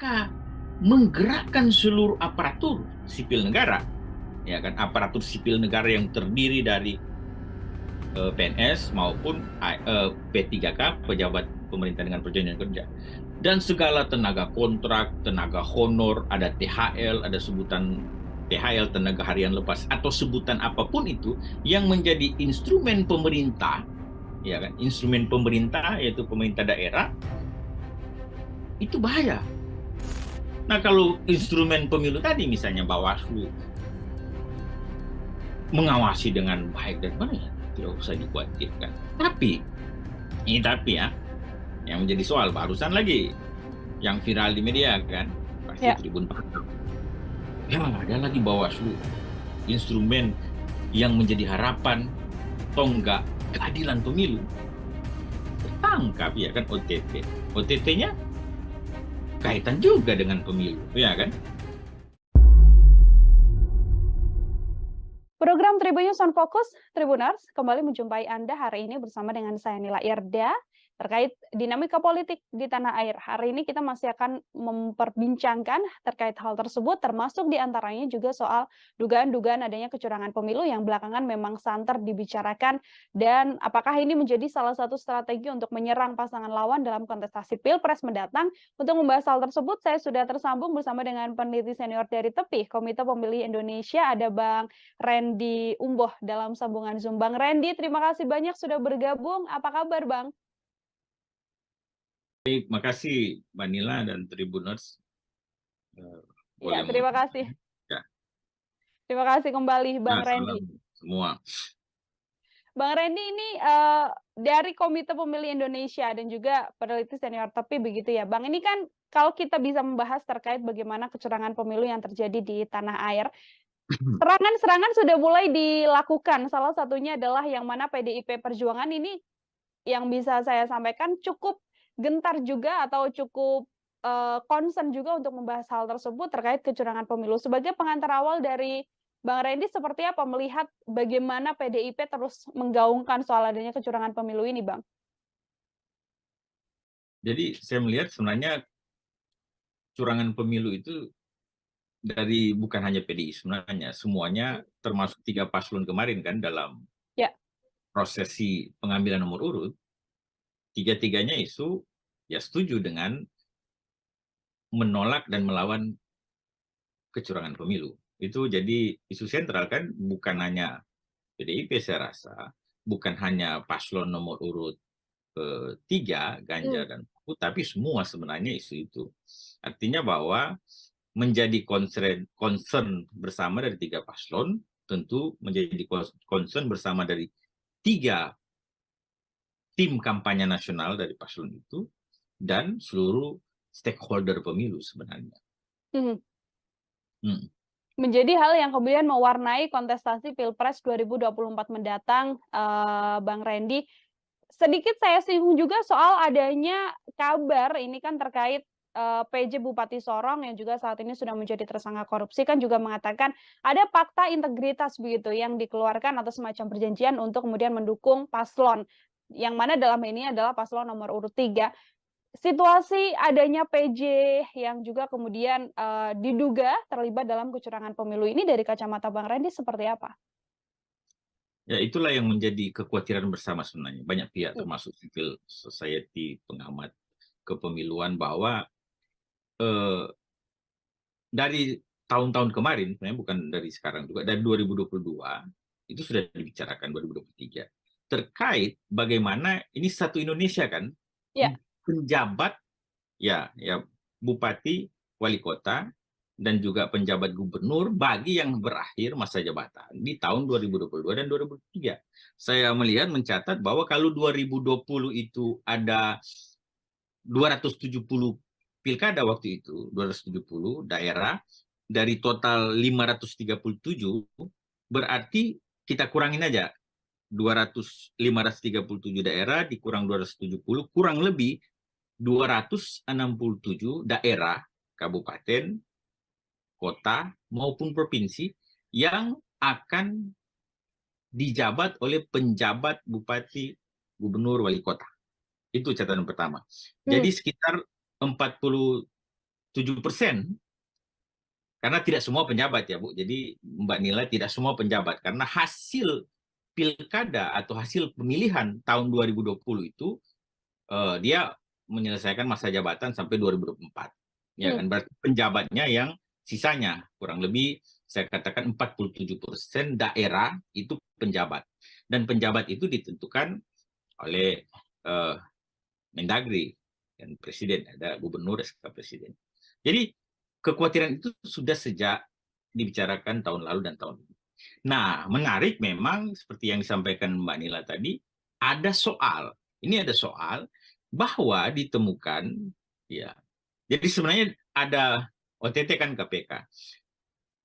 maka menggerakkan seluruh aparatur sipil negara, ya kan, aparatur sipil negara yang terdiri dari PNS maupun P3K, pejabat pemerintah dengan perjanjian kerja, dan segala tenaga kontrak, tenaga honor, ada THL, ada sebutan THL, tenaga harian lepas, atau sebutan apapun itu yang menjadi instrumen pemerintah, ya kan, instrumen pemerintah yaitu pemerintah daerah, itu bahaya. Nah, kalau instrumen pemilu tadi misalnya Bawaslu mengawasi dengan baik dan benar, ya tidak usah dikhawatirkan. Tapi ya, yang menjadi soal barusan lagi yang viral di media kan, pasti Ya. Tribun Pantau. Ya, ada lagi Bawaslu, instrumen yang menjadi harapan tonggak keadilan pemilu, tertangkap, ya kan, OTT. OTT-nya kaitan juga dengan pemilu, ya kan? Program Tribun News on Focus, Tribuners, kembali menjumpai Anda hari ini bersama dengan saya Nila Irda terkait dinamika politik di tanah air. Hari ini kita masih akan memperbincangkan terkait hal tersebut, termasuk diantaranya juga soal dugaan-dugaan adanya kecurangan pemilu yang belakangan memang santer dibicarakan, dan apakah ini menjadi salah satu strategi untuk menyerang pasangan lawan dalam kontestasi Pilpres mendatang. Untuk membahas hal tersebut, saya sudah tersambung bersama dengan peneliti senior dari TEPI, Komite Pemilih Indonesia, ada Bang Randy Umboh dalam sambungan Zoom. Bang Randy, terima kasih banyak sudah bergabung. Apa kabar, Bang? Baik, makasih Mbak Nila dan Tribuners. Iya, Boleh terima mengundang. kasih. Ya, Terima kasih kembali, Bang nah, Randy. salam semua. Bang Randy ini dari Komite Pemilih Indonesia dan juga peneliti senior TEPI begitu ya, Bang. Ini kan kalau kita bisa membahas terkait bagaimana kecurangan pemilu yang terjadi di tanah air, serangan-serangan sudah mulai dilakukan. Salah satunya adalah yang mana PDIP Perjuangan ini yang bisa saya sampaikan cukup gentar juga atau cukup concern juga untuk membahas hal tersebut terkait kecurangan pemilu. Sebagai pengantar awal dari Bang Randy, seperti apa melihat bagaimana PDIP terus menggaungkan soal adanya kecurangan pemilu ini, Bang? Jadi saya melihat sebenarnya curangan pemilu itu dari bukan hanya PDI, sebenarnya semuanya, termasuk 3 paslon kemarin kan dalam Ya. prosesi pengambilan nomor urut, tiga-tiganya isu ya setuju dengan menolak dan melawan kecurangan pemilu. Itu jadi isu sentral kan, bukan hanya PDIP saya rasa, bukan hanya paslon nomor urut 3, Mmm. Ganjar dan Mahfud, tapi semua sebenarnya isu itu. Artinya bahwa menjadi concern bersama dari 3 paslon, tentu menjadi concern bersama dari 3 tim kampanye nasional dari paslon itu, dan seluruh stakeholder pemilu sebenarnya. Mhm. Hmm. Menjadi hal yang kemudian mewarnai kontestasi Pilpres 2024 mendatang, Bang Randy. Sedikit saya singgung juga soal adanya kabar ini kan terkait, PJ Bupati Sorong yang juga saat ini sudah menjadi tersangka korupsi kan juga mengatakan ada fakta integritas begitu yang dikeluarkan atau semacam perjanjian untuk kemudian mendukung paslon, yang mana dalam ini adalah paslon nomor urut 3. Situasi adanya PJ yang juga kemudian, diduga terlibat dalam kecurangan pemilu ini dari kacamata Bang Randy seperti apa? Ya, itulah yang menjadi kekhawatiran bersama sebenarnya. Banyak pihak Mmm. termasuk civil society, pengamat kepemiluan, bahwa eh, dari tahun-tahun kemarin, sebenarnya bukan dari sekarang juga, dari 2022, itu sudah dibicarakan 2023, terkait bagaimana ini satu Indonesia kan, Ya. penjabat, ya bupati, wali kota, dan juga penjabat gubernur bagi yang berakhir masa jabatan di tahun 2022 dan 2023. Saya melihat mencatat bahwa kalau 2020 itu ada 270 pilkada waktu itu, 270 daerah, dari total 537, berarti kita kurangin aja 537 daerah dikurang 270, kurang lebih 267 daerah, kabupaten, kota, maupun provinsi yang akan dijabat oleh penjabat bupati, gubernur, wali kota. Itu catatan pertama. Mmm. Jadi sekitar 40 7%. Karena tidak semua penjabat ya Bu. Jadi Mbak nilai tidak semua penjabat. Karena hasil pilkada atau hasil pemilihan tahun 2020 itu dia menyelesaikan masa jabatan sampai 2024. Ya kan, berarti penjabatnya yang sisanya kurang lebih saya katakan 47% daerah itu penjabat. Dan penjabat itu ditentukan oleh Mendagri dan Presiden, ada gubernur SK Presiden. Jadi kekhawatiran itu sudah sejak dibicarakan tahun lalu dan tahun ini. Nah, menarik memang seperti yang disampaikan Mbak Nila tadi, ada soal. Ini ada soal bahwa ditemukan, ya. Jadi sebenarnya ada OTT kan KPK.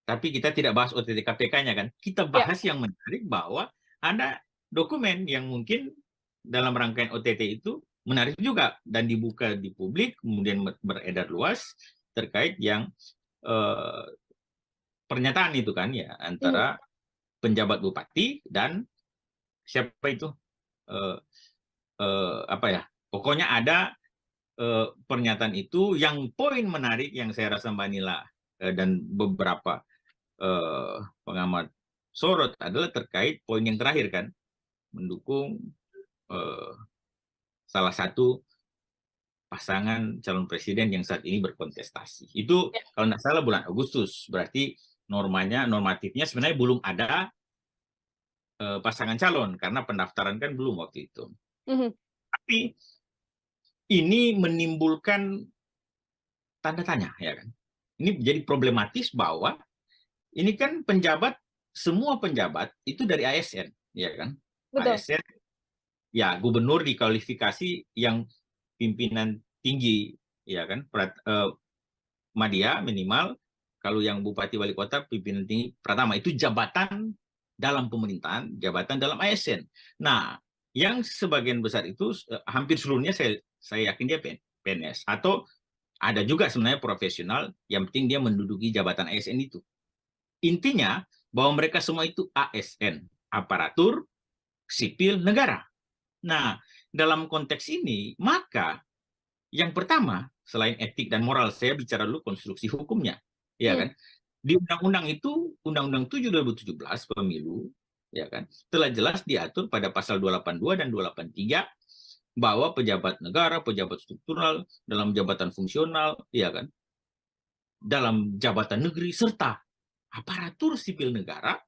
Tapi kita tidak bahas OTT KPK-nya kan. Kita bahas yang menarik bahwa ada dokumen yang mungkin dalam rangkaian OTT itu menarik juga dan dibuka di publik, kemudian beredar luas terkait yang pernyataan itu kan ya antara penjabat bupati dan siapa itu apa ya, pokoknya ada pernyataan itu yang poin menarik yang saya rasa Mbak Nila dan beberapa pengamat sorot adalah terkait poin yang terakhir kan, mendukung salah satu pasangan calon presiden yang saat ini berkontestasi. Itu kalau nggak salah bulan Agustus, berarti normatifnya sebenarnya belum ada pasangan calon karena pendaftaran kan belum waktu itu. Tapi ini menimbulkan tanda tanya, ya kan? Ini menjadi problematis bahwa ini kan penjabat, semua penjabat itu dari ASN, ya kan? Betul. ASN, ya gubernur dikualifikasi yang pimpinan tinggi, ya kan? Madya minimal, kalau yang bupati wali kota pimpinan tinggi pertama itu jabatan dalam pemerintahan, jabatan dalam ASN. Nah, yang sebagian besar itu hampir seluruhnya saya yakin dia PNS atau ada juga sebenarnya profesional yang penting dia menduduki jabatan ASN itu. Intinya bahwa mereka semua itu ASN, aparatur sipil negara. Nah, dalam konteks ini maka yang pertama selain etik dan moral, saya bicara dulu konstruksi hukumnya, ya kan? Di undang-undang itu, Undang-Undang 7 2017 pemilu, ya kan, telah jelas diatur pada pasal 282 dan 283 bahwa pejabat negara, pejabat struktural, dalam jabatan fungsional, ya kan, dalam jabatan negeri serta aparatur sipil negara,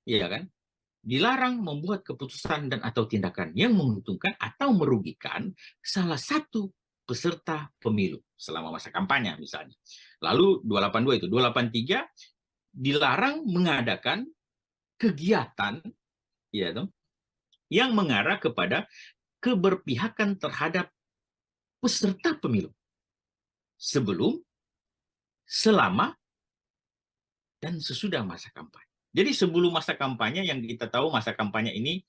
ya kan, dilarang membuat keputusan dan atau tindakan yang menguntungkan atau merugikan salah satu peserta pemilu selama masa kampanye misalnya. Lalu 282 itu, 283 dilarang mengadakan kegiatan ya dong yang mengarah kepada keberpihakan terhadap peserta pemilu sebelum, selama, dan sesudah masa kampanye. Jadi sebelum masa kampanye, yang kita tahu masa kampanye ini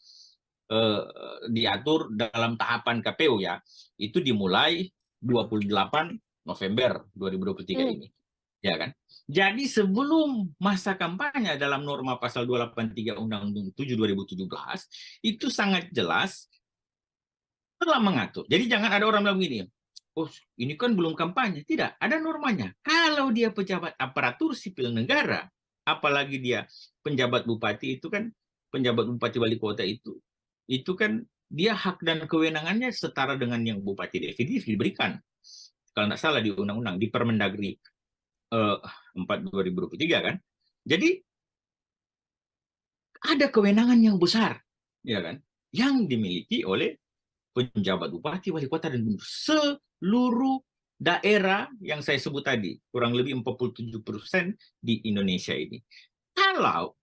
diatur dalam tahapan KPU ya, itu dimulai 28 November 2023 ini. Ya kan? Jadi sebelum masa kampanye dalam norma pasal 283 Undang-Undang 7 2017 itu sangat jelas telah mengatur. Jadi jangan ada orang bilang begini, oh ini kan belum kampanye. Tidak, ada normanya. Kalau dia pejabat aparatur sipil negara, apalagi dia penjabat bupati, itu kan penjabat bupati wali kota itu kan dia hak dan kewenangannya setara dengan yang bupati definitif diberikan. Kalau tidak salah di undang-undang, di Permendagri 4 2023 kan. Jadi ada kewenangan yang besar, ya kan, yang dimiliki oleh penjabat bupati, wali kota, dan gubernur seluruh daerah yang saya sebut tadi, kurang lebih 47% di Indonesia ini. Kalau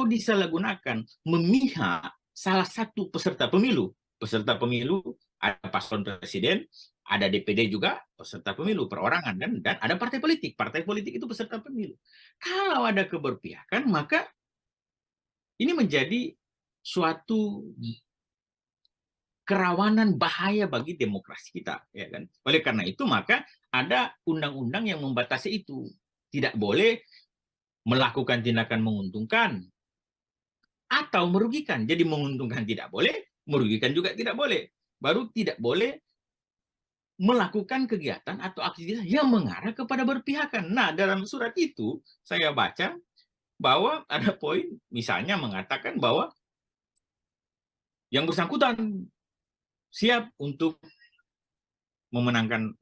disalahgunakan memihak salah satu peserta pemilu ada paslon presiden, ada DPD juga peserta pemilu perorangan dan ada partai politik itu peserta pemilu. Kalau ada keberpihakan maka ini menjadi suatu kerawanan bahaya bagi demokrasi kita, ya kan? Oleh karena itu maka ada undang-undang yang membatasi itu. Tidak boleh melakukan tindakan menguntungkan atau merugikan. Jadi menguntungkan tidak boleh, merugikan juga tidak boleh. Baru tidak boleh melakukan kegiatan atau aktivitas yang mengarah kepada berpihakan. Nah, dalam surat itu saya baca bahwa ada poin misalnya mengatakan bahwa yang bersangkutan siap untuk memenangkan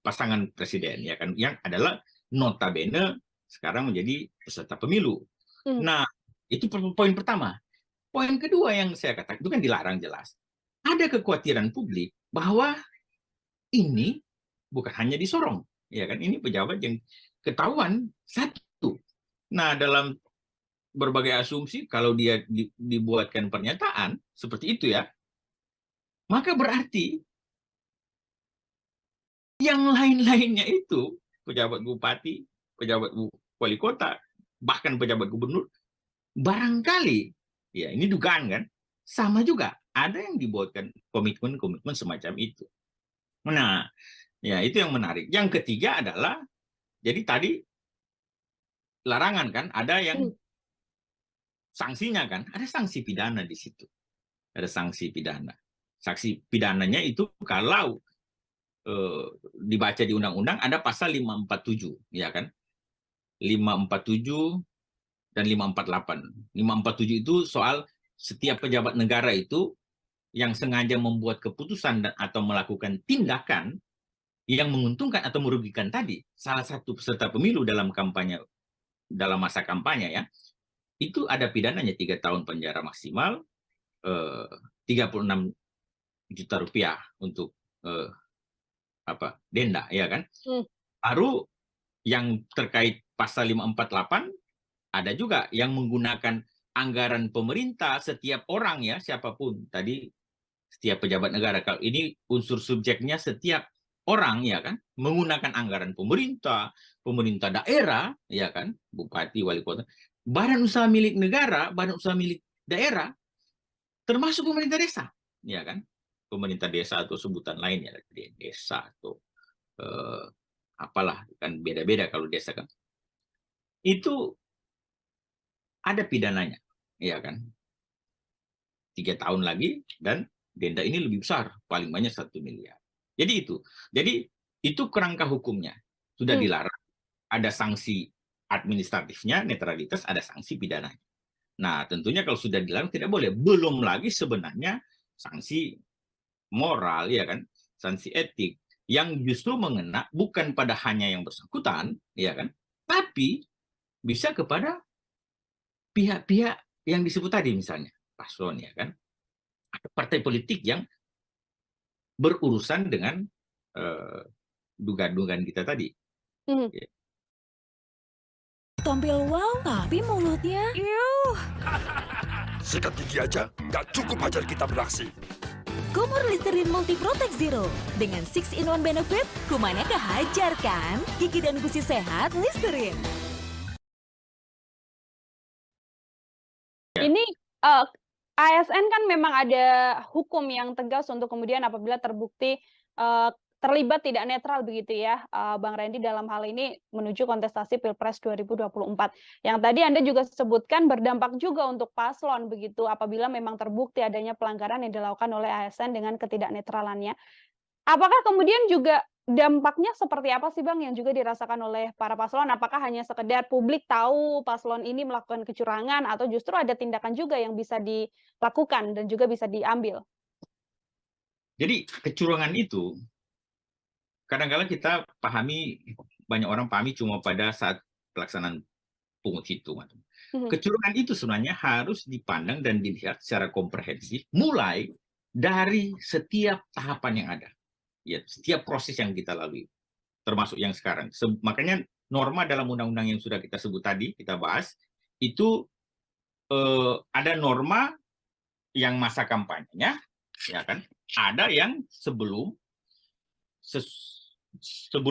pasangan presiden, ya kan, yang adalah notabene sekarang menjadi peserta pemilu. Nah, itu poin pertama. Poin kedua yang saya katakan itu kan dilarang jelas. Ada kekhawatiran publik bahwa ini bukan hanya di Sorong, ya kan? Ini pejabat yang ketahuan satu. Nah, dalam berbagai asumsi kalau dia dibuatkan pernyataan seperti itu ya, maka berarti yang lain-lainnya itu pejabat bupati, pejabat wali kota, bahkan pejabat gubernur barangkali ya ini dugaan kan sama juga ada yang dibuatkan komitmen-komitmen semacam itu. Nah, ya itu yang menarik. Yang ketiga adalah jadi tadi larangan kan, ada yang sanksinya kan, ada sanksi pidana di situ. Ada sanksi pidana. Sanksi pidananya itu kalau dibaca di undang-undang ada pasal 547, ya kan? 547 dan 548. 547 itu soal setiap pejabat negara itu yang sengaja membuat keputusan atau melakukan tindakan yang menguntungkan atau merugikan tadi salah satu peserta pemilu dalam kampanye, dalam masa kampanye ya, itu ada pidananya 3 tahun penjara maksimal, 36 juta rupiah untuk denda, ya kan. Baru yang terkait pasal 548 ada juga yang menggunakan anggaran pemerintah setiap orang ya, siapapun tadi, setiap pejabat negara. Kalau ini unsur subjeknya setiap orang ya kan, menggunakan anggaran pemerintah, pemerintah daerah ya kan, bupati, wali kota, badan usaha milik negara, badan usaha milik daerah, termasuk pemerintah desa, ya kan, pemerintah desa atau sebutan lainnya desa atau apalah kan beda-beda kalau desa kan, itu ada pidananya, ya kan, 3 tahun lagi dan denda ini lebih besar, paling banyak 1 miliar. Jadi itu kerangka hukumnya sudah dilarang, ada sanksi administratifnya, netralitas, ada sanksi pidananya. Nah, tentunya kalau sudah dilarang tidak boleh. Belum lagi sebenarnya sanksi moral, ya kan, sanksi etik yang justru mengena bukan pada hanya yang bersangkutan, ya kan, tapi bisa kepada pihak-pihak yang disebut tadi, misalnya paslon, ya kan, atau partai politik yang berurusan dengan dugaan-dugaan kita tadi. Ya. Tampil wow, tapi mulutnya Sikat gigi aja, nggak cukup ajar kita beraksi. Kumur Listerine Multi Protect Zero. Dengan 6-in-1 benefit, kumannya kehajar kan? Gigi dan gusi sehat, Listerine. Ini ASN kan memang ada hukum yang tegas untuk kemudian apabila terbukti terlibat tidak netral begitu ya, Bang Randy, dalam hal ini menuju kontestasi Pilpres 2024. Yang tadi Anda juga sebutkan berdampak juga untuk paslon begitu apabila memang terbukti adanya pelanggaran yang dilakukan oleh ASN dengan ketidaknetralannya. Apakah kemudian juga dampaknya seperti apa sih Bang yang juga dirasakan oleh para paslon? Apakah hanya sekedar publik tahu paslon ini melakukan kecurangan atau justru ada tindakan juga yang bisa dilakukan dan juga bisa diambil? Jadi kecurangan itu kadang-kadang kita pahami, banyak orang pahami cuma pada saat pelaksanaan pungut hitung. Kecurangan itu sebenarnya harus dipandang dan dilihat secara komprehensif mulai dari setiap tahapan yang ada. Ya, setiap proses yang kita lalui, termasuk yang sekarang. Makanya norma dalam undang-undang yang sudah kita sebut tadi, kita bahas, itu ada norma yang masa kampanyenya, ya kan? Ada yang sebelum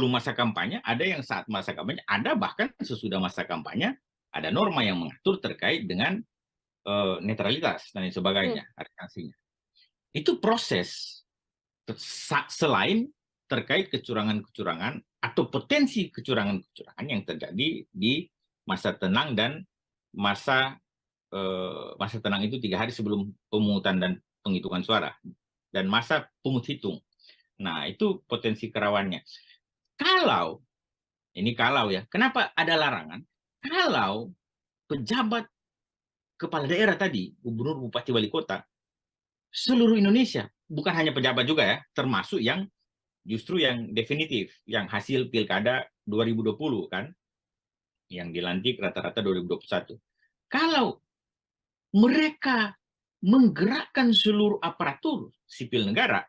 masa kampanye, ada yang saat masa kampanye, ada bahkan sesudah masa kampanye, ada norma yang mengatur terkait dengan netralitas dan sebagainya, ada sanksinya. Itu proses. Selain terkait kecurangan-kecurangan atau potensi kecurangan-kecurangan yang terjadi di masa tenang dan masa tenang itu 3 hari sebelum pemungutan dan penghitungan suara dan masa pungut hitung. Nah, itu potensi kerawannya. Kalau, ini kalau ya, kenapa ada larangan? Kalau pejabat kepala daerah tadi, gubernur, bupati, wali kota, seluruh Indonesia, bukan hanya pejabat juga ya, termasuk yang justru yang definitif, yang hasil pilkada 2020 kan, yang dilantik rata-rata 2021. Kalau mereka menggerakkan seluruh aparatur sipil negara,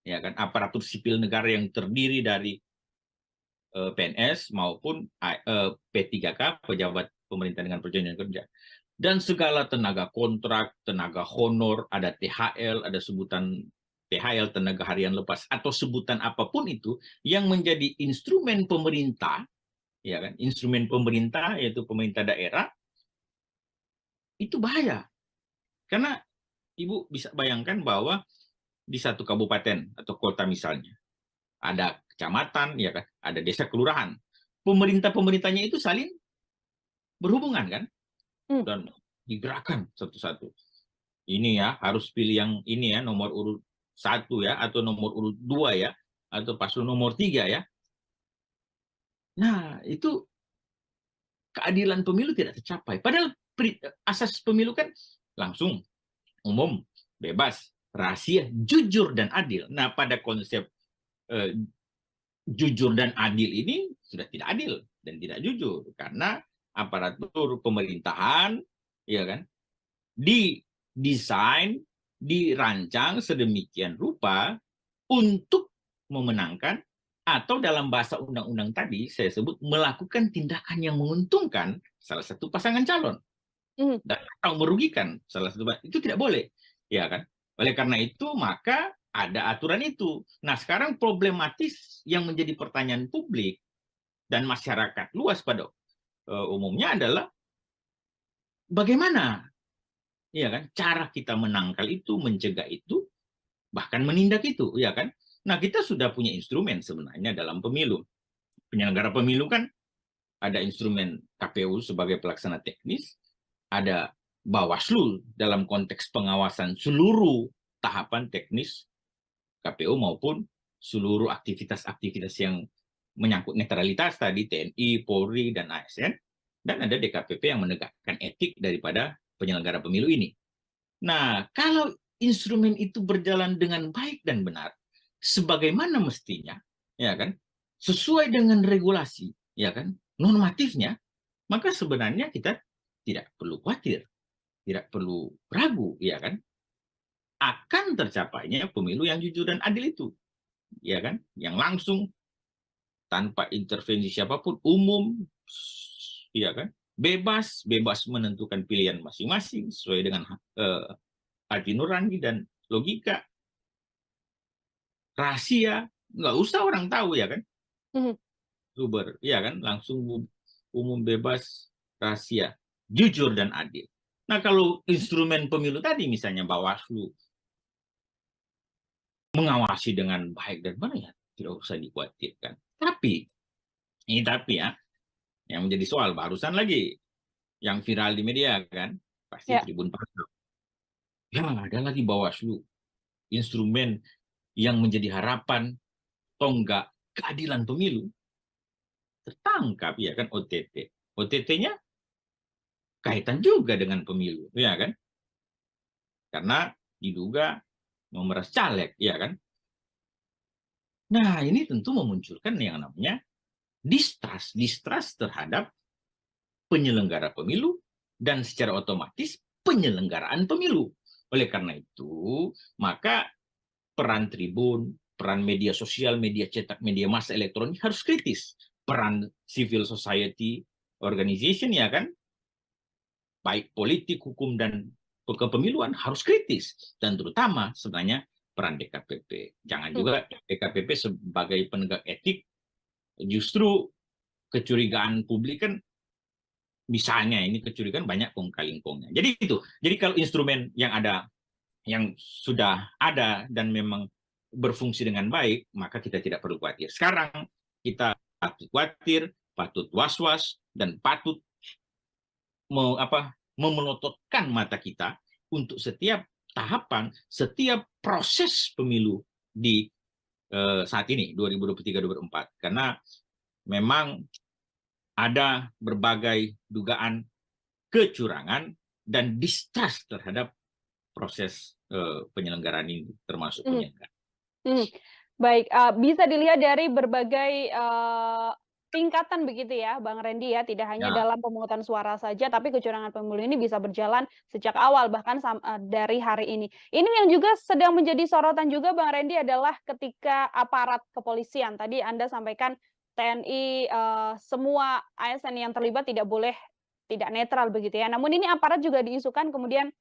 ya kan, aparatur sipil negara yang terdiri dari PNS maupun P3K, pejabat pemerintah dengan perjanjian kerja, dan segala tenaga kontrak, tenaga honor, ada THL, ada sebutan THL, tenaga harian lepas, atau sebutan apapun itu yang menjadi instrumen pemerintah, ya kan, instrumen pemerintah yaitu pemerintah daerah, itu bahaya. Karena Ibu bisa bayangkan bahwa di satu kabupaten atau kota misalnya, ada kecamatan, ya kan, ada desa kelurahan. Pemerintah-pemerintahnya itu saling berhubungan kan, dan digerakkan satu-satu. Ini ya, harus pilih yang ini ya, nomor urut 1 ya, atau nomor urut 2 ya, atau paslon nomor 3 ya. Nah, itu keadilan pemilu tidak tercapai. Padahal asas pemilu kan langsung, umum, bebas, rahasia, jujur, dan adil. Nah, pada konsep jujur dan adil ini sudah tidak adil dan tidak jujur. Karena aparatur pemerintahan, ya kan, didesain, dirancang sedemikian rupa untuk memenangkan, atau dalam bahasa undang-undang tadi saya sebut melakukan tindakan yang menguntungkan salah satu pasangan calon dan atau merugikan salah satu, itu tidak boleh, ya kan. Oleh karena itu maka ada aturan itu. Nah, sekarang problematis yang menjadi pertanyaan publik dan masyarakat luas pada umumnya adalah bagaimana, ya kan, cara kita menangkal itu, mencegah itu, bahkan menindak itu, ya kan. Nah, kita sudah punya instrumen sebenarnya dalam pemilu. Penyelenggara pemilu kan ada instrumen KPU sebagai pelaksana teknis, ada Bawaslu dalam konteks pengawasan seluruh tahapan teknis KPU maupun seluruh aktivitas-aktivitas yang menyangkut netralitas tadi, TNI, Polri, dan ASN, dan ada DKPP yang menegakkan etik daripada penyelenggara pemilu ini. Nah, kalau instrumen itu berjalan dengan baik dan benar, sebagaimana mestinya, ya kan, sesuai dengan regulasi, ya kan, normatifnya, maka sebenarnya kita tidak perlu khawatir, tidak perlu ragu, ya kan, akan tercapainya pemilu yang jujur dan adil itu, ya kan, yang langsung tanpa intervensi siapapun, umum, ya kan, bebas menentukan pilihan masing-masing sesuai dengan hati nurani dan logika, rahasia, nggak usah orang tahu, ya kan, sumber, ya kan, langsung umum, bebas, rahasia, jujur dan adil. Nah, kalau instrumen pemilu tadi misalnya Bawaslu mengawasi dengan baik dan benar, ya tidak usah dikhawatirkan. Tapi ya, yang menjadi soal barusan lagi yang viral di media kan, pasti Tribun Pasar. Ya, ada lagi Bawaslu, instrumen yang menjadi harapan tonggak keadilan pemilu, tertangkap, ya kan, OTT. OTT-nya kaitan juga dengan pemilu, ya kan? Karena diduga memeras caleg, ya kan? Nah, ini tentu memunculkan yang namanya distrust terhadap penyelenggara pemilu dan secara otomatis penyelenggaraan pemilu. Oleh karena itu, maka peran Tribun, peran media sosial, media cetak, media massa elektronik harus kritis. Peran civil society organization, ya kan, baik politik, hukum, dan kepemiluan harus kritis. Dan terutama sebenarnya peran DKPP. Jangan juga DKPP sebagai penegak etik, justru kecurigaan publik kan, misalnya ini kecurigaan banyak kong kali kongnya. Jadi itu. Jadi kalau instrumen yang ada, yang sudah ada dan memang berfungsi dengan baik, maka kita tidak perlu khawatir. Sekarang kita patut khawatir, patut was-was, dan patut memelototkan mata kita untuk setiap tahapan, setiap proses pemilu di saat ini 2023-2024 karena memang ada berbagai dugaan kecurangan dan distrust terhadap proses penyelenggaraan ini termasuk penyelenggara. Baik, bisa dilihat dari berbagai tingkatan begitu ya, Bang Randy ya, tidak hanya dalam pemungutan suara saja, tapi kecurangan pemilu ini bisa berjalan sejak awal bahkan dari hari ini. Ini yang juga sedang menjadi sorotan juga, Bang Randy, adalah ketika aparat kepolisian. Tadi Anda sampaikan TNI, semua ASN yang terlibat tidak netral begitu ya. Namun ini aparat juga diisukan kemudian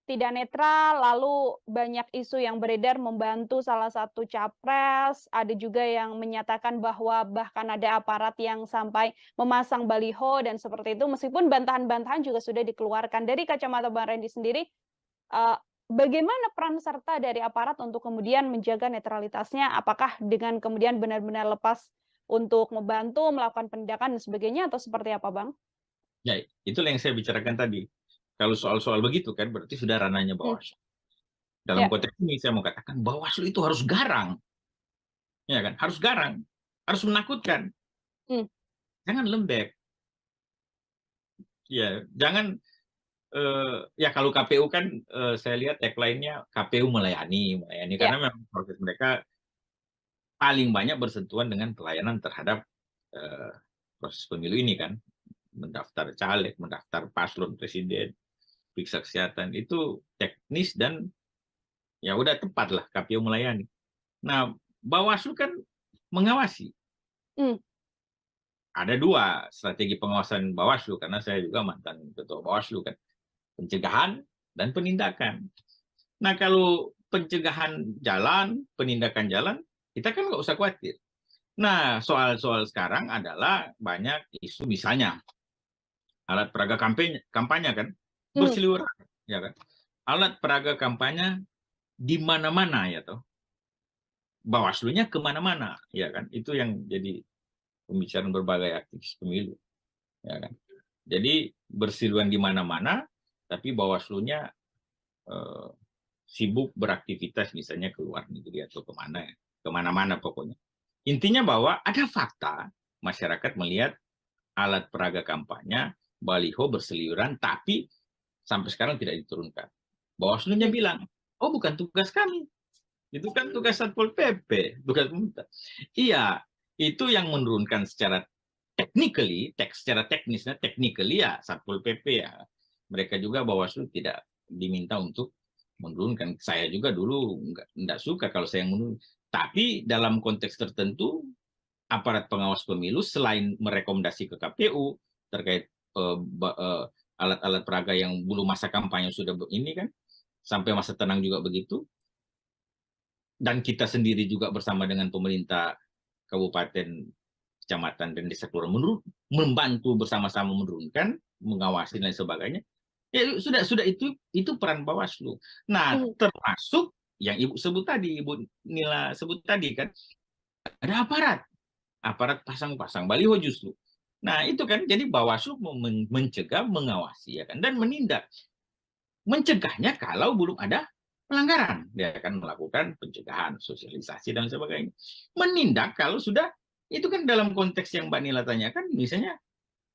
tidak netral, lalu banyak isu yang beredar membantu salah satu capres, ada juga yang menyatakan bahwa bahkan ada aparat yang sampai memasang baliho dan seperti itu, meskipun bantahan-bantahan juga sudah dikeluarkan. Dari kacamata Bang Randy sendiri, bagaimana peran serta dari aparat untuk kemudian menjaga netralitasnya? Apakah dengan kemudian benar-benar lepas untuk membantu, melakukan penindakan dan sebagainya, atau seperti apa, Bang? Ya, itulah yang saya bicarakan tadi. Kalau soal-soal begitu kan berarti sudah ranahnya Bawaslu. Dalam konteks ini saya mau katakan Bawaslu itu harus garang. Ya kan? Harus garang, harus menakutkan. Jangan lembek. Ya, jangan ya kalau KPU kan saya lihat tagline-nya KPU melayani karena memang proses mereka paling banyak bersentuhan dengan pelayanan terhadap proses pemilu ini kan. Mendaftar caleg, mendaftar paslon presiden, periksa kesehatan itu teknis dan ya udah tepat lah KPU melayani. Nah, Bawaslu kan mengawasi. Ada dua strategi pengawasan Bawaslu karena saya juga mantan ketua Bawaslu kan, pencegahan dan penindakan. Nah, kalau pencegahan jalan, penindakan jalan, kita kan nggak usah khawatir. Nah, soal-soal sekarang adalah banyak isu misalnya alat peraga kampanye kan berseliweran, ya kan. Alat peraga kampanye di mana-mana ya toh. Bawaslunya kemana-mana, ya kan. Itu yang jadi pembicaraan berbagai aktivis pemilu, ya kan. Jadi berseliweran di mana-mana, tapi Bawaslunya sibuk beraktivitas misalnya ke luar negeri atau kemana-mana pokoknya. Intinya bahwa ada fakta masyarakat melihat alat peraga kampanye baliho berseliweran, tapi sampai sekarang tidak diturunkan. Bawaslu-nya bilang, oh bukan tugas kami, itu kan tugas Satpol PP, tugas pemerintah. Iya, itu yang menurunkan secara secara teknisnya, ya Satpol PP ya. Mereka juga Bawaslu tidak diminta untuk menurunkan. Saya juga dulu nggak suka kalau saya menurun. Tapi dalam konteks tertentu, aparat pengawas pemilu selain merekomendasi ke KPU terkait alat-alat peraga yang belum masa kampanye sudah ini kan, sampai masa tenang juga begitu. Dan kita sendiri juga bersama dengan pemerintah kabupaten, kecamatan, dan desa kelurahan membantu bersama-sama menurunkan, mengawasi dan sebagainya. Ya sudah itu peran Bawaslu. Nah, termasuk yang Ibu sebut tadi, Ibu Nila sebut tadi kan, ada aparat pasang-pasang baliho justru. Nah, itu kan jadi Bawaslu mencegah, mengawasi ya kan, dan menindak. Mencegahnya kalau belum ada pelanggaran, dia akan melakukan pencegahan, sosialisasi dan sebagainya. Menindak kalau sudah, itu kan dalam konteks yang Mbak Nila tanyakan, misalnya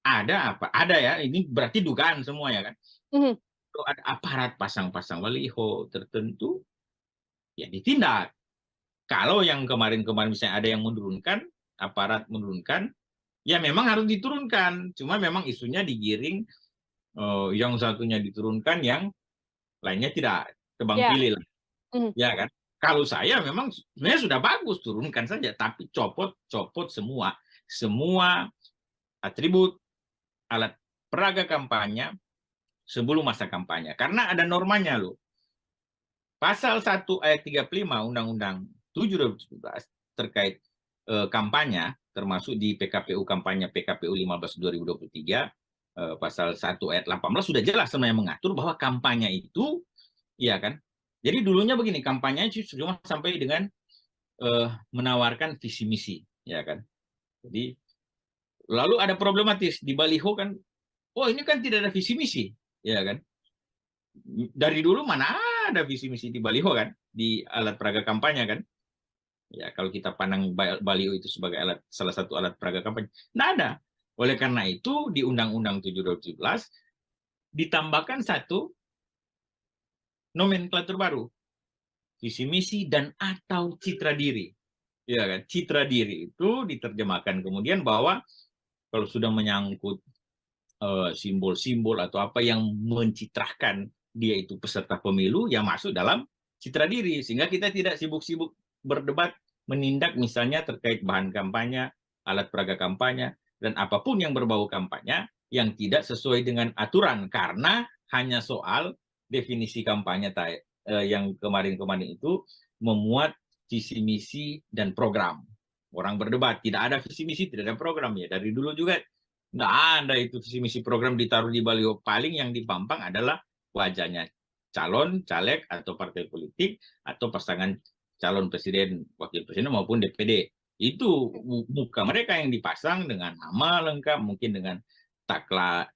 ada apa? Ada ya, ini berarti dugaan semua ya kan. Kalau ada aparat pasang-pasang baliho tertentu, ya ditindak. Kalau yang kemarin-kemarin misalnya ada yang menurunkan, aparat menurunkan, ya memang harus diturunkan. Cuma memang isunya digiring, yang satunya diturunkan, yang lainnya tidak, tebang pilih lah. Ya kan? Kalau saya memang sebenarnya sudah bagus, turunkan saja, tapi copot semua atribut alat peraga kampanye sebelum masa kampanye. Karena ada normanya loh. Pasal 1 ayat 35 Undang-Undang 7 terkait kampanye, termasuk di PKPU kampanye PKPU 15/2023 pasal 1 ayat 18 sudah jelas sebenarnya mengatur bahwa kampanye itu, ya kan. Jadi dulunya begini, kampanye cuma sampai dengan menawarkan visi misi, ya kan. Jadi lalu ada problematis di baliho kan, oh ini kan tidak ada visi misi, ya kan. Dari dulu mana ada visi misi di baliho kan, di alat peraga kampanye kan. Ya, kalau kita pandang baliho itu sebagai salah satu alat peraga kampanye, nggak ada. Oleh karena itu di Undang-Undang 7 2017 ditambahkan satu nomenklatur baru, visi misi dan atau citra diri. Ya kan, citra diri itu diterjemahkan kemudian bahwa kalau sudah menyangkut simbol-simbol atau apa yang mencitrahkan dia itu peserta pemilu, yang masuk dalam citra diri, sehingga kita tidak sibuk-sibuk berdebat menindak misalnya terkait bahan kampanye, alat peraga kampanye, dan apapun yang berbau kampanye yang tidak sesuai dengan aturan, karena hanya soal definisi kampanye yang kemarin-kemarin itu memuat visi misi dan program. Orang berdebat, tidak ada visi misi, tidak ada program, ya dari dulu juga nggak ada itu visi misi program ditaruh di baliho. Paling yang dipampang adalah wajahnya calon, caleg, atau partai politik, atau pasangan calon presiden, wakil presiden, maupun DPD. Itu muka mereka yang dipasang dengan nama lengkap, mungkin dengan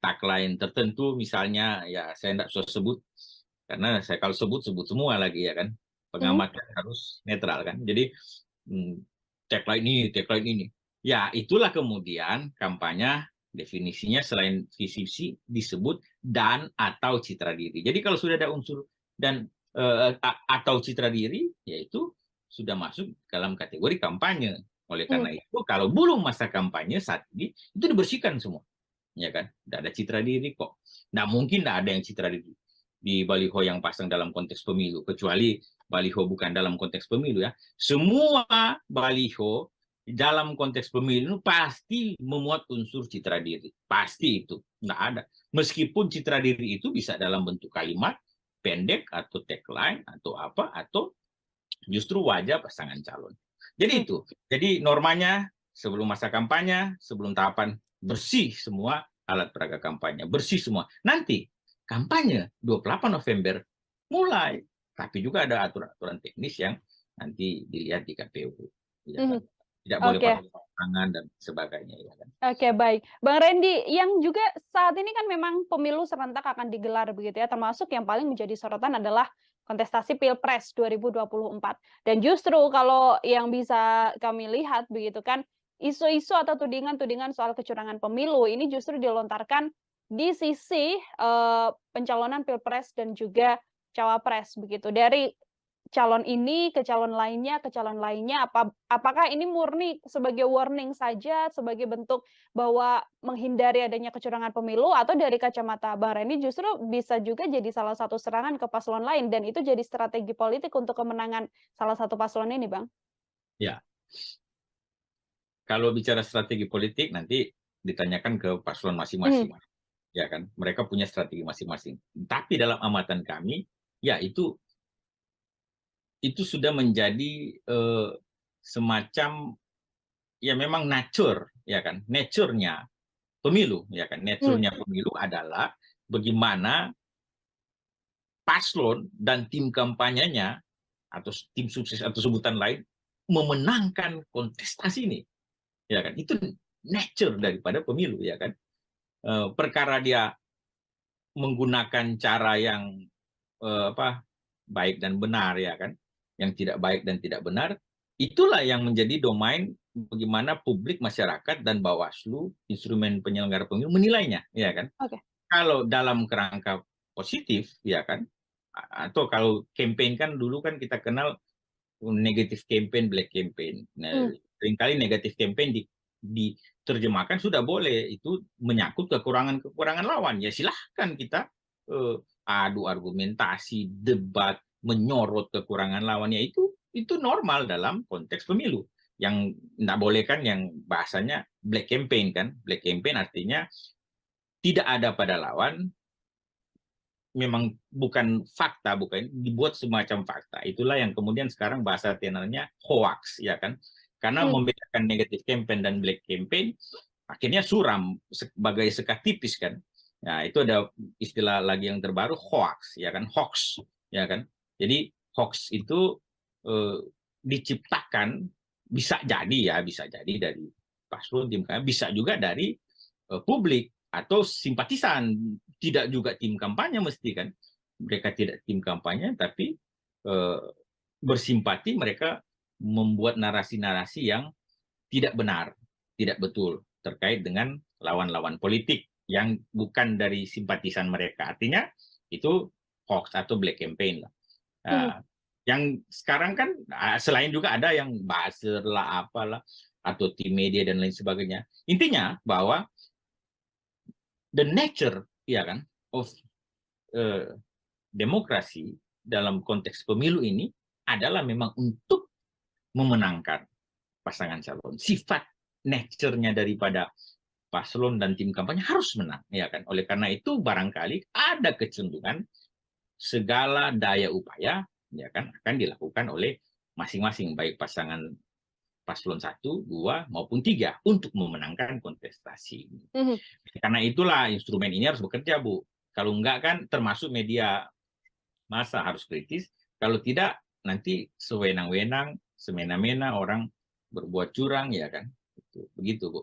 tagline tertentu, misalnya, ya saya tidak usah sebut, karena saya kalau sebut semua lagi, ya kan. Pengamat harus netral, kan. Jadi, tagline ini. Ya, itulah kemudian kampanye definisinya selain visi misi disebut dan atau citra diri. Jadi kalau sudah ada unsur dan atau citra diri, yaitu sudah masuk dalam kategori kampanye. Oleh karena itu, kalau belum masa kampanye saat ini, itu dibersihkan semua, ya kan? Tidak ada citra diri kok. Nah, mungkin tidak ada yang citra diri di baliho yang pasang dalam konteks pemilu, kecuali baliho bukan dalam konteks pemilu, ya. Semua baliho dalam konteks pemilu pasti memuat unsur citra diri. Pasti itu. Nggak ada. Meskipun citra diri itu bisa dalam bentuk kalimat pendek atau tagline atau apa, atau justru wajah pasangan calon. Jadi itu. Jadi normanya sebelum masa kampanye, sebelum tahapan, bersih semua alat peraga kampanye. Bersih semua. Nanti kampanye 28 November mulai. Tapi juga ada aturan-aturan teknis yang nanti dilihat di KPU. Ya, tidak boleh pakai tangan dan sebagainya, ya kan. Oke, baik. Bang Randy, yang juga saat ini kan memang pemilu serentak akan digelar begitu ya, termasuk yang paling menjadi sorotan adalah kontestasi Pilpres 2024. Dan justru kalau yang bisa kami lihat begitu kan, isu-isu atau tudingan-tudingan soal kecurangan pemilu ini justru dilontarkan di sisi pencalonan Pilpres dan juga Cawapres begitu. Dari calon ini ke calon lainnya, apakah ini murni sebagai warning saja, sebagai bentuk bahwa menghindari adanya kecurangan pemilu, atau dari kacamata Bang Randy justru bisa juga jadi salah satu serangan ke paslon lain, dan itu jadi strategi politik untuk kemenangan salah satu paslon ini, Bang? Ya. Kalau bicara strategi politik, nanti ditanyakan ke paslon masing-masing. Ya kan? Mereka punya strategi masing-masing. Tapi dalam amatan kami, ya itu sudah menjadi semacam, ya memang nature, ya kan, nature-nya pemilu, ya kan, nature-nya pemilu adalah bagaimana paslon dan tim kampanyenya atau tim sukses atau sebutan lain memenangkan kontestasi ini, ya kan, itu nature daripada pemilu, ya kan. Perkara dia menggunakan cara yang baik dan benar, ya kan, yang tidak baik dan tidak benar, itulah yang menjadi domain bagaimana publik, masyarakat, dan Bawaslu, instrumen penyelenggara pemilu, menilainya, ya kan. Kalau dalam kerangka positif, ya kan, atau kalau campaign kan dulu kan kita kenal negatif campaign, black campaign. Nah, seringkali negatif campaign diterjemahkan sudah boleh, itu menyangkut kekurangan lawan, ya silahkan kita adu argumentasi, debat, menyorot kekurangan lawannya, itu normal dalam konteks pemilu. Yang tidak boleh kan yang bahasanya black campaign, kan. Black campaign artinya tidak ada pada lawan, memang bukan fakta, bukan dibuat semacam fakta. Itulah yang kemudian sekarang bahasa tenornya hoax, ya kan. Karena membedakan negatif campaign dan black campaign akhirnya suram sebagai sekat tipis, kan. Nah, itu ada istilah lagi yang terbaru, hoax, ya kan, hoax, ya kan. Jadi hoax itu diciptakan, bisa jadi dari paslon, tim kampanye, bisa juga dari publik atau simpatisan, tidak juga tim kampanye mesti, kan. Mereka tidak tim kampanye tapi bersimpati, mereka membuat narasi-narasi yang tidak benar, tidak betul terkait dengan lawan-lawan politik yang bukan dari simpatisan mereka. Artinya itu hoax atau black campaign lah. Yang sekarang kan selain juga ada yang buzzer lah, apalah, atau tim media dan lain sebagainya. Intinya bahwa the nature, ya kan, of demokrasi dalam konteks pemilu ini adalah memang untuk memenangkan pasangan calon. Sifat nature-nya daripada paslon dan tim kampanye harus menang, ya kan. Oleh karena itu barangkali ada kecenderungan segala daya upaya, ya kan, akan dilakukan oleh masing-masing baik pasangan paslon 1, 2 maupun 3 untuk memenangkan kontestasi. Karena itulah instrumen ini harus bekerja, Bu. Kalau enggak kan termasuk media massa harus kritis. Kalau tidak nanti sewenang-wenang, semena-mena orang berbuat curang, ya kan. Begitu, Bu.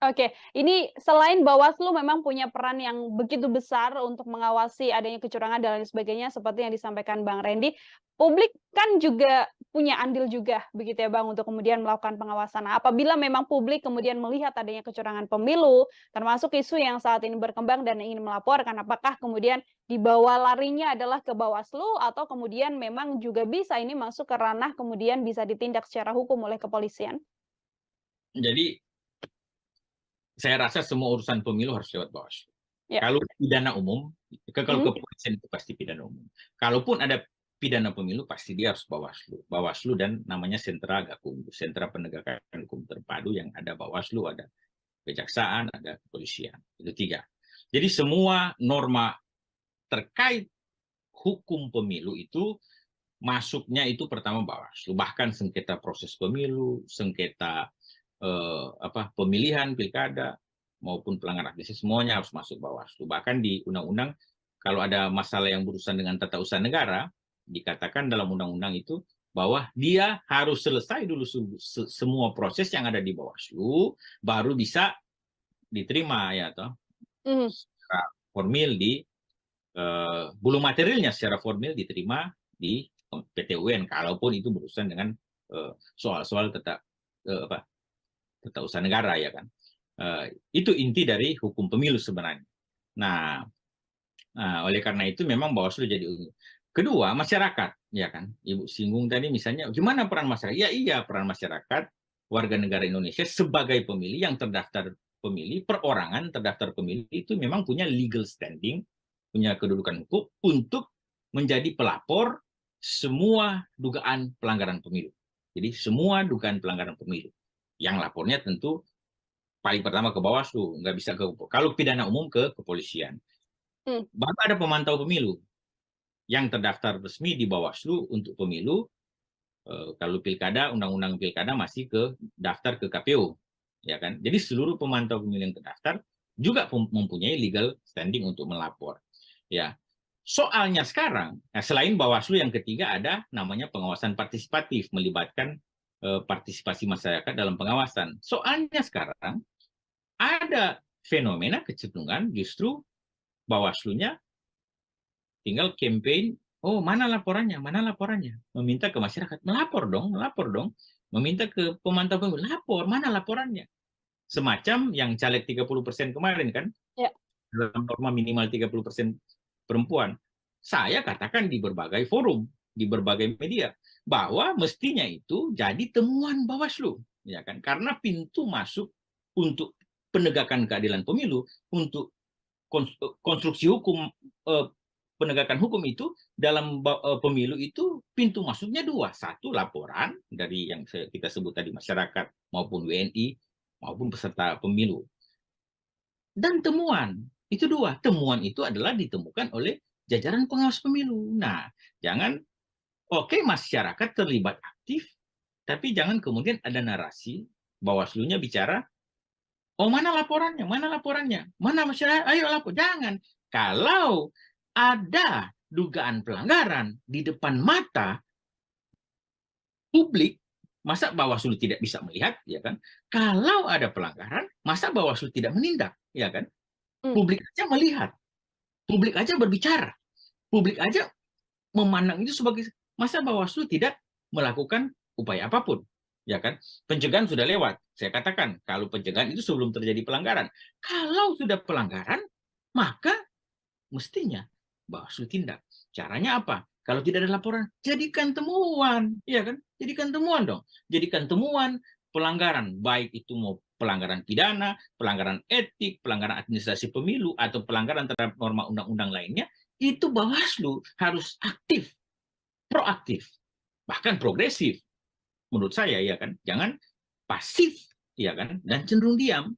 Oke, ini selain Bawaslu memang punya peran yang begitu besar untuk mengawasi adanya kecurangan dan lain sebagainya seperti yang disampaikan Bang Randy, publik kan juga punya andil juga begitu ya Bang untuk kemudian melakukan pengawasan. Nah, apabila memang publik kemudian melihat adanya kecurangan pemilu, termasuk isu yang saat ini berkembang dan ingin melaporkan, apakah kemudian dibawa larinya adalah ke Bawaslu atau kemudian memang juga bisa ini masuk ke ranah kemudian bisa ditindak secara hukum oleh kepolisian? Jadi saya rasa semua urusan pemilu harus lewat Bawaslu. Ya. Kalau pidana umum, kalau kepolisian itu pasti pidana umum. Kalaupun ada pidana pemilu, pasti dia harus Bawaslu. Bawaslu dan namanya Sentra Gakumdu, Sentra Penegakan Hukum Terpadu yang ada Bawaslu, ada Kejaksaan, ada Kepolisian. Itu 3. Jadi semua norma terkait hukum pemilu itu masuknya itu pertama Bawaslu. Bahkan sengketa proses pemilu, sengketa pemilihan pilkada maupun pelanggaran administrasi semuanya harus masuk Bawaslu. Bahkan di undang-undang kalau ada masalah yang berurusan dengan tata usaha negara dikatakan dalam undang-undang itu bahwa dia harus selesai dulu semua proses yang ada di Bawaslu baru bisa diterima ya toh secara formil di belum materialnya secara formil diterima di PT UN kalaupun itu berurusan dengan soal-soal tata usaha negara ya kan. Itu inti dari hukum pemilu sebenarnya. Nah, oleh karena itu memang Bawaslu jadi umum. Kedua, masyarakat ya kan. Ibu singgung tadi misalnya gimana peran masyarakat? Ya iya, peran masyarakat warga negara Indonesia sebagai pemilih yang terdaftar pemilih, perorangan terdaftar pemilih itu memang punya legal standing, punya kedudukan hukum untuk menjadi pelapor semua dugaan pelanggaran pemilu. Jadi semua dugaan pelanggaran pemilu. Yang lapornya tentu paling pertama ke Bawaslu, nggak bisa ke kalau pidana umum ke kepolisian. Baru ada pemantau pemilu yang terdaftar resmi di Bawaslu untuk pemilu. Kalau pilkada, undang-undang pilkada masih ke daftar ke KPU, ya kan. Jadi seluruh pemantau pemilu yang terdaftar juga mempunyai legal standing untuk melapor. Ya, soalnya sekarang, selain Bawaslu yang ketiga ada namanya pengawasan partisipatif melibatkan partisipasi masyarakat dalam pengawasan. Soalnya sekarang ada fenomena kecenderungan justru Bawaslu-nya tinggal campaign, oh mana laporannya, meminta ke masyarakat, melapor dong, meminta ke pemantau pemilu, lapor, mana laporannya. Semacam yang caleg 30% kemarin kan, ya. Dalam norma minimal 30% perempuan. Saya katakan di berbagai forum, di berbagai media, bahwa mestinya itu jadi temuan Bawaslu, ya kan? Karena pintu masuk untuk penegakan keadilan pemilu, untuk konstruksi hukum penegakan hukum itu dalam pemilu itu pintu masuknya 2. 1 laporan dari yang kita sebut tadi masyarakat maupun WNI maupun peserta pemilu. Dan temuan, itu 2. Temuan itu adalah ditemukan oleh jajaran pengawas pemilu. Nah, jangan oke, masyarakat terlibat aktif, tapi jangan kemudian ada narasi Bawaslu-nya bicara, oh mana laporannya, mana masyarakat, ayo lapor. Jangan. Kalau ada dugaan pelanggaran di depan mata publik, masa Bawaslu tidak bisa melihat, ya kan? Kalau ada pelanggaran, masa Bawaslu tidak menindak, ya kan? Publik aja melihat, publik aja berbicara, publik aja memandang itu sebagai, masa Bawaslu tidak melakukan upaya apapun, ya kan? Pencegahan sudah lewat. Saya katakan kalau pencegahan itu sebelum terjadi pelanggaran. Kalau sudah pelanggaran, maka mestinya Bawaslu tindak. Caranya apa? Kalau tidak ada laporan, jadikan temuan, ya kan? Jadikan temuan dong. Jadikan temuan pelanggaran, baik itu mau pelanggaran pidana, pelanggaran etik, pelanggaran administrasi pemilu, atau pelanggaran terhadap norma undang-undang lainnya, itu Bawaslu harus aktif, proaktif, bahkan progresif. Menurut saya, ya kan? Jangan pasif, ya kan? Dan cenderung diam.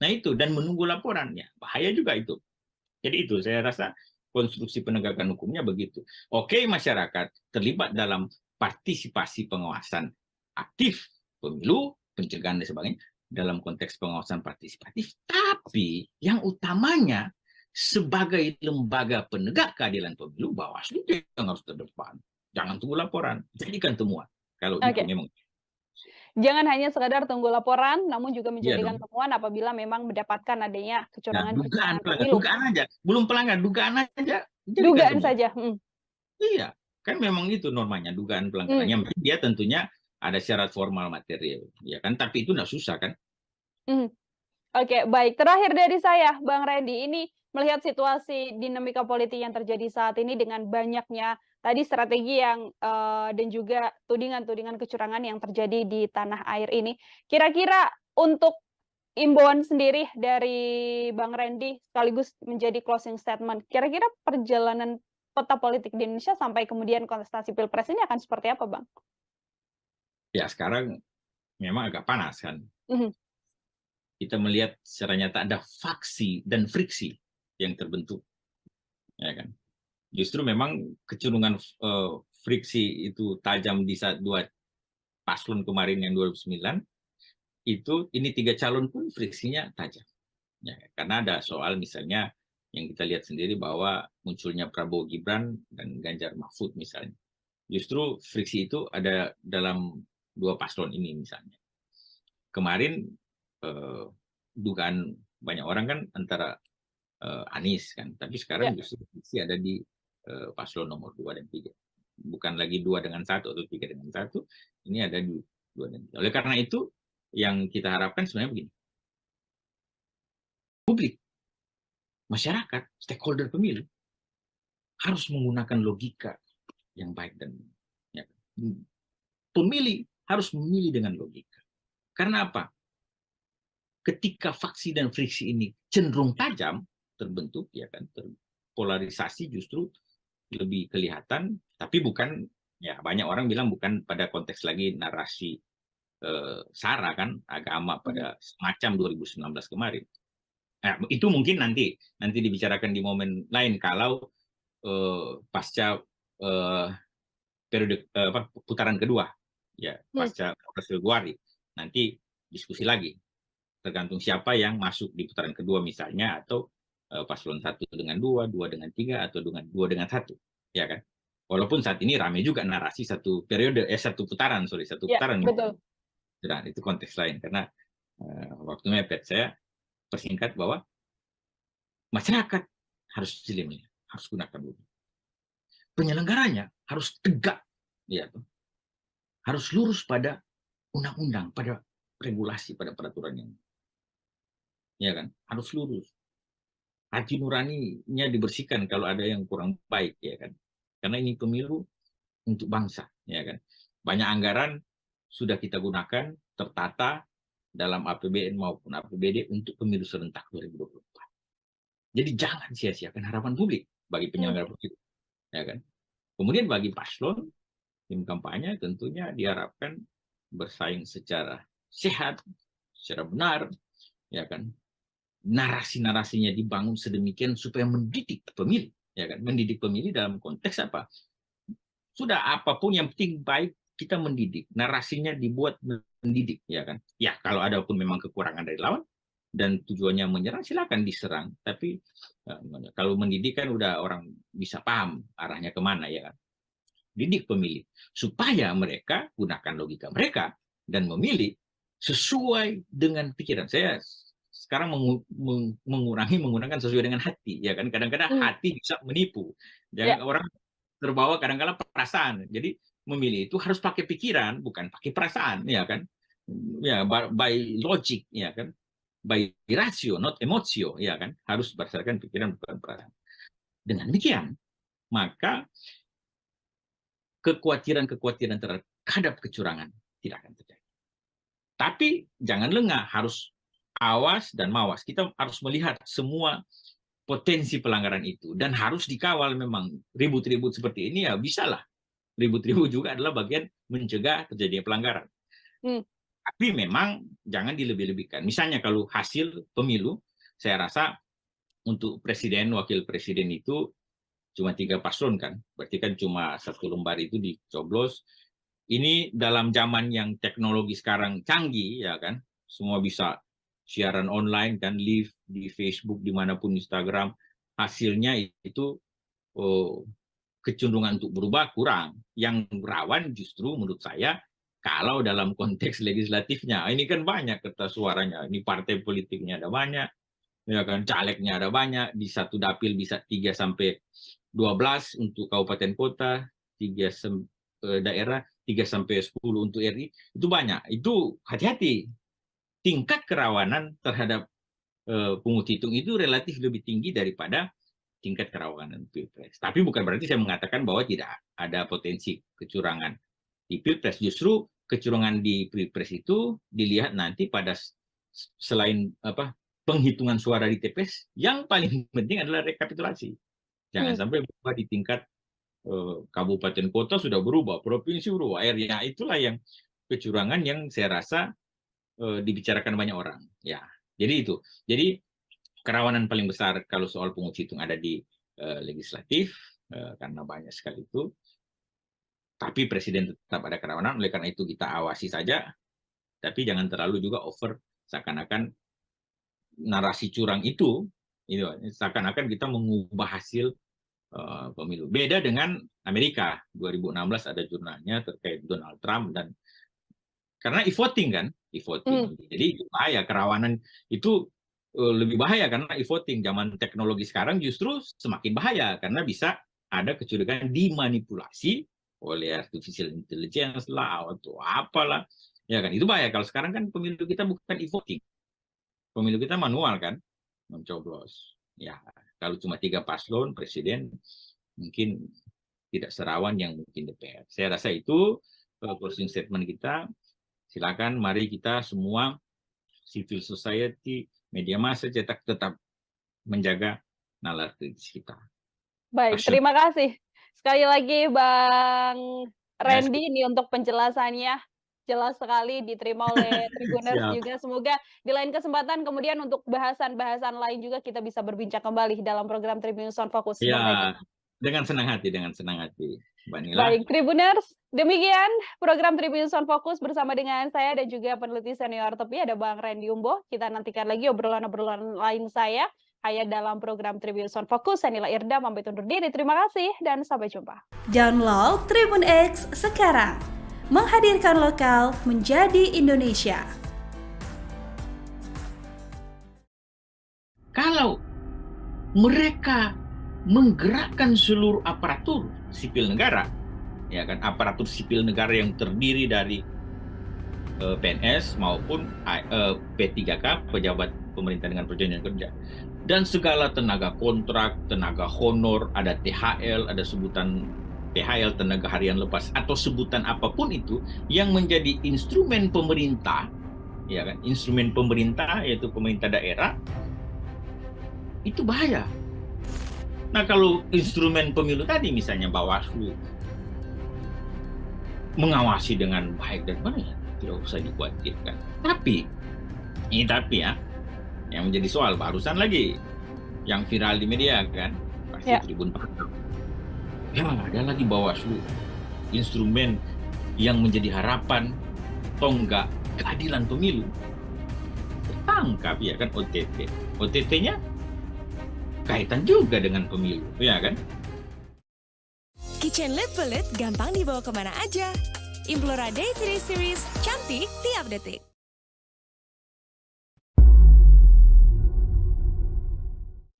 Nah itu, dan menunggu laporannya. Bahaya juga itu. Jadi itu, saya rasa konstruksi penegakan hukumnya begitu. Oke, masyarakat terlibat dalam partisipasi pengawasan aktif pemilu, pencegahan dan sebagainya dalam konteks pengawasan partisipatif, tapi yang utamanya sebagai lembaga penegak keadilan pemilu, Bawaslu yang harus terdepan. Jangan tunggu laporan, jadikan temuan. Kalau itu memang. Jangan hanya sekadar tunggu laporan, namun juga menjadikan Iya temuan apabila memang mendapatkan adanya nah, kecurangan pemilu. dugaan aja, belum pelanggaran, dugaan aja. Dugaan saja. Iya, kan memang itu normanya, dugaan pelanggarannya. Dia tentunya ada syarat formal material, ya kan? Tapi itu nggak susah kan? Oke, baik. Terakhir dari saya, Bang Randy, ini melihat situasi dinamika politik yang terjadi saat ini dengan banyaknya tadi strategi yang dan juga tudingan-tudingan kecurangan yang terjadi di tanah air ini. Kira-kira untuk imbauan sendiri dari Bang Randy sekaligus menjadi closing statement, kira-kira perjalanan peta politik di Indonesia sampai kemudian kontestasi Pilpres ini akan seperti apa, Bang? Ya, sekarang memang agak panas kan. Kita melihat secara nyata ada faksi dan friksi yang terbentuk, ya kan. Justru memang kecenderungan friksi itu tajam di saat dua paslon kemarin yang 2009 itu, ini 3 calon pun friksinya tajam, ya, karena ada soal misalnya yang kita lihat sendiri bahwa munculnya Prabowo Gibran dan Ganjar Mahfud misalnya, justru friksi itu ada dalam 2 paslon ini misalnya. Kemarin dugaan banyak orang kan antara Anies kan, tapi sekarang justru ada di paslon nomor 2 dan 3. Bukan lagi 2 dengan 1 atau 3 dengan 1, ini ada di 2 dan 3. Oleh karena itu, yang kita harapkan sebenarnya begini. Publik, masyarakat, stakeholder pemilu harus menggunakan logika yang baik dan ya, pemilih harus memilih dengan logika. Karena apa? Ketika faksi dan friksi ini cenderung tajam terbentuk, ya kan, polarisasi justru lebih kelihatan, tapi bukan, ya banyak orang bilang bukan pada konteks lagi narasi SARA kan, agama pada semacam 2019 kemarin. Nah, itu mungkin nanti dibicarakan di momen lain kalau pasca periode putaran kedua, ya pasca Februari, nanti diskusi lagi. Tergantung siapa yang masuk di putaran kedua misalnya, atau paslon 1 dengan 2, 2 dengan 3, atau dengan 2 dengan 1, ya kan? Walaupun saat ini ramai juga narasi satu putaran. Betul. Nah, itu konteks lain, karena waktu mepet. Saya persingkat bahwa masyarakat harus jeli, harus gunakan logika. Penyelenggaranya harus tegak, ya, harus lurus pada undang-undang, pada regulasi, pada peraturan yang, ya kan, harus lurus. Hati nuraninya dibersihkan kalau ada yang kurang baik, ya kan. Karena ini pemilu untuk bangsa, ya kan. Banyak anggaran sudah kita gunakan tertata dalam APBN maupun APBD untuk pemilu serentak 2024. Jadi jangan sia-siakan harapan publik bagi penyelenggara pemilu, ya kan. Kemudian bagi paslon, tim kampanye tentunya diharapkan bersaing secara sehat, secara benar, ya kan. Narasi-narasinya dibangun sedemikian supaya mendidik pemilih, ya kan. Mendidik pemilih dalam konteks apa? Sudah apapun yang penting baik kita mendidik. Narasinya dibuat mendidik, ya kan. Ya, kalau ada pun memang kekurangan dari lawan dan tujuannya menyerang, silakan diserang. Tapi kalau mendidik kan udah orang bisa paham arahnya kemana, ya kan. Didik pemilih supaya mereka gunakan logika mereka dan memilih sesuai dengan pikiran. Saya sekarang menggunakan sesuai dengan hati, ya kan. Kadang-kadang hati bisa menipu. Jangan orang terbawa kadang-kadang perasaan. Jadi memilih itu harus pakai pikiran, bukan pakai perasaan, ya kan? Ya, by logic, ya kan? By ratio, not emotio, ya kan? Harus berdasarkan pikiran, bukan perasaan. Dengan demikian, maka kekhawatiran terhadap kecurangan tidak akan terjadi. Tapi jangan lengah, harus awas dan mawas. Kita harus melihat semua potensi pelanggaran itu dan harus dikawal. Memang ribut-ribut seperti ini ya bisalah. Ribut-ribut juga adalah bagian mencegah terjadinya pelanggaran. Tapi memang jangan dilebih-lebihkan. Misalnya kalau hasil pemilu, saya rasa untuk presiden, wakil presiden itu cuma 3 paslon kan, berarti kan cuma 1 lembar itu dicoblos. Ini dalam zaman yang teknologi sekarang canggih, ya kan, semua bisa siaran online kan, live di Facebook, dimanapun, Instagram, hasilnya itu kecenderungan untuk berubah kurang. Yang rawan justru menurut saya kalau dalam konteks legislatifnya, ini kan banyak kertas suaranya, ini partai politiknya ada banyak, ya kan, calegnya ada banyak, di satu dapil bisa 3 sampai 12 untuk kabupaten kota, 3 daerah, 3 sampai 10 untuk RI, itu banyak. Itu hati-hati. Tingkat kerawanan terhadap pungut hitung itu relatif lebih tinggi daripada tingkat kerawanan Pilpres. Tapi bukan berarti saya mengatakan bahwa tidak ada potensi kecurangan di Pilpres. Justru kecurangan di Pilpres itu dilihat nanti pada selain penghitungan suara di TPS, yang paling penting adalah rekapitulasi. Jangan sampai berubah di tingkat kabupaten kota sudah berubah, provinsi berubah, area. Itulah yang kecurangan yang saya rasa dibicarakan banyak orang. Ya, jadi itu. Jadi kerawanan paling besar kalau soal pungut hitung ada di legislatif, karena banyak sekali itu. Tapi presiden tetap ada kerawanan, oleh karena itu kita awasi saja. Tapi jangan terlalu juga over, seakan-akan narasi curang itu seakan-akan kita mengubah hasil pemilu. Beda dengan Amerika, 2016 ada jurnalnya terkait Donald Trump, dan karena e-voting kan, e-voting. Jadi itu bahaya, kerawanan itu lebih bahaya karena e-voting. Zaman teknologi sekarang justru semakin bahaya karena bisa ada kecurigaan dimanipulasi oleh artificial intelligence lah atau apalah. Ya kan, itu bahaya. Kalau sekarang kan pemilu kita bukan e-voting. Pemilu kita manual kan, mencoblos. Ya, kalau cuma 3 paslon, presiden mungkin tidak serawan yang mungkin DPR. Saya rasa itu closing statement kita. Silakan, mari kita semua, civil society, media massa, cetak, tetap menjaga nalar kritis kita. Baik, terima kasih. Sekali lagi Bang Randy ini untuk penjelasannya. Jelas sekali diterima oleh Tribuners juga. Semoga di lain kesempatan kemudian untuk bahasan-bahasan lain juga kita bisa berbincang kembali dalam program Tribunnews on Focus. Ya, dengan senang hati, Mbak Nila. Baik, Tribuners, demikian program Tribunnews on Focus bersama dengan saya dan juga peneliti senior TEPI ada Bang Randy Umbo. Kita nantikan lagi obrolan-obrolan lain saya hanya dalam program Tribunnews on Focus. Saya Nila Irda, pamit undur diri. Terima kasih dan sampai jumpa. Download Tribun X sekarang. Menghadirkan lokal menjadi Indonesia. Kalau mereka menggerakkan seluruh aparatur sipil negara, ya kan, aparatur sipil negara yang terdiri dari PNS maupun P3K, pejabat pemerintah dengan perjanjian kerja, dan segala tenaga kontrak, tenaga honor, ada THL, ada sebutan THL, tenaga harian lepas, atau sebutan apapun itu yang menjadi instrumen pemerintah, ya kan, instrumen pemerintah yaitu pemerintah daerah, itu bahaya. Nah, kalau instrumen pemilu tadi misalnya Bawaslu mengawasi dengan baik dan benar, tidak usah dikhawatirkan. Tapi ya, yang menjadi soal barusan lagi yang viral di media kan, pasti Tribun Pantau. Ya, ada lagi Bawaslu, instrumen yang menjadi harapan tonggak keadilan pemilu. Tertangkap ya kan OTT. OTT-nya kaitan juga dengan pemilu, ya kan? Kitchen Lit Pelit gampang dibawa kemana aja. Implora Day 3 Series, cantik tiap detik.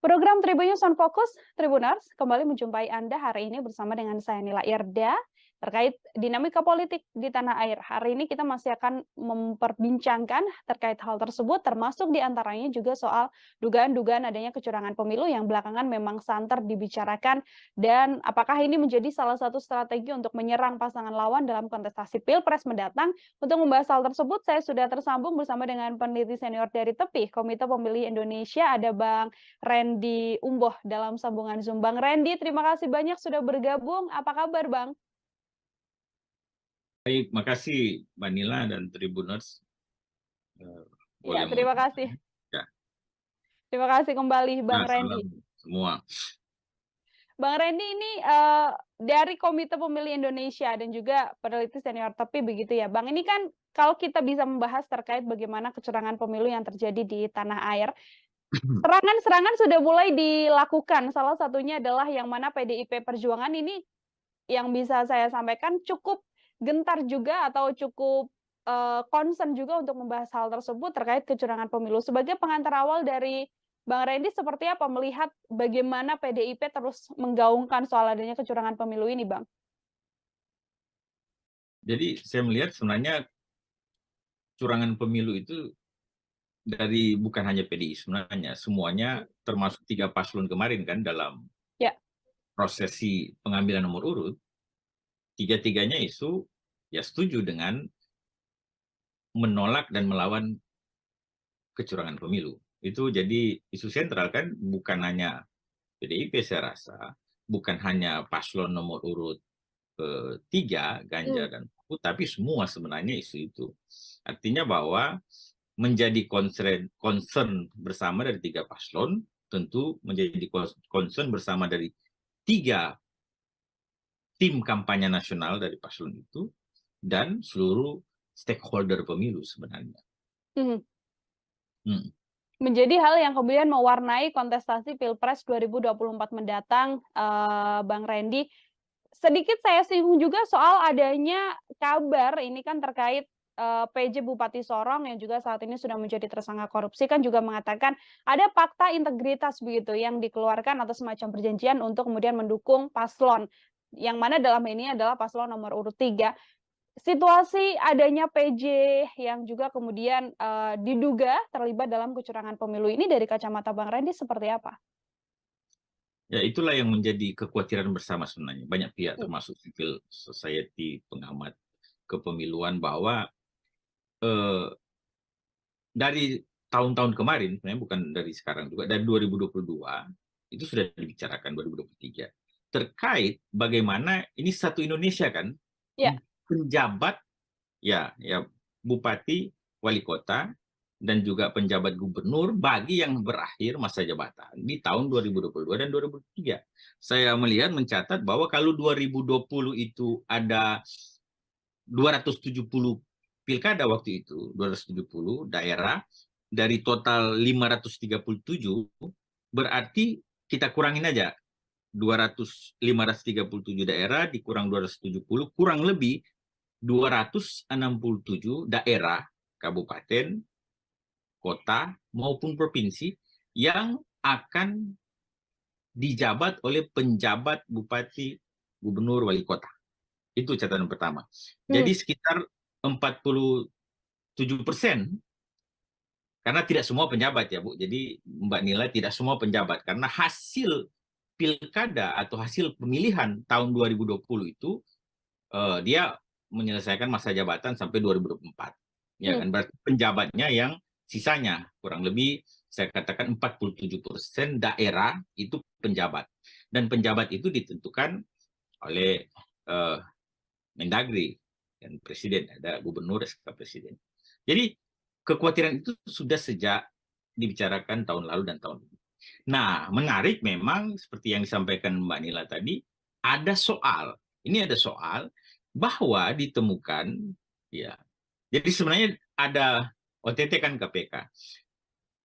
Program Tribun News on Focus, Tribuners, kembali menjumpai Anda hari ini bersama dengan saya Nila Irda terkait dinamika politik di tanah air. Hari ini kita masih akan memperbincangkan terkait hal tersebut, termasuk diantaranya juga soal dugaan-dugaan adanya kecurangan pemilu yang belakangan memang santer dibicarakan, dan apakah ini menjadi salah satu strategi untuk menyerang pasangan lawan dalam kontestasi Pilpres mendatang. Untuk membahas hal tersebut, saya sudah tersambung bersama dengan peneliti senior dari TEPI, Komite Pemilih Indonesia, ada Bang Randy Umboh dalam sambungan Zoom. Bang Randy, terima kasih banyak sudah bergabung. Apa kabar, Bang? Baik, makasih Mbak Nila dan Tribuners. Ya, terima kasih. Ya. Terima kasih kembali, Bang Randy. Semua. Bang Randy, ini dari Komite Pemilih Indonesia dan juga peneliti senior TEPI begitu ya, Bang. Ini kan kalau kita bisa membahas terkait bagaimana kecurangan pemilu yang terjadi di tanah air, serangan-serangan sudah mulai dilakukan. Salah satunya adalah yang mana PDIP Perjuangan ini yang bisa saya sampaikan cukup gentar juga atau cukup concern juga untuk membahas hal tersebut terkait kecurangan pemilu. Sebagai pengantar awal dari Bang Randy, seperti apa melihat bagaimana PDIP terus menggaungkan soal adanya kecurangan pemilu ini, Bang? Jadi saya melihat sebenarnya curangan pemilu itu dari bukan hanya PDI sebenarnya, semuanya termasuk 3 paslon kemarin kan dalam prosesi pengambilan nomor urut, tiga-tiganya isu ya setuju dengan menolak dan melawan kecurangan pemilu. Itu jadi isu sentral kan, bukan hanya PDIP saya rasa, bukan hanya paslon nomor urut 3, Ganjar dan Mahfud, tapi semua sebenarnya isu itu. Artinya bahwa menjadi concern bersama dari 3 paslon, tentu menjadi concern bersama dari 3 tim kampanye nasional dari paslon itu, dan seluruh stakeholder pemilu sebenarnya. Menjadi hal yang kemudian mewarnai kontestasi Pilpres 2024 mendatang, Bang Randy. Sedikit saya singgung juga soal adanya kabar ini kan terkait PJ Bupati Sorong yang juga saat ini sudah menjadi tersangka korupsi, kan juga mengatakan ada fakta integritas begitu yang dikeluarkan atau semacam perjanjian untuk kemudian mendukung paslon, yang mana dalam ini adalah paslon nomor urut 3. Situasi adanya PJ yang juga kemudian diduga terlibat dalam kecurangan pemilu ini dari kacamata Bang Randy seperti apa? Ya, itulah yang menjadi kekhawatiran bersama sebenarnya. Banyak pihak termasuk civil society, pengamat kepemiluan, bahwa dari tahun-tahun kemarin, sebenarnya bukan dari sekarang juga, dari 2022, itu sudah dibicarakan 2023, terkait bagaimana ini satu Indonesia kan, penjabat, ya bupati, wali kota, dan juga penjabat gubernur bagi yang berakhir masa jabatan di tahun 2022 dan 2023. Saya melihat, mencatat bahwa kalau 2020 itu ada 270 pilkada waktu itu, 270 daerah, dari total 537, berarti kita kurangin aja 537 daerah dikurang 270, kurang lebih 267 daerah, kabupaten, kota, maupun provinsi yang akan dijabat oleh penjabat bupati, gubernur, wali kota. Itu catatan pertama. Jadi sekitar 47%, karena tidak semua penjabat ya Bu. Jadi Mbak Nila, tidak semua penjabat, karena hasil pilkada atau hasil pemilihan tahun 2020 itu dia menyelesaikan masa jabatan sampai 2024. Ya kan, berarti penjabatnya yang sisanya kurang lebih saya katakan 47% daerah itu penjabat. Dan penjabat itu ditentukan oleh Mendagri dan Presiden, ada gubernur, SK Presiden. Jadi kekhawatiran itu sudah sejak dibicarakan tahun lalu dan tahun ini. Nah, menarik memang seperti yang disampaikan Mbak Nila tadi, ada soal bahwa ditemukan, ya. Jadi sebenarnya ada OTT kan KPK.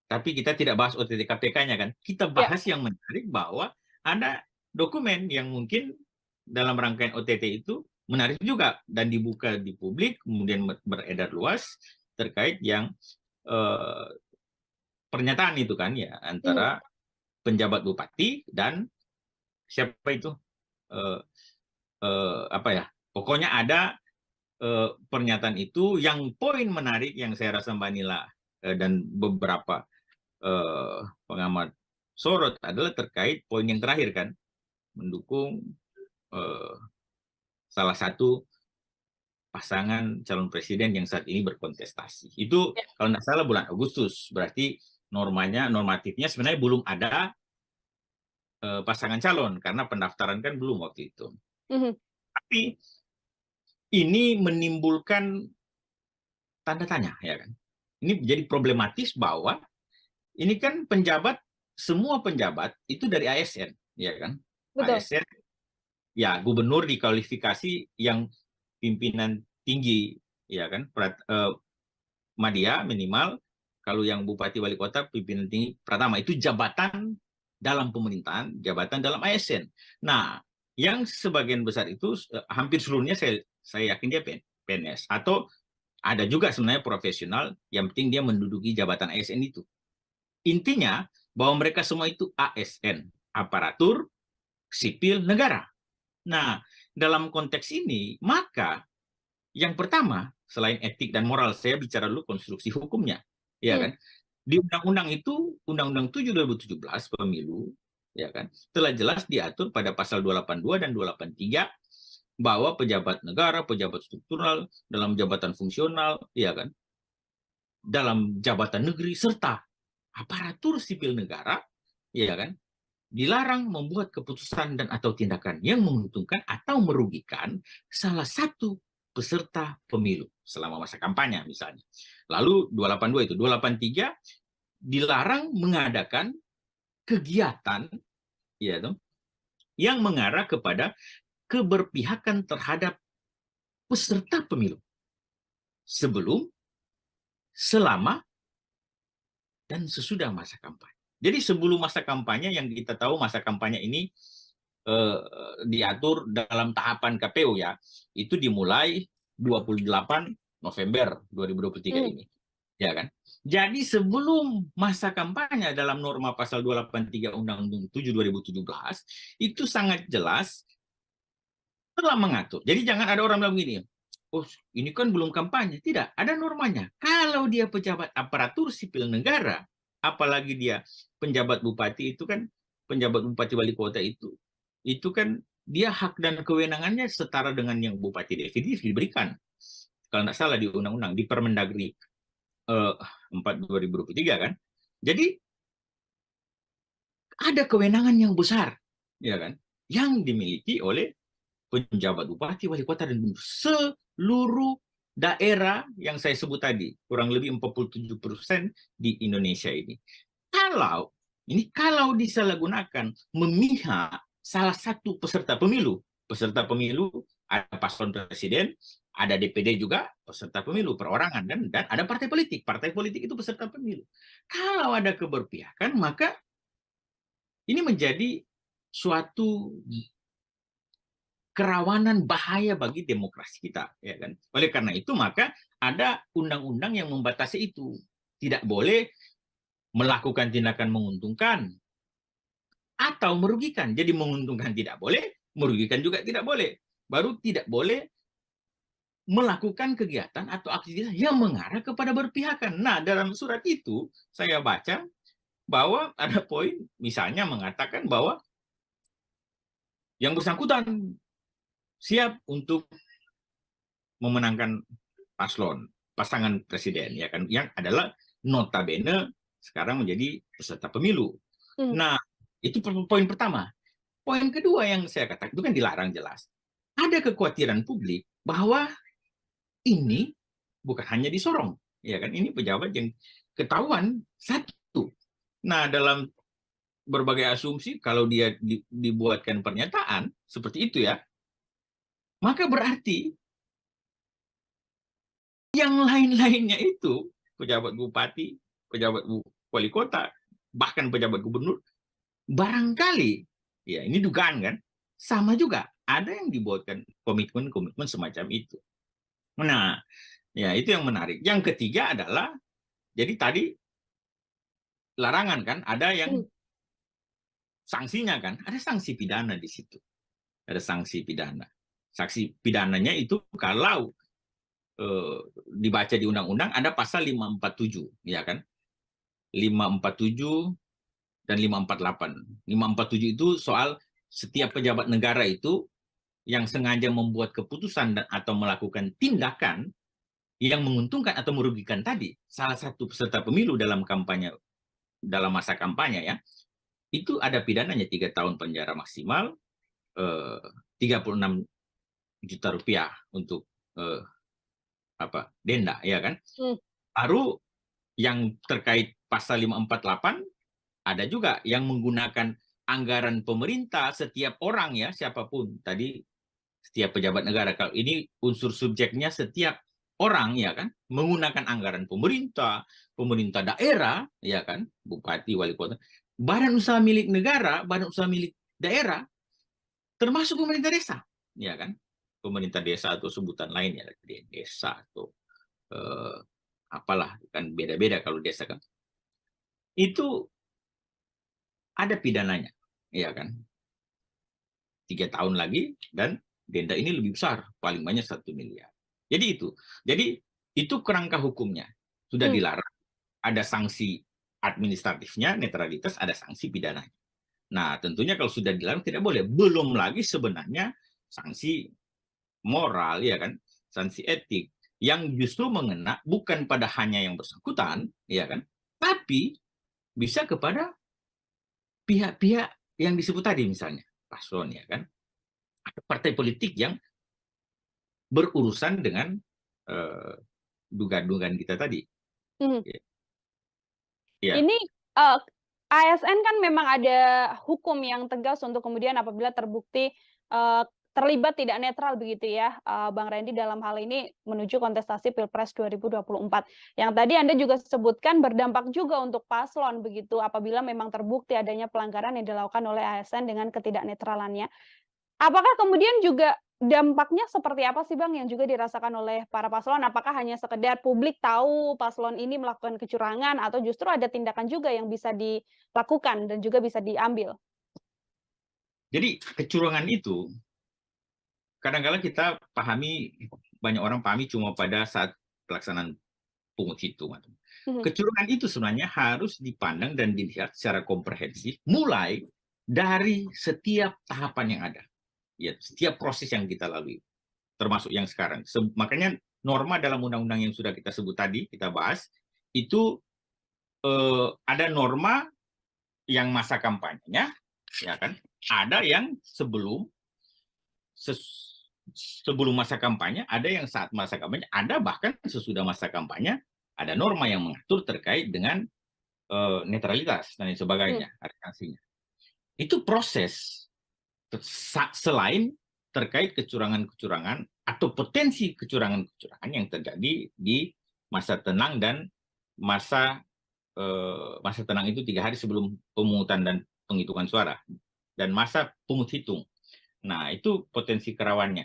Tapi kita tidak bahas OTT KPK-nya kan. Kita bahas yang menarik, bahwa ada dokumen yang mungkin dalam rangkaian OTT itu menarik juga dan dibuka di publik, kemudian beredar luas terkait yang pernyataan itu kan ya, antara penjabat bupati dan siapa itu pokoknya ada pernyataan itu. Yang poin menarik yang saya rasa Mbak Nila dan beberapa pengamat sorot adalah terkait poin yang terakhir kan, mendukung salah satu pasangan calon presiden yang saat ini berkontestasi. Itu kalau tidak salah bulan Agustus, berarti normatifnya sebenarnya belum ada pasangan calon karena pendaftaran kan belum waktu itu. Tapi ini menimbulkan tanda tanya, ya kan? Ini jadi problematis bahwa ini kan semua penjabat itu dari ASN, ya kan? Betul. ASN, ya gubernur dikualifikasi yang pimpinan tinggi, ya kan? Madya minimal, kalau yang bupati wali kota pimpinan tinggi pertama itu jabatan dalam pemerintahan, jabatan dalam ASN. Nah, yang sebagian besar itu hampir seluruhnya saya yakin dia PNS, atau ada juga sebenarnya profesional yang penting dia menduduki jabatan ASN itu. Intinya bahwa mereka semua itu ASN, aparatur sipil negara. Nah, dalam konteks ini, maka yang pertama, selain etik dan moral, saya bicara dulu konstruksi hukumnya, ya kan? Di undang-undang itu, Undang-Undang 7 2017 pemilu, ya kan, telah jelas diatur pada pasal 282 dan 283 bahwa pejabat negara, pejabat struktural, dalam jabatan fungsional, ya kan, dalam jabatan negeri serta aparatur sipil negara, ya kan, dilarang membuat keputusan dan atau tindakan yang menguntungkan atau merugikan salah satu peserta pemilu selama masa kampanye misalnya. Lalu 282 itu, 283 dilarang mengadakan kegiatan, ya, yang mengarah kepada keberpihakan terhadap peserta pemilu sebelum, selama, dan sesudah masa kampanye. Jadi sebelum masa kampanye, yang kita tahu masa kampanye ini diatur dalam tahapan KPU, ya, itu dimulai 28 November 2023 ini, ya kan? Jadi sebelum masa kampanye dalam norma pasal 283 Undang-Undang 7 2017 itu sangat jelas telah mengatur. Jadi jangan ada orang bilang begini, oh ini kan belum kampanye. Tidak, ada normanya. Kalau dia pejabat aparatur sipil negara, apalagi dia penjabat bupati, itu kan penjabat bupati wali kota itu kan dia hak dan kewenangannya setara dengan yang bupati definitif diberikan. Kalau tidak salah di undang-undang, di Permendagri 4 2023 kan. Jadi ada kewenangan yang besar, ya kan, yang dimiliki oleh penjabat bupati, wali kota, dan seluruh daerah yang saya sebut tadi, kurang lebih 47% di Indonesia ini. Kalau disalahgunakan memihak salah satu peserta pemilu ada paslon presiden, ada DPD juga peserta pemilu perorangan, dan ada partai politik. Partai politik itu peserta pemilu. Kalau ada keberpihakan, maka ini menjadi suatu kerawanan bahaya bagi demokrasi kita, ya kan? Oleh karena itu maka ada undang-undang yang membatasi itu. Tidak boleh melakukan tindakan menguntungkan atau merugikan. Jadi menguntungkan tidak boleh, merugikan juga tidak boleh. Baru tidak boleh melakukan kegiatan atau aktivitas yang mengarah kepada berpihakan. Nah, dalam surat itu saya baca bahwa ada poin misalnya mengatakan bahwa yang bersangkutan siap untuk memenangkan pasangan presiden, ya kan, yang adalah notabene sekarang menjadi peserta pemilu. Nah, itu poin pertama. Poin kedua yang saya katakan itu kan dilarang jelas. Ada kekhawatiran publik bahwa ini bukan hanya di Sorong, ya kan, ini pejabat yang ketahuan satu. Nah, dalam berbagai asumsi, kalau dia dibuatkan pernyataan seperti itu, ya, maka berarti yang lain-lainnya itu, pejabat bupati, pejabat wali kota, bahkan pejabat gubernur, barangkali, ya ini dugaan kan, sama juga, ada yang dibuatkan komitmen-komitmen semacam itu. Nah, ya itu yang menarik. Yang ketiga adalah, jadi tadi larangan kan, ada yang sanksinya kan, ada sanksi pidana di situ. Ada sanksi pidana. Sanksi pidananya itu kalau dibaca di undang-undang ada pasal 547, ya kan? 547 dan 548. 547 itu soal setiap pejabat negara itu yang sengaja membuat keputusan dan atau melakukan tindakan yang menguntungkan atau merugikan tadi salah satu peserta pemilu dalam kampanye, dalam masa kampanye ya, itu ada pidananya 3 tahun penjara maksimal, 36 juta rupiah untuk denda, ya kan? Baru yang terkait pasal 548 ada juga yang menggunakan anggaran pemerintah setiap orang ya, siapapun tadi, setiap pejabat negara. Kalau ini unsur subjeknya setiap orang ya kan, menggunakan anggaran pemerintah, pemerintah daerah ya kan, bupati, wali kota, badan usaha milik negara, badan usaha milik daerah, termasuk pemerintah desa, ya kan, pemerintah desa atau sebutan lainnya desa atau apalah kan beda-beda kalau desa kan, itu ada pidananya, ya kan, 3 tahun lagi dan denda ini lebih besar, paling banyak 1 miliar. Jadi itu kerangka hukumnya sudah dilarang, ada sanksi administratifnya, netralitas, ada sanksi pidananya. Nah, tentunya kalau sudah dilarang tidak boleh. Belum lagi sebenarnya sanksi moral, ya kan, sanksi etik yang justru mengena bukan pada hanya yang bersangkutan, ya kan, tapi bisa kepada pihak-pihak yang disebut tadi, misalnya paslon, ya kan, atau partai politik yang berurusan dengan dugaan-dugaan kita tadi. Ya. Ini ASN kan memang ada hukum yang tegas untuk kemudian apabila terbukti terlibat tidak netral begitu ya, Bang Randy, dalam hal ini menuju kontestasi Pilpres 2024. Yang tadi Anda juga sebutkan berdampak juga untuk paslon begitu apabila memang terbukti adanya pelanggaran yang dilakukan oleh ASN dengan ketidaknetralannya. Apakah kemudian juga dampaknya seperti apa sih Bang yang juga dirasakan oleh para paslon? Apakah hanya sekedar publik tahu paslon ini melakukan kecurangan atau justru ada tindakan juga yang bisa dilakukan dan juga bisa diambil? Jadi kecurangan itu kadang-kadang kita pahami, banyak orang pahami cuma pada saat pelaksanaan pungut hitung. Kecurangan itu sebenarnya harus dipandang dan dilihat secara komprehensif mulai dari setiap tahapan yang ada. Ya, setiap proses yang kita lalui, termasuk yang sekarang. Makanya norma dalam undang-undang yang sudah kita sebut tadi, kita bahas, itu ada norma yang masa kampanyenya, ya kan? Ada yang sebelum masa kampanye, ada yang saat masa kampanye, ada bahkan sesudah masa kampanye, ada norma yang mengatur terkait dengan netralitas dan sebagainya, ada sanksinya. Itu proses. Selain terkait kecurangan-kecurangan atau potensi kecurangan-kecurangan yang terjadi di masa tenang dan masa tenang itu 3 hari sebelum pemungutan dan penghitungan suara dan masa pungut hitung. Nah, itu potensi kerawannya.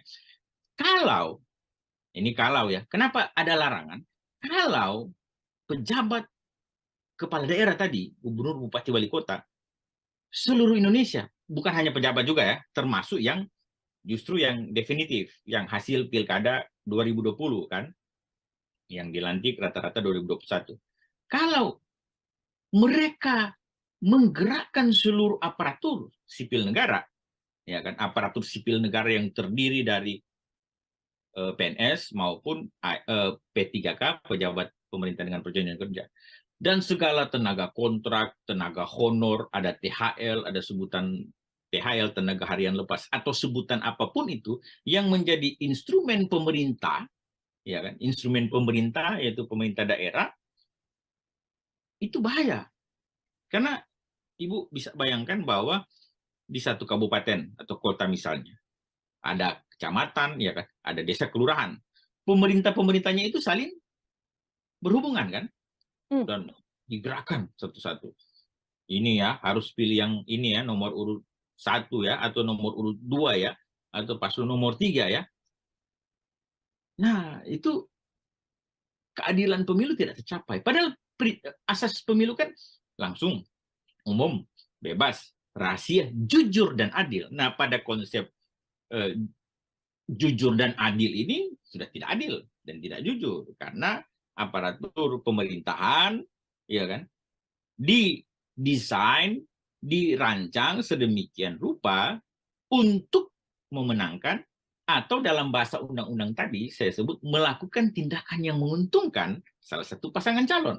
Kalau ya, kenapa ada larangan? Kalau pejabat kepala daerah tadi, gubernur, bupati, wali kota, seluruh Indonesia, bukan hanya pejabat juga ya, termasuk yang justru yang definitif, yang hasil pilkada 2020 kan, yang dilantik rata-rata 2021. Kalau mereka menggerakkan seluruh aparatur sipil negara, ya kan, aparatur sipil negara yang terdiri dari PNS maupun P3K, pejabat pemerintah dengan perjanjian kerja, dan segala tenaga kontrak, tenaga honor, ada THL, ada sebutan THL, tenaga harian lepas, atau sebutan apapun itu yang menjadi instrumen pemerintah, ya kan, instrumen pemerintah yaitu pemerintah daerah, itu bahaya. Karena Ibu bisa bayangkan bahwa di satu kabupaten atau kota misalnya, ada kecamatan, ya kan, ada desa kelurahan, pemerintahnya itu saling berhubungan kan, dan digerakkan satu-satu. Ini ya, harus pilih yang ini ya, nomor urut 1 ya, atau nomor urut 2 ya, atau paslon nomor 3 ya. Nah, itu keadilan pemilu tidak tercapai. Padahal asas pemilu kan langsung, umum, bebas, rahasia, jujur dan adil. Nah, pada konsep jujur dan adil ini sudah tidak adil dan tidak jujur karena aparatur pemerintahan, ya kan, didesain, dirancang sedemikian rupa untuk memenangkan atau dalam bahasa undang-undang tadi saya sebut melakukan tindakan yang menguntungkan salah satu pasangan calon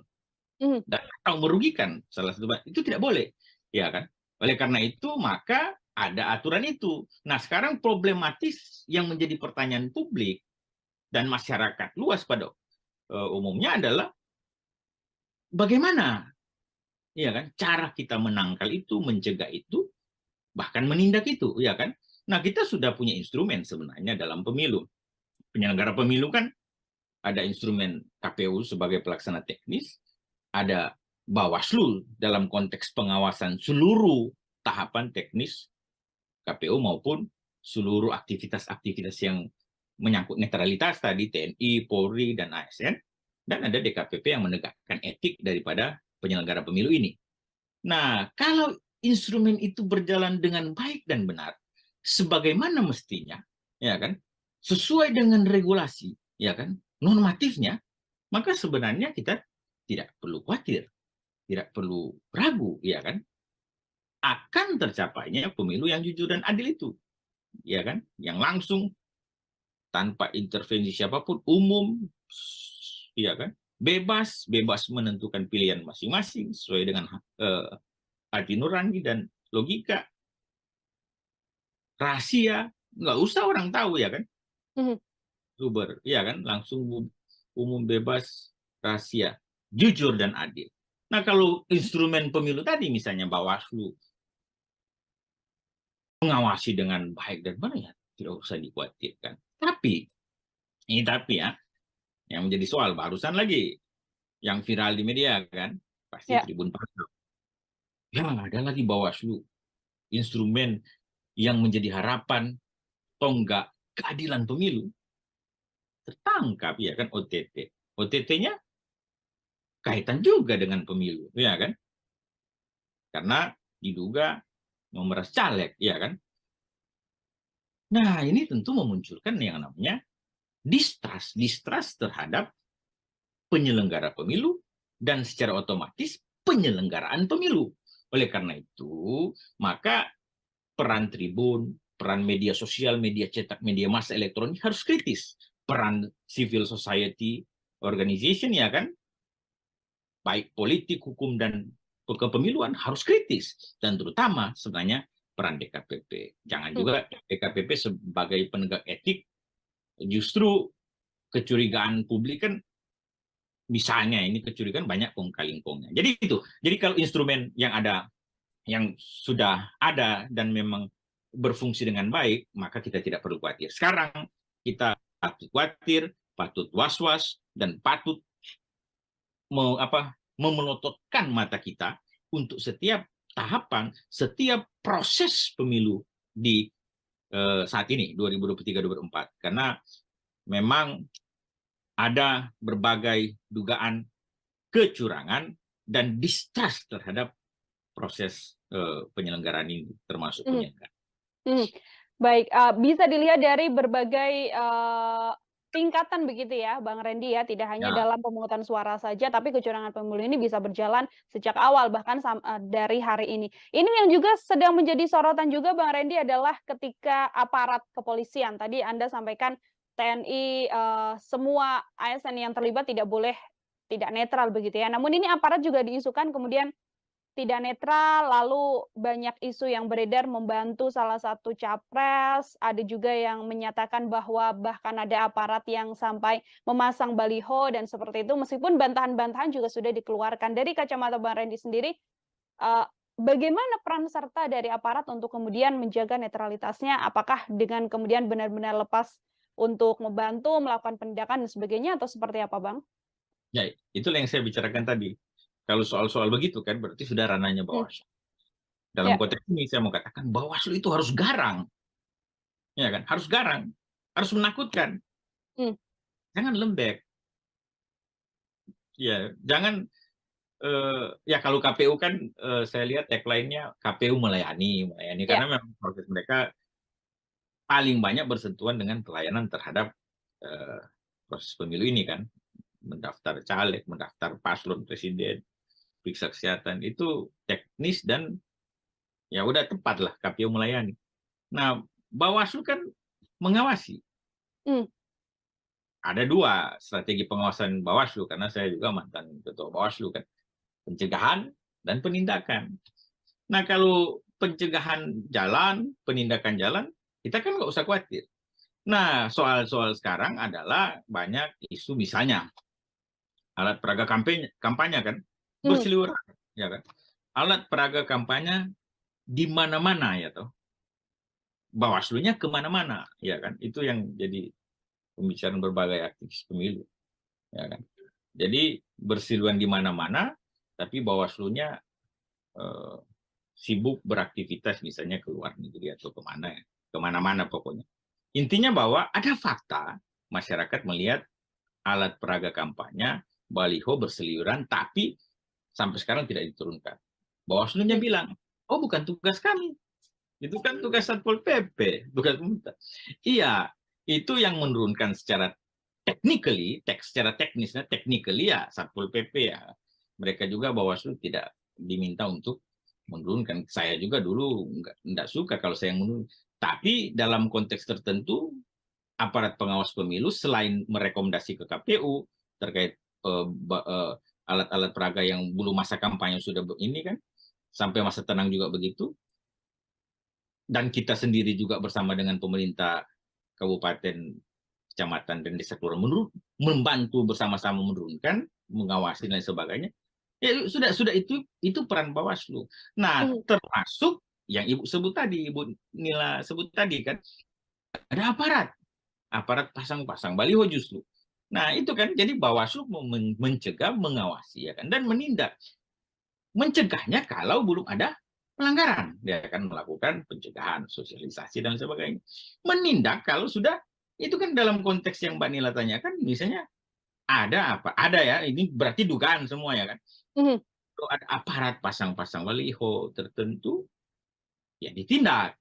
dan atau merugikan salah satu, itu tidak boleh, ya kan. Oleh karena itu maka ada aturan itu. Nah, sekarang problematis yang menjadi pertanyaan publik dan masyarakat luas pada umumnya adalah bagaimana, ya kan, cara kita menangkal itu, mencegah itu, bahkan menindak itu, ya kan. Nah, kita sudah punya instrumen sebenarnya dalam pemilu. Penyelenggara pemilu kan ada instrumen KPU sebagai pelaksana teknis, ada Bawaslu dalam konteks pengawasan seluruh tahapan teknis KPU maupun seluruh aktivitas-aktivitas yang menyangkut netralitas tadi, TNI, Polri, dan ASN, dan ada DKPP yang menegakkan etik daripada penyelenggara pemilu ini. Nah, kalau instrumen itu berjalan dengan baik dan benar, sebagaimana mestinya, ya kan, sesuai dengan regulasi, ya kan, normatifnya, maka sebenarnya kita tidak perlu khawatir, tidak perlu ragu, ya kan, akan tercapainya pemilu yang jujur dan adil itu, ya kan, yang langsung tanpa intervensi siapapun, umum, ya kan, bebas menentukan pilihan masing-masing sesuai dengan hati nurani dan logika, rahasia, nggak usah orang tahu, ya kan, Uber, ya kan, langsung umum, bebas, rahasia, jujur dan adil. Nah, kalau instrumen pemilu tadi misalnya Bawaslu mengawasi dengan baik dan benar, ya tidak usah dikhawatirkan. Tapi ya, yang menjadi soal barusan lagi yang viral di media kan, pasti Tribun Pasar. Ya, ada lagi Bawaslu, instrumen yang menjadi harapan tonggak keadilan pemilu, tertangkap, ya kan, OTT. OTT-nya kaitan juga dengan pemilu, ya kan? Karena diduga memeras caleg, ya kan? Nah, ini tentu memunculkan yang namanya distrust terhadap penyelenggara pemilu dan secara otomatis penyelenggaraan pemilu. Oleh karena itu, maka peran Tribun, peran media sosial, media cetak, media massa elektronik harus kritis. Peran civil society organization, ya kan, baik politik, hukum, dan kepemiluan harus kritis. Dan terutama sebenarnya peran DKPP. Jangan juga DKPP sebagai penegak etik, justru kecurigaan publik kan, misalnya ini kecurigaan banyak kong kali kongnya. Jadi itu. Jadi kalau instrumen yang ada, yang sudah ada dan memang berfungsi dengan baik, maka kita tidak perlu khawatir. Sekarang kita patut khawatir, patut was-was, dan patut memelototkan mata kita untuk setiap tahapan, setiap proses pemilu di saat ini 2023-2024, karena memang ada berbagai dugaan kecurangan dan distrust terhadap proses penyelenggaraan ini, termasuk penyelenggaraan. Baik, bisa dilihat dari berbagai tingkatan begitu ya, Bang Randy ya, tidak hanya dalam pemungutan suara saja, tapi kecurangan pemilu ini bisa berjalan sejak awal, bahkan dari hari ini. Ini yang juga sedang menjadi sorotan juga, Bang Randy, adalah ketika aparat kepolisian. Tadi Anda sampaikan TNI, semua ASN yang terlibat tidak boleh tidak netral begitu ya. Namun ini aparat juga diisukan kemudian tidak netral, lalu banyak isu yang beredar membantu salah satu capres, ada juga yang menyatakan bahwa bahkan ada aparat yang sampai memasang baliho dan seperti itu, meskipun bantahan-bantahan juga sudah dikeluarkan. Dari kacamata Bang Randy sendiri, bagaimana peran serta dari aparat untuk kemudian menjaga netralitasnya? Apakah dengan kemudian benar-benar lepas untuk membantu, melakukan penindakan dan sebagainya, atau seperti apa, Bang? Ya, itulah yang saya bicarakan tadi. Kalau soal-soal begitu kan berarti sudah ranahnya Bawaslu. Dalam konteks ini saya mau katakan Bawaslu itu harus garang. Ya kan? Harus garang, harus menakutkan. Jangan lembek. Ya, jangan ya kalau KPU kan saya lihat tagline-nya KPU melayani karena memang proses mereka paling banyak bersentuhan dengan pelayanan terhadap proses pemilu ini kan, mendaftar caleg, mendaftar paslon presiden, periksa kesehatan, itu teknis dan ya udah tepat lah KPU melayani. Nah, Bawaslu kan mengawasi. Ada 2 strategi pengawasan Bawaslu, karena saya juga mantan ketua Bawaslu kan, pencegahan dan penindakan. Nah, kalau pencegahan jalan, penindakan jalan, kita kan nggak usah khawatir. Nah, soal-soal sekarang adalah banyak isu, misalnya alat peraga kampanye kan berseliweran, ya kan? Alat peraga kampanye di mana-mana ya toh. Bawaslu-nya kemana-mana, ya kan? Itu yang jadi pembicaraan berbagai aktivis pemilu, ya kan? Jadi berseliweran di mana-mana, tapi Bawaslu-nya sibuk beraktivitas misalnya ke luar negeri atau kemana-mana pokoknya. Intinya bahwa ada fakta masyarakat melihat alat peraga kampanye, baliho berseliweran, tapi sampai sekarang tidak diturunkan. Bawaslu-nya bilang, oh bukan tugas kami, itu kan tugas Satpol PP, bukan pemerintah. Iya, itu yang menurunkan secara secara teknisnya, ya Satpol PP ya. Mereka juga Bawaslu tidak diminta untuk menurunkan. Saya juga dulu nggak suka kalau saya menurun. Tapi dalam konteks tertentu, aparat pengawas pemilu selain merekomendasi ke KPU terkait alat-alat peraga yang belum masa kampanye sudah ini kan, sampai masa tenang juga begitu. Dan kita sendiri juga bersama dengan pemerintah kabupaten, kecamatan, dan desa kelurahan membantu bersama-sama menurunkan, mengawasi dan sebagainya. Ya sudah itu peran Bawaslu. Nah, termasuk yang Ibu sebut tadi, Ibu Nila sebut tadi kan, ada aparat pasang-pasang baliho justru. Nah, itu kan jadi Bawaslu mencegah, mengawasi ya kan, dan menindak. Mencegahnya kalau belum ada pelanggaran, dia akan melakukan pencegahan, sosialisasi dan sebagainya. Menindak kalau sudah, itu kan dalam konteks yang Mbak Nila tanyakan, misalnya ada apa? Ada ya, ini berarti dugaan semua ya kan. Kalau ada aparat pasang-pasang baliho tertentu, ya ditindak.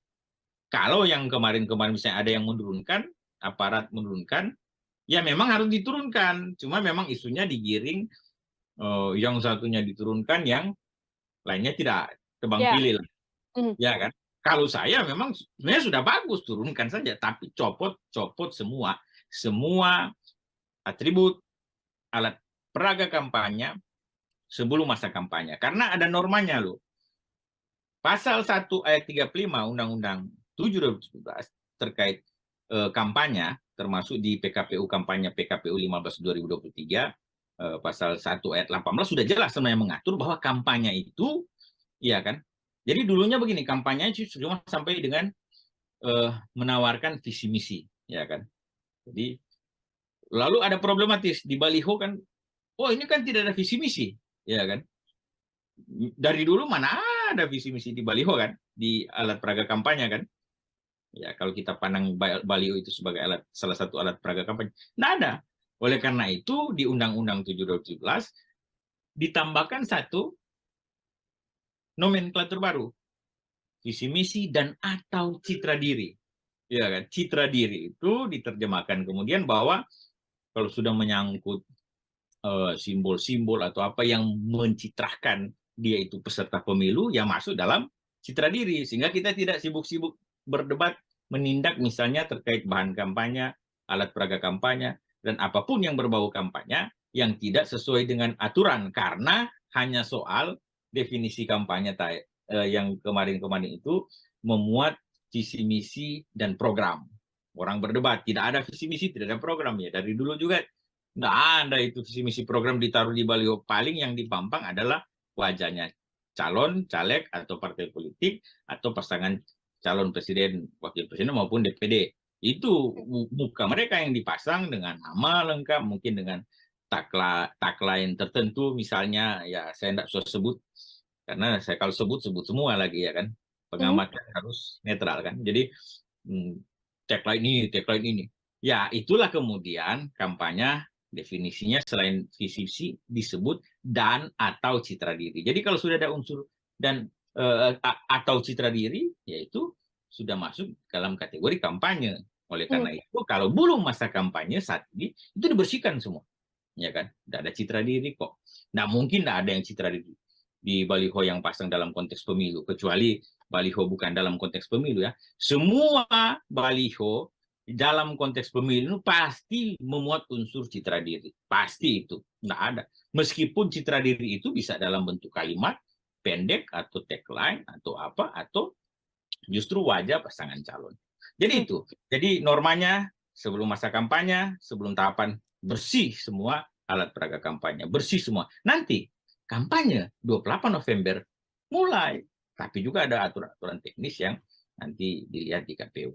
Kalau yang kemarin-kemarin misalnya ada yang menurunkan, aparat menurunkan, ya memang harus diturunkan. Cuma memang isunya digiring, yang satunya diturunkan, yang lainnya tidak, tebang pilih lah. Ya kan? Kalau saya memang sebenarnya sudah bagus, turunkan saja, tapi copot semua atribut alat peraga kampanye sebelum masa kampanye. Karena ada normanya loh. Pasal 1 ayat 35 Undang-Undang 7 2017 terkait kampanye, termasuk di PKPU kampanye PKPU 15 2023, pasal 1 ayat 18 sudah jelas sebenarnya mengatur bahwa kampanye itu, ya kan? Jadi dulunya begini, kampanye cuma sampai dengan menawarkan visi misi, ya kan? Jadi lalu ada problematis di baliho kan, oh ini kan tidak ada visi misi, ya kan? Dari dulu mana ada visi misi di baliho kan, di alat peraga kampanye kan? Ya kalau kita pandang baliho itu sebagai salah satu alat peraga kampanye, nggak ada. Oleh karena itu di Undang-Undang 7 2017 ditambahkan satu nomenklatur baru, visi misi dan atau citra diri, ya kan? Citra diri itu diterjemahkan kemudian bahwa kalau sudah menyangkut simbol-simbol atau apa yang mencitrahkan dia itu peserta pemilu, ya masuk dalam citra diri, sehingga kita tidak sibuk-sibuk berdebat menindak misalnya terkait bahan kampanye, alat peraga kampanye, dan apapun yang berbau kampanye yang tidak sesuai dengan aturan, karena hanya soal definisi kampanye yang kemarin-kemarin itu memuat visi misi dan program. Orang berdebat, tidak ada visi misi, tidak ada program, ya dari dulu juga nggak ada itu visi misi program ditaruh di baliho. Paling yang dipampang adalah wajahnya calon, caleg atau partai politik atau pasangan calon presiden, wakil presiden maupun DPD. Itu muka mereka yang dipasang dengan nama lengkap, mungkin dengan tagline tertentu misalnya, ya saya tidak usah sebut karena saya kalau sebut semua lagi ya kan, pengamat harus netral kan. Jadi tagline ini, ya itulah kemudian kampanye Definisinya selain visi misi disebut dan atau citra diri. Jadi kalau sudah ada unsur dan atau citra diri, yaitu sudah masuk dalam kategori kampanye. Oleh karena itu, kalau belum masa kampanye saat ini, itu dibersihkan semua. Ya kan? Tidak ada citra diri kok. Nah, mungkin tidak ada yang citra diri di baliho yang pasang dalam konteks pemilu, kecuali baliho bukan dalam konteks pemilu ya. Semua baliho dalam konteks pemilu pasti memuat unsur citra diri. Pasti itu. Tidak ada. Meskipun citra diri itu bisa dalam bentuk kalimat pendek atau tagline atau apa, atau justru wajah pasangan calon. Jadi itu. Jadi normanya sebelum masa kampanye, sebelum tahapan bersih semua alat peraga kampanye. Bersih semua. Nanti kampanye 28 November mulai. Tapi juga ada aturan-aturan teknis yang nanti dilihat di KPU.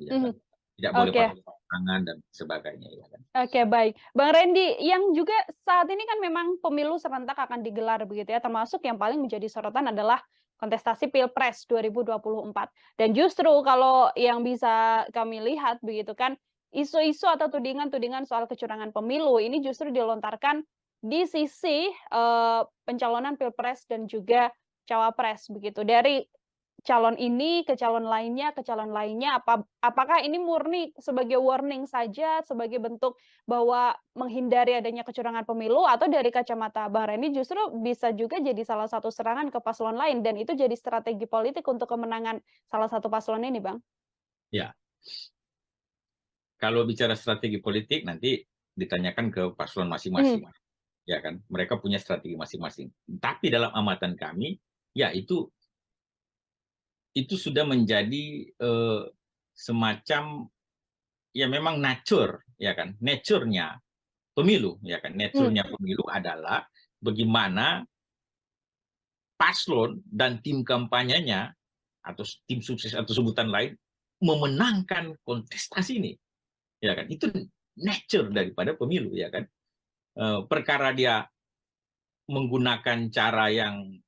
Ya kan? Tidak boleh pakai tangan dan sebagainya. Ya kan? Oke, baik. Bang Randy, yang juga saat ini kan memang pemilu serentak akan digelar begitu ya, termasuk yang paling menjadi sorotan adalah kontestasi Pilpres 2024. Dan justru kalau yang bisa kami lihat begitu kan, isu-isu atau tudingan-tudingan soal kecurangan pemilu ini justru dilontarkan di sisi pencalonan Pilpres dan juga Cawapres begitu. Dari calon ini ke calon lainnya, apakah ini murni sebagai warning saja, sebagai bentuk bahwa menghindari adanya kecurangan pemilu, atau dari kacamata Bang Randy justru bisa juga jadi salah satu serangan ke paslon lain, dan itu jadi strategi politik untuk kemenangan salah satu paslon ini, Bang? Ya. Kalau bicara strategi politik, nanti ditanyakan ke paslon masing-masing. Ya kan? Mereka punya strategi masing-masing. Tapi dalam amatan kami, ya itu sudah menjadi semacam ya memang nature, ya kan, nature-nya pemilu, ya kan, nature-nya pemilu adalah bagaimana paslon dan tim kampanyenya atau tim sukses atau sebutan lain memenangkan kontestasi ini, ya kan, itu nature daripada pemilu, ya kan. Perkara dia menggunakan cara yang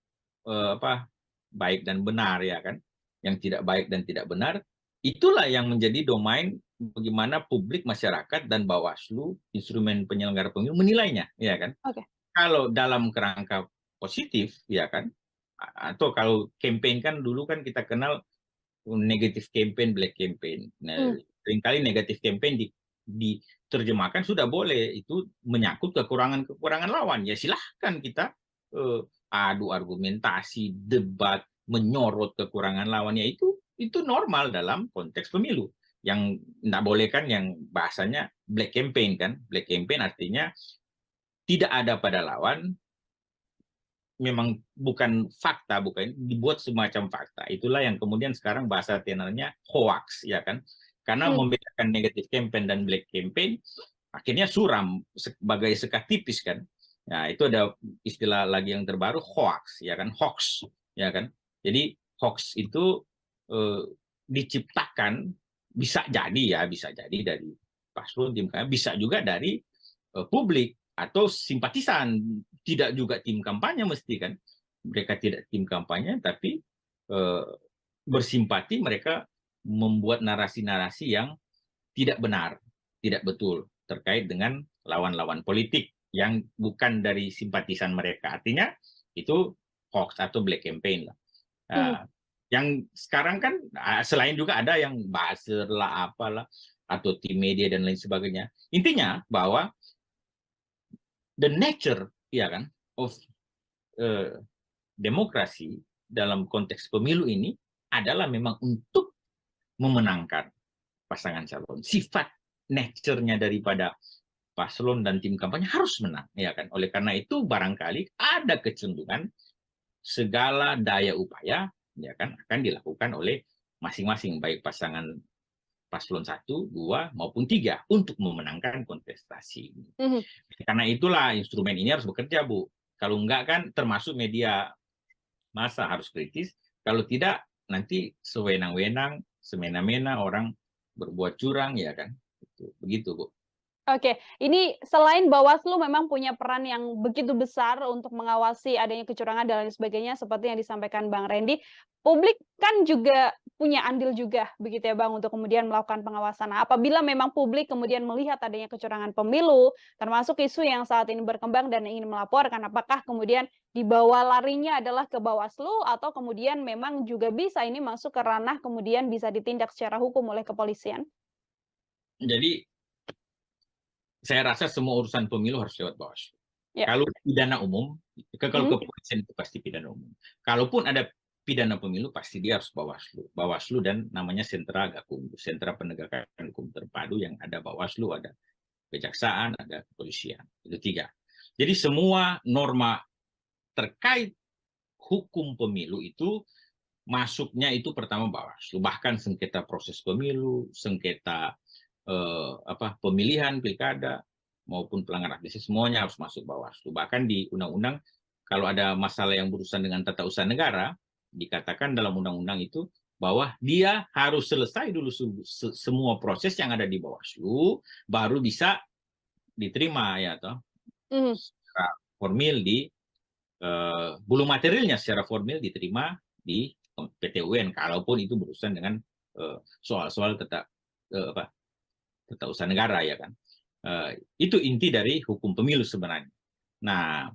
baik dan benar, ya kan, yang tidak baik dan tidak benar, itulah yang menjadi domain bagaimana publik, masyarakat, dan Bawaslu, instrumen penyelenggara pemilu, menilainya, ya kan. Kalau dalam kerangka positif, ya kan, atau kalau campaign kan dulu kan kita kenal negatif campaign, black campaign. Nah, seringkali negatif campaign diterjemahkan sudah boleh, itu menyangkut kekurangan lawan, ya silahkan kita adu argumentasi, debat, menyorot kekurangan lawannya, itu normal dalam konteks pemilu. Yang tidak boleh kan yang bahasanya black campaign kan. Black campaign artinya tidak ada pada lawan, memang bukan fakta, bukan dibuat semacam fakta. Itulah yang kemudian sekarang bahasa tenornya hoax, ya kan. Karena membedakan negatif campaign dan black campaign akhirnya suram sebagai sekat tipis kan. Nah, itu ada istilah lagi yang terbaru, hoax, ya kan, hoax, ya kan. Jadi hoax itu diciptakan bisa jadi dari paslon, tim kampanye, bisa juga dari publik atau simpatisan, tidak juga tim kampanye mesti kan. Mereka tidak tim kampanye tapi bersimpati, mereka membuat narasi-narasi yang tidak benar, tidak betul terkait dengan lawan-lawan politik yang bukan dari simpatisan mereka. Artinya itu hoax atau black campaign lah. Yang sekarang kan selain juga ada yang buzzer lah, apalah, atau tim media dan lain sebagainya. Intinya bahwa the nature, ya kan, of demokrasi dalam konteks pemilu ini adalah memang untuk memenangkan pasangan calon. Sifat nature-nya daripada paslon dan tim kampanye harus menang, ya kan. Oleh karena itu barangkali ada kecenderungan segala daya upaya, ya kan, akan dilakukan oleh masing-masing, baik pasangan paslon 1, 2 maupun 3 untuk memenangkan kontestasi. Karena itulah instrumen ini harus bekerja, Bu. Kalau enggak kan termasuk media massa harus kritis. Kalau tidak nanti sewenang-wenang, semena-mena orang berbuat curang, ya kan. Begitu, Bu. Oke, ini selain Bawaslu memang punya peran yang begitu besar untuk mengawasi adanya kecurangan dan lain sebagainya seperti yang disampaikan Bang Randy, publik kan juga punya andil juga begitu ya Bang untuk kemudian melakukan pengawasan. Nah, apabila memang publik kemudian melihat adanya kecurangan pemilu, termasuk isu yang saat ini berkembang dan ingin melaporkan, apakah kemudian dibawa larinya adalah ke Bawaslu atau kemudian memang juga bisa ini masuk ke ranah kemudian bisa ditindak secara hukum oleh kepolisian? Jadi saya rasa semua urusan pemilu harus lewat Bawaslu. Ya. Kalau pidana umum, kalau Mhm. kepolisian itu pasti pidana umum. Kalaupun ada pidana pemilu, pasti dia harus Bawaslu. Bawaslu dan namanya Sentra Gakumdu, Sentra Penegakan Hukum Terpadu yang ada Bawaslu, ada Kejaksaan, ada Kepolisian. Itu 3. Jadi semua norma terkait hukum pemilu itu masuknya itu pertama Bawaslu. Bahkan sengketa proses pemilu, sengketa pemilihan pilkada maupun pelanggaran administrasi semuanya harus masuk Bawaslu. Bahkan di undang-undang kalau ada masalah yang berurusan dengan tata usaha negara dikatakan dalam undang-undang itu bahwa dia harus selesai dulu semua proses yang ada di Bawaslu baru bisa diterima ya toh secara formil di belum materialnya secara formil diterima di PT UN kalaupun itu berurusan dengan soal-soal tata usaha negara ya kan. Itu inti dari hukum pemilu sebenarnya. Nah,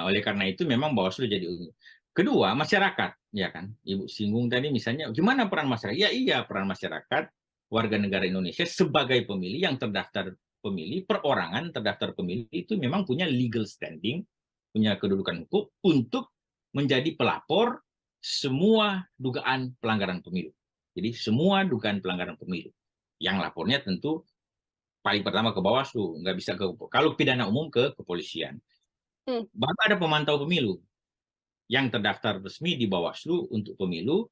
oleh karena itu memang Bawaslu jadi kedua masyarakat ya kan. Ibu singgung tadi misalnya gimana peran masyarakat? Ya iya peran masyarakat warga negara Indonesia sebagai pemilih yang terdaftar pemilih perorangan terdaftar pemilih itu memang punya legal standing, punya kedudukan hukum untuk menjadi pelapor semua dugaan pelanggaran pemilu. Jadi semua dugaan pelanggaran pemilu. Yang lapornya tentu paling pertama ke Bawaslu, nggak bisa kalau pidana umum ke kepolisian. Baru ada pemantau pemilu yang terdaftar resmi di Bawaslu untuk pemilu.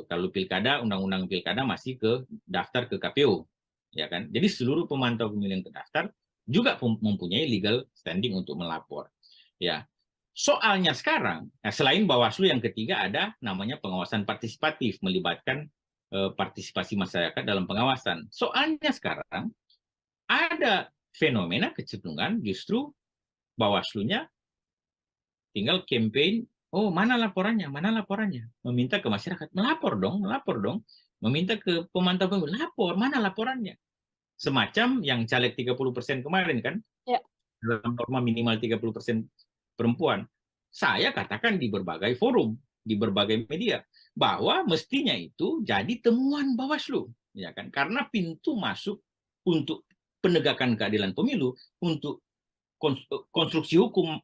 Kalau pilkada, undang-undang pilkada masih daftar ke KPU, ya kan? Jadi seluruh pemantau pemilu yang terdaftar juga mempunyai legal standing untuk melapor. Ya, soalnya sekarang, selain Bawaslu yang ketiga ada namanya pengawasan partisipatif melibatkan partisipasi masyarakat dalam pengawasan. Soalnya sekarang ada fenomena kecenderungan justru Bawaslu-nya tinggal campaign, oh mana laporannya, meminta ke masyarakat, melapor dong, meminta ke pemantau pemilu, lapor, mana laporannya. Semacam yang caleg 30% kemarin kan, Ya. dalam norma minimal 30% perempuan. Saya katakan di berbagai forum, di berbagai media, bahwa mestinya itu jadi temuan Bawaslu, ya kan? Karena pintu masuk untuk penegakan keadilan pemilu, untuk konstruksi hukum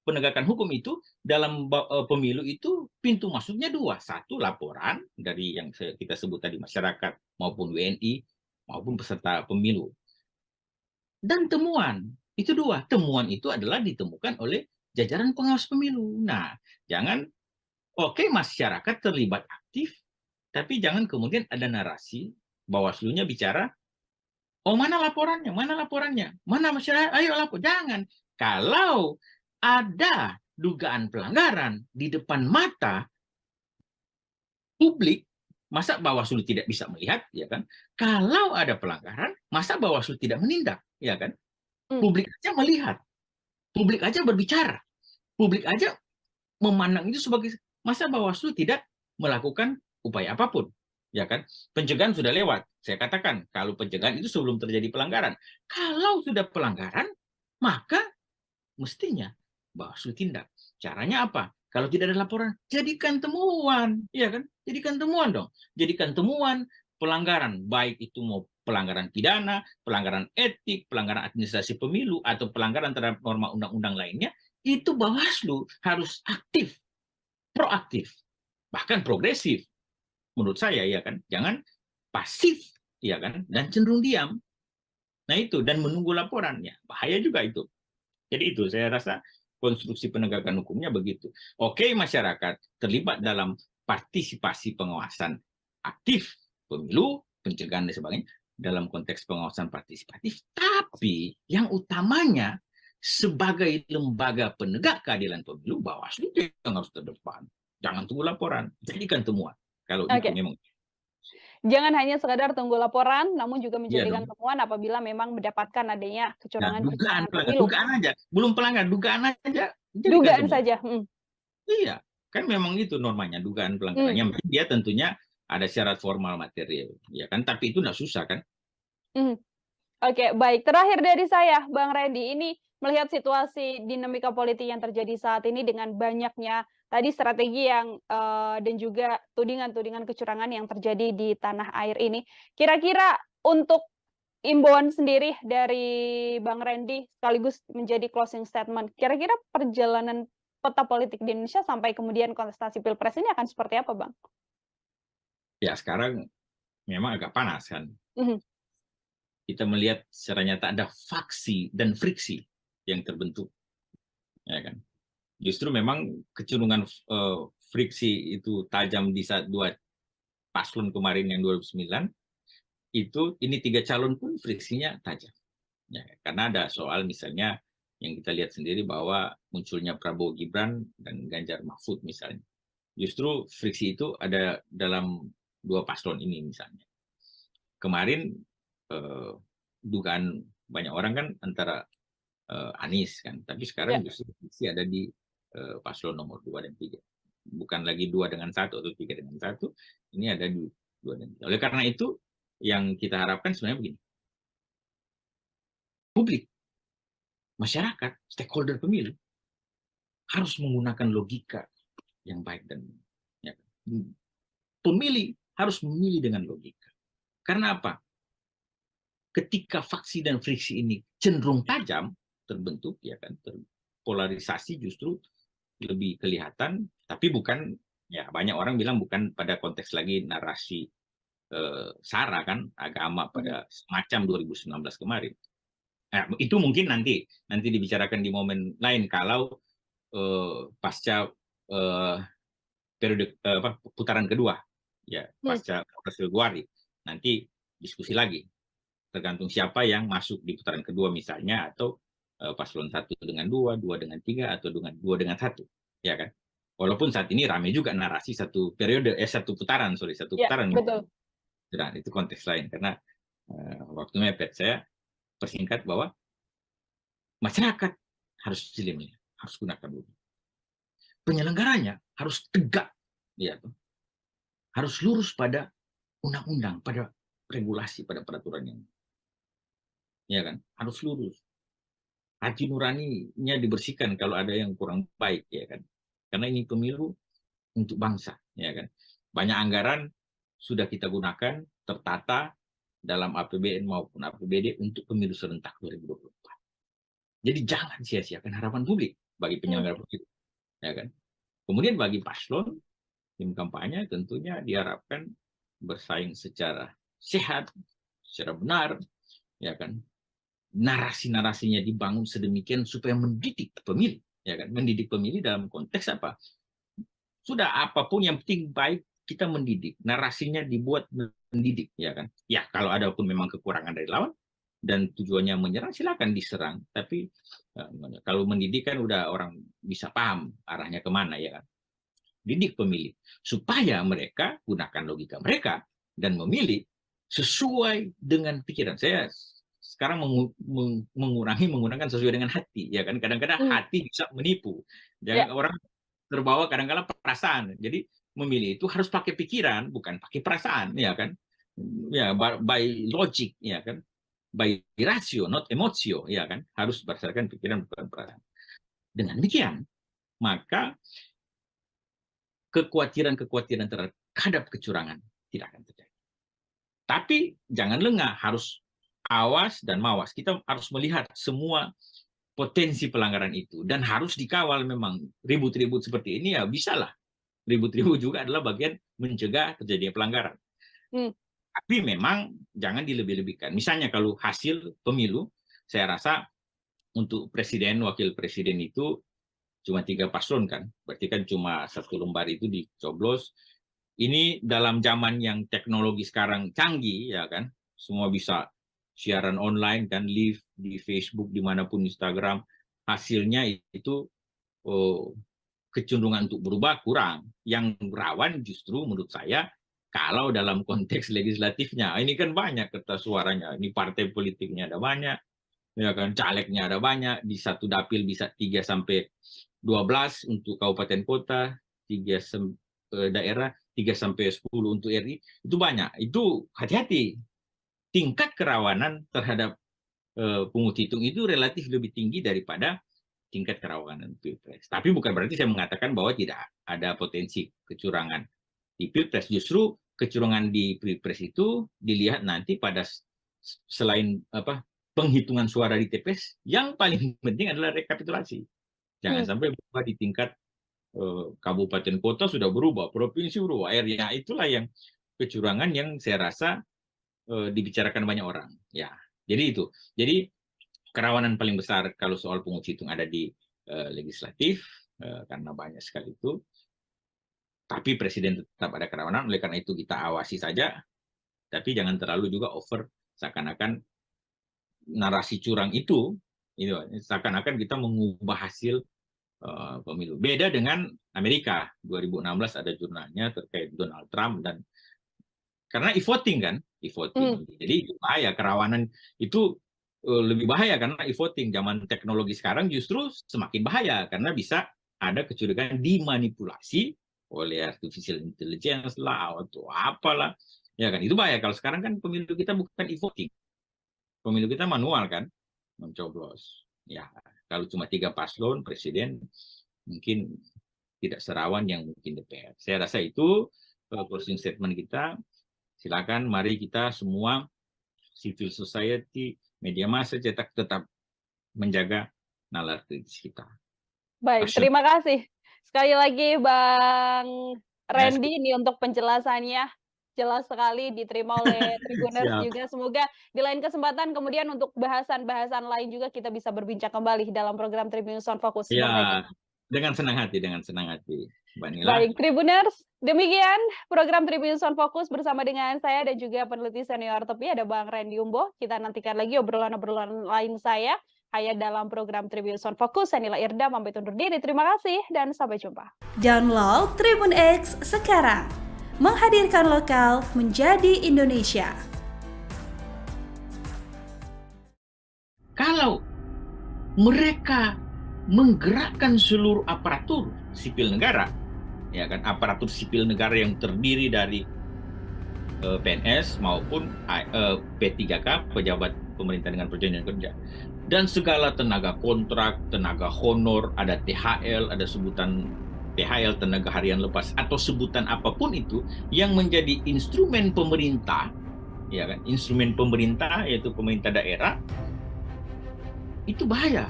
penegakan hukum itu dalam pemilu itu pintu masuknya 2. 1 laporan dari yang kita sebut tadi masyarakat maupun WNI maupun peserta pemilu. Dan temuan, itu 2. Temuan itu adalah ditemukan oleh jajaran pengawas pemilu. Nah, jangan masyarakat terlibat aktif, tapi jangan kemudian ada narasi Bawaslu-nya bicara, oh mana laporannya, mana masyarakat, ayo lapor. Jangan. Kalau ada dugaan pelanggaran di depan mata publik, masa Bawaslu tidak bisa melihat, ya kan? Kalau ada pelanggaran, masa Bawaslu tidak menindak, ya kan? Publik aja melihat, publik aja berbicara, publik aja memandang itu sebagai, masa Bawaslu tidak melakukan upaya apapun, ya kan? Pencegahan sudah lewat. Saya katakan kalau pencegahan itu sebelum terjadi pelanggaran. Kalau sudah pelanggaran, maka mestinya Bawaslu tindak. Caranya apa? Kalau tidak ada laporan, jadikan temuan, ya kan? Jadikan temuan dong. Jadikan temuan pelanggaran, baik itu mau pelanggaran pidana, pelanggaran etik, pelanggaran administrasi pemilu, atau pelanggaran terhadap norma undang-undang lainnya, itu Bawaslu harus aktif, proaktif, bahkan progresif. Menurut saya, ya kan? Jangan pasif, ya kan? Dan cenderung diam. Nah itu, dan menunggu laporannya. Bahaya juga itu. Jadi itu, saya rasa konstruksi penegakan hukumnya begitu. Oke, masyarakat terlibat dalam partisipasi pengawasan aktif pemilu, pencegahan dan sebagainya dalam konteks pengawasan partisipatif, tapi yang utamanya sebagai lembaga penegak keadilan pemilu, Bawaslu yang harus terdepan. Jangan tunggu laporan, jadikan temuan. Kalau itu memang. Jangan hanya sekadar tunggu laporan, namun juga Iya menjadikan dong. temuan apabila memang mendapatkan adanya Nah, dugaan kecurangan-kecurangan pelanggaran, pemilu. dugaan aja, belum pelanggaran, dugaan aja jadikan Dugaan temuan. saja. Iya, kan memang itu normanya dugaan pelanggaran. Yang penting dia tentunya ada syarat formal material, ya kan? Tapi itu nggak susah kan? Mhm. Oke, baik. Terakhir dari saya, Bang Randy, ini melihat situasi dinamika politik yang terjadi saat ini dengan banyaknya tadi strategi yang dan juga tudingan-tudingan kecurangan yang terjadi di tanah air ini. Kira-kira untuk imbauan sendiri dari Bang Randy sekaligus menjadi closing statement, kira-kira perjalanan peta politik di Indonesia sampai kemudian kontestasi Pilpres ini akan seperti apa, Bang? Ya sekarang memang agak panas kan. Mhm. Kita melihat secara nyata ada faksi dan friksi yang terbentuk, ya kan? Justru memang kecenderungan friksi itu tajam di saat dua paslon kemarin yang 2009 itu, ini 3 calon pun friksinya tajam. Ya, karena ada soal misalnya yang kita lihat sendiri bahwa munculnya Prabowo Gibran dan Ganjar Mahfud misalnya. Justru friksi itu ada dalam 2 paslon ini misalnya. Kemarin dugaan banyak orang kan antara Anies kan, tapi sekarang Ya. justru friksi ada di paslon nomor 2 dan 3. Bukan lagi 2 dengan 1 atau 3 dengan 1, ini ada di 2 dan 3. Oleh karena itu yang kita harapkan sebenarnya begini. Publik, masyarakat, stakeholder pemilu harus menggunakan logika yang baik dan ya, pemilih harus memilih dengan logika. Karena apa? Ketika faksi dan friksi ini cenderung tajam terbentuk, ya kan, polarisasi justru lebih kelihatan, tapi bukan, ya banyak orang bilang bukan pada konteks lagi narasi SARA kan, agama pada semacam 2019 kemarin. Nah, itu mungkin nanti dibicarakan di momen lain kalau pasca periode putaran kedua, ya pasca Februari, nanti diskusi lagi tergantung siapa yang masuk di putaran kedua misalnya, atau paslon 1 dengan 2, 2 dengan 3, atau dengan 2 dengan 1, ya kan? Walaupun saat ini ramai juga narasi satu putaran. Ya, betul. Nah, itu konteks lain karena waktu mepet. Saya persingkat bahwa masyarakat harus jeli, harus gunakan logika. Penyelenggaranya harus tegak, ya, harus lurus pada undang-undang, pada regulasi, pada peraturan yang, ya kan, harus lurus. Hati nuraninya dibersihkan kalau ada yang kurang baik, ya kan. Karena ini pemilu untuk bangsa, ya kan. Banyak anggaran sudah kita gunakan tertata dalam APBN maupun APBD untuk pemilu serentak 2024. Jadi jangan sia-siakan harapan publik bagi penyelenggara pemilu, ya kan. Kemudian bagi paslon tim kampanye tentunya diharapkan bersaing secara sehat, secara benar, ya kan. Narasi-narasinya dibangun sedemikian supaya mendidik pemilih, ya kan. Mendidik pemilih dalam konteks apa? Sudah apapun yang penting baik kita mendidik. Narasinya dibuat mendidik, ya kan. Ya kalau ada pun memang kekurangan dari lawan dan tujuannya menyerang, silakan diserang. Tapi kalau mendidik kan udah orang bisa paham arahnya kemana, ya kan. Didik pemilih supaya mereka gunakan logika mereka dan memilih sesuai dengan pikiran. Saya sekarang menggunakan sesuai dengan hati, ya kan. Kadang-kadang hati bisa menipu. Jangan orang terbawa kadang-kadang perasaan. Jadi memilih itu harus pakai pikiran, bukan pakai perasaan, ya kan. Ya, by logic, ya kan. By ratio, not emotio, ya kan. Harus berdasarkan pikiran, bukan perasaan. Dengan demikian, maka kekhawatiran terhadap kecurangan tidak akan terjadi. Tapi jangan lengah, harus awas dan mawas. Kita harus melihat semua potensi pelanggaran itu dan harus dikawal. Memang ribut-ribut seperti ini ya bisalah. Ribut-ribut juga adalah bagian mencegah terjadinya pelanggaran. Tapi memang jangan dilebih-lebihkan. Misalnya kalau hasil pemilu, saya rasa untuk presiden, wakil presiden itu cuma 3 paslon kan, berarti kan cuma 1 lembar itu dicoblos. Ini dalam zaman yang teknologi sekarang canggih, ya kan, semua bisa siaran online kan, live di Facebook, dimanapun, Instagram, hasilnya itu kecenderungan untuk berubah kurang. Yang rawan justru menurut saya Kalau dalam konteks legislatifnya, ini kan banyak kertas suaranya. Ini partai politiknya ada banyak, ya kan, calegnya ada banyak. Di satu dapil bisa 3 sampai 12 untuk kabupaten kota, 3 daerah, 3 sampai 10 untuk RI. Itu banyak. Itu hati-hati. Tingkat kerawanan terhadap pungut hitung itu relatif lebih tinggi daripada tingkat kerawanan Pilpres. Tapi bukan berarti saya mengatakan bahwa tidak ada potensi kecurangan di Pilpres. Justru kecurangan di Pilpres itu dilihat nanti pada selain penghitungan suara di TPS, yang paling penting adalah rekapitulasi. Jangan sampai berubah di tingkat kabupaten kota sudah berubah, provinsi berubah, area. Itulah yang kecurangan yang saya rasa dibicarakan banyak orang. Ya, jadi itu. Jadi kerawanan paling besar kalau soal pungut hitung ada di legislatif, karena banyak sekali itu. Tapi presiden tetap ada kerawanan, oleh karena itu kita awasi saja, tapi jangan terlalu juga over, seakan-akan narasi curang itu seakan-akan kita mengubah hasil pemilu. Beda dengan Amerika, 2016 ada jurnalnya terkait Donald Trump, dan karena e-voting kan, e-voting. Jadi bahaya, kerawanan itu lebih bahaya karena e-voting. Zaman teknologi sekarang justru semakin bahaya karena bisa ada kecurigaan dimanipulasi oleh artificial intelligence lah atau apalah. Ya kan, itu bahaya. Kalau sekarang kan pemilu kita bukan e-voting. Pemilu kita manual kan, mencoblos. Ya, kalau cuma 3 paslon presiden mungkin tidak serawan yang mungkin DPR. Saya rasa itu closing statement kita. Silakan, mari kita semua civil society, media massa cetak tetap menjaga nalar kritis kita. Baik, terima kasih. Sekali lagi Bang Randy ini untuk penjelasannya. Jelas sekali diterima oleh Tribuners juga. Semoga di lain kesempatan kemudian untuk bahasan-bahasan lain juga kita bisa berbincang kembali dalam program Tribunnews on Focus. Ya, dengan senang hati, Mbak Nila. Baik, Tribuners, demikian program Tribunnews on Focus bersama dengan saya dan juga peneliti senior TEPI ada Bang Randy Umboh. Kita nantikan lagi obrolan-obrolan lain saya hanya dalam program Tribunnews on Focus. Saya Nila Irda, pamit undur diri. Terima kasih dan sampai jumpa. Download Tribun X sekarang. Menghadirkan lokal menjadi Indonesia. Kalau mereka menggerakkan seluruh aparatur sipil negara, ya kan, aparatur sipil negara yang terdiri dari PNS maupun P3K, pejabat pemerintah dengan perjanjian kerja, dan segala tenaga kontrak, tenaga honor, ada THL, ada sebutan THL, tenaga harian lepas, atau sebutan apapun itu yang menjadi instrumen pemerintah, ya kan, instrumen pemerintah yaitu pemerintah daerah, itu bahaya.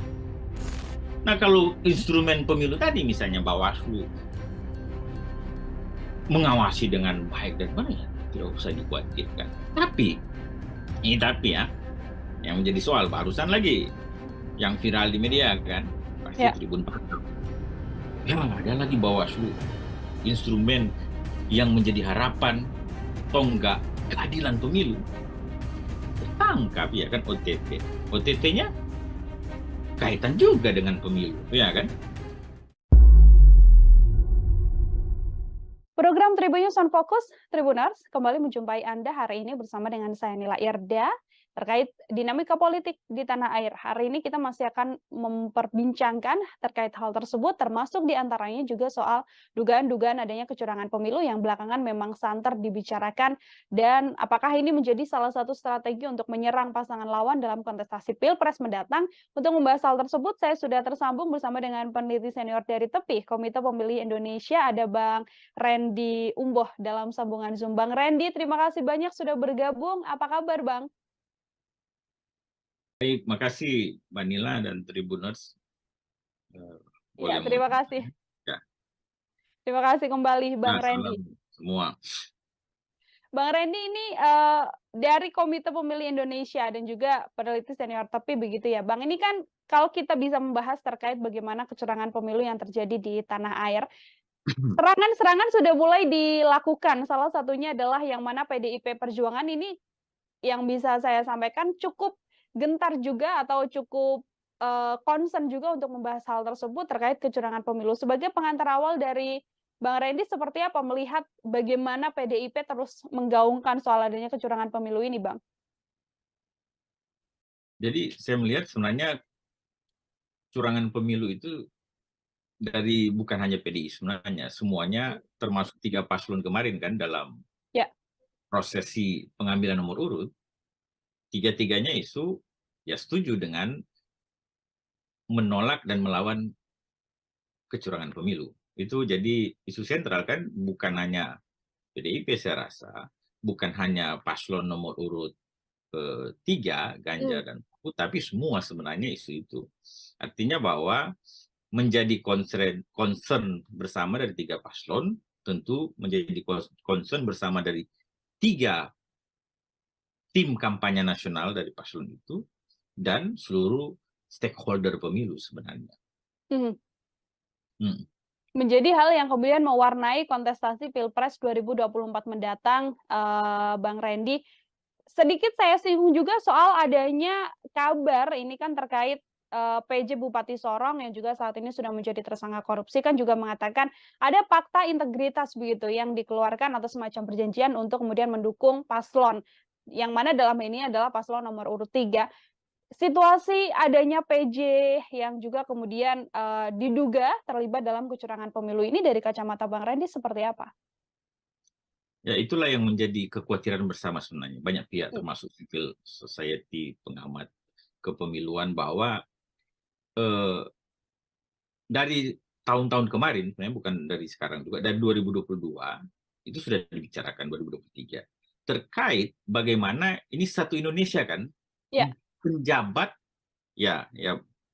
Nah, kalau instrumen pemilu tadi misalnya Bawaslu mengawasi dengan baik dan benar, tidak usah dikhawatirkan. Tapi ya, yang menjadi soal barusan lagi yang viral di media kan, pasti Tribun Pantau. Ya, ada lagi Bawaslu, instrumen yang menjadi harapan tonggak keadilan pemilu, tertangkap ya kan, OTT. OTT-nya kaitan juga dengan pemilu, ya kan? Program Tribunnews on Focus, Tribuners, kembali menjumpai Anda hari ini bersama dengan saya Nila Irda terkait dinamika politik di tanah air. Hari ini kita masih akan memperbincangkan terkait hal tersebut, termasuk diantaranya juga soal dugaan-dugaan adanya kecurangan pemilu yang belakangan memang santer dibicarakan, dan apakah ini menjadi salah satu strategi untuk menyerang pasangan lawan dalam kontestasi Pilpres mendatang. Untuk membahas hal tersebut, saya sudah tersambung bersama dengan peneliti senior dari TEPI, Komite Pemilih Indonesia, ada Bang Randy Umboh dalam sambungan Zoom. Bang Randy, terima kasih banyak sudah bergabung. Apa kabar, Bang? Baik, makasih Mbak Nila dan Tribuners. Ya, terima kasih. Ya. Terima kasih kembali Bang Randy. Semua. Bang Randy ini dari Komite Pemilih Indonesia dan juga peneliti senior TEPI begitu ya, Bang. Ini kan kalau kita bisa membahas terkait bagaimana kecurangan pemilu yang terjadi di tanah air, serangan-serangan sudah mulai dilakukan. Salah satunya adalah yang mana PDIP Perjuangan ini yang bisa saya sampaikan cukup gentar juga atau cukup concern juga untuk membahas hal tersebut terkait kecurangan pemilu. Sebagai pengantar awal dari Bang Randy seperti apa melihat bagaimana PDIP terus menggaungkan soal adanya kecurangan pemilu ini, Bang? Jadi saya melihat sebenarnya curangan pemilu itu dari bukan hanya PDI sebenarnya, semuanya termasuk 3 paslon kemarin kan dalam Ya. prosesi pengambilan nomor urut, tiga-tiganya isu ya setuju dengan menolak dan melawan kecurangan pemilu. Itu jadi isu sentral kan, bukan hanya PDIP saya rasa, bukan hanya paslon nomor urut 3, Ganjar dan Mahfud, tapi semua sebenarnya isu itu. Artinya bahwa menjadi concern bersama dari 3 paslon, tentu menjadi concern bersama dari 3 tim kampanye nasional dari paslon itu, dan seluruh stakeholder pemilu sebenarnya. Menjadi hal yang kemudian mewarnai kontestasi Pilpres 2024 mendatang, Bang Randy. Sedikit saya singgung juga soal adanya kabar ini kan terkait PJ Bupati Sorong yang juga saat ini sudah menjadi tersangka korupsi kan juga mengatakan ada fakta integritas begitu yang dikeluarkan atau semacam perjanjian untuk kemudian mendukung paslon, yang mana dalam ini adalah paslon nomor urut 3. Situasi adanya PJ yang juga kemudian diduga terlibat dalam kecurangan pemilu ini dari kacamata Bang Randy seperti apa? Ya itulah yang menjadi kekhawatiran bersama sebenarnya. Banyak pihak termasuk civil society, pengamat kepemiluan bahwa dari tahun-tahun kemarin, sebenarnya bukan dari sekarang juga, dari 2022, itu sudah dibicarakan 2023, terkait bagaimana ini satu Indonesia kan, Ya. penjabat, ya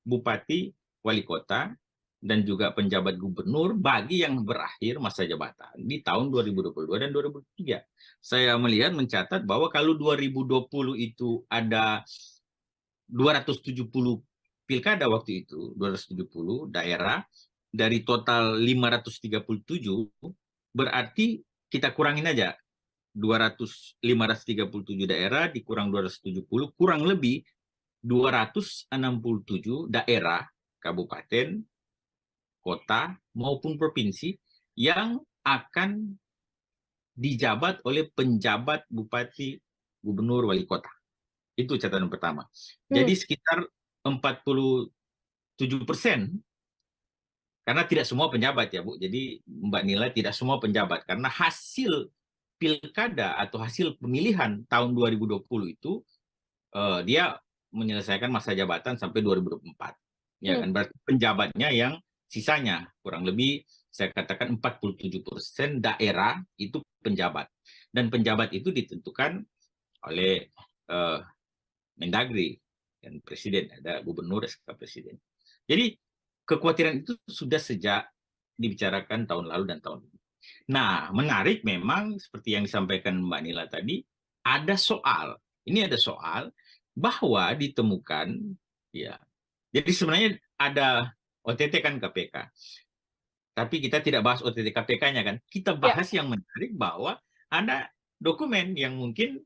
bupati, wali kota, dan juga penjabat gubernur bagi yang berakhir masa jabatan di tahun 2022 dan 2023. Saya melihat mencatat bahwa kalau 2020 itu ada 270 pilkada waktu itu, 270 daerah, dari total 537, berarti kita kurangin aja. 537 daerah dikurang 270, kurang lebih 267 daerah, kabupaten, kota, maupun provinsi yang akan dijabat oleh penjabat bupati, gubernur, wali kota. Itu catatan pertama. Jadi sekitar 47%, karena tidak semua penjabat ya Bu. Jadi Mbak Nila, tidak semua penjabat, karena hasil pilkada atau hasil pemilihan tahun 2020 itu dia menyelesaikan masa jabatan sampai 2024. Ya kan, berarti penjabatnya yang sisanya kurang lebih saya katakan 47% daerah itu penjabat. Dan penjabat itu ditentukan oleh Mendagri dan presiden, ada gubernur, SK presiden. Jadi kekhawatiran itu sudah sejak dibicarakan tahun lalu dan tahun ini. Nah, menarik memang seperti yang disampaikan Mbak Nila tadi, ada soal bahwa ditemukan, ya. Jadi sebenarnya ada OTT kan KPK. Tapi kita tidak bahas OTT KPK-nya kan. Kita bahas yang menarik bahwa ada dokumen yang mungkin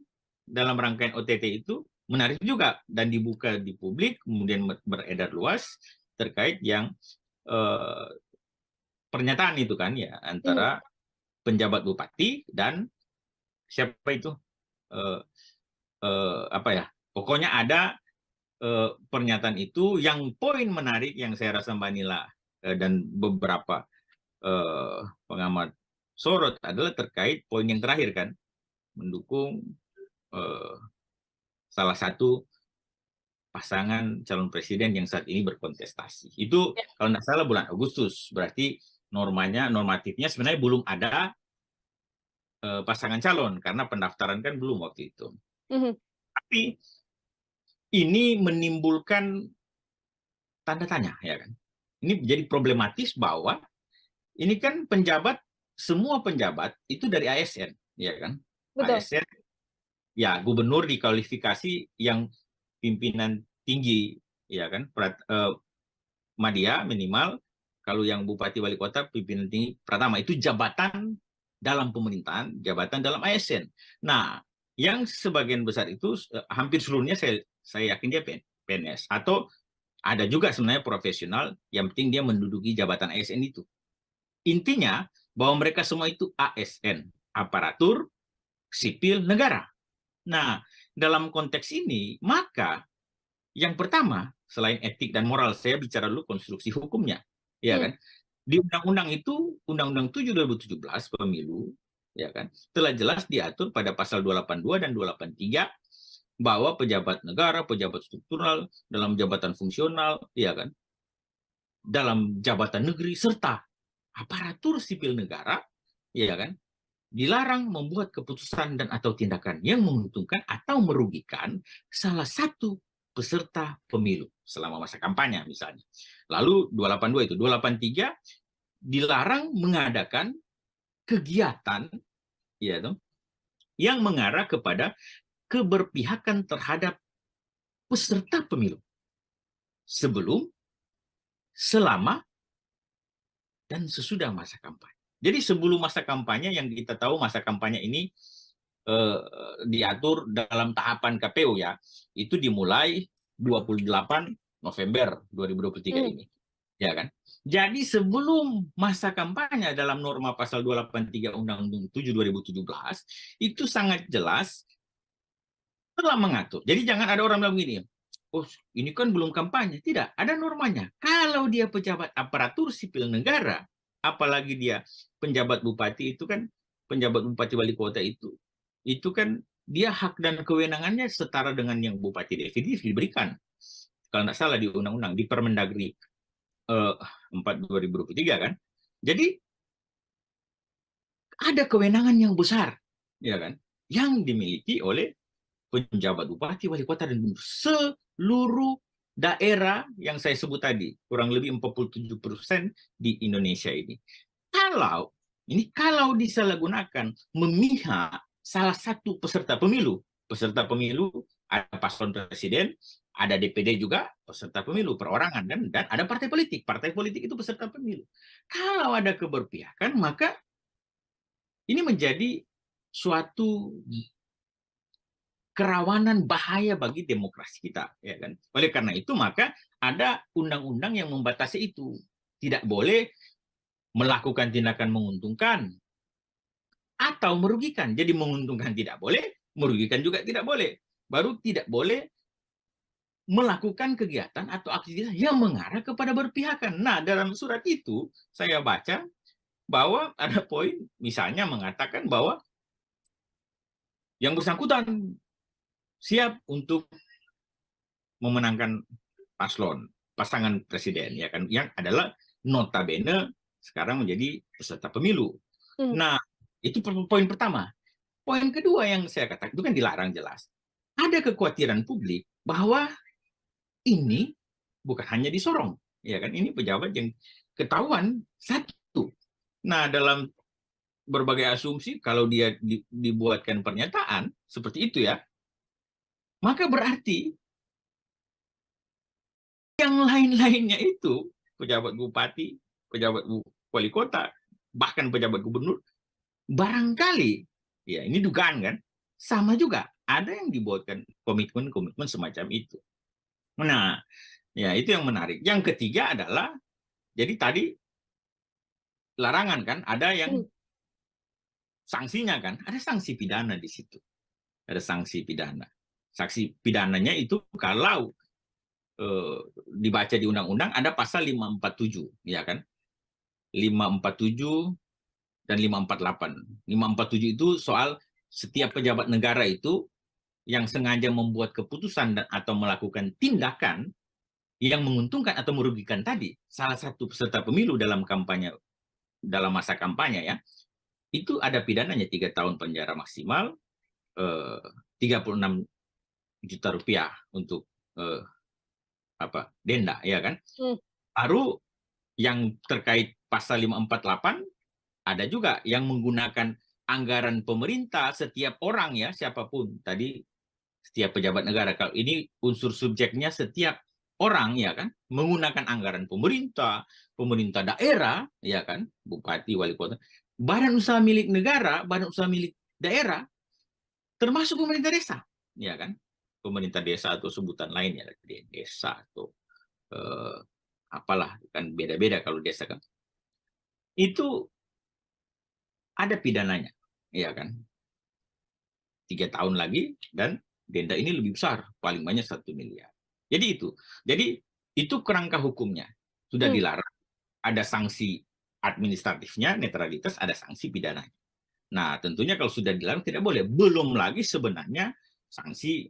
dalam rangkaian OTT itu menarik juga dan dibuka di publik, kemudian beredar luas terkait yang pernyataan itu kan ya antara penjabat bupati dan siapa itu pokoknya ada pernyataan itu yang poin menarik yang saya rasa Mbak Nila dan beberapa pengamat sorot adalah terkait poin yang terakhir kan, mendukung salah satu pasangan calon presiden yang saat ini berkontestasi. Itu kalau tidak salah bulan Agustus, berarti normatifnya sebenarnya belum ada pasangan calon karena pendaftaran kan belum waktu itu. Tapi ini menimbulkan tanda tanya ya kan. Ini jadi problematis bahwa ini kan semua penjabat itu dari ASN ya kan. Betul. ASN ya, gubernur dikualifikasi yang pimpinan tinggi ya kan, madya minimal, kalau yang bupati wali kota pimpinan tinggi pertama, itu jabatan dalam pemerintahan, jabatan dalam ASN. Nah, yang sebagian besar itu hampir seluruhnya saya yakin dia PNS, atau ada juga sebenarnya profesional yang penting dia menduduki jabatan ASN itu. Intinya bahwa mereka semua itu ASN, aparatur sipil negara. Nah, dalam konteks ini, maka yang pertama, selain etik dan moral, saya bicara dulu konstruksi hukumnya, ya kan? Di undang-undang itu, Undang-Undang 7 2017 pemilu, ya kan, telah jelas diatur pada pasal 282 dan 283 bahwa pejabat negara, pejabat struktural, dalam jabatan fungsional, ya kan, dalam jabatan negeri serta aparatur sipil negara, ya kan, dilarang membuat keputusan dan atau tindakan yang menguntungkan atau merugikan salah satu peserta pemilu selama masa kampanye misalnya. Lalu 282 itu, 283 dilarang mengadakan kegiatan ya toh, yang mengarah kepada keberpihakan terhadap peserta pemilu sebelum, selama, dan sesudah masa kampanye. Jadi sebelum masa kampanye, yang kita tahu masa kampanye ini diatur dalam tahapan KPU ya, itu dimulai 28 November 2023 ini. Ya kan? Jadi sebelum masa kampanye dalam norma pasal 283 Undang-Undang 7 2017 itu sangat jelas telah mengatur. Jadi jangan ada orang bilang begini, oh ini kan belum kampanye. Tidak, ada normanya. Kalau dia pejabat aparatur sipil negara, apalagi dia penjabat bupati, itu kan penjabat bupati wali kota itu kan dia hak dan kewenangannya setara dengan yang bupati definitif diberikan. Kalau tidak salah di undang-undang, di Permendagri 4 2023 kan. Jadi ada kewenangan yang besar, ya kan, yang dimiliki oleh penjabat bupati, wali kota, dan seluruh daerah yang saya sebut tadi, kurang lebih 47% di Indonesia ini. Kalau disalahgunakan memihak salah satu peserta pemilu ada paslon presiden, ada DPD juga peserta pemilu perorangan, dan ada partai politik. Partai politik itu peserta pemilu. Kalau ada keberpihakan, maka ini menjadi suatu kerawanan bahaya bagi demokrasi kita, ya kan? Oleh karena itu maka ada undang-undang yang membatasi itu. Tidak boleh melakukan tindakan menguntungkan atau merugikan. Jadi menguntungkan tidak boleh, merugikan juga tidak boleh. Baru tidak boleh melakukan kegiatan atau aktivitas yang mengarah kepada berpihakan. Nah, dalam surat itu saya baca bahwa ada poin misalnya mengatakan bahwa yang bersangkutan siap untuk memenangkan pasangan presiden, ya kan, yang adalah notabene sekarang menjadi peserta pemilu. Nah, itu poin pertama. Poin kedua yang saya katakan itu kan dilarang jelas. Ada kekhawatiran publik bahwa ini bukan hanya disorong, ya kan, ini pejabat yang ketahuan satu. Nah, dalam berbagai asumsi, kalau dia dibuatkan pernyataan seperti itu ya, maka berarti yang lain-lainnya itu, pejabat bupati, pejabat wali kota, bahkan pejabat gubernur, barangkali, ya ini dugaan kan, sama juga, ada yang dibuatkan komitmen-komitmen semacam itu. Nah, ya itu yang menarik. Yang ketiga adalah, jadi tadi larangan kan, ada yang sanksinya kan, ada sanksi pidana di situ. Ada sanksi pidana. Sanksi pidananya itu kalau dibaca di undang-undang ada pasal 547, ya kan? 547 dan 548. 547 itu soal setiap pejabat negara itu yang sengaja membuat keputusan dan atau melakukan tindakan yang menguntungkan atau merugikan tadi salah satu peserta pemilu dalam kampanye, dalam masa kampanye ya, itu ada pidananya 3 tahun penjara maksimal, 36 juta rupiah untuk denda, ya kan? Baru yang terkait pasal 548 ada juga yang menggunakan anggaran pemerintah setiap orang ya, siapapun tadi, setiap pejabat negara. Kalau ini unsur subjeknya setiap orang, ya kan, menggunakan anggaran pemerintah daerah, ya kan, bupati, wali kota, badan usaha milik negara, badan usaha milik daerah, termasuk pemerintah desa, ya kan, pemerintah desa atau sebutan lainnya, desa atau apalah, kan beda-beda kalau desa kan. Itu ada pidananya, ya kan? 3 tahun lagi dan denda ini lebih besar, paling banyak 1 miliar. Jadi itu kerangka hukumnya sudah dilarang. Ada sanksi administratifnya, netralitas, ada sanksi pidananya. Nah, tentunya kalau sudah dilarang tidak boleh. Belum lagi sebenarnya sanksi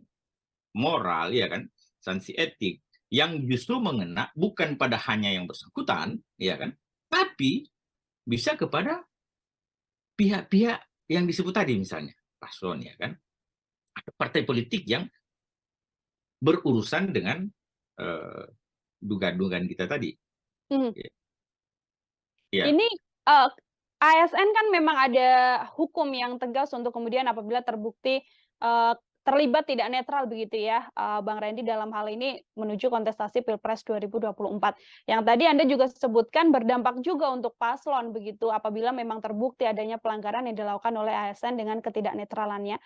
moral, ya kan, sanksi etik yang justru mengena bukan pada hanya yang bersangkutan, ya kan, tapi bisa kepada pihak-pihak yang disebut tadi, misalnya paslon, ya kan, atau partai politik yang berurusan dengan dugaan-dugaan kita tadi. Ya. Ini ASN kan memang ada hukum yang tegas untuk kemudian apabila terbukti terlibat tidak netral begitu ya, Bang Randy dalam hal ini menuju kontestasi Pilpres 2024. Yang tadi Anda juga sebutkan berdampak juga untuk paslon begitu apabila memang terbukti adanya pelanggaran yang dilakukan oleh ASN dengan ketidaknetralannya.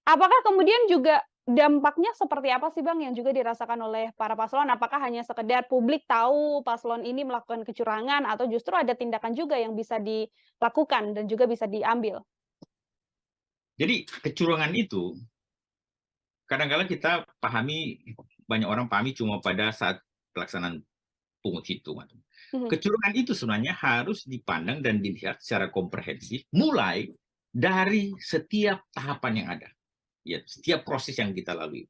Apakah kemudian juga dampaknya seperti apa sih Bang yang juga dirasakan oleh para paslon? Apakah hanya sekedar publik tahu paslon ini melakukan kecurangan atau justru ada tindakan juga yang bisa dilakukan dan juga bisa diambil? Jadi kecurangan itu kadang-kadang kita pahami, banyak orang pahami cuma pada saat pelaksanaan pungut hitung. Kecurangan itu sebenarnya harus dipandang dan dilihat secara komprehensif mulai dari setiap tahapan yang ada. Ya, setiap proses yang kita lalui,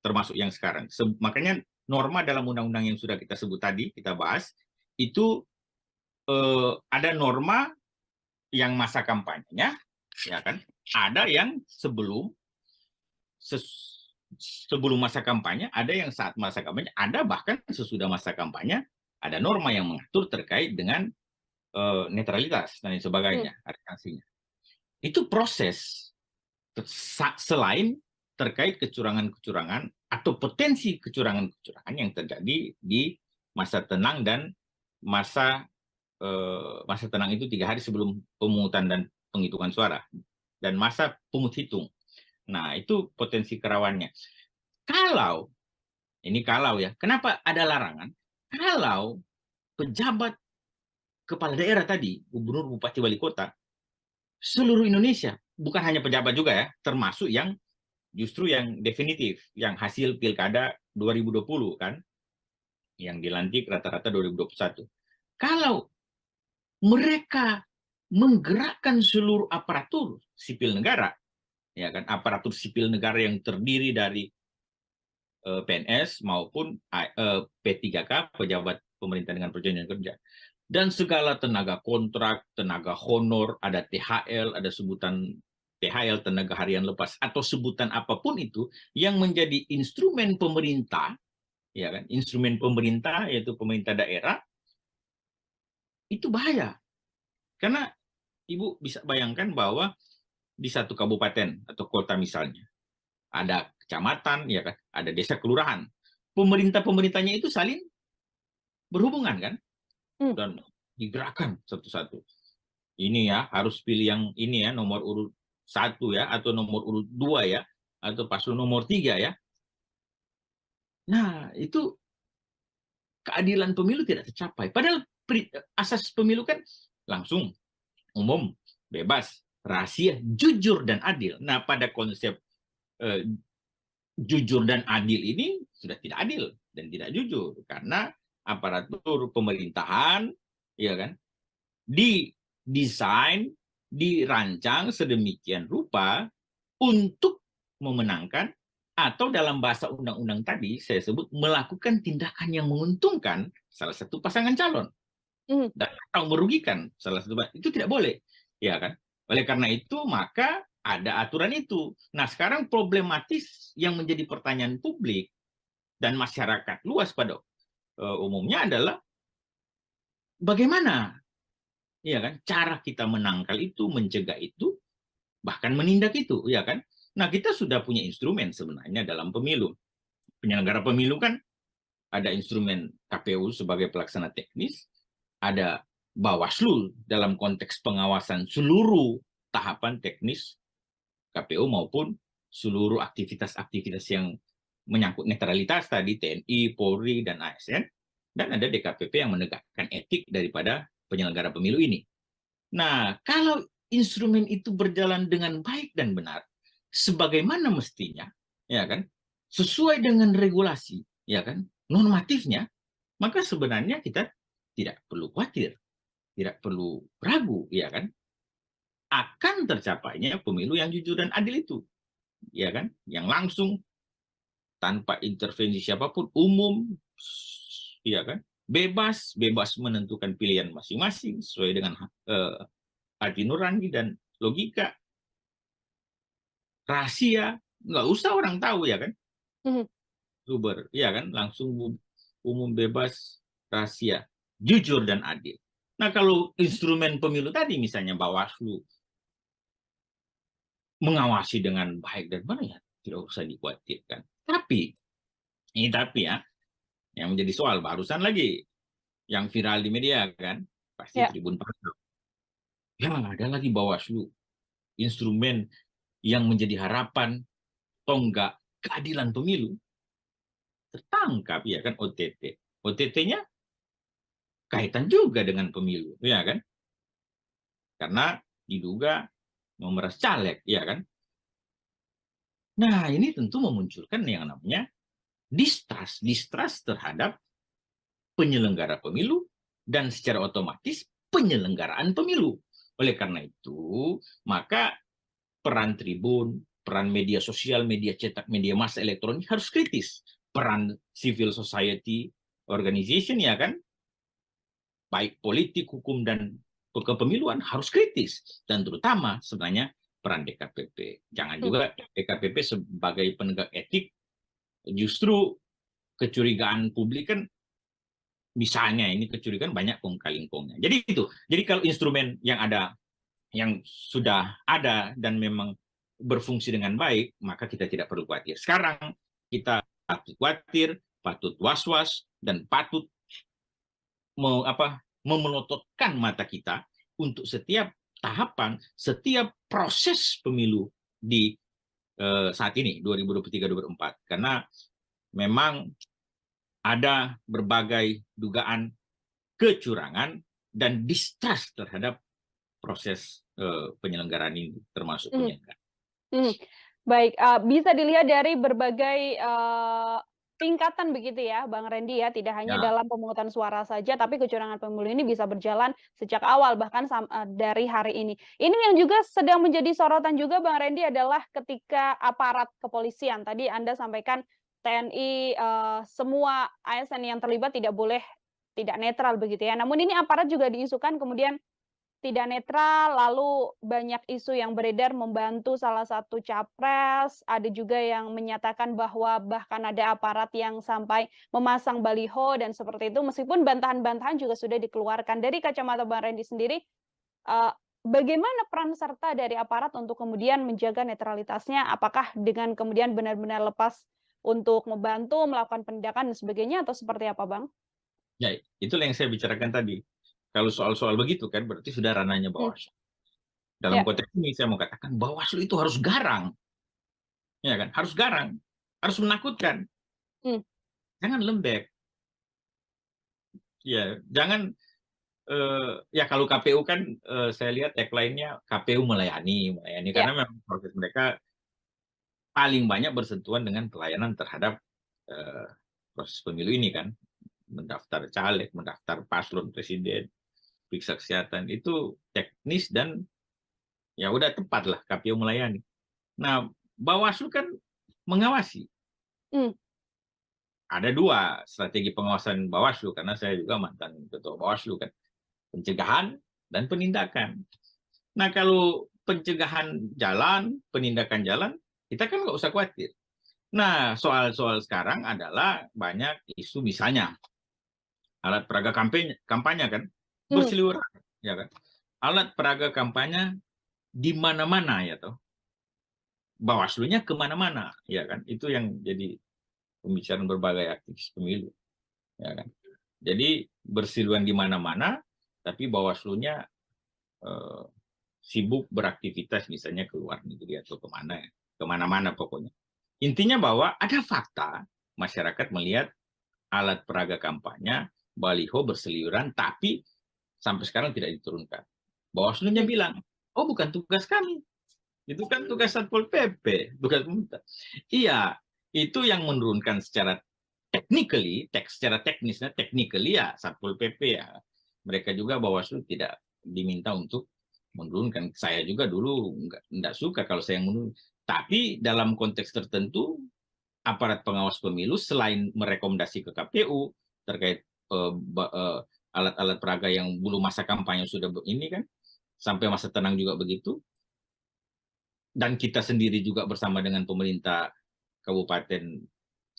termasuk yang sekarang. Makanya norma dalam undang-undang yang sudah kita sebut tadi, kita bahas, itu ada norma yang masa kampanyenya, ya kan? Ada yang sebelum masa kampanye, ada yang saat masa kampanye, ada bahkan sesudah masa kampanye, ada norma yang mengatur terkait dengan netralitas dan sebagainya, ada sanksinya. Itu proses. Selain terkait kecurangan-kecurangan atau potensi kecurangan-kecurangan yang terjadi di masa tenang dan masa tenang itu 3 hari sebelum pemungutan dan penghitungan suara dan masa pungut hitung. Nah, itu potensi kerawannya. Kalau ya, kenapa ada larangan? Kalau pejabat kepala daerah tadi, gubernur, bupati, wali kota, seluruh Indonesia, bukan hanya pejabat juga ya, termasuk yang justru yang definitif, yang hasil pilkada 2020 kan, yang dilantik rata-rata 2021. Kalau mereka menggerakkan seluruh aparatur sipil negara, ya kan, aparatur sipil negara yang terdiri dari PNS maupun P3K, pejabat pemerintah dengan perjanjian kerja, dan segala tenaga kontrak, tenaga honor, ada THL, ada sebutan THL, tenaga harian lepas, atau sebutan apapun itu yang menjadi instrumen pemerintah, ya kan, instrumen pemerintah yaitu pemerintah daerah, itu bahaya. Karena Ibu bisa bayangkan bahwa di satu kabupaten atau kota misalnya, ada kecamatan, ya kan, ada desa kelurahan, pemerintahnya itu saling berhubungan kan, dan digerakkan satu-satu. Ini ya, harus pilih yang ini ya, nomor urut 1 ya, atau nomor urut 2 ya, atau paslon nomor 3 ya. Nah, itu keadilan pemilu tidak tercapai. Padahal asas pemilu kan langsung, umum, bebas, rahasia, jujur, dan adil. Nah, pada konsep jujur dan adil ini sudah tidak adil dan tidak jujur. Karena aparatur pemerintahan, ya kan, didesain, dirancang sedemikian rupa untuk memenangkan, atau dalam bahasa undang-undang tadi saya sebut melakukan tindakan yang menguntungkan salah satu pasangan calon dan atau merugikan salah satu, itu tidak boleh, ya kan. Oleh karena itu maka ada aturan itu. Nah, sekarang problematis yang menjadi pertanyaan publik dan masyarakat luas pada umumnya adalah bagaimana, ya kan, cara kita menangkal itu, mencegah itu, bahkan menindak itu, ya kan. Nah, kita sudah punya instrumen sebenarnya dalam pemilu. Penyelenggara pemilu kan ada instrumen KPU sebagai pelaksana teknis, ada Bawaslu dalam konteks pengawasan seluruh tahapan teknis KPU maupun seluruh aktivitas-aktivitas yang menyangkut netralitas tadi, TNI, Polri, dan ASN, dan ada DKPP yang menegakkan etik daripada penyelenggara pemilu ini. Nah, kalau instrumen itu berjalan dengan baik dan benar, sebagaimana mestinya, ya kan, sesuai dengan regulasi, ya kan, normatifnya, maka sebenarnya kita tidak perlu khawatir, tidak perlu ragu, ya kan, akan tercapainya pemilu yang jujur dan adil itu, ya kan, yang langsung tanpa intervensi siapapun, umum, ya kan, bebas menentukan pilihan masing-masing sesuai dengan hati nurani dan logika, rahasia, nggak usah orang tahu, ya kan, Uber, ya kan, langsung umum, bebas, rahasia, jujur dan adil. Nah, kalau instrumen pemilu tadi misalnya Bawaslu mengawasi dengan baik dan benar, ya tidak usah dikhawatirkan. Tapi ya, yang menjadi soal barusan lagi, yang viral di media kan, pasti Tribun Pasar. Ya, ada lagi Bawaslu, instrumen yang menjadi harapan tonggak keadilan pemilu, tertangkap, ya kan, OTT. OTT-nya kaitan juga dengan pemilu, ya kan? Karena diduga memeras caleg, ya kan? Nah, ini tentu memunculkan yang namanya distrust terhadap penyelenggara pemilu dan secara otomatis penyelenggaraan pemilu. Oleh karena itu, maka peran Tribun, peran media sosial, media cetak, media massa elektronik harus kritis. Peran civil society organization, ya kan, baik politik, hukum, dan kepemiluan harus kritis. Dan terutama sebenarnya peran DKPP. Jangan juga DKPP sebagai penegak etik, justru kecurigaan publik kan, misalnya ini kecurigaan banyak kong kali kongnya. Jadi itu. Jadi kalau instrumen yang ada, yang sudah ada dan memang berfungsi dengan baik, maka kita tidak perlu khawatir. Sekarang kita patut khawatir, patut was-was, dan patut memelototkan mata kita untuk setiap tahapan, setiap proses pemilu di saat ini 2023-2024, karena memang ada berbagai dugaan kecurangan dan distrust terhadap proses penyelenggaraan ini, termasuk penyelenggaraan. Baik, bisa dilihat dari berbagai tingkatan begitu ya, Bang Randy ya, tidak hanya dalam pemungutan suara saja, tapi kecurangan pemilu ini bisa berjalan sejak awal, bahkan dari hari ini. Ini yang juga sedang menjadi sorotan juga, Bang Randy, adalah ketika aparat kepolisian. Tadi Anda sampaikan TNI, semua ASN yang terlibat tidak boleh tidak netral begitu ya. Namun ini aparat juga diisukan kemudian tidak netral, lalu banyak isu yang beredar membantu salah satu capres, ada juga yang menyatakan bahwa bahkan ada aparat yang sampai memasang baliho dan seperti itu, meskipun bantahan-bantahan juga sudah dikeluarkan. Dari kacamata Bang Randy sendiri, bagaimana peran serta dari aparat untuk kemudian menjaga netralitasnya? Apakah dengan kemudian benar-benar lepas untuk membantu, melakukan penindakan dan sebagainya, atau seperti apa, Bang? Ya, itulah yang saya bicarakan tadi. Kalau soal-soal begitu kan berarti sudah ranahnya Bawaslu. Dalam konteks ini saya mau katakan Bawaslu itu harus garang. Ya kan? Harus garang, harus menakutkan. Jangan lembek. Ya, jangan ya kalau KPU kan saya lihat tagline-nya KPU melayani karena memang proses mereka paling banyak bersentuhan dengan pelayanan terhadap proses pemilu ini kan. Mendaftar caleg, mendaftar paslon presiden, periksa kesehatan, itu teknis dan ya udah tepat lah KPU melayani. Nah, Bawaslu kan mengawasi. Ada dua strategi pengawasan Bawaslu, karena saya juga mantan ketua Bawaslu kan. Pencegahan dan penindakan. Nah, kalau pencegahan jalan, penindakan jalan, kita kan nggak usah khawatir. Nah, soal-soal sekarang adalah banyak isu, misalnya alat peraga kampanye kan berseliweran, ya kan. Alat peraga kampanye di mana-mana ya toh. Bawaslunya kemana-mana, ya kan. Itu yang jadi pembicaraan berbagai aktivis pemilu, ya kan. Jadi berseliweran di mana-mana, tapi Bawaslunya sibuk beraktivitas misalnya ke luar negeri atau kemana-mana pokoknya. Intinya bahwa ada fakta masyarakat melihat alat peraga kampanye, baliho berseliweran, tapi sampai sekarang tidak diturunkan. Bawaslu-nya bilang, Oh, bukan tugas kami. Itu kan tugas Satpol PP, bukan pemerintah. Iya, itu yang menurunkan secara secara teknisnya, ya Satpol PP ya. Mereka juga Bawaslu tidak diminta untuk menurunkan. Saya juga dulu nggak suka kalau saya menurun. Tapi dalam konteks tertentu, aparat pengawas pemilu selain merekomendasi ke KPU terkait alat-alat peraga yang belum masa kampanye sudah ini kan, sampai masa tenang juga begitu, dan kita sendiri juga bersama dengan pemerintah kabupaten,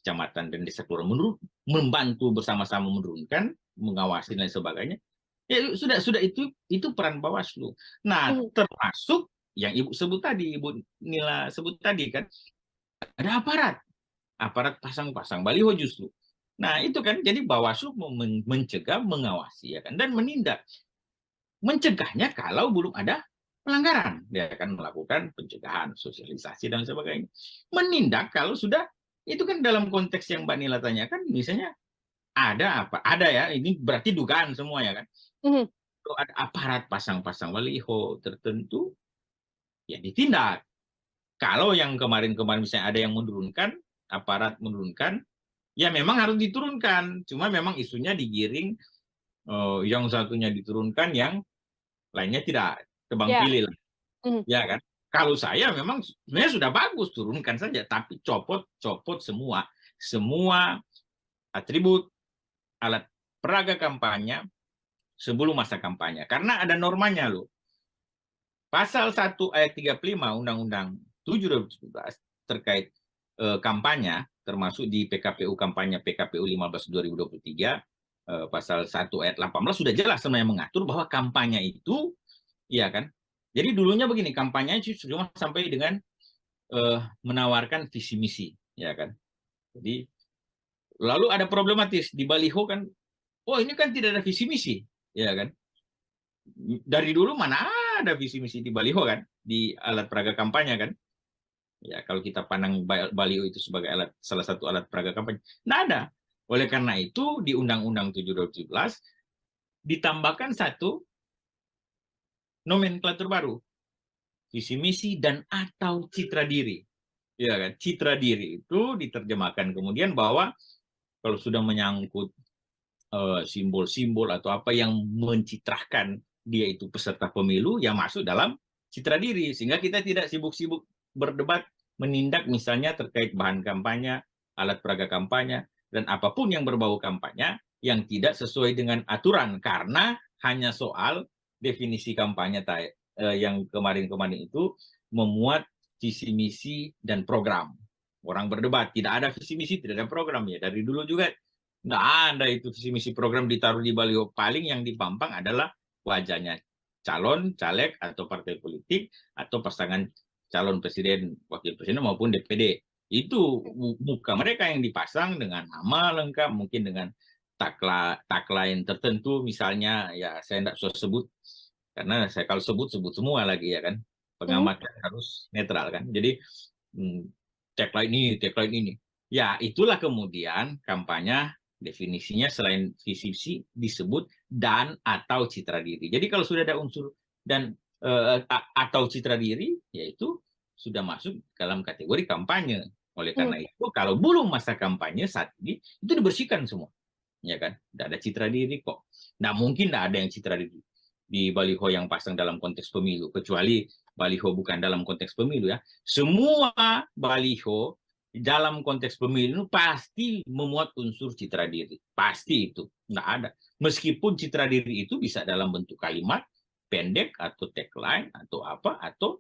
kecamatan, dan desa kelurahan membantu bersama-sama menurunkan, mengawasi dan sebagainya. Ya sudah itu peran Bawaslu. Nah, termasuk yang Ibu sebut tadi, Ibu Nila sebut tadi kan, ada aparat pasang-pasang baliho justru. Nah, itu kan jadi Bawaslu mencegah, mengawasi ya kan, dan menindak. Mencegahnya kalau belum ada pelanggaran, dia akan melakukan pencegahan, sosialisasi dan sebagainya. Menindak kalau sudah, itu kan dalam konteks yang Mbak Nila tanyakan, misalnya ada apa? Ada ya, ini berarti dugaan semua ya kan. Kalau ada aparat pasang-pasang baliho tertentu, ya ditindak. Kalau yang kemarin-kemarin misalnya ada yang menurunkan, aparat menurunkan, ya memang harus diturunkan. Cuma memang isunya digiring, yang satunya diturunkan, yang lainnya tidak, tebang pilih lah. Ya kan? Kalau saya memang sebenarnya sudah bagus, turunkan saja, tapi copot semua atribut alat peraga kampanye sebelum masa kampanye. Karena ada normanya loh. Pasal 1 ayat 35 Undang-Undang 7 terkait kampanye, termasuk di PKPU kampanye PKPU 15/2023, pasal 1 ayat 18 sudah jelas sebenarnya mengatur bahwa kampanye itu, ya kan. Jadi dulunya begini, kampanye cuma sampai dengan menawarkan visi misi, ya kan. Jadi lalu ada problematis di baliho kan, oh ini kan tidak ada visi misi, ya kan. Dari dulu mana ada visi misi di baliho kan, di alat peraga kampanye kan. Ya kalau kita pandang baliho itu sebagai salah satu alat peraga kampanye, nggak ada. Oleh karena itu di Undang-Undang 7/2017 ditambahkan satu nomenklatur baru, visi misi dan atau citra diri. Ya kan, citra diri itu diterjemahkan kemudian bahwa kalau sudah menyangkut simbol-simbol atau apa yang mencitrahkan dia itu peserta pemilu, yang masuk dalam citra diri, sehingga kita tidak sibuk-sibuk berdebat menindak misalnya terkait bahan kampanye, alat peraga kampanye, dan apapun yang berbau kampanye yang tidak sesuai dengan aturan, karena hanya soal definisi kampanye yang kemarin-kemarin itu memuat visi misi dan program. Orang berdebat, tidak ada visi misi, tidak ada program, ya dari dulu juga nggak ada itu visi misi program ditaruh di baliho. Paling yang dipampang adalah wajahnya calon, caleg, atau partai politik, atau pasangan calon presiden, wakil presiden maupun DPD. Itu muka mereka yang dipasang dengan nama lengkap, mungkin dengan tagline tertentu, misalnya ya saya tidak usah sebut, karena saya kalau sebut semua lagi ya kan, pengamat harus netral kan. Jadi tagline ini. Ya itulah kemudian kampanye definisinya selain visi misi disebut dan atau citra diri. Jadi kalau sudah ada unsur dan atau citra diri, yaitu sudah masuk dalam kategori kampanye. Oleh karena itu, kalau belum masa kampanye saat ini, itu dibersihkan semua, ya kan? Tidak ada citra diri kok. Nah mungkin tidak ada yang citra diri di baliho yang pasang dalam konteks pemilu, kecuali baliho bukan dalam konteks pemilu ya. Semua baliho dalam konteks pemilu pasti memuat unsur citra diri, pasti itu, nggak ada. Meskipun citra diri itu bisa dalam bentuk kalimat pendek atau tagline atau apa, atau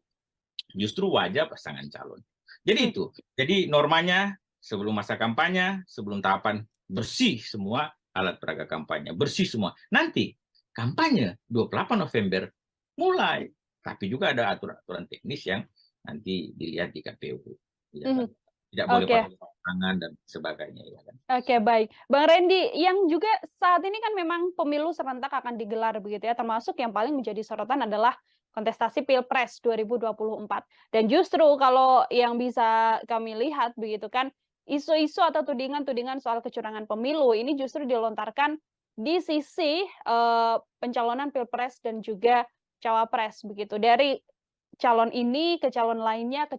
justru wajah pasangan calon. Jadi itu, jadi normanya sebelum masa kampanye, sebelum tahapan, bersih semua alat peraga kampanye, bersih semua. Nanti kampanye 28 November mulai, tapi juga ada aturan-aturan teknis yang nanti dilihat di KPU. Ya, tidak boleh pakai tangan dan sebagainya. Ya kan? Oke, baik. Bang Randy, yang juga saat ini kan memang pemilu serentak akan digelar begitu ya, termasuk yang paling menjadi sorotan adalah kontestasi Pilpres 2024. Dan justru kalau yang bisa kami lihat begitu kan, isu-isu atau tudingan-tudingan soal kecurangan pemilu ini justru dilontarkan di sisi pencalonan Pilpres dan juga cawapres begitu. Dari calon ini ke calon lainnya,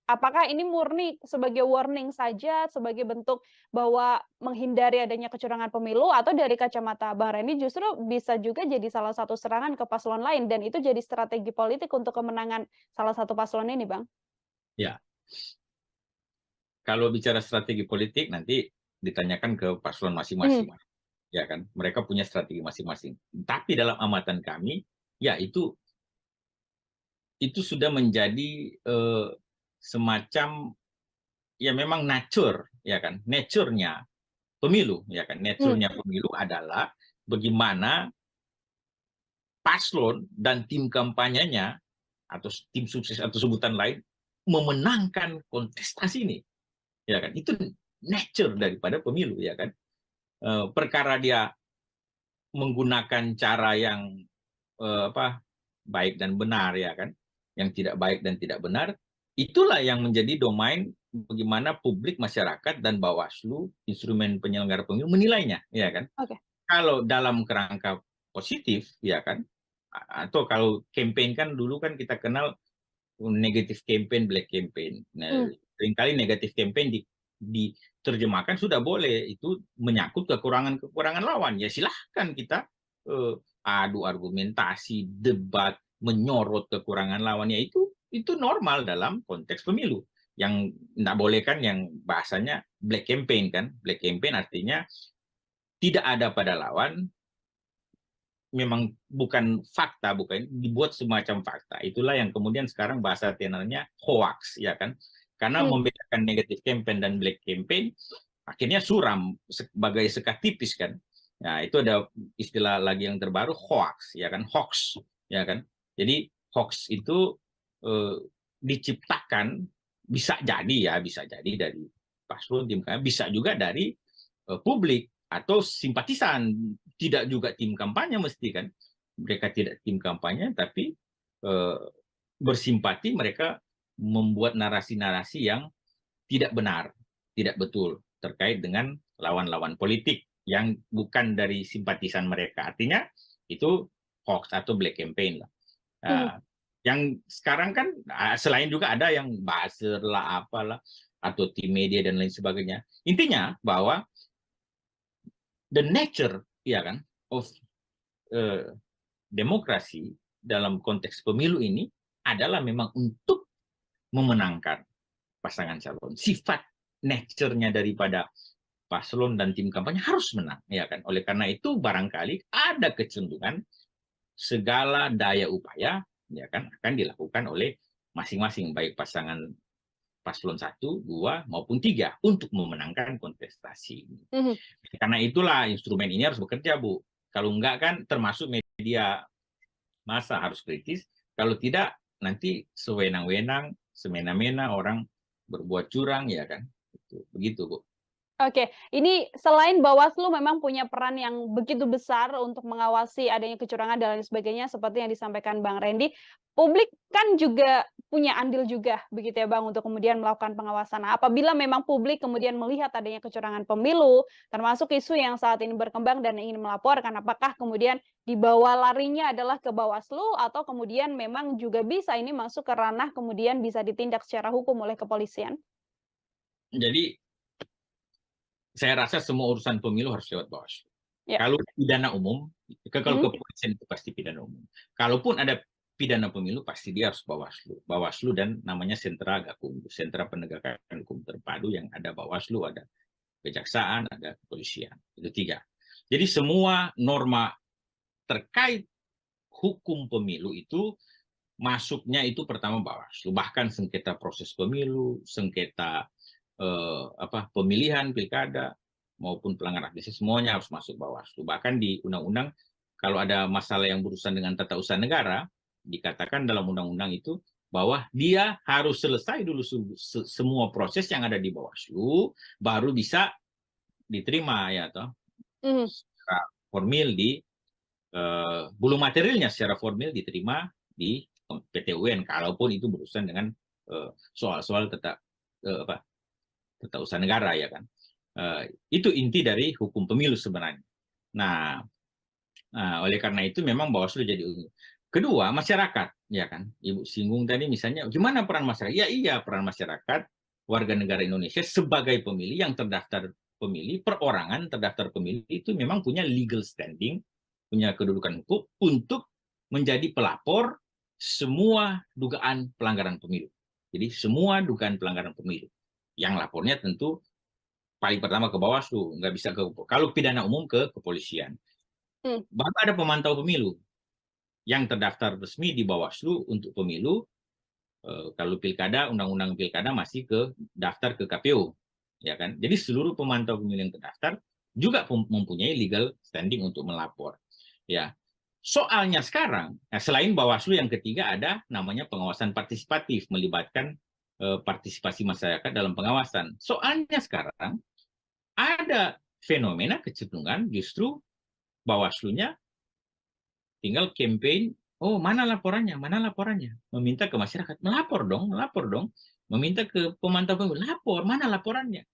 apakah ini murni sebagai warning saja, sebagai bentuk bahwa menghindari adanya kecurangan pemilu, atau dari kacamata Bang Reni justru bisa juga jadi salah satu serangan ke paslon lain dan itu jadi strategi politik untuk kemenangan salah satu paslon ini, Bang? Ya, kalau bicara strategi politik nanti ditanyakan ke paslon masing-masing, ya kan? Mereka punya strategi masing-masing. Tapi dalam amatan kami, ya itu sudah menjadi semacam ya memang nature, ya kan? Nature-nya pemilu, ya kan? Nature-nya pemilu adalah bagaimana paslon dan tim kampanyenya atau tim sukses atau sebutan lain memenangkan kontestasi ini, ya kan? Itu nature daripada pemilu, ya kan? Perkara dia menggunakan cara yang baik dan benar, ya kan? Yang tidak baik dan tidak benar, itulah yang menjadi domain bagaimana publik, masyarakat, dan Bawaslu, instrumen penyelenggara pemilu, menilainya, ya kan? Oke. Kalau dalam kerangka positif, ya kan? Atau kalau campaign kan dulu kan kita kenal negatif campaign, black campaign. Nah, seringkali negatif campaign diterjemahkan sudah boleh, itu menyangkut kekurangan lawan. Ya silahkan kita adu argumentasi, debat, menyorot kekurangan lawannya, itu normal dalam konteks pemilu. Yang tidak boleh kan yang bahasanya black campaign kan. Black campaign artinya tidak ada pada lawan, memang bukan fakta, bukan dibuat semacam fakta. Itulah yang kemudian sekarang bahasa tenornya hoax, ya kan? Karena membedakan negatif campaign dan black campaign akhirnya suram sebagai sekat tipis kan. Nah, itu ada istilah lagi yang terbaru, hoax, ya kan? Hoax, ya kan? Jadi hoax itu diciptakan, bisa jadi dari paslon, tim kampanye, bisa juga dari publik atau simpatisan, tidak juga tim kampanye mesti kan. Mereka tidak tim kampanye tapi bersimpati, mereka membuat narasi-narasi yang tidak benar, tidak betul terkait dengan lawan-lawan politik yang bukan dari simpatisan mereka. Artinya itu hoax atau black campaign lah. Yang sekarang kan selain juga ada yang buzzer lah, apalah, atau tim media dan lain sebagainya. Intinya bahwa the nature, ya kan, of demokrasi dalam konteks pemilu ini adalah memang untuk memenangkan pasangan calon. Sifat nature-nya daripada paslon dan tim kampanye harus menang, ya kan. Oleh karena itu barangkali ada kecenderungan segala daya upaya, ya kan, akan dilakukan oleh masing-masing, baik pasangan paslon 1, 2, maupun 3 untuk memenangkan kontestasi. Karena itulah instrumen ini harus bekerja, Bu. Kalau enggak kan termasuk media massa harus kritis. Kalau tidak nanti sewenang-wenang, semena-mena orang berbuat curang, ya kan. Begitu, Bu. Oke, ini selain Bawaslu memang punya peran yang begitu besar untuk mengawasi adanya kecurangan dan lain sebagainya seperti yang disampaikan Bang Randy, publik kan juga punya andil juga begitu ya Bang untuk kemudian melakukan pengawasan. Nah, apabila memang publik kemudian melihat adanya kecurangan pemilu, termasuk isu yang saat ini berkembang dan ingin melaporkan, apakah kemudian dibawa larinya adalah ke Bawaslu atau kemudian memang juga bisa ini masuk ke ranah kemudian bisa ditindak secara hukum oleh kepolisian? Jadi saya rasa semua urusan pemilu harus lewat Bawaslu. Ya. Kalau pidana umum, kalau kepolisian itu pasti pidana umum. Kalaupun ada pidana pemilu, pasti dia harus Bawaslu. Bawaslu dan namanya Sentra Gakumdu, Sentra Penegakan Hukum Terpadu, yang ada Bawaslu, ada Kejaksaan, ada Kepolisian. Itu 3. Jadi semua norma terkait hukum pemilu itu masuknya itu pertama Bawaslu. Bahkan sengketa proses pemilu, sengketa pemilihan pilkada maupun pelanggaran administrasi, semuanya harus masuk Bawaslu. Bahkan di undang-undang kalau ada masalah yang berurusan dengan tata usaha negara, dikatakan dalam undang-undang itu bahwa dia harus selesai dulu semua proses yang ada di Bawaslu, baru bisa diterima, ya toh, secara formil di bulu materialnya secara formil diterima di PT UN, kalaupun itu berurusan dengan soal-soal tata usaha negara, ya kan. Itu inti dari hukum pemilu sebenarnya. Nah, oleh karena itu memang Bawaslu jadi Kedua, masyarakat, ya kan? Ibu singgung tadi misalnya, gimana peran masyarakat? Ya iya, peran masyarakat, warga negara Indonesia sebagai pemilih yang terdaftar pemilih, perorangan terdaftar pemilih itu memang punya legal standing, punya kedudukan hukum untuk menjadi pelapor semua dugaan pelanggaran pemilu. Jadi semua dugaan pelanggaran pemilu. Yang lapornya tentu paling pertama ke Bawaslu, nggak bisa kalau pidana umum ke kepolisian. Baru ada pemantau pemilu yang terdaftar resmi di Bawaslu untuk pemilu. Kalau pilkada, undang-undang pilkada masih ke daftar ke KPU, ya kan? Jadi seluruh pemantau pemilu yang terdaftar juga mempunyai legal standing untuk melapor. Ya, soalnya sekarang, nah selain Bawaslu yang ketiga ada namanya pengawasan partisipatif, melibatkan partisipasi masyarakat dalam pengawasan. Soalnya sekarang ada fenomena kecenderungan justru Bawaslu-nya tinggal campaign, oh mana laporannya, meminta ke masyarakat, melapor dong, meminta ke pemantau pemilu, lapor, mana laporannya.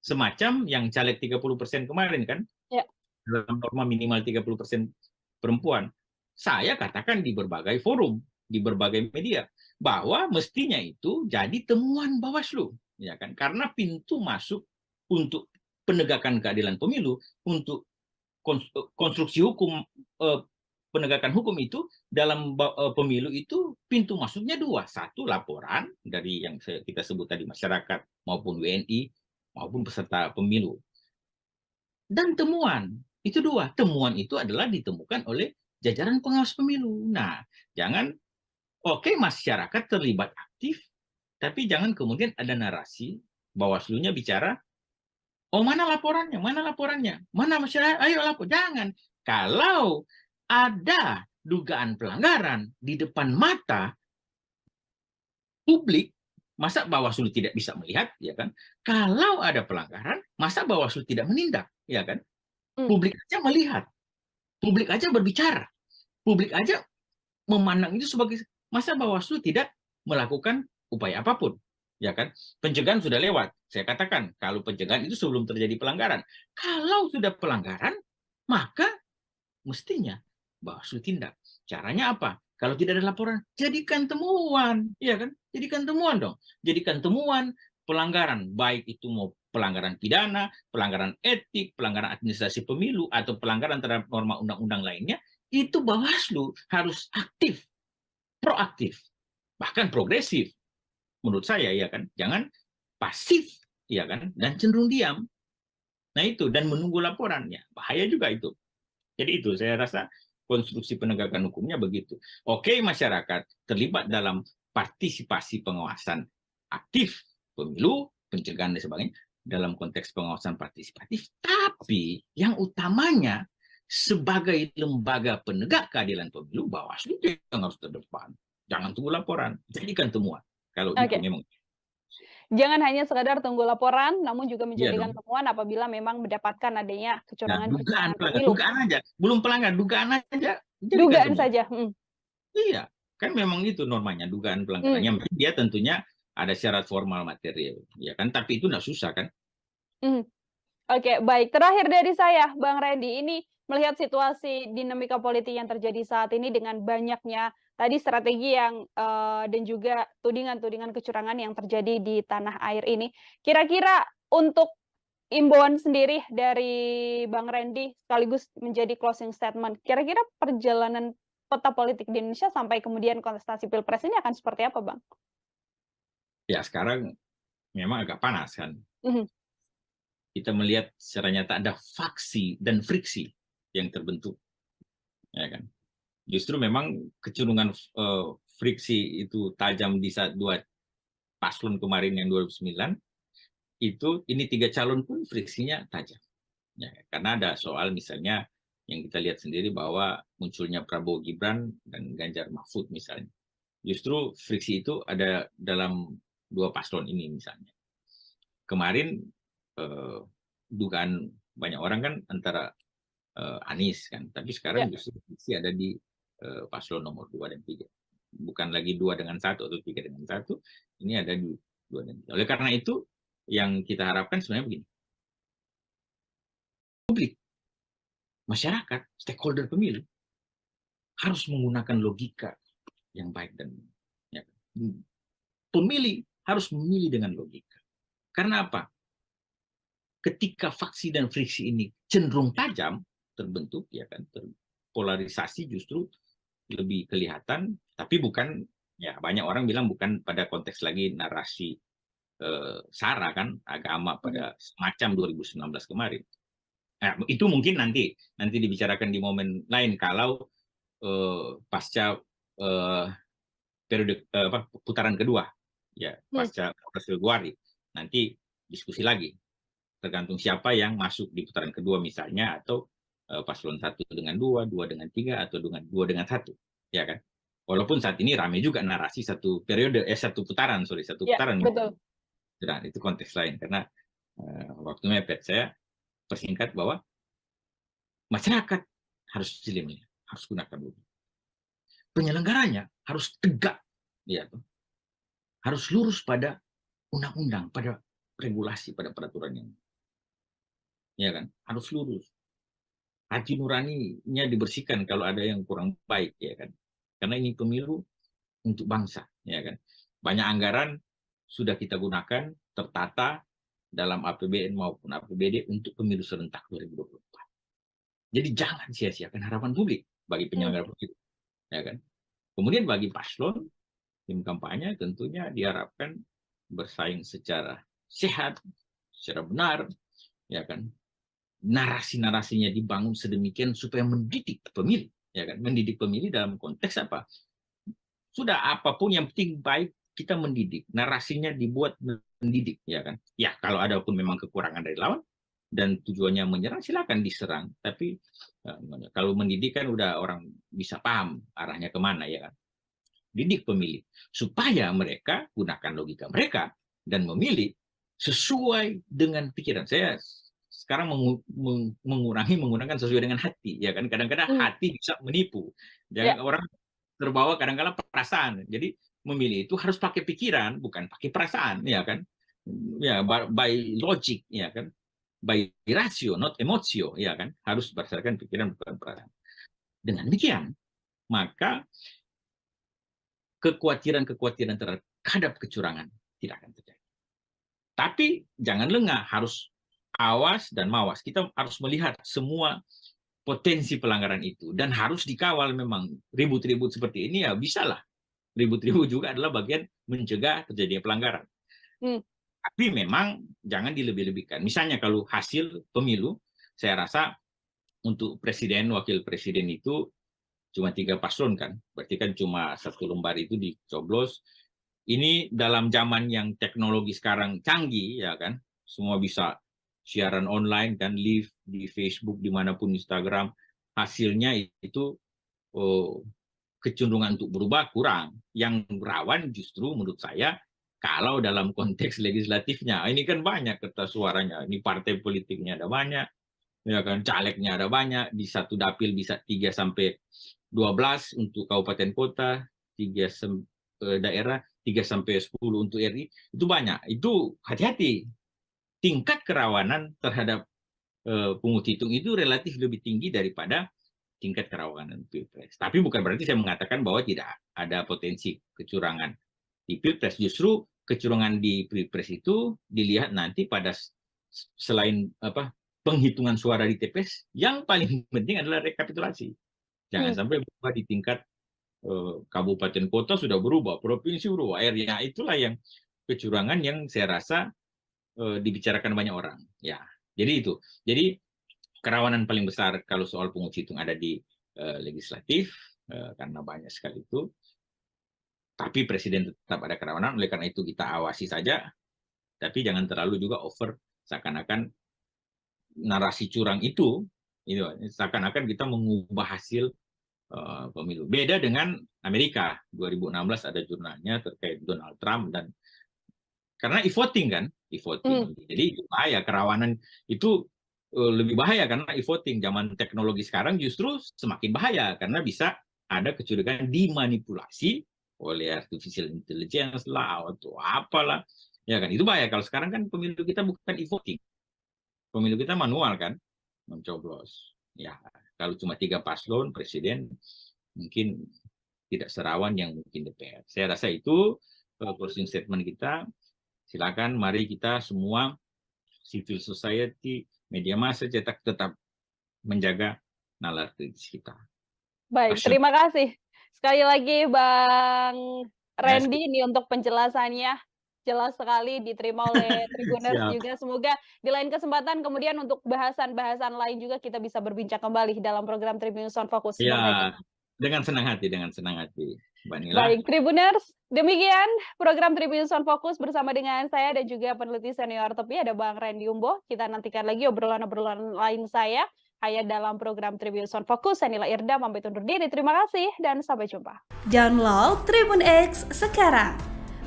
Semacam yang caleg 30% kemarin kan, Ya. dalam norma minimal 30% perempuan. Saya katakan di berbagai forum, di berbagai media, bahwa mestinya itu jadi temuan Bawaslu, ya kan? Karena pintu masuk untuk penegakan keadilan pemilu, untuk konstruksi hukum, penegakan hukum itu dalam pemilu itu pintu masuknya dua. Satu, laporan dari yang kita sebut tadi masyarakat maupun WNI maupun peserta pemilu. Dan temuan, itu dua. Temuan itu adalah ditemukan oleh jajaran pengawas pemilu. Nah, jangan, oke masyarakat terlibat aktif, tapi jangan kemudian ada narasi Bawaslu-nya bicara, oh mana laporannya, mana masyarakat, ayo lapor. Jangan. Kalau ada dugaan pelanggaran di depan mata publik, masa Bawaslu tidak bisa melihat, ya kan? Kalau ada pelanggaran, masa Bawaslu tidak menindak, ya kan? Publik aja melihat, publik aja berbicara, publik aja memandang itu sebagai, masa Bawaslu tidak melakukan upaya apapun, ya kan? Pencegahan sudah lewat. Saya katakan kalau pencegahan itu sebelum terjadi pelanggaran. Kalau sudah pelanggaran, maka mestinya Bawaslu tindak. Caranya apa? Kalau tidak ada laporan, jadikan temuan, ya kan? Jadikan temuan dong. Jadikan temuan pelanggaran, baik itu mau pelanggaran pidana, pelanggaran etik, pelanggaran administrasi pemilu, atau pelanggaran terhadap norma undang-undang lainnya, itu Bawaslu harus aktif, proaktif, bahkan progresif. Menurut saya, ya kan? Jangan pasif, ya kan? Dan cenderung diam. Nah itu, dan menunggu laporannya. Bahaya juga itu. Jadi itu, saya rasa konstruksi penegakan hukumnya begitu. Oke, masyarakat terlibat dalam partisipasi pengawasan aktif pemilu, pencegahan dan sebagainya dalam konteks pengawasan partisipatif, tapi yang utamanya sebagai lembaga penegak keadilan pemilu, Bawaslu yang harus terdepan. Jangan tunggu laporan, jadikan temuan. Kalau itu memang. Jangan hanya sekadar tunggu laporan, namun juga menjadikan Iya temuan apabila memang mendapatkan adanya kecurangan pemilu. Dugaan aja, belum pelanggaran, dugaan aja. Dugaan saja. Iya, kan memang itu normanya, dugaan pelanggarannya. Dia tentunya ada syarat formal material, ya kan? Tapi itu nggak susah kan? Oke, baik. Terakhir dari saya, Bang Randy, ini melihat situasi dinamika politik yang terjadi saat ini dengan banyaknya tadi strategi yang dan juga tudingan-tudingan kecurangan yang terjadi di tanah air ini. Kira-kira untuk imbauan sendiri dari Bang Randy sekaligus menjadi closing statement, kira-kira perjalanan peta politik di Indonesia sampai kemudian kontestasi Pilpres ini akan seperti apa, Bang? Ya, sekarang memang agak panas kan. Kita melihat secara nyata ada faksi dan friksi yang terbentuk. Ya kan? Justru memang kecenderungan friksi itu tajam di saat dua paslon kemarin yang 2009, itu ini 3 calon pun friksinya tajam. Ya, karena ada soal misalnya yang kita lihat sendiri bahwa munculnya Prabowo Gibran dan Ganjar Mahfud misalnya. Justru friksi itu ada dalam 2 paslon ini misalnya. Kemarin dugaan banyak orang kan antara Anies kan, tapi sekarang justru friksi ada di paslon nomor 2 dan 3. Bukan lagi 2 dengan 1 atau 3 dengan 1, ini ada di 2 dan 3. Oleh karena itu, yang kita harapkan sebenarnya begini. Publik, masyarakat, stakeholder pemilu, harus menggunakan logika yang baik dan ya, pemilih harus memilih dengan logika. Karena apa? Ketika faksi dan friksi ini cenderung tajam terbentuk, ya kan, polarisasi justru lebih kelihatan, tapi bukan, ya banyak orang bilang bukan pada konteks lagi narasi SARA kan, agama pada semacam 2019 kemarin. Nah, itu mungkin nanti dibicarakan di momen lain kalau pasca periode putaran kedua, ya pasca Februari, nanti diskusi lagi, tergantung siapa yang masuk di putaran kedua misalnya, atau paslon 1 dengan 2 dengan 3, atau dengan 2 dengan 1, ya kan? Walaupun saat ini ramai juga narasi satu putaran. Betul. Nah, itu konteks lain, karena waktu mepet. Saya persingkat bahwa masyarakat harus jeli, harus gunakan logika. Penyelenggaranya harus tegak, ya, harus lurus pada undang-undang, pada regulasi, pada peraturan yang, ya kan, harus lurus. Hati nuraninya dibersihkan kalau ada yang kurang baik, ya kan, karena ini pemilu untuk bangsa, ya kan. Banyak anggaran sudah kita gunakan tertata dalam APBN maupun APBD untuk pemilu serentak 2024. Jadi jangan sia-siakan harapan publik bagi penyelenggara pemilu, ya kan. Kemudian bagi paslon, tim kampanye tentunya diharapkan bersaing secara sehat, secara benar, ya kan. Narasi-narasinya dibangun sedemikian supaya mendidik pemilih, ya kan. Mendidik pemilih dalam konteks apa? Sudah apapun yang penting baik kita mendidik. Narasinya dibuat mendidik, ya kan. Ya kalau ada pun memang kekurangan dari lawan dan tujuannya menyerang, silakan diserang. Tapi kalau mendidik kan udah orang bisa paham arahnya kemana, ya kan. Didik pemilih supaya mereka gunakan logika mereka dan memilih sesuai dengan pikiran. Saya sekarang mengurangi menggunakan sesuai dengan hati, ya kan. Kadang-kadang hati bisa menipu. Jangan orang terbawa kadang-kadang perasaan. Jadi memilih itu harus pakai pikiran, bukan pakai perasaan, ya kan. Ya, by logic, ya kan. By ratio, not emotio, ya kan. Harus berdasarkan pikiran, bukan perasaan. Dengan demikian, maka kekhawatiran terhadap kecurangan tidak akan terjadi. Tapi jangan lengah, harus awas dan mawas. Kita harus melihat semua potensi pelanggaran itu dan harus dikawal. Memang ribut-ribut seperti ini ya bisalah. Ribut-ribut juga adalah bagian mencegah terjadinya pelanggaran. Tapi memang jangan dilebih-lebihkan. Misalnya kalau hasil pemilu, saya rasa untuk presiden, wakil presiden itu cuma 3 paslon kan, berarti kan cuma 1 lembar itu dicoblos. Ini dalam zaman yang teknologi sekarang canggih, ya kan, semua bisa siaran online kan, live di Facebook, dimanapun, Instagram, hasilnya itu kecenderungan untuk berubah kurang. Yang rawan justru menurut saya kalau dalam konteks legislatifnya, ini kan banyak kertas suaranya, ini partai politiknya ada banyak, ya kan, calegnya ada banyak, di satu dapil bisa 3 sampai 12 untuk kabupaten kota, 3 daerah, 3 sampai 10 untuk RI, itu banyak. Itu hati-hati. Tingkat kerawanan terhadap pungut hitung itu relatif lebih tinggi daripada tingkat kerawanan Pilpres. Tapi bukan berarti saya mengatakan bahwa tidak ada potensi kecurangan di Pilpres. Justru kecurangan di Pilpres itu dilihat nanti pada selain penghitungan suara di TPS, yang paling penting adalah rekapitulasi. Jangan sampai berubah di tingkat kabupaten kota sudah berubah, provinsi berubah, area. Itulah yang kecurangan yang saya rasa dibicarakan banyak orang. Ya, jadi itu. Jadi kerawanan paling besar kalau soal pungut hitung ada di legislatif, karena banyak sekali itu. Tapi presiden tetap ada kerawanan, oleh karena itu kita awasi saja. Tapi jangan terlalu juga over, seakan-akan narasi curang itu seakan-akan kita mengubah hasil pemilu. Beda dengan Amerika, 2016 ada jurnalnya terkait Donald Trump, dan karena e-voting kan, e-voting. Jadi itu bahaya, kerawanan itu lebih bahaya karena e-voting. Zaman teknologi sekarang justru semakin bahaya karena bisa ada kecurigaan dimanipulasi oleh artificial intelligence lah atau apalah. Ya kan, itu bahaya. Kalau sekarang kan pemilu kita bukan e-voting. Pemilu kita manual kan, mencoblos. Ya, kalau cuma 3 paslon, presiden mungkin tidak serawan yang mungkin DPR. Saya rasa itu closing statement kita. Silakan, mari kita semua civil society, media massa cetak tetap menjaga nalar kritis kita. Baik, Asyik. terima kasih. Sekali lagi Bang Yes. Randy ini untuk penjelasannya. Jelas sekali diterima oleh Tribuners Siap. juga. Semoga di lain kesempatan kemudian untuk bahasan-bahasan lain juga kita bisa berbincang kembali dalam program Tribunnews on Focus, Bang Randy. Ya, dengan senang hati, Mbak Nila. Baik, Tribuners, demikian program Tribunnews on Focus bersama dengan saya dan juga peneliti senior TEPI ada Bang Randy Umboh. Kita nantikan lagi obrolan-obrolan lain saya hanya dalam program Tribunnews on Focus. Saya Nila Irda, pamit undur diri. Terima kasih dan sampai jumpa. Download Tribun X sekarang.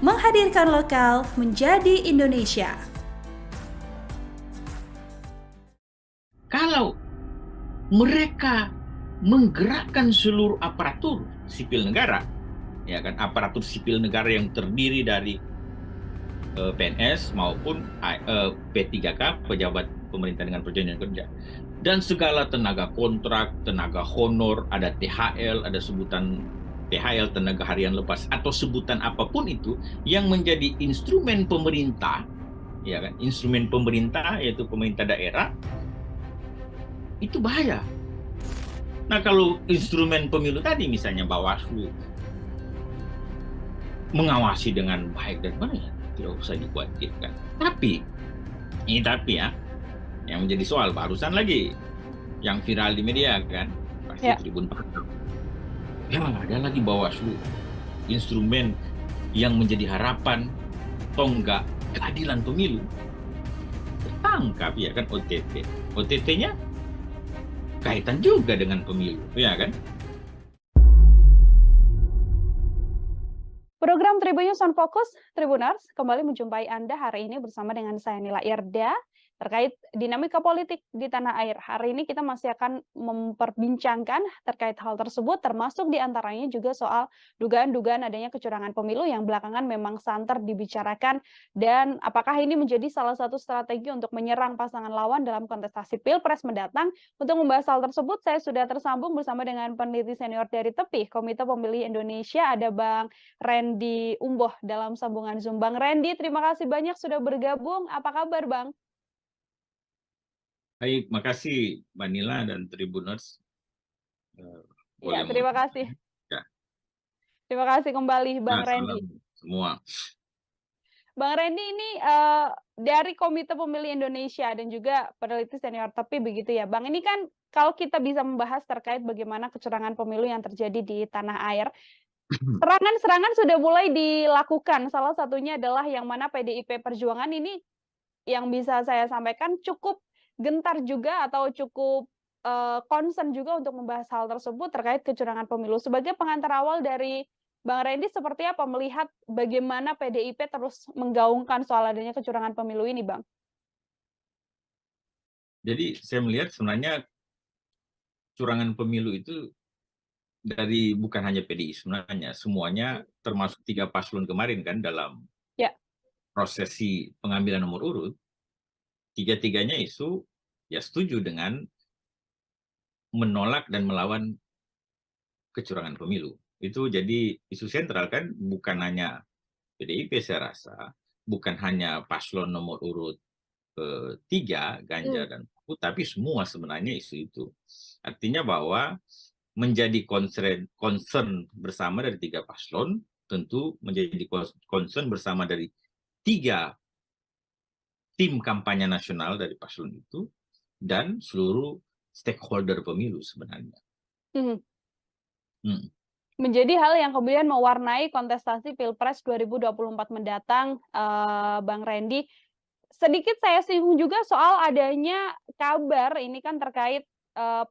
Menghadirkan lokal menjadi Indonesia. Kalau mereka menggerakkan seluruh aparatur sipil negara, ya kan, aparatur sipil negara yang terdiri dari PNS maupun P3K, pejabat pemerintah dengan perjanjian kerja, dan segala tenaga kontrak, tenaga honor, ada THL, ada sebutan THL, tenaga harian lepas, atau sebutan apapun itu yang menjadi instrumen pemerintah, ya kan, instrumen pemerintah yaitu pemerintah daerah, itu bahaya. Nah, kalau instrumen pemilu tadi misalnya Bawaslu mengawasi dengan baik dan benar, tidak usah dikhawatirkan. Tapi ya, yang menjadi soal barusan lagi, yang viral di media kan, pasti Ya. Tribun Pantau. Ya, ada lagi Bawaslu, instrumen yang menjadi harapan tonggak keadilan pemilu. Tertangkap ya kan OTT. OTT-nya kaitan juga dengan pemilu, ya kan? Program Tribunnews on Focus, Tribuners, kembali menjumpai Anda hari ini bersama dengan saya Nila Irda terkait dinamika politik di tanah air. Hari ini kita masih akan memperbincangkan terkait hal tersebut, termasuk diantaranya juga soal dugaan-dugaan adanya kecurangan pemilu yang belakangan memang santer dibicarakan, dan apakah ini menjadi salah satu strategi untuk menyerang pasangan lawan dalam kontestasi Pilpres mendatang. Untuk membahas hal tersebut, saya sudah tersambung bersama dengan peneliti senior dari TEPI, Komite Pemilih Indonesia, ada Bang Randy Umboh dalam sambungan Zoom. Bang Randy, terima kasih banyak sudah bergabung. Apa kabar, Bang? Baik, makasih Mbak Nila dan Tribuners. Ya, terima kasih. Ya. Terima kasih kembali, Bang Randy. Semua. Bang Randy ini dari Komite Pemilih Indonesia dan juga peneliti senior TEPI begitu ya, Bang. Ini kan kalau kita bisa membahas terkait bagaimana kecurangan pemilu yang terjadi di tanah air, serangan-serangan sudah mulai dilakukan. Salah satunya adalah yang mana PDIP Perjuangan ini yang bisa saya sampaikan cukup gentar juga atau cukup concern juga untuk membahas hal tersebut terkait kecurangan pemilu. Sebagai pengantar awal dari Bang Randy, seperti apa melihat bagaimana PDIP terus menggaungkan soal adanya kecurangan pemilu ini, Bang? Jadi saya melihat sebenarnya curangan pemilu itu dari bukan hanya PDI sebenarnya, semuanya termasuk 3 paslon kemarin kan dalam prosesi pengambilan nomor urut, tiga-tiganya isu ya setuju dengan menolak dan melawan kecurangan pemilu. Itu jadi isu sentral kan, bukan hanya PDIP saya rasa, bukan hanya paslon nomor urut 3, Ganjar dan Mahfud, tapi semua sebenarnya isu itu. Artinya bahwa menjadi concern bersama dari 3 paslon, tentu menjadi concern bersama dari 3 tim kampanye nasional dari paslon itu, dan seluruh stakeholder pemilu sebenarnya. Menjadi hal yang kemudian mewarnai kontestasi Pilpres 2024 mendatang, Bang Randy. Sedikit saya singgung juga soal adanya kabar ini kan terkait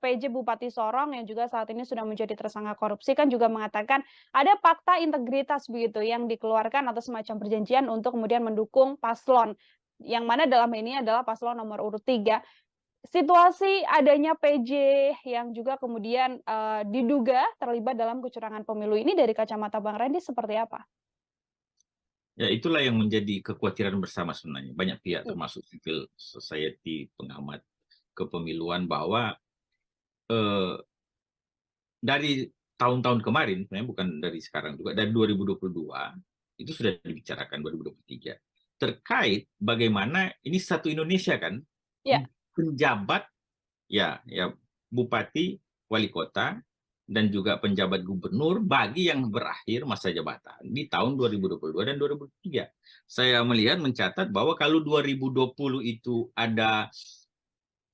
PJ Bupati Sorong yang juga saat ini sudah menjadi tersangka korupsi, kan juga mengatakan ada fakta integritas begitu yang dikeluarkan atau semacam perjanjian untuk kemudian mendukung paslon, yang mana dalam ini adalah paslon nomor urut 3. Situasi adanya PJ yang juga kemudian diduga terlibat dalam kecurangan pemilu ini dari kacamata Bang Randy seperti apa? Ya, itulah yang menjadi kekhawatiran bersama sebenarnya. Banyak pihak termasuk civil society, pengamat kepemiluan, bahwa dari tahun-tahun kemarin, sebenarnya bukan dari sekarang juga, dari 2022, itu sudah dibicarakan 2023, terkait bagaimana ini satu Indonesia kan, Ya. penjabat, ya bupati, wali kota, dan juga penjabat gubernur bagi yang berakhir masa jabatan di tahun 2022 dan 2023. Saya melihat mencatat bahwa kalau 2020 itu ada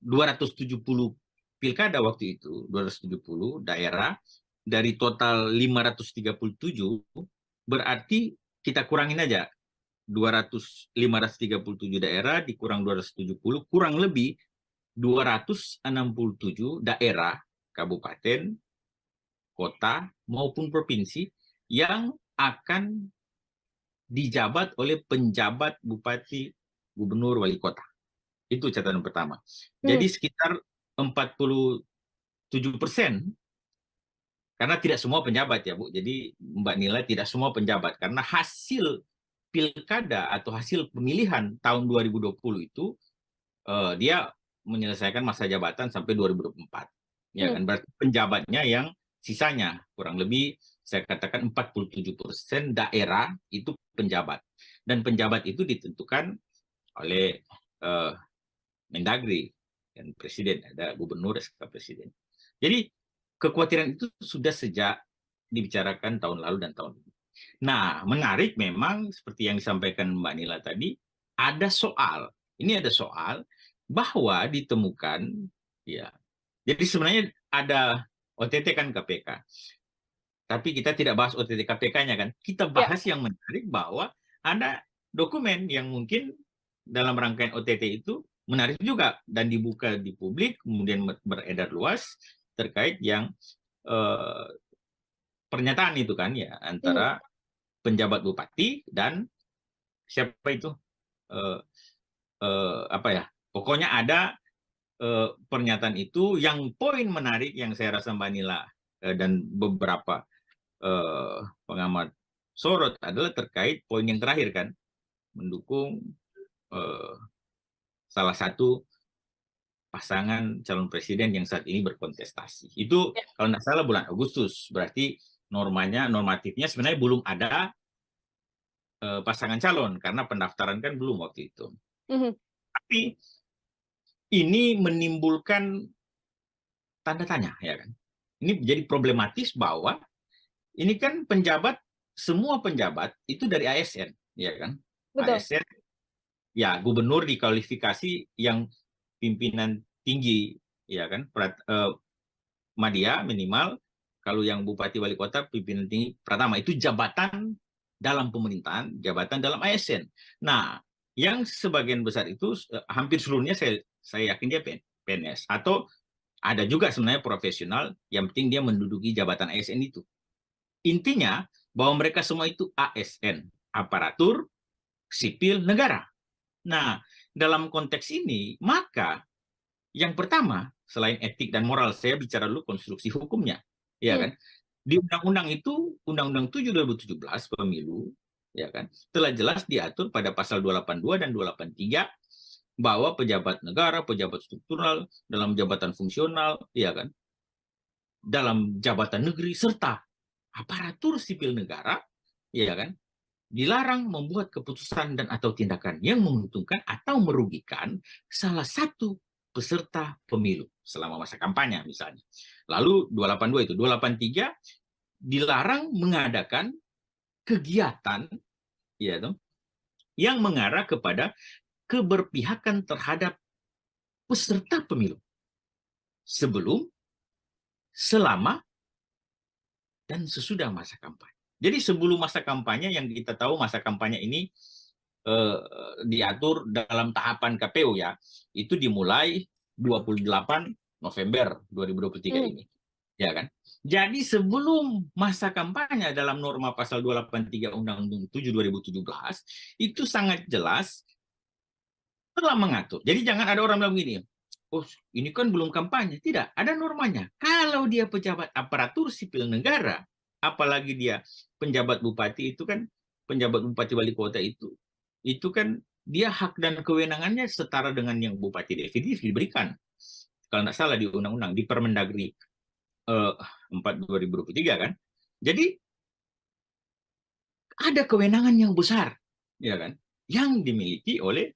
270 pilkada waktu itu, 270 daerah, dari total 537, berarti kita kurangin aja 537 daerah dikurang 270, kurang lebih 267 daerah, kabupaten, kota, maupun provinsi yang akan dijabat oleh penjabat bupati, gubernur, wali kota. Itu catatan pertama. Jadi sekitar 47%, karena tidak semua penjabat ya Bu. Jadi Mbak Nila, tidak semua penjabat, karena hasil pilkada atau hasil pemilihan tahun 2020 itu dia menyelesaikan masa jabatan sampai 2024. Ya kan, berarti penjabatnya yang sisanya kurang lebih saya katakan 47% daerah itu penjabat. Dan penjabat itu ditentukan oleh Mendagri dan presiden, ada gubernur, SK presiden. Jadi kekhawatiran itu sudah sejak dibicarakan tahun lalu dan tahun ini. Nah, menarik memang seperti yang disampaikan Mbak Nila tadi, ada soal bahwa ditemukan, ya. Jadi sebenarnya ada OTT kan KPK. Tapi kita tidak bahas OTT KPK-nya kan. Kita bahas yang menarik bahwa ada dokumen yang mungkin dalam rangkaian OTT itu menarik juga dan dibuka di publik, kemudian beredar luas terkait yang pernyataan itu kan ya antara penjabat bupati dan siapa itu pokoknya ada pernyataan itu yang poin menarik yang saya rasa Mbak Nila dan beberapa pengamat sorot adalah terkait poin yang terakhir kan, mendukung salah satu pasangan calon presiden yang saat ini berkontestasi. Itu kalau tidak salah bulan Agustus, berarti normatifnya sebenarnya belum ada pasangan calon karena pendaftaran kan belum waktu itu. Tapi ini menimbulkan tanda tanya, ya kan? Ini menjadi problematis bahwa ini kan penjabat, semua penjabat itu dari ASN, ya kan? Betul. ASN, ya gubernur dikualifikasi yang pimpinan tinggi, ya kan? Madya minimal, kalau yang bupati wali kota pimpinan tinggi pertama itu jabatan dalam pemerintahan, jabatan dalam ASN. Nah, yang sebagian besar itu hampir seluruhnya saya yakin dia PNS atau ada juga sebenarnya profesional yang penting dia menduduki jabatan ASN itu. Intinya bahwa mereka semua itu ASN, aparatur sipil negara. Nah, dalam konteks ini maka yang pertama selain etik dan moral, saya bicara dulu konstruksi hukumnya, ya kan? Di undang-undang itu, Undang-Undang 7 2017 pemilu, ya kan, telah jelas diatur pada pasal 282 dan 283 bahwa pejabat negara, pejabat struktural, dalam jabatan fungsional, ya kan, dalam jabatan negeri serta aparatur sipil negara, ya kan, dilarang membuat keputusan dan atau tindakan yang menguntungkan atau merugikan salah satu peserta pemilu selama masa kampanye misalnya. Lalu 282 itu, 283 dilarang mengadakan kegiatan, ya dong, yang mengarah kepada keberpihakan terhadap peserta pemilu sebelum, selama, dan sesudah masa kampanye. Jadi sebelum masa kampanye, yang kita tahu masa kampanye ini diatur dalam tahapan KPU ya, itu dimulai 28 November 2023 ini, ya kan? Jadi sebelum masa kampanye dalam norma pasal 283 Undang-Undang 7 2017 itu sangat jelas telah mengatur. Jadi jangan ada orang bilang begini, oh ini kan belum kampanye. Tidak, ada normanya. Kalau dia pejabat aparatur sipil negara, apalagi dia penjabat bupati, itu kan penjabat bupati wali kota itu kan dia hak dan kewenangannya setara dengan yang bupati definitif diberikan. Kalau tidak salah di undang-undang, di Permendagri 4/2023 kan. Jadi ada kewenangan yang besar, ya kan, yang dimiliki oleh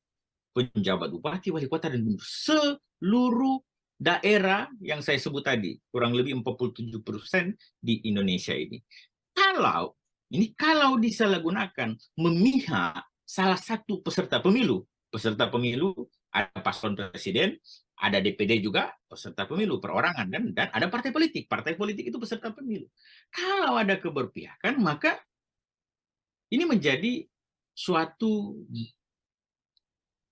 penjabat bupati, wali kota, dan gubernur seluruh daerah yang saya sebut tadi, kurang lebih 47% di Indonesia ini. Kalau disalahgunakan memihak salah satu peserta pemilu ada paslon presiden, ada DPD juga peserta pemilu perorangan, dan ada partai politik itu peserta pemilu. Kalau ada keberpihakan, maka ini menjadi suatu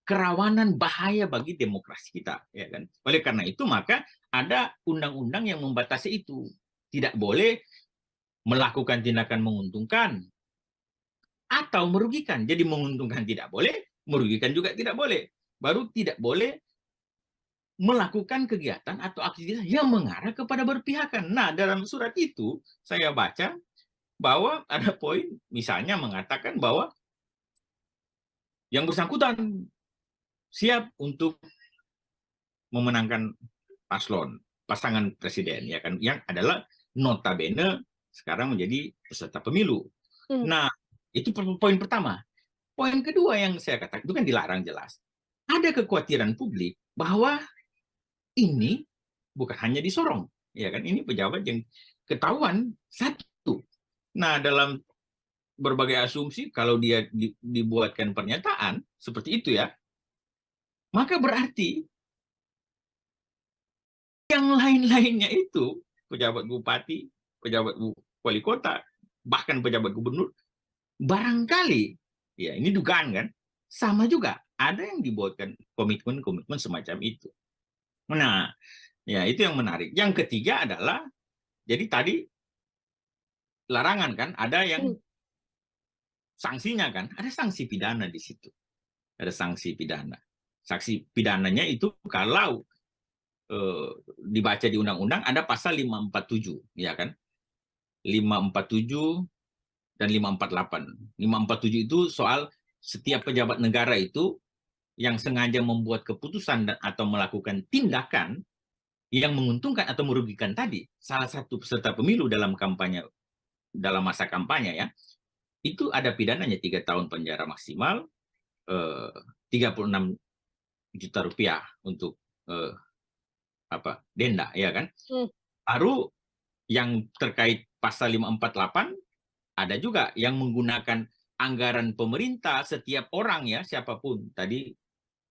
kerawanan bahaya bagi demokrasi kita, ya kan. Oleh karena itu maka ada undang-undang yang membatasi itu. Tidak boleh melakukan tindakan menguntungkan atau merugikan. Jadi menguntungkan tidak boleh, merugikan juga tidak boleh. Baru tidak boleh melakukan kegiatan atau aktivitas yang mengarah kepada berpihakan. Nah, dalam surat itu saya baca bahwa ada poin misalnya mengatakan bahwa yang bersangkutan siap untuk memenangkan pasangan presiden, ya kan, yang adalah notabene sekarang menjadi peserta pemilu. Nah, itu poin pertama. Poin kedua yang saya katakan itu kan dilarang jelas. Ada kekhawatiran publik bahwa ini bukan hanya di Sorong, ya kan, ini pejabat yang ketahuan satu. Nah, dalam berbagai asumsi, kalau dia dibuatkan pernyataan seperti itu ya, maka berarti yang lain-lainnya itu, pejabat bupati, pejabat wali kota, bahkan pejabat gubernur, barangkali, ya ini dugaan kan, sama juga, ada yang dibuatkan komitmen-komitmen semacam itu. Nah, ya itu yang menarik. Yang ketiga adalah, jadi tadi larangan kan, ada yang sanksinya kan, ada sanksi pidana di situ. Ada sanksi pidana. Sanksi pidananya itu kalau dibaca di undang-undang ada pasal 547, ya kan? 547 dan 548. 547 itu soal setiap pejabat negara itu yang sengaja membuat keputusan atau melakukan tindakan yang menguntungkan atau merugikan tadi salah satu peserta pemilu dalam kampanye, dalam masa kampanye ya, itu ada pidananya 3 tahun penjara maksimal, 36 juta rupiah untuk denda, ya kan. Baru yang terkait pasal 548 ada juga yang menggunakan anggaran pemerintah, setiap orang ya, siapapun tadi,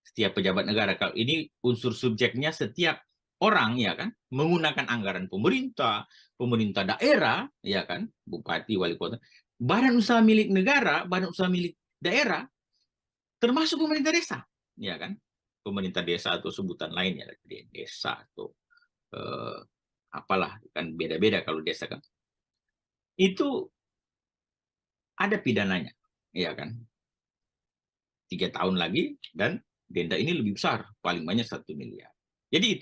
setiap pejabat negara. Kalau ini unsur subjeknya setiap orang, ya kan, menggunakan anggaran pemerintah daerah, ya kan, bupati, wali kota, badan usaha milik negara, badan usaha milik daerah, termasuk pemerintah desa, ya kan, pemerintah desa atau sebutan lainnya, desa atau apalah, kan beda-beda kalau desa kan, itu ada pidananya, ya kan, 3 tahun lagi, dan denda ini lebih besar, paling banyak 1 miliar. Jadi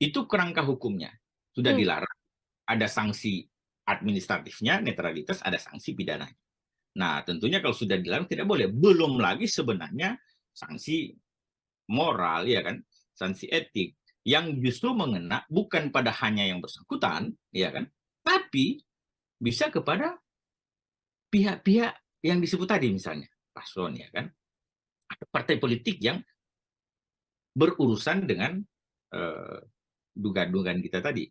itu kerangka hukumnya sudah dilarang, ada sanksi administratifnya, netralitas, ada sanksi pidananya. Nah, tentunya kalau sudah dilarang tidak boleh. Belum lagi sebenarnya sanksi moral, ya kan, sanksi etik yang justru mengena bukan pada hanya yang bersangkutan, ya kan, tapi bisa kepada pihak-pihak yang disebut tadi, misalnya paslon, ya kan, atau partai politik yang berurusan dengan dugaan-dugaan kita tadi.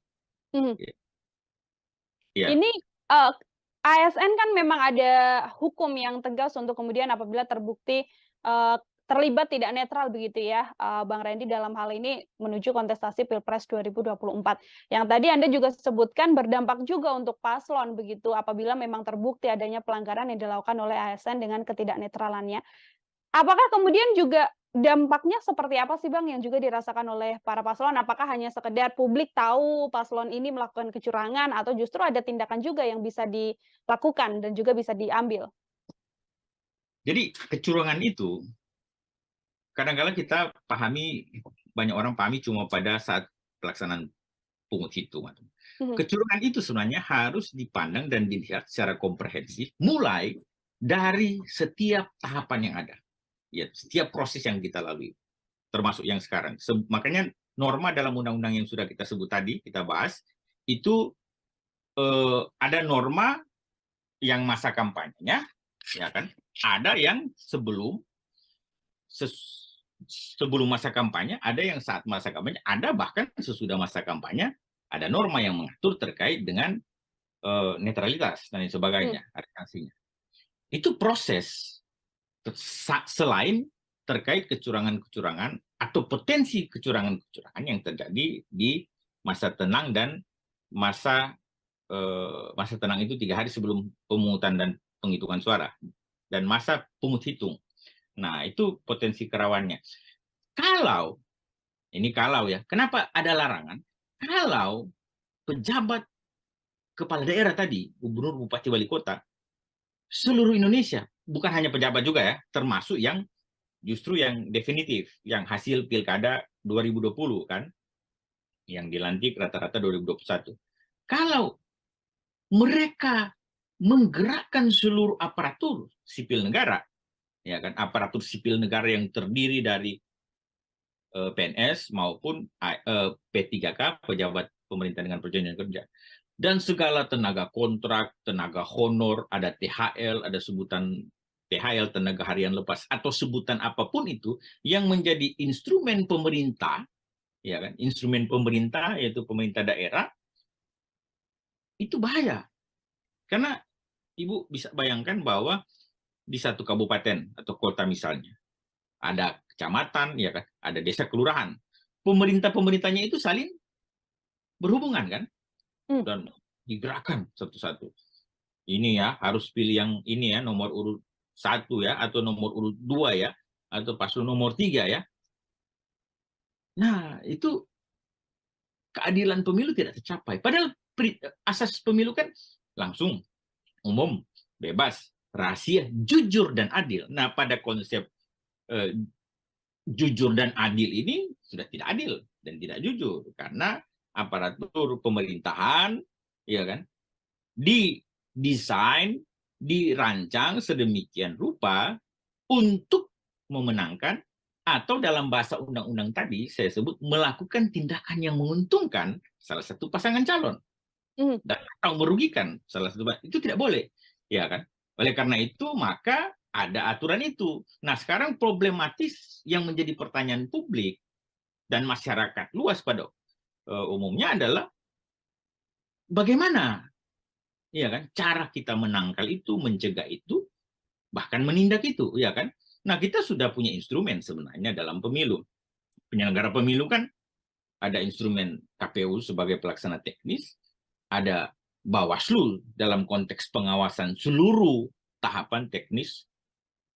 Ya. Ini ASN kan memang ada hukum yang tegas untuk kemudian apabila terbukti terlibat tidak netral begitu ya, Bang Randy, dalam hal ini menuju kontestasi Pilpres 2024. Yang tadi Anda juga sebutkan berdampak juga untuk paslon begitu apabila memang terbukti adanya pelanggaran yang dilakukan oleh ASN dengan ketidaknetralannya. Apakah kemudian juga dampaknya seperti apa sih Bang yang juga dirasakan oleh para paslon? Apakah hanya sekedar publik tahu paslon ini melakukan kecurangan atau justru ada tindakan juga yang bisa dilakukan dan juga bisa diambil? Jadi kecurangan itu kadang-kadang kita pahami, banyak orang pahami cuma pada saat pelaksanaan pungut hitung. Kecurangan itu sebenarnya harus dipandang dan dilihat secara komprehensif mulai dari setiap tahapan yang ada. Ya, setiap proses yang kita lalui, termasuk yang sekarang. Makanya norma dalam undang-undang yang sudah kita sebut tadi, kita bahas, itu ada norma yang masa kampanyenya, ya kan? Ada yang sebelum masa kampanye, ada yang saat masa kampanye, ada bahkan sesudah masa kampanye, ada norma yang mengatur terkait dengan netralitas dan sebagainya, ada sanksinya. Itu proses selain terkait kecurangan-kecurangan atau potensi kecurangan-kecurangan yang terjadi di masa tenang dan masa tenang itu 3 hari sebelum pemungutan dan penghitungan suara dan masa pungut hitung. Nah, itu potensi kerawannya. Kalau ya, kenapa ada larangan? Kalau pejabat kepala daerah tadi, gubernur, bupati, wali kota, seluruh Indonesia, bukan hanya pejabat juga ya, termasuk yang justru yang definitif, yang hasil pilkada 2020 kan, yang dilantik rata-rata 2021. Kalau mereka menggerakkan seluruh aparatur sipil negara, ya kan, aparatur sipil negara yang terdiri dari PNS maupun P3K, pejabat pemerintah dengan perjanjian kerja, dan segala tenaga kontrak, tenaga honor, ada THL, ada sebutan THL, tenaga harian lepas, atau sebutan apapun itu yang menjadi instrumen pemerintah, ya kan, instrumen pemerintah yaitu pemerintah daerah, itu bahaya. Karena Ibu bisa bayangkan bahwa di satu kabupaten atau kota misalnya, ada kecamatan, ya kan, ada desa kelurahan. Pemerintahnya itu saling berhubungan kan, dan digerakkan satu-satu. Ini ya harus pilih yang ini ya, nomor urut 1 ya, atau nomor urut 2 ya, atau paslon nomor 3 ya. Nah, itu keadilan pemilu tidak tercapai. Padahal asas pemilu kan langsung, umum, bebas, rahasia, jujur, dan adil. Nah, pada konsep jujur dan adil ini sudah tidak adil dan tidak jujur, karena aparatur pemerintahan, ya kan, didesain, dirancang sedemikian rupa untuk memenangkan, atau dalam bahasa undang-undang tadi saya sebut melakukan tindakan yang menguntungkan salah satu pasangan calon dan atau merugikan salah satu, itu tidak boleh, ya kan. Oleh karena itu maka ada aturan itu. Nah, sekarang problematis yang menjadi pertanyaan publik dan masyarakat luas pada umumnya adalah bagaimana, ya kan, cara kita menangkal itu, mencegah itu, bahkan menindak itu, ya kan. Nah, kita sudah punya instrumen sebenarnya dalam pemilu. Penyelenggara pemilu kan ada instrumen KPU sebagai pelaksana teknis, ada Bawaslu dalam konteks pengawasan seluruh tahapan teknis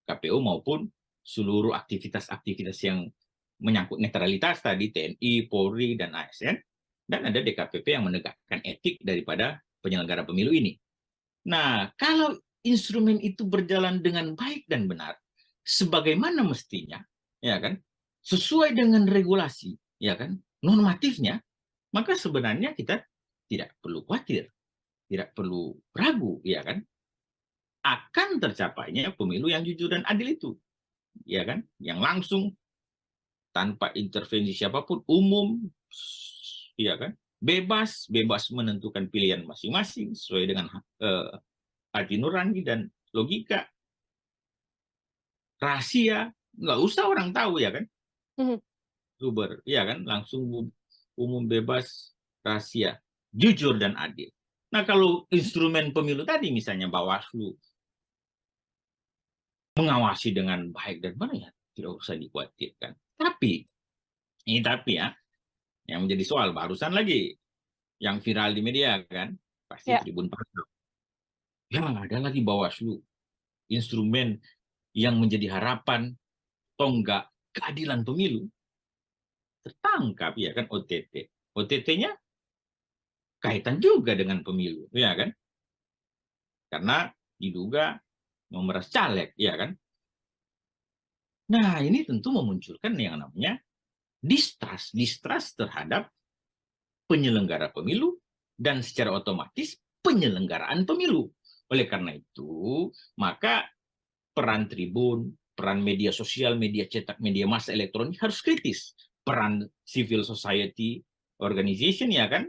KPU maupun seluruh aktivitas-aktivitas yang menyangkut netralitas tadi, TNI, Polri, dan ASN, dan ada DKPP yang menegakkan etik daripada penyelenggara pemilu ini. Nah, kalau instrumen itu berjalan dengan baik dan benar, sebagaimana mestinya, ya kan, sesuai dengan regulasi, ya kan, normatifnya, maka sebenarnya kita tidak perlu khawatir, tidak perlu ragu, ya kan, akan tercapainya pemilu yang jujur dan adil itu, ya kan, yang langsung tanpa intervensi siapapun, umum, ya kan, bebas menentukan pilihan masing-masing sesuai dengan hati nurani dan logika, rahasia, nggak usah orang tahu, ya kan, Uber, ya kan, langsung umum, bebas, rahasia, jujur dan adil. Nah, kalau instrumen pemilu tadi misalnya Bawaslu mengawasi dengan baik dan benar, ya tidak usah dikhawatirkan. Tapi ya, yang menjadi soal barusan lagi yang viral di media kan, pasti Tribun Pasar. Ya, ada lagi Bawaslu, instrumen yang menjadi harapan tonggak keadilan pemilu, tertangkap, ya kan, OTT. OTT-nya kaitan juga dengan pemilu, ya kan? Karena diduga memeras caleg, ya kan? Nah, ini tentu memunculkan yang namanya distrust terhadap penyelenggara pemilu dan secara otomatis penyelenggaraan pemilu. Oleh karena itu, maka peran Tribun, peran media sosial, media cetak, media massa elektronik harus kritis. Peran civil society organization, ya kan,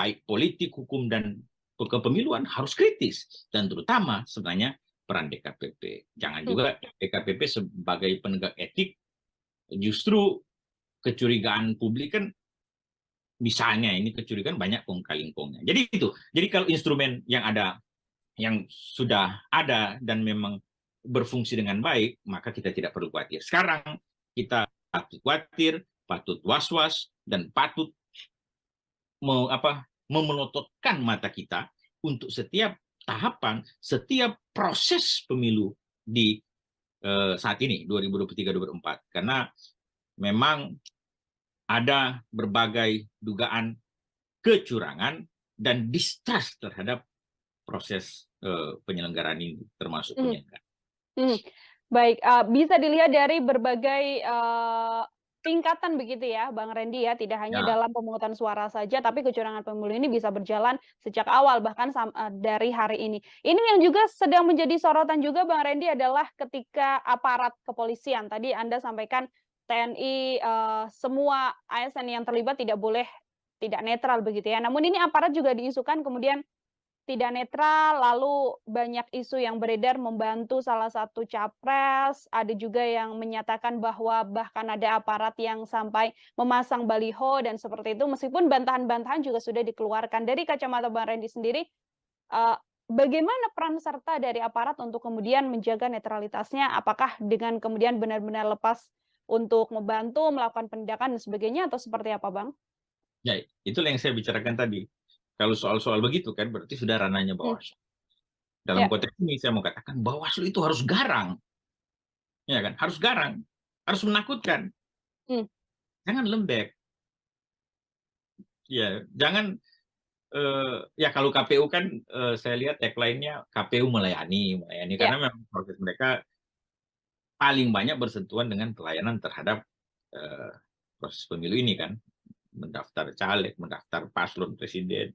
baik politik, hukum, dan kepemiluan harus kritis. Dan terutama sebenarnya peran DKPP. Jangan juga DKPP sebagai penegak etik, justru kecurigaan publik kan, misalnya ini kecurigaan banyak kong kali kongnya. Jadi itu. Jadi kalau instrumen yang ada, yang sudah ada dan memang berfungsi dengan baik, maka kita tidak perlu khawatir. Sekarang kita patut khawatir, patut was-was, dan patut memelototkan mata kita untuk setiap tahapan, setiap proses pemilu di saat ini, 2023-2024. Karena memang ada berbagai dugaan kecurangan dan distrust terhadap proses penyelenggaraan ini, termasuk penyelenggaraan. Baik, bisa dilihat dari berbagai tingkatan begitu ya, Bang Randy ya, tidak hanya dalam pemungutan suara saja, tapi kecurangan pemilu ini bisa berjalan sejak awal, bahkan dari hari ini. Ini yang juga sedang menjadi sorotan juga, Bang Randy, adalah ketika aparat kepolisian. Tadi Anda sampaikan TNI, semua ASN yang terlibat tidak boleh tidak netral begitu ya. Namun ini aparat juga diisukan kemudian tidak netral, lalu banyak isu yang beredar membantu salah satu capres, ada juga yang menyatakan bahwa bahkan ada aparat yang sampai memasang baliho dan seperti itu, meskipun bantahan-bantahan juga sudah dikeluarkan. Dari kacamata Bang Randy sendiri, bagaimana peran serta dari aparat untuk kemudian menjaga netralitasnya? Apakah dengan kemudian benar-benar lepas untuk membantu, melakukan penindakan dan sebagainya, atau seperti apa, Bang? Ya, itulah yang saya bicarakan tadi. Kalau soal-soal begitu kan berarti sudah ranahnya Bawaslu. Dalam konteks ini saya mau katakan Bawaslu itu harus garang. Ya kan? Harus garang, harus menakutkan. Jangan lembek. Ya, jangan ya kalau KPU kan saya lihat tagline-nya KPU melayani karena memang proses mereka paling banyak bersentuhan dengan pelayanan terhadap proses pemilu ini kan. Mendaftar caleg, mendaftar paslon presiden,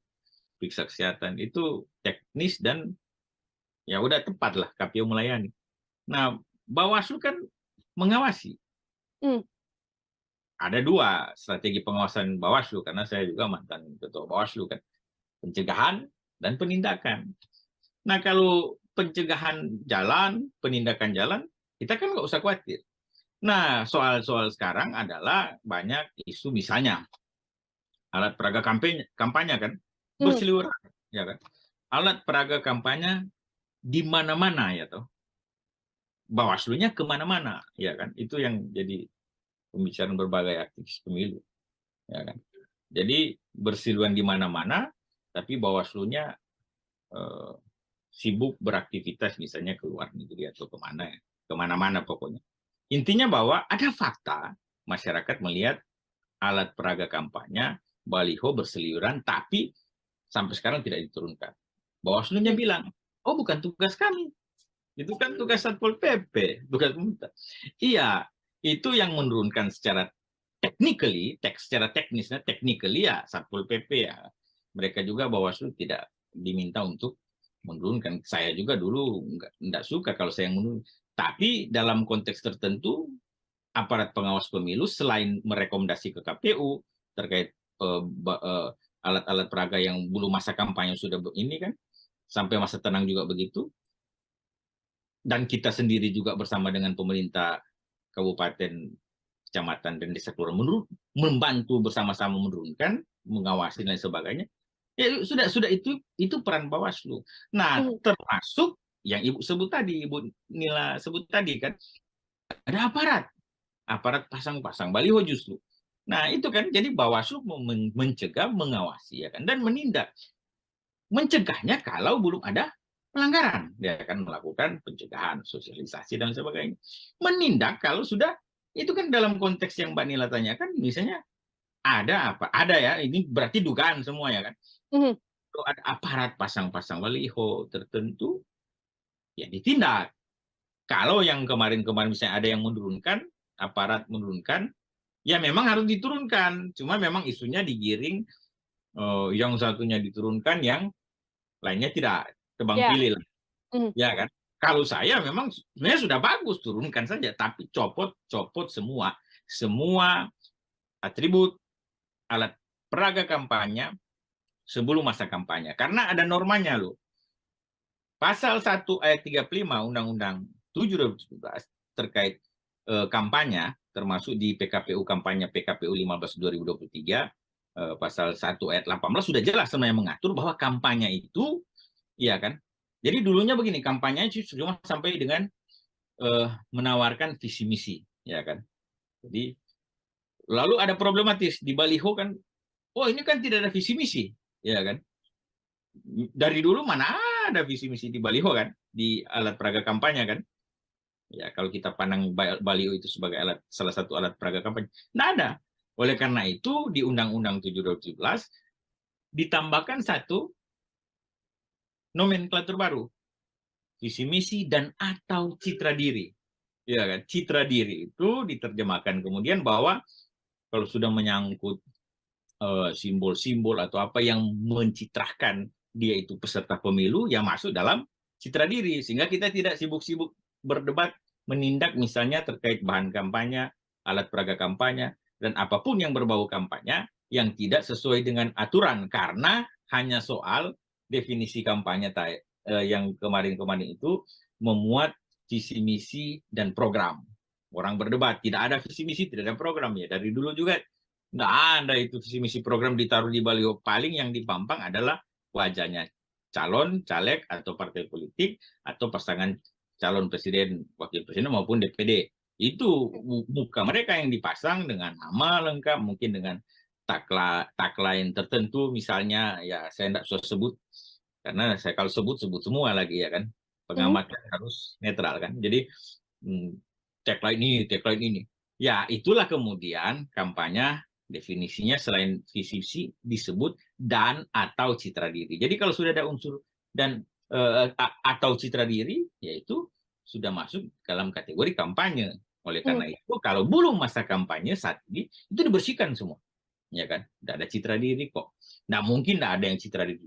periksa kesehatan, itu teknis dan ya udah tepat lah KPU melayani. Nah, Bawaslu kan mengawasi. Ada dua strategi pengawasan Bawaslu, karena saya juga mantan ketua Bawaslu kan. Pencegahan dan penindakan. Nah, kalau pencegahan jalan, penindakan jalan, kita kan nggak usah khawatir. Nah, soal-soal sekarang adalah banyak isu misalnya alat peraga kampanye kan berseliweran, ya kan. Alat peraga kampanye di mana-mana ya toh. Bawaslunya kemana-mana, ya kan. Itu yang jadi pembicaraan berbagai aktivis pemilu, ya kan. Jadi berseliweran di mana-mana, tapi Bawaslunya sibuk beraktivitas misalnya ke luar negeri atau kemana-mana pokoknya. Intinya bahwa ada fakta masyarakat melihat alat peraga kampanye baliho berseliweran, tapi sampai sekarang tidak diturunkan. Bawaslu-nya bilang, oh bukan tugas kami, itu kan tugas Satpol PP, tugas pemerintah. Iya, itu yang menurunkan secara secara teknisnya, ya Satpol PP ya. Mereka juga Bawaslu tidak diminta untuk menurunkan. Saya juga dulu nggak suka kalau saya menurun. Tapi dalam konteks tertentu, aparat pengawas pemilu selain merekomendasi ke KPU terkait alat-alat peraga yang belum masa kampanye sudah ini kan, sampai masa tenang juga begitu, dan kita sendiri juga bersama dengan pemerintah kabupaten, kecamatan, dan desa kelurahan membantu bersama-sama menurunkan, mengawasi dan sebagainya. Ya sudah itu peran Bawaslu. Nah, termasuk yang Ibu sebut tadi, Ibu Nila sebut tadi kan, ada aparat pasang-pasang baliho justru. Nah, itu kan jadi Bawaslu mencegah, mengawasi ya kan, dan menindak. Mencegahnya kalau belum ada pelanggaran, dia akan melakukan pencegahan, sosialisasi dan sebagainya. Menindak kalau sudah, itu kan dalam konteks yang Mbak Nila tanyakan, misalnya ada apa? Ada ya, ini berarti dugaan semua ya kan. Kalau ada aparat pasang-pasang baliho tertentu, ya ditindak. Kalau yang kemarin-kemarin misalnya ada yang menurunkan, aparat menurunkan, ya memang harus diturunkan. Cuma memang isunya digiring, yang satunya diturunkan, yang lainnya tidak, tebang pilih lah. Ya kan? Kalau saya memang sebenarnya sudah bagus, turunkan saja, tapi copot semua atribut alat peraga kampanye sebelum masa kampanye. Karena ada normanya loh. Pasal 1 ayat 35 Undang-Undang 7 2017 terkait kampanye, termasuk di PKPU kampanye PKPU 15 2023, pasal 1 ayat 18 sudah jelas sebenarnya mengatur bahwa kampanye itu, ya kan. Jadi dulunya begini, kampanye cuma sampai dengan menawarkan visi misi, ya kan. Jadi lalu ada problematis di baliho kan, oh ini kan tidak ada visi misi, ya kan. Dari dulu mana ada visi misi di baliho kan, di alat peraga kampanye kan. Ya kalau kita pandang baliho itu sebagai salah satu alat peraga kampanye, nggak ada. Oleh karena itu di Undang-Undang 7 2017 ditambahkan satu nomenklatur baru, visi misi dan atau citra diri. Ya kan, citra diri itu diterjemahkan kemudian bahwa kalau sudah menyangkut simbol-simbol atau apa yang mencitrahkan dia itu peserta pemilu, yang masuk dalam citra diri, sehingga kita tidak sibuk-sibuk berdebat menindak misalnya terkait bahan kampanye, alat peraga kampanye, dan apapun yang berbau kampanye yang tidak sesuai dengan aturan, karena hanya soal definisi kampanye yang kemarin-kemarin itu memuat visi misi dan program. Orang berdebat, tidak ada visi misi, tidak ada program. Ya dari dulu juga nggak ada itu visi misi program ditaruh di baliho. Paling yang dipampang adalah wajahnya calon, caleg, atau partai politik, atau pasangan calon presiden, wakil presiden, maupun DPD. Itu muka mereka yang dipasang dengan nama lengkap, mungkin dengan tagline tertentu, misalnya, ya saya tidak usah sebut, karena saya kalau sebut semua lagi, ya kan. Pengamat harus netral kan. Jadi tagline ini. Ya itulah kemudian kampanye definisinya selain visi misi disebut dan atau citra diri. Jadi kalau sudah ada unsur dan atau citra diri, yaitu sudah masuk dalam kategori kampanye. Oleh karena itu kalau belum masa kampanye saat ini itu dibersihkan semua, ya kan. Tidak ada citra diri kok. Nah mungkin tidak ada yang citra diri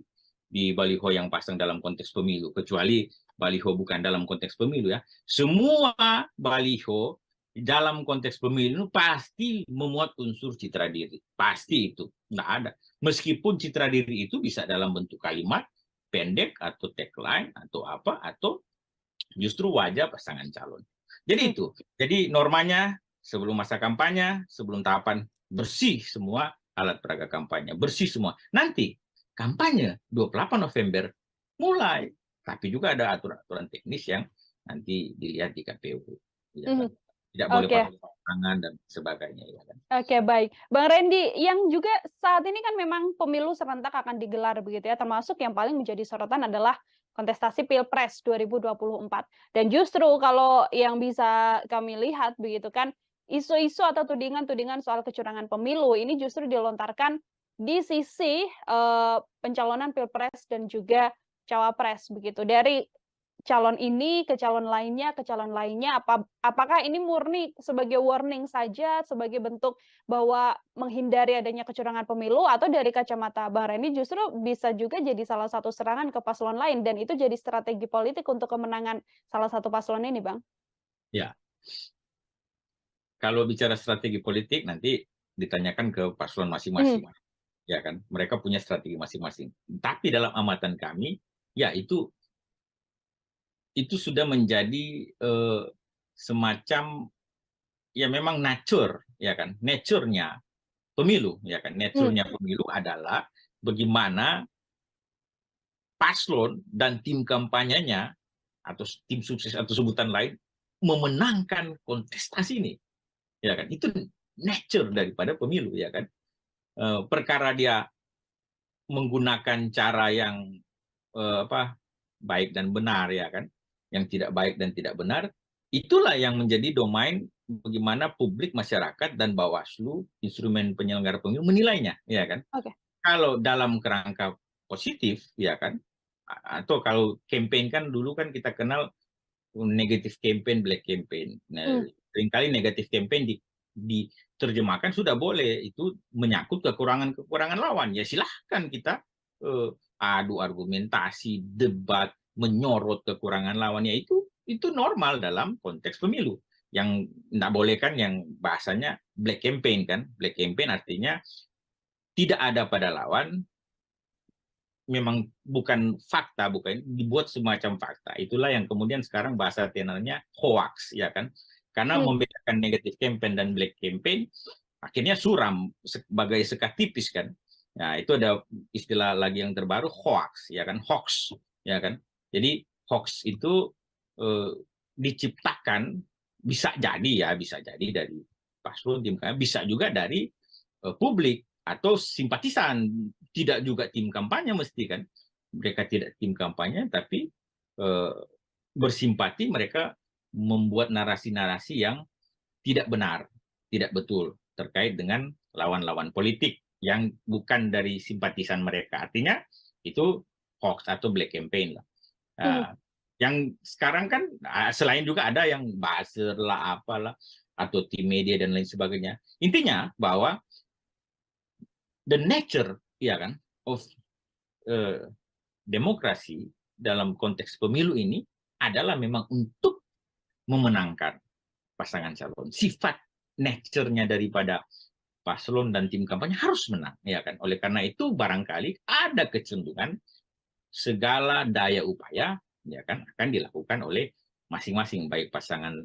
di baliho yang pasang dalam konteks pemilu, kecuali baliho bukan dalam konteks pemilu ya. Semua baliho dalam konteks pemilu pasti memuat unsur citra diri. Pasti itu. Nggak ada. Meskipun citra diri itu bisa dalam bentuk kalimat pendek atau tagline atau apa, atau justru wajah pasangan calon. Jadi itu. Jadi normanya sebelum masa kampanye, sebelum tahapan, bersih semua alat peraga kampanye. Bersih semua. Nanti kampanye 28 November mulai. Tapi juga ada aturan-aturan teknis yang nanti dilihat di KPU. Ya, kan? Tidak boleh pakai tangan dan sebagainya. Ya, kan? Oke, baik. Bang Randy, yang juga saat ini kan memang pemilu serentak akan digelar begitu ya, termasuk yang paling menjadi sorotan adalah kontestasi Pilpres 2024. Dan justru kalau yang bisa kami lihat begitu kan, isu-isu atau tudingan-tudingan soal kecurangan pemilu ini justru dilontarkan di sisi pencalonan Pilpres dan juga Cawapres begitu. Dari calon ini ke calon lainnya, apakah ini murni sebagai warning saja, sebagai bentuk bahwa menghindari adanya kecurangan pemilu, atau dari kacamata Bang Randy justru bisa juga jadi salah satu serangan ke paslon lain, dan itu jadi strategi politik untuk kemenangan salah satu paslon ini, Bang? Ya. Kalau bicara strategi politik nanti ditanyakan ke paslon masing-masing. Ya kan, mereka punya strategi masing-masing. Tapi dalam amatan kami, ya itu sudah menjadi semacam ya memang nature, ya kan, nature-nya pemilu, ya kan, nature-nya pemilu adalah bagaimana paslon dan tim kampanyenya atau tim sukses atau sebutan lain memenangkan kontestasi ini, ya kan, itu nature daripada pemilu, ya kan. Perkara dia menggunakan cara yang baik dan benar, ya kan, yang tidak baik dan tidak benar, itulah yang menjadi domain bagaimana publik, masyarakat, dan Bawaslu, instrumen penyelenggara pemilu, menilainya, ya kan. Kalau dalam kerangka positif, ya kan, atau kalau campaign kan dulu kan kita kenal negatif campaign, black campaign. Nah, seringkali negatif campaign diterjemahkan sudah boleh, itu menyangkut kekurangan lawan, ya silahkan kita adu argumentasi, debat, menyorot kekurangan lawannya, itu normal dalam konteks pemilu. Yang tidak boleh kan yang bahasanya black campaign kan. Black campaign artinya tidak ada pada lawan, memang bukan fakta, bukan dibuat semacam fakta. Itulah yang kemudian sekarang bahasa tenornya hoax, ya kan? Karena membedakan negatif campaign dan black campaign, akhirnya suram sebagai sekat tipis kan. Nah, itu ada istilah lagi yang terbaru hoax, ya kan? Hoax, ya kan? Jadi hoax itu diciptakan bisa jadi dari paslon tim kampanye, bisa juga dari publik atau simpatisan, tidak juga tim kampanye mesti kan. Mereka tidak tim kampanye tapi bersimpati, mereka membuat narasi-narasi yang tidak benar, tidak betul terkait dengan lawan-lawan politik yang bukan dari simpatisan mereka. Artinya itu hoax atau black campaign lah. Yang sekarang kan selain juga ada yang buzzer lah, apalah, atau tim media dan lain sebagainya. Intinya bahwa the nature, ya kan, of demokrasi dalam konteks pemilu ini adalah memang untuk memenangkan pasangan calon. Sifat nature-nya daripada paslon dan tim kampanye harus menang, ya kan. Oleh karena itu barangkali ada kecenderungan segala daya upaya, ya kan, akan dilakukan oleh masing-masing, baik pasangan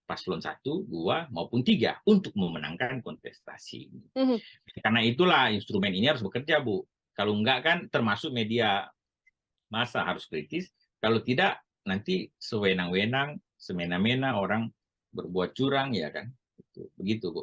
paslon 1, 2, maupun 3 untuk memenangkan kontestasi. Karena itulah instrumen ini harus bekerja, Bu. Kalau enggak kan termasuk media massa harus kritis. Kalau tidak nanti sewenang-wenang, semena-mena orang berbuat curang, ya kan. Begitu, Bu.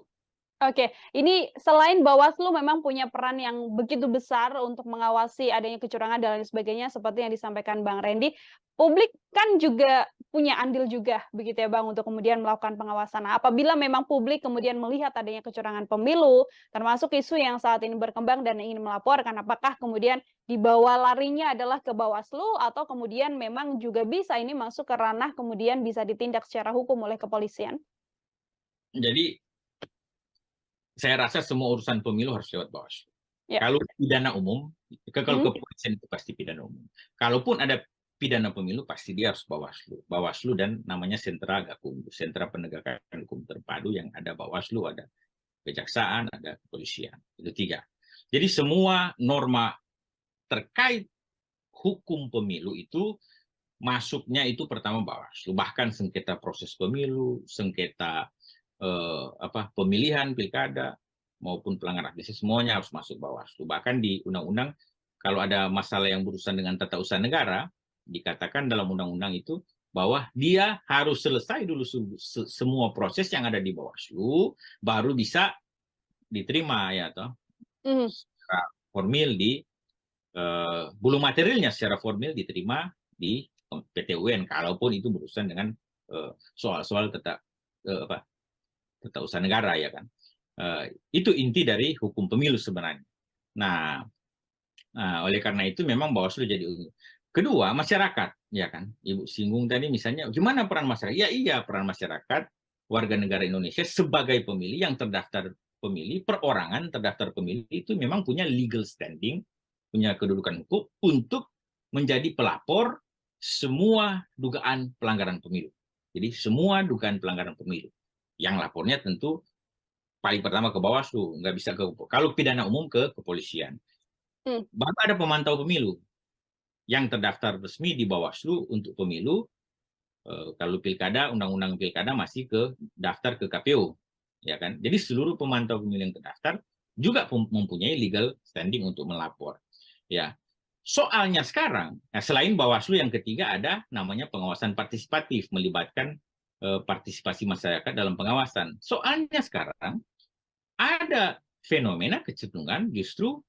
Oke, ini selain Bawaslu memang punya peran yang begitu besar untuk mengawasi adanya kecurangan dan lain sebagainya, seperti yang disampaikan Bang Randy, publik kan juga punya andil juga, begitu ya Bang, untuk kemudian melakukan pengawasan. Nah, apabila memang publik kemudian melihat adanya kecurangan pemilu, termasuk isu yang saat ini berkembang dan ingin melaporkan, apakah kemudian dibawa larinya adalah ke Bawaslu, atau kemudian memang juga bisa ini masuk ke ranah kemudian bisa ditindak secara hukum oleh kepolisian? Jadi saya rasa semua urusan pemilu harus lewat Bawaslu. Ya. Kalau pidana umum, kalau kepolisian itu pasti pidana umum. Kalaupun ada pidana pemilu, pasti dia harus Bawaslu. Bawaslu dan namanya Sentra Gakumdu, Sentra Penegakan Hukum Terpadu, yang ada Bawaslu, ada Kejaksaan, ada Kepolisian. Itu 3. Jadi semua norma terkait hukum pemilu itu masuknya itu pertama Bawaslu. Bahkan sengketa proses pemilu, sengketa pemilihan pilkada maupun pelanggaran administrasi, semuanya harus masuk Bawaslu. Bahkan di undang-undang kalau ada masalah yang berurusan dengan tata usaha negara, dikatakan dalam undang-undang itu bahwa dia harus selesai dulu semua proses yang ada di Bawaslu, baru bisa diterima, ya toh. Secara formil di bulu materialnya secara formil diterima di PT UN, kalaupun itu berurusan dengan soal-soal tata usaha negara, ya kan. Itu inti dari hukum pemilu sebenarnya. Nah, oleh karena itu memang Bawaslu jadi unggul. Kedua, masyarakat, ya kan. Ibu singgung tadi misalnya, gimana peran masyarakat? Ya iya, peran masyarakat warga negara Indonesia sebagai pemilih yang terdaftar pemilih, perorangan terdaftar pemilih itu memang punya legal standing, punya kedudukan hukum untuk menjadi pelapor semua dugaan pelanggaran pemilu. Jadi semua dugaan pelanggaran pemilu. Yang lapornya tentu paling pertama ke Bawaslu, nggak bisa kalau pidana umum ke kepolisian. Bahkan ada pemantau pemilu yang terdaftar resmi di Bawaslu untuk pemilu. Kalau pilkada, undang-undang pilkada masih ke daftar ke KPU, ya kan. Jadi seluruh pemantau pemilu yang terdaftar juga mempunyai legal standing untuk melapor. Ya, soalnya sekarang, selain Bawaslu, yang ketiga ada namanya pengawasan partisipatif, melibatkan partisipasi masyarakat dalam pengawasan. Soalnya sekarang ada fenomena kecenderungan justru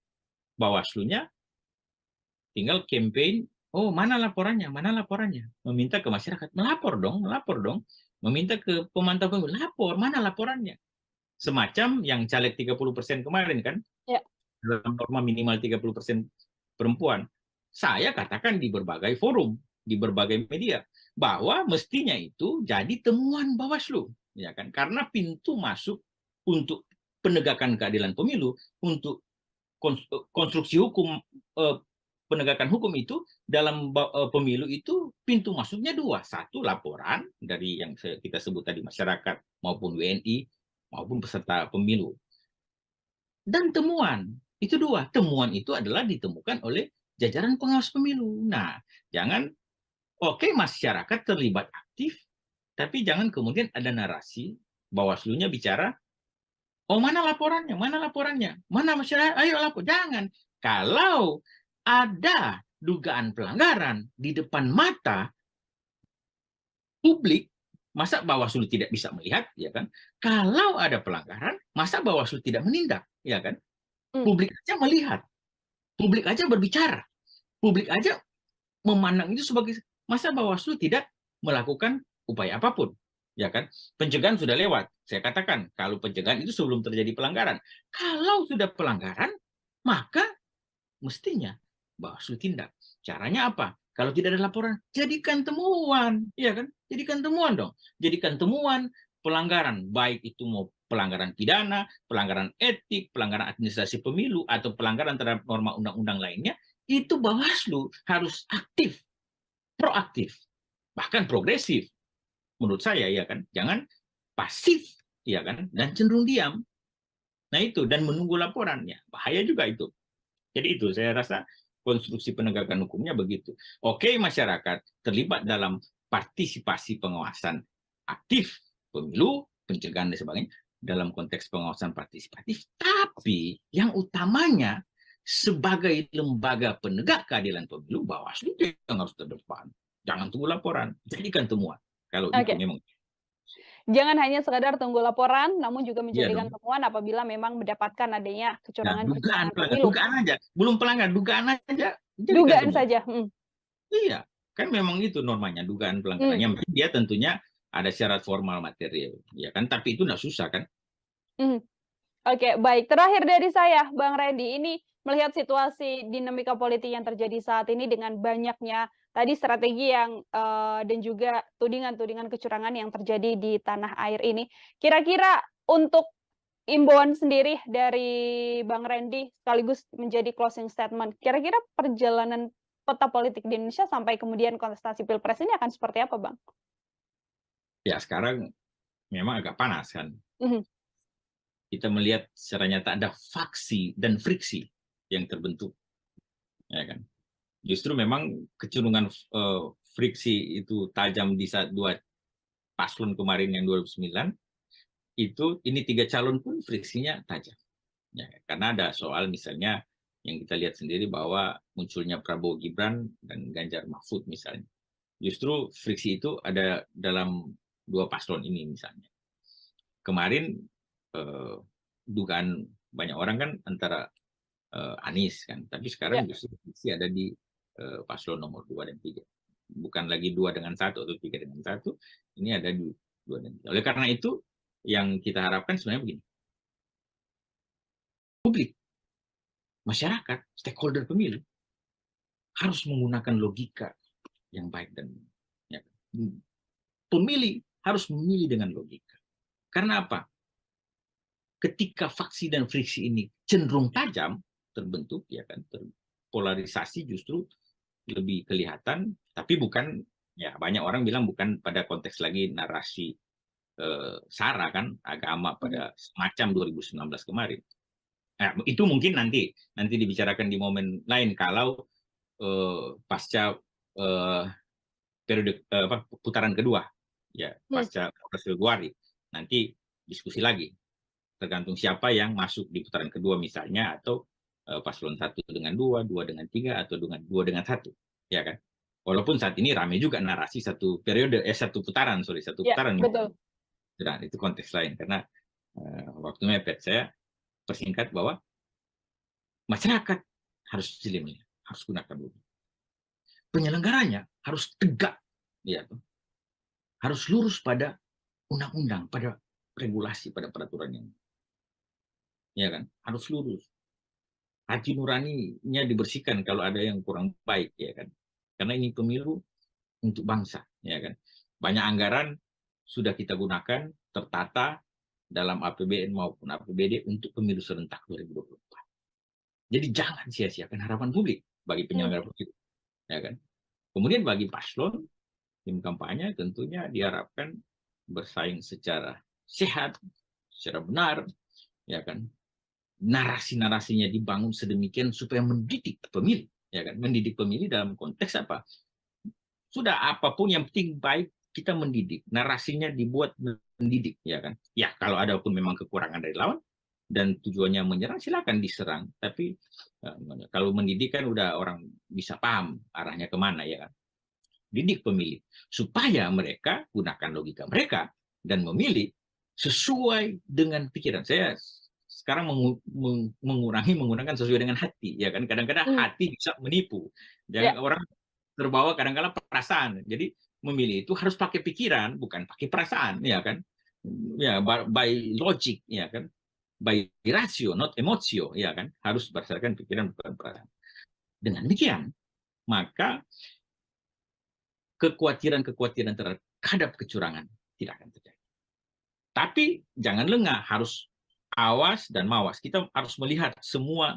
Bawaslu-nya tinggal campaign, oh mana laporannya, meminta ke masyarakat, melapor dong, meminta ke pemantau pemilu, lapor, mana laporannya. Semacam yang caleg 30% kemarin kan, ya. Dalam norma minimal 30% perempuan. Saya katakan di berbagai forum, di berbagai media, bahwa mestinya itu jadi temuan Bawaslu, ya kan? Karena pintu masuk untuk penegakan keadilan pemilu, untuk konstruksi hukum, penegakan hukum itu dalam pemilu itu pintu masuknya 2. 1, laporan dari yang kita sebut tadi masyarakat maupun WNI maupun peserta pemilu. Dan temuan, itu 2. Temuan itu adalah ditemukan oleh jajaran pengawas pemilu. Nah, jangan masyarakat terlibat aktif, tapi jangan kemudian ada narasi Bawaslu-nya bicara, oh mana laporannya, mana masyarakat, ayo lapor. Jangan. Kalau ada dugaan pelanggaran di depan mata publik, masa Bawaslu tidak bisa melihat, ya kan? Kalau ada pelanggaran, masa Bawaslu tidak menindak, ya kan? Publik aja melihat, publik aja berbicara, publik aja memandang itu sebagai, masa Bawaslu tidak melakukan upaya apapun, ya kan? Pencegahan sudah lewat. Saya katakan kalau pencegahan itu sebelum terjadi pelanggaran. Kalau sudah pelanggaran, maka mestinya Bawaslu tindak. Caranya apa? Kalau tidak ada laporan, jadikan temuan, ya kan? Jadikan temuan dong. Jadikan temuan pelanggaran, baik itu mau pelanggaran pidana, pelanggaran etik, pelanggaran administrasi pemilu, atau pelanggaran terhadap norma undang-undang lainnya, itu Bawaslu harus aktif, proaktif, bahkan progresif. Menurut saya, ya kan? Jangan pasif, ya kan? Dan cenderung diam. Nah itu, dan menunggu laporannya. Bahaya juga itu. Jadi itu, saya rasa konstruksi penegakan hukumnya begitu. Oke, masyarakat terlibat dalam partisipasi pengawasan aktif pemilu, pencegahan dan sebagainya dalam konteks pengawasan partisipatif, tapi yang utamanya sebagai lembaga penegak keadilan pemilu, Bawaslu yang harus terdepan. Jangan tunggu laporan, jadikan temuan. Kalau itu memang. Jangan hanya sekadar tunggu laporan, namun juga menjadikan Iya temuan apabila memang mendapatkan adanya kecurangan dugaan aja, belum pelanggaran, dugaan aja. Dugaan saja. Iya, kan memang itu normanya, dugaan pelanggarannya. Dia tentunya ada syarat formal material, ya kan? Tapi itu nggak susah kan? Oke, baik. Terakhir dari saya, Bang Randy, ini melihat situasi dinamika politik yang terjadi saat ini dengan banyaknya tadi strategi yang dan juga tudingan-tudingan kecurangan yang terjadi di tanah air ini. Kira-kira untuk imbauan sendiri dari Bang Randy sekaligus menjadi closing statement, kira-kira perjalanan peta politik di Indonesia sampai kemudian kontestasi Pilpres ini akan seperti apa, Bang? Ya, sekarang memang agak panas kan. Kita melihat secara nyata ada faksi dan friksi yang terbentuk, ya kan. Justru memang kecenderungan friksi itu tajam di saat dua paslon kemarin yang 2009 itu, ini 3 calon pun friksinya tajam, ya, karena ada soal misalnya yang kita lihat sendiri bahwa munculnya Prabowo Gibran dan Ganjar Mahfud misalnya, justru friksi itu ada dalam 2 paslon ini misalnya. Kemarin dugaan banyak orang kan antara Anies kan, tapi sekarang justru friksi ada di paslon nomor 2 dan 3. Bukan lagi 2 dengan 1 atau 3 dengan 1, ini ada di 2 dan 3. Oleh karena itu, yang kita harapkan sebenarnya begini. Publik, masyarakat, stakeholder pemilu, harus menggunakan logika yang baik dan ya, pemilih harus memilih dengan logika. Karena apa? Ketika faksi dan friksi ini cenderung tajam terbentuk, ya kan, polarisasi justru lebih kelihatan, tapi bukan, ya banyak orang bilang bukan pada konteks lagi narasi SARA kan, agama pada semacam 2019 kemarin. Nah, itu mungkin nanti dibicarakan di momen lain kalau pasca periode putaran kedua, ya pasca Februari, nanti diskusi lagi. Tergantung siapa yang masuk di putaran kedua misalnya, atau paslon 1 dengan 2, 2 dengan 3, atau dengan 2 dengan 1, ya kan? Walaupun saat ini ramai juga narasi satu putaran. Betul. Nah, itu konteks lain karena waktu mepet. Saya persingkat bahwa masyarakat harus jeli, harus gunakan logika. Penyelenggaranya harus tegak, ya, harus lurus pada undang-undang, pada regulasi, pada peraturan yang, ya kan, harus lurus. Hati nuraninya dibersihkan kalau ada yang kurang baik, ya kan. Karena ini pemilu untuk bangsa, ya kan. Banyak anggaran sudah kita gunakan tertata dalam APBN maupun APBD untuk pemilu serentak 2024. Jadi jangan sia-siakan harapan publik bagi penyelenggara pemilu, ya kan. Kemudian bagi paslon, tim kampanye tentunya diharapkan bersaing secara sehat, secara benar, ya kan. Narasi-narasinya dibangun sedemikian supaya mendidik pemilih, ya kan? Mendidik pemilih dalam konteks apa? Sudah apapun yang penting baik kita mendidik, narasinya dibuat mendidik, ya kan? Ya kalau ada pun memang kekurangan dari lawan dan tujuannya menyerang, silakan diserang. Tapi kalau mendidik kan udah orang bisa paham arahnya kemana, ya kan? Didik pemilih supaya mereka gunakan logika mereka dan memilih sesuai dengan pikiran. Saya sekarang menggunakan sesuai dengan hati, ya kan? Kadang-kadang hati bisa menipu. Jangan orang terbawa kadang-kadang perasaan. Jadi memilih itu harus pakai pikiran, bukan pakai perasaan, ya kan? Ya, by logic, ya kan? By ratio, not emotio, ya kan? Harus berdasarkan pikiran, bukan perasaan. Dengan demikian, maka kekhawatiran terhadap kecurangan tidak akan terjadi. Tapi jangan lengah, harus awas dan mawas. Kita harus melihat semua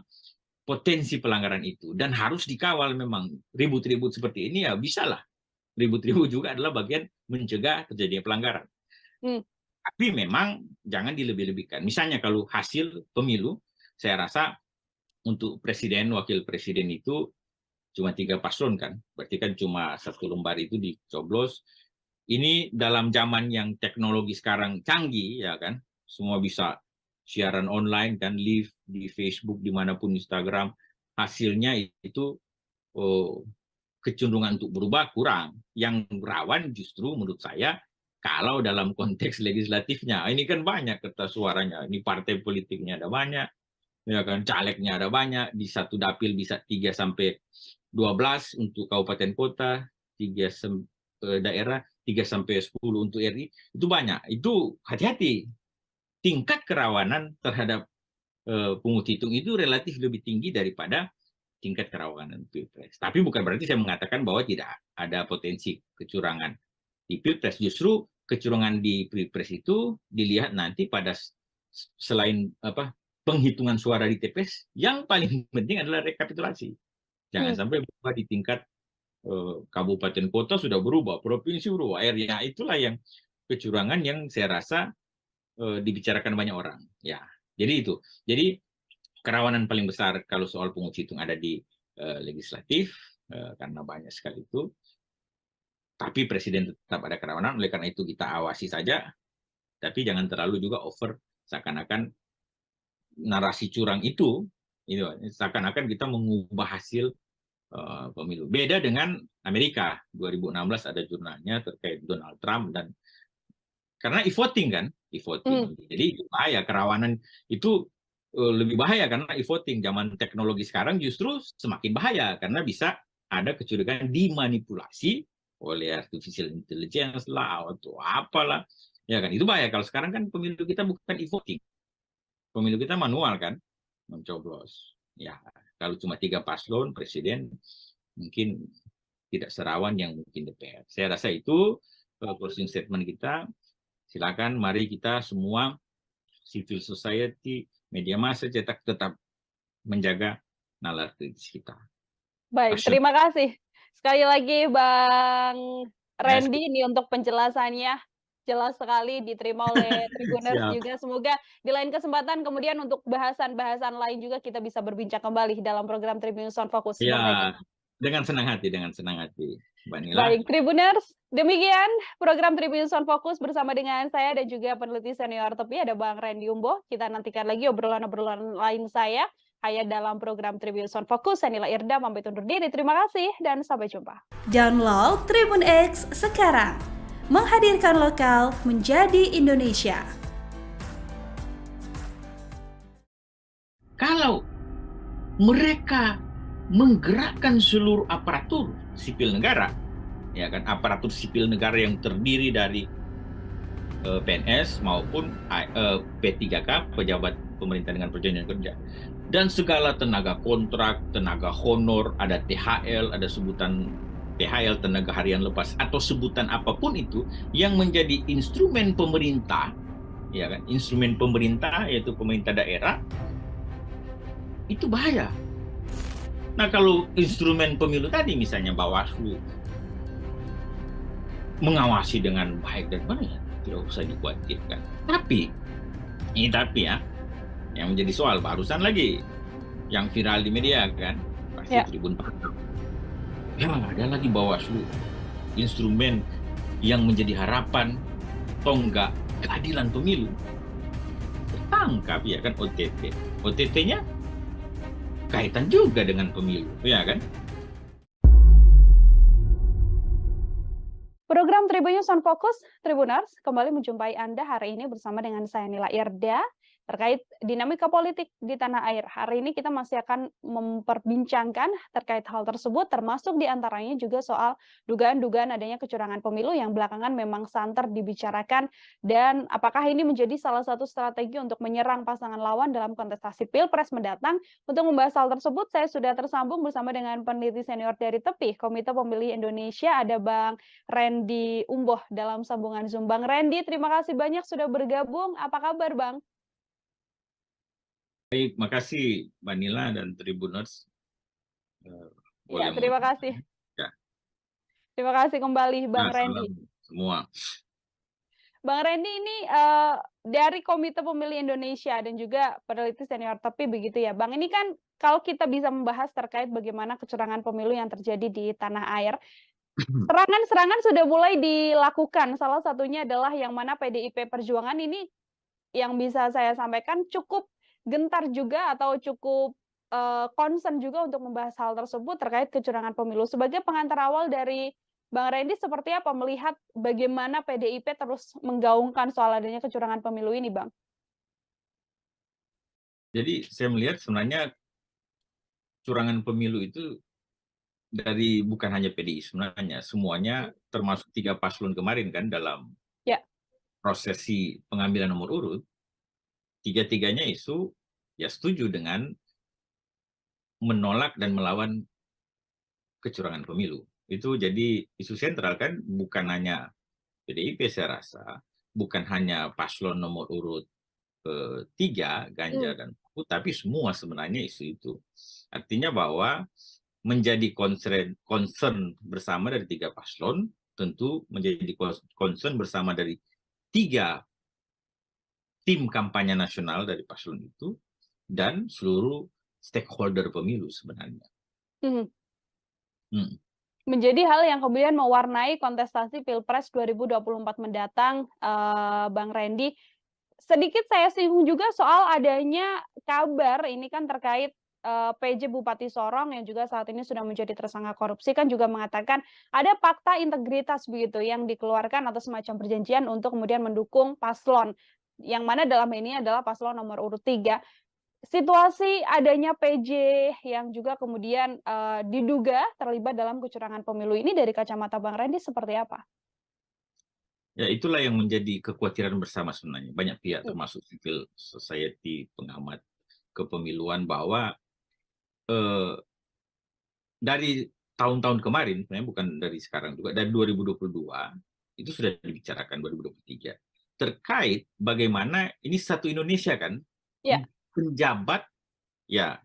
potensi pelanggaran itu dan harus dikawal. Memang ribut-ribut seperti ini ya bisalah. Ribut-ribut juga adalah bagian mencegah terjadinya pelanggaran. Tapi memang jangan dilebih-lebihkan. Misalnya kalau hasil pemilu, saya rasa untuk presiden, wakil presiden itu cuma 3 paslon kan. Berarti kan cuma 1 lembar itu dicoblos. Ini dalam zaman yang teknologi sekarang canggih, ya kan. Semua bisa siaran online kan, live di Facebook, dimanapun, Instagram. Hasilnya itu kecenderungan untuk berubah kurang. Yang rawan justru menurut saya kalau dalam konteks legislatifnya. Ini kan banyak kertas suaranya. Ini partai politiknya ada banyak. Ya kan, calegnya ada banyak. Di satu dapil bisa 3 sampai 12 untuk kabupaten kota, 3 daerah, 3 sampai 10 untuk RI. Itu banyak. Itu hati-hati. Tingkat kerawanan terhadap pungut hitung itu relatif lebih tinggi daripada tingkat kerawanan Pilpres. Tapi bukan berarti saya mengatakan bahwa tidak ada potensi kecurangan di Pilpres. Justru kecurangan di Pilpres itu dilihat nanti pada selain penghitungan suara di TPS, yang paling penting adalah rekapitulasi. Jangan sampai berubah di tingkat kabupaten kota sudah berubah, provinsi berubah, area. Itulah yang kecurangan yang saya rasa dibicarakan banyak orang. Ya, jadi itu. Jadi kerawanan paling besar kalau soal pungut hitung ada di legislatif, karena banyak sekali itu. Tapi presiden tetap ada kerawanan, oleh karena itu kita awasi saja, tapi jangan terlalu juga over, seakan-akan narasi curang itu seakan-akan kita mengubah hasil pemilu. Beda dengan Amerika, 2016 ada jurnalnya terkait Donald Trump, dan karena e-voting kan, e-voting. Jadi bahaya, kerawanan itu lebih bahaya karena e-voting. Zaman teknologi sekarang justru semakin bahaya karena bisa ada kecurigaan dimanipulasi oleh artificial intelligence lah atau apalah. Ya kan, itu bahaya. Kalau sekarang kan pemilu kita bukan e-voting. Pemilu kita manual kan, mencoblos. Ya, kalau cuma 3 paslon presiden mungkin tidak serawan yang mungkin DPR. Saya rasa itu closing statement kita. Silakan, mari kita semua civil society, media massa cetak tetap menjaga nalar kritis kita. Baik, terima kasih. Sekali lagi Bang Randy ini untuk penjelasannya. Jelas sekali diterima oleh Tribuners juga. Semoga di lain kesempatan kemudian untuk bahasan-bahasan lain juga kita bisa berbincang kembali dalam program Tribunnews on Focus. Ya, dengan senang hati, Mbak Nila. Baik, Tribuners, demikian program Tribunnews on Focus bersama dengan saya dan juga peneliti senior TEPI ada Bang Randy Umbo. Kita nantikan lagi obrolan-obrolan lain saya hanya dalam program Tribunnews on Focus. Saya Nila Irda, pamit undur diri. Terima kasih dan sampai jumpa. Download Tribun X sekarang. Menghadirkan lokal menjadi Indonesia. Kalau mereka menggerakkan seluruh aparatur sipil negara, ya kan, aparatur sipil negara yang terdiri dari PNS maupun P3K, pejabat pemerintah dengan perjanjian kerja, dan segala tenaga kontrak, tenaga honor, ada THL, ada sebutan THL, tenaga harian lepas, atau sebutan apapun itu yang menjadi instrumen pemerintah, ya kan, instrumen pemerintah yaitu pemerintah daerah, itu bahaya. Nah, kalau instrumen pemilu tadi misalnya Bawaslu mengawasi dengan baik dan benar, tidak usah dikhawatirkan. Tapi ya, yang menjadi soal barusan lagi yang viral di media kan, Pak fraksi Tribun Partner. Ya, ada lagi Bawaslu, instrumen yang menjadi harapan tonggak keadilan pemilu. Tertangkap ya kan OTT. OTT-nya kaitan juga dengan pemilu, ya kan? Program Tribun News on Focus, Tribuners, kembali menjumpai Anda hari ini bersama dengan saya Nila Irda terkait dinamika politik di tanah air. Hari ini kita masih akan memperbincangkan terkait hal tersebut, termasuk diantaranya juga soal dugaan-dugaan adanya kecurangan pemilu yang belakangan memang santer dibicarakan, dan apakah ini menjadi salah satu strategi untuk menyerang pasangan lawan dalam kontestasi Pilpres mendatang. Untuk membahas hal tersebut, saya sudah tersambung bersama dengan peneliti senior dari TEPI, Komite Pemilih Indonesia, ada Bang Randy Umboh dalam sambungan Zoom. Bang Randy, terima kasih banyak sudah bergabung. Apa kabar, Bang? Baik, makasih Mbak Nila dan Tribuners. Ya, terima kasih. Ya. Terima kasih kembali, Bang Randy. Semua. Bang Randy, ini dari Komite Pemilih Indonesia dan juga peneliti senior TEPI begitu ya, Bang. Ini kan kalau kita bisa membahas terkait bagaimana kecurangan pemilu yang terjadi di tanah air, serangan-serangan sudah mulai dilakukan. Salah satunya adalah yang mana PDIP Perjuangan ini yang bisa saya sampaikan cukup gentar juga atau cukup concern juga untuk membahas hal tersebut terkait kecurangan pemilu. Sebagai pengantar awal dari Bang Randy, seperti apa melihat bagaimana PDIP terus menggaungkan soal adanya kecurangan pemilu ini, Bang? Jadi saya melihat sebenarnya curangan pemilu itu dari bukan hanya PDI sebenarnya, semuanya termasuk 3 paslon kemarin kan dalam prosesi pengambilan nomor urut, tiga-tiganya isu ya setuju dengan menolak dan melawan kecurangan pemilu. Itu jadi isu sentral kan, bukan hanya PDIP saya rasa, bukan hanya paslon nomor urut 3, Ganjar dan Mahfud, tapi semua sebenarnya isu itu. Artinya bahwa menjadi concern bersama dari 3 paslon, tentu menjadi concern bersama dari 3 tim kampanye nasional dari paslon itu, dan seluruh stakeholder pemilu sebenarnya. Menjadi hal yang kemudian mewarnai kontestasi Pilpres 2024 mendatang, Bang Randy. Sedikit saya singgung juga soal adanya kabar ini kan terkait PJ Bupati Sorong yang juga saat ini sudah menjadi tersangka korupsi, kan juga mengatakan ada fakta integritas begitu yang dikeluarkan atau semacam perjanjian untuk kemudian mendukung paslon, yang mana dalam ini adalah paslon nomor urut 3. Situasi adanya PJ yang juga kemudian diduga terlibat dalam kecurangan pemilu ini dari kacamata Bang Randy seperti apa? Ya, itulah yang menjadi kekhawatiran bersama sebenarnya. Banyak pihak termasuk civil society, pengamat kepemiluan, bahwa dari tahun-tahun kemarin, sebenarnya bukan dari sekarang juga, dari 2022, itu sudah dibicarakan 2023, terkait bagaimana ini satu Indonesia kan, penjabat, ya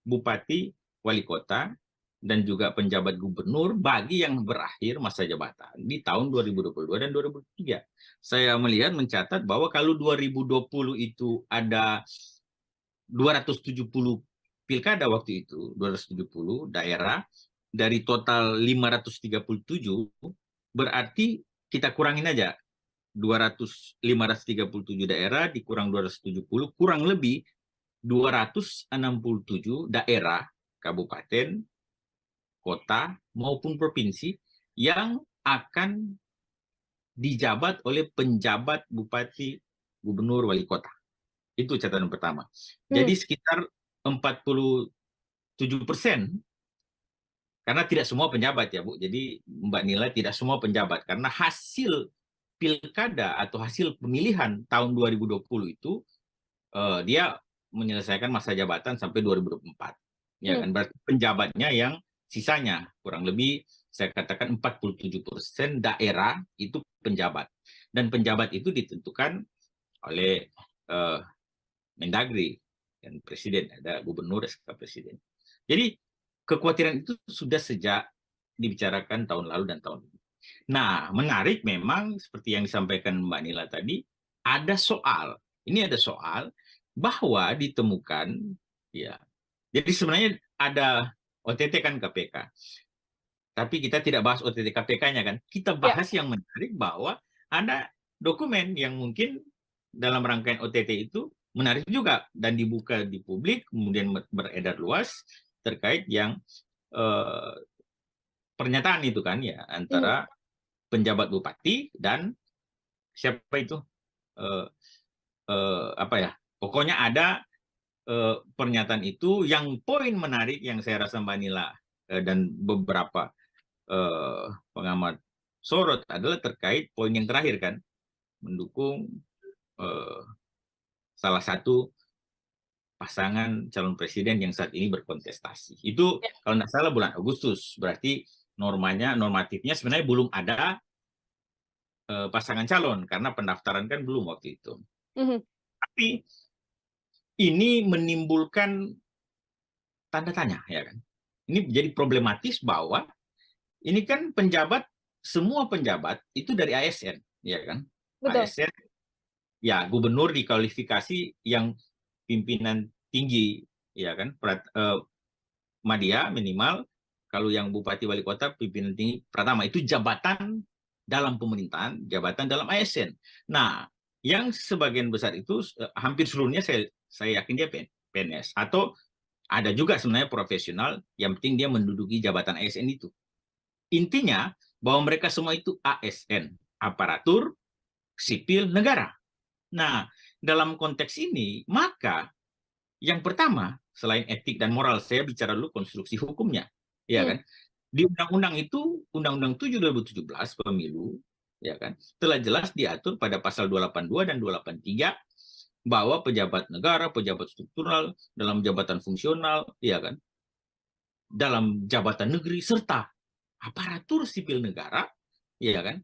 bupati, wali kota, dan juga penjabat gubernur bagi yang berakhir masa jabatan di tahun 2022 dan 2023. Saya melihat mencatat bahwa kalau 2020 itu ada 270 pilkada waktu itu, 270 daerah, dari total 537, berarti kita kurangin aja 537 daerah dikurang 270, kurang lebih 267 daerah, kabupaten, kota, maupun provinsi yang akan dijabat oleh penjabat bupati, gubernur, wali kota. Itu catatan pertama. Jadi sekitar 47%, karena tidak semua penjabat ya Bu. Jadi Mbak Nila, tidak semua penjabat, karena hasil pilkada atau hasil pemilihan tahun 2020 itu dia menyelesaikan masa jabatan sampai 2024. Ya kan, berarti penjabatnya yang sisanya kurang lebih saya katakan 47% daerah itu penjabat. Dan penjabat itu ditentukan oleh Mendagri dan Presiden, ada gubernur, SK Presiden. Jadi kekhawatiran itu sudah sejak dibicarakan tahun lalu dan tahun ini. Nah, menarik memang seperti yang disampaikan Mbak Nila tadi, ada soal bahwa ditemukan, ya. Jadi sebenarnya ada OTT kan KPK. Tapi kita tidak bahas OTT KPK-nya kan. Kita bahas yang menarik bahwa ada dokumen yang mungkin dalam rangkaian OTT itu menarik juga dan dibuka di publik, kemudian beredar luas terkait yang pernyataan itu kan ya antara penjabat bupati dan siapa itu apa ya, pokoknya ada pernyataan itu yang poin menarik yang saya rasa Mbak Nila dan beberapa pengamat sorot adalah terkait poin yang terakhir kan, mendukung salah satu pasangan calon presiden yang saat ini berkontestasi. Itu kalau tidak salah bulan Agustus, berarti normatifnya sebenarnya belum ada pasangan calon karena pendaftaran kan belum waktu itu. Tapi ini menimbulkan tanda tanya ya kan. Ini jadi problematis bahwa ini kan penjabat, semua penjabat itu dari ASN ya kan. Betul. ASN ya, gubernur dikualifikasi yang pimpinan tinggi ya kan, madya minimal, kalau yang bupati wali kota pimpinan tinggi pertama itu jabatan dalam pemerintahan, jabatan dalam ASN. Nah, yang sebagian besar itu hampir seluruhnya saya yakin dia PNS, atau ada juga sebenarnya profesional yang penting dia menduduki jabatan ASN itu. Intinya bahwa mereka semua itu ASN, aparatur sipil negara. Nah, dalam konteks ini, maka yang pertama, selain etik dan moral, saya bicara dulu konstruksi hukumnya. Ya kan? Di undang-undang itu, Undang-Undang 7 2017 pemilu, ya kan, telah jelas diatur pada pasal 282 dan 283 bahwa pejabat negara, pejabat struktural, dalam jabatan fungsional, ya kan, dalam jabatan negeri, serta aparatur sipil negara, ya kan,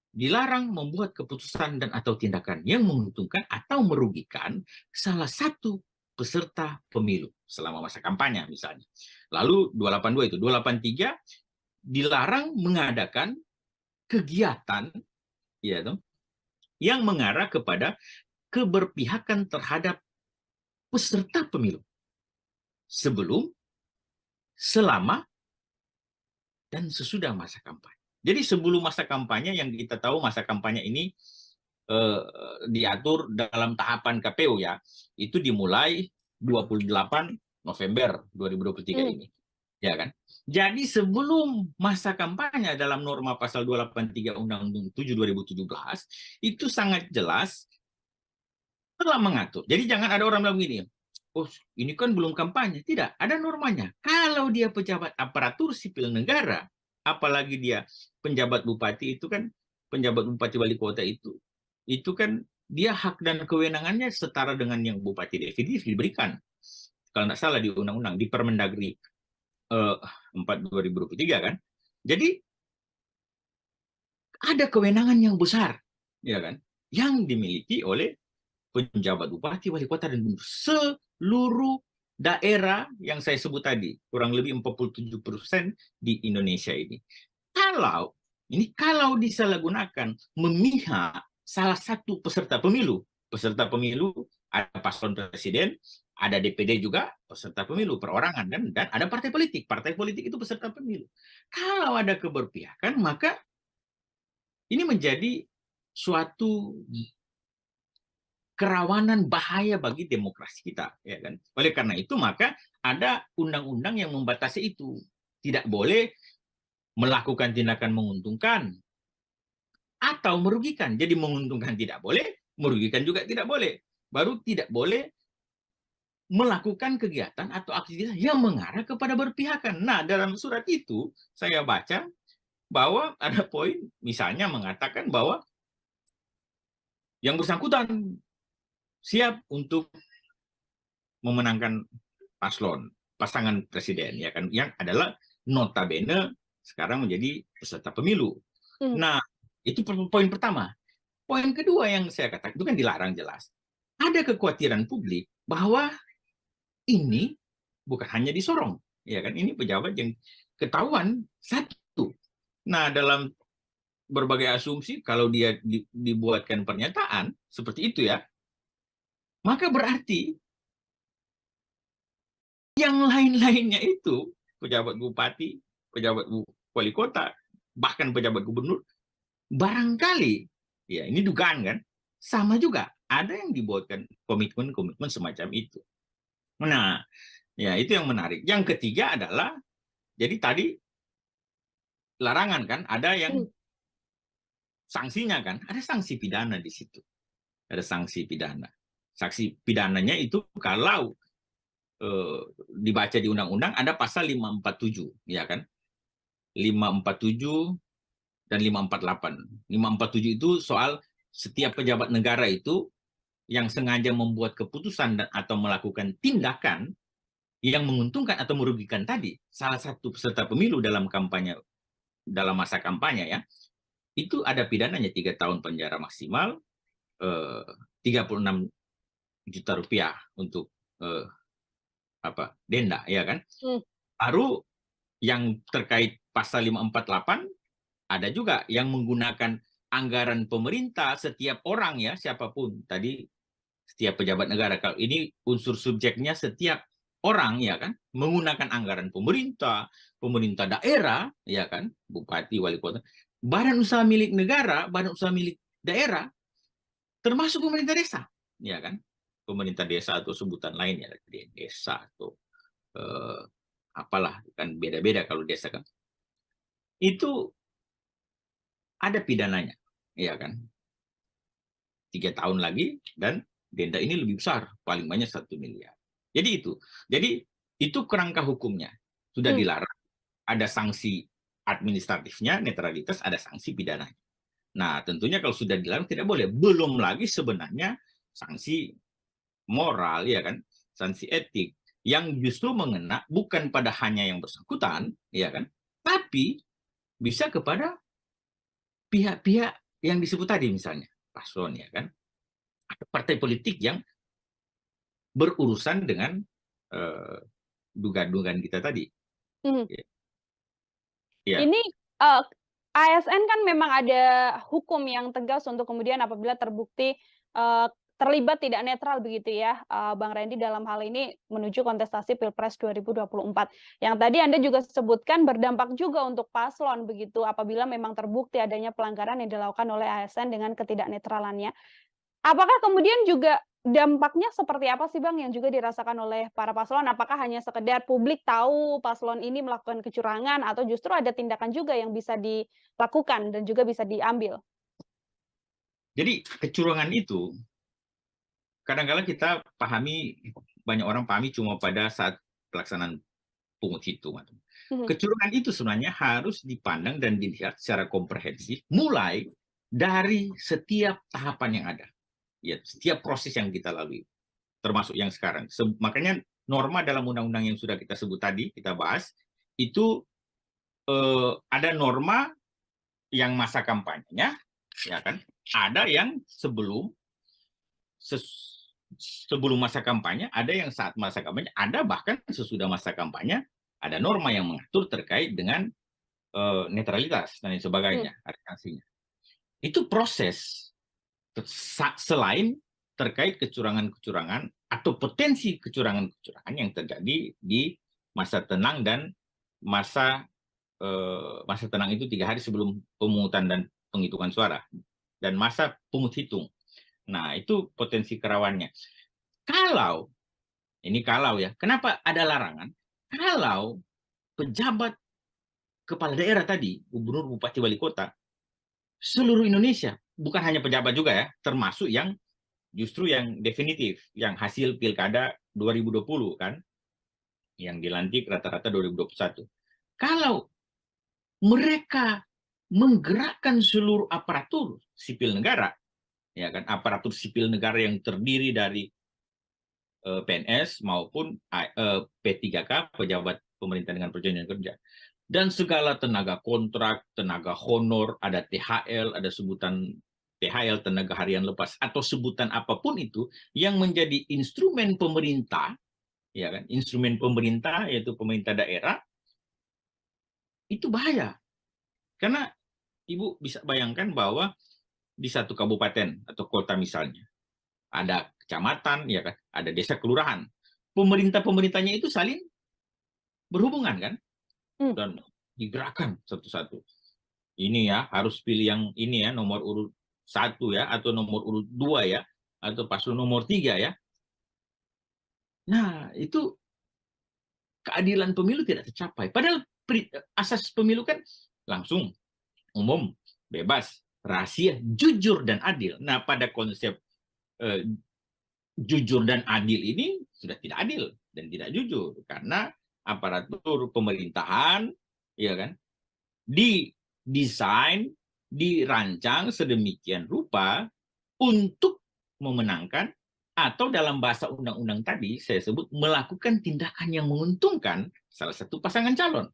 dilarang membuat keputusan dan atau tindakan yang menguntungkan atau merugikan salah satu peserta pemilu selama masa kampanye misalnya. Lalu 282 itu, 283 dilarang mengadakan kegiatan ya toh, yang mengarah kepada keberpihakan terhadap peserta pemilu sebelum, selama, dan sesudah masa kampanye. Jadi sebelum masa kampanye, yang kita tahu masa kampanye ini diatur dalam tahapan KPU ya, itu dimulai 28 November 2023 ini. Ya kan? Jadi sebelum masa kampanye dalam norma pasal 283 Undang-Undang 7 2017 itu sangat jelas telah mengatur. Jadi jangan ada orang bilang begini, oh ini kan belum kampanye. Tidak, ada normanya. Kalau dia pejabat aparatur sipil negara, apalagi dia penjabat bupati, itu kan penjabat bupati wali kota itu kan dia hak dan kewenangannya setara dengan yang bupati definitif diberikan. Kalau tidak salah di undang-undang, di Permendagri 4 2023 kan. Jadi ada kewenangan yang besar, ya kan, yang dimiliki oleh penjabat bupati, wali kota, dan gubernur seluruh daerah yang saya sebut tadi, kurang lebih 47% di Indonesia ini. Kalau disalahgunakan memihak salah satu peserta pemilu ada paslon presiden, ada DPD juga peserta pemilu perorangan, dan ada partai politik itu peserta pemilu. Kalau ada keberpihakan, maka ini menjadi suatu kerawanan bahaya bagi demokrasi kita, ya kan? Oleh karena itu maka ada undang-undang yang membatasi itu. Tidak boleh melakukan tindakan menguntungkan atau merugikan. Jadi menguntungkan tidak boleh, merugikan juga tidak boleh. Baru tidak boleh melakukan kegiatan atau aktivitas yang mengarah kepada berpihakan. Nah, dalam surat itu saya baca bahwa ada poin misalnya mengatakan bahwa yang bersangkutan siap untuk memenangkan pasangan presiden, ya kan, yang adalah notabene sekarang menjadi peserta pemilu. Nah, itu poin pertama. Poin kedua yang saya katakan itu kan dilarang jelas. Ada kekhawatiran publik bahwa ini bukan hanya di Sorong, ya kan, ini pejabat yang ketahuan satu. Nah, dalam berbagai asumsi, kalau dia dibuatkan pernyataan seperti itu ya, maka berarti yang lain-lainnya itu pejabat bupati, pejabat wali kota, bahkan pejabat gubernur, barangkali, ya ini dugaan kan, sama juga ada yang dibuatkan komitmen-komitmen semacam itu. Nah, ya itu yang menarik. Yang ketiga adalah, jadi tadi larangan kan, ada yang sanksinya kan, ada sanksi pidana di situ. Ada sanksi pidana. Sanksi pidananya itu kalau dibaca di undang-undang ada pasal 547, ya kan? 547 dan 548. 547 itu soal setiap pejabat negara itu yang sengaja membuat keputusan atau melakukan tindakan yang menguntungkan atau merugikan tadi salah satu peserta pemilu dalam kampanye, dalam masa kampanye ya, itu ada pidananya 3 tahun penjara maksimal, 36 juta rupiah untuk denda, ya kan? Baru yang terkait pasal 548 ada juga yang menggunakan anggaran pemerintah setiap orang ya, siapapun tadi, setiap pejabat negara. Kalau ini unsur subjeknya setiap orang ya kan, menggunakan anggaran pemerintah, pemerintah daerah ya kan, bupati, wali kota, badan usaha milik negara, badan usaha milik daerah, termasuk pemerintah desa, ya kan, pemerintah desa atau sebutan lainnya desa atau apalah, kan beda-beda kalau desa kan, itu ada pidananya, ya kan, 3 tahun lagi dan denda ini lebih besar, paling banyak 1 miliar. Jadi itu kerangka hukumnya sudah dilarang, ada sanksi administratifnya, netralitas, ada sanksi pidananya. Nah, tentunya kalau sudah dilarang tidak boleh. Belum lagi sebenarnya sanksi moral, ya kan, sanksi etik yang justru mengena bukan pada hanya yang bersangkutan, ya kan, tapi bisa kepada pihak-pihak yang disebut tadi, misalnya paslon, ya kan, atau partai politik yang berurusan dengan dugaan-dugaan kita tadi. Ya. Ini ASN kan memang ada hukum yang tegas untuk kemudian apabila terbukti terlibat tidak netral begitu ya, Bang Randy, dalam hal ini menuju kontestasi Pilpres 2024. Yang tadi Anda juga sebutkan berdampak juga untuk paslon begitu apabila memang terbukti adanya pelanggaran yang dilakukan oleh ASN dengan ketidaknetralannya. Apakah kemudian juga dampaknya seperti apa sih Bang yang juga dirasakan oleh para paslon? Apakah hanya sekedar publik tahu paslon ini melakukan kecurangan atau justru ada tindakan juga yang bisa dilakukan dan juga bisa diambil? Jadi kecurangan itu kadang-kadang kita pahami, banyak orang pahami cuma pada saat pelaksanaan pungut hitung. Kecurangan itu sebenarnya harus dipandang dan dilihat secara komprehensif mulai dari setiap tahapan yang ada. Ya, setiap proses yang kita lalui, termasuk yang sekarang. Makanya norma dalam undang-undang yang sudah kita sebut tadi, kita bahas, itu ada norma yang masa kampanyenya, ya kan? Ada yang sebelum masa kampanye, ada yang saat masa kampanye, ada bahkan sesudah masa kampanye, ada norma yang mengatur terkait dengan netralitas dan sebagainya, ada sanksinya. Itu proses. Selain terkait kecurangan-kecurangan atau potensi kecurangan-kecurangan yang terjadi di masa tenang dan masa tenang itu 3 hari sebelum pemungutan dan penghitungan suara dan masa pungut hitung. Nah, itu potensi kerawannya. Kalau ya, kenapa ada larangan? Kalau pejabat kepala daerah tadi, gubernur, bupati, wali kota, seluruh Indonesia, bukan hanya pejabat juga ya, termasuk yang justru yang definitif, yang hasil pilkada 2020 kan, yang dilantik rata-rata 2021. Kalau mereka menggerakkan seluruh aparatur sipil negara, ya kan, aparatur sipil negara yang terdiri dari PNS maupun P3K, pejabat pemerintah dengan perjanjian kerja, dan segala tenaga kontrak, tenaga honor, ada THL, ada sebutan THL, tenaga harian lepas, atau sebutan apapun itu yang menjadi instrumen pemerintah, ya kan, instrumen pemerintah yaitu pemerintah daerah, itu bahaya. Karena Ibu bisa bayangkan bahwa di satu kabupaten atau kota misalnya, ada kecamatan, ya kan, ada desa kelurahan, pemerintahnya itu saling berhubungan kan, dan digerakkan satu-satu. Ini ya, harus pilih yang ini ya, nomor urut 1 ya, atau nomor urut 2 ya, atau paslon nomor 3 ya. Nah, itu keadilan pemilu tidak tercapai. Padahal asas pemilu kan langsung, umum, bebas, rahasia, jujur, dan adil. Nah, pada konsep jujur dan adil ini sudah tidak adil dan tidak jujur. Karena aparatur pemerintahan, ya kan, didesain, dirancang sedemikian rupa untuk memenangkan, atau dalam bahasa undang-undang tadi saya sebut melakukan tindakan yang menguntungkan salah satu pasangan calon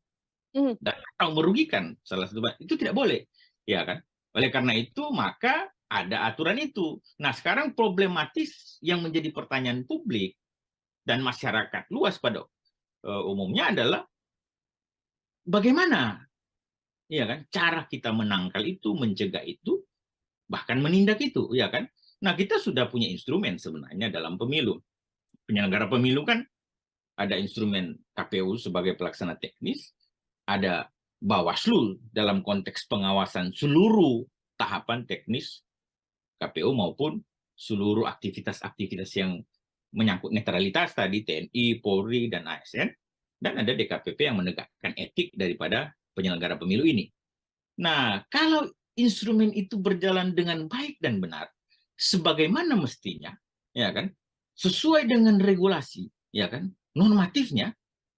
dan atau merugikan salah satu, itu tidak boleh, ya kan? Oleh karena itu maka ada aturan itu. Nah, sekarang problematis yang menjadi pertanyaan publik dan masyarakat luas pada umumnya adalah bagaimana, ya kan, cara kita menangkal itu, mencegah itu, bahkan menindak itu, ya kan? Nah, kita sudah punya instrumen sebenarnya dalam pemilu. Penyelenggara pemilu kan ada instrumen KPU sebagai pelaksana teknis, ada Bawaslu dalam konteks pengawasan seluruh tahapan teknis KPU maupun seluruh aktivitas-aktivitas yang menyangkut netralitas tadi, TNI, Polri, dan ASN, dan ada DKPP yang menegakkan etik daripada penyelenggara pemilu ini. Nah, kalau instrumen itu berjalan dengan baik dan benar, sebagaimana mestinya, ya kan, sesuai dengan regulasi, ya kan, normatifnya,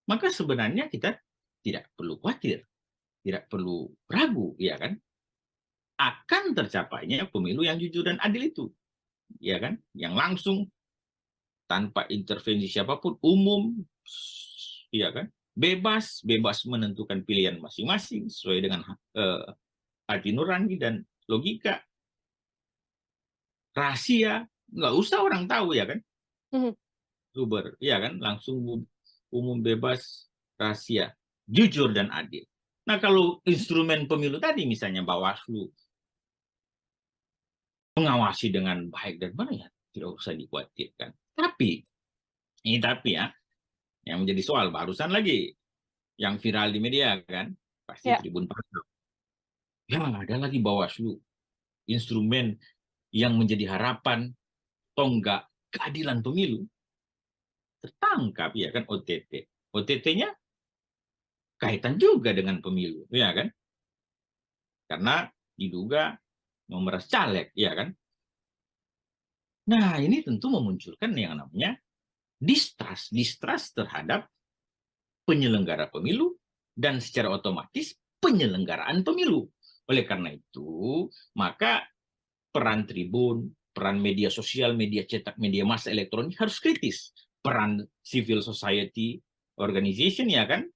maka sebenarnya kita tidak perlu khawatir, tidak perlu ragu, ya kan, akan tercapainya pemilu yang jujur dan adil itu, ya kan, yang langsung tanpa intervensi siapapun, umum, ya kan, bebas menentukan pilihan masing-masing sesuai dengan hati nurani dan logika, rahasia, nggak usah orang tahu, ya kan, ya kan, langsung umum, bebas, rahasia, jujur dan adil. Nah, kalau instrumen pemilu tadi misalnya Bawaslu mengawasi dengan baik dan benar, ya tidak usah dikhawatirkan. Tapi ya, yang menjadi soal barusan lagi yang viral di media kan, pasti Tribun Pasar. Ya, ada lagi Bawaslu, instrumen yang menjadi harapan tonggak keadilan pemilu, tertangkap, ya kan, OTT. OTT-nya kaitan juga dengan pemilu, ya kan? Karena diduga memeras caleg, ya kan? Nah, ini tentu memunculkan yang namanya distrust terhadap penyelenggara pemilu dan secara otomatis penyelenggaraan pemilu. Oleh karena itu, maka peran Tribun, peran media sosial, media cetak, media massa elektronik harus kritis. Peran civil society organization, ya kan,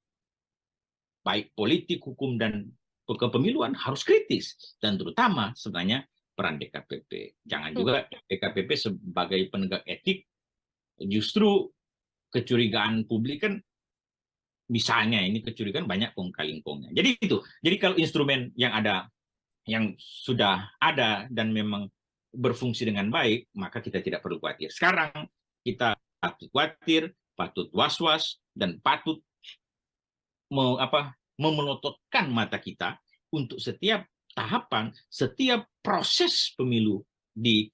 baik politik, hukum, dan kepemiluan harus kritis. Dan terutama sebenarnya peran DKPP. Jangan juga DKPP sebagai penegak etik, justru kecurigaan publik kan, misalnya ini kecurigaan banyak kong kali kongnya. Jadi itu. Jadi kalau instrumen yang ada, yang sudah ada dan memang berfungsi dengan baik, maka kita tidak perlu khawatir. Sekarang kita patut khawatir, patut was-was, dan patut memelototkan mata kita untuk setiap tahapan, setiap proses pemilu di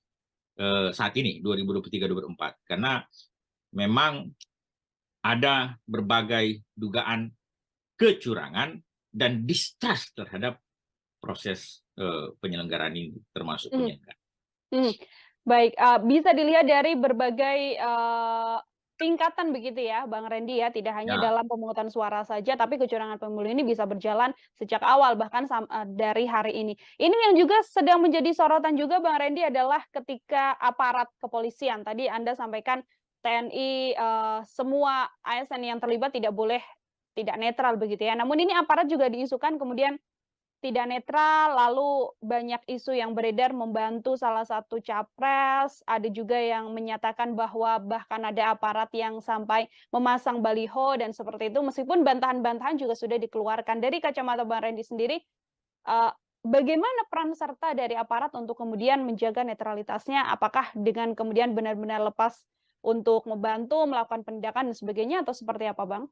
saat ini 2023-2024. Karena memang ada berbagai dugaan kecurangan dan distrust terhadap proses penyelenggaraan ini, termasuk penyelenggaraan. Baik, bisa dilihat dari berbagai tingkatan begitu ya, Bang Randy ya, tidak hanya dalam pemungutan suara saja, tapi kecurangan pemilu ini bisa berjalan sejak awal, bahkan dari hari ini. Ini yang juga sedang menjadi sorotan juga, Bang Randy, adalah ketika aparat kepolisian, tadi Anda sampaikan TNI, semua ASN yang terlibat tidak boleh tidak netral begitu ya. Namun ini aparat juga diisukan kemudian tidak netral, lalu banyak isu yang beredar membantu salah satu capres, ada juga yang menyatakan bahwa bahkan ada aparat yang sampai memasang baliho dan seperti itu, meskipun bantahan-bantahan juga sudah dikeluarkan. Dari kacamata Bang Randy sendiri, bagaimana peran serta dari aparat untuk kemudian menjaga netralitasnya? Apakah dengan kemudian benar-benar lepas untuk membantu, melakukan penindakan dan sebagainya, atau seperti apa, Bang?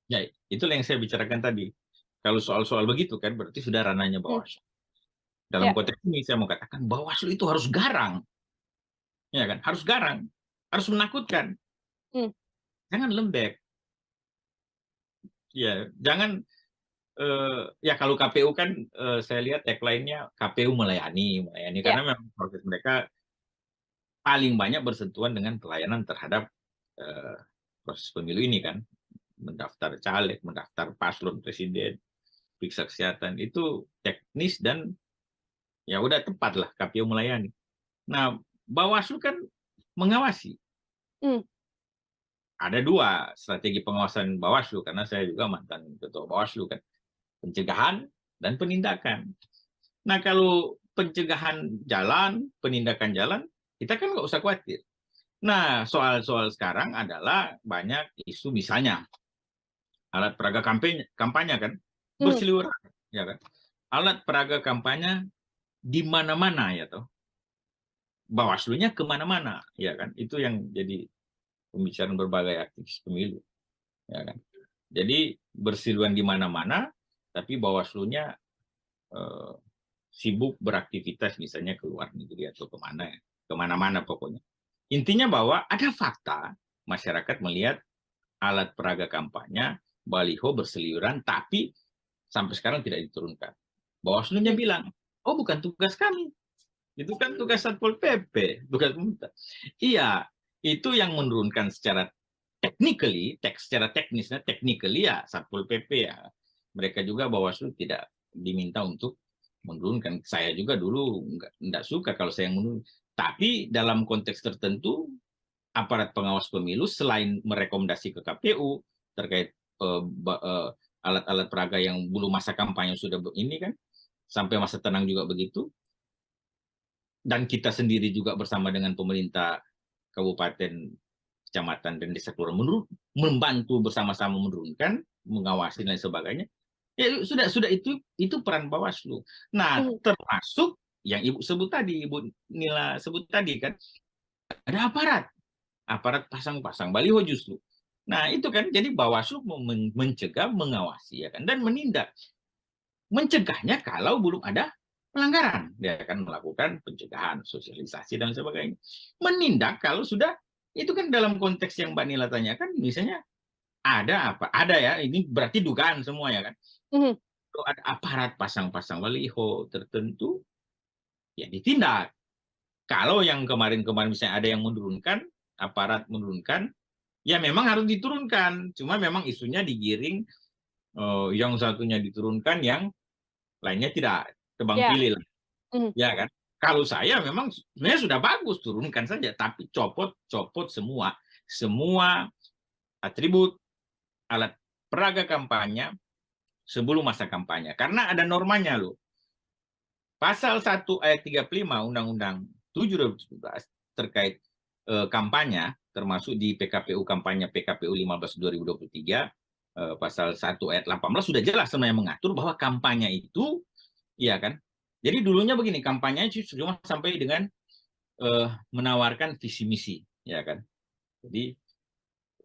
Ya, itulah yang saya bicarakan tadi. Kalau soal-soal begitu kan berarti sudah ranahnya Bawaslu. Dalam Ya. konteks ini saya mau katakan Bawaslu itu harus garang, ya kan? Harus garang, harus menakutkan, jangan lembek. Ya, jangan ya kalau KPU kan saya lihat tagline-nya KPU melayani karena memang proses mereka paling banyak bersentuhan dengan pelayanan terhadap proses pemilu ini kan, mendaftar caleg, mendaftar paslon presiden, periksa kesehatan itu teknis dan ya udah tepat lah KPU melayani. Nah, Bawaslu kan mengawasi. Ada dua strategi pengawasan Bawaslu karena saya juga mantan ketua Bawaslu kan, pencegahan dan penindakan. Nah, kalau pencegahan jalan, penindakan jalan, kita kan nggak usah khawatir. Nah, soal-soal sekarang adalah banyak isu misalnya alat peraga kampanye kan berseliweran, ya kan? Alat peraga kampanye di mana-mana ya toh. Bawaslu-nya kemana-mana, ya kan? Itu yang jadi pembicaraan berbagai aktivis pemilu, ya kan? Jadi berseliweran di mana-mana, tapi Bawaslu-nya sibuk beraktivitas misalnya ke luar negeri atau kemana-mana pokoknya. Intinya bahwa ada fakta masyarakat melihat alat peraga kampanye, baliho berseliweran, tapi sampai sekarang tidak diturunkan. Bawaslu-nya bilang, oh bukan tugas kami, itu kan tugas Satpol PP, tugas pemerintah. Iya, itu yang menurunkan secara secara teknisnya, ya Satpol PP ya. Mereka juga Bawaslu tidak diminta untuk menurunkan. Saya juga dulu nggak suka kalau saya menurun. Tapi dalam konteks tertentu, aparat pengawas pemilu selain merekomendasi ke KPU terkait alat-alat peraga yang belum masa kampanye sudah ini kan, sampai masa tenang juga begitu. Dan kita sendiri juga bersama dengan pemerintah kabupaten, kecamatan, dan desa kelurahan membantu bersama-sama menurunkan, mengawasi dan sebagainya. Ya sudah itu peran Bawaslu. Nah, termasuk yang Ibu sebut tadi, Ibu Nila sebut tadi kan, ada aparat pasang-pasang baliho justru. Nah, itu kan jadi Bawaslu mencegah, mengawasi ya kan, dan menindak. Mencegahnya kalau belum ada pelanggaran, dia akan melakukan pencegahan, sosialisasi dan sebagainya. Menindak kalau sudah, itu kan dalam konteks yang Mbak Nila tanyakan, misalnya ada apa? Ada ya, ini berarti dugaan semua ya kan. Kalau ada aparat pasang-pasang baliho tertentu, ya ditindak. Kalau yang kemarin-kemarin misalnya ada yang menurunkan, aparat menurunkan, ya memang harus diturunkan. Cuma memang isunya digiring, yang satunya diturunkan, yang lainnya tidak, tebang pilih lah. Ya kan? Kalau saya memang sebenarnya sudah bagus, turunkan saja, tapi copot semua atribut alat peraga kampanye sebelum masa kampanye. Karena ada normanya loh. Pasal 1 ayat 35 Undang-Undang 7 2017 terkait kampanye, termasuk di PKPU kampanye PKPU 15 2023, pasal 1 ayat 18 sudah jelas sebenarnya mengatur bahwa kampanye itu, ya kan, jadi dulunya begini, kampanye cuma sampai dengan menawarkan visi misi, ya kan. Jadi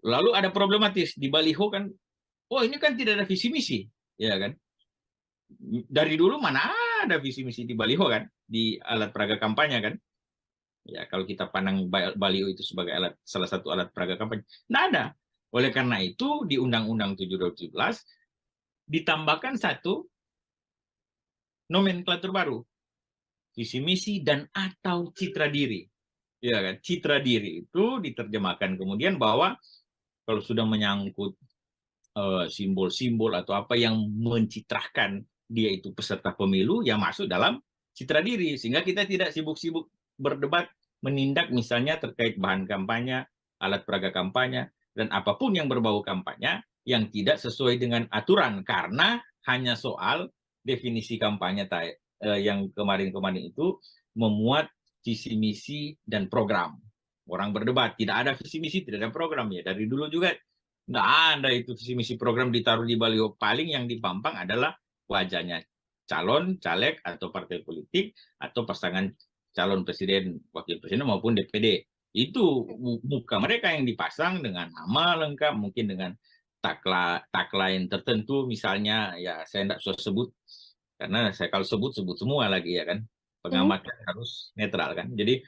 lalu ada problematis di baliho kan, oh ini kan tidak ada visi misi, ya kan. Dari dulu mana ada visi misi di baliho kan, di alat peraga kampanye kan. Ya kalau kita pandang baliho itu sebagai salah satu alat peraga kampanye, nggak ada. Oleh karena itu di Undang-Undang 7 2017 ditambahkan satu nomenklatur baru, visi misi dan atau citra diri, ya kan. Citra diri itu diterjemahkan kemudian bahwa kalau sudah menyangkut simbol-simbol atau apa yang mencitrahkan dia itu peserta pemilu, ya masuk dalam citra diri, sehingga kita tidak sibuk-sibuk berdebat menindak misalnya terkait bahan kampanye, alat peraga kampanye, dan apapun yang berbau kampanye yang tidak sesuai dengan aturan, karena hanya soal definisi kampanye yang kemarin-kemarin itu memuat visi misi dan program. Orang berdebat, tidak ada visi misi, tidak ada program. Ya dari dulu juga nggak ada itu visi misi program ditaruh di baliho. Paling yang dipampang adalah wajahnya calon, caleg, atau partai politik, atau pasangan calon presiden, wakil presiden maupun DPD. Itu muka mereka yang dipasang dengan nama lengkap, mungkin dengan tagline tertentu, misalnya ya saya tidak usah sebut karena saya kalau sebut semua lagi ya kan. Pengamat kan harus netral kan. Jadi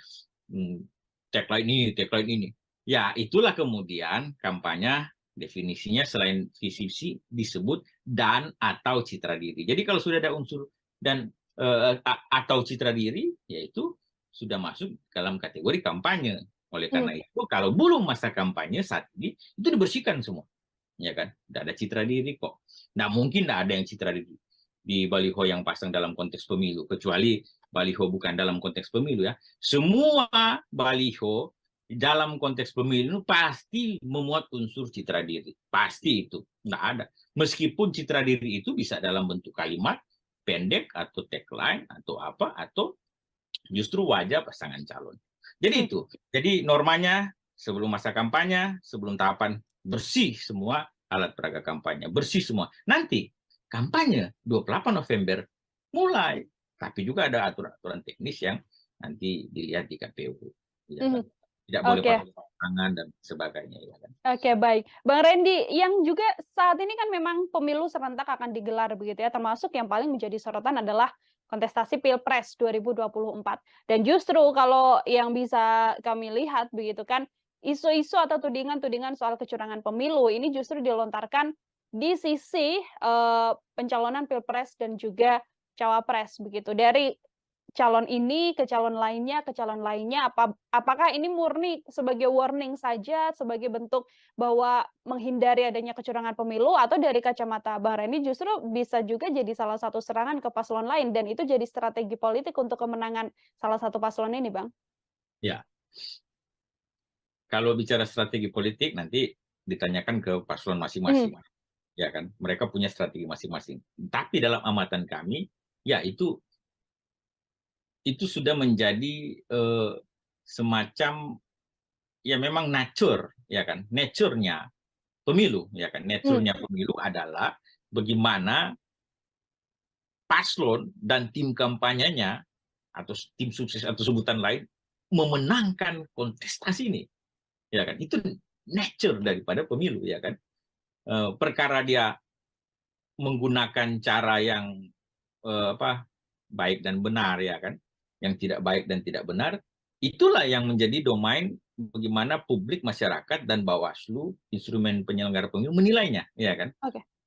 tagline ini. Ya itulah kemudian kampanye definisinya selain visi misi disebut dan atau citra diri. Jadi kalau sudah ada unsur dan atau citra diri, yaitu sudah masuk dalam kategori kampanye. Oleh karena itu, kalau belum masa kampanye saat ini, itu dibersihkan semua. Ya kan? Tidak ada citra diri kok. Nah, mungkin tidak ada yang citra diri di baliho yang pasang dalam konteks pemilu, kecuali baliho bukan dalam konteks pemilu ya. Semua baliho dalam konteks pemilu pasti memuat unsur citra diri. Pasti itu. Tidak ada. Meskipun citra diri itu bisa dalam bentuk kalimat, pendek, atau tagline, atau apa, atau justru wajah pasangan calon. Jadi itu. Jadi normanya sebelum masa kampanye, sebelum tahapan bersih semua alat peraga kampanye. Bersih semua. Nanti kampanye 28 November mulai. Tapi juga ada aturan-aturan teknis yang nanti dilihat di KPU. Ya kan? Tidak boleh pakai tangan dan sebagainya. Ya kan? Oke, baik. Bang Randy, yang juga saat ini kan memang pemilu serentak akan digelar begitu ya, termasuk yang paling menjadi sorotan adalah kontestasi Pilpres 2024. Dan justru kalau yang bisa kami lihat begitu kan, isu-isu atau tudingan-tudingan soal kecurangan pemilu ini justru dilontarkan di sisi pencalonan Pilpres dan juga Cawapres begitu. Dari calon ini ke calon lainnya, apakah ini murni sebagai warning saja, sebagai bentuk bahwa menghindari adanya kecurangan pemilu, atau dari kacamata Bang Randy justru bisa juga jadi salah satu serangan ke paslon lain, dan itu jadi strategi politik untuk kemenangan salah satu paslon ini, Bang? Ya. Kalau bicara strategi politik, nanti ditanyakan ke paslon masing-masing. Ya kan? Mereka punya strategi masing-masing. Tapi dalam amatan kami, ya itu sudah menjadi semacam ya memang nature ya kan, nature-nya pemilu ya kan. Nature-nya pemilu adalah bagaimana paslon dan tim kampanyenya atau tim sukses atau sebutan lain memenangkan kontestasi ini. Ya kan? Itu nature daripada pemilu ya kan. Perkara dia menggunakan cara yang baik dan benar ya kan, yang tidak baik dan tidak benar, itulah yang menjadi domain bagaimana publik, masyarakat, dan Bawaslu, instrumen penyelenggara pemilu, menilainya, ya kan?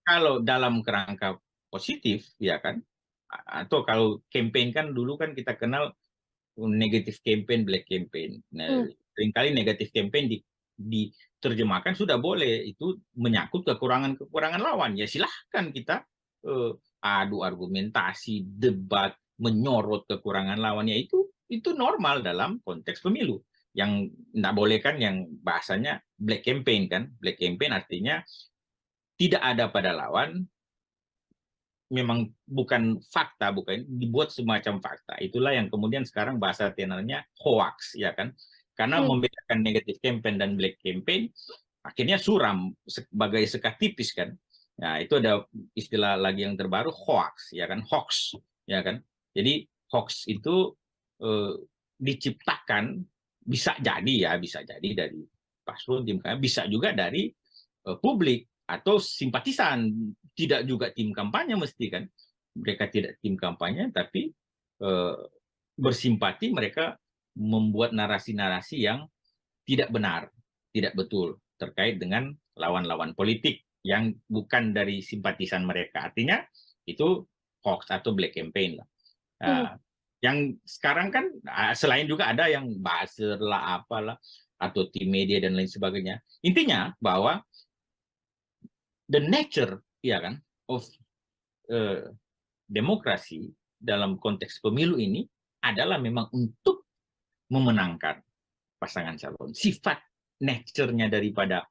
Kalau dalam kerangka positif, ya kan? Atau kalau campaign kan dulu kan kita kenal negatif campaign, black campaign. Nah, seringkali negatif campaign diterjemahkan sudah boleh, itu menyangkut kekurangan lawan. Ya silahkan kita adu argumentasi, debat, menyorot kekurangan lawannya, itu normal dalam konteks pemilu. Yang tidak boleh kan yang bahasanya black campaign kan. Black campaign artinya tidak ada pada lawan, memang bukan fakta, bukan dibuat semacam fakta. Itulah yang kemudian sekarang bahasa tenornya hoax ya kan. Karena membedakan negatif campaign dan black campaign akhirnya suram sebagai sekat tipis kan. Nah, itu ada istilah lagi yang terbaru, hoax ya kan, hoax ya kan. Jadi hoax itu diciptakan bisa jadi dari paslon, tim kampanye, bisa juga dari publik atau simpatisan, tidak juga tim kampanye mesti kan. Mereka tidak tim kampanye tapi bersimpati, mereka membuat narasi-narasi yang tidak benar, tidak betul terkait dengan lawan-lawan politik yang bukan dari simpatisan mereka. Artinya itu hoax atau black campaign lah. Yang sekarang kan selain juga ada yang buzzer lah, apalah, atau tim media dan lain sebagainya. Intinya bahwa the nature ya kan of demokrasi dalam konteks pemilu ini adalah memang untuk memenangkan pasangan calon. Sifat nature-nya daripada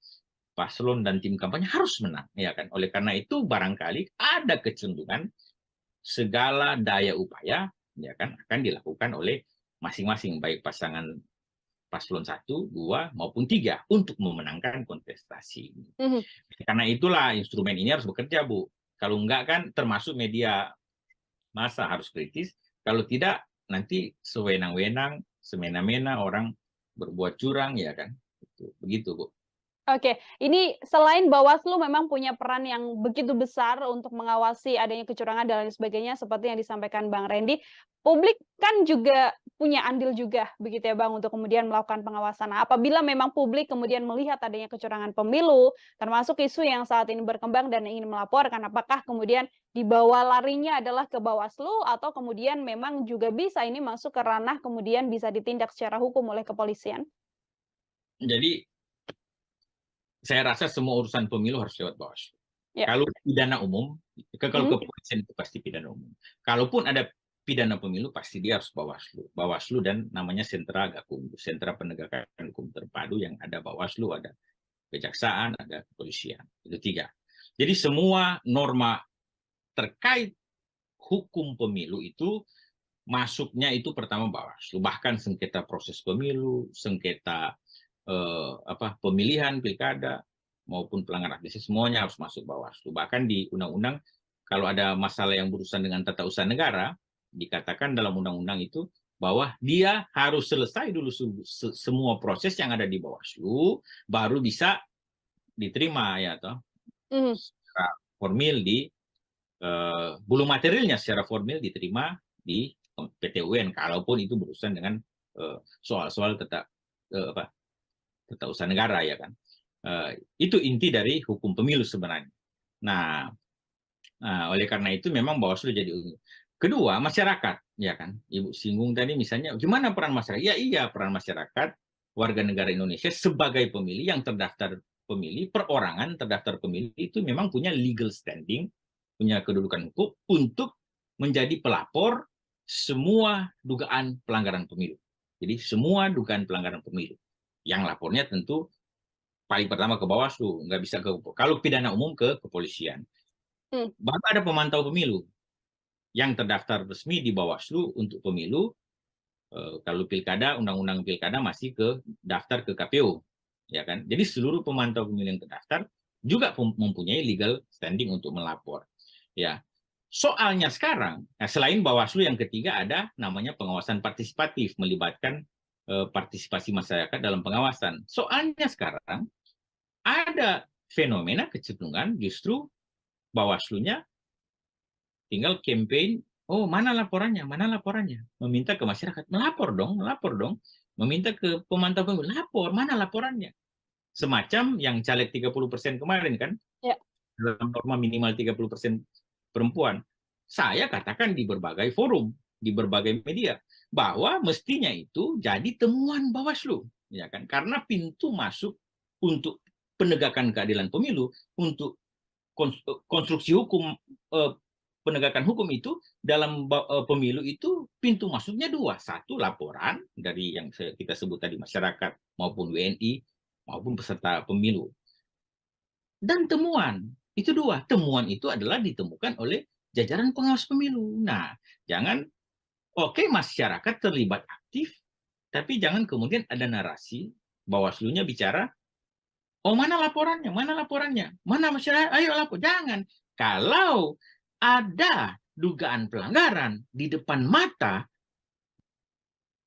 paslon dan tim kampanye harus menang ya kan. Oleh karena itu barangkali ada kecenderungan segala daya upaya ya kan akan dilakukan oleh masing-masing, baik pasangan paslon 1, 2 maupun 3 untuk memenangkan kontestasi. Karena itulah instrumen ini harus bekerja, Bu. Kalau enggak kan termasuk media massa harus kritis. Kalau tidak nanti sewenang-wenang, semena-mena orang berbuat curang ya kan. Begitu, Bu. Oke, ini selain Bawaslu memang punya peran yang begitu besar untuk mengawasi adanya kecurangan dan lain sebagainya seperti yang disampaikan Bang Randy, publik kan juga punya andil juga begitu ya Bang untuk kemudian melakukan pengawasan. Nah, apabila memang publik kemudian melihat adanya kecurangan pemilu, termasuk isu yang saat ini berkembang dan ingin melaporkan, apakah kemudian dibawa larinya adalah ke Bawaslu atau kemudian memang juga bisa ini masuk ke ranah kemudian bisa ditindak secara hukum oleh kepolisian? Jadi saya rasa semua urusan pemilu harus lewat Bawaslu. Ya. Kalau pidana umum, kalau Hmm. kepolisian itu pasti pidana umum. Kalaupun ada pidana pemilu, pasti dia harus Bawaslu. Bawaslu dan namanya Sentra Gakumdu, Sentra Penegakan Hukum Terpadu yang ada Bawaslu, ada Kejaksaan, ada Kepolisian. Itu 3. Jadi semua norma terkait hukum pemilu itu masuknya itu pertama Bawaslu. Bahkan sengketa proses pemilu, sengketa pemilihan pilkada maupun pelanggaran administrasi semuanya harus masuk Bawaslu. Bahkan di undang-undang kalau ada masalah yang berurusan dengan tata usaha negara dikatakan dalam undang-undang itu bahwa dia harus selesai dulu semua proses yang ada di Bawaslu baru bisa diterima ya toh secara formil di belum materialnya secara formil diterima di PT UN kalaupun itu berurusan dengan soal-soal tata usaha negara ya kan. Itu inti dari hukum pemilu sebenarnya. Nah, oleh karena itu memang Bawaslu jadi kedua masyarakat ya kan. Ibu singgung tadi misalnya gimana peran masyarakat? Ya iya peran masyarakat warga negara Indonesia sebagai pemilih yang terdaftar pemilih perorangan terdaftar pemilih itu memang punya legal standing, punya kedudukan hukum untuk menjadi pelapor semua dugaan pelanggaran pemilu. Jadi semua dugaan pelanggaran pemilu. Yang lapornya tentu paling pertama ke Bawaslu, nggak bisa kalau pidana umum ke kepolisian. Baru ada pemantau pemilu yang terdaftar resmi di Bawaslu untuk pemilu. Kalau pilkada, undang-undang pilkada masih daftar ke KPU, ya kan? Jadi seluruh pemantau pemilu yang terdaftar juga mempunyai legal standing untuk melapor. Ya, soalnya sekarang, selain Bawaslu yang ketiga ada namanya pengawasan partisipatif melibatkan partisipasi masyarakat dalam pengawasan. Soalnya sekarang ada fenomena kecenderungan justru Bawaslu-nya tinggal campaign, oh mana laporannya, meminta ke masyarakat, melapor dong, meminta ke pemantau pemilu, lapor, mana laporannya. Semacam yang caleg 30% kemarin kan, ya. Dalam norma minimal 30% perempuan. Saya katakan di berbagai forum, di berbagai media, bahwa mestinya itu jadi temuan Bawaslu, ya kan? Karena pintu masuk untuk penegakan keadilan pemilu, untuk konstruksi hukum penegakan hukum itu dalam pemilu itu pintu masuknya 2. 1 laporan dari yang kita sebut tadi masyarakat maupun WNI maupun peserta pemilu. Dan temuan, itu 2. Temuan itu adalah ditemukan oleh jajaran pengawas pemilu. Nah, jangan oke, masyarakat terlibat aktif, tapi jangan kemudian ada narasi Bawaslu-nya bicara, oh mana laporannya, mana masyarakat, ayo lapor. Jangan. Kalau ada dugaan pelanggaran di depan mata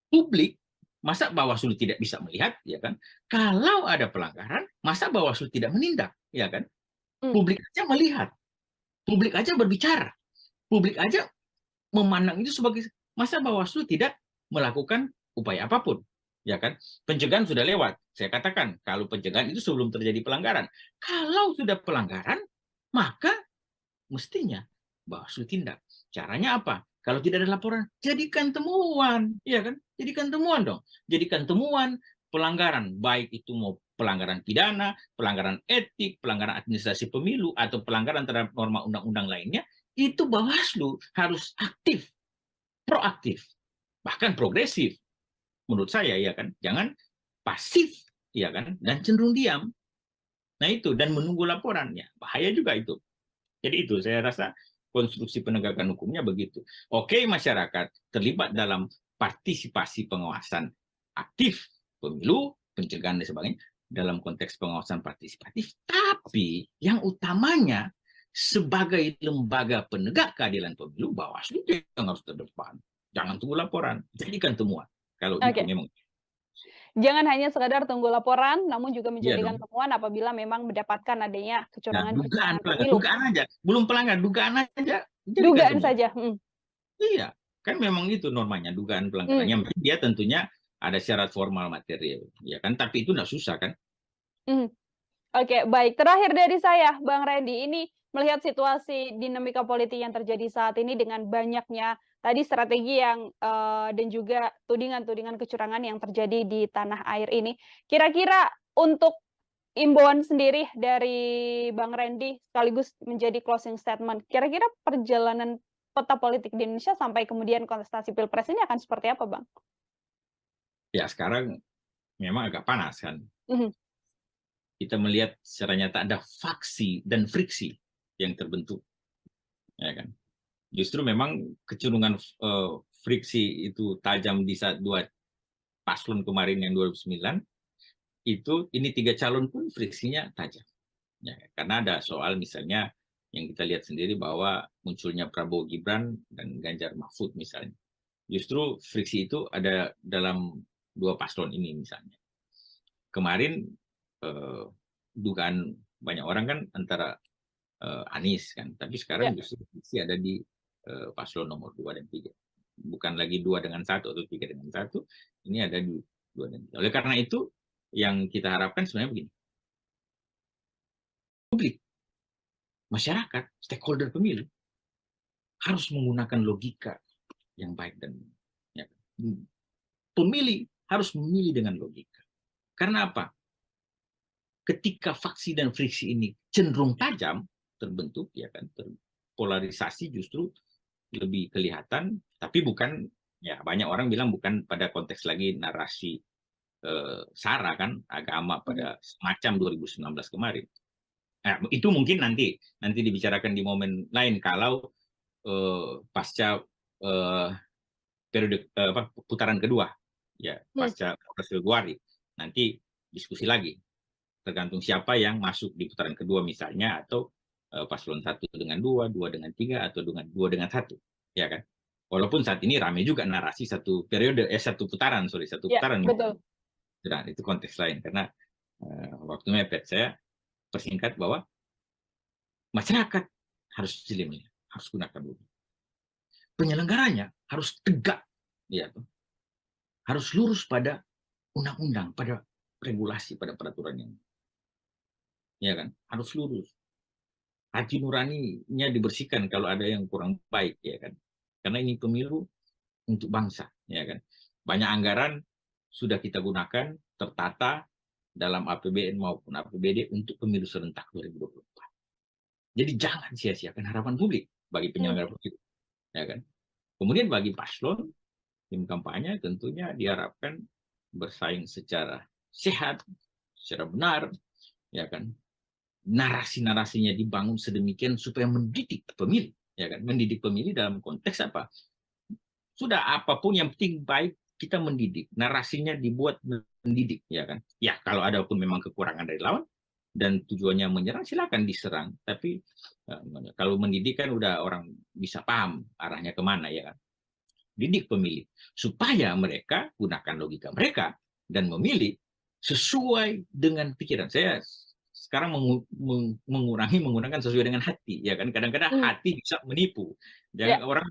publik, masa Bawaslu tidak bisa melihat, ya kan? Kalau ada pelanggaran, masa Bawaslu tidak menindak, ya kan? Publik aja melihat, publik aja berbicara, publik aja memandang itu sebagai masa Bawaslu tidak melakukan upaya apapun, ya kan? Pencegahan sudah lewat. Saya katakan kalau pencegahan itu sebelum terjadi pelanggaran. Kalau sudah pelanggaran, maka mestinya Bawaslu tindak. Caranya apa? Kalau tidak ada laporan, jadikan temuan, ya kan? Jadikan temuan dong. Jadikan temuan pelanggaran, baik itu mau pelanggaran pidana, pelanggaran etik, pelanggaran administrasi pemilu, atau pelanggaran terhadap norma undang-undang lainnya, itu Bawaslu harus aktif, proaktif, bahkan progresif. Menurut saya ya kan, jangan pasif ya kan, dan cenderung diam. Nah itu, dan menunggu laporannya. Bahaya juga itu. Jadi itu saya rasa konstruksi penegakan hukumnya begitu. Oke, masyarakat terlibat dalam partisipasi pengawasan aktif pemilu, pencegahan dan sebagainya dalam konteks pengawasan partisipatif, tapi yang utamanya sebagai lembaga penegak keadilan pemilu, Bawaslu yang harus terdepan. Jangan tunggu laporan, jadikan temuan. Kalau itu memang. Jangan hanya sekadar tunggu laporan, namun juga Iya menjadikan dong. temuan apabila memang mendapatkan adanya Nah, kecurangan-kecurangan pemilu. dugaan aja, belum pelanggaran, dugaan aja jadikan Dugaan temuan. saja. Iya, kan memang itu normanya dugaan pelanggaran. Hmm. Yang penting dia tentunya ada syarat formal material, ya kan? Tapi itu nggak susah kan? Hmm. Oke, baik. Terakhir dari saya, Bang Randy, ini melihat situasi dinamika politik yang terjadi saat ini dengan banyaknya tadi strategi yang dan juga tudingan-tudingan kecurangan yang terjadi di tanah air ini. Kira-kira untuk imbauan sendiri dari Bang Randy sekaligus menjadi closing statement. Kira-kira perjalanan peta politik di Indonesia sampai kemudian kontestasi Pilpres ini akan seperti apa, Bang? Ya sekarang memang agak panas kan. Mhm. Kita melihat secara nyata ada faksi dan friksi yang terbentuk, ya kan? Justru memang kecenderungan friksi itu tajam di saat dua paslon kemarin yang 2009 itu, ini 3 calon pun friksinya tajam. Ya, karena ada soal misalnya yang kita lihat sendiri bahwa munculnya Prabowo Gibran dan Ganjar Mahfud misalnya. Justru friksi itu ada dalam 2 paslon ini misalnya. Kemarin dugaan banyak orang kan antara Anies kan, tapi sekarang justru friksi ada di paslon nomor 2 dan 3. Bukan lagi 2 dengan 1 atau 3 dengan 1, ini ada di 2 dan 3. Oleh karena itu yang kita harapkan sebenarnya begini. Publik, masyarakat, stakeholder pemilu harus menggunakan logika yang baik dan ya, pemilih harus memilih dengan logika. Karena apa? Ketika faksi dan friksi ini cenderung tajam terbentuk, ya kan, polarisasi justru lebih kelihatan, tapi bukan, ya banyak orang bilang bukan pada konteks lagi narasi SARA kan, agama pada semacam 2019 kemarin. Nah, itu mungkin nanti dibicarakan di momen lain kalau pasca periode putaran kedua, ya pasca Februari, nanti diskusi lagi tergantung siapa yang masuk di putaran kedua misalnya, atau paslon 1 dengan 2, 2 dengan 3, atau dengan 2 dengan 1, ya kan? Walaupun saat ini ramai juga narasi satu putaran. Betul. Nah, itu konteks lain karena waktu mepet. Saya persingkat bahwa masyarakat harus jeli, harus gunakan dulu. Penyelenggaranya harus tegak, ya, harus lurus pada undang-undang, pada regulasi, pada peraturan yang, ya kan, harus lurus. Hati nuraninya dibersihkan kalau ada yang kurang baik, ya kan. Karena ini pemilu untuk bangsa, ya kan. Banyak anggaran sudah kita gunakan tertata dalam APBN maupun APBD untuk pemilu serentak 2024. Jadi jangan sia-siakan harapan publik bagi penyelenggara pemilu, ya kan. Kemudian bagi paslon tim kampanye tentunya diharapkan bersaing secara sehat, secara benar, ya kan. Narasi-narasinya dibangun sedemikian supaya mendidik pemilih, ya kan. Mendidik pemilih dalam konteks apa? Sudah apapun yang penting baik kita mendidik, narasinya dibuat mendidik, ya kan. Ya kalau ada pun memang kekurangan dari lawan dan tujuannya menyerang, silakan diserang. Tapi kalau mendidik kan udah orang bisa paham arahnya kemana, ya kan. Didik pemilih supaya mereka gunakan logika mereka dan memilih sesuai dengan pikiran. Saya sekarang mengurangi menggunakan sesuai dengan hati, ya kan. Kadang-kadang hati bisa menipu. Jangan orang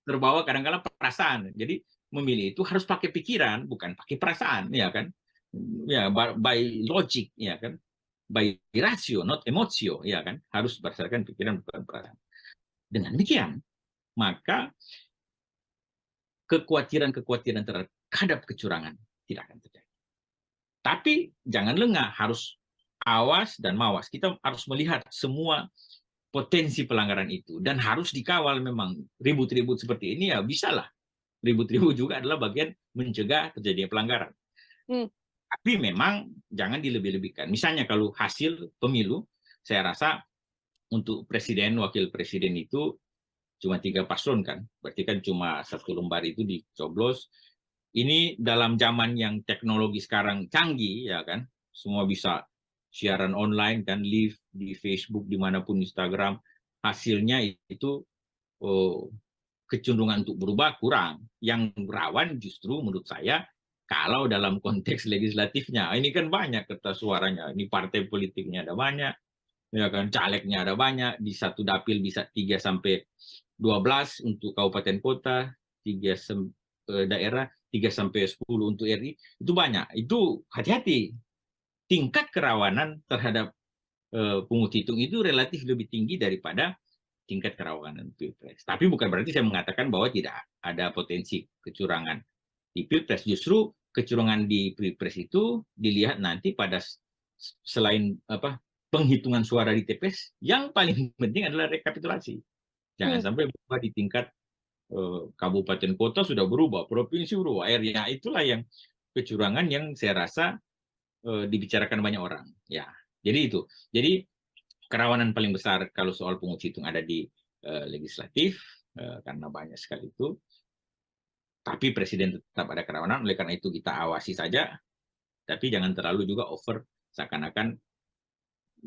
terbawa kadang-kadang perasaan. Jadi memilih itu harus pakai pikiran, bukan pakai perasaan, ya kan. Ya, by logic, ya kan. By ratio, not emotio, ya kan. Harus berdasarkan pikiran, bukan perasaan. Dengan demikian, maka kekhawatiran terhadap kecurangan tidak akan terjadi. Tapi jangan lengah, harus awas dan mawas. Kita harus melihat semua potensi pelanggaran itu dan harus dikawal. Memang ribut-ribut seperti ini ya bisalah. Ribut-ribut juga adalah bagian mencegah terjadinya pelanggaran. Tapi memang jangan dilebih-lebihkan. Misalnya kalau hasil pemilu, saya rasa untuk presiden, wakil presiden itu cuma 3 paslon kan. Berarti kan cuma 1 lembar itu dicoblos. Ini dalam zaman yang teknologi sekarang canggih, ya kan. Semua bisa siaran online kan, live di Facebook, dimanapun, Instagram, hasilnya itu kecenderungan untuk berubah kurang. Yang rawan justru menurut saya Kalau dalam konteks legislatifnya, ini kan banyak kertas suaranya. Ini partai politiknya ada banyak, ya kan, calegnya ada banyak. Di satu dapil bisa 3 sampai 12 untuk kabupaten kota, 3 daerah, 3 sampai 10 untuk RI. Itu banyak. Itu hati-hati. Tingkat kerawanan terhadap pungut hitung itu relatif lebih tinggi daripada tingkat kerawanan pilpres. Tapi bukan berarti saya mengatakan bahwa tidak ada potensi kecurangan di pilpres. Justru kecurangan di pilpres itu dilihat nanti pada selain penghitungan suara di TPS, yang paling penting adalah rekapitulasi. Jangan sampai berubah di tingkat kabupaten kota sudah berubah, provinsi berubah, area itulah yang kecurangan yang saya rasa dibicarakan banyak orang. Ya, jadi itu. Jadi kerawanan paling besar kalau soal pungut hitung ada di legislatif karena banyak sekali itu. Tapi presiden tetap ada kerawanan, oleh karena itu kita awasi saja, tapi jangan terlalu juga over, seakan-akan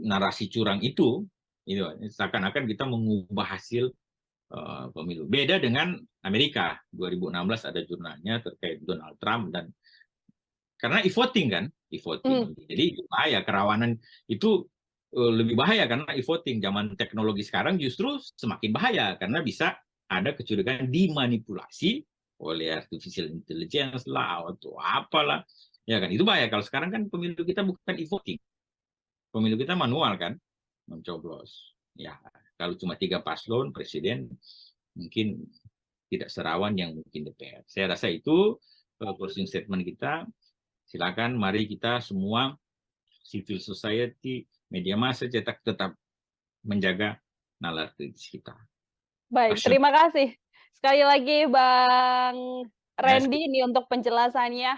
narasi curang itu seakan-akan kita mengubah hasil pemilu. Beda dengan Amerika, 2016 ada jurnalnya terkait Donald Trump, dan karena e-voting kan, e-voting. Jadi bahaya, kerawanan itu lebih bahaya karena e-voting. Zaman teknologi sekarang justru semakin bahaya, karena bisa ada kecurigaan dimanipulasi oleh artificial intelligence lah atau apalah, ya kan. Itu bahaya. Kalau sekarang kan pemilu kita bukan e-voting, pemilu kita manual kan, mencoblos. Ya, kalau cuma 3 paslon presiden mungkin tidak serawan yang mungkin DPR. Saya rasa itu closing statement kita. Silakan, mari kita semua civil society, media massa cetak tetap menjaga nalar kritis kita. Baik, terima kasih. Sekali lagi Bang Randy ini untuk penjelasannya.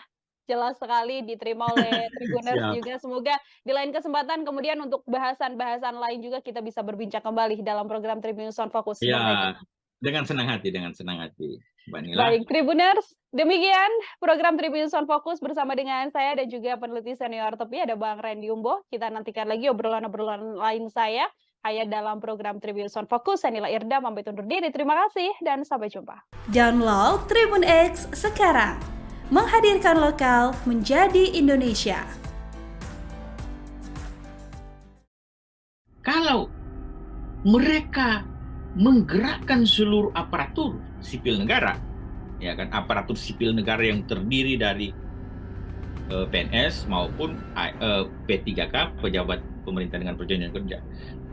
Jelas sekali diterima oleh Tribuners juga. Semoga di lain kesempatan kemudian untuk bahasan-bahasan lain juga kita bisa berbincang kembali dalam program Tribunnews on Focus. Ya, dengan senang hati, Mbak Nila. Baik, Tribuners, demikian program Tribunnews on Focus bersama dengan saya dan juga peneliti senior TEPI ada Bang Randy Umboh. Kita nantikan lagi obrolan-obrolan lain saya hanya dalam program Tribunnews on Focus. Saya Nila Irda, pamit undur diri. Terima kasih dan sampai jumpa. Download Tribun X sekarang. Menghadirkan lokal menjadi Indonesia. Kalau mereka menggerakkan seluruh aparatur sipil negara, ya kan, aparatur sipil negara yang terdiri dari PNS maupun P3K, pejabat pemerintah dengan perjanjian kerja,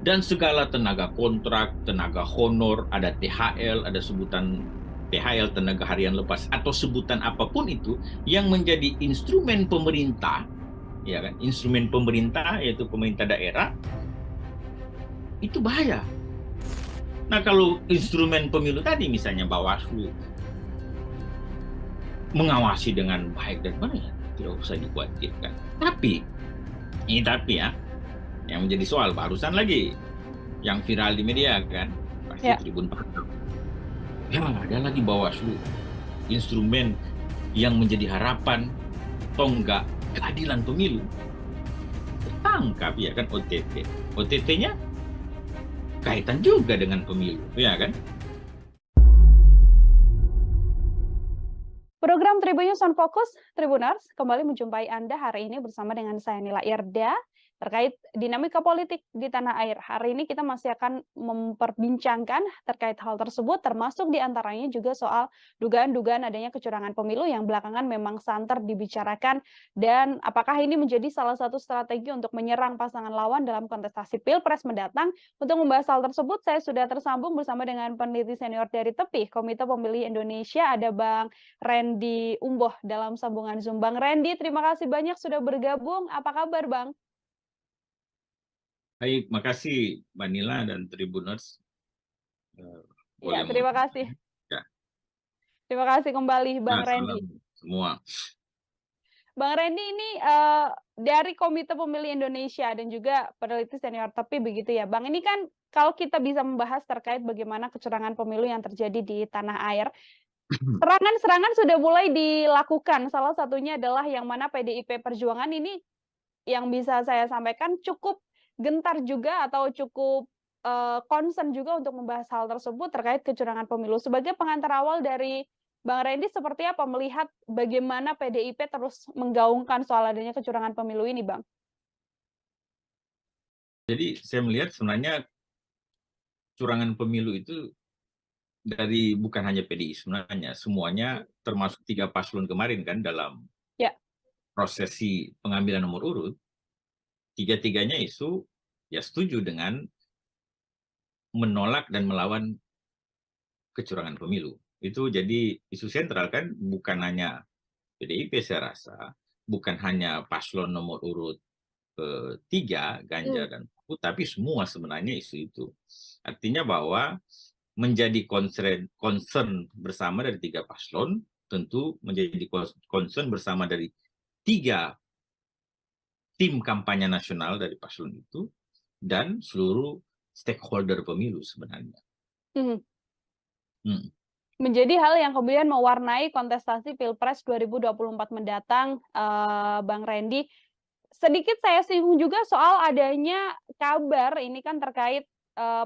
dan segala tenaga kontrak, tenaga honor, ada THL, ada sebutan THL, tenaga harian lepas, atau sebutan apapun itu yang menjadi instrumen pemerintah, ya kan, instrumen pemerintah yaitu pemerintah daerah, itu bahaya. Nah, kalau instrumen pemilu tadi misalnya Bawaslu mengawasi dengan baik dan benar, tidak usah dikhawatirkan. Tapi ya, yang menjadi soal barusan lagi yang viral di media kan, pasti Tribun Pantau. Ya, ada lagi Bawaslu, instrumen yang menjadi harapan tonggak keadilan pemilu, tertangkap, ya kan, OTT. OTT-nya kaitan juga dengan pemilu, ya kan? Program Tribunnews on Focus, Tribuners, kembali menjumpai Anda hari ini bersama dengan saya Nila Irda. Terkait dinamika politik di tanah air, hari ini kita masih akan memperbincangkan terkait hal tersebut, termasuk diantaranya juga soal dugaan-dugaan adanya kecurangan pemilu yang belakangan memang santer dibicarakan, dan apakah ini menjadi salah satu strategi untuk menyerang pasangan lawan dalam kontestasi Pilpres mendatang. Untuk membahas hal tersebut, saya sudah tersambung bersama dengan peneliti senior dari TEPI, Komite Pemilih Indonesia, ada Bang Randy Umboh dalam sambungan Zoom. Bang Randy, terima kasih banyak sudah bergabung. Apa kabar, Bang? Baik, makasih Mbak Nila dan Tribuners. Ya, terima kasih. Ya. Terima kasih kembali Bang Randy. Semua. Bang Randy ini dari Komite Pemilih Indonesia dan juga peneliti senior TEPI begitu ya, Bang. Ini kan kalau kita bisa membahas terkait bagaimana kecurangan pemilu yang terjadi di tanah air, serangan-serangan sudah mulai dilakukan. Salah satunya adalah yang mana PDIP Perjuangan ini yang bisa saya sampaikan cukup gentar juga atau cukup concern juga untuk membahas hal tersebut terkait kecurangan pemilu. Sebagai pengantar awal dari Bang Randy seperti apa melihat bagaimana PDIP terus menggaungkan soal adanya kecurangan pemilu ini, Bang? Jadi saya melihat sebenarnya curangan pemilu itu dari bukan hanya PDI sebenarnya, semuanya termasuk 3 paslon kemarin kan dalam Ya. prosesi pengambilan nomor urut, tiga-tiganya isu ya setuju dengan menolak dan melawan kecurangan pemilu. Itu jadi isu sentral kan, bukan hanya PDIP saya rasa, bukan hanya paslon nomor urut 3, Ganjar dan Mahfud, tapi semua sebenarnya isu itu. Artinya bahwa menjadi concern bersama dari 3 paslon, tentu menjadi concern bersama dari 3 tim kampanye nasional dari paslon itu, dan seluruh stakeholder pemilu sebenarnya. Mhm. Hmm. Menjadi hal yang kemudian mewarnai kontestasi Pilpres 2024 mendatang, Bang Randy. Sedikit saya singgung juga soal adanya kabar ini kan terkait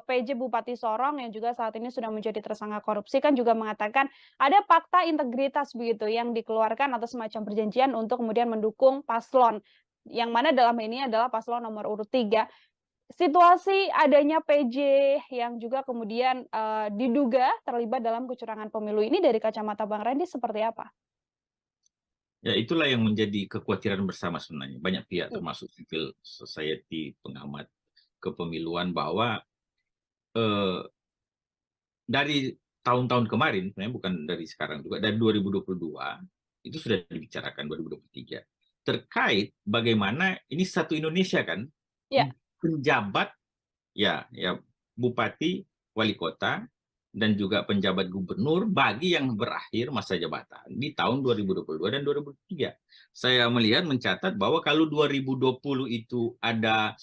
PJ Bupati Sorong yang juga saat ini sudah menjadi tersangka korupsi kan juga mengatakan ada fakta integritas begitu yang dikeluarkan atau semacam perjanjian untuk kemudian mendukung paslon, yang mana dalam ini adalah paslon nomor urut 3. Situasi adanya PJ yang juga kemudian diduga terlibat dalam kecurangan pemilu ini dari kacamata Bang Randy seperti apa? Ya itulah yang menjadi kekhawatiran bersama sebenarnya. Banyak pihak termasuk civil society, pengamat kepemiluan bahwa dari tahun-tahun kemarin, sebenarnya bukan dari sekarang juga, dari 2022, itu sudah dibicarakan 2023. Terkait bagaimana ini satu Indonesia kan, Ya. penjabat, ya bupati, wali kota, dan juga penjabat gubernur bagi yang berakhir masa jabatan di tahun 2022 dan 2023. Saya melihat mencatat bahwa kalau 2020 itu ada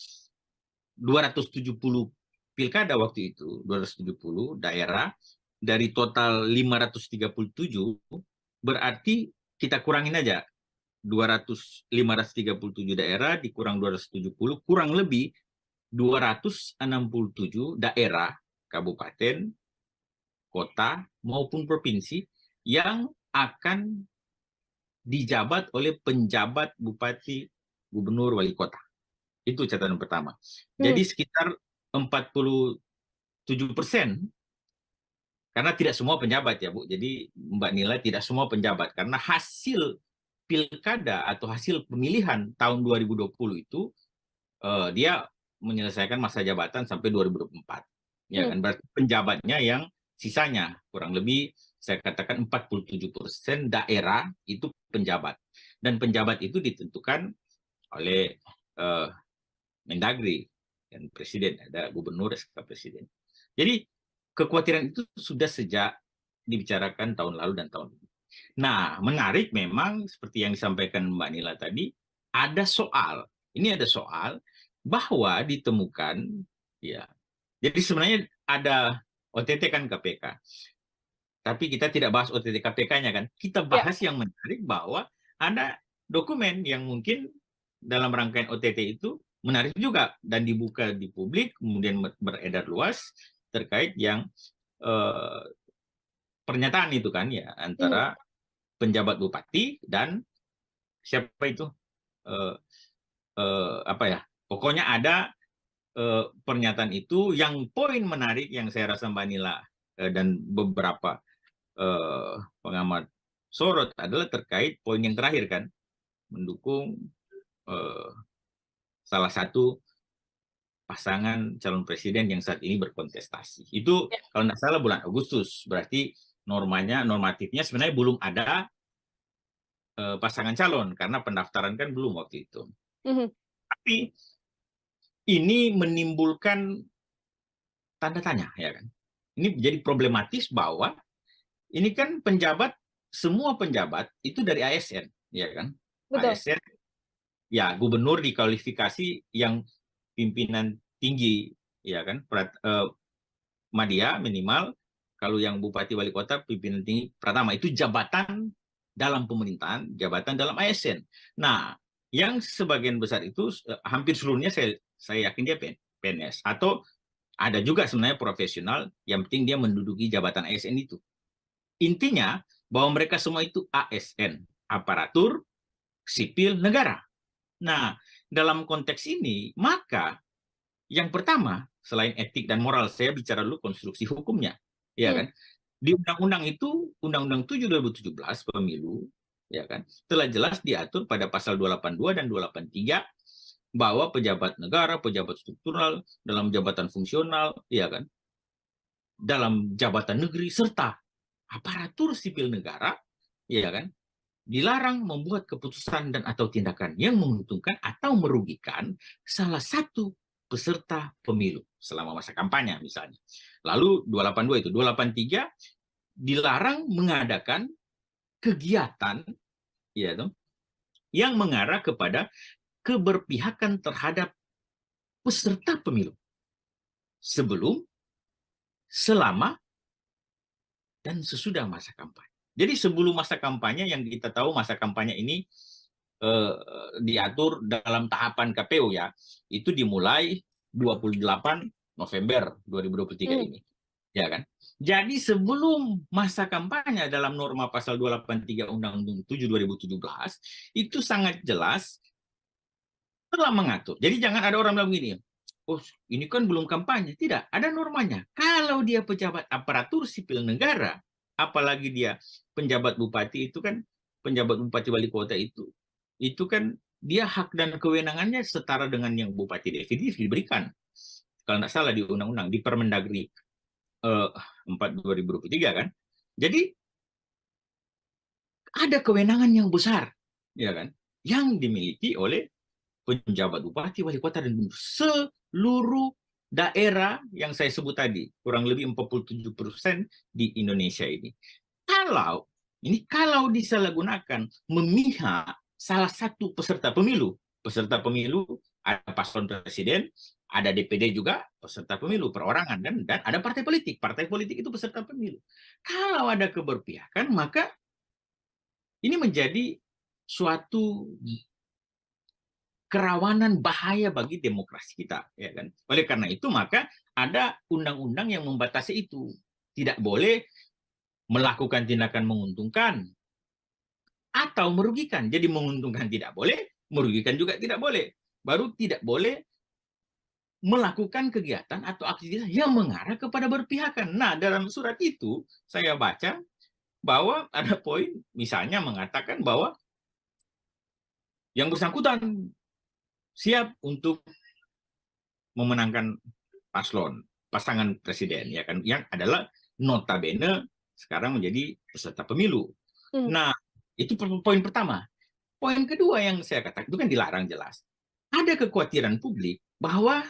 270 pilkada waktu itu, 270 daerah, dari total 537, berarti kita kurangin aja. 537 daerah dikurang 270, kurang lebih 267 daerah, kabupaten, kota, maupun provinsi yang akan dijabat oleh penjabat bupati, gubernur, wali kota. Itu catatan pertama. Jadi sekitar 47%, karena tidak semua penjabat ya Bu. Jadi Mbak Nila, tidak semua penjabat, karena hasil pilkada atau hasil pemilihan tahun 2020 itu dia menyelesaikan masa jabatan sampai 2024. Ya kan, berarti penjabatnya yang sisanya kurang lebih saya katakan 47% daerah itu penjabat. Dan penjabat itu ditentukan oleh Mendagri dan presiden, ada gubernur, SK presiden. Jadi kekhawatiran itu sudah sejak dibicarakan tahun lalu dan tahun ini. Nah, menarik memang seperti yang disampaikan Mbak Nila tadi, ada soal bahwa ditemukan, ya. Jadi sebenarnya ada OTT kan KPK. Tapi kita tidak bahas OTT KPK-nya kan. Kita bahas yang menarik bahwa ada dokumen yang mungkin dalam rangkaian OTT itu menarik juga dan dibuka di publik, kemudian beredar luas terkait yang pernyataan itu kan ya antara penjabat bupati dan siapa itu pokoknya ada pernyataan itu yang poin menarik yang saya rasa Mbak Nila dan beberapa pengamat sorot adalah terkait poin yang terakhir kan, mendukung salah satu pasangan calon presiden yang saat ini berkontestasi. Itu kalau tidak salah bulan Agustus, berarti normatifnya sebenarnya belum ada pasangan calon karena pendaftaran kan belum waktu itu. Tapi ini menimbulkan tanda tanya, ya kan? Ini jadi problematis bahwa ini kan semua penjabat itu dari ASN, ya kan? Betul. ASN, ya gubernur dikualifikasi yang pimpinan tinggi, ya kan? Madya minimal, kalau yang bupati wali kota pimpinan tinggi pratama, itu jabatan dalam pemerintahan, jabatan dalam ASN. Nah, yang sebagian besar itu hampir seluruhnya saya yakin dia PNS, atau ada juga sebenarnya profesional yang penting dia menduduki jabatan ASN itu. Intinya bahwa mereka semua itu ASN, aparatur sipil negara. Nah, dalam konteks ini, maka yang pertama, selain etik dan moral, saya bicara dulu konstruksi hukumnya, ya kan? Di undang-undang itu, Undang-Undang 7 2017 pemilu, ya kan, telah jelas diatur pada pasal 282 dan 283 bahwa pejabat negara, pejabat struktural, dalam jabatan fungsional, ya kan, dalam jabatan negeri serta aparatur sipil negara, ya kan, dilarang membuat keputusan dan atau tindakan yang menguntungkan atau merugikan salah satu peserta pemilu selama masa kampanye misalnya. Lalu 282 itu, 283 dilarang mengadakan kegiatan, ya dong, yang mengarah kepada keberpihakan terhadap peserta pemilu sebelum, selama, dan sesudah masa kampanye. Jadi sebelum masa kampanye, yang kita tahu masa kampanye ini diatur dalam tahapan KPU ya, itu dimulai 28 November 2023 ini. Ya kan? Jadi sebelum masa kampanye dalam norma pasal 283 Undang-Undang 7 2017 itu sangat jelas telah mengatur. Jadi jangan ada orang bilang begini, oh ini kan belum kampanye. Tidak, ada normanya. Kalau dia pejabat aparatur sipil negara, apalagi dia penjabat bupati, itu kan penjabat bupati wali kota itu kan dia hak dan kewenangannya setara dengan yang bupati definitif diberikan. Kalau tidak salah di undang-undang, di Permendagri 4 2023 kan. Jadi ada kewenangan yang besar, ya kan, yang dimiliki oleh penjabat bupati, wali kota, dan gubernur seluruh daerah yang saya sebut tadi, kurang lebih 47% di Indonesia ini. Kalau disalahgunakan memihak salah satu peserta pemilu ada paslon presiden, ada DPD juga peserta pemilu perorangan, dan ada partai politik itu peserta pemilu. Kalau ada keberpihakan, maka ini menjadi suatu kerawanan bahaya bagi demokrasi kita, ya kan? Oleh karena itu maka ada undang-undang yang membatasi itu. Tidak boleh melakukan tindakan menguntungkan atau merugikan. Jadi menguntungkan tidak boleh, merugikan juga tidak boleh. Baru tidak boleh melakukan kegiatan atau aktivitas yang mengarah kepada berpihakan. Nah, dalam surat itu saya baca bahwa ada poin misalnya mengatakan bahwa yang bersangkutan siap untuk memenangkan pasangan presiden, ya kan, yang adalah notabene sekarang menjadi peserta pemilu. Nah, itu poin pertama. Poin kedua yang saya katakan itu kan dilarang jelas. Ada kekhawatiran publik bahwa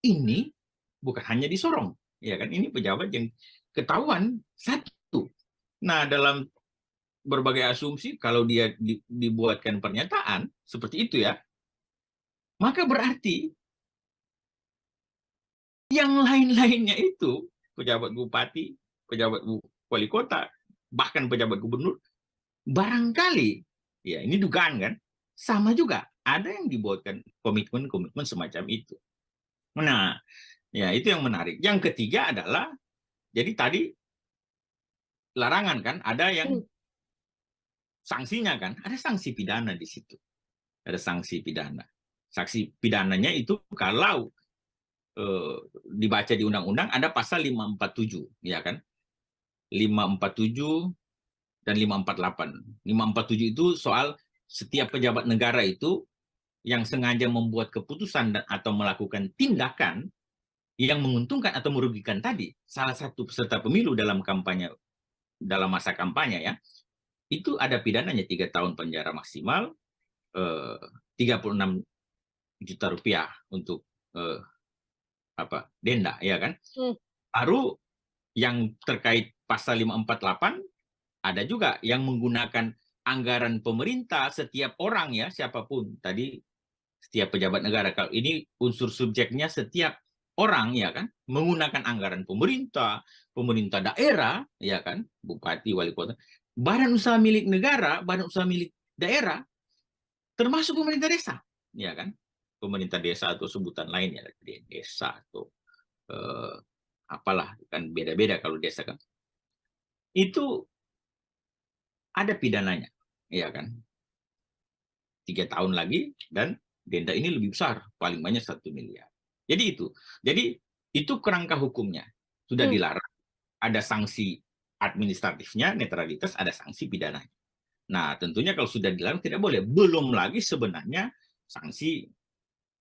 ini bukan hanya di Sorong, ya kan, ini pejabat yang ketahuan satu. Nah, dalam berbagai asumsi kalau dia dibuatkan pernyataan seperti itu ya, maka berarti yang lain-lainnya itu, pejabat bupati, pejabat wali kota, bahkan pejabat gubernur, barangkali, ya ini dugaan kan, sama juga, ada yang dibuatkan komitmen-komitmen semacam itu. Nah, ya itu yang menarik. Yang ketiga adalah, jadi tadi larangan kan, ada yang sanksinya kan, ada sanksi pidana di situ. Ada sanksi pidana. Sanksi pidananya itu kalau dibaca di undang-undang ada pasal 547, ya kan? 547 dan 548. 547 itu soal setiap pejabat negara itu yang sengaja membuat keputusan dan atau melakukan tindakan yang menguntungkan atau merugikan tadi salah satu peserta pemilu dalam kampanye, dalam masa kampanye ya, itu ada pidananya 3 tahun penjara maksimal, 36 juta rupiah untuk denda, ya kan? Baru yang terkait pasal 548 ada juga yang menggunakan anggaran pemerintah, setiap orang ya, siapapun tadi, setiap pejabat negara. Kalau ini unsur subjeknya setiap orang, ya kan, menggunakan anggaran pemerintah daerah, ya kan, bupati, wali kota, badan usaha milik negara, badan usaha milik daerah, termasuk pemerintah desa, ya kan, pemerintah desa atau sebutan lainnya, desa atau apalah, kan beda-beda kalau desa kan. Itu ada pidananya, ya kan? 3 tahun lagi dan denda ini lebih besar, paling banyak 1 miliar. Jadi itu kerangka hukumnya sudah dilarang. Ada sanksi administratifnya, netralitas, ada sanksi pidananya. Nah, tentunya kalau sudah dilarang tidak boleh. Belum lagi sebenarnya sanksi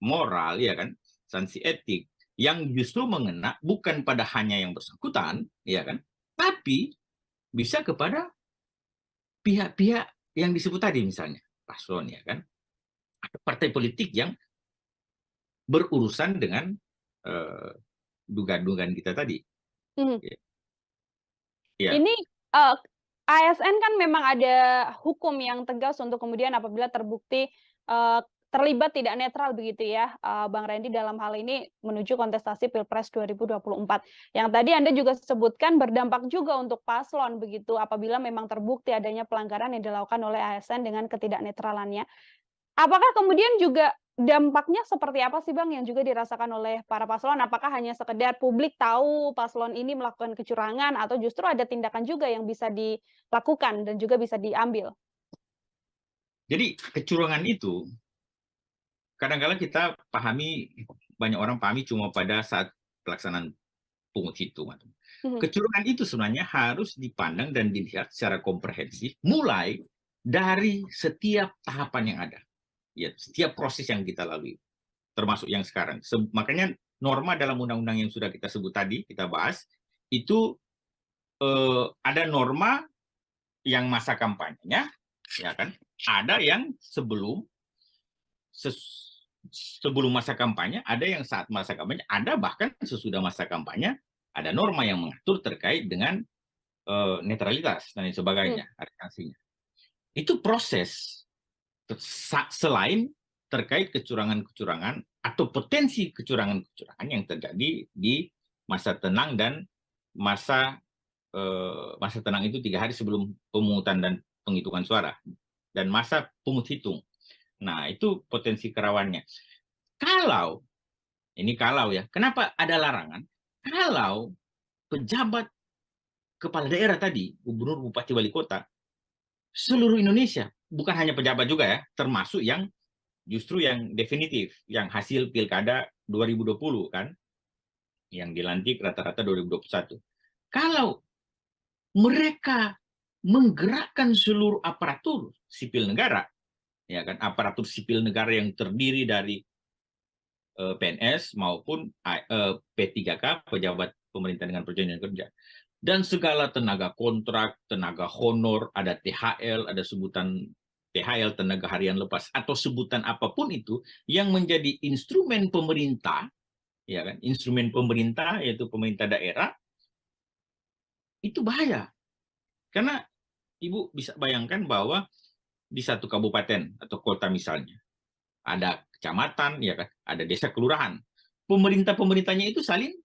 moral, ya kan, sanksi etik yang justru mengena bukan pada hanya yang bersangkutan, ya kan, tapi bisa kepada pihak-pihak yang disebut tadi, misalnya paslon, ya kan, atau partai politik yang berurusan dengan dugaan-dugaan kita tadi. Ya. Ini ASN kan memang ada hukum yang tegas untuk kemudian apabila terbukti terlibat tidak netral begitu ya, Bang Randy dalam hal ini menuju kontestasi Pilpres 2024. Yang tadi Anda juga sebutkan berdampak juga untuk paslon begitu apabila memang terbukti adanya pelanggaran yang dilakukan oleh ASN dengan ketidaknetralannya. Apakah kemudian juga dampaknya seperti apa sih Bang yang juga dirasakan oleh para paslon? Apakah hanya sekedar publik tahu paslon ini melakukan kecurangan atau justru ada tindakan juga yang bisa dilakukan dan juga bisa diambil? Jadi kecurangan itu kadang-kadang kita pahami, banyak orang pahami cuma pada saat pelaksanaan pungut hitung. Kecurangan itu sebenarnya harus dipandang dan dilihat secara komprehensif mulai dari setiap tahapan yang ada. Ya, setiap proses yang kita lalui, termasuk yang sekarang. Makanya norma dalam undang-undang yang sudah kita sebut tadi, kita bahas, itu ada norma yang masa kampanyenya, ya kan? Ada yang sebelum masa kampanye, ada yang saat masa kampanye, ada bahkan sesudah masa kampanye, ada norma yang mengatur terkait dengan netralitas dan sebagainya, ada sanksinya. Itu proses. Selain terkait kecurangan-kecurangan atau potensi kecurangan-kecurangan yang terjadi di masa tenang dan masa tenang itu 3 hari sebelum pemungutan dan penghitungan suara dan masa pungut hitung. Nah, itu potensi kerawannya. Kalau ya, kenapa ada larangan? Kalau pejabat kepala daerah tadi, gubernur, bupati, wali kota, seluruh Indonesia, bukan hanya pejabat juga ya, termasuk yang justru yang definitif, yang hasil pilkada 2020 kan, yang dilantik rata-rata 2021. Kalau mereka menggerakkan seluruh aparatur sipil negara, ya kan, aparatur sipil negara yang terdiri dari PNS maupun P3K, pejabat pemerintah dengan perjanjian kerja, dan segala tenaga kontrak, tenaga honor, ada THL, ada sebutan THL, tenaga harian lepas, atau sebutan apapun itu yang menjadi instrumen pemerintah, ya kan, instrumen pemerintah yaitu pemerintah daerah, itu bahaya. Karena Ibu bisa bayangkan bahwa di satu kabupaten atau kota misalnya, ada kecamatan, ya kan, ada desa kelurahan, pemerintahnya itu saling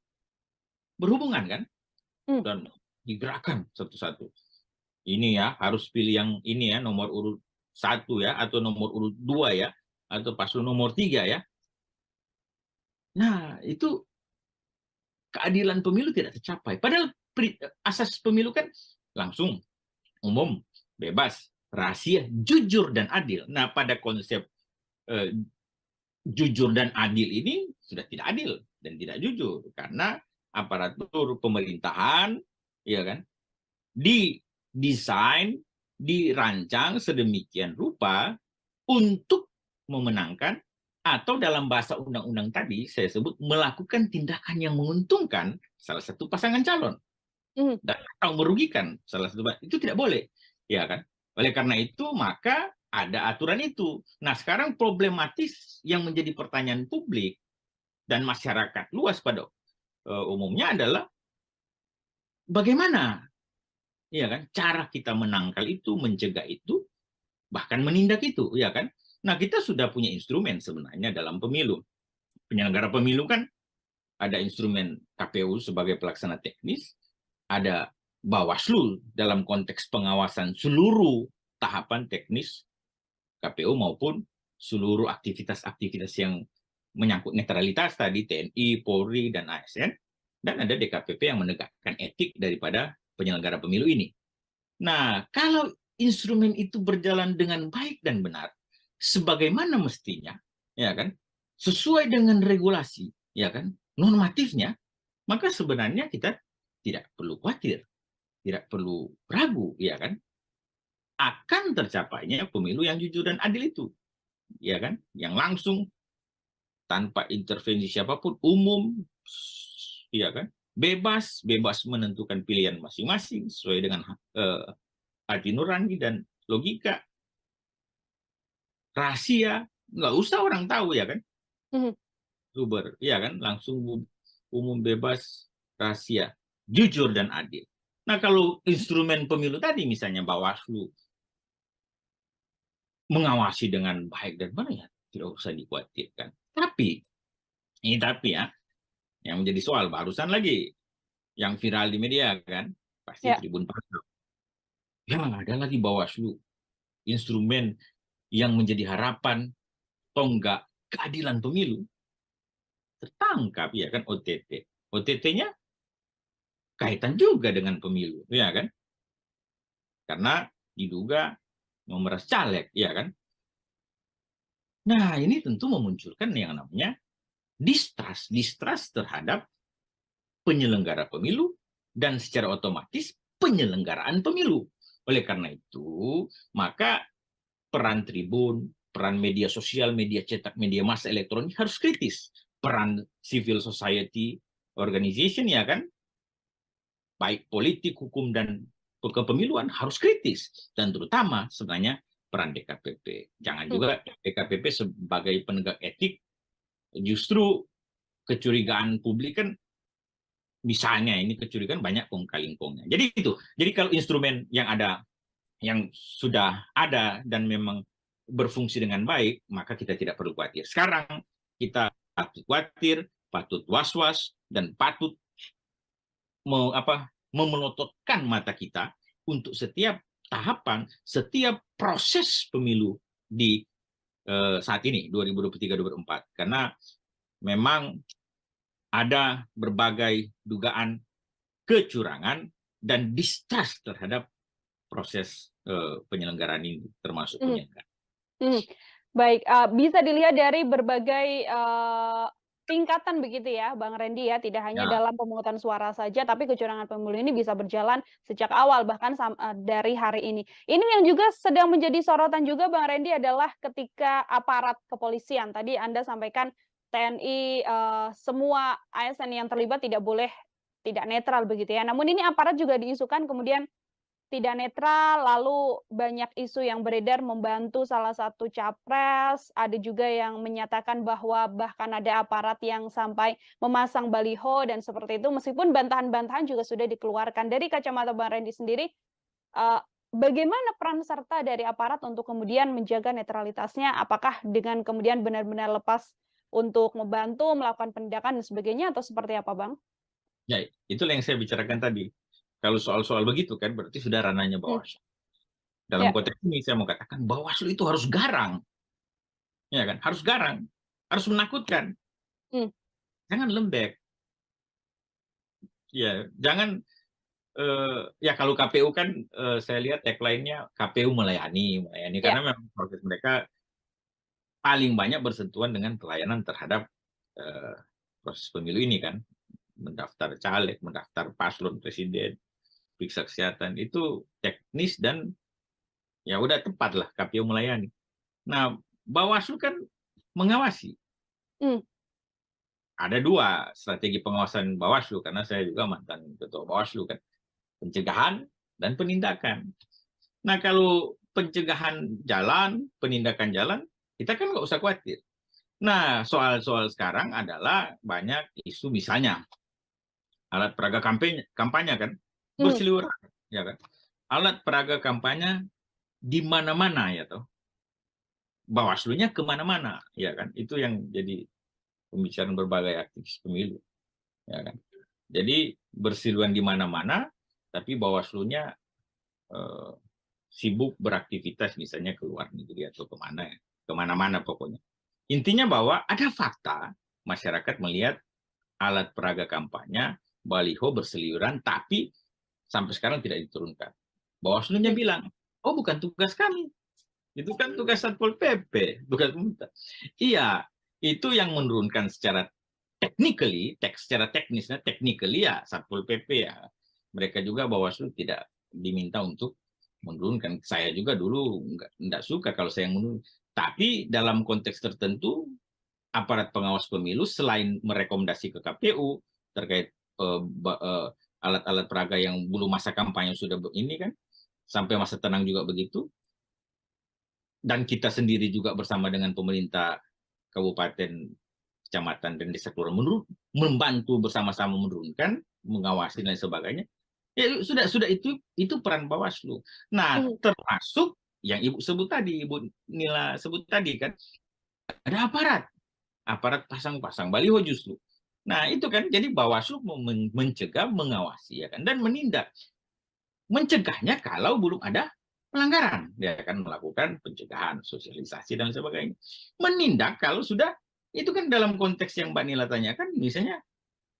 berhubungan kan, dan digerakkan satu-satu. Ini ya, harus pilih yang ini ya, nomor urut 1 ya, atau nomor urut 2 ya, atau paslon nomor 3 ya. Nah, itu keadilan pemilu tidak tercapai. Padahal asas pemilu kan langsung, umum, bebas, rahasia, jujur, dan adil. Nah, pada konsep jujur dan adil ini sudah tidak adil dan tidak jujur. Karena aparatur pemerintahan, ya kan, didesain, dirancang sedemikian rupa untuk memenangkan, atau dalam bahasa undang-undang tadi saya sebut melakukan tindakan yang menguntungkan salah satu pasangan calon dan atau merugikan salah satu, itu tidak boleh, ya kan. Oleh karena itu maka ada aturan itu. Nah, sekarang problematis yang menjadi pertanyaan publik dan masyarakat luas pada umumnya adalah bagaimana, ya kan, cara kita menangkal itu, mencegah itu, bahkan menindak itu, ya kan. Nah, kita sudah punya instrumen sebenarnya dalam pemilu. Penyelenggara pemilu kan ada instrumen KPU sebagai pelaksana teknis, ada Bawaslu dalam konteks pengawasan seluruh tahapan teknis KPU maupun seluruh aktivitas-aktivitas yang menyangkut netralitas tadi, TNI, Polri, dan ASN, dan ada DKPP yang menegakkan etik daripada penyelenggara pemilu ini. Nah, kalau instrumen itu berjalan dengan baik dan benar, sebagaimana mestinya, ya kan, sesuai dengan regulasi, ya kan, normatifnya, maka sebenarnya kita tidak perlu khawatir, tidak perlu ragu, ya kan, akan tercapainya pemilu yang jujur dan adil itu, ya kan, yang langsung tanpa intervensi siapapun, umum, ya kan, bebas menentukan pilihan masing-masing sesuai dengan hati nurani dan logika, rahasia, nggak usah orang tahu, ya kan, Uber, ya kan, langsung umum, bebas, rahasia, jujur dan adil. Nah, kalau instrumen pemilu tadi misalnya Bawaslu mengawasi dengan baik dan benar, ya tidak usah dikhawatirkan. Tapi ya, yang menjadi soal barusan lagi, yang viral di media kan, pasti Tribun Pasar. Ya, ada lagi Bawaslu, instrumen yang menjadi harapan tonggak keadilan pemilu, tertangkap, ya kan, OTT. OTT-nya kaitan juga dengan pemilu, ya kan? Karena diduga memeras caleg, ya kan? Nah, ini tentu memunculkan yang namanya distrust terhadap penyelenggara pemilu dan secara otomatis penyelenggaraan pemilu. Oleh karena itu, maka peran Tribun, peran media sosial, media cetak, media massa elektronik harus kritis. Peran civil society organization, ya kan, baik politik, hukum, dan kepemiluan harus kritis. Dan terutama sebenarnya peran DKPP. Jangan juga DKPP sebagai penegak etik, justru kecurigaan publik kan, misalnya ini kecurigaan banyak kong kali kongnya. Jadi itu. Jadi kalau instrumen yang ada, yang sudah ada dan memang berfungsi dengan baik, maka kita tidak perlu khawatir. Sekarang kita patut khawatir, patut was-was, dan patut memelototkan mata kita untuk setiap tahapan, setiap proses pemilu di saat ini 2023-2024, karena memang ada berbagai dugaan kecurangan dan distrust terhadap proses penyelenggaraan ini, termasuk penyelenggaraan. Baik, bisa dilihat dari berbagai tingkatan begitu ya, Bang Randy ya, tidak hanya dalam pemungutan suara saja, tapi kecurangan pemilu ini bisa berjalan sejak awal, bahkan dari hari ini. Ini yang juga sedang menjadi sorotan juga, Bang Randy, adalah ketika aparat kepolisian. Tadi Anda sampaikan TNI, semua ASN yang terlibat tidak boleh tidak netral begitu ya. Namun ini aparat juga diisukan kemudian tidak netral, lalu banyak isu yang beredar membantu salah satu capres, ada juga yang menyatakan bahwa bahkan ada aparat yang sampai memasang baliho dan seperti itu, meskipun bantahan-bantahan juga sudah dikeluarkan. Dari kacamata Bang Randy sendiri, bagaimana peran serta dari aparat untuk kemudian menjaga netralitasnya? Apakah dengan kemudian benar-benar lepas untuk membantu, melakukan penindakan dan sebagainya, atau seperti apa, Bang? Ya, itulah yang saya bicarakan tadi. Kalau soal-soal begitu kan berarti sudah ranahnya Bawaslu. Dalam konteks ini saya mau katakan Bawaslu itu harus garang. Ya kan? Harus garang, harus menakutkan. Jangan lembek. Ya, jangan ya kalau KPU kan saya lihat tagline-nya KPU melayani karena memang proses mereka paling banyak bersentuhan dengan pelayanan terhadap proses pemilu ini kan. Mendaftar caleg, mendaftar paslon presiden, periksa kesehatan, itu teknis dan ya udah tepat lah KPU melayani. Nah, Bawaslu kan mengawasi. Ada dua strategi pengawasan Bawaslu, karena saya juga mantan ketua Bawaslu kan. Pencegahan dan penindakan. Nah, kalau pencegahan jalan, penindakan jalan, kita kan nggak usah khawatir. Nah, soal-soal sekarang adalah banyak isu, misalnya alat peraga kampanye kan berseliweran, ya kan. Alat peraga kampanye di mana-mana ya toh. Bawaslunya kemana-mana, ya kan. Itu yang jadi pembicaraan berbagai aktivis pemilu, ya kan. Jadi berseliweran di mana-mana, tapi Bawaslunya sibuk beraktivitas misalnya ke luar negeri atau kemana-mana pokoknya. Intinya bahwa ada fakta masyarakat melihat alat peraga kampanye, baliho berseliweran, tapi sampai sekarang tidak diturunkan. Bawaslu-nya bilang, Oh, bukan tugas kami. Itu kan tugas Satpol PP, tugas pemerintah. Iya, itu yang menurunkan secara secara teknisnya, ya Satpol PP ya. Mereka juga Bawaslu tidak diminta untuk menurunkan. Saya juga dulu nggak suka kalau saya menurun. Tapi dalam konteks tertentu, aparat pengawas pemilu selain merekomendasi ke KPU terkait alat-alat peraga yang belum masa kampanye sudah ini kan, sampai masa tenang juga begitu, dan kita sendiri juga bersama dengan pemerintah kabupaten, kecamatan, dan desa kelurahan membantu bersama-sama menurunkan, mengawasi dan sebagainya. Ya sudah itu peran Bawaslu. Nah, termasuk yang Ibu sebut tadi, Ibu Nila sebut tadi kan, ada aparat pasang-pasang baliho justru. Nah, itu kan jadi Bawaslu mencegah, mengawasi ya kan, dan menindak. Mencegahnya kalau belum ada pelanggaran, dia akan melakukan pencegahan, sosialisasi dan sebagainya. Menindak kalau sudah, itu kan dalam konteks yang Mbak Nila tanyakan, misalnya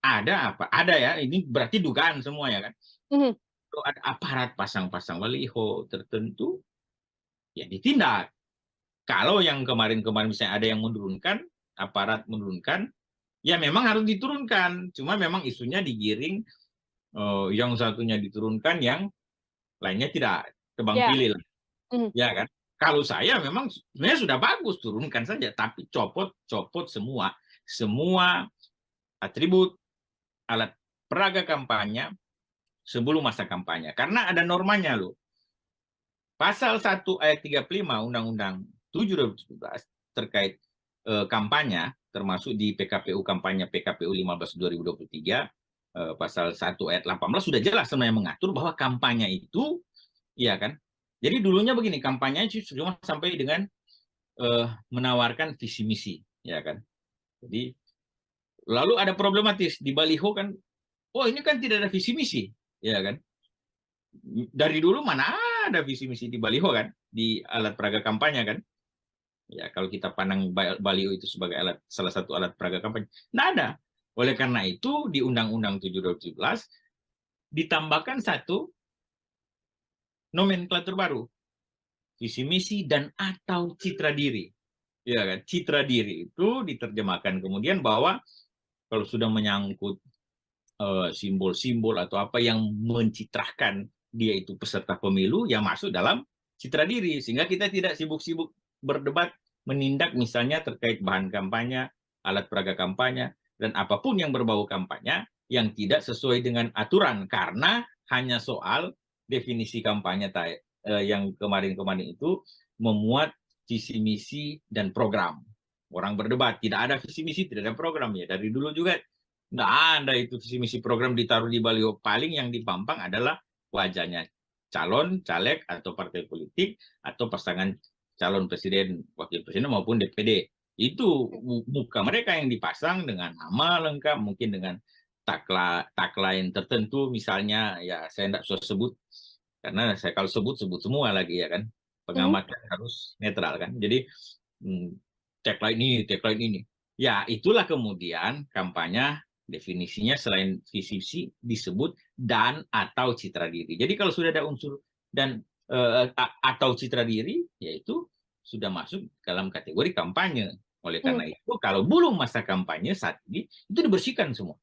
ada apa? Ada ya, ini berarti dugaan semua ya kan. Kalau ada aparat pasang-pasang baliho tertentu, ya ditindak. Kalau yang kemarin-kemarin misalnya ada yang menurunkan, aparat menurunkan, ya memang harus diturunkan. Cuma memang isunya digiring, yang satunya diturunkan, yang lainnya tidak, tebang pilih lah. Ya kan? Kalau saya memang sebenarnya sudah bagus, turunkan saja, tapi copot semua atribut alat peraga kampanye sebelum masa kampanye. Karena ada normanya loh. Pasal 1 ayat 35 Undang-Undang 7 2017 terkait kampanye, termasuk di PKPU kampanye PKPU 15 2023, pasal 1 ayat 18 sudah jelas sebenarnya mengatur bahwa kampanye itu, ya kan, jadi dulunya begini, kampanye cuma sampai dengan menawarkan visi misi, ya kan. Jadi lalu ada problematis di baliho kan, oh ini kan tidak ada visi misi, ya kan. Dari dulu mana ada visi misi di baliho kan, di alat peraga kampanye kan. Ya kalau kita pandang baliho itu sebagai salah satu alat peraga kampanye, nggak ada. Oleh karena itu di Undang-Undang 7 2017 ditambahkan satu nomenklatur baru, visi misi dan atau citra diri. Ya kan, citra diri itu diterjemahkan kemudian bahwa kalau sudah menyangkut simbol-simbol atau apa yang mencitrahkan dia itu peserta pemilu, ya masuk dalam citra diri, sehingga kita tidak sibuk-sibuk berdebat menindak misalnya terkait bahan kampanye, alat peraga kampanye, dan apapun yang berbau kampanye yang tidak sesuai dengan aturan, karena hanya soal definisi kampanye yang kemarin-kemarin itu memuat visi misi dan program. Orang berdebat, tidak ada visi misi, tidak ada program, ya dari dulu juga nggak ada itu visi misi program ditaruh di baliho. Paling yang dipampang adalah wajahnya calon, caleg, atau partai politik, atau pasangan calon presiden, wakil presiden maupun DPD. Itu muka mereka yang dipasang dengan nama lengkap, mungkin dengan tagline tertentu misalnya, ya saya tidak usah sebut, karena saya kalau sebut semua lagi ya kan, pengamat kan harus netral kan. Jadi tagline ini. Ya itulah kemudian kampanye definisinya selain visi misi disebut dan atau citra diri. Jadi kalau sudah ada unsur dan atau citra diri, yaitu sudah masuk dalam kategori kampanye. Oleh karena itu kalau belum masa kampanye saat ini itu dibersihkan semua,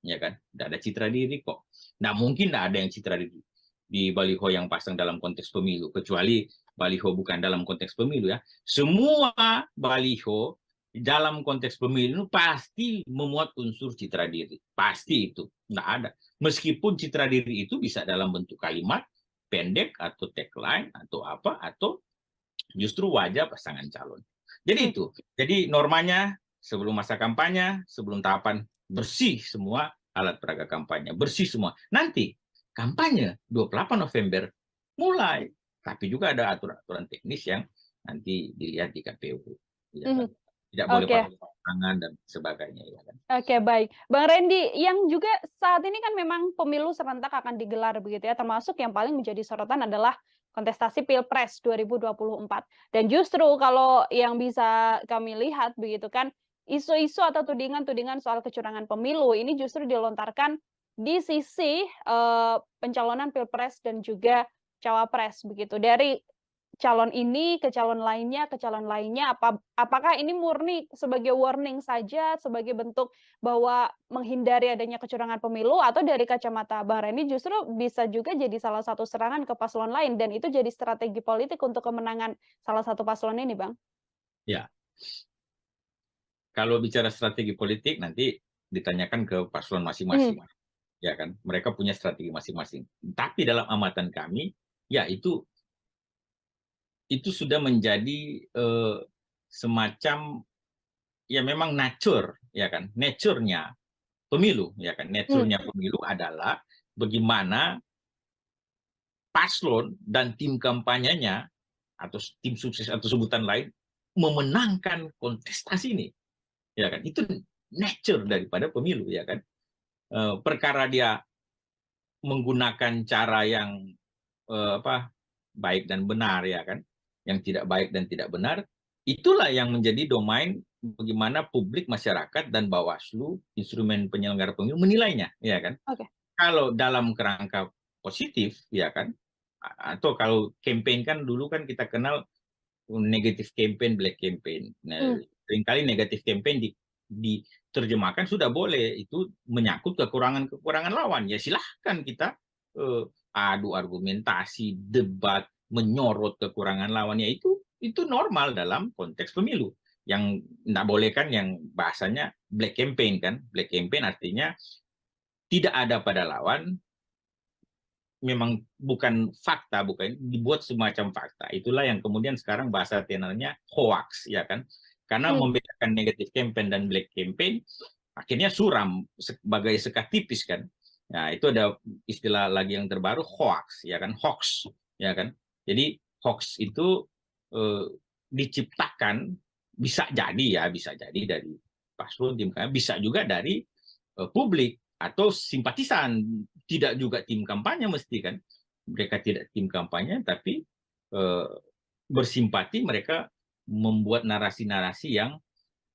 ya kan? Tidak ada citra diri kok. Nah mungkin tidak ada yang citra diri di baliho yang pasang dalam konteks pemilu, kecuali baliho bukan dalam konteks pemilu ya. Semua baliho dalam konteks pemilu pasti memuat unsur citra diri. Pasti itu. Nggak ada. Meskipun citra diri itu bisa dalam bentuk kalimat pendek atau tagline atau apa, atau justru wajah pasangan calon. Jadi itu. Jadi normanya sebelum masa kampanye, sebelum tahapan, bersih semua alat peraga kampanye. Bersih semua. Nanti kampanye 28 November mulai. Tapi juga ada aturan-aturan teknis yang nanti dilihat di KPU. Ya, tidak boleh pakai tangan dan sebagainya. Ya kan? Oke, baik. Bang Randy, yang juga saat ini kan memang pemilu serentak akan digelar begitu ya, termasuk yang paling menjadi sorotan adalah kontestasi Pilpres 2024. Dan justru kalau yang bisa kami lihat begitu kan, isu-isu atau tudingan-tudingan soal kecurangan pemilu ini justru dilontarkan di sisi pencalonan Pilpres dan juga cawapres begitu dari calon ini ke calon lainnya apakah ini murni sebagai warning saja sebagai bentuk bahwa menghindari adanya kecurangan pemilu atau dari kacamata Bang Reni justru bisa juga jadi salah satu serangan ke paslon lain dan itu jadi strategi politik untuk kemenangan salah satu paslon ini, Bang? Ya, kalau bicara strategi politik nanti ditanyakan ke paslon masing-masing, ya kan? Mereka punya strategi masing-masing. Tapi dalam amatan kami, ya itu sudah menjadi semacam ya memang nature, ya kan? Nature-nya pemilu, ya kan? Nature-nya pemilu adalah bagaimana paslon dan tim kampanyenya atau tim sukses atau sebutan lain memenangkan kontestasi ini, ya kan? Itu nature daripada pemilu, ya kan? Perkara dia menggunakan cara yang baik dan benar, ya kan? Yang tidak baik dan tidak benar, itulah yang menjadi domain bagaimana publik, masyarakat, dan Bawaslu, instrumen penyelenggara pemilu menilainya, ya kan? Oke. Kalau dalam kerangka positif, ya kan? Atau kalau campaign kan dulu kan kita kenal negatif campaign, black campaign. Nah, seringkali negatif campaign diterjemahkan sudah boleh, itu menyangkut kekurangan lawan. Ya silahkan kita adu argumentasi, debat, menyorot kekurangan lawannya, itu normal dalam konteks pemilu. Yang tidak boleh kan yang bahasanya black campaign kan. Black campaign artinya tidak ada pada lawan, memang bukan fakta, bukan dibuat semacam fakta. Itulah yang kemudian sekarang bahasa tenornya hoax, ya kan? Karena membedakan negatif campaign dan black campaign akhirnya suram sebagai sekat tipis kan. Nah, itu ada istilah lagi yang terbaru, hoax, ya kan? Hoax, ya kan? Jadi hoax itu diciptakan bisa jadi dari paslon, tim kampanye, bisa juga dari publik atau simpatisan, tidak juga tim kampanye mesti kan. Mereka tidak tim kampanye tapi bersimpati, mereka membuat narasi-narasi yang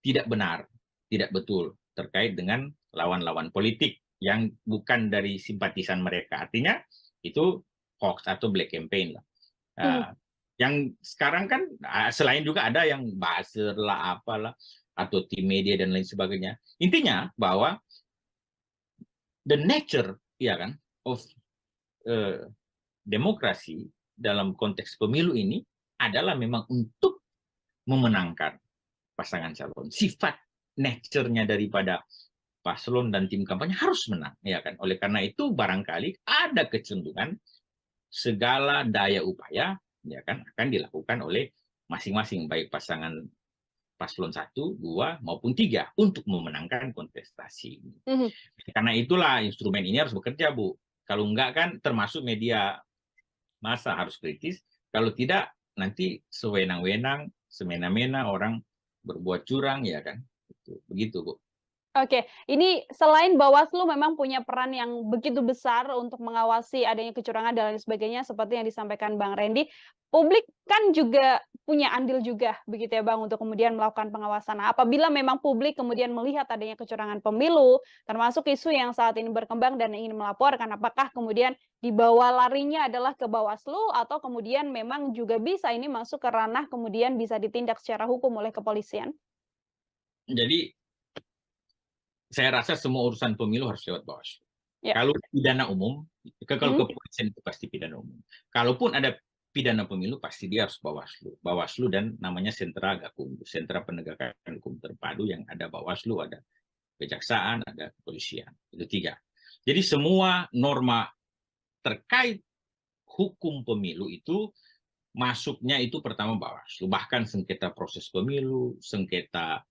tidak benar, tidak betul terkait dengan lawan-lawan politik yang bukan dari simpatisan mereka. Artinya itu hoax atau black campaign lah. Yang sekarang kan selain juga ada yang buzzer lah, apalah, atau tim media dan lain sebagainya. Intinya bahwa the nature, ya kan, of demokrasi dalam konteks pemilu ini adalah memang untuk memenangkan pasangan calon. Sifat nature-nya daripada paslon dan tim kampanye harus menang, ya kan. Oleh karena itu barangkali ada kecenderungan segala daya upaya, ya kan, akan dilakukan oleh masing-masing, baik pasangan paslon 1, 2, maupun 3 untuk memenangkan kontestasi. Karena itulah instrumen ini harus bekerja, Bu. Kalau enggak kan termasuk media massa harus kritis. Kalau tidak nanti sewenang-wenang, semena-mena orang berbuat curang, ya kan. Begitu, Bu. Oke, ini selain Bawaslu memang punya peran yang begitu besar untuk mengawasi adanya kecurangan dan lain sebagainya seperti yang disampaikan Bang Randy, publik kan juga punya andil juga begitu ya Bang untuk kemudian melakukan pengawasan. Nah, apabila memang publik kemudian melihat adanya kecurangan pemilu, termasuk isu yang saat ini berkembang dan ingin melaporkan, apakah kemudian dibawa larinya adalah ke Bawaslu atau kemudian memang juga bisa ini masuk ke ranah kemudian bisa ditindak secara hukum oleh kepolisian? Jadi saya rasa semua urusan pemilu harus lewat Bawaslu. Ya. Kalau pidana umum, kalau kepolisian itu pasti pidana umum. Kalaupun ada pidana pemilu, pasti dia harus Bawaslu. Bawaslu dan namanya Sentra Gakumdu, Sentra Penegakan Hukum Terpadu, yang ada Bawaslu, ada Kejaksaan, ada Kepolisian. Itu 3. Jadi semua norma terkait hukum pemilu itu masuknya itu pertama Bawaslu. Bahkan sengketa proses pemilu, sengketa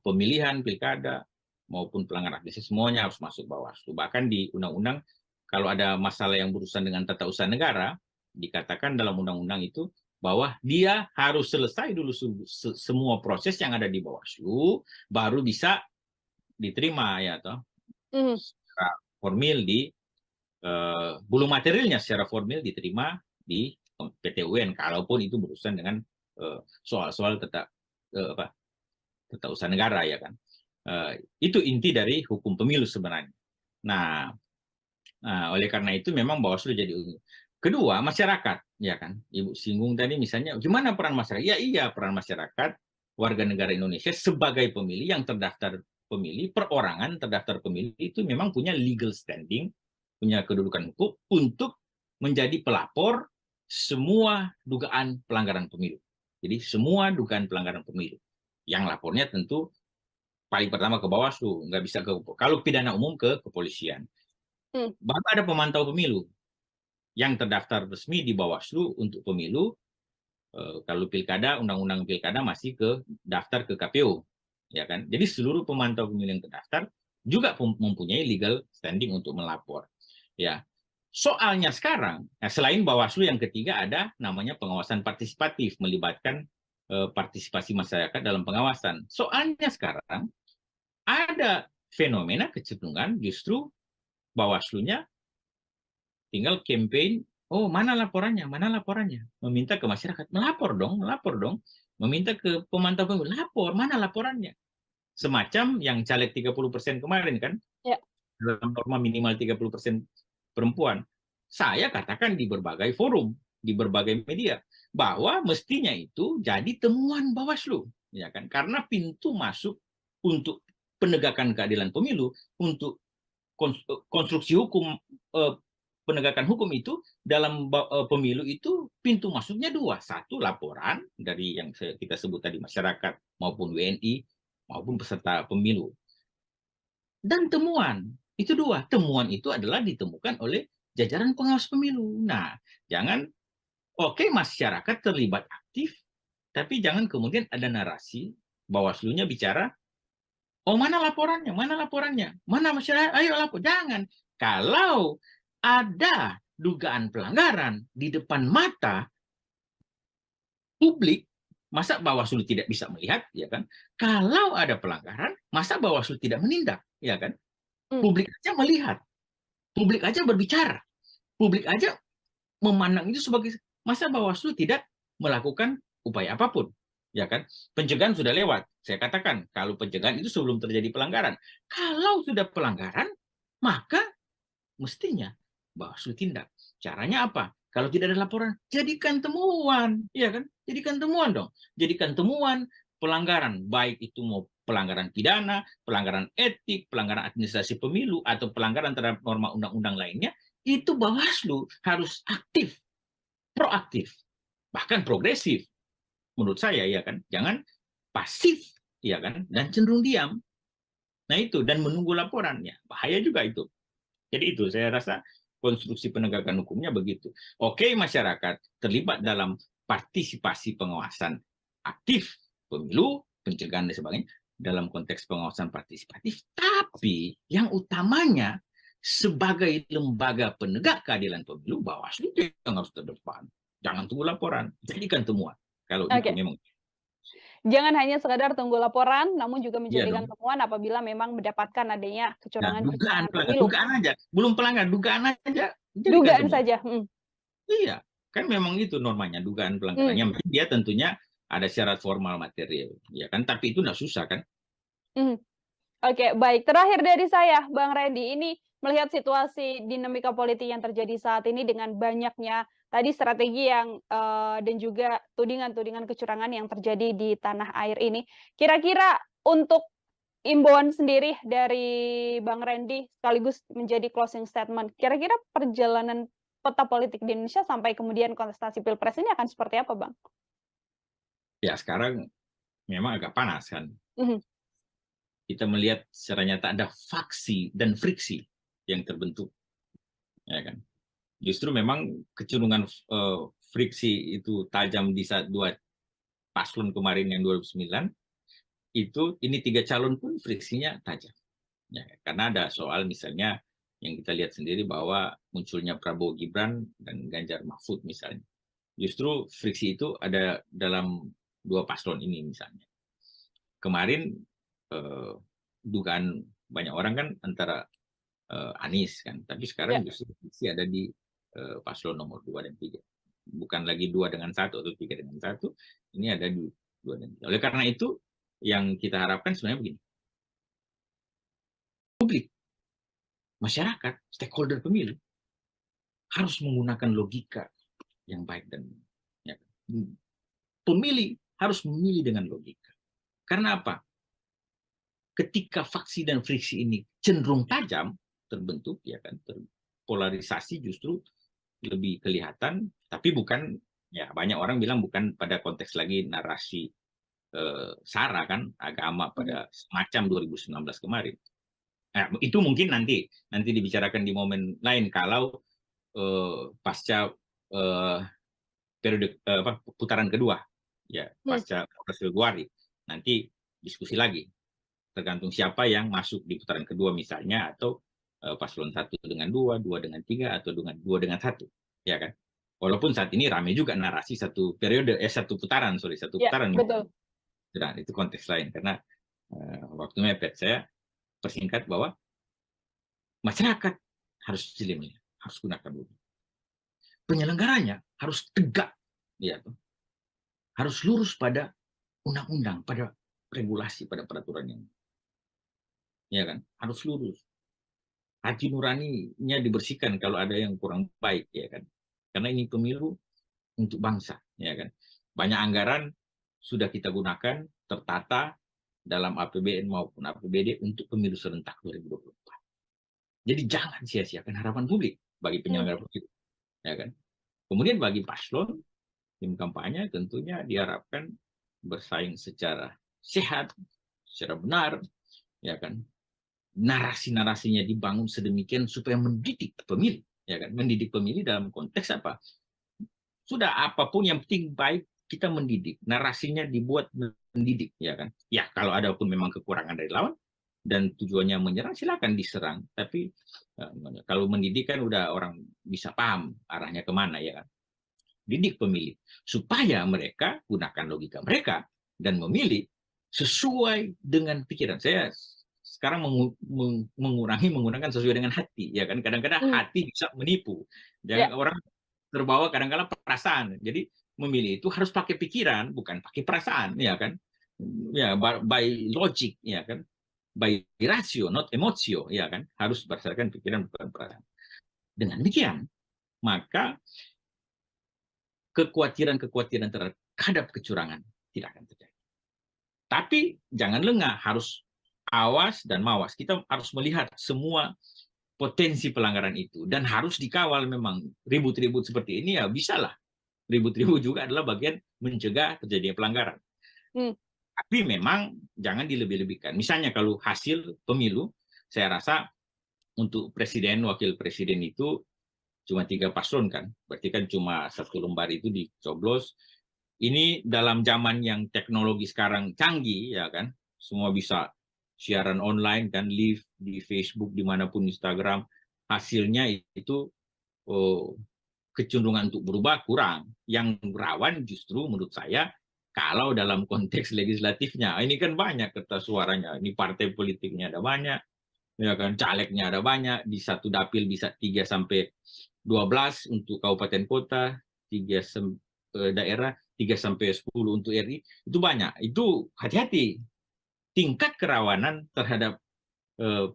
pemilihan pilkada maupun pelanggaran administrasi, semuanya harus masuk Bawaslu. Bahkan di undang-undang kalau ada masalah yang berurusan dengan tata usaha negara, dikatakan dalam undang-undang itu bahwa dia harus selesai dulu semua proses yang ada di Bawaslu baru bisa diterima, ya toh. Secara formil di bulu materialnya secara formil diterima di PT UN, kalaupun itu berurusan dengan soal-soal tata usaha negara, ya kan. Itu inti dari hukum pemilu sebenarnya. Nah, oleh karena itu memang Bawaslu jadi Kedua, masyarakat, ya kan? Ibu singgung tadi misalnya, gimana peran masyarakat? Ya iya, peran masyarakat warga negara Indonesia sebagai pemilih yang terdaftar pemilih, perorangan terdaftar pemilih itu memang punya legal standing, punya kedudukan hukum untuk menjadi pelapor semua dugaan pelanggaran pemilu. Jadi semua dugaan pelanggaran pemilu. Yang lapornya tentu paling pertama ke Bawaslu, nggak bisa kalau pidana umum ke kepolisian. Baru ada pemantau pemilu yang terdaftar resmi di Bawaslu untuk pemilu. Kalau pilkada, undang-undang pilkada masih ke daftar ke KPU, ya kan? Jadi seluruh pemantau pemilu yang terdaftar juga mempunyai legal standing untuk melapor. Ya, soalnya sekarang, nah selain Bawaslu yang ketiga ada namanya pengawasan partisipatif, melibatkan partisipasi masyarakat dalam pengawasan. Soalnya sekarang ada fenomena kecenderungan justru Bawaslu-nya tinggal campaign, oh mana laporannya, meminta ke masyarakat, melapor dong, meminta ke pemantau pemilu, lapor, mana laporannya. Semacam yang caleg 30% kemarin kan, Ya. dalam norma minimal 30% perempuan. Saya katakan di berbagai forum, di berbagai media, bahwa mestinya itu jadi temuan Bawaslu, ya kan? Karena pintu masuk untuk penegakan keadilan pemilu, untuk konstruksi hukum, penegakan hukum itu dalam pemilu itu pintu masuknya dua. Satu, laporan dari yang kita sebut tadi masyarakat maupun WNI maupun peserta pemilu. Dan temuan, itu dua. Temuan itu adalah ditemukan oleh jajaran pengawas pemilu. Nah, jangan, oke masyarakat terlibat aktif, tapi jangan kemudian ada narasi Bawaslu-nya bicara, oh mana laporannya, mana masyarakat, ayo lapor. Jangan. Kalau ada dugaan pelanggaran di depan mata publik, masa Bawaslu tidak bisa melihat, ya kan? Kalau ada pelanggaran, masa Bawaslu tidak menindak, ya kan? Publik aja melihat, publik aja berbicara, publik aja memandang itu sebagai, masa Bawaslu tidak melakukan upaya apapun, ya kan? Pencegahan sudah lewat. Saya katakan, kalau pencegahan itu sebelum terjadi pelanggaran. Kalau sudah pelanggaran, maka mestinya Bawaslu tindak. Caranya apa? Kalau tidak ada laporan, jadikan temuan, ya kan? Jadikan temuan dong. Jadikan temuan pelanggaran, baik itu mau pelanggaran pidana, pelanggaran etik, pelanggaran administrasi pemilu, atau pelanggaran terhadap norma undang-undang lainnya, itu Bawaslu harus aktif, proaktif, bahkan progresif. Menurut saya, ya kan? Jangan pasif, ya kan? Dan cenderung diam. Nah itu, dan menunggu laporannya. Bahaya juga itu. Jadi itu, saya rasa konstruksi penegakan hukumnya begitu. Oke, masyarakat terlibat dalam partisipasi pengawasan aktif pemilu, pencegahan dan sebagainya dalam konteks pengawasan partisipatif, tapi yang utamanya sebagai lembaga penegak keadilan pemilu, Bawaslu yang harus terdepan. Jangan tunggu laporan, jadikan temuan. Kalau itu memang. Jangan hanya sekadar tunggu laporan, namun juga menjadikan temuan apabila memang mendapatkan adanya kecurangan pemilu. Dugaan aja, belum pelanggaran, dugaan aja. Dugaan saja. Iya, kan memang itu normanya, dugaan pelanggaran. Yang penting dia tentunya ada syarat formal material, ya kan? Tapi itu nggak susah kan? Oke, baik. Terakhir dari saya, Bang Randy, ini melihat situasi dinamika politik yang terjadi saat ini dengan banyaknya tadi strategi yang dan juga tudingan-tudingan kecurangan yang terjadi di tanah air ini. Kira-kira untuk imbauan sendiri dari Bang Randy sekaligus menjadi closing statement, kira-kira perjalanan peta politik di Indonesia sampai kemudian kontestasi Pilpres ini akan seperti apa, Bang? Ya, sekarang memang agak panas kan. Kita melihat secara nyata ada faksi dan friksi yang terbentuk, ya kan? Justru memang kecenderungan friksi itu tajam di saat dua paslon kemarin yang 2009 itu, ini 3 calon pun friksinya tajam, ya, karena ada soal misalnya yang kita lihat sendiri bahwa munculnya Prabowo Gibran dan Ganjar Mahfud misalnya, justru friksi itu ada dalam 2 paslon ini misalnya. Kemarin dugaan banyak orang kan antara Anies kan, tapi sekarang justru friksi ada di paslon nomor 2 dan 3. Bukan lagi 2 dengan 1 atau 3 dengan 1, ini ada di 2 dan 3. Oleh karena itu, yang kita harapkan sebenarnya begini. Publik, masyarakat, stakeholder pemilu, harus menggunakan logika yang baik dan ya, pemilih harus memilih dengan logika. Karena apa? Ketika faksi dan friksi ini cenderung tajam terbentuk, ya kan, polarisasi justru lebih kelihatan, tapi bukan, ya banyak orang bilang bukan pada konteks lagi narasi SARA kan, agama pada semacam 2019 kemarin. Nah, itu mungkin nanti dibicarakan di momen lain kalau pasca periode putaran kedua, ya pasca Februari, nanti diskusi lagi. Tergantung siapa yang masuk di putaran kedua misalnya, atau paslon 1 dengan 2, 2 dengan 3, atau dengan 2 dengan 1, ya kan? Walaupun saat ini ramai juga narasi satu putaran. Betul. Nah, itu konteks lain, karena waktu mepet. Saya persingkat bahwa masyarakat harus jeli, harus gunakan logika. Penyelenggaranya harus tegak, ya, harus lurus pada undang-undang, pada regulasi, pada peraturan yang, ya kan, harus lurus. Hati nuraninya dibersihkan kalau ada yang kurang baik, ya kan. Karena ini pemilu untuk bangsa, ya kan. Banyak anggaran sudah kita gunakan tertata dalam APBN maupun APBD untuk pemilu serentak 2024. Jadi jangan sia-siakan harapan publik bagi penyelenggara pemilu, ya kan. Kemudian bagi paslon, tim kampanye tentunya diharapkan bersaing secara sehat, secara benar, ya kan. Narasi-narasinya dibangun sedemikian supaya mendidik pemilih, ya kan. Mendidik pemilih dalam konteks apa? Sudah apapun yang penting baik kita mendidik. Narasinya dibuat mendidik, ya kan. Ya kalau ada pun memang kekurangan dari lawan dan tujuannya menyerang, silakan diserang. Tapi kalau mendidik kan udah orang bisa paham arahnya kemana, ya kan. Didik pemilih supaya mereka gunakan logika mereka dan memilih sesuai dengan pikiran. Saya sekarang menggunakan sesuai dengan hati, ya kan. Kadang-kadang hati bisa menipu. Jangan orang terbawa kadang-kadang perasaan. Jadi memilih itu harus pakai pikiran, bukan pakai perasaan, ya kan. Ya, by logic, ya kan. By ratio, not emotio, ya kan. Harus berdasarkan pikiran, bukan perasaan. Dengan demikian, maka kekhawatiran terhadap kecurangan tidak akan terjadi. Tapi jangan lengah, harus awas dan mawas. Kita harus melihat semua potensi pelanggaran itu dan harus dikawal. Memang ribut-ribut seperti ini ya bisalah. Ribut-ribut juga adalah bagian mencegah terjadinya pelanggaran. Tapi memang jangan dilebih-lebihkan. Misalnya kalau hasil pemilu, saya rasa untuk presiden, wakil presiden itu cuma 3 paslon kan, berarti kan cuma 1 lembar itu dicoblos. Ini dalam zaman yang teknologi sekarang canggih, ya kan, semua bisa siaran online kan, live di Facebook, dimanapun, Instagram, hasilnya itu kecenderungan untuk berubah kurang. Yang rawan justru menurut saya kalau dalam konteks legislatifnya, ini kan banyak kertas suaranya, ini partai politiknya ada banyak, ya kan, calegnya ada banyak, di satu dapil bisa 3 sampai 12 untuk kabupaten kota, 3 daerah, 3 sampai 10 untuk RI, itu banyak. Itu hati-hati. Tingkat kerawanan terhadap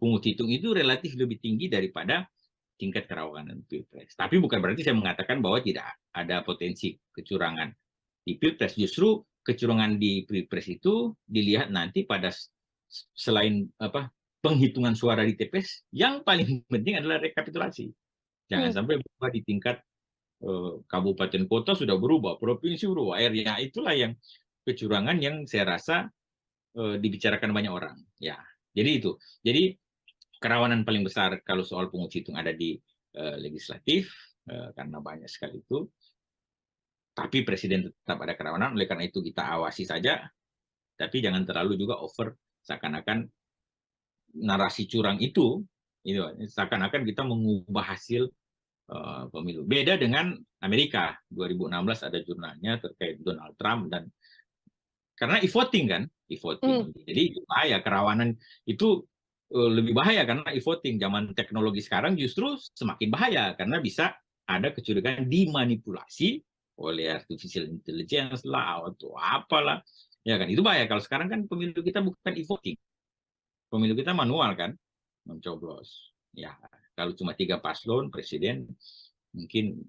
pungut hitung itu relatif lebih tinggi daripada tingkat kerawanan Pilpres. Tapi bukan berarti saya mengatakan bahwa tidak ada potensi kecurangan di Pilpres. Justru kecurangan di Pilpres itu dilihat nanti pada selain penghitungan suara di TPS, yang paling penting adalah rekapitulasi. Jangan sampai berubah di tingkat kabupaten kota sudah berubah, provinsi berubah, area. Itulah yang kecurangan yang saya rasa dibicarakan banyak orang. Ya, jadi itu. Jadi kerawanan paling besar kalau soal pungut hitung ada di legislatif, karena banyak sekali itu. Tapi presiden tetap ada kerawanan, oleh karena itu kita awasi saja. Tapi jangan terlalu juga over, seakan-akan narasi curang itu seakan-akan kita mengubah hasil pemilu. Beda dengan Amerika, 2016 ada jurnalnya terkait Donald Trump, dan karena e-voting kan, e-voting. Jadi itu bahaya, kerawanan itu lebih bahaya karena e-voting. Zaman teknologi sekarang justru semakin bahaya karena bisa ada kecurigaan dimanipulasi oleh artificial intelligence lah atau apalah. Ya kan, itu bahaya. Kalau sekarang kan pemilu kita bukan e-voting. Pemilu kita manual kan, mencoblos. Ya, kalau cuma 3 paslon, presiden mungkin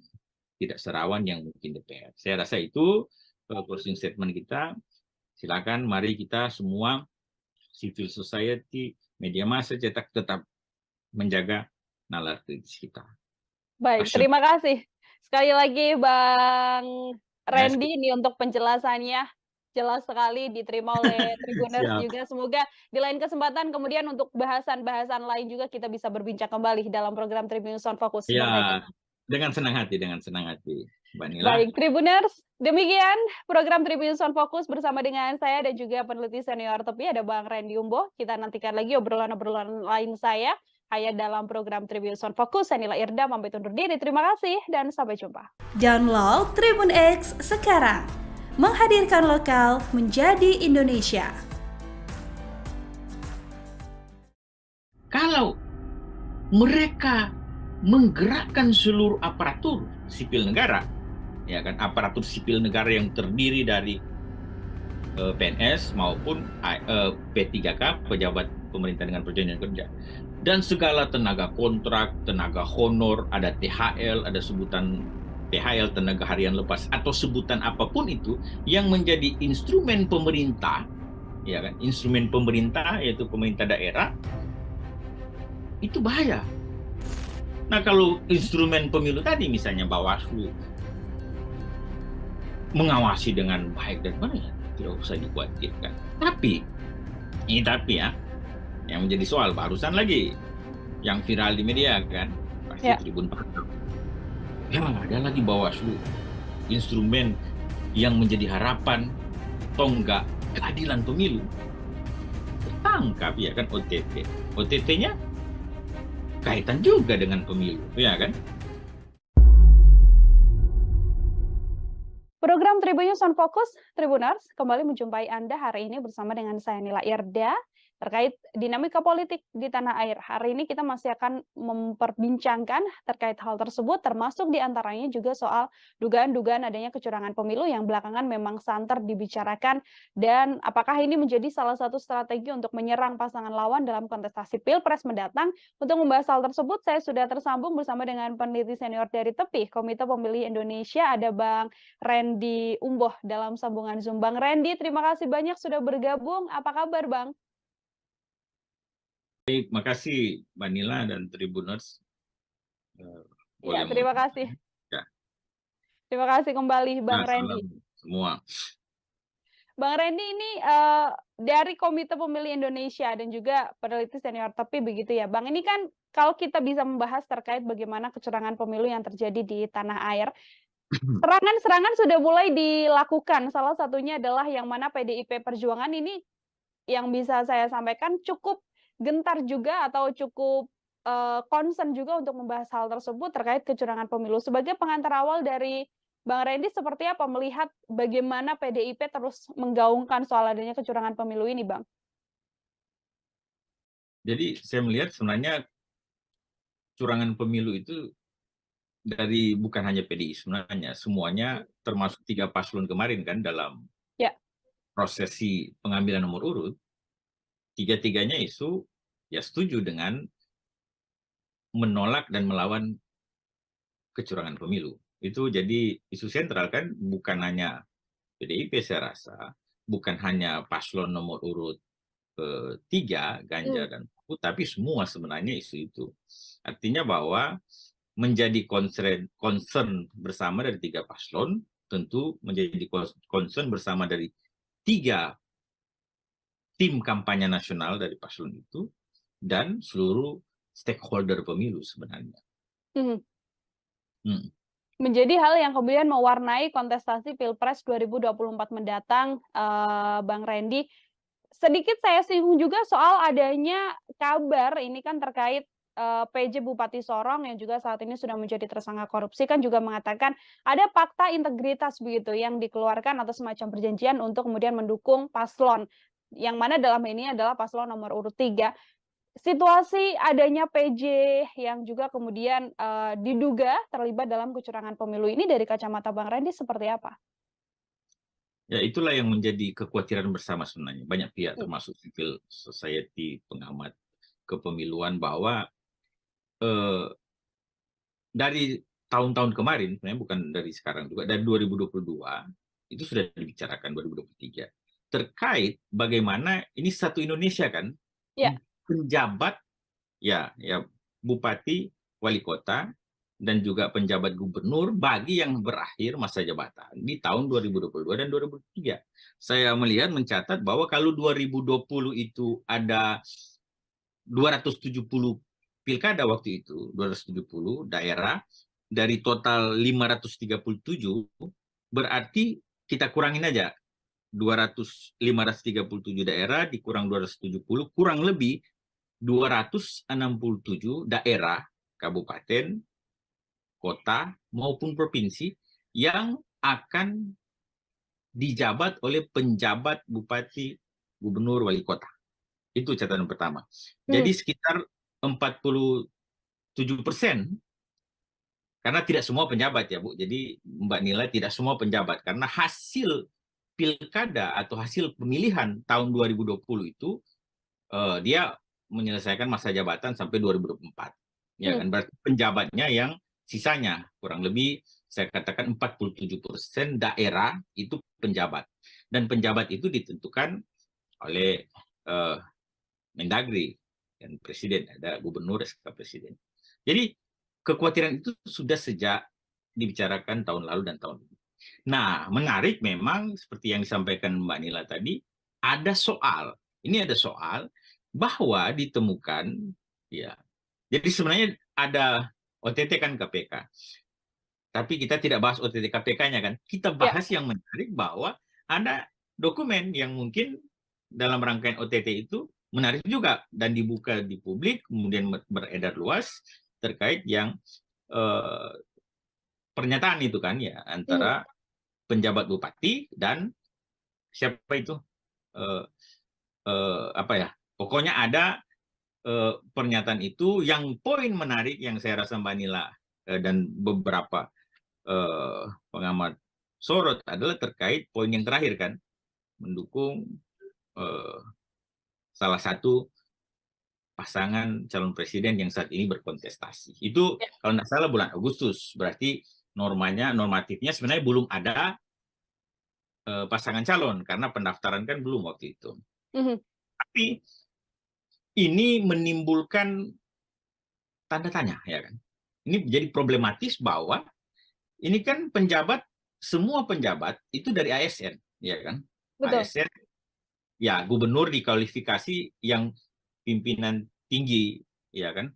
tidak serawan yang mungkin DPR. Saya rasa itu closing statement kita. Silakan, mari kita semua civil society, media massa cetak tetap menjaga nalar kritis kita. Baik, Asyik. terima kasih. Sekali lagi Bang Terima Randy ini untuk penjelasannya. Jelas sekali diterima oleh Tribuners Siap. juga. Semoga di lain kesempatan kemudian untuk bahasan-bahasan lain juga kita bisa berbincang kembali dalam program Tribunnews on Focus, Bang Randy. Ya, dengan senang hati, Mbak Nila. Baik, Tribuners, demikian program Tribunnews on Focus bersama dengan saya dan juga peneliti senior TEPI ada Bang Randy Umboh. Kita nantikan lagi obrolan-obrolan lain saya hanya dalam program Tribunnews on Focus. Saya Nila Irda, pamit undur diri. Terima kasih dan sampai jumpa. Download Tribun X sekarang. Menghadirkan lokal menjadi Indonesia. Kalau mereka menggerakkan seluruh aparatur sipil negara, ya kan, aparatur sipil negara yang terdiri dari PNS maupun P3K, pejabat pemerintah dengan perjanjian kerja, dan segala tenaga kontrak, tenaga honor, ada THL, ada sebutan THL, tenaga harian lepas, atau sebutan apapun itu yang menjadi instrumen pemerintah, ya kan, instrumen pemerintah yaitu pemerintah daerah, itu bahaya. Nah, kalau instrumen pemilu tadi misalnya Bawaslu mengawasi dengan baik dan benar, tidak usah dikhawatirkan. Tapi ya, yang menjadi soal barusan lagi yang viral di media kan, pasti Ya. Tribun Pantau. Ya, ada lagi Bawaslu, instrumen yang menjadi harapan tonggak keadilan pemilu. Tertangkap ya kan OTT. OTT-nya kaitan juga dengan pemilu, ya kan? Program Tribunnews on Focus, Tribuners, kembali menjumpai Anda hari ini bersama dengan saya Nila Irda terkait dinamika politik di tanah air. Hari ini kita masih akan memperbincangkan terkait hal tersebut, termasuk diantaranya juga soal dugaan-dugaan adanya kecurangan pemilu yang belakangan memang santer dibicarakan, dan apakah ini menjadi salah satu strategi untuk menyerang pasangan lawan dalam kontestasi Pilpres mendatang. Untuk membahas hal tersebut, saya sudah tersambung bersama dengan peneliti senior dari TEPI, Komite Pemilih Indonesia, ada Bang Randy Umboh dalam sambungan Zoom. Bang Randy, terima kasih banyak sudah bergabung. Apa kabar, Bang? Baik, makasih Mbak Nila dan Tribuners. Ya, terima kasih. Ya. Terima kasih kembali, Bang Randy. Semua. Bang Randy ini dari Komite Pemilih Indonesia dan juga peneliti senior TEPI begitu ya, Bang. Ini kan kalau kita bisa membahas terkait bagaimana kecurangan pemilu yang terjadi di tanah air, serangan-serangan sudah mulai dilakukan. Salah satunya adalah yang mana PDIP Perjuangan ini yang bisa saya sampaikan cukup gentar juga atau cukup concern juga untuk membahas hal tersebut terkait kecurangan pemilu. Sebagai pengantar awal dari Bang Randy, seperti apa melihat bagaimana PDIP terus menggaungkan soal adanya kecurangan pemilu ini, Bang? Jadi saya melihat sebenarnya curangan pemilu itu dari bukan hanya PDI sebenarnya, semuanya termasuk 3 paslon kemarin kan dalam prosesi pengambilan nomor urut, tiga-tiganya isu ya setuju dengan menolak dan melawan kecurangan pemilu. Itu jadi isu sentral kan, bukan hanya PDIP saya rasa, bukan hanya paslon nomor urut 3, Ganjar dan Mahfud, tapi semua sebenarnya isu itu. Artinya bahwa menjadi concern bersama dari 3 paslon, tentu menjadi concern bersama dari 3 tim kampanye nasional dari paslon itu, dan seluruh stakeholder pemilu sebenarnya. Menjadi hal yang kemudian mewarnai kontestasi Pilpres 2024 mendatang, Bang Randy. Sedikit saya singgung juga soal adanya kabar ini kan terkait PJ Bupati Sorong yang juga saat ini sudah menjadi tersangka korupsi, kan juga mengatakan ada fakta integritas begitu yang dikeluarkan atau semacam perjanjian untuk kemudian mendukung paslon, yang mana dalam ini adalah paslon nomor urut 3. Situasi adanya PJ yang juga kemudian diduga terlibat dalam kecurangan pemilu ini dari kacamata Bang Randy seperti apa? Ya, itulah yang menjadi kekhawatiran bersama sebenarnya. Banyak pihak termasuk civil society, pengamat kepemiluan, bahwa dari tahun-tahun kemarin, sebenarnya bukan dari sekarang juga, dari 2022, itu sudah dibicarakan 2023, terkait bagaimana ini satu Indonesia kan, Ya. penjabat, ya bupati, wali kota, dan juga penjabat gubernur bagi yang berakhir masa jabatan di tahun 2022 dan 2023. Saya melihat mencatat bahwa kalau 2020 itu ada 270 pilkada waktu itu, 270 daerah, dari total 537, berarti kita kurangin aja 537 daerah dikurang 270, kurang lebih 267 daerah, kabupaten, kota, maupun provinsi yang akan dijabat oleh penjabat bupati, gubernur, wali kota. Itu catatan pertama. Jadi sekitar 47%. Karena tidak semua penjabat ya Bu. Jadi Mbak Nila, tidak semua penjabat. Karena hasil pilkada atau hasil pemilihan tahun 2020 itu dia menyelesaikan masa jabatan sampai 2024. Ya kan, berarti penjabatnya yang sisanya kurang lebih saya katakan 47% daerah itu penjabat. Dan penjabat itu ditentukan oleh Mendagri dan presiden, ada gubernur, SK presiden. Jadi kekhawatiran itu sudah sejak dibicarakan tahun lalu dan tahun ini. Nah, menarik memang seperti yang disampaikan Mbak Nila tadi, ada soal. Ini ada soal bahwa ditemukan, ya. Jadi sebenarnya ada OTT kan KPK. Tapi kita tidak bahas OTT KPK-nya kan. Kita bahas yang menarik bahwa ada dokumen yang mungkin dalam rangkaian OTT itu menarik juga dan dibuka di publik, kemudian beredar luas terkait yang pernyataan itu kan ya antara penjabat bupati dan siapa itu apa ya, pokoknya ada pernyataan itu yang poin menarik yang saya rasa Mbak Nila dan beberapa pengamat sorot adalah terkait poin yang terakhir kan, mendukung salah satu pasangan calon presiden yang saat ini berkontestasi. Itu kalau tidak salah bulan Agustus, berarti normatifnya sebenarnya belum ada pasangan calon karena pendaftaran kan belum waktu itu. Tapi ini menimbulkan tanda tanya ya kan. Ini jadi problematis bahwa ini kan penjabat, semua penjabat itu dari ASN ya kan. Betul. ASN ya, gubernur dikualifikasi yang pimpinan tinggi ya kan,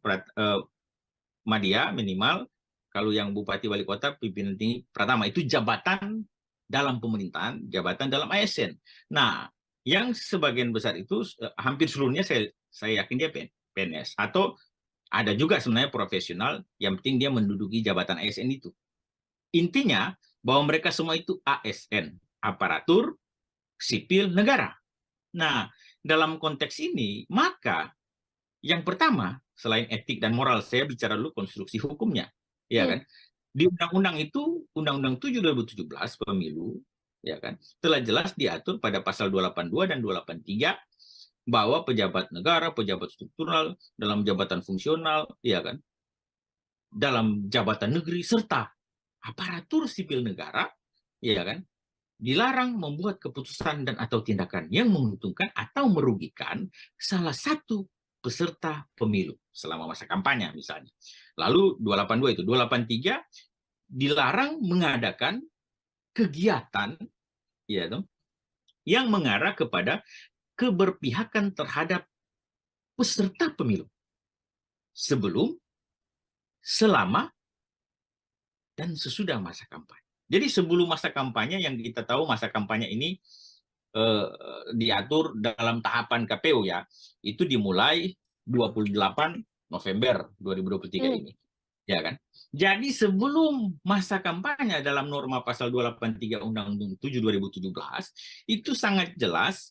madya minimal, kalau yang bupati wali kota pimpinan tinggi pertama, itu jabatan dalam pemerintahan, jabatan dalam ASN. Nah, yang sebagian besar itu hampir seluruhnya saya yakin dia PNS, atau ada juga sebenarnya profesional yang penting dia menduduki jabatan ASN itu. Intinya bahwa mereka semua itu ASN, aparatur sipil negara. Nah, dalam konteks ini, maka yang pertama, selain etik dan moral, saya bicara dulu konstruksi hukumnya. Ya kan? Di undang-undang itu, Undang-Undang 7 2017 pemilu, ya kan, telah jelas diatur pada pasal 282 dan 283 bahwa pejabat negara, pejabat struktural, dalam jabatan fungsional, ya kan, dalam jabatan negeri, serta aparatur sipil negara, ya kan, dilarang membuat keputusan dan atau tindakan yang menguntungkan atau merugikan salah satu peserta pemilu selama masa kampanye misalnya. Lalu 282 itu, 283 dilarang mengadakan kegiatan ya toh, yang mengarah kepada keberpihakan terhadap peserta pemilu sebelum, selama, dan sesudah masa kampanye. Jadi sebelum masa kampanye, yang kita tahu masa kampanye ini diatur dalam tahapan KPU ya, itu dimulai 28 November 2023 ini. Ya kan? Jadi sebelum masa kampanye dalam norma pasal 283 Undang-Undang 7 2017 itu sangat jelas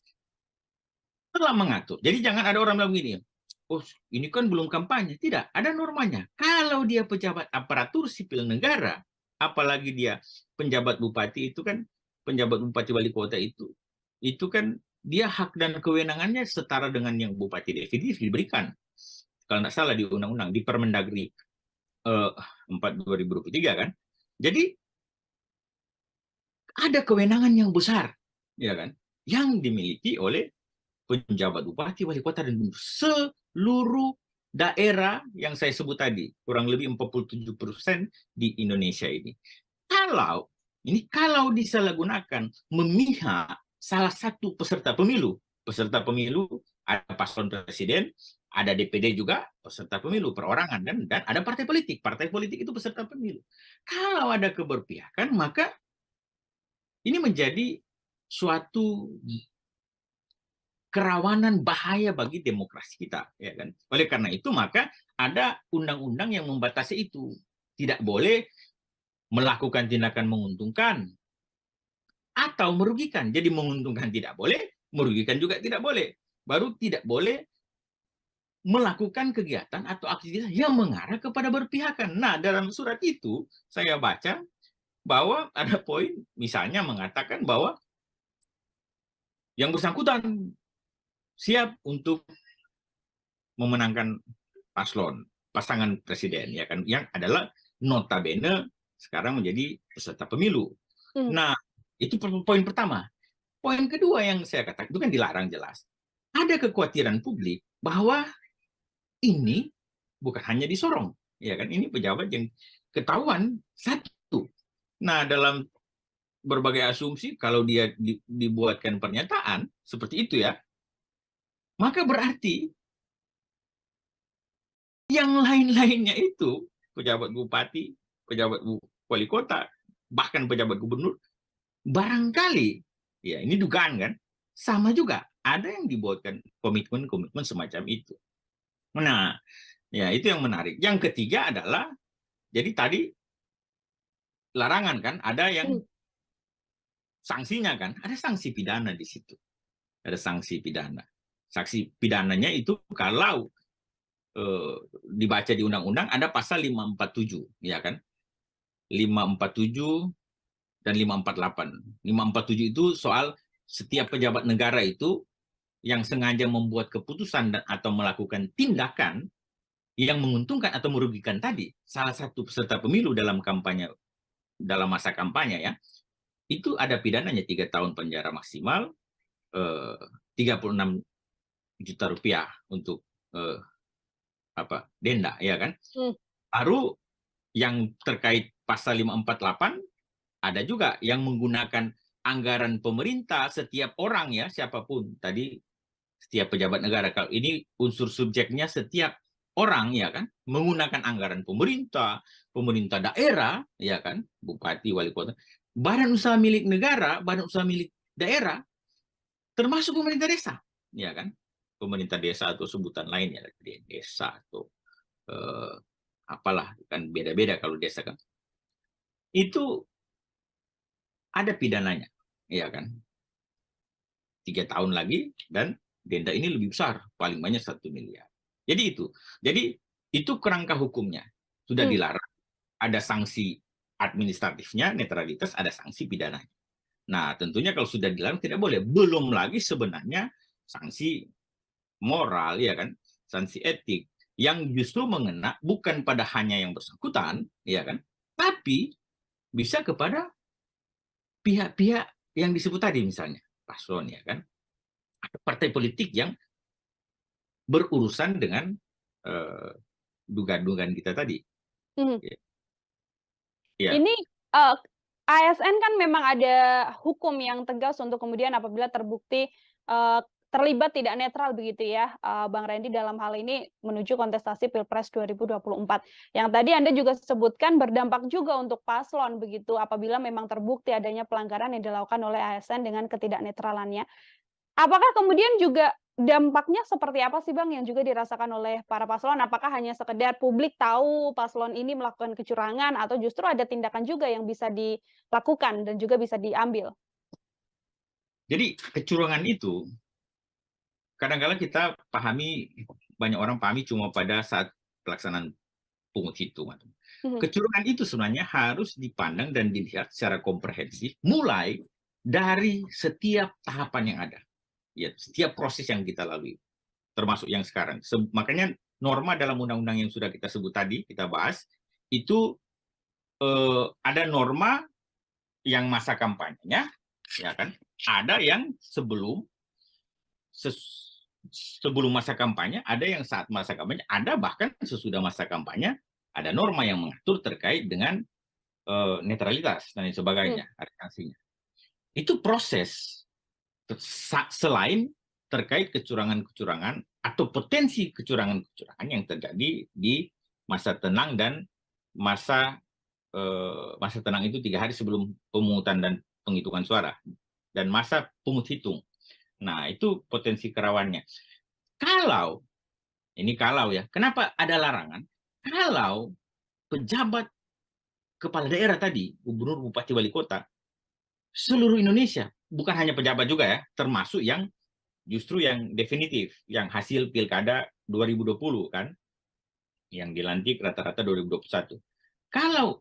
telah mengatur. Jadi jangan ada orang bilang begini, oh ini kan belum kampanye. Tidak, ada normanya. Kalau dia pejabat aparatur sipil negara, apalagi dia penjabat bupati, itu kan penjabat bupati wali kota itu kan dia hak dan kewenangannya setara dengan yang bupati definitif diberikan. Kalau tidak salah di undang-undang, di Permendagri 4/2023 kan. Jadi ada kewenangan yang besar, ya kan, yang dimiliki oleh penjabat bupati, wali kota, dan gubernur seluruh daerah yang saya sebut tadi, kurang lebih 47% di Indonesia ini. Kalau disalahgunakan memihak salah satu peserta pemilu ada paslon presiden, ada DPD juga peserta pemilu perorangan, dan ada partai politik itu peserta pemilu. Kalau ada keberpihakan, maka ini menjadi suatu kerawanan bahaya bagi demokrasi kita, ya kan. Oleh karena itu maka ada undang-undang yang membatasi itu. Tidak boleh melakukan tindakan menguntungkan atau merugikan. Jadi menguntungkan tidak boleh, merugikan juga tidak boleh. Baru tidak boleh melakukan kegiatan atau aktivitas yang mengarah kepada berpihakan. Nah, dalam surat itu saya baca bahwa ada poin misalnya mengatakan bahwa yang bersangkutan siap untuk memenangkan pasangan presiden, ya kan, yang adalah notabene sekarang menjadi peserta pemilu. Nah, itu poin pertama. Poin kedua yang saya katakan itu kan dilarang jelas. Ada kekhawatiran publik bahwa ini bukan hanya di Sorong, ya kan, ini pejabat yang ketahuan satu. Nah, dalam berbagai asumsi kalau dia dibuatkan pernyataan seperti itu ya, maka berarti yang lain-lainnya itu, pejabat bupati, pejabat wali kota, bahkan pejabat gubernur, barangkali, ya ini dugaan kan, sama juga, ada yang dibuatkan komitmen-komitmen semacam itu. Nah, ya itu yang menarik. Yang ketiga adalah, jadi tadi larangan kan, ada yang sanksinya kan, ada sanksi pidana di situ. Ada sanksi pidana. Sanksi pidananya itu kalau dibaca di undang-undang ada pasal 547, ya kan? 547 dan 548. 547 itu soal setiap pejabat negara itu yang sengaja membuat keputusan atau melakukan tindakan yang menguntungkan atau merugikan tadi salah satu peserta pemilu dalam masa kampanye ya, itu ada pidananya 3 tahun penjara maksimal, 36 juta rupiah untuk denda, ya kan. Baru yang terkait pasal 548 ada juga yang menggunakan anggaran pemerintah setiap orang ya, siapapun tadi, setiap pejabat negara. Kalau ini unsur subjeknya setiap orang, ya kan, menggunakan anggaran pemerintah daerah, ya kan, bupati, wali kota, badan usaha milik negara, badan usaha milik daerah, termasuk pemerintah desa, ya kan, pemerintah desa atau sebutan lain ya, desa atau apalah, kan beda-beda kalau desa kan, itu ada pidananya, ya kan, 3 tahun lagi, dan denda ini lebih besar, paling banyak 1 miliar. Jadi itu kerangka hukumnya sudah dilarang. Ada sanksi administratifnya, netralitas, ada sanksi pidananya. Nah, tentunya kalau sudah dilarang tidak boleh. Belum lagi sebenarnya sanksi moral, ya kan, sanksi etik yang justru mengena bukan pada hanya yang bersangkutan, ya kan, tapi bisa kepada pihak-pihak yang disebut tadi, misalnya paslon, ya kan, ada partai politik yang berurusan dengan dugaan-dugaan kita tadi. Ya. Ini ASN kan memang ada hukum yang tegas untuk kemudian apabila terbukti terlibat tidak netral begitu ya, Bang Randy, dalam hal ini menuju kontestasi Pilpres 2024. Yang tadi Anda juga sebutkan berdampak juga untuk paslon begitu apabila memang terbukti adanya pelanggaran yang dilakukan oleh ASN dengan ketidaknetralannya. Apakah kemudian juga dampaknya seperti apa sih Bang yang juga dirasakan oleh para paslon? Apakah hanya sekedar publik tahu paslon ini melakukan kecurangan atau justru ada tindakan juga yang bisa dilakukan dan juga bisa diambil? Jadi kecurangan itu kadang-kadang kita banyak orang pahami cuma pada saat pelaksanaan pungut hitung. Kecurangan itu sebenarnya harus dipandang dan dilihat secara komprehensif mulai dari setiap tahapan yang ada. Ya, setiap proses yang kita lalui, termasuk yang sekarang. Makanya norma dalam undang-undang yang sudah kita sebut tadi, kita bahas, itu ada norma yang masa kampanyenya, ya kan? Ada yang sebelum masa kampanye, ada yang saat masa kampanye, ada bahkan sesudah masa kampanye, ada norma yang mengatur terkait dengan netralitas dan sebagainya, ada sanksinya. Itu proses selain terkait kecurangan-kecurangan atau potensi kecurangan-kecurangan yang terjadi di masa tenang dan masa tenang itu 3 hari sebelum pemungutan dan penghitungan suara dan masa pungut hitung. Nah, itu potensi kerawannya. Kalau ya, kenapa ada larangan? Kalau pejabat kepala daerah tadi, gubernur, bupati, wali kota, seluruh Indonesia, bukan hanya pejabat juga ya, termasuk yang justru yang definitif, yang hasil pilkada 2020 kan, yang dilantik rata-rata 2021. Kalau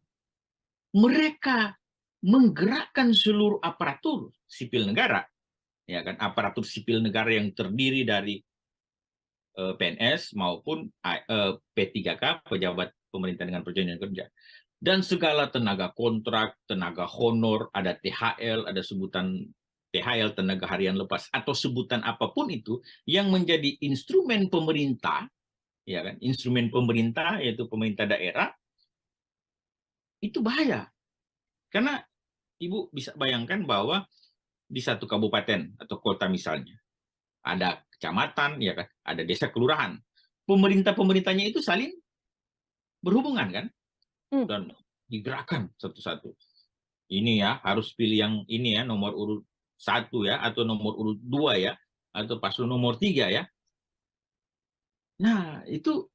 mereka menggerakkan seluruh aparatur sipil negara, ya kan, aparatur sipil negara yang terdiri dari PNS maupun P3K, pejabat pemerintah dengan perjanjian kerja, dan segala tenaga kontrak, tenaga honor, ada THL, ada sebutan THL, tenaga harian lepas, atau sebutan apapun itu yang menjadi instrumen pemerintah, ya kan, instrumen pemerintah yaitu pemerintah daerah, itu bahaya. Karena Ibu bisa bayangkan bahwa di satu kabupaten atau kota misalnya, ada kecamatan, ya kan, ada desa kelurahan. Pemerintahnya itu saling berhubungan kan, dan digerakkan satu-satu. Ini ya, harus pilih yang ini ya, nomor urut 1 ya, atau nomor urut 2 ya, atau paslon nomor 3 ya. Nah, itu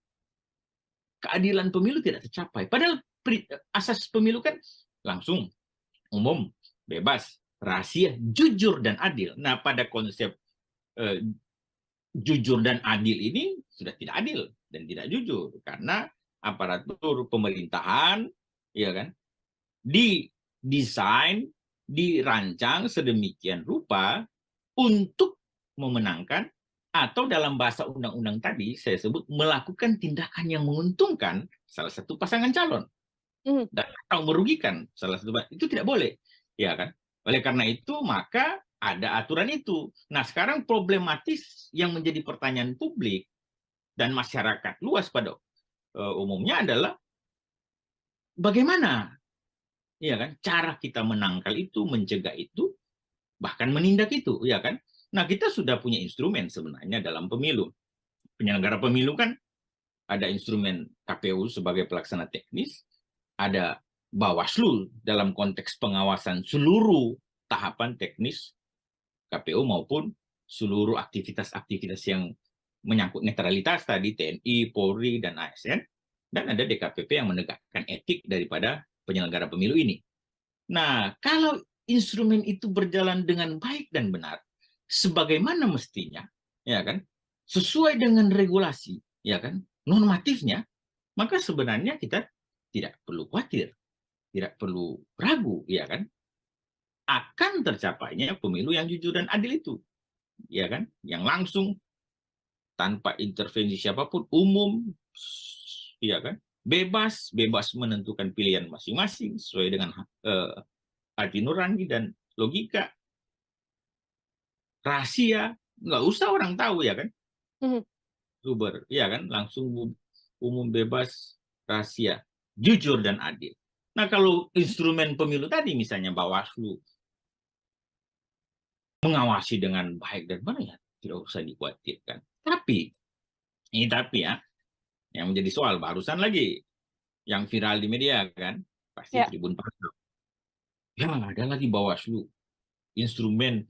keadilan pemilu tidak tercapai. Padahal asas pemilu kan langsung, umum, bebas, rahasia, jujur, dan adil. Nah, pada konsep jujur dan adil ini sudah tidak adil dan tidak jujur. Karena aparatur pemerintahan, ya kan, didesain, dirancang sedemikian rupa untuk memenangkan, atau dalam bahasa undang-undang tadi saya sebut melakukan tindakan yang menguntungkan salah satu pasangan calon dan atau merugikan salah satu, itu tidak boleh, ya kan. Oleh karena itu maka ada aturan itu. Nah, sekarang problematis yang menjadi pertanyaan publik dan masyarakat luas pada umumnya adalah bagaimana, ya kan, cara kita menangkal itu, mencegah itu, bahkan menindak itu, ya kan. Nah, kita sudah punya instrumen sebenarnya dalam pemilu. Penyelenggara pemilu kan ada instrumen KPU sebagai pelaksana teknis, ada Bawaslu dalam konteks pengawasan seluruh tahapan teknis KPU maupun seluruh aktivitas-aktivitas yang menyangkut netralitas tadi, TNI, Polri, dan ASN, dan ada DKPP yang menegakkan etik daripada penyelenggara pemilu ini. Nah, kalau instrumen itu berjalan dengan baik dan benar, sebagaimana mestinya, ya kan, sesuai dengan regulasi, ya kan, normatifnya, maka sebenarnya kita tidak perlu khawatir, tidak perlu ragu, ya kan, akan tercapainya pemilu yang jujur dan adil itu, ya kan, yang langsung tanpa intervensi siapapun, umum, ya kan, bebas menentukan pilihan masing-masing sesuai dengan hati nurani dan logika, rahasia, nggak usah orang tahu, ya kan, ya kan, langsung umum, bebas, rahasia, jujur dan adil. Nah, kalau instrumen pemilu tadi misalnya Bawaslu mengawasi dengan baik dan benar, ya tidak usah dikhawatirkan. Tapi ya, yang menjadi soal barusan lagi yang viral di media kan, pasti Tribun Pasar. Ya, ada lagi Bawaslu, instrumen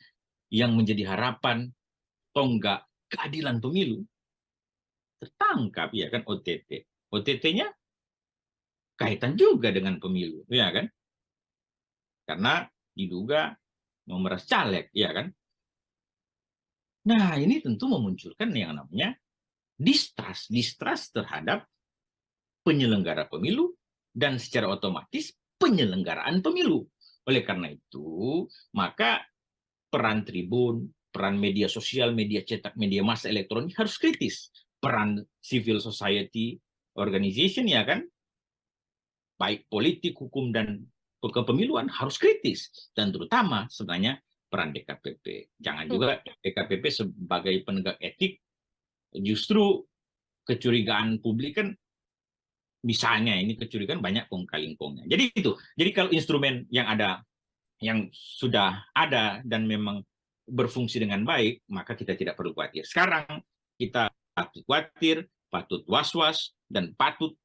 yang menjadi harapan tonggak keadilan pemilu, tertangkap, ya kan, OTT. OTT-nya kaitan juga dengan pemilu, ya kan? Karena diduga memeras caleg, ya kan? Nah, ini tentu memunculkan yang namanya distrust terhadap penyelenggara pemilu dan secara otomatis penyelenggaraan pemilu. Oleh karena itu, maka peran Tribun, peran media sosial, media cetak, media massa elektronik harus kritis. Peran civil society organization, ya kan, baik politik, hukum, dan kepemiluan harus kritis. Dan terutama sebenarnya peran DKPP. Jangan juga DKPP sebagai penegak etik, justru kecurigaan publik kan, misalnya ini kecurigaan banyak kong kali kongnya. Jadi itu. Jadi kalau instrumen yang ada, yang sudah ada dan memang berfungsi dengan baik, maka kita tidak perlu khawatir. Sekarang kita patut khawatir, patut was-was, dan patut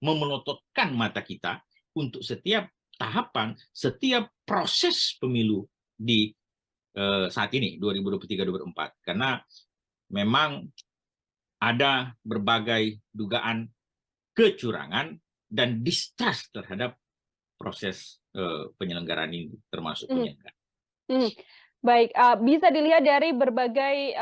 memelototkan mata kita untuk setiap tahapan, setiap proses pemilu di saat ini, 2023-2024. Karena memang ada berbagai dugaan kecurangan dan distrust terhadap proses penyelenggaraan ini, termasuk penyelenggara. Baik, bisa dilihat dari berbagai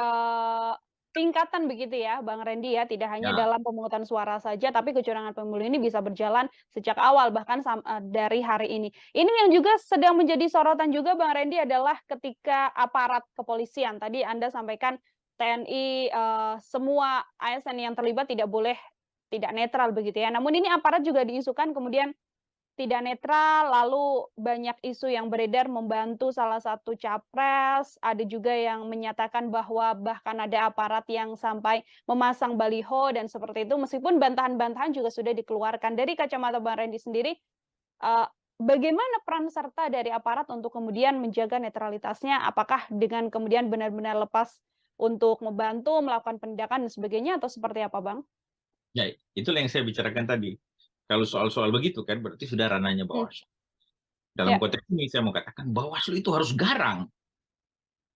tingkatan begitu ya, Bang Randy ya, tidak hanya dalam pemungutan suara saja, tapi kecurangan pemilu ini bisa berjalan sejak awal, bahkan dari hari ini. Ini yang juga sedang menjadi sorotan juga, Bang Randy, adalah ketika aparat kepolisian. Tadi Anda sampaikan TNI, semua ASN yang terlibat tidak boleh tidak netral begitu ya. Namun ini aparat juga diisukan kemudian tidak netral, lalu banyak isu yang beredar membantu salah satu capres, ada juga yang menyatakan bahwa bahkan ada aparat yang sampai memasang baliho dan seperti itu, meskipun bantahan-bantahan juga sudah dikeluarkan. Dari kacamata Bang Randy sendiri, bagaimana peran serta dari aparat untuk kemudian menjaga netralitasnya? Apakah dengan kemudian benar-benar lepas untuk membantu, melakukan penindakan dan sebagainya, atau seperti apa, Bang? Ya, itulah yang saya bicarakan tadi. Kalau soal-soal begitu kan berarti sudah ranahnya Bawaslu. Dalam konteks ini saya mau katakan Bawaslu itu harus garang.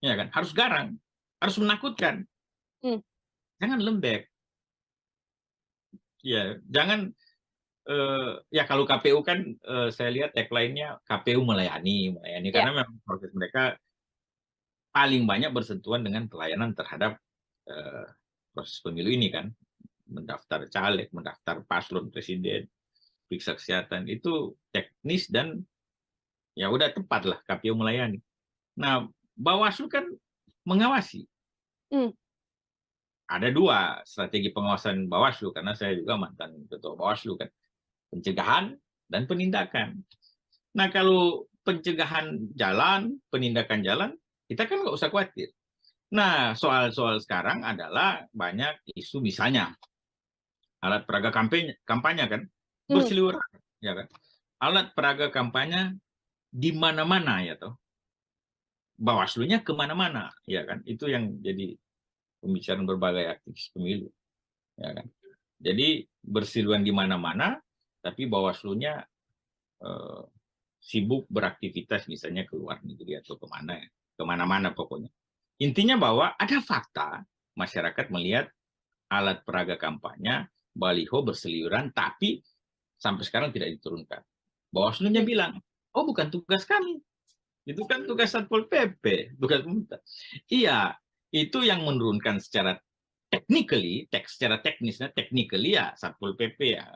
Ya kan? Harus garang, harus menakutkan. Jangan lembek. Ya, jangan ya kalau KPU kan saya lihat tagline-nya KPU melayani karena memang proses mereka paling banyak bersentuhan dengan pelayanan terhadap proses pemilu ini kan. Mendaftar caleg, mendaftar paslon presiden, periksa kesehatan, itu teknis dan ya udah tepat lah KPU melayani. Nah, Bawaslu kan mengawasi. Ada dua strategi pengawasan Bawaslu, karena saya juga mantan ketua Bawaslu kan. Pencegahan dan penindakan. Nah, kalau pencegahan jalan, penindakan jalan, kita kan nggak usah khawatir. Nah, soal-soal sekarang adalah banyak isu, misalnya alat peraga kampanye kan berseliweran, ya kan. Alat peraga kampanye di mana-mana ya toh. Bawaslunya kemana-mana, ya kan. Itu yang jadi pembicaraan berbagai aktivis pemilu, ya kan. Jadi berseliweran di mana-mana, tapi Bawaslunya sibuk beraktivitas misalnya ke luar negeri atau kemana-mana pokoknya. Intinya bahwa ada fakta masyarakat melihat alat peraga kampanye, baliho berseliweran, tapi sampai sekarang tidak diturunkan. Bawaslu-nya bilang, oh bukan tugas kami, itu kan tugas Satpol PP, tugas pemerintah. Iya, itu yang menurunkan secara secara teknisnya, ya Satpol PP ya.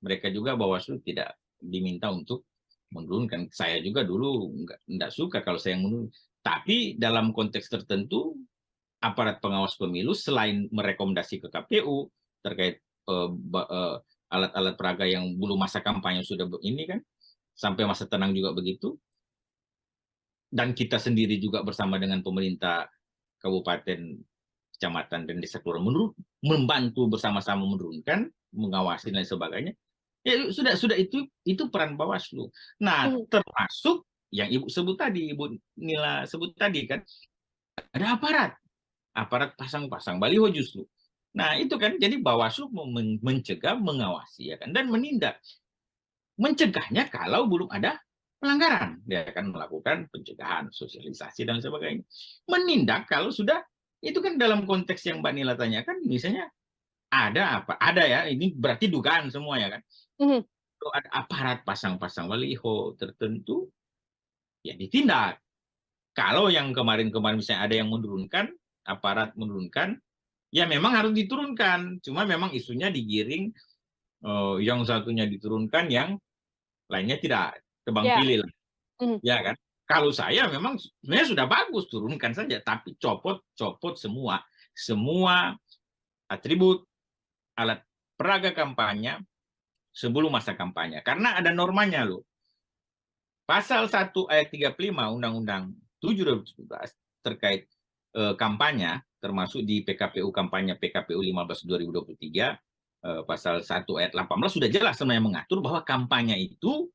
Mereka juga Bawaslu tidak diminta untuk menurunkan. Saya juga dulu nggak suka kalau saya menurun. Tapi dalam konteks tertentu, aparat pengawas pemilu selain merekomendasi ke KPU terkait alat-alat peraga yang belum masa kampanye sudah ini kan, sampai masa tenang juga begitu. Dan kita sendiri juga bersama dengan pemerintah kabupaten, kecamatan, dan desa kelurahan membantu bersama-sama menurunkan, mengawasi dan sebagainya. Ya sudah itu peran Bawaslu. Nah, termasuk yang Ibu sebut tadi, Ibu Nila sebut tadi kan, ada aparat pasang-pasang baliho justru. Nah, itu kan jadi Bawaslu mencegah, mengawasi ya kan, dan menindak. Mencegahnya kalau belum ada pelanggaran, dia akan melakukan pencegahan, sosialisasi dan sebagainya. Menindak kalau sudah, itu kan dalam konteks yang Mbak Nila tanyakan, misalnya ada apa? Ada ya, ini berarti dugaan semua ya kan. Kalau ada aparat pasang-pasang baliho tertentu, ya ditindak. Kalau yang kemarin-kemarin misalnya ada yang menurunkan, aparat menurunkan, ya memang harus diturunkan. Cuma memang isunya digiring, yang satunya diturunkan, yang lainnya tidak, tebang pilih lah. Ya kan? Kalau saya memang sebenarnya sudah bagus, turunkan saja, tapi copot semua atribut alat peraga kampanye, sebelum masa kampanye. Karena ada normanya loh. Pasal 1 ayat 35 Undang-Undang 7 2017 terkait kampanye, termasuk di PKPU kampanye PKPU 15 2023, pasal 1 ayat 18 sudah jelas sebenarnya mengatur bahwa kampanye itu,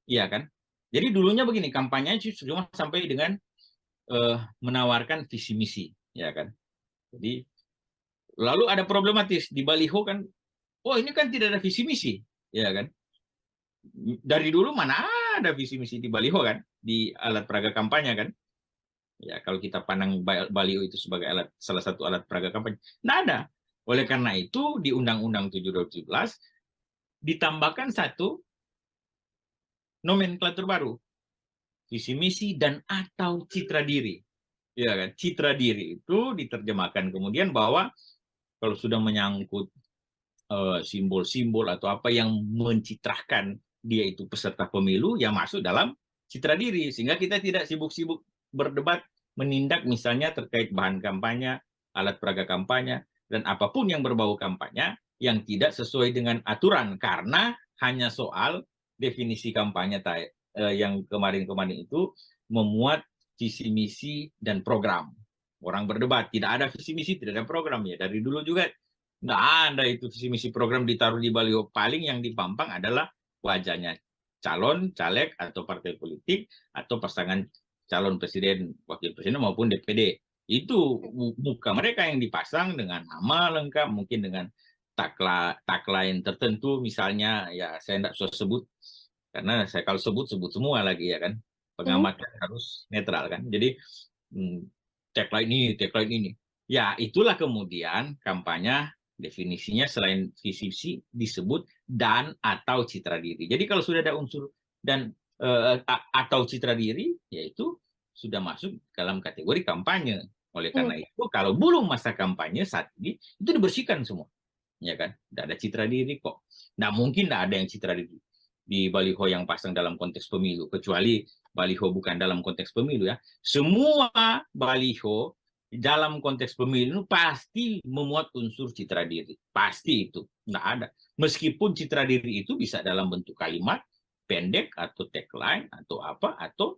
ya kan. Jadi dulunya begini, kampanye cuma sampai dengan menawarkan visi misi, ya kan. Jadi lalu ada problematis di baliho kan, oh ini kan tidak ada visi misi, ya kan. Dari dulu mana ada visi misi di baliho kan, di alat peraga kampanye kan. Ya kalau kita pandang baliho itu sebagai salah satu alat peraga kampanye, nggak ada. Oleh karena itu di Undang-Undang 7 2017 ditambahkan satu nomenklatur baru, visi misi dan atau citra diri. Ya kan, citra diri itu diterjemahkan kemudian bahwa kalau sudah menyangkut simbol-simbol atau apa yang mencitrahkan dia itu peserta pemilu, yang masuk dalam citra diri, sehingga kita tidak sibuk-sibuk berdebat menindak misalnya terkait bahan kampanye, alat peraga kampanye, dan apapun yang berbau kampanye yang tidak sesuai dengan aturan, karena hanya soal definisi kampanye yang kemarin-kemarin itu memuat visi misi dan program. Orang berdebat, tidak ada visi misi, tidak ada program, ya dari dulu juga nggak ada itu visi misi program ditaruh di baliho. Paling yang dipampang adalah wajahnya calon, caleg, atau partai politik, atau pasangan calon presiden, wakil presiden, maupun DPD. Itu muka mereka yang dipasang dengan nama lengkap, mungkin dengan tagline tertentu, misalnya, ya saya tidak usah sebut, karena saya kalau sebut semua lagi, ya kan. Pengamat harus netral kan. Jadi tagline ini. Ya itulah kemudian kampanye definisinya selain visi misi disebut dan atau citra diri. Jadi kalau sudah ada unsur dan atau citra diri, yaitu sudah masuk dalam kategori kampanye. Oleh karena itu, kalau belum masa kampanye saat ini, itu dibersihkan semua. Ya kan? Tidak ada citra diri kok. Nah, mungkin tidak ada yang citra diri di baliho yang pasang dalam konteks pemilu, kecuali baliho bukan dalam konteks pemilu, ya. Semua baliho dalam konteks pemilu pasti memuat unsur citra diri. Pasti itu. Nggak ada. Meskipun citra diri itu bisa dalam bentuk kalimat pendek atau tagline atau apa, atau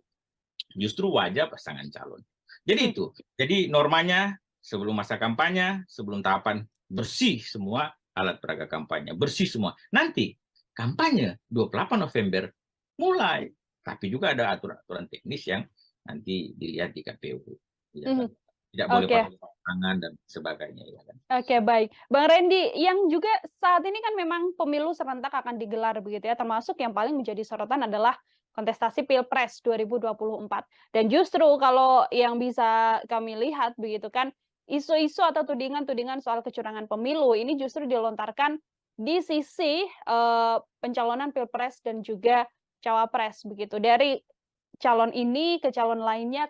justru wajah pasangan calon. Jadi itu. Jadi normanya sebelum masa kampanye, sebelum tahapan, bersih semua alat peraga kampanye. Bersih semua. Nanti kampanye 28 November mulai. Tapi juga ada aturan-aturan teknis yang nanti dilihat di KPU. Ya, kan? Tidak boleh pakai tangan dan sebagainya. Ya, kan? Oke, baik. Bang Randy, yang juga saat ini kan memang pemilu serentak akan digelar begitu ya, termasuk yang paling menjadi sorotan adalah kontestasi Pilpres 2024. Dan justru kalau yang bisa kami lihat begitu kan, isu-isu atau tudingan-tudingan soal kecurangan pemilu ini justru dilontarkan di sisi pencalonan Pilpres dan juga Cawapres begitu. Dari calon ini ke calon lainnya,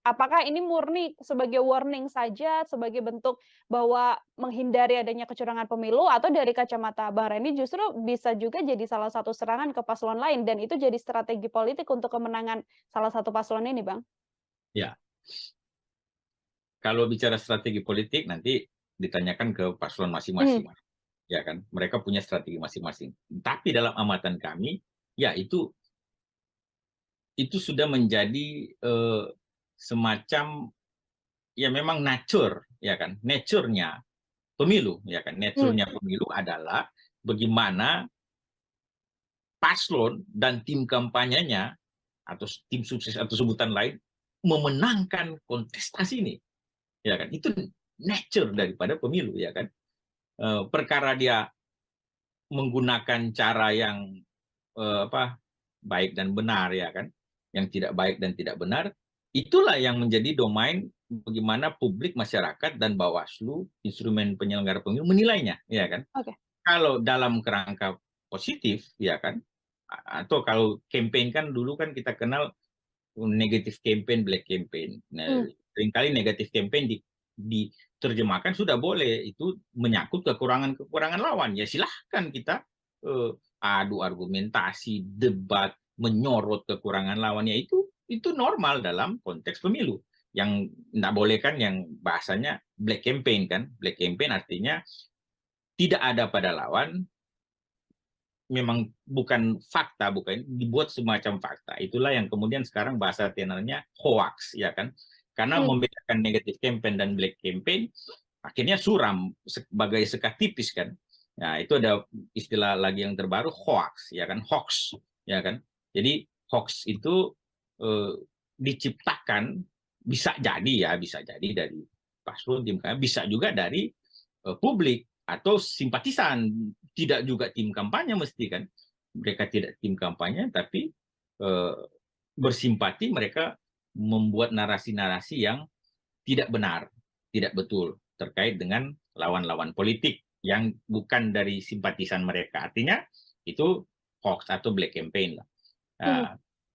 apakah ini murni sebagai warning saja, sebagai bentuk bahwa menghindari adanya kecurangan pemilu, atau dari kacamata Bang Randy justru bisa juga jadi salah satu serangan ke paslon lain, dan itu jadi strategi politik untuk kemenangan salah satu paslon ini, Bang? Ya. Kalau bicara strategi politik, nanti ditanyakan ke paslon masing-masing. Ya kan, mereka punya strategi masing-masing. Tapi dalam amatan kami, ya itu sudah menjadi semacam, ya memang nature, ya kan, nature-nya pemilu, ya kan, nature-nya pemilu adalah bagaimana paslon dan tim kampanyenya atau tim sukses atau sebutan lain memenangkan kontestasi ini, ya kan, itu nature daripada pemilu, ya kan. Perkara dia menggunakan cara yang baik dan benar, ya kan, yang tidak baik dan tidak benar, itulah yang menjadi domain bagaimana publik, masyarakat, dan Bawaslu, instrumen penyelenggara pemilu, menilainya, ya kan. Kalau dalam kerangka positif, ya kan, atau kalau campaign kan dulu kan kita kenal negatif campaign, black campaign. Nah, seringkali negatif campaign diterjemahkan sudah boleh, itu menyangkut kekurangan lawan, ya silahkan kita adu argumentasi, debat, menyorot kekurangan lawannya, itu normal dalam konteks pemilu. Yang tidak boleh kan yang bahasanya black campaign kan. Black campaign artinya tidak ada pada lawan, memang bukan fakta, bukan dibuat semacam fakta. Itulah yang kemudian sekarang bahasa tenornya hoax, ya kan? Karena membedakan negatif campaign dan black campaign, akhirnya suram sebagai sekat tipis kan. Nah, itu ada istilah lagi yang terbaru hoax, ya kan? Hoax, ya kan? Jadi hoax itu diciptakan bisa jadi dari paslon tim kampanye, bisa juga dari publik atau simpatisan, tidak juga tim kampanye mesti kan. Mereka tidak tim kampanye tapi bersimpati, mereka membuat narasi-narasi yang tidak benar, tidak betul terkait dengan lawan-lawan politik yang bukan dari simpatisan mereka. Artinya itu hoax atau black campaign lah.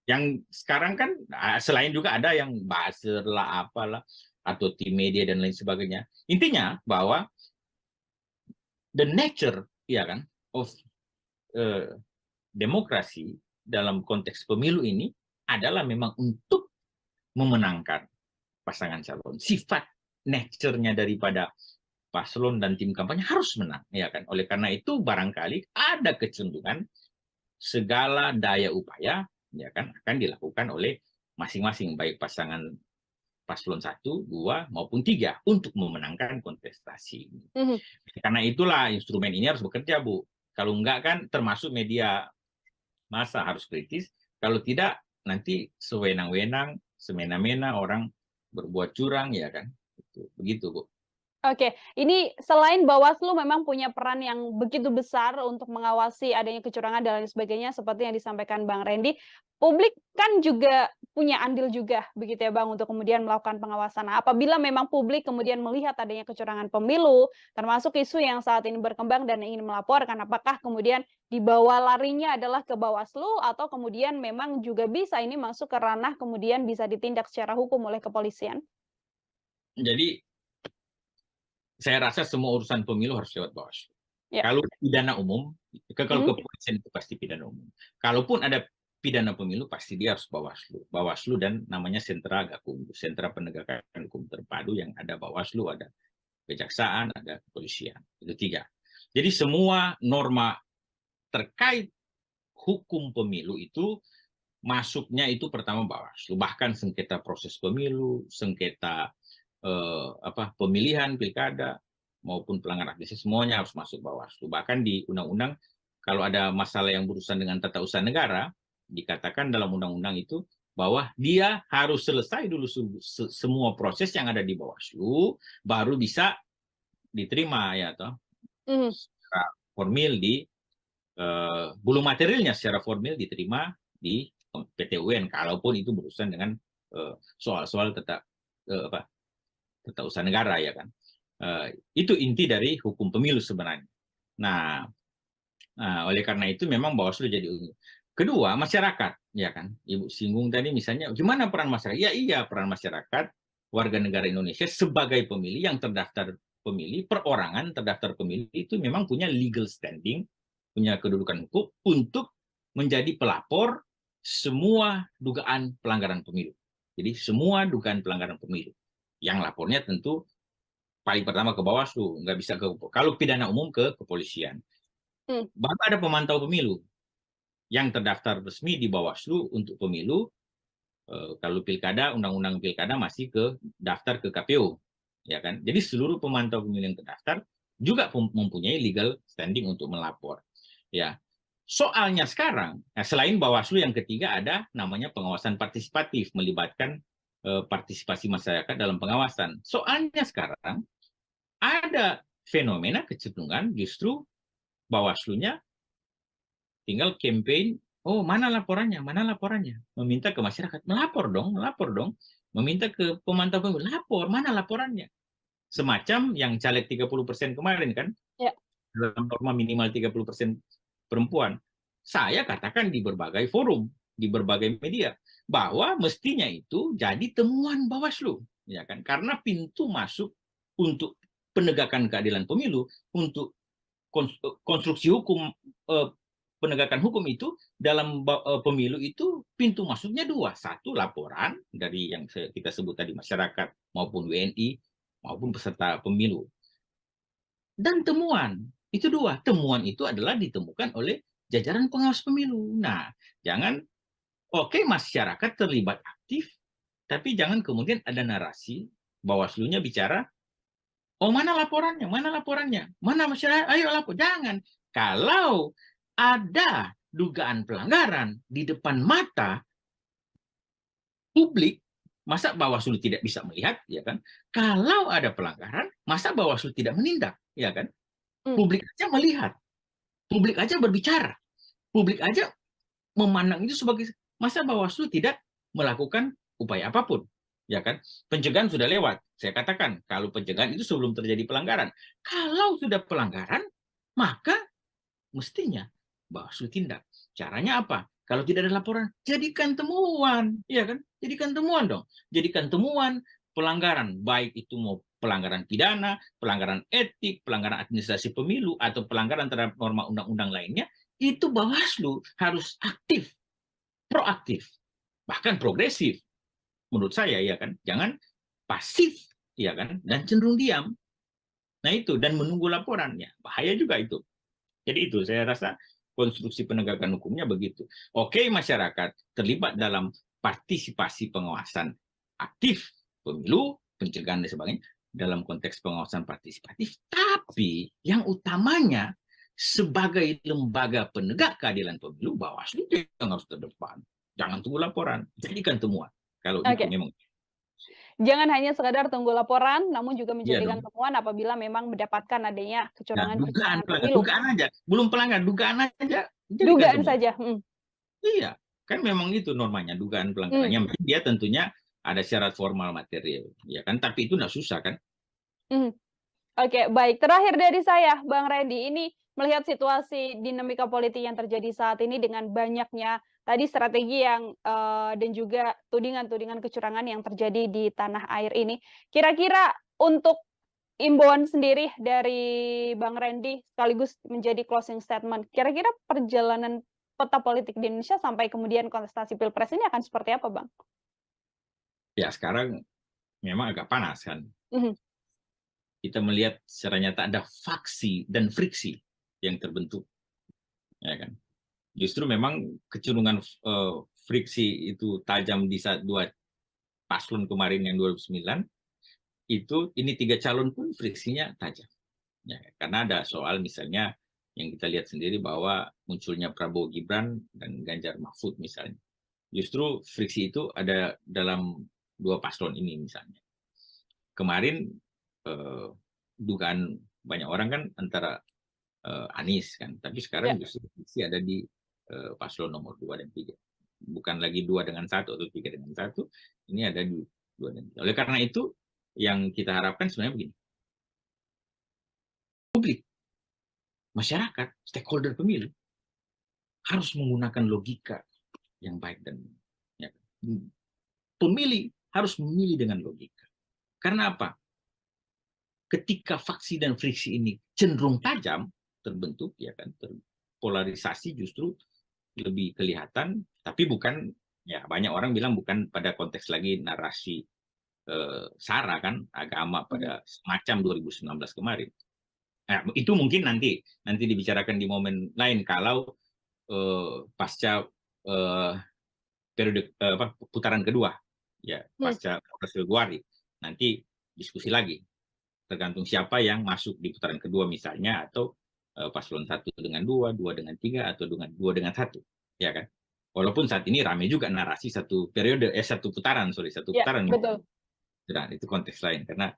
Yang sekarang kan selain juga ada yang buzzer lah, apalah, atau tim media dan lain sebagainya. Intinya bahwa the nature, ya kan, of demokrasi dalam konteks pemilu ini adalah memang untuk memenangkan pasangan calon. Sifat nature-nya daripada paslon dan tim kampanye harus menang, ya kan. Oleh karena itu barangkali ada kecenderungan segala daya upaya, ya kan, akan dilakukan oleh masing-masing, baik pasangan paslon 1, 2, maupun 3 untuk memenangkan kontestasi. Karena itulah instrumen ini harus bekerja, Bu. Kalau enggak kan termasuk media massa harus kritis. Kalau tidak nanti sewenang-wenang, semena-mena orang berbuat curang, ya kan. Begitu, Bu. Oke, ini selain Bawaslu memang punya peran yang begitu besar untuk mengawasi adanya kecurangan dan lain sebagainya, seperti yang disampaikan Bang Randy, publik kan juga punya andil juga, begitu ya Bang, untuk kemudian melakukan pengawasan. Nah, apabila memang publik kemudian melihat adanya kecurangan pemilu, termasuk isu yang saat ini berkembang dan ingin melaporkan, apakah kemudian dibawa larinya adalah ke Bawaslu, atau kemudian memang juga bisa ini masuk ke ranah kemudian bisa ditindak secara hukum oleh kepolisian? Jadi saya rasa semua urusan pemilu harus lewat Bawaslu. Ya. Kalau pidana umum, kalau kepolisian itu pasti pidana umum. Kalaupun ada pidana pemilu, pasti dia harus Bawaslu. Bawaslu dan namanya Sentra Gakumdu, Sentra Penegakan Hukum Terpadu, yang ada Bawaslu, ada Kejaksaan, ada Kepolisian. Itu 3. Jadi semua norma terkait hukum pemilu itu masuknya itu pertama Bawaslu. Bahkan sengketa proses pemilu, sengketa pemilihan pilkada maupun pelanggaran administrasi, semuanya harus masuk Bawaslu. Bahkan di undang-undang kalau ada masalah yang berurusan dengan tata usaha negara, dikatakan dalam undang-undang itu bahwa dia harus selesai dulu semua proses yang ada di Bawaslu, baru bisa diterima, ya toh. Secara formil di belum materialnya secara formil diterima di PT UN, kalaupun itu berurusan dengan soal-soal tata usaha negara, ya kan. Itu inti dari hukum pemilu sebenarnya. Nah, oleh karena itu memang Bawaslu jadi unggul. Kedua, masyarakat, ya kan. Ibu singgung tadi misalnya, gimana peran masyarakat? Ya iya, peran masyarakat, warga negara Indonesia sebagai pemilih yang terdaftar pemilih, perorangan terdaftar pemilih itu memang punya legal standing, punya kedudukan hukum untuk menjadi pelapor semua dugaan pelanggaran pemilu. Jadi semua dugaan pelanggaran pemilu. Yang lapornya tentu paling pertama ke Bawaslu, nggak bisa ke, kalau pidana umum ke kepolisian. Baru ada pemantau pemilu yang terdaftar resmi di Bawaslu untuk pemilu. Kalau pilkada, undang-undang pilkada masih ke daftar ke KPU, ya kan. Jadi seluruh pemantau pemilu yang terdaftar juga mempunyai legal standing untuk melapor. Ya, soalnya sekarang, selain Bawaslu, yang ketiga ada namanya pengawasan partisipatif, melibatkan partisipasi masyarakat dalam pengawasan. Soalnya sekarang ada fenomena kecenderungan justru Bawaslu-nya tinggal campaign, oh mana laporannya, meminta ke masyarakat, melapor dong, meminta ke pemantau pemilu, lapor, mana laporannya. Semacam yang caleg 30% kemarin kan, ya. Dalam norma minimal 30% perempuan. Saya katakan di berbagai forum, di berbagai media, bahwa mestinya itu jadi temuan Bawaslu, ya kan? Karena pintu masuk untuk penegakan keadilan pemilu, untuk konstruksi hukum, penegakan hukum itu dalam pemilu itu pintu masuknya 2. 1, laporan dari yang kita sebut tadi, masyarakat maupun WNI maupun peserta pemilu. Dan temuan, itu 2. Temuan itu adalah ditemukan oleh jajaran pengawas pemilu. Nah, jangan oke masyarakat terlibat aktif, tapi jangan kemudian ada narasi Bawaslu-nya bicara, oh mana laporannya, mana masyarakat, ayo lapor. Jangan. Kalau ada dugaan pelanggaran di depan mata publik, masa Bawaslu tidak bisa melihat, ya kan? Kalau ada pelanggaran, masa Bawaslu tidak menindak, ya kan? Publik aja melihat, publik aja berbicara, publik aja memandang itu sebagai, masa Bawaslu tidak melakukan upaya apapun, ya kan? Pencegahan sudah lewat. Saya katakan kalau pencegahan itu sebelum terjadi pelanggaran. Kalau sudah pelanggaran, maka mestinya Bawaslu tindak. Caranya apa? Kalau tidak ada laporan, jadikan temuan, ya kan? Jadikan temuan dong. Jadikan temuan pelanggaran, baik itu mau pelanggaran pidana, pelanggaran etik, pelanggaran administrasi pemilu, atau pelanggaran terhadap norma undang-undang lainnya, itu Bawaslu harus aktif, proaktif, bahkan progresif. Menurut saya, ya kan? Jangan pasif, ya kan? Dan cenderung diam. Nah itu, dan menunggu laporannya. Bahaya juga itu. Jadi itu, saya rasa konstruksi penegakan hukumnya begitu. Oke, masyarakat terlibat dalam partisipasi pengawasan aktif pemilu, pencegahan dan sebagainya, dalam konteks pengawasan partisipatif, tapi yang utamanya sebagai lembaga penegak keadilan pemilu, Bawaslu yang harus terdepan. Jangan tunggu laporan, jadikan temuan. Kalau itu memang. Jangan hanya sekadar tunggu laporan, namun juga menjadikan Iya temuan apabila memang mendapatkan adanya kecurangan dugaan aja, belum pelanggaran, dugaan aja. Dugaan saja. Iya, kan memang itu normanya, dugaan pelanggarannya. Dia tentunya ada syarat formal material, ya kan? Tapi itu nggak susah kan? Oke, baik. Terakhir dari saya, Bang Randy, ini melihat situasi dinamika politik yang terjadi saat ini dengan banyaknya tadi strategi yang dan juga tudingan-tudingan kecurangan yang terjadi di tanah air ini. Kira-kira untuk imbauan sendiri dari Bang Randy sekaligus menjadi closing statement, kira-kira perjalanan peta politik di Indonesia sampai kemudian kontestasi Pilpres ini akan seperti apa, Bang? Ya, sekarang memang agak panas kan. Kita melihat secara nyata ada faksi dan friksi yang terbentuk. Ya kan? Justru memang kecenderungan friksi itu tajam di saat dua paslon kemarin yang 2009, itu ini 3 calon pun friksinya tajam. Ya, karena ada soal misalnya yang kita lihat sendiri bahwa munculnya Prabowo Gibran dan Ganjar Mahfud misalnya. Justru friksi itu ada dalam 2 paslon ini misalnya. Kemarin dugaan banyak orang kan antara Anies kan, tapi sekarang justru friksi ada di paslon nomor 2 dan 3. Bukan lagi 2 dengan 1 atau 3 dengan 1, ini ada di 2 dan 3. Oleh karena itu, yang kita harapkan sebenarnya begini. Publik, masyarakat, stakeholder pemilu, harus menggunakan logika yang baik dan ya, pemilih harus memilih dengan logika. Karena apa? Ketika faksi dan friksi ini cenderung tajam terbentuk, ya kan, polarisasi justru lebih kelihatan, tapi bukan, ya banyak orang bilang bukan pada konteks lagi narasi SARA kan, agama pada semacam 2019 kemarin. Nah, itu mungkin nanti dibicarakan di momen lain kalau pasca periode putaran kedua, ya pasca Februari, nanti diskusi lagi, tergantung siapa yang masuk di putaran kedua misalnya, atau paslon 1 dengan 2, 2 dengan 3, atau dengan 2 dengan 1, ya kan? Walaupun saat ini ramai juga narasi satu putaran. Betul. Nah, itu konteks lain, karena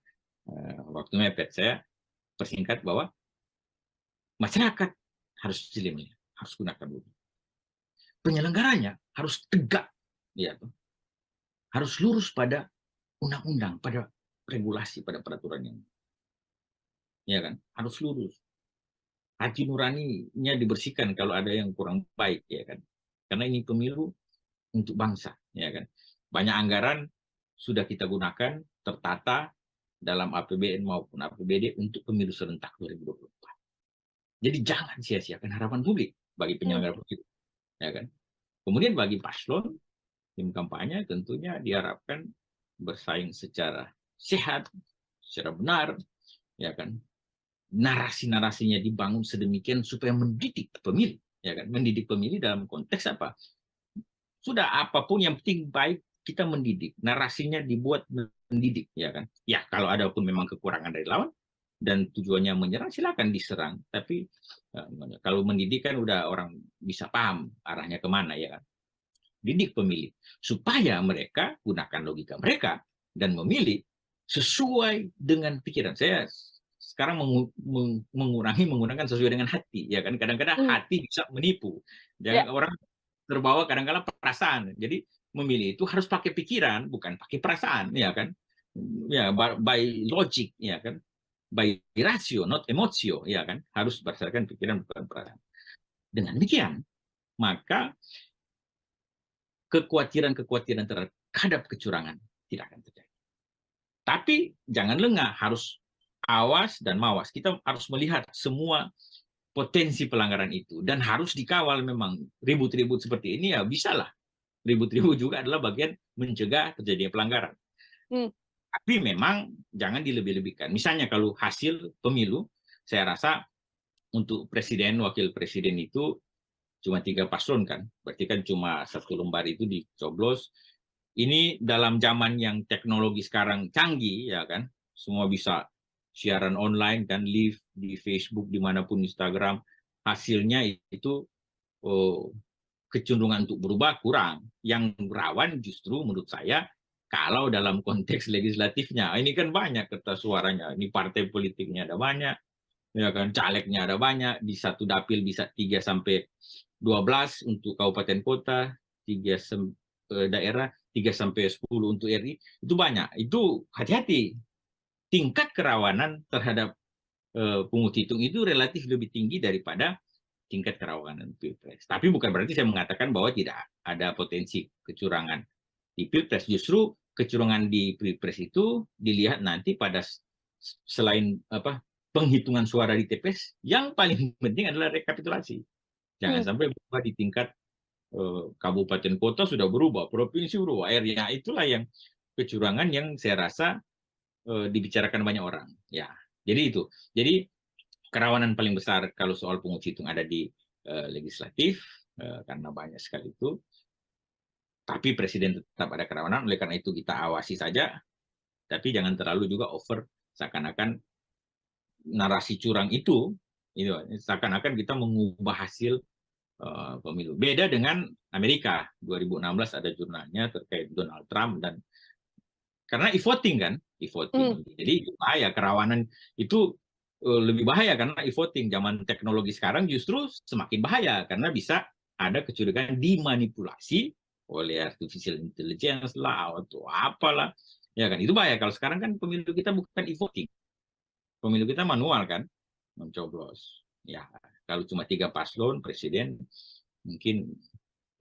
waktu mepet. Saya persingkat bahwa masyarakat harus jeli, harus gunakan logika. Penyelenggaranya harus tegak, ya, harus lurus pada undang-undang, pada regulasi, pada peraturan yang, ya kan, harus lurus. Hati nuraninya dibersihkan kalau ada yang kurang baik, ya kan. Karena ini pemilu untuk bangsa, ya kan. Banyak anggaran sudah kita gunakan tertata dalam APBN maupun APBD untuk pemilu serentak 2024. Jadi jangan sia-siakan harapan publik bagi penyelenggara pemilu, ya kan. Kemudian bagi paslon, tim kampanye tentunya diharapkan bersaing secara sehat, secara benar, ya kan. Narasi-narasinya dibangun sedemikian supaya mendidik pemilih, ya kan? Mendidik pemilih dalam konteks apa? Sudah apapun yang penting baik kita mendidik, narasinya dibuat mendidik, ya kan? Ya kalau ada pun memang kekurangan dari lawan dan tujuannya menyerang, silakan diserang. Tapi kalau mendidik kan udah orang bisa paham arahnya kemana, ya kan? Didik pemilih supaya mereka gunakan logika mereka dan memilih sesuai dengan pikiran. Saya sekarang menggunakan sesuai dengan hati, ya kan? Kadang-kadang hati bisa menipu. Jangan orang terbawa kadang-kadang perasaan. Jadi memilih itu harus pakai pikiran, bukan pakai perasaan, ya kan? Ya, by logic, ya kan? By ratio, not emotio, ya kan? Harus berdasarkan pikiran, bukan perasaan. Dengan demikian, maka kekhawatiran terhadap kecurangan tidak akan terjadi. Tapi jangan lengah, harus awas dan mawas. Kita harus melihat semua potensi pelanggaran itu dan harus dikawal. Memang ribut-ribut seperti ini ya bisalah. Ribut-ribut juga adalah bagian mencegah terjadinya pelanggaran. Tapi memang jangan dilebih-lebihkan. Misalnya kalau hasil pemilu, saya rasa untuk presiden, wakil presiden itu cuma 3 paslon kan, berarti kan cuma 1 lembar itu dicoblos. Ini dalam zaman yang teknologi sekarang canggih, ya kan, semua bisa siaran online kan, live di Facebook, dimanapun, Instagram, hasilnya itu kecenderungan untuk berubah kurang. Yang rawan justru menurut saya kalau dalam konteks legislatifnya, ini kan banyak kertas suaranya, ini partai politiknya ada banyak, ya kan, calegnya ada banyak, di satu dapil bisa 3 sampai 12 untuk kabupaten kota, 3 daerah, 3 sampai 10 untuk RI, itu banyak. Itu hati-hati. Tingkat kerawanan terhadap pungut hitung itu relatif lebih tinggi daripada tingkat kerawanan Pilpres. Tapi bukan berarti saya mengatakan bahwa tidak ada potensi kecurangan di Pilpres. Justru kecurangan di Pilpres itu dilihat nanti pada selain penghitungan suara di TPS, yang paling penting adalah rekapitulasi. Jangan sampai berubah di tingkat kabupaten kota sudah berubah, provinsi berubah, area. Itulah yang kecurangan yang saya rasa dibicarakan banyak orang. Ya, jadi itu. Jadi kerawanan paling besar kalau soal pungut hitung ada di legislatif, karena banyak sekali itu. Tapi presiden tetap ada kerawanan, oleh karena itu kita awasi saja. Tapi jangan terlalu juga over, seakan-akan narasi curang itu seakan-akan kita mengubah hasil pemilu. Beda dengan Amerika, 2016 ada jurnalnya terkait Donald Trump, dan karena e-voting kan, e-voting. Jadi bahaya, kerawanan itu lebih bahaya karena e-voting. Zaman teknologi sekarang justru semakin bahaya karena bisa ada kecurigaan dimanipulasi oleh artificial intelligence lah atau apalah. Ya kan, itu bahaya. Kalau sekarang kan pemilu kita bukan e-voting. Pemilu kita manual kan, mencoblos. Ya, kalau cuma 3 paslon, presiden mungkin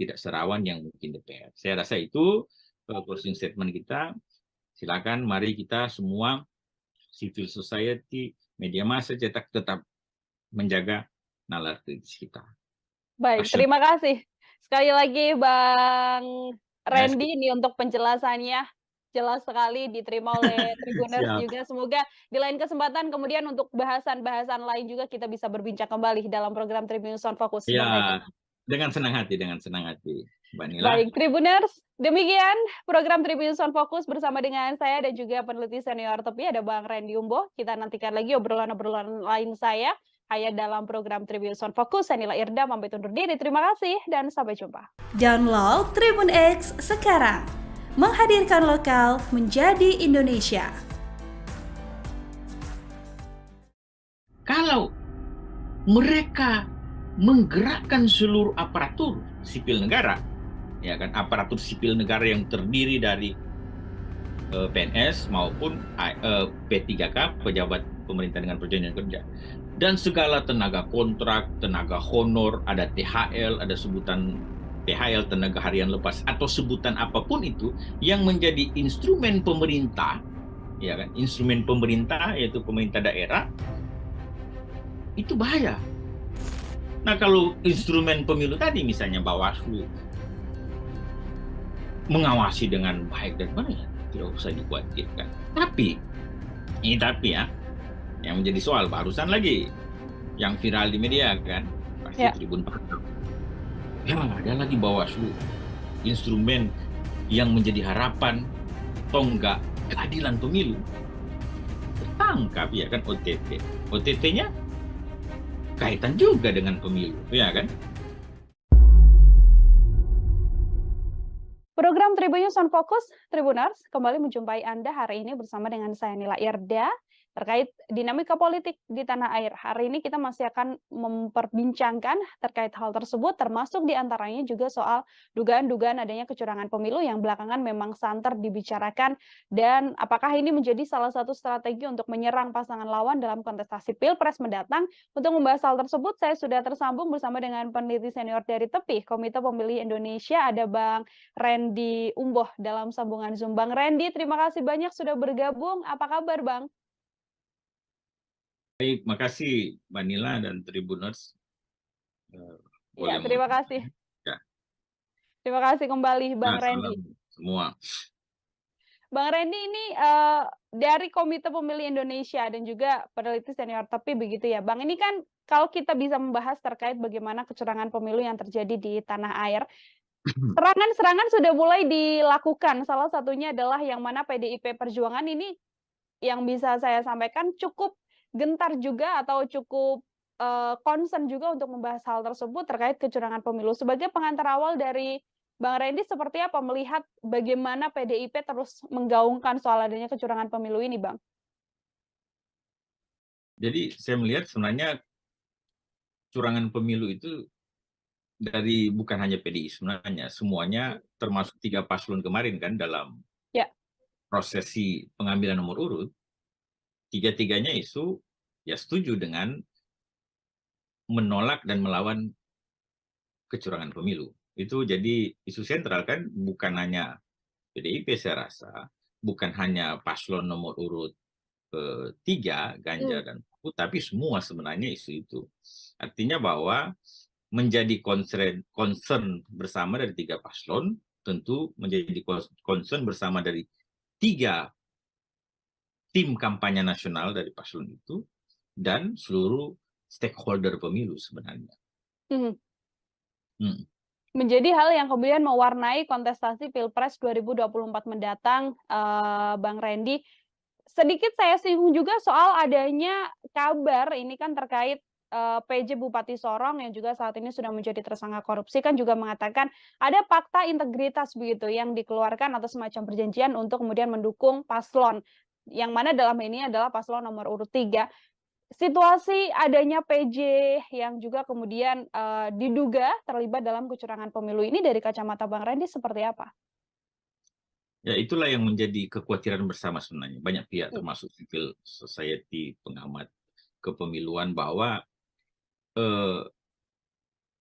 tidak serawan yang mungkin DPR. Saya rasa itu closing statement kita. Silakan, mari kita semua, civil society, media massa, cetak, tetap menjaga nalar kritis kita. Baik, terima kasih. Sekali lagi Bang Randy ini untuk penjelasannya. Jelas sekali diterima oleh Tribuners juga. Semoga di lain kesempatan kemudian untuk bahasan-bahasan lain juga kita bisa berbincang kembali dalam program Tribunnews on Focus. Ya, dengan senang hati, Mbak Nila. Baik, Tribuners, demikian program Tribunnews on Focus bersama dengan saya dan juga peneliti senior TEPI ada Bang Randy Umbo. Kita nantikan lagi obrolan-obrolan lain saya hanya dalam program Tribunnews on Focus. Saya Nila Irda, pamit undur diri. Terima kasih dan sampai jumpa. Download Tribun X sekarang. Menghadirkan lokal menjadi Indonesia. Kalau mereka menggerakkan seluruh aparatur sipil negara, ya kan, aparatur sipil negara yang terdiri dari PNS maupun P3K, pejabat pemerintah dengan perjanjian kerja, dan segala tenaga kontrak, tenaga honor, ada THL, ada sebutan THL, tenaga harian lepas, atau sebutan apapun itu yang menjadi instrumen pemerintah, ya kan, instrumen pemerintah yaitu pemerintah daerah, itu bahaya. Nah, kalau instrumen pemilu tadi misalnya Bawaslu mengawasi dengan baik dan benar, tidak usah dikhawatirkan. Tapi ya, yang menjadi soal barusan lagi yang viral di media kan, pasti Tribun Ya, ada lagi Bawaslu, instrumen yang menjadi harapan tonggak keadilan pemilu. Tertangkap ya kan OTT. OTT-nya kaitan juga dengan pemilu, ya kan? Program Tribun News on Focus, Tribuners, kembali menjumpai Anda hari ini bersama dengan saya Nila Irda terkait dinamika politik di tanah air. Hari ini kita masih akan memperbincangkan terkait hal tersebut, termasuk diantaranya juga soal dugaan-dugaan adanya kecurangan pemilu yang belakangan memang santer dibicarakan, dan apakah ini menjadi salah satu strategi untuk menyerang pasangan lawan dalam kontestasi Pilpres mendatang. Untuk membahas hal tersebut, saya sudah tersambung bersama dengan peneliti senior dari TEPI, Komite Pemilih Indonesia, ada Bang Randy Umboh dalam sambungan Zoom. Bang Randy, terima kasih banyak sudah bergabung. Apa kabar, Bang? Baik, makasih Mbak Nila dan Tribuners. Ya, terima kasih. Ya. Terima kasih kembali, Bang Randy. Semua. Bang Randy, ini dari Komite Pemilih Indonesia dan juga peneliti senior TEPI begitu ya, Bang. Ini kan kalau kita bisa membahas terkait bagaimana kecurangan pemilu yang terjadi di tanah air, serangan-serangan sudah mulai dilakukan. Salah satunya adalah yang mana PDIP Perjuangan ini yang bisa saya sampaikan cukup gentar juga atau cukup concern juga untuk membahas hal tersebut terkait kecurangan pemilu. Sebagai pengantar awal dari Bang Randy, seperti apa melihat bagaimana PDIP terus menggaungkan soal adanya kecurangan pemilu ini, Bang? Jadi saya melihat sebenarnya curangan pemilu itu dari bukan hanya PDI sebenarnya, semuanya termasuk 3 paslon kemarin kan dalam prosesi pengambilan nomor urut, tiga-tiganya isu ya setuju dengan menolak dan melawan kecurangan pemilu. Itu jadi isu sentral kan, bukan hanya PDIP saya rasa, bukan hanya paslon nomor urut 3, Ganjar dan Mahfud, tapi semua sebenarnya isu itu. Artinya bahwa menjadi concern bersama dari 3 paslon, tentu menjadi concern bersama dari 3 tim kampanye nasional dari paslon itu, dan seluruh stakeholder pemilu sebenarnya. Menjadi hal yang kemudian mewarnai kontestasi Pilpres 2024 mendatang, Bang Randy. Sedikit saya singgung juga soal adanya kabar ini kan terkait PJ Bupati Sorong yang juga saat ini sudah menjadi tersangka korupsi, kan juga mengatakan ada fakta integritas begitu yang dikeluarkan atau semacam perjanjian untuk kemudian mendukung paslon, yang mana dalam ini adalah paslon nomor urut 3. Situasi adanya PJ yang juga kemudian diduga terlibat dalam kecurangan pemilu ini dari kacamata Bang Randy seperti apa? Ya, itulah yang menjadi kekhawatiran bersama sebenarnya. Banyak pihak termasuk civil society, pengamat kepemiluan, bahwa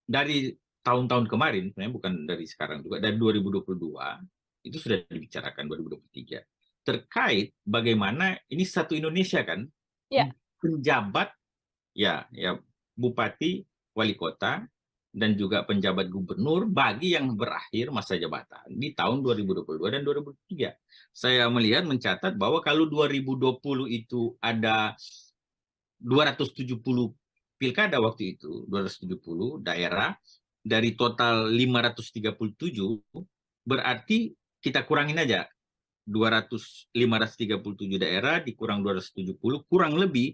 dari tahun-tahun kemarin, sebenarnya bukan dari sekarang juga, dari 2022, itu sudah dibicarakan 2023, terkait bagaimana ini satu Indonesia kan, penjabat, ya bupati, wali kota, dan juga penjabat gubernur bagi yang berakhir masa jabatan di tahun 2022 dan 2023. Saya melihat mencatat bahwa kalau 2020 itu ada 270 pilkada waktu itu, 270 daerah, dari total 537, berarti kita kurangin aja 537 daerah dikurang 270, kurang lebih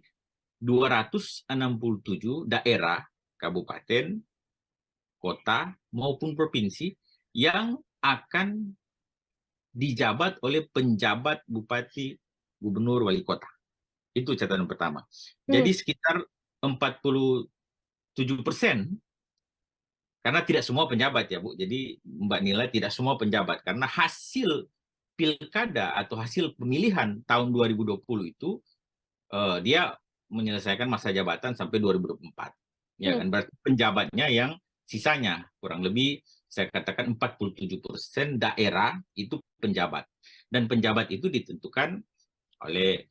267 daerah, kabupaten, kota, maupun provinsi yang akan dijabat oleh penjabat bupati, gubernur, wali kota. Itu catatan pertama. Jadi sekitar 47%, karena tidak semua penjabat ya Bu. Jadi Mbak Nila, tidak semua penjabat, karena hasil pilkada atau hasil pemilihan tahun 2020 itu dia menyelesaikan masa jabatan sampai 2024. Ya kan, berarti penjabatnya yang sisanya kurang lebih saya katakan 47% daerah itu penjabat. Dan penjabat itu ditentukan oleh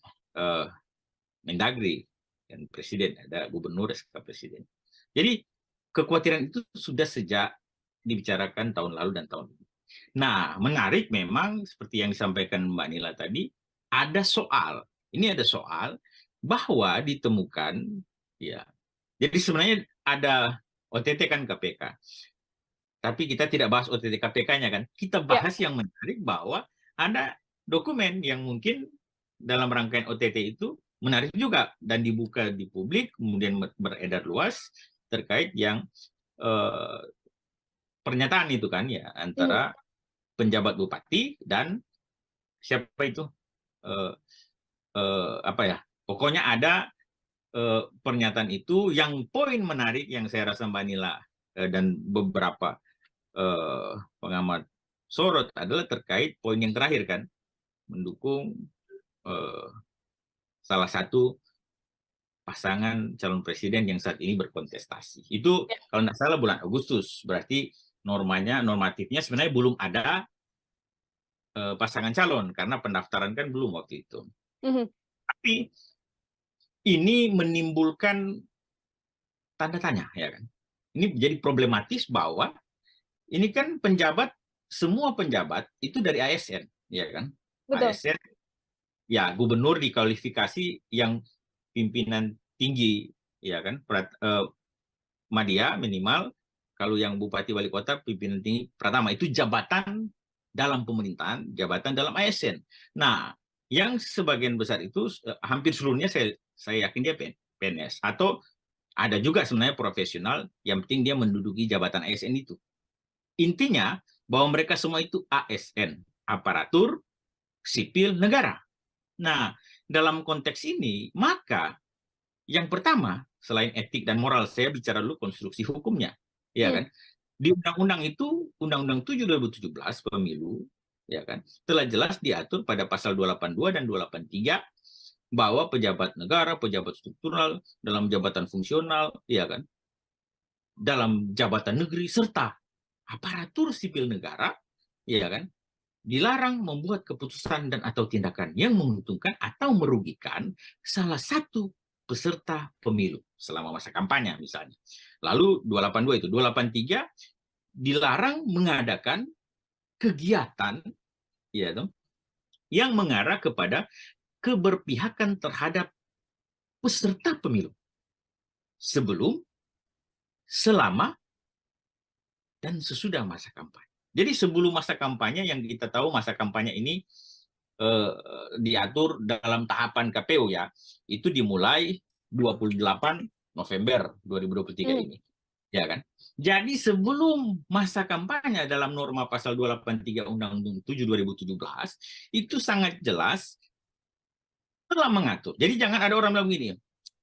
Mendagri dan Presiden, ada gubernur, SK Presiden. Jadi kekhawatiran itu sudah sejak dibicarakan tahun lalu dan tahun ini. Nah, menarik memang seperti yang disampaikan Mbak Nila tadi, ada soal bahwa ditemukan, ya, jadi sebenarnya ada OTT kan KPK. Tapi kita tidak bahas OTT KPK-nya kan. Kita bahas yang menarik bahwa ada dokumen yang mungkin dalam rangkaian OTT itu menarik juga dan dibuka di publik, kemudian beredar luas terkait yang pernyataan itu kan ya antara penjabat bupati dan siapa itu apa ya, pokoknya ada pernyataan itu yang poin menarik yang saya rasa Mbak Nila dan beberapa pengamat sorot adalah terkait poin yang terakhir kan, mendukung salah satu pasangan calon presiden yang saat ini berkontestasi. Itu kalau tidak salah bulan Agustus, berarti normatifnya sebenarnya belum ada pasangan calon karena pendaftaran kan belum waktu itu. Tapi ini menimbulkan tanda tanya ya kan. Ini jadi problematis bahwa ini kan penjabat, semua penjabat itu dari ASN ya kan. Betul. ASN ya, gubernur dikualifikasi yang pimpinan tinggi ya kan, madya minimal, kalau yang bupati wali kota pimpinan tinggi pertama, itu jabatan dalam pemerintahan, jabatan dalam ASN. Nah, yang sebagian besar itu hampir seluruhnya saya yakin dia PNS, atau ada juga sebenarnya profesional yang penting dia menduduki jabatan ASN itu. Intinya bahwa mereka semua itu ASN, aparatur sipil negara. Nah, dalam konteks ini, maka yang pertama, selain etik dan moral, saya bicara dulu konstruksi hukumnya. Ya kan? Di undang-undang itu, Undang-Undang 7 2017 pemilu, ya kan, telah jelas diatur pada pasal 282 dan 283 bahwa pejabat negara, pejabat struktural, dalam jabatan fungsional, ya kan, dalam jabatan negeri, serta aparatur sipil negara, ya kan, dilarang membuat keputusan dan atau tindakan yang menguntungkan atau merugikan salah satu peserta pemilu selama masa kampanye misalnya. Lalu 282 itu, 283 dilarang mengadakan kegiatan ya toh, yang mengarah kepada keberpihakan terhadap peserta pemilu sebelum, selama, dan sesudah masa kampanye. Jadi sebelum masa kampanye, yang kita tahu masa kampanye ini diatur dalam tahapan KPU ya, itu dimulai 28 November 2023 ini. Ya kan? Jadi sebelum masa kampanye dalam norma pasal 283 Undang-Undang 7 2017 itu sangat jelas telah mengatur. Jadi jangan ada orang bilang begini,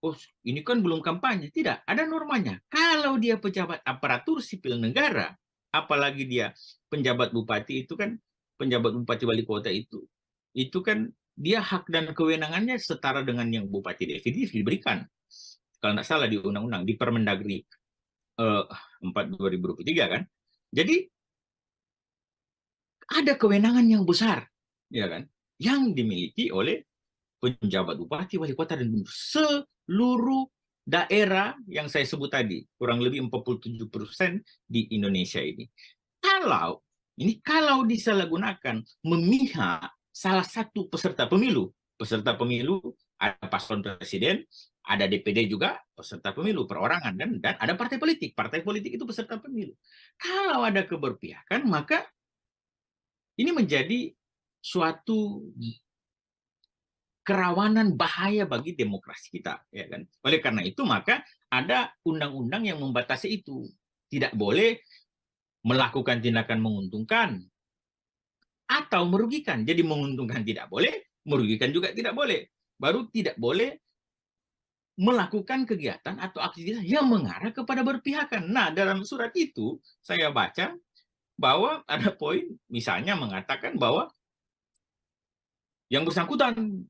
oh ini kan belum kampanye. Tidak, ada normanya. Kalau dia pejabat aparatur sipil negara, apalagi dia penjabat bupati, itu kan penjabat bupati wali kota itu kan dia hak dan kewenangannya setara dengan yang bupati definitif diberikan. Kalau tidak salah di undang-undang, di Permendagri 4 2023 kan. Jadi ada kewenangan yang besar, ya kan, yang dimiliki oleh penjabat bupati, wali kota, dan gubernur seluruh daerah yang saya sebut tadi, kurang lebih 47% di Indonesia ini. Kalau disalahgunakan memihak salah satu peserta pemilu ada paslon presiden, ada DPD juga peserta pemilu perorangan, dan ada partai politik. Partai politik itu peserta pemilu. Kalau ada keberpihakan, maka ini menjadi suatu kerawanan bahaya bagi demokrasi kita, ya kan? Oleh karena itu, maka ada undang-undang yang membatasi itu. Tidak boleh melakukan tindakan menguntungkan atau merugikan. Jadi menguntungkan tidak boleh, merugikan juga tidak boleh. Baru tidak boleh melakukan kegiatan atau aktivitas yang mengarah kepada berpihakan. Nah, dalam surat itu saya baca bahwa ada poin misalnya mengatakan bahwa yang bersangkutan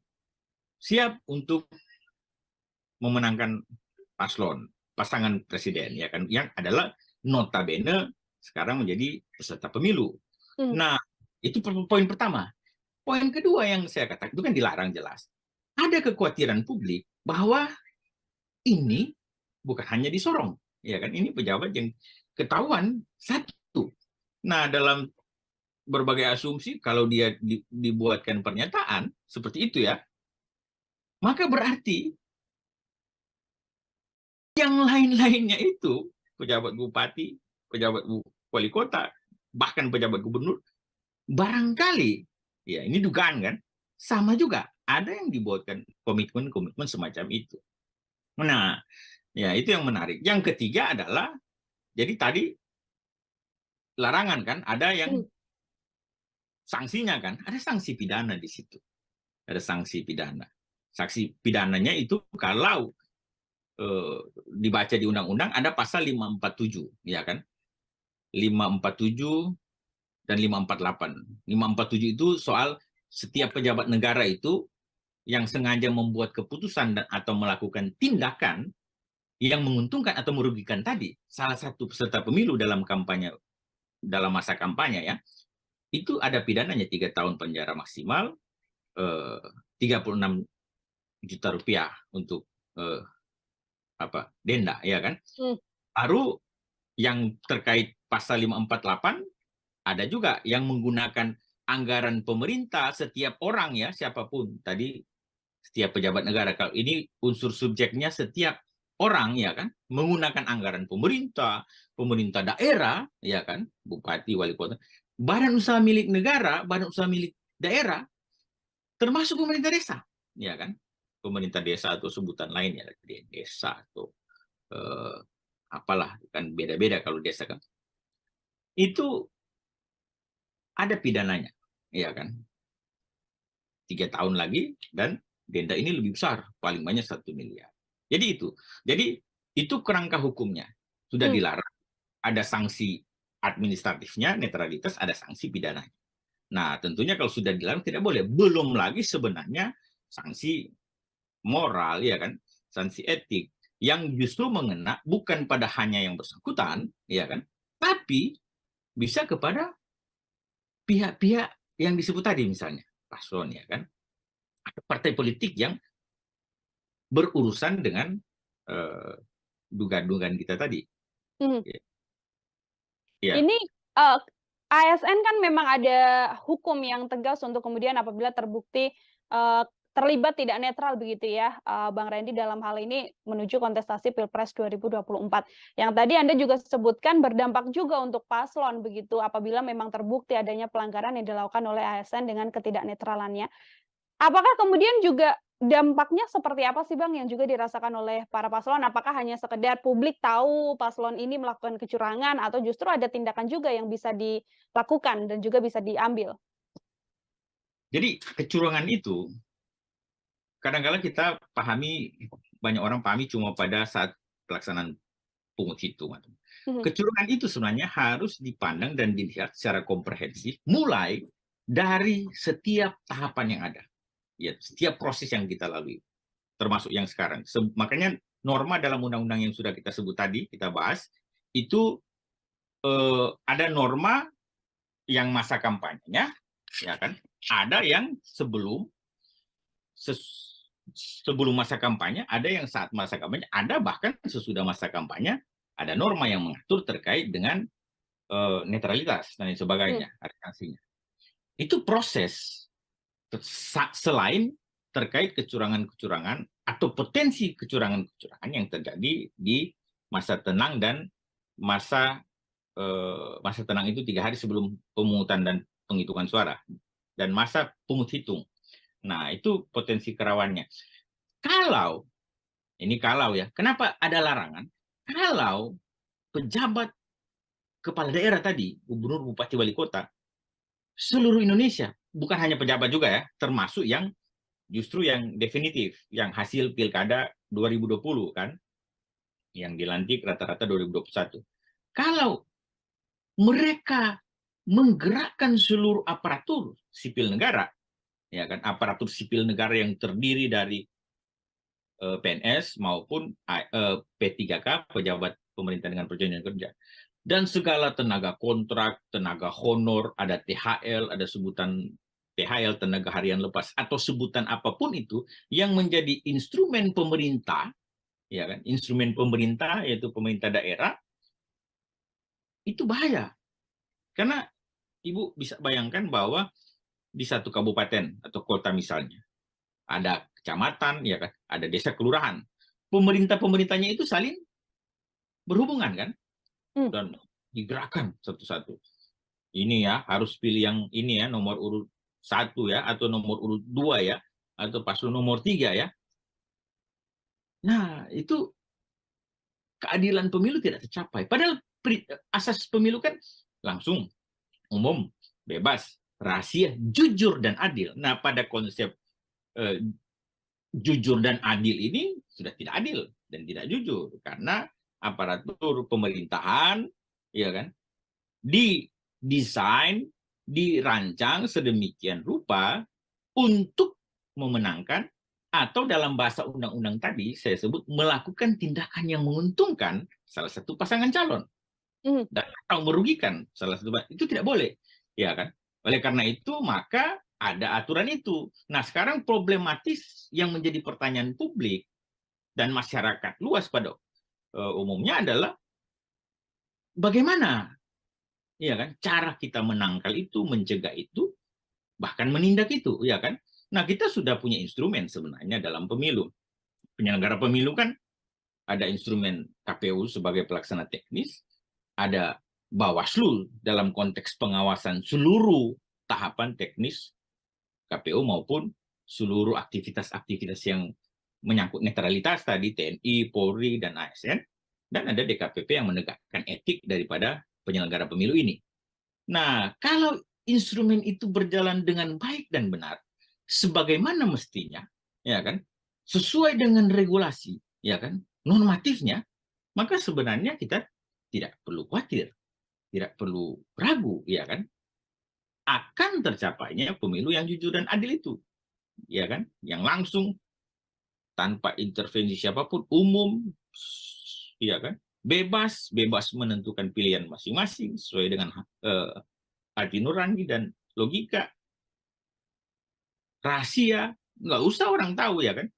siap untuk memenangkan pasangan presiden, ya kan, yang adalah notabene sekarang menjadi peserta pemilu. Nah, itu poin pertama. Poin kedua yang saya katakan itu kan dilarang jelas. Ada kekhawatiran publik bahwa ini bukan hanya di Sorong, ya kan, ini pejabat yang ketahuan satu. Nah, dalam berbagai asumsi, kalau dia dibuatkan pernyataan seperti itu ya, maka berarti yang lain-lainnya itu, pejabat bupati, pejabat wali kota, bahkan pejabat gubernur, barangkali, ya ini dugaan kan, sama juga ada yang dibuatkan komitmen-komitmen semacam itu. Nah, ya itu yang menarik. Yang ketiga adalah, jadi tadi larangan kan, ada yang sanksinya kan, ada sanksi pidana di situ. Ada sanksi pidana. Sanksi pidananya itu kalau dibaca di undang-undang ada pasal 547, ya kan? 547 dan 548. 547 itu soal setiap pejabat negara itu yang sengaja membuat keputusan dan atau melakukan tindakan yang menguntungkan atau merugikan tadi salah satu peserta pemilu dalam kampanye, dalam masa kampanye ya, itu ada pidananya 3 tahun penjara maksimal, 36 juta rupiah untuk denda, ya kan? Baru yang terkait pasal 548 ada juga yang menggunakan anggaran pemerintah setiap orang ya, siapapun tadi, setiap pejabat negara. Kalau ini unsur subjeknya setiap orang ya kan, menggunakan anggaran pemerintah, pemerintah daerah ya kan, bupati, wali kota, badan usaha milik negara, badan usaha milik daerah, termasuk pemerintah desa, ya kan? Pemerintah desa atau sebutan lain ya, desa atau apalah, kan beda-beda kalau desa kan. Itu ada pidananya, ya kan? 3 tahun lagi dan denda ini lebih besar, paling banyak 1 miliar. Jadi itu kerangka hukumnya sudah dilarang. Ada sanksi administratifnya, netralitas, ada sanksi pidananya. Nah, tentunya kalau sudah dilarang tidak boleh. Belum lagi sebenarnya sanksi moral, ya kan, sanksi etik yang justru mengena bukan pada hanya yang bersangkutan, ya kan, tapi bisa kepada pihak-pihak yang disebut tadi, misalnya paslon, ya kan, atau partai politik yang berurusan dengan dugaan-dugaan kita tadi. Ya. Ini ASN kan memang ada hukum yang tegas untuk kemudian apabila terbukti terlibat tidak netral begitu ya, Bang Randy, dalam hal ini menuju kontestasi Pilpres 2024. Yang tadi Anda juga sebutkan berdampak juga untuk paslon begitu apabila memang terbukti adanya pelanggaran yang dilakukan oleh ASN dengan ketidaknetralannya. Apakah kemudian juga dampaknya seperti apa sih Bang yang juga dirasakan oleh para paslon? Apakah hanya sekedar publik tahu paslon ini melakukan kecurangan atau justru ada tindakan juga yang bisa dilakukan dan juga bisa diambil? Jadi kecurangan itu kadang-kadang kita pahami, banyak orang pahami cuma pada saat pelaksanaan pungut hitung. Kecurangan itu sebenarnya harus dipandang dan dilihat secara komprehensif mulai dari setiap tahapan yang ada. Ya, setiap proses yang kita lalui, termasuk yang sekarang. Makanya norma dalam undang-undang yang sudah kita sebut tadi, kita bahas, itu ada norma yang masa kampanyenya, ya kan? Ada yang sebelum masa kampanye, ada yang saat masa kampanye, ada bahkan sesudah masa kampanye, ada norma yang mengatur terkait dengan netralitas dan sebagainya, ada sanksinya. Itu proses. Selain terkait kecurangan-kecurangan atau potensi kecurangan-kecurangan yang terjadi di masa tenang dan masa tenang itu 3 hari sebelum pemungutan dan penghitungan suara dan masa pungut hitung. Nah, itu potensi kerawannya. Kalau ya, kenapa ada larangan? Kalau pejabat kepala daerah tadi, gubernur, bupati, wali kota, seluruh Indonesia, bukan hanya pejabat juga ya, termasuk yang justru yang definitif, yang hasil pilkada 2020 kan, yang dilantik rata-rata 2021. Kalau mereka menggerakkan seluruh aparatur sipil negara, ya kan, aparatur sipil negara yang terdiri dari PNS maupun P3K, pejabat pemerintah dengan perjanjian kerja, dan segala tenaga kontrak, tenaga honor, ada THL, ada sebutan THL, tenaga harian lepas, atau sebutan apapun itu yang menjadi instrumen pemerintah, ya kan, instrumen pemerintah yaitu pemerintah daerah, itu bahaya. Karena Ibu bisa bayangkan bahwa di satu kabupaten atau kota misalnya, ada kecamatan, ya kan, ada desa kelurahan, pemerintahnya itu saling berhubungan kan, dan digerakkan satu-satu. Ini ya, harus pilih yang ini ya, nomor urut 1 ya, atau nomor urut 2 ya, atau paslon nomor 3 ya. Nah, itu keadilan pemilu tidak tercapai. Padahal asas pemilu kan langsung, umum, bebas, rahasia, jujur, dan adil. Nah, pada konsep jujur dan adil ini sudah tidak adil dan tidak jujur. Karena aparatur pemerintahan, ya kan, didesain, dirancang sedemikian rupa untuk memenangkan, atau dalam bahasa undang-undang tadi saya sebut melakukan tindakan yang menguntungkan salah satu pasangan calon dan atau merugikan salah satu, itu tidak boleh, ya kan. Oleh karena itu maka ada aturan itu. Nah, sekarang problematis yang menjadi pertanyaan publik dan masyarakat luas pada umumnya adalah bagaimana, ya kan, cara kita menangkal itu, mencegah itu, bahkan menindak itu, ya kan. Nah, kita sudah punya instrumen sebenarnya dalam pemilu. Penyelenggara pemilu kan ada instrumen KPU sebagai pelaksana teknis, ada Bawaslu dalam konteks pengawasan seluruh tahapan teknis KPU maupun seluruh aktivitas-aktivitas yang menyangkut netralitas tadi, TNI, Polri, dan ASN, dan ada DKPP yang menegakkan etik daripada penyelenggara pemilu ini. Nah, kalau instrumen itu berjalan dengan baik dan benar, sebagaimana mestinya, ya kan, sesuai dengan regulasi, ya kan, normatifnya, maka sebenarnya kita tidak perlu khawatir, tidak perlu ragu, ya kan, akan tercapainya pemilu yang jujur dan adil itu, ya kan, yang langsung tanpa intervensi siapapun, umum, ya kan, bebas menentukan pilihan masing-masing sesuai dengan hati nurani dan logika. Rahasia, nggak usah orang tahu, ya kan.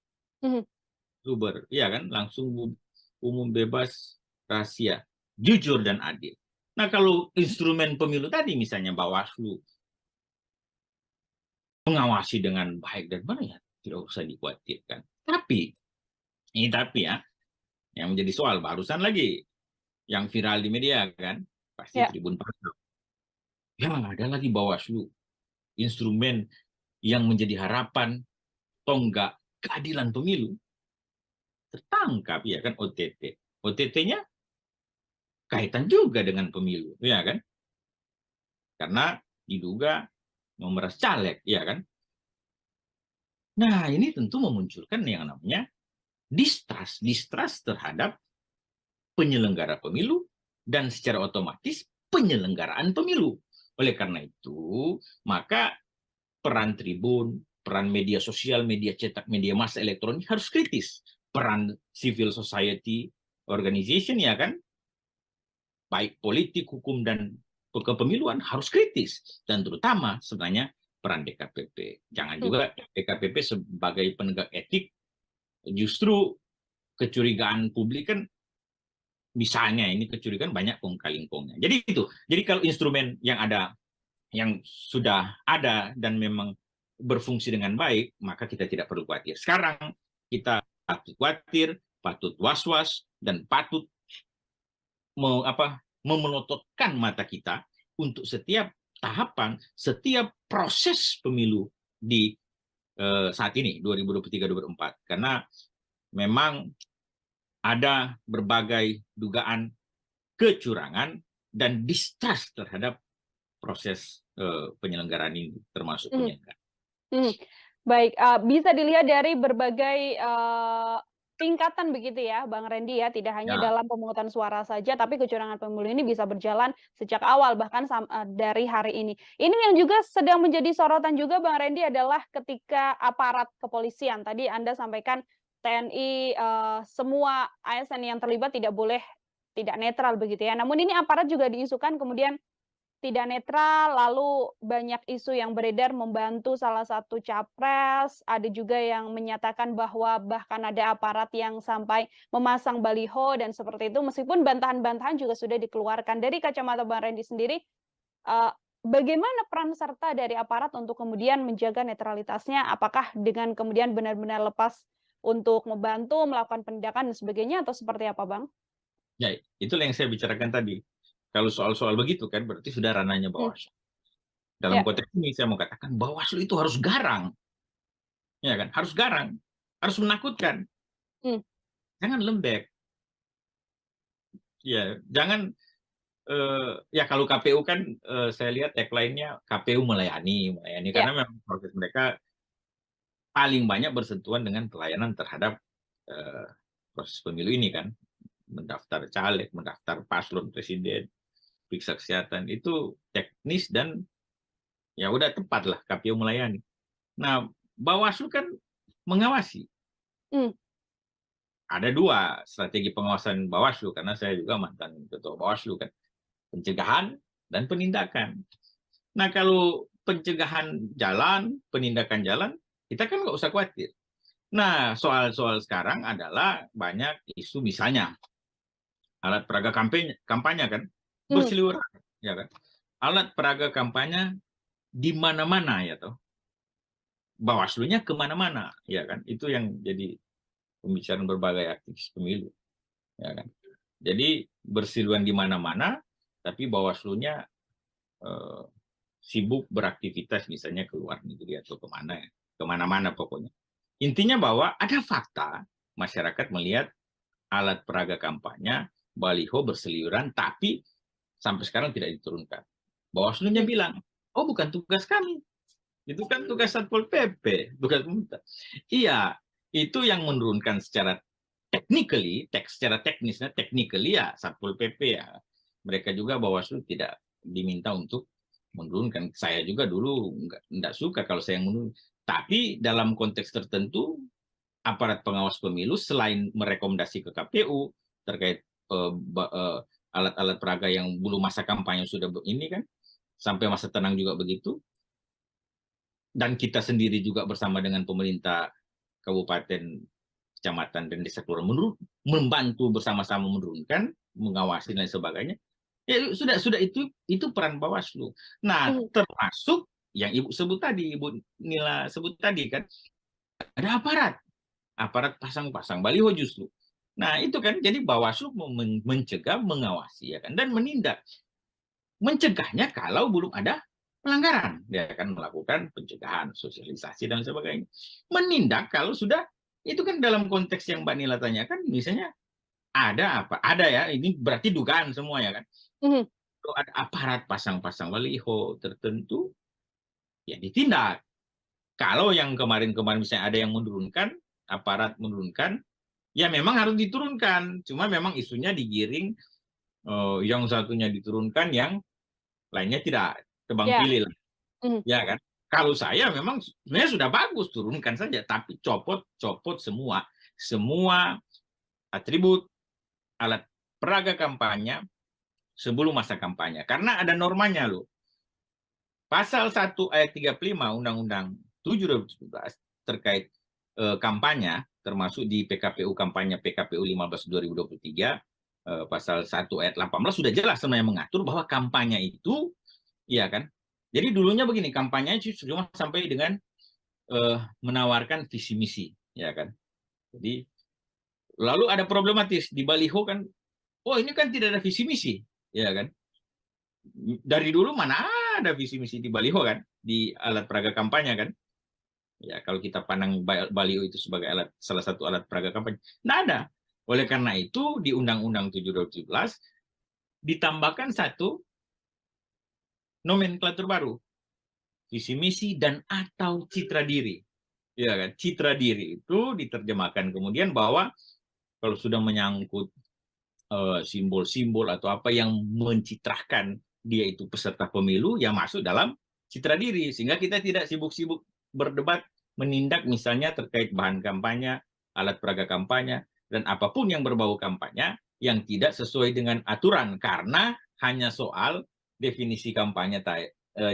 Luber, ya kan, langsung umum, bebas, rahasia, jujur dan adil. Nah, kalau instrumen pemilu tadi misalnya Bawaslu mengawasi dengan baik dan benar, ya tidak usah dikhawatirkan. Tapi ya, yang menjadi soal barusan lagi yang viral di media kan, pasti Tribun Pasar. Ya, ada lagi Bawaslu, instrumen yang menjadi harapan tonggak keadilan pemilu, tertangkap, ya kan, OTT. OTT-nya kaitan juga dengan pemilu, ya kan? Karena diduga memeras caleg, ya kan? Nah, ini tentu memunculkan yang namanya distrust terhadap penyelenggara pemilu dan secara otomatis penyelenggaraan pemilu. Oleh karena itu, maka peran Tribun, peran media sosial, media cetak, media massa elektronik harus kritis. Peran civil society organization, ya kan, baik politik, hukum, dan kepemiluan harus kritis. Dan terutama sebenarnya peran DKPP. Jangan juga DKPP sebagai penegak etik, justru kecurigaan publik kan, misalnya ini kecurigaan banyak kong-kali-kongnya. Jadi itu. Jadi kalau instrumen yang ada, yang sudah ada dan memang berfungsi dengan baik, maka kita tidak perlu khawatir. Sekarang kita patut khawatir, patut was-was, dan patut memelototkan mata kita untuk setiap tahapan, setiap proses pemilu di saat ini 2023-2024. Karena memang ada berbagai dugaan kecurangan dan distrust terhadap proses penyelenggaraan ini, termasuk penyelenggara. Baik, bisa dilihat dari berbagai tingkatan begitu ya, Bang Randy ya, tidak hanya dalam pemungutan suara saja, tapi kecurangan pemilu ini bisa berjalan sejak awal, bahkan dari hari ini. Ini yang juga sedang menjadi sorotan juga, Bang Randy, adalah ketika aparat kepolisian. Tadi Anda sampaikan TNI, semua ASN yang terlibat tidak boleh tidak netral begitu ya. Namun ini aparat juga diisukan kemudian tidak netral, lalu banyak isu yang beredar membantu salah satu capres, ada juga yang menyatakan bahwa bahkan ada aparat yang sampai memasang baliho dan seperti itu, meskipun bantahan-bantahan juga sudah dikeluarkan. Dari kacamata Bang Randy sendiri, bagaimana peran serta dari aparat untuk kemudian menjaga netralitasnya? Apakah dengan kemudian benar-benar lepas untuk membantu, melakukan penindakan dan sebagainya, atau seperti apa, Bang? Ya, itulah yang saya bicarakan tadi. Kalau soal-soal begitu kan berarti sudah ranahnya Bawaslu. Dalam Ya. konteks ini saya mau katakan Bawaslu itu harus garang. Ya kan? Harus garang, harus menakutkan. Jangan lembek. Ya, jangan ya kalau KPU kan saya lihat tagline-nya KPU melayani karena memang proses mereka paling banyak bersentuhan dengan pelayanan terhadap proses pemilu ini kan, mendaftar caleg, mendaftar paslon presiden, periksa kesehatan itu teknis dan ya udah tepat lah KPU melayani. Nah, Bawaslu kan mengawasi. Ada 2 strategi pengawasan Bawaslu karena saya juga mantan ketua Bawaslu kan, pencegahan dan penindakan. Nah, kalau pencegahan jalan, penindakan jalan, kita kan nggak usah khawatir. Nah, soal-soal sekarang adalah banyak isu misalnya alat peraga kampanye kan berseliweran, ya kan? Alat peraga kampanye di mana-mana ya toh. Bawaslunya kemana-mana, ya kan? Itu yang jadi pembicaraan berbagai aktivis pemilu, ya kan? Jadi berseliweran di mana-mana, tapi Bawaslunya sibuk beraktivitas misalnya ke luar negeri atau kemana-mana pokoknya. Intinya bahwa ada fakta masyarakat melihat alat peraga kampanye, baliho berseliweran, tapi sampai sekarang tidak diturunkan. Bawaslu-nya bilang, oh bukan tugas kami, itu kan tugas Satpol PP, tugas pemerintah. Iya, itu yang menurunkan secara secara teknisnya, ya Satpol PP ya. Mereka juga Bawaslu tidak diminta untuk menurunkan. Saya juga dulu nggak suka kalau saya menurun. Tapi dalam konteks tertentu, aparat pengawas pemilu selain merekomendasi ke KPU terkait alat-alat peraga yang belum masa kampanye sudah ini kan, sampai masa tenang juga begitu. Dan kita sendiri juga bersama dengan pemerintah kabupaten, kecamatan, dan desa kelurahan membantu bersama-sama menurunkan, mengawasi dan sebagainya. Ya sudah itu peran Bawaslu. Nah, termasuk yang Ibu sebut tadi, Ibu Nila sebut tadi kan, ada aparat pasang-pasang baliho justru. Nah, itu kan jadi Bawaslu mencegah, mengawasi ya kan, dan menindak. Mencegahnya kalau belum ada pelanggaran, dia akan melakukan pencegahan, sosialisasi dan sebagainya. Menindak kalau sudah, itu kan dalam konteks yang Mbak Nila tanyakan, misalnya ada apa? Ada ya, ini berarti dugaan semua ya kan. Kalau ada aparat pasang-pasang baliho tertentu, ya ditindak. Kalau yang kemarin-kemarin misalnya ada yang menurunkan, aparat menurunkan, ya memang harus diturunkan. Cuma memang isunya digiring, yang satunya diturunkan, yang lainnya tidak, tebang pilih lah. Ya kan? Kalau saya memang sebenarnya sudah bagus, turunkan saja, tapi copot semua atribut alat peraga kampanye sebelum masa kampanye. Karena ada normanya loh. Pasal 1 ayat 35 Undang-Undang 7 2017 terkait kampanye, termasuk di PKPU kampanye PKPU 15 2023, pasal 1 ayat 18 sudah jelas sebenarnya mengatur bahwa kampanye itu, ya kan? Jadi dulunya begini, kampanye cuma sampai dengan menawarkan visi misi, ya kan? Jadi lalu ada problematis di baliho kan, oh ini kan tidak ada visi misi, ya kan? Dari dulu mana ada visi misi di baliho kan, di alat peraga kampanye kan? Ya kalau kita pandang baliho itu sebagai salah satu alat peraga kampanye, nggak ada. Oleh karena itu di Undang-Undang 7 2017 ditambahkan satu nomenklatur baru, visi misi dan atau citra diri. Ya kan? Citra diri itu diterjemahkan kemudian bahwa kalau sudah menyangkut simbol-simbol atau apa yang mencitrahkan dia itu peserta pemilu, yang masuk dalam citra diri, sehingga kita tidak sibuk-sibuk berdebat menindak misalnya terkait bahan kampanye, alat peraga kampanye, dan apapun yang berbau kampanye yang tidak sesuai dengan aturan, karena hanya soal definisi kampanye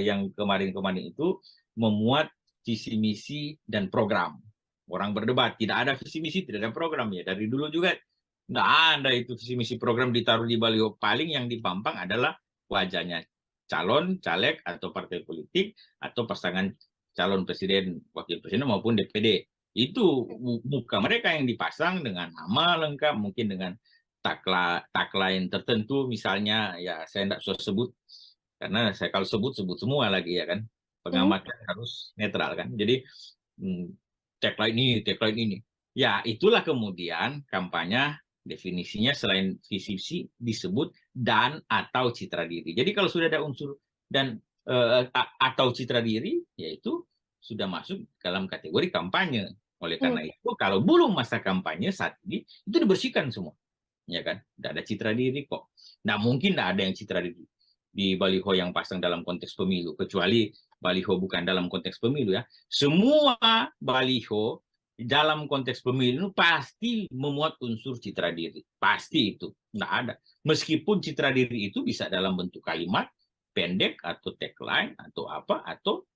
yang kemarin-kemarin itu memuat visi misi dan program. Orang berdebat, tidak ada visi misi, tidak ada program. Ya dari dulu juga nggak ada itu visi misi program ditaruh di baliho. Paling yang dipampang adalah wajahnya calon, caleg, atau partai politik, atau pasangan calon presiden, wakil presiden maupun DPD. Itu muka mereka yang dipasang dengan nama lengkap, mungkin dengan tagline tertentu, misalnya ya saya tidak usah sebut karena saya kalau sebut semua lagi ya kan, pengamat harus netral kan. Jadi tagline ini, ya itulah kemudian kampanye definisinya selain visi misi disebut dan atau citra diri. Jadi kalau sudah ada unsur dan atau citra diri, yaitu sudah masuk dalam kategori kampanye. Oleh karena itu, kalau belum masa kampanye saat ini, itu dibersihkan semua. Ya kan? Tidak ada citra diri kok. Nah, mungkin tidak ada yang citra diri di baliho yang pasang dalam konteks pemilu. Kecuali baliho bukan dalam konteks pemilu ya. Semua baliho dalam konteks pemilu pasti memuat unsur citra diri. Pasti itu. Tidak ada. Meskipun citra diri itu bisa dalam bentuk kalimat pendek atau tagline atau apa, atau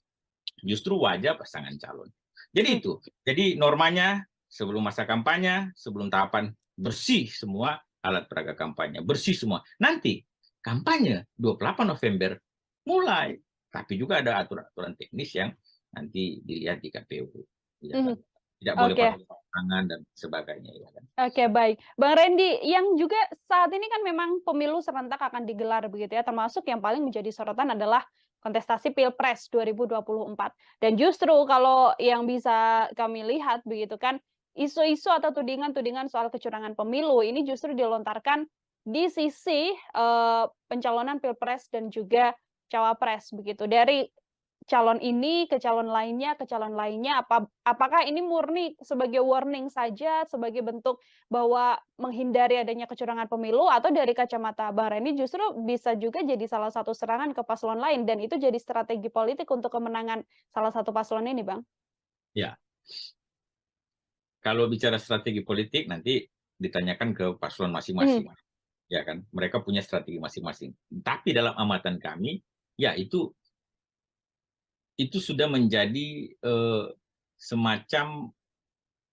justru wajah pasangan calon. Jadi itu. Jadi normanya sebelum masa kampanye, sebelum tahapan bersih semua alat peraga kampanye, bersih semua. Nanti kampanye 28 November mulai. Tapi juga ada aturan-aturan teknis yang nanti dilihat di KPU. Ya, tidak boleh pakai tangan dan sebagainya. Ya, kan? Oke, baik. Bang Randy, yang juga saat ini kan memang pemilu serentak akan digelar begitu ya, termasuk yang paling menjadi sorotan adalah kontestasi Pilpres 2024. Dan justru kalau yang bisa kami lihat begitu kan, isu-isu atau tudingan-tudingan soal kecurangan pemilu ini justru dilontarkan di sisi pencalonan Pilpres dan juga Cawapres begitu. Dari calon ini ke calon lainnya, apakah ini murni sebagai warning saja, sebagai bentuk bahwa menghindari adanya kecurangan pemilu, atau dari kacamata Bang Randy justru bisa juga jadi salah satu serangan ke paslon lain, dan itu jadi strategi politik untuk kemenangan salah satu paslon ini, Bang? Ya. Kalau bicara strategi politik, nanti ditanyakan ke paslon masing-masing. Ya kan? Mereka punya strategi masing-masing. Tapi dalam amatan kami, ya itu sudah menjadi semacam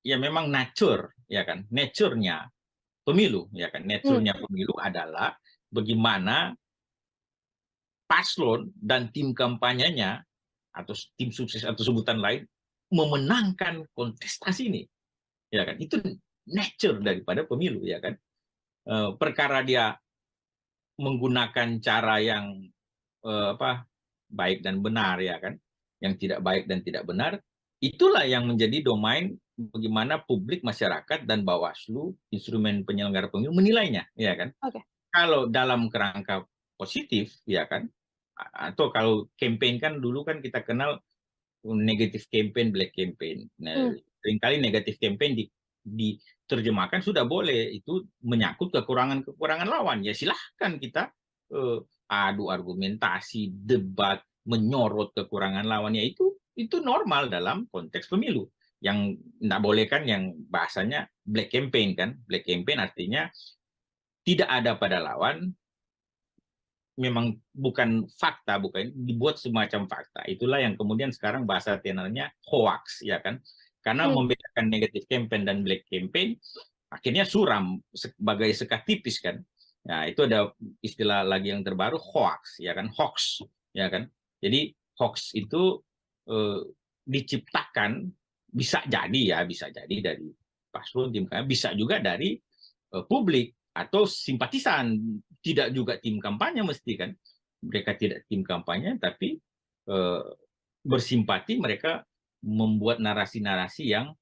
ya memang nature ya kan, nature-nya pemilu ya kan. Nature-nya pemilu adalah bagaimana paslon dan tim kampanyenya atau tim sukses atau sebutan lain memenangkan kontestasi ini. Ya kan? Itu nature daripada pemilu ya kan. Perkara dia menggunakan cara yang baik dan benar ya kan, yang tidak baik dan tidak benar, itulah yang menjadi domain bagaimana publik, masyarakat, dan Bawaslu, instrumen penyelenggara pemilu, menilainya, ya kan? Kalau dalam kerangka positif, ya kan? Atau kalau campaign kan dulu kan kita kenal negatif campaign, black campaign. Nah, seringkali negatif campaign diterjemahkan sudah boleh, itu menyangkut kekurangan lawan. Ya silahkan kita adu argumentasi, debat, menyorot kekurangan lawannya, itu normal dalam konteks pemilu. Yang tidak boleh kan yang bahasanya black campaign kan. Black campaign artinya tidak ada pada lawan, memang bukan fakta, bukan dibuat semacam fakta. Itulah yang kemudian sekarang bahasa tenornya hoax ya kan. Karena membedakan negatif campaign dan black campaign akhirnya suram sebagai sekat tipis kan. Nah, itu ada istilah lagi yang terbaru, hoax ya kan, hoax ya kan. Jadi hoax itu diciptakan bisa jadi dari paslon, tim kampanye, bisa juga dari publik atau simpatisan, tidak juga tim kampanye mesti kan. Mereka tidak tim kampanye tapi bersimpati, mereka membuat narasi-narasi yang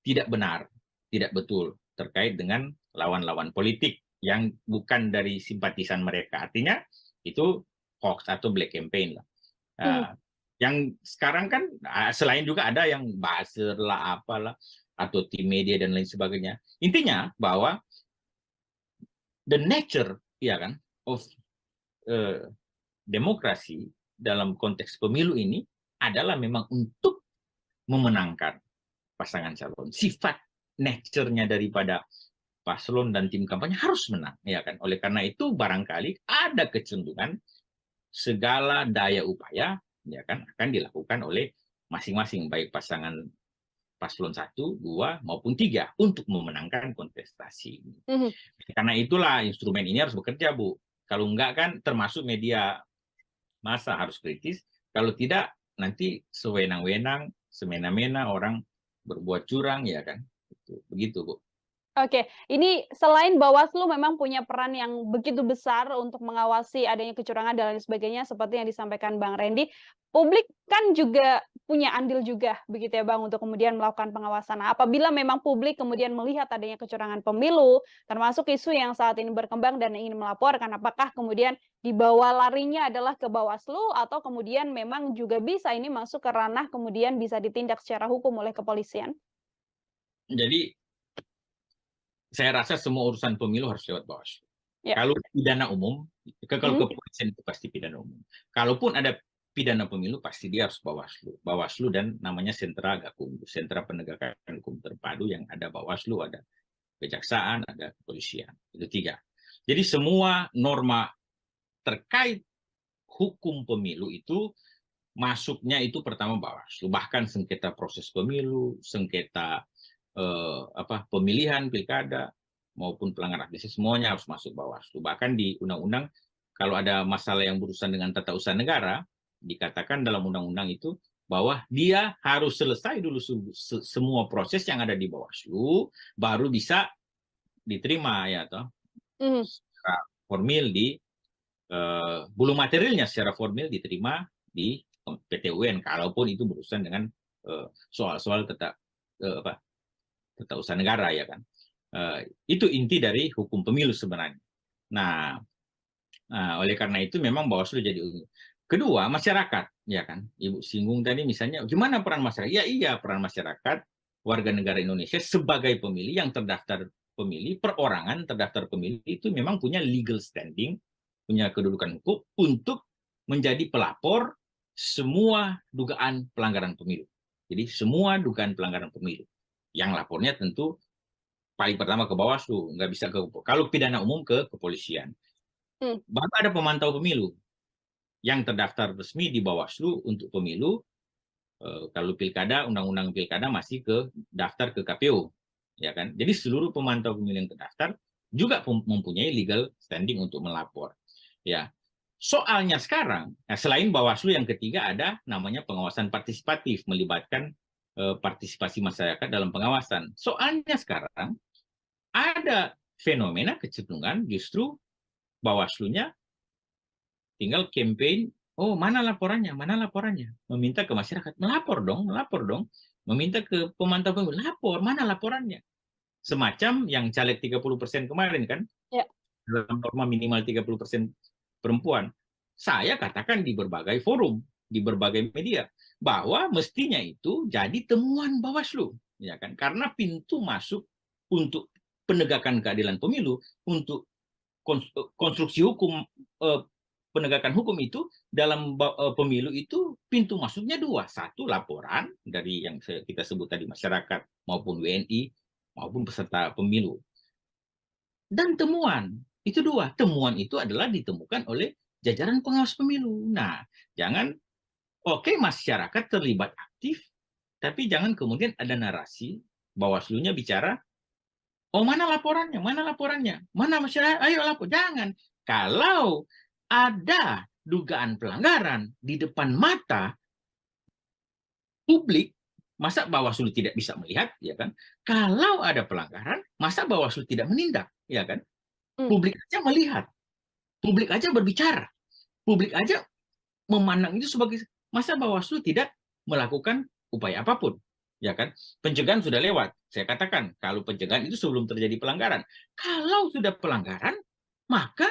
tidak benar, tidak betul terkait dengan lawan-lawan politik yang bukan dari simpatisan mereka. Artinya itu hoax atau black campaign lah. Yang sekarang kan selain juga ada yang buzzer lah, apalah, atau tim media dan lain sebagainya. Intinya bahwa the nature ya kan of demokrasi dalam konteks pemilu ini adalah memang untuk memenangkan pasangan calon. Sifat nature-nya daripada paslon dan tim kampanye harus menang ya kan. Oleh karena itu barangkali ada kecenderungan segala daya upaya ya kan akan dilakukan oleh masing-masing, baik pasangan paslon 1, 2 maupun 3 untuk memenangkan kontestasi. Karena itulah instrumen ini harus bekerja, Bu. Kalau enggak kan termasuk media massa harus kritis. Kalau tidak nanti sewenang-wenang, semena-mena orang berbuat curang ya kan. Begitu, Bu. Oke, ini selain Bawaslu memang punya peran yang begitu besar untuk mengawasi adanya kecurangan dan lain sebagainya seperti yang disampaikan Bang Randy, publik kan juga punya andil juga begitu ya Bang untuk kemudian melakukan pengawasan. Nah, apabila memang publik kemudian melihat adanya kecurangan pemilu, termasuk isu yang saat ini berkembang dan ingin melaporkan, apakah kemudian dibawa larinya adalah ke Bawaslu atau kemudian memang juga bisa ini masuk ke ranah kemudian bisa ditindak secara hukum oleh kepolisian? Jadi saya rasa semua urusan pemilu harus lewat Bawaslu. Ya. Kalau pidana umum, kalau Mhm. kepolisian itu pasti pidana umum. Kalaupun ada pidana pemilu, pasti dia harus Bawaslu. Bawaslu dan namanya Sentra Gakumdu, Sentra Penegakan Hukum Terpadu yang ada Bawaslu, ada Kejaksaan, ada Kepolisian. Itu 3. Jadi semua norma terkait hukum pemilu itu masuknya itu pertama Bawaslu. Bahkan sengketa proses pemilu, sengketa pemilihan pilkada maupun pelanggaran administrasi semuanya harus masuk Bawaslu. Bahkan di undang-undang kalau ada masalah yang berurusan dengan tata usaha negara dikatakan dalam undang-undang itu bahwa dia harus selesai dulu semua proses yang ada di Bawaslu baru bisa diterima ya toh secara formil di belum materialnya secara formil diterima di PT UN kalaupun itu berurusan dengan soal-soal tata usaha negara ya kan. Itu inti dari hukum pemilu sebenarnya. Nah, oleh karena itu memang Bawaslu jadi kedua masyarakat ya kan. Ibu singgung tadi misalnya gimana peran masyarakat? Ya iya peran masyarakat warga negara Indonesia sebagai pemilih yang terdaftar pemilih perorangan terdaftar pemilih itu memang punya legal standing, punya kedudukan hukum untuk menjadi pelapor semua dugaan pelanggaran pemilu. Jadi semua dugaan pelanggaran pemilu. Yang lapornya tentu paling pertama ke Bawaslu, nggak bisa kalau pidana umum ke kepolisian. Baru ada pemantau pemilu yang terdaftar resmi di Bawaslu untuk pemilu. Kalau pilkada, undang-undang pilkada masih daftar ke KPU, ya kan? Jadi seluruh pemantau pemilu yang terdaftar juga mempunyai legal standing untuk melapor. Ya, soalnya sekarang, selain Bawaslu yang ketiga ada namanya pengawasan partisipatif melibatkan partisipasi masyarakat dalam pengawasan. Soalnya sekarang ada fenomena kecenderungan justru Bawaslu-nya tinggal campaign, oh mana laporannya, meminta ke masyarakat, melapor dong, meminta ke pemantau pemilu, lapor, mana laporannya. Semacam yang caleg 30% kemarin kan, ya. Dalam norma minimal 30% perempuan. Saya katakan di berbagai forum, di berbagai media, bahwa mestinya itu jadi temuan Bawaslu, ya kan? Karena pintu masuk untuk penegakan keadilan pemilu, untuk konstruksi hukum penegakan hukum itu dalam pemilu itu pintu masuknya 2. 1 laporan dari yang kita sebut tadi masyarakat maupun WNI maupun peserta pemilu. Dan temuan, itu 2. Temuan itu adalah ditemukan oleh jajaran pengawas pemilu. Nah, jangan oke, masyarakat terlibat aktif, tapi jangan kemudian ada narasi Bawaslu-nya bicara, oh mana laporannya, mana masyarakat, ayo lapor. Jangan. Kalau ada dugaan pelanggaran di depan mata publik, masa Bawaslu tidak bisa melihat, ya kan? Kalau ada pelanggaran, masa Bawaslu tidak menindak, ya kan? Publik aja melihat, publik aja berbicara, publik aja memandang itu sebagai masa Bawaslu tidak melakukan upaya apapun, ya kan? Pencegahan sudah lewat. Saya katakan kalau pencegahan itu sebelum terjadi pelanggaran. Kalau sudah pelanggaran, maka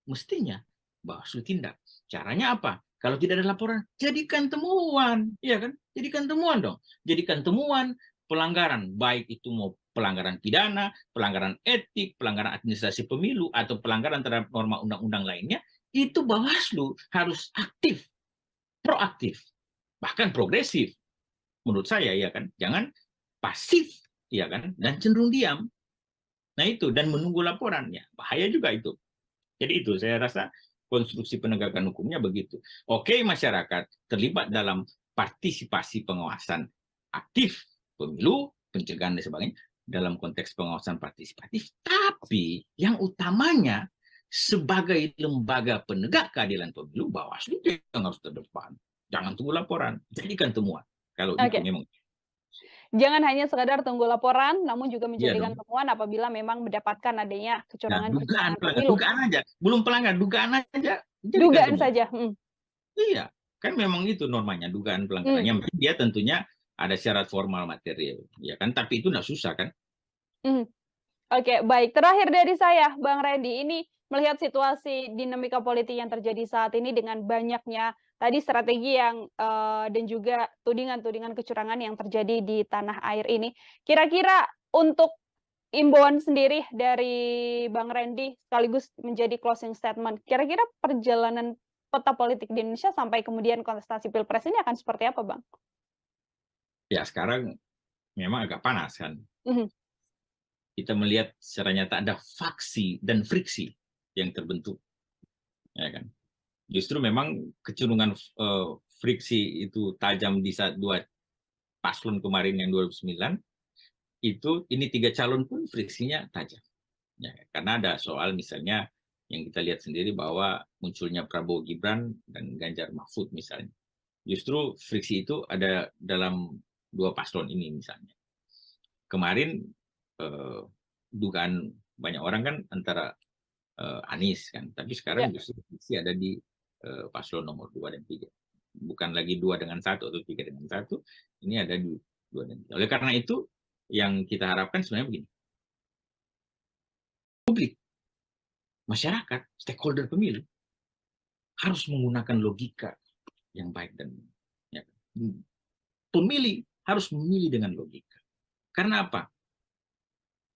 mestinya Bawaslu tindak. Caranya apa? Kalau tidak ada laporan, jadikan temuan, ya kan? Jadikan temuan dong. Jadikan temuan pelanggaran, baik itu mau pelanggaran pidana, pelanggaran etik, pelanggaran administrasi pemilu, atau pelanggaran terhadap norma undang-undang lainnya, itu Bawaslu harus aktif, proaktif, bahkan progresif. Menurut saya, ya kan, jangan pasif, ya kan, dan cenderung diam. Nah itu, dan menunggu laporannya, bahaya juga itu. Jadi itu, saya rasa konstruksi penegakan hukumnya begitu. Oke, masyarakat terlibat dalam partisipasi pengawasan aktif pemilu, pencegahan dan sebagainya, dalam konteks pengawasan partisipatif, tapi yang utamanya sebagai lembaga penegak keadilan pemilu, Bawaslu yang harus terdepan. Jangan tunggu laporan, jadikan temuan. Kalau itu memang. Jangan hanya sekadar tunggu laporan, namun juga Iya menjadikan dong. temuan apabila memang mendapatkan adanya Nah, dugaan kecurangan-kecurangan pelanggaran, pemilu. dugaan aja, belum pelanggaran, dugaan aja jadikan Dugaan temuan. saja. Iya, kan memang itu normanya dugaan pelanggaran. Yang penting dia tentunya ada syarat formal material, ya kan? Tapi itu nggak susah kan? Mhm. Oke, baik. Terakhir dari saya, Bang Randy, ini melihat situasi dinamika politik yang terjadi saat ini dengan banyaknya tadi strategi yang dan juga tudingan-tudingan kecurangan yang terjadi di tanah air ini. Kira-kira untuk imbauan sendiri dari Bang Randy sekaligus menjadi closing statement, kira-kira perjalanan peta politik di Indonesia sampai kemudian kontestasi Pilpres ini akan seperti apa, Bang? Ya sekarang memang agak panas kan. Mhm. Kita melihat secara nyata ada faksi dan friksi yang terbentuk, ya kan? Justru memang kecenderungan friksi itu tajam di saat dua paslon kemarin yang 2009 itu, ini 3 calon pun friksinya tajam. Ya, karena ada soal misalnya yang kita lihat sendiri bahwa munculnya Prabowo Gibran dan Ganjar Mahfud misalnya. Justru friksi itu ada dalam 2 paslon ini misalnya. Kemarin dugaan banyak orang kan antara Anies kan, tapi sekarang Ya. justru friksi ada di paslon nomor 2 dan 3. Bukan lagi 2 dengan 1 atau 3 dengan 1, ini ada di 2 dan 3. Oleh karena itu yang kita harapkan sebenarnya begini. Publik, masyarakat, stakeholder pemilu harus menggunakan logika yang baik dan ya, pemilih harus memilih dengan logika. Karena apa?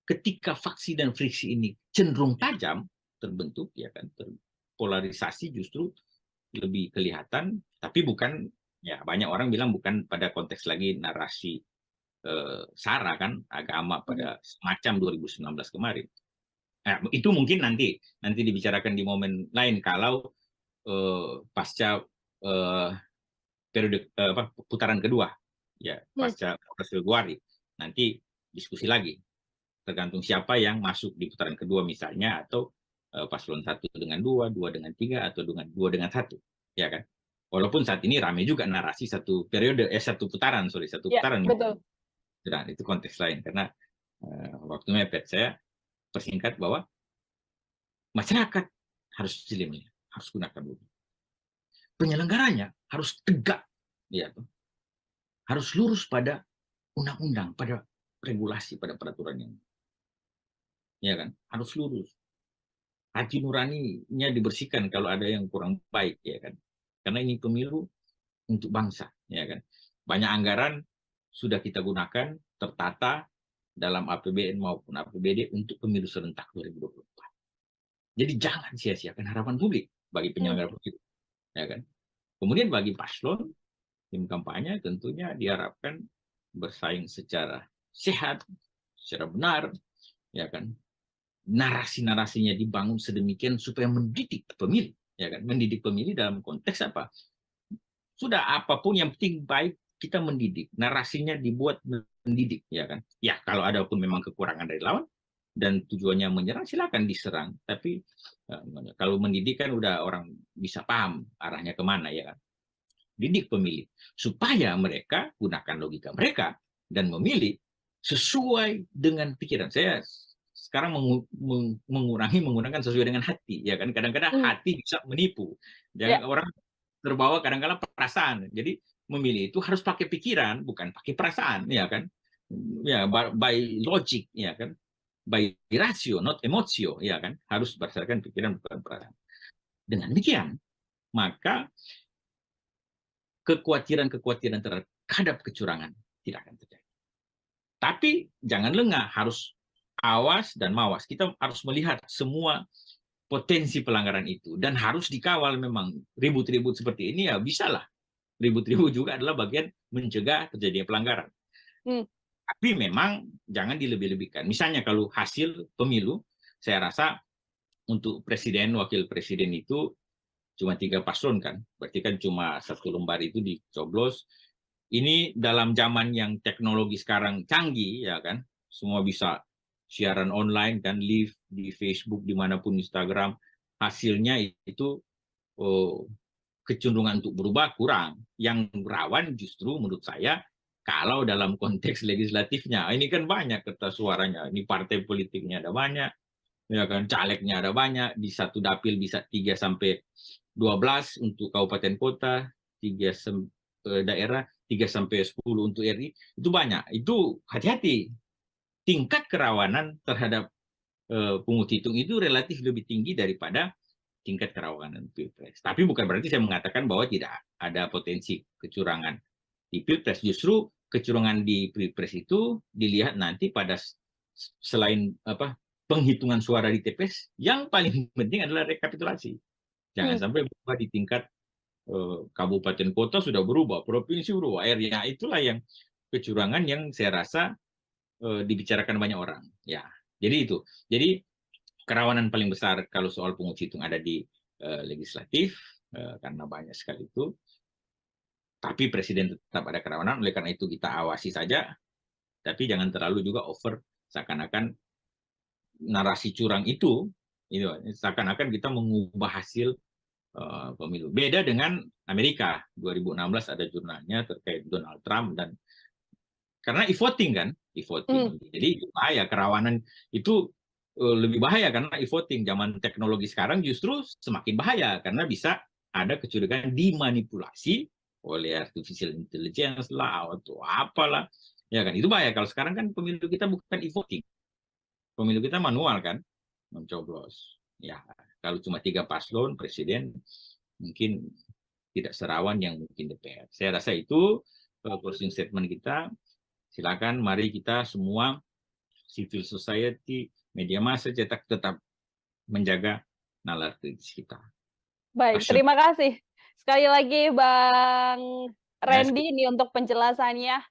Ketika faksi dan friksi ini cenderung tajam terbentuk, ya kan, polarisasi justru lebih kelihatan, tapi bukan, ya banyak orang bilang bukan pada konteks lagi narasi SARA kan, agama pada semacam 2019 kemarin. Nah, itu mungkin nanti dibicarakan di momen lain kalau pasca periode putaran kedua, ya pasca Februari, nanti diskusi lagi, tergantung siapa yang masuk di putaran kedua misalnya, atau paslon 1 dengan 2, 2 dengan 3, atau dengan 2 dengan 1, ya kan? Walaupun saat ini ramai juga narasi satu putaran. Ya, betul. Nah, itu konteks lain karena waktu mepet. Saya persingkat bahwa masyarakat harus jeli, harus gunakan logika. Penyelenggaranya harus tegak, ya, harus lurus pada undang-undang, pada regulasi, pada peraturan yang, ya kan, harus lurus. Hati nuraninya dibersihkan kalau ada yang kurang baik, ya kan. Karena ini pemilu untuk bangsa, ya kan. Banyak anggaran sudah kita gunakan tertata dalam APBN maupun APBD untuk pemilu serentak 2024. Jadi jangan sia-siakan harapan publik bagi penyelenggara pemilu, ya kan. Kemudian bagi paslon, tim kampanye tentunya diharapkan bersaing secara sehat, secara benar, ya kan. Narasi-narasinya dibangun sedemikian supaya mendidik pemilih, ya kan. Mendidik pemilih dalam konteks apa? Sudah apapun yang penting baik kita mendidik. Narasinya dibuat mendidik, ya kan. Ya kalau ada pun memang kekurangan dari lawan dan tujuannya menyerang, silakan diserang. Tapi kalau mendidik kan udah orang bisa paham arahnya kemana, ya kan. Didik pemilih supaya mereka gunakan logika mereka dan memilih sesuai dengan pikiran. Saya sekarang menggunakan sesuai dengan hati, ya kan. Kadang-kadang hati bisa menipu. Jangan orang terbawa kadang-kadang perasaan. Jadi memilih itu harus pakai pikiran, bukan pakai perasaan, ya kan. Ya, by logic, ya kan. By ratio, not emotio, ya kan. Harus berdasarkan pikiran, bukan perasaan. Dengan demikian, maka kekhawatiran terhadap kecurangan tidak akan terjadi. Tapi jangan lengah, harus awas dan mawas. Kita harus melihat semua potensi pelanggaran itu dan harus dikawal. Memang ribut-ribut seperti ini ya bisalah. Ribut-ribut juga adalah bagian mencegah terjadinya pelanggaran. Tapi memang jangan dilebih-lebihkan. Misalnya kalau hasil pemilu, saya rasa untuk presiden, wakil presiden itu cuma 3 paslon kan, berarti kan cuma 1 lembar itu dicoblos. Ini dalam zaman yang teknologi sekarang canggih, ya kan, semua bisa siaran online dan live di Facebook dimanapun, Instagram, hasilnya itu kecenderungan untuk berubah kurang. Yang rawan justru menurut saya Kalau dalam konteks legislatifnya, ini kan banyak kertas suaranya. Ini partai politiknya ada banyak, ya kan, calegnya ada banyak. Di satu dapil bisa 3 sampai 12 untuk kabupaten kota, 3 daerah, 3 sampai 10 untuk RI. Itu banyak. Itu hati-hati. Tingkat kerawanan terhadap pungut hitung itu relatif lebih tinggi daripada tingkat kerawanan Pilpres. Tapi bukan berarti saya mengatakan bahwa tidak ada potensi kecurangan di Pilpres. Justru kecurangan di Pilpres itu dilihat nanti pada selain penghitungan suara di TPS, yang paling penting adalah rekapitulasi. Jangan sampai berubah di tingkat kabupaten kota sudah berubah, provinsi berubah, area. Itulah yang kecurangan yang saya rasa dibicarakan banyak orang. Ya, jadi itu. Jadi kerawanan paling besar kalau soal pungut hitung ada di legislatif, karena banyak sekali itu. Tapi presiden tetap ada kerawanan, oleh karena itu kita awasi saja, tapi jangan terlalu juga over, seakan-akan narasi curang itu seakan-akan kita mengubah hasil pemilu. Beda dengan Amerika, 2016 ada jurnalnya terkait Donald Trump, dan karena e-voting kan, e-voting. Jadi bahaya, kerawanan itu lebih bahaya karena e-voting. Zaman teknologi sekarang justru semakin bahaya, karena bisa ada kecurigaan dimanipulasi oleh artificial intelligence lah atau apalah, ya kan. Itu bahaya. Kalau sekarang kan pemilu kita bukan e-voting, pemilu kita manual kan, mencoblos. Ya, kalau cuma 3 paslon presiden mungkin tidak serawan yang mungkin DPR. Saya rasa itu closing statement kita. Silakan, mari kita semua, civil society, media massa, cetak, tetap menjaga nalar kritis kita. Baik, terima kasih. Sekali lagi Bang Randy ini untuk penjelasannya.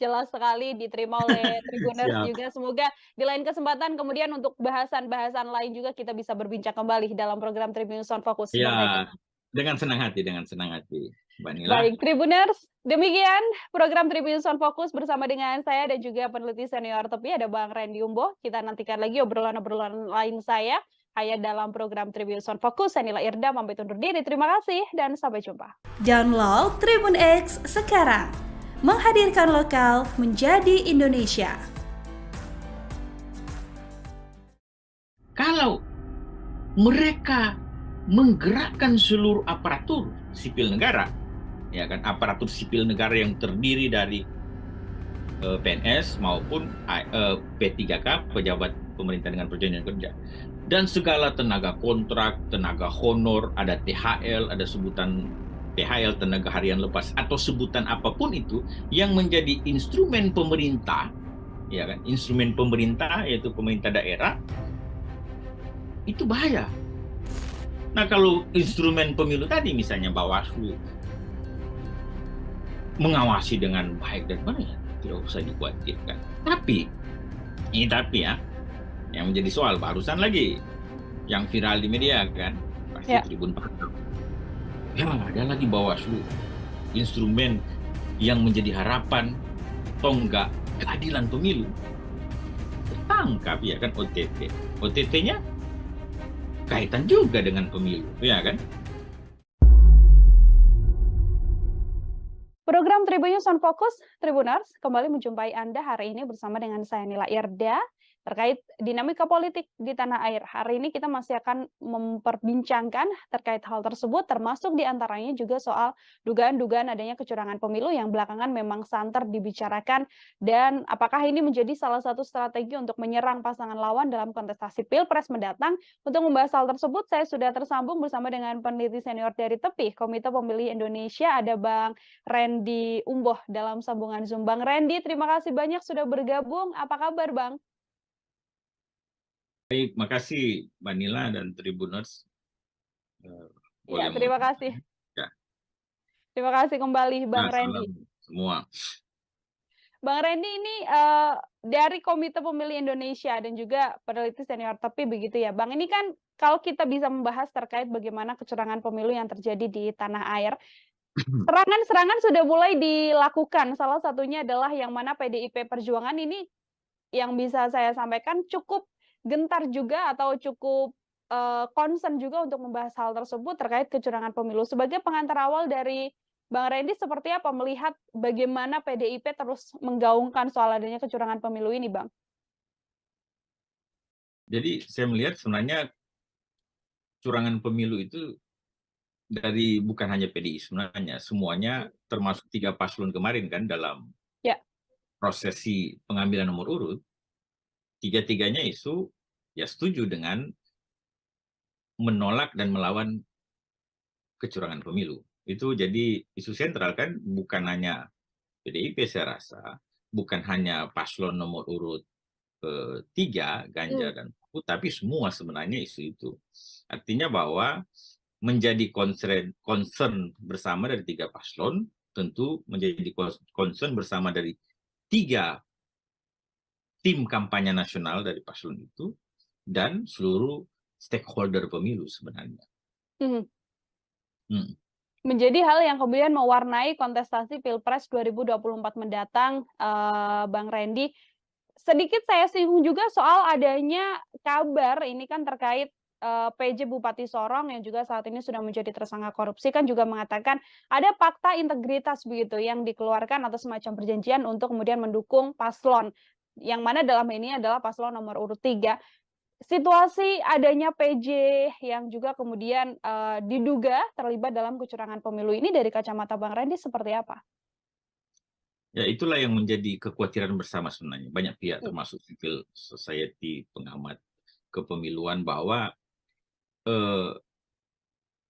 Jelas sekali diterima oleh Tribuners juga. Semoga di lain kesempatan kemudian untuk bahasan-bahasan lain juga kita bisa berbincang kembali dalam program Tribunnews on Focus. Ya, dengan senang hati, Mbak Nila. Baik, Tribuners, demikian program Tribunnews on Focus bersama dengan saya dan juga peneliti senior TEPI, ada Bang Randy Umboh. Kita nantikan lagi obrolan-obrolan lain saya hanya dalam program Tribunnews on Focus. Saya Nila Irda, pamit undur diri. Terima kasih dan sampai jumpa. Download Tribun X sekarang. Menghadirkan lokal menjadi Indonesia. Kalau mereka menggerakkan seluruh aparatur sipil negara, ya kan, aparatur sipil negara yang terdiri dari PNS maupun P3K, pejabat pemerintah dengan perjanjian kerja, dan segala tenaga kontrak, tenaga honor, ada THL, ada sebutan THL, tenaga harian lepas, atau sebutan apapun itu yang menjadi instrumen pemerintah, ya kan, instrumen pemerintah yaitu pemerintah daerah, itu bahaya. Nah, kalau instrumen pemilu tadi misalnya Bawaslu mengawasi dengan baik dan benar, tidak usah dikhawatirkan. Tapi ya, yang menjadi soal barusan lagi yang viral di media kan, pasti Tribun Pantau. Ya, ada lagi Bawaslu, instrumen yang menjadi harapan tonggak keadilan pemilu, tertangkap, ya kan, OTT. OTT-nya kaitan juga dengan pemilu, ya kan? Program Tribunnews on Focus, Tribuners, kembali menjumpai Anda hari ini bersama dengan saya Nila Irda. Terkait dinamika politik di tanah air, hari ini kita masih akan memperbincangkan terkait hal tersebut, termasuk diantaranya juga soal dugaan-dugaan adanya kecurangan pemilu yang belakangan memang santer dibicarakan, dan apakah ini menjadi salah satu strategi untuk menyerang pasangan lawan dalam kontestasi Pilpres mendatang. Untuk membahas hal tersebut, saya sudah tersambung bersama dengan peneliti senior dari TEPI, Komite Pemilih Indonesia, ada Bang Randy Umboh dalam sambungan Zoom. Bang Randy, terima kasih banyak sudah bergabung. Apa kabar, Bang? Baik, makasih Mbak Nila dan Tribuners. Ya, terima kasih. Ya. Terima kasih kembali Bang Randy. Semua. Bang Randy ini dari Komite Pemilih Indonesia dan juga peneliti senior TEPI begitu ya, Bang. Ini kan kalau kita bisa membahas terkait bagaimana kecurangan pemilu yang terjadi di tanah air, serangan-serangan sudah mulai dilakukan. Salah satunya adalah yang mana PDIP Perjuangan ini yang bisa saya sampaikan cukup gentar juga atau cukup concern juga untuk membahas hal tersebut terkait kecurangan pemilu. Sebagai pengantar awal dari Bang Randy seperti apa melihat bagaimana PDIP terus menggaungkan soal adanya kecurangan pemilu ini, Bang? Jadi saya melihat sebenarnya curangan pemilu itu dari bukan hanya PDI sebenarnya, semuanya termasuk 3 paslon kemarin kan dalam Ya. prosesi pengambilan nomor urut, tiga-tiganya isu ya setuju dengan menolak dan melawan kecurangan pemilu. Itu jadi isu sentral kan, bukan hanya PDIP saya rasa, bukan hanya paslon nomor urut 3, Ganjar dan Mahfud, tapi semua sebenarnya isu itu. Artinya bahwa menjadi concern bersama dari 3 paslon, tentu menjadi concern bersama dari 3 tim kampanye nasional dari paslon itu, dan seluruh stakeholder pemilu sebenarnya. Mhm. Hmm. Menjadi hal yang kemudian mewarnai kontestasi Pilpres 2024 mendatang, Bang Randy. Sedikit saya singgung juga soal adanya kabar ini kan terkait PJ Bupati Sorong yang juga saat ini sudah menjadi tersangka korupsi kan juga mengatakan ada fakta integritas begitu yang dikeluarkan atau semacam perjanjian untuk kemudian mendukung paslon, yang mana dalam ini adalah paslon nomor urut 3. Situasi adanya PJ yang juga kemudian diduga terlibat dalam kecurangan pemilu ini dari kacamata Bang Randy seperti apa? Ya itulah yang menjadi kekhawatiran bersama sebenarnya. Banyak pihak Hmm. termasuk civil society, pengamat kepemiluan bahwa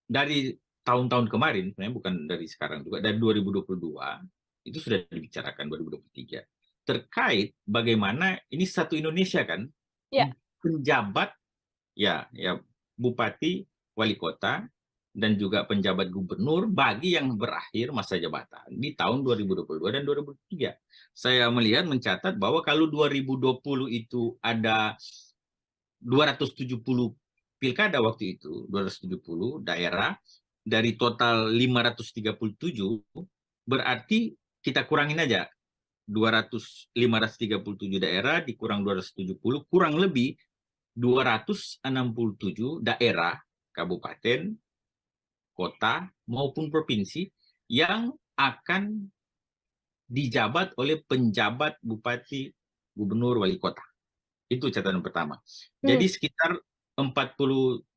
dari tahun-tahun kemarin, sebenarnya bukan dari sekarang juga, dari 2022, itu sudah dibicarakan 2023, terkait bagaimana ini satu Indonesia kan, Ya. penjabat, ya bupati, wali kota, dan juga penjabat gubernur bagi yang berakhir masa jabatan di tahun 2022 dan 2023. Saya melihat mencatat bahwa kalau 2020 itu ada 270 pilkada waktu itu, 270 daerah, dari total 537, berarti kita kurangin aja 537 daerah dikurang 270, kurang lebih 267 daerah, kabupaten, kota, maupun provinsi yang akan dijabat oleh penjabat bupati, gubernur, wali kota. Itu catatan pertama. Jadi sekitar 47%,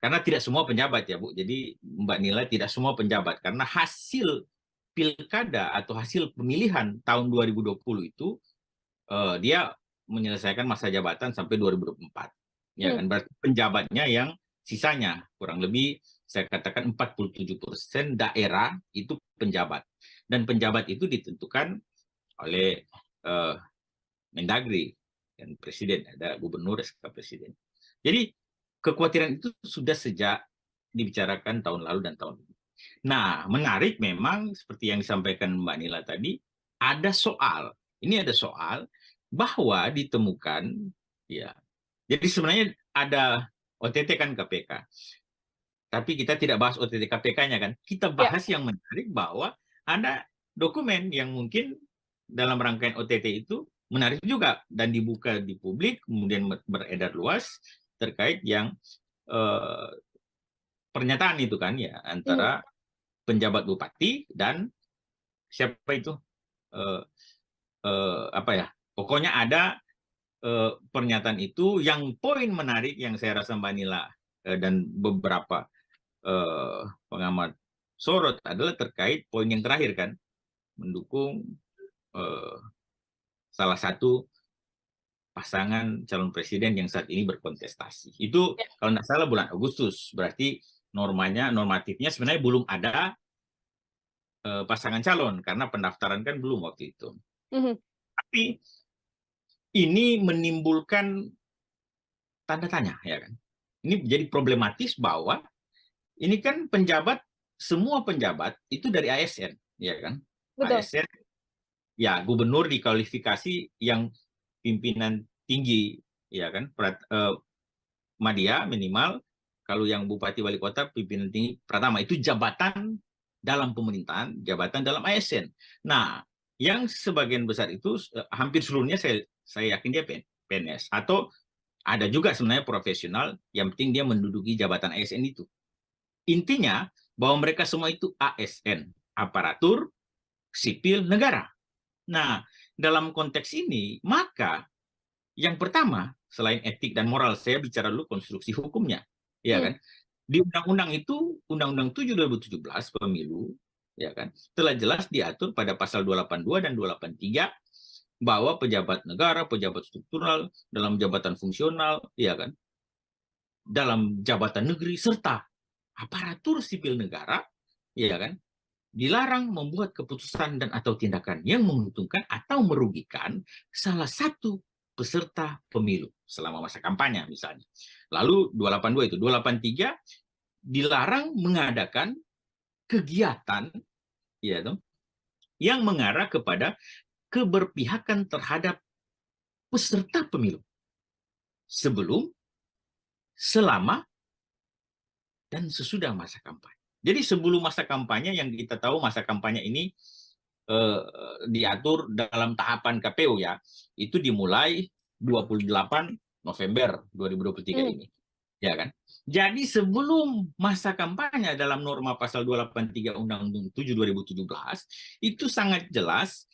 karena tidak semua penjabat ya Bu. Jadi Mbak Nila, tidak semua penjabat, karena hasil pilkada atau hasil pemilihan tahun 2020 itu dia menyelesaikan masa jabatan sampai 2024. Ya kan, berarti penjabatnya yang sisanya kurang lebih saya katakan 47% daerah itu penjabat. Dan penjabat itu ditentukan oleh Mendagri dan presiden, ada gubernur, SK presiden. Jadi kekhawatiran itu sudah sejak dibicarakan tahun lalu dan tahun ini. Nah, menarik memang seperti yang disampaikan Mbak Nila tadi, ada soal bahwa ditemukan, ya. Jadi sebenarnya ada OTT kan KPK. Tapi kita tidak bahas OTT KPK-nya kan. Kita bahas yang menarik bahwa ada dokumen yang mungkin dalam rangkaian OTT itu menarik juga dan dibuka di publik, kemudian beredar luas terkait yang pernyataan itu kan ya antara penjabat bupati dan siapa itu pokoknya ada pernyataan itu yang poin menarik yang saya rasa Mbak Nila dan beberapa pengamat sorot adalah terkait poin yang terakhir kan, mendukung salah satu pasangan calon presiden yang saat ini berkontestasi. Itu kalau tidak salah bulan Agustus, berarti normatifnya sebenarnya belum ada pasangan calon karena pendaftaran kan belum waktu itu. Tapi ini menimbulkan tanda tanya, ya kan? Ini jadi problematis bahwa ini kan semua penjabat itu dari ASN, ya kan? Betul. ASN, ya gubernur dikualifikasi yang pimpinan tinggi, ya kan? Madya minimal, kalau yang bupati wali kota pimpinan tinggi pratama, itu jabatan dalam pemerintahan, jabatan dalam ASN. Nah, yang sebagian besar itu hampir seluruhnya saya yakin dia PNS, atau ada juga sebenarnya profesional yang penting dia menduduki jabatan ASN itu. Intinya bahwa mereka semua itu ASN, aparatur sipil negara. Nah, dalam konteks ini, maka yang pertama, selain etik dan moral, saya bicara dulu konstruksi hukumnya, ya kan? Di undang-undang itu, Undang-Undang 7 2017 pemilu, ya kan, telah jelas diatur pada pasal 282 dan 283 bahwa pejabat negara, pejabat struktural, dalam jabatan fungsional, ya kan, dalam jabatan negeri serta aparatur sipil negara, ya kan, dilarang membuat keputusan dan atau tindakan yang menguntungkan atau merugikan salah satu peserta pemilu selama masa kampanye misalnya. Lalu 282 itu, 283 dilarang mengadakan kegiatan ya dong yang mengarah kepada keberpihakan terhadap peserta pemilu sebelum, selama, dan sesudah masa kampanye. Jadi sebelum masa kampanye, yang kita tahu masa kampanye ini diatur dalam tahapan KPU ya, itu dimulai 28 November 2023 ini. Ya kan? Jadi sebelum masa kampanye dalam norma pasal 283 Undang-Undang 7 2017 itu sangat jelas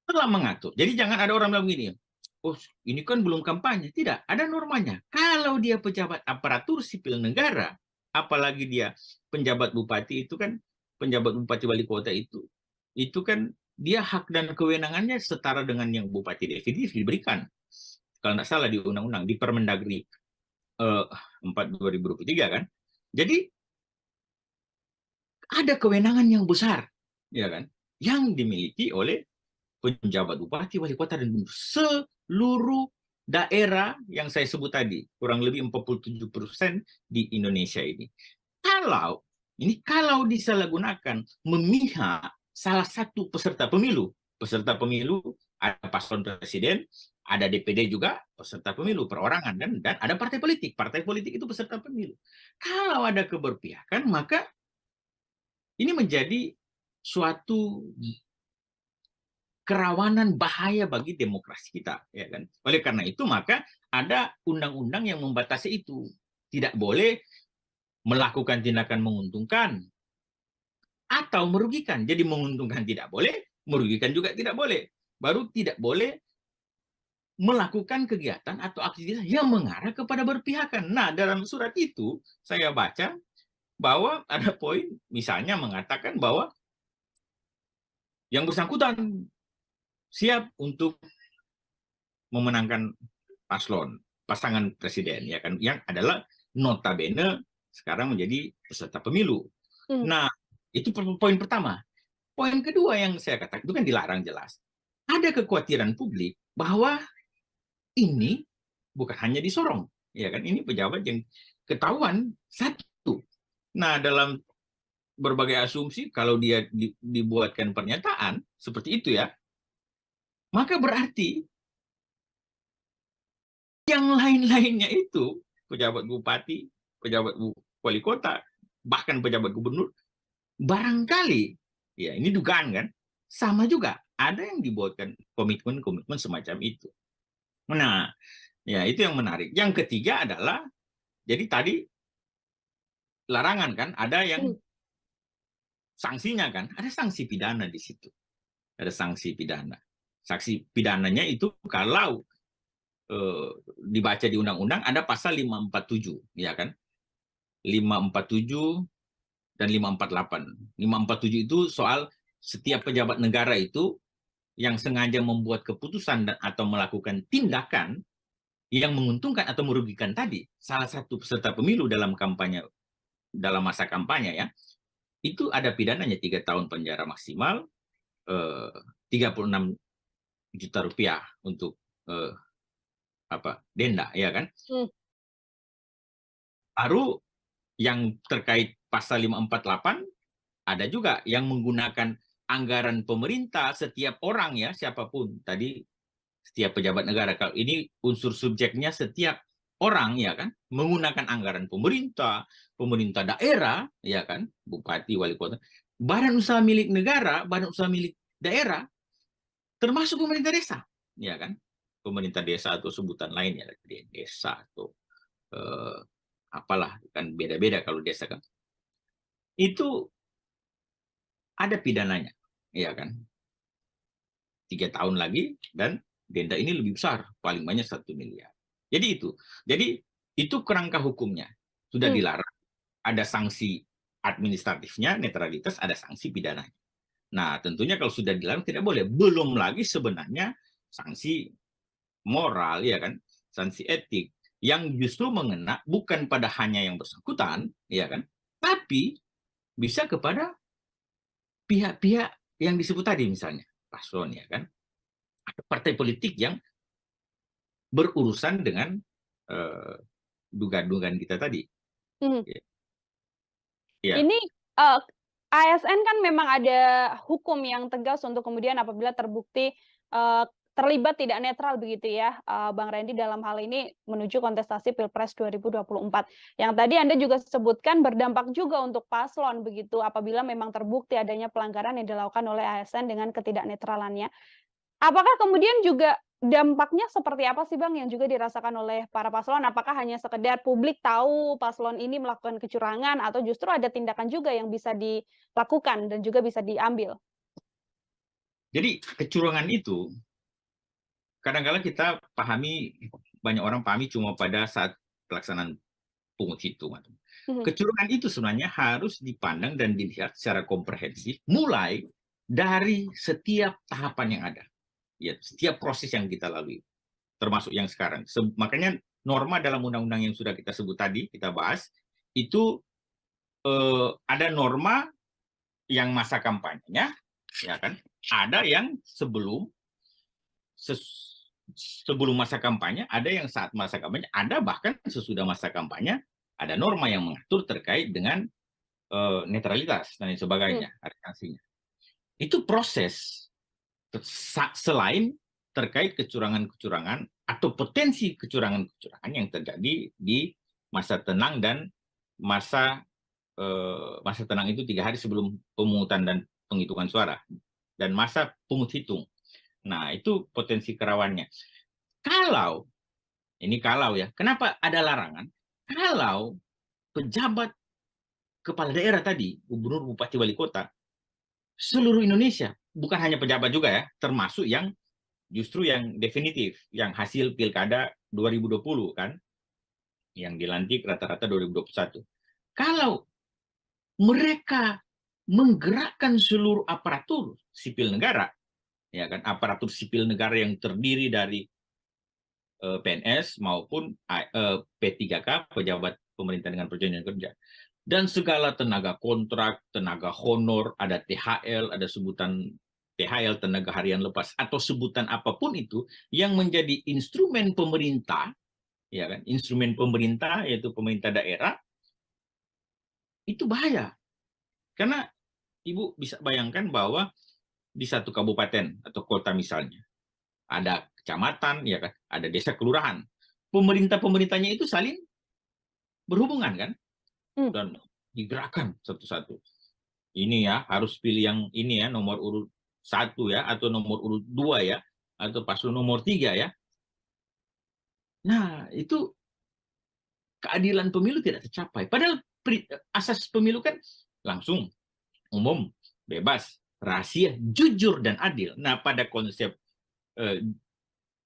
telah mengatur. Jadi jangan ada orang bilang begini, oh ini kan belum kampanye. Tidak, ada normanya. Kalau dia pejabat aparatur sipil negara, apalagi dia penjabat bupati, itu kan penjabat bupati wali kota itu kan dia hak dan kewenangannya setara dengan yang bupati definitif diberikan. Kalau tidak salah di undang-undang, di Permendagri 4 2023 kan. Jadi ada kewenangan yang besar, ya kan, yang dimiliki oleh penjabat bupati, wali kota, dan gubernur seluruh daerah yang saya sebut tadi, kurang lebih 47% di Indonesia ini. Kalau disalahgunakan memihak salah satu peserta pemilu ada paslon presiden, ada DPD juga peserta pemilu perorangan, dan ada partai politik itu peserta pemilu. Kalau ada keberpihakan, maka ini menjadi suatu kerawanan bahaya bagi demokrasi kita, ya kan? Oleh karena itu maka ada undang-undang yang membatasi itu. Tidak boleh melakukan tindakan menguntungkan atau merugikan. Jadi menguntungkan tidak boleh, merugikan juga tidak boleh. Baru tidak boleh melakukan kegiatan atau aktivitas yang mengarah kepada berpihakan. Nah, dalam surat itu saya baca bahwa ada poin misalnya mengatakan bahwa yang bersangkutan siap untuk memenangkan pasangan presiden, ya kan, yang adalah notabene sekarang menjadi peserta pemilu. Nah, itu poin pertama. Poin kedua yang saya katakan itu kan dilarang jelas. Ada kekhawatiran publik bahwa ini bukan hanya di Sorong, ya kan, ini pejabat yang ketahuan satu. Nah, dalam berbagai asumsi kalau dia dibuatkan pernyataan seperti itu ya, maka berarti yang lain-lainnya itu, pejabat bupati, pejabat wali kota, bahkan pejabat gubernur, barangkali, ya ini dugaan kan, sama juga, ada yang dibuatkan komitmen-komitmen semacam itu. Nah, ya itu yang menarik. Yang ketiga adalah, jadi tadi larangan kan, ada yang sanksinya kan, ada sanksi pidana di situ. Ada sanksi pidana. Sanksi pidananya itu kalau dibaca di undang-undang ada pasal 547, ya kan? 547 dan 548. 547 itu soal setiap pejabat negara itu yang sengaja membuat keputusan dan atau melakukan tindakan yang menguntungkan atau merugikan tadi salah satu peserta pemilu dalam kampanye, dalam masa kampanye ya, itu ada pidananya 3 tahun penjara maksimal, 36 juta rupiah untuk denda, ya kan? Baru yang terkait pasal 548 ada juga yang menggunakan anggaran pemerintah, setiap orang ya, siapapun tadi, setiap pejabat negara. Kalau ini unsur subjeknya setiap orang, ya kan, menggunakan anggaran pemerintah daerah, ya kan, bupati, wali kota, badan usaha milik negara, badan usaha milik daerah, termasuk pemerintah desa, ya kan, pemerintah desa atau sebutan lainnya, desa atau apalah, kan beda-beda kalau desa kan. itu ada pidananya, ya kan? 3 tahun lagi dan denda ini lebih besar, paling banyak 1 miliar. Jadi itu kerangka hukumnya sudah dilarang. Ada sanksi administratifnya, netralitas, ada sanksi pidananya. Nah, tentunya kalau sudah dilarang tidak boleh. Belum lagi sebenarnya sanksi moral, ya kan, sanksi etik yang justru mengena bukan pada hanya yang bersangkutan, ya kan, tapi bisa kepada pihak-pihak yang disebut tadi, misalnya paslon, ya kan, atau partai politik yang berurusan dengan dugaan-dugaan kita tadi. Ya. Ini ASN kan memang ada hukum yang tegas untuk kemudian apabila terbukti terlibat tidak netral begitu ya, Bang Randy, dalam hal ini menuju kontestasi Pilpres 2024. Yang tadi Anda juga sebutkan berdampak juga untuk paslon begitu apabila memang terbukti adanya pelanggaran yang dilakukan oleh ASN dengan ketidaknetralannya. Apakah kemudian juga dampaknya seperti apa sih, Bang, yang juga dirasakan oleh para paslon? Apakah hanya sekedar publik tahu paslon ini melakukan kecurangan atau justru ada tindakan juga yang bisa dilakukan dan juga bisa diambil? Jadi kecurangan itu kadang-kadang kita pahami, banyak orang pahami cuma pada saat pelaksanaan pungut hitung. Kecurangan itu sebenarnya harus dipandang dan dilihat secara komprehensif mulai dari setiap tahapan yang ada. Ya, setiap proses yang kita lalui, termasuk yang sekarang. Makanya norma dalam undang-undang yang sudah kita sebut tadi, kita bahas, itu ada norma yang masa kampanyenya, ya kan? Ada yang sebelum masa kampanye, ada yang saat masa kampanye, ada bahkan sesudah masa kampanye, ada norma yang mengatur terkait dengan netralitas dan sebagainya, ada sanksinya. Itu proses selain terkait kecurangan-kecurangan atau potensi kecurangan-kecurangan yang terjadi di masa tenang dan masa tenang itu 3 hari sebelum pemungutan dan penghitungan suara dan masa pungut hitung. Nah, itu potensi kerawannya. Kalau ya, kenapa ada larangan? Kalau pejabat kepala daerah tadi, gubernur, bupati, wali kota, seluruh Indonesia, bukan hanya pejabat juga ya, termasuk yang justru yang definitif, yang hasil pilkada 2020 kan, yang dilantik rata-rata 2021. Kalau mereka menggerakkan seluruh aparatur sipil negara, ya kan, aparatur sipil negara yang terdiri dari PNS maupun P3K, pejabat pemerintah dengan perjanjian kerja, dan segala tenaga kontrak, tenaga honor, ada THL, ada sebutan THL, tenaga harian lepas, atau sebutan apapun itu yang menjadi instrumen pemerintah, ya kan, instrumen pemerintah yaitu pemerintah daerah, itu bahaya. Karena Ibu bisa bayangkan bahwa di satu kabupaten atau kota misalnya, ada kecamatan, ya kan, ada desa kelurahan. Pemerintah-pemerintahnya itu saling berhubungan kan, dan digerakkan satu-satu. Ini ya, harus pilih yang ini ya, nomor urut 1 ya, atau nomor urut 2 ya, atau paslon nomor 3 ya. Nah, itu keadilan pemilu tidak tercapai. Padahal asas pemilu kan langsung, umum, bebas, rahasia, jujur, dan adil. Nah, pada konsep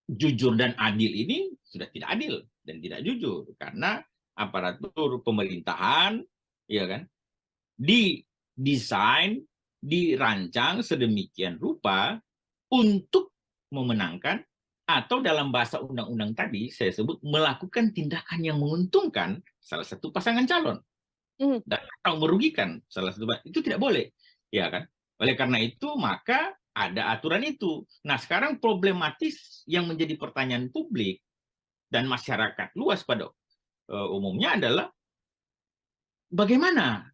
jujur dan adil ini sudah tidak adil dan tidak jujur, karena aparatur pemerintahan, ya kan, didesain, dirancang sedemikian rupa untuk memenangkan, atau dalam bahasa undang-undang tadi saya sebut melakukan tindakan yang menguntungkan salah satu pasangan calon dan atau merugikan salah satu, itu tidak boleh, ya kan. Oleh karena itu maka ada aturan itu. Nah, sekarang problematis yang menjadi pertanyaan publik dan masyarakat luas pada umumnya adalah bagaimana,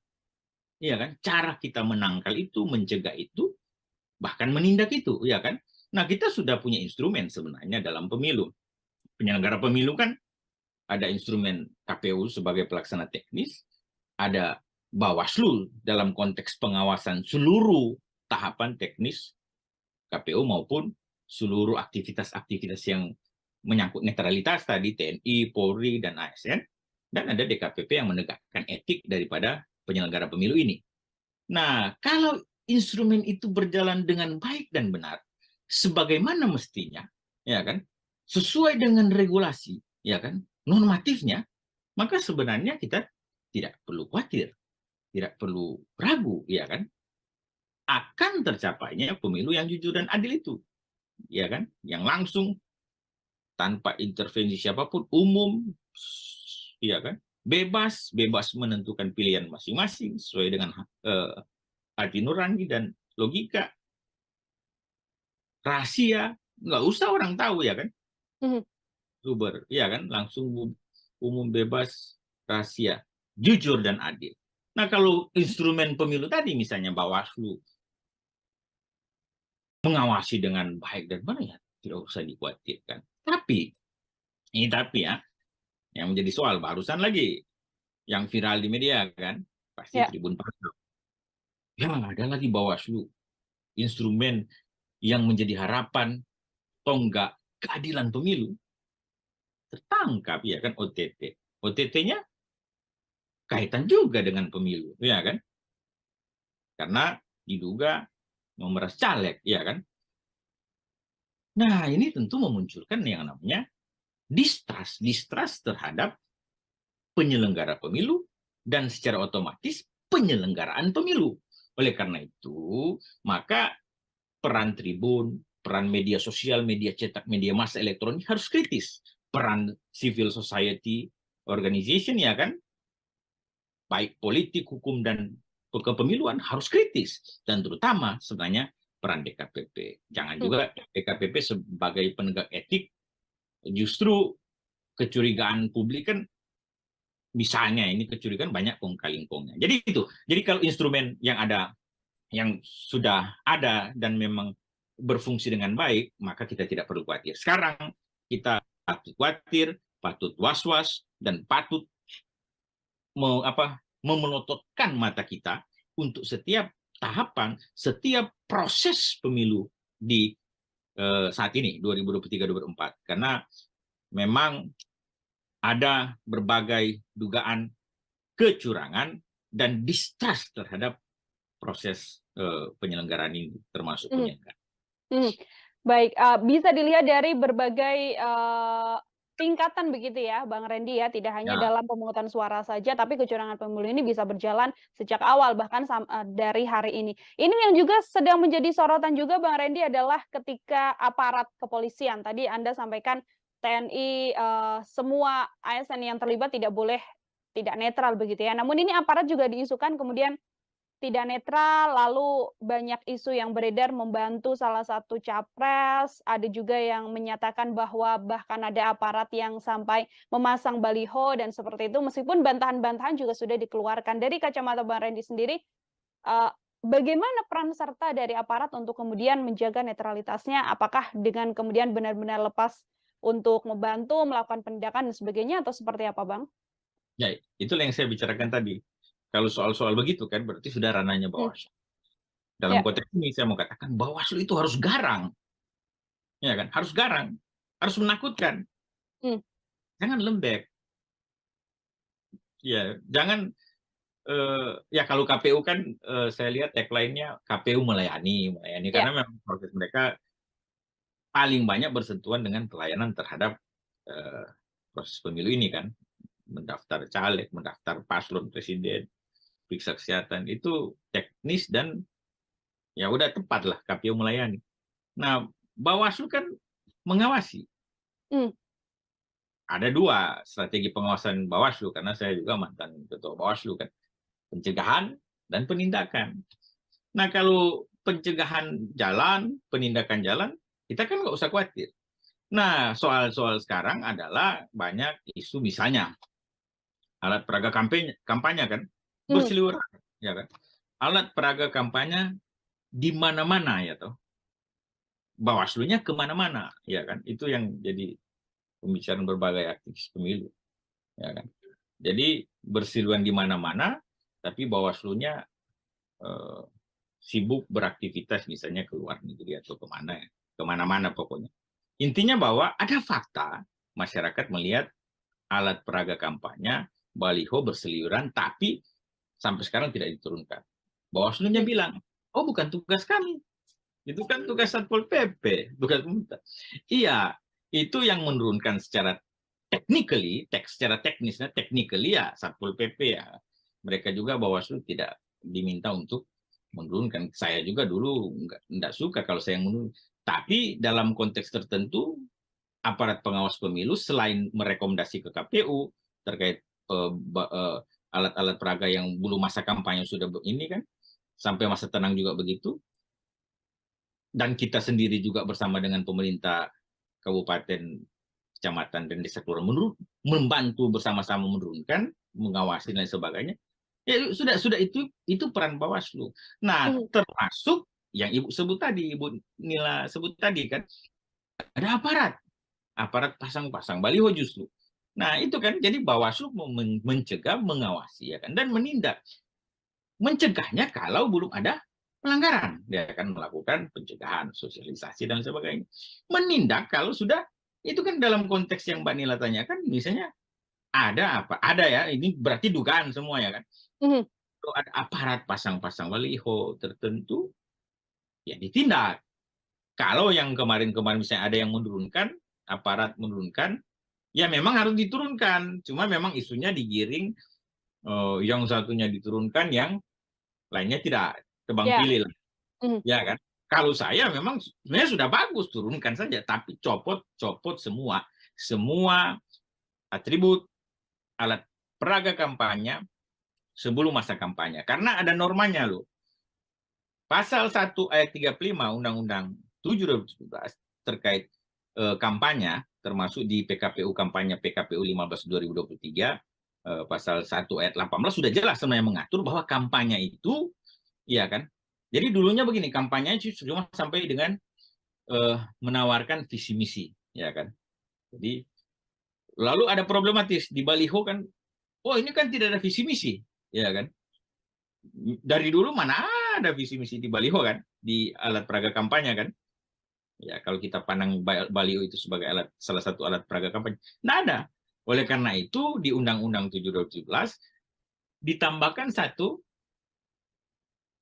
ya kan, cara kita menangkal itu, mencegah itu, bahkan menindak itu, ya kan. Nah, kita sudah punya instrumen sebenarnya dalam pemilu. Penyelenggara pemilu kan ada instrumen KPU sebagai pelaksana teknis, ada Bawaslu dalam konteks pengawasan seluruh tahapan teknis KPU maupun seluruh aktivitas-aktivitas yang menyangkut netralitas tadi, TNI, Polri, dan ASN, dan ada DKPP yang menegakkan etik daripada penyelenggara pemilu ini. Nah, kalau instrumen itu berjalan dengan baik dan benar, sebagaimana mestinya, ya kan, sesuai dengan regulasi, ya kan, normatifnya, maka sebenarnya kita tidak perlu khawatir, tidak perlu ragu, ya kan, akan tercapainya pemilu yang jujur dan adil itu, ya kan, yang langsung tanpa intervensi siapapun, umum, ya kan, bebas menentukan pilihan masing-masing sesuai dengan hati nurani dan logika, rahasia, nggak usah orang tahu, ya kan, Uber, ya kan, langsung umum, bebas, rahasia, jujur dan adil. Nah, kalau instrumen pemilu tadi misalnya Bawaslu mengawasi dengan baik dan benar, ya tidak usah dikhawatirkan. Tapi ya, yang menjadi soal barusan lagi yang viral di media kan, pasti Tribun Pasar. Ya, ada lagi Bawaslu, instrumen yang menjadi harapan tonggak keadilan pemilu, tertangkap, ya kan, OTT. OTT-nya kaitan juga dengan pemilu, ya kan? Karena diduga memeras caleg, ya kan? Nah, ini tentu memunculkan yang namanya distrust terhadap penyelenggara pemilu dan secara otomatis penyelenggaraan pemilu. Oleh karena itu, maka peran Tribun, peran media sosial, media cetak, media massa elektronik harus kritis. Peran civil society organization, ya kan, baik politik, hukum, dan kepemiluan harus kritis. Dan terutama sebenarnya peran DKPP. Jangan juga DKPP sebagai penegak etik, justru kecurigaan publik kan, misalnya ini kecurigaan banyak kong kali kongnya. Jadi itu. Jadi kalau instrumen yang ada, yang sudah ada dan memang berfungsi dengan baik, maka kita tidak perlu khawatir. Sekarang kita patut khawatir, patut was-was, dan patut memelototkan mata kita untuk setiap tahapan, setiap proses pemilu di saat ini 2023-2024. Karena memang ada berbagai dugaan kecurangan dan distrust terhadap proses penyelenggaraan ini, termasuk penyelenggaraan. Baik, bisa dilihat dari berbagai tingkatan begitu ya, Bang Randy ya, tidak hanya dalam pemungutan suara saja, tapi kecurangan pemilu ini bisa berjalan sejak awal, bahkan dari hari ini. Ini yang juga sedang menjadi sorotan juga, Bang Randy, adalah ketika aparat kepolisian. Tadi Anda sampaikan TNI, semua ASN yang terlibat tidak boleh tidak netral begitu ya. Namun ini aparat juga diisukan kemudian tidak netral, lalu banyak isu yang beredar membantu salah satu capres, ada juga yang menyatakan bahwa bahkan ada aparat yang sampai memasang baliho dan seperti itu, meskipun bantahan-bantahan juga sudah dikeluarkan. Dari kacamata Bang Randy sendiri, bagaimana peran serta dari aparat untuk kemudian menjaga netralitasnya? Apakah dengan kemudian benar-benar lepas untuk membantu, melakukan penindakan dan sebagainya, atau seperti apa, Bang? Ya, itulah yang saya bicarakan tadi. Kalau soal-soal begitu kan berarti sudah ranahnya Bawaslu. Dalam konteks ini saya mau katakan Bawaslu itu harus garang. Ya kan? Harus garang, harus menakutkan. Jangan lembek. Ya, jangan ya kalau KPU kan saya lihat tagline-nya KPU melayani karena memang proses mereka paling banyak bersentuhan dengan pelayanan terhadap proses pemilu ini kan. Mendaftar caleg, mendaftar paslon presiden, periksa kesehatan, itu teknis dan ya udah tepat lah KPU melayani. Nah, Bawaslu kan mengawasi. Ada dua strategi pengawasan Bawaslu, karena saya juga mantan ketua Bawaslu kan. Pencegahan dan penindakan. Nah, kalau pencegahan jalan, penindakan jalan, kita kan nggak usah khawatir. Nah, soal-soal sekarang adalah banyak isu misalnya alat peraga kampanye kan berseliweran, ya kan. Alat peraga kampanye di mana-mana ya toh. Bawaslunya kemana-mana, ya kan. Itu yang jadi pembicaraan berbagai aktivis pemilu, ya kan. Jadi berseliweran di mana-mana, tapi Bawaslunya sibuk beraktivitas misalnya ke luar negeri atau kemana-mana pokoknya. Intinya bahwa ada fakta masyarakat melihat alat peraga kampanye, baliho berseliweran, tapi sampai sekarang tidak diturunkan. Bawaslu-nya bilang, oh bukan tugas kami, itu kan tugas Satpol PP, tugas pemerintah. Iya, itu yang menurunkan secara secara teknisnya, ya Satpol PP ya. Mereka juga Bawaslu tidak diminta untuk menurunkan. Saya juga dulu nggak suka kalau saya menurun. Tapi dalam konteks tertentu, aparat pengawas pemilu selain merekomendasi ke KPU terkait alat-alat peraga yang belum masa kampanye sudah ini kan, sampai masa tenang juga begitu. Dan kita sendiri juga bersama dengan pemerintah kabupaten, kecamatan, dan desa kelurahan membantu bersama-sama menurunkan, mengawasi dan sebagainya. Ya sudah itu peran Bawaslu. Nah, termasuk yang Ibu sebut tadi, Ibu Nila sebut tadi kan, ada aparat pasang-pasang baliho justru. Nah, itu kan jadi Bawaslu mencegah, mengawasi ya kan, dan menindak. Mencegahnya kalau belum ada pelanggaran, dia akan melakukan pencegahan, sosialisasi dan sebagainya. Menindak kalau sudah, itu kan dalam konteks yang Mbak Nila tanyakan, misalnya ada apa? Ada ya, ini berarti dugaan semua ya kan. Kalau ada aparat pasang-pasang baliho tertentu, ya ditindak. Kalau yang kemarin-kemarin misalnya ada yang menurunkan, aparat menurunkan, ya memang harus diturunkan. Cuma memang isunya digiring, yang satunya diturunkan, yang lainnya tidak, tebang pilih lah. Ya kan? Kalau saya memang sebenarnya sudah bagus, turunkan saja, tapi copot semua atribut alat peraga kampanye sebelum masa kampanye. Karena ada normanya loh. Pasal 1 ayat 35 Undang-Undang 7 2017 terkait kampanye, termasuk di PKPU kampanye PKPU 15 2023, pasal 1 ayat 18 sudah jelas sebenarnya mengatur bahwa kampanye itu, ya kan. Jadi dulunya begini, kampanye cuma sampai dengan menawarkan visi misi, ya kan. Jadi lalu ada problematis di baliho kan, oh ini kan tidak ada visi misi, ya kan. Dari dulu mana ada visi misi di baliho kan, di alat peraga kampanye kan. Ya kalau kita pandang baliho itu sebagai salah satu alat peraga kampanye, nggak ada. Oleh karena itu di Undang-Undang 7 2017 ditambahkan satu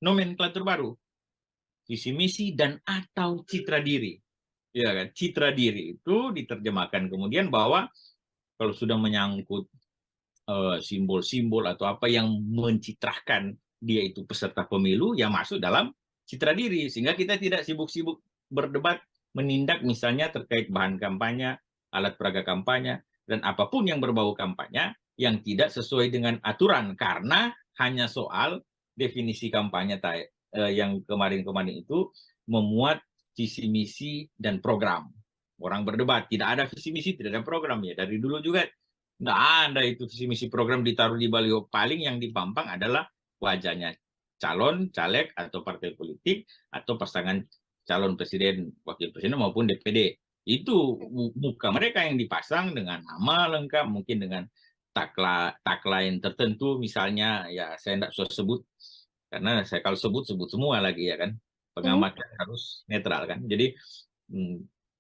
nomenklatur baru, visi misi dan atau citra diri. Ya kan, citra diri itu diterjemahkan kemudian bahwa kalau sudah menyangkut simbol-simbol atau apa yang mencitrakan dia itu peserta pemilu, ya masuk dalam citra diri, sehingga kita tidak sibuk-sibuk berdebat menindak misalnya terkait bahan kampanye, alat peraga kampanye, dan apapun yang berbau kampanye yang tidak sesuai dengan aturan, karena hanya soal definisi kampanye yang kemarin-kemarin itu memuat visi misi dan program. Orang berdebat, tidak ada visi misi, tidak ada program ya. Dari dulu juga nggak ada itu visi misi program ditaruh di baliho. Paling yang dipampang adalah wajahnya calon, caleg atau partai politik atau pasangan calon presiden, wakil presiden maupun DPD. Itu muka mereka yang dipasang dengan nama lengkap, mungkin dengan tagline tertentu misalnya, ya saya tidak usah sebut karena saya kalau sebut semua lagi ya kan, pengamat kan harus netral kan, jadi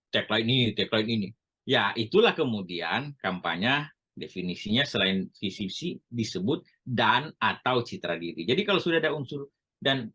tagline ini ya itulah kemudian kampanye definisinya selain visi misi disebut dan atau citra diri. Jadi kalau sudah ada unsur dan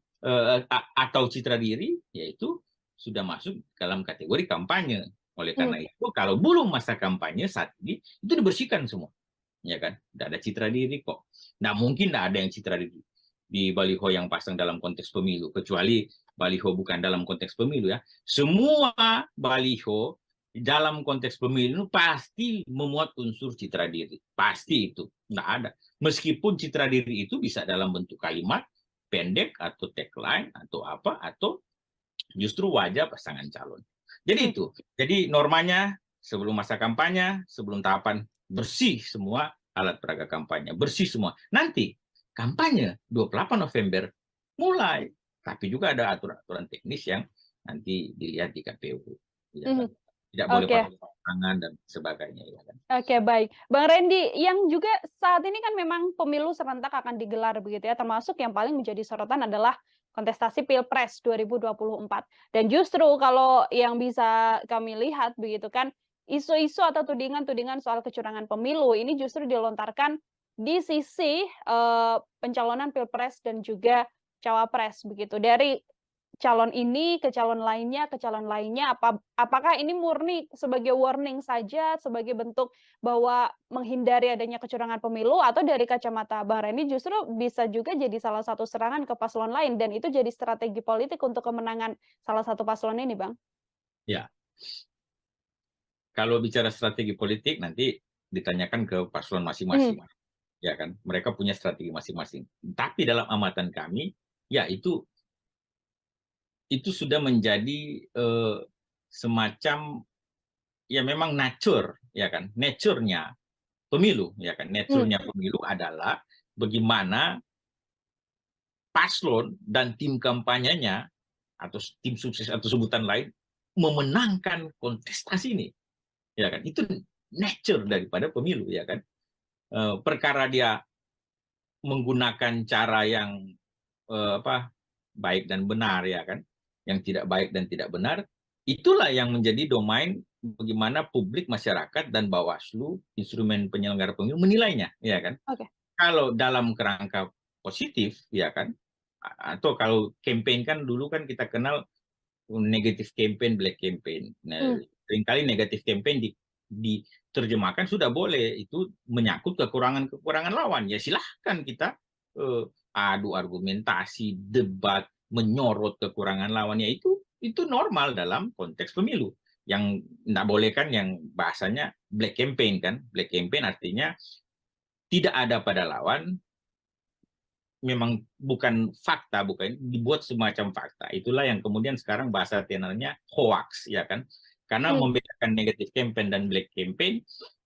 atau citra diri, yaitu sudah masuk dalam kategori kampanye. Oleh karena itu kalau belum masa kampanye saat ini itu dibersihkan semua, ya kan, tidak ada citra diri kok. Nah mungkin tidak ada yang citra diri di baliho yang pasang dalam konteks pemilu, kecuali baliho bukan dalam konteks pemilu ya. Semua baliho dalam konteks pemilu pasti memuat unsur citra diri, pasti itu, nggak ada. Meskipun citra diri itu bisa dalam bentuk kalimat pendek atau tagline atau apa, atau justru wajah pasangan calon. Jadi itu, jadi normanya sebelum masa kampanye, sebelum tahapan, bersih semua alat peraga kampanye, bersih semua. Nanti kampanye 28 November mulai, tapi juga ada aturan-aturan teknis yang nanti dilihat di KPU. Ya, tidak boleh pakai tangan dan sebagainya. Ya, kan? Oke, baik. Bang Randy, yang juga saat ini kan memang pemilu serentak akan digelar begitu ya, termasuk yang paling menjadi sorotan adalah kontestasi Pilpres 2024. Dan justru kalau yang bisa kami lihat begitu kan, isu-isu atau tudingan-tudingan soal kecurangan pemilu ini justru dilontarkan di sisi pencalonan pilpres dan juga cawapres begitu. Dari calon ini ke calon lainnya, apakah ini murni sebagai warning saja, sebagai bentuk bahwa menghindari adanya kecurangan pemilu, atau dari kacamata Bang Reni justru bisa juga jadi salah satu serangan ke paslon lain dan itu jadi strategi politik untuk kemenangan salah satu paslon ini, Bang? Ya, kalau bicara strategi politik nanti ditanyakan ke paslon masing-masing, ya kan? Mereka punya strategi masing-masing. Tapi dalam amatan kami, ya itu sudah menjadi semacam ya memang nature, ya kan? Nature-nya pemilu, ya kan? Nature-nya pemilu adalah bagaimana paslon dan tim kampanyenya atau tim sukses atau sebutan lain memenangkan kontestasi ini, ya kan? Itu nature daripada pemilu, ya kan? Perkara dia menggunakan cara yang baik dan benar, ya kan? Yang tidak baik dan tidak benar, itulah yang menjadi domain bagaimana publik, masyarakat, dan Bawaslu, instrumen penyelenggara pemilu, menilainya, ya kan? Oke. Kalau dalam kerangka positif, ya kan? Atau kalau campaign kan dulu kan kita kenal negatif campaign, black campaign. Nah, seringkali negatif campaign diterjemahkan sudah boleh, itu menyangkut kekurangan lawan. Ya silahkan kita adu argumentasi, debat, menyorot kekurangan lawannya, itu normal dalam konteks pemilu. Yang tidak boleh kan yang bahasanya black campaign kan. Black campaign artinya tidak ada pada lawan, memang bukan fakta, bukan dibuat semacam fakta. Itulah yang kemudian sekarang bahasa tenornya hoax, ya kan? Karena membedakan negatif campaign dan black campaign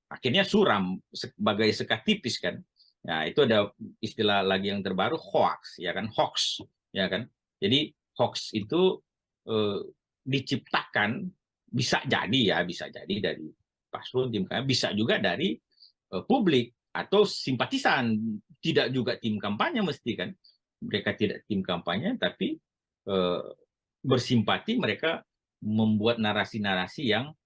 akhirnya suram sebagai sekat tipis kan. Nah, itu ada istilah lagi yang terbaru, hoax, ya kan? Hoax, ya kan? Jadi hoax itu diciptakan, bisa jadi dari paslon, tim kampanye, bisa juga dari publik atau simpatisan, tidak juga tim kampanye mesti kan. Mereka tidak tim kampanye tapi bersimpati, mereka membuat narasi-narasi yang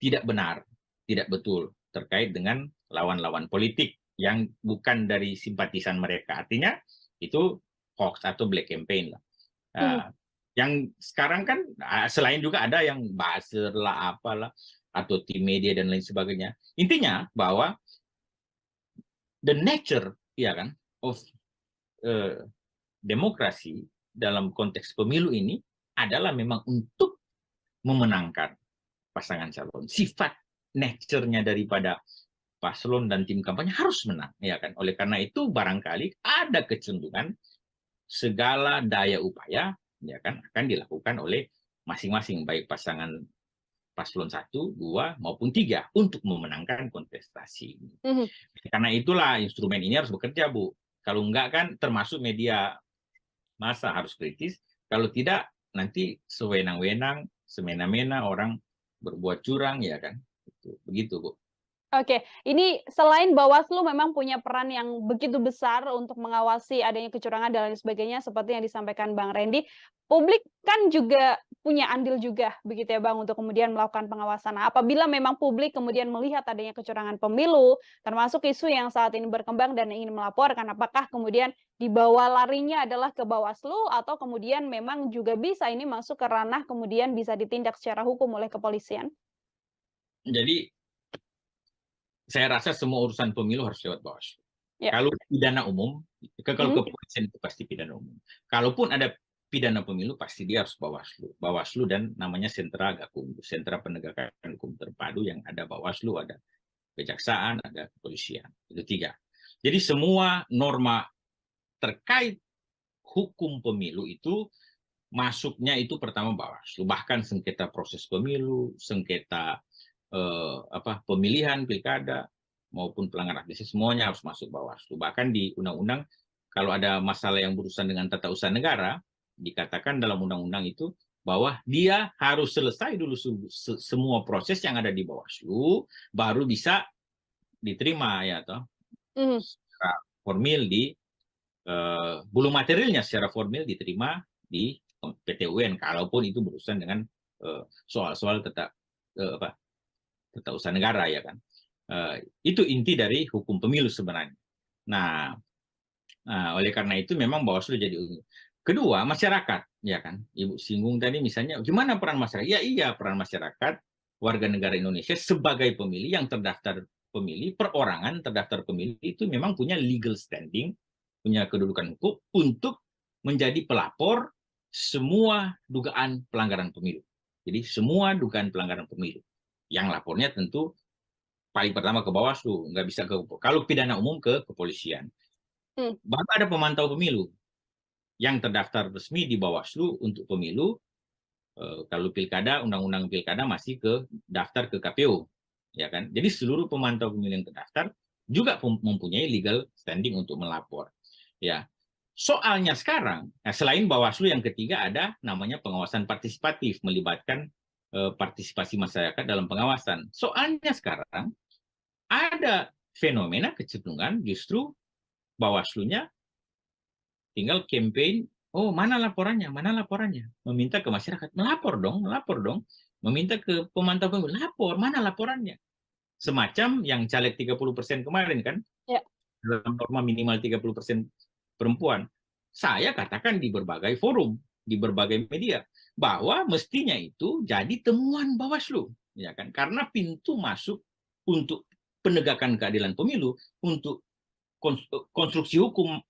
tidak benar, tidak betul terkait dengan lawan-lawan politik yang bukan dari simpatisan mereka. Artinya itu hoax atau black campaign lah. Yang sekarang kan selain juga ada yang buzzer lah, apalah, atau tim media dan lain sebagainya. Intinya bahwa the nature, ya kan, of demokrasi dalam konteks pemilu ini adalah memang untuk memenangkan pasangan calon. Sifat nature-nya daripada paslon dan tim kampanye harus menang, ya kan. Oleh karena itu barangkali ada kecenderungan segala daya upaya, ya kan, akan dilakukan oleh masing-masing, baik pasangan paslon 1, 2, maupun 3 untuk memenangkan kontestasi. Karena itulah instrumen ini harus bekerja, Bu. Kalau enggak kan termasuk media massa harus kritis. Kalau tidak nanti sewenang-wenang, semena-mena orang berbuat curang, ya kan. Begitu, Bu. Oke, ini selain Bawaslu memang punya peran yang begitu besar untuk mengawasi adanya kecurangan dan lain sebagainya seperti yang disampaikan Bang Randy, publik kan juga punya andil juga begitu ya Bang untuk kemudian melakukan pengawasan. Nah, apabila memang publik kemudian melihat adanya kecurangan pemilu, termasuk isu yang saat ini berkembang dan ingin melaporkan, apakah kemudian dibawa larinya adalah ke Bawaslu atau kemudian memang juga bisa ini masuk ke ranah kemudian bisa ditindak secara hukum oleh kepolisian? Jadi saya rasa semua urusan pemilu harus lewat Bawaslu. Ya. Kalau pidana umum, kalau kepolisian itu pasti pidana umum. Kalaupun ada pidana pemilu, pasti dia harus Bawaslu. Bawaslu dan namanya Sentra Gakumdu, Sentra Penegakan Hukum Terpadu, yang ada Bawaslu, ada Kejaksaan, ada Kepolisian. Itu 3. Jadi semua norma terkait hukum pemilu itu masuknya itu pertama Bawaslu. Bahkan sengketa proses pemilu, sengketa pemilihan pilkada maupun pelanggaran administrasi, semuanya harus masuk Bawaslu. Bahkan di undang-undang kalau ada masalah yang berurusan dengan tata usaha negara, dikatakan dalam undang-undang itu bahwa dia harus selesai dulu semua proses yang ada di Bawaslu baru bisa diterima, ya toh. Secara formil di bulu materialnya secara formil diterima di PT UN, kalaupun itu berurusan dengan soal-soal tata usaha negara, ya kan. Itu inti dari hukum pemilu sebenarnya. Nah, oleh karena itu memang Bawaslu jadi unggul. Kedua, masyarakat, ya kan? Ibu singgung tadi misalnya, gimana peran masyarakat? Ya iya, peran masyarakat, warga negara Indonesia sebagai pemilih yang terdaftar pemilih, perorangan terdaftar pemilih itu memang punya legal standing, punya kedudukan hukum untuk menjadi pelapor semua dugaan pelanggaran pemilu. Jadi semua dugaan pelanggaran pemilu. Yang lapornya tentu paling pertama ke Bawaslu, nggak bisa kalau pidana umum ke kepolisian. Baru ada pemantau pemilu yang terdaftar resmi di Bawaslu untuk pemilu. Kalau pilkada, undang-undang pilkada masih ke daftar ke KPU, ya kan? Jadi seluruh pemantau pemilu yang terdaftar juga mempunyai legal standing untuk melapor. Ya, soalnya sekarang, selain Bawaslu yang ketiga ada namanya pengawasan partisipatif, melibatkan partisipasi masyarakat dalam pengawasan. Soalnya sekarang ada fenomena kecenderungan justru Bawaslu-nya tinggal campaign, oh mana laporannya, meminta ke masyarakat, melapor dong, meminta ke pemantau pemilu, lapor, mana laporannya. Semacam yang caleg 30% kemarin kan, Ya. dalam norma minimal 30% perempuan. Saya katakan di berbagai forum, di berbagai media, bahwa mestinya itu jadi temuan Bawaslu, ya kan? Karena pintu masuk untuk penegakan keadilan pemilu, untuk konstruksi hukum,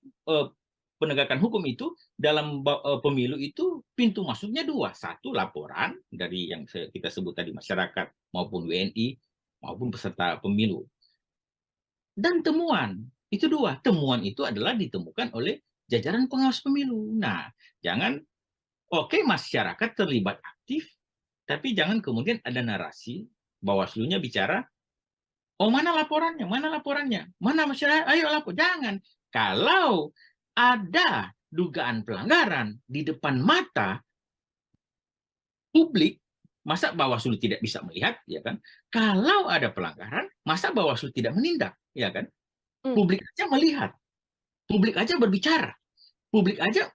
penegakan hukum itu dalam pemilu itu pintu masuknya dua. Satu, laporan dari yang kita sebut tadi, masyarakat maupun WNI maupun peserta pemilu. Dan temuan, itu dua. Temuan itu adalah ditemukan oleh jajaran pengawas pemilu. Nah, jangan, oke, masyarakat terlibat aktif, tapi jangan kemudian ada narasi, Bawaslu-nya bicara, oh mana laporannya, mana masyarakat, ayo lapor. Jangan. Kalau ada dugaan pelanggaran di depan mata publik, masa Bawaslu tidak bisa melihat, ya kan? Kalau ada pelanggaran, masa Bawaslu tidak menindak, ya kan? Publik aja melihat, publik aja berbicara, publik aja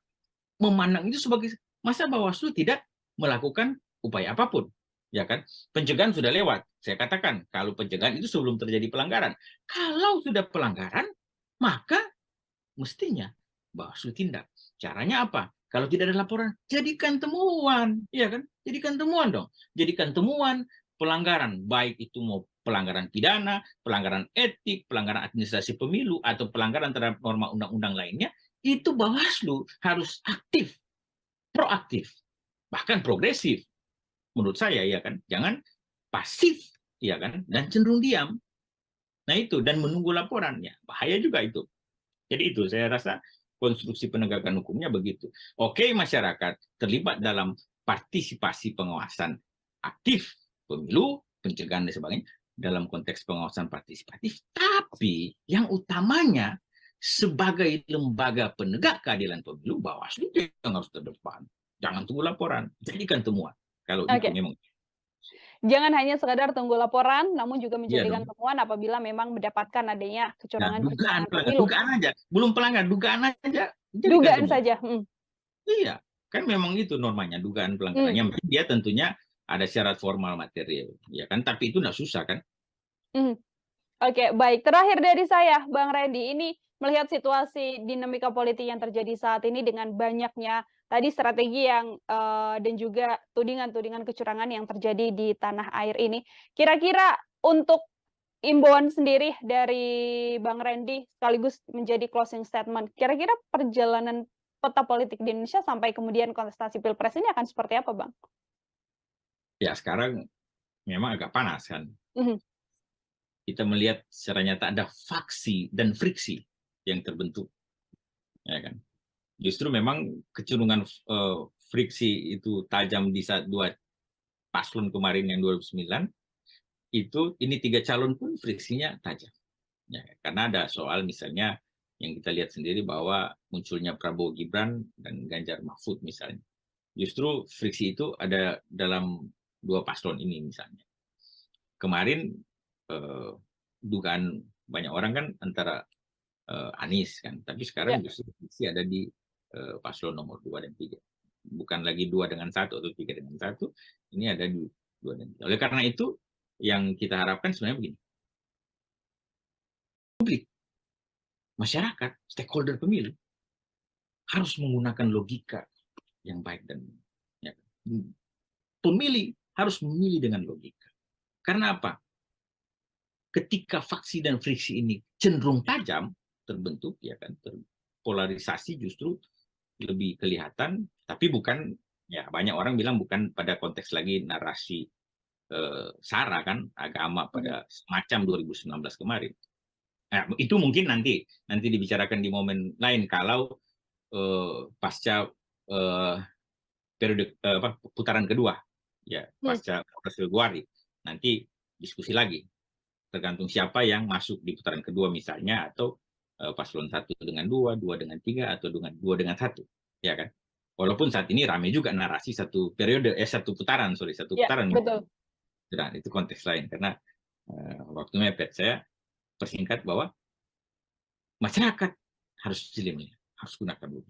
memandang itu sebagai, masa Bawaslu tidak melakukan upaya apapun, ya kan? Pencegahan sudah lewat. Saya katakan, kalau pencegahan itu sebelum terjadi pelanggaran. Kalau sudah pelanggaran, maka mestinya Bawaslu tindak. Caranya apa? Kalau tidak ada laporan, jadikan temuan, ya kan? Jadikan temuan dong. Jadikan temuan pelanggaran, baik itu mau pelanggaran pidana, pelanggaran etik, pelanggaran administrasi pemilu, atau pelanggaran terhadap norma undang-undang lainnya, itu Bawaslu harus aktif, proaktif, bahkan progresif. Menurut saya, ya kan? Jangan pasif, ya kan? Dan cenderung diam. Nah itu, dan menunggu laporannya. Bahaya juga itu. Jadi itu, saya rasa konstruksi penegakan hukumnya begitu. Oke, masyarakat terlibat dalam partisipasi pengawasan aktif pemilu, pencegahan dan sebagainya dalam konteks pengawasan partisipatif, tapi yang utamanya sebagai lembaga penegak keadilan pemilu, Bawaslu yang harus terdepan. Jangan tunggu laporan, jadikan temuan. Kalau itu memang. Jangan hanya sekadar tunggu laporan, namun juga menjadikan Iya temuan apabila memang mendapatkan adanya kecurangan pemilu. Dugaan aja, belum pelanggaran, dugaan aja. Dugaan saja. Iya, kan memang itu normanya, dugaan pelanggaran. Yang penting dia tentunya ada syarat formal material, ya kan? Tapi itu nggak susah kan? Oke, baik. Terakhir dari saya, Bang Randy, ini melihat situasi dinamika politik yang terjadi saat ini dengan banyaknya tadi strategi yang dan juga tudingan-tudingan kecurangan yang terjadi di tanah air ini. Kira-kira untuk imbauan sendiri dari Bang Randy sekaligus menjadi closing statement, kira-kira perjalanan peta politik di Indonesia sampai kemudian kontestasi Pilpres ini akan seperti apa, Bang? Ya, sekarang memang agak panas kan. Kita melihat secara nyata ada faksi dan friksi yang terbentuk, ya kan. Justru memang kecenderungan friksi itu tajam di saat dua paslon kemarin yang 2009 itu, ini 3 calon pun friksinya tajam, ya, karena ada soal misalnya yang kita lihat sendiri bahwa munculnya Prabowo Gibran dan Ganjar Mahfud misalnya, justru friksi itu ada dalam 2 paslon ini misalnya. Kemarin dugaan banyak orang kan antara Anies kan, tapi sekarang justru friksi ada di paslon nomor 2 dan 3. Bukan lagi 2 dengan 1 atau 3 dengan 1, ini ada di 2 dan 3. Oleh karena itu, yang kita harapkan sebenarnya begini. Publik masyarakat, stakeholder pemilu harus menggunakan logika yang baik dan ya, pemilih harus memilih dengan logika. Karena apa? Ketika faksi dan friksi ini cenderung tajam terbentuk, ya kan, polarisasi justru lebih kelihatan, tapi bukan, ya banyak orang bilang bukan pada konteks lagi narasi SARA kan, agama pada semacam 2019 kemarin. Nah, itu mungkin nanti dibicarakan di momen lain kalau pasca periode putaran kedua, ya pasca Februari, nanti diskusi lagi tergantung siapa yang masuk di putaran kedua misalnya, atau paslon 1 dengan 2 dengan 3, atau dengan 2 dengan 1, ya kan. Walaupun saat ini ramai juga narasi satu putaran. Betul. Nah, itu konteks lain karena waktu mepet. Saya persingkat bahwa masyarakat harus jeli, harus gunakan dulu.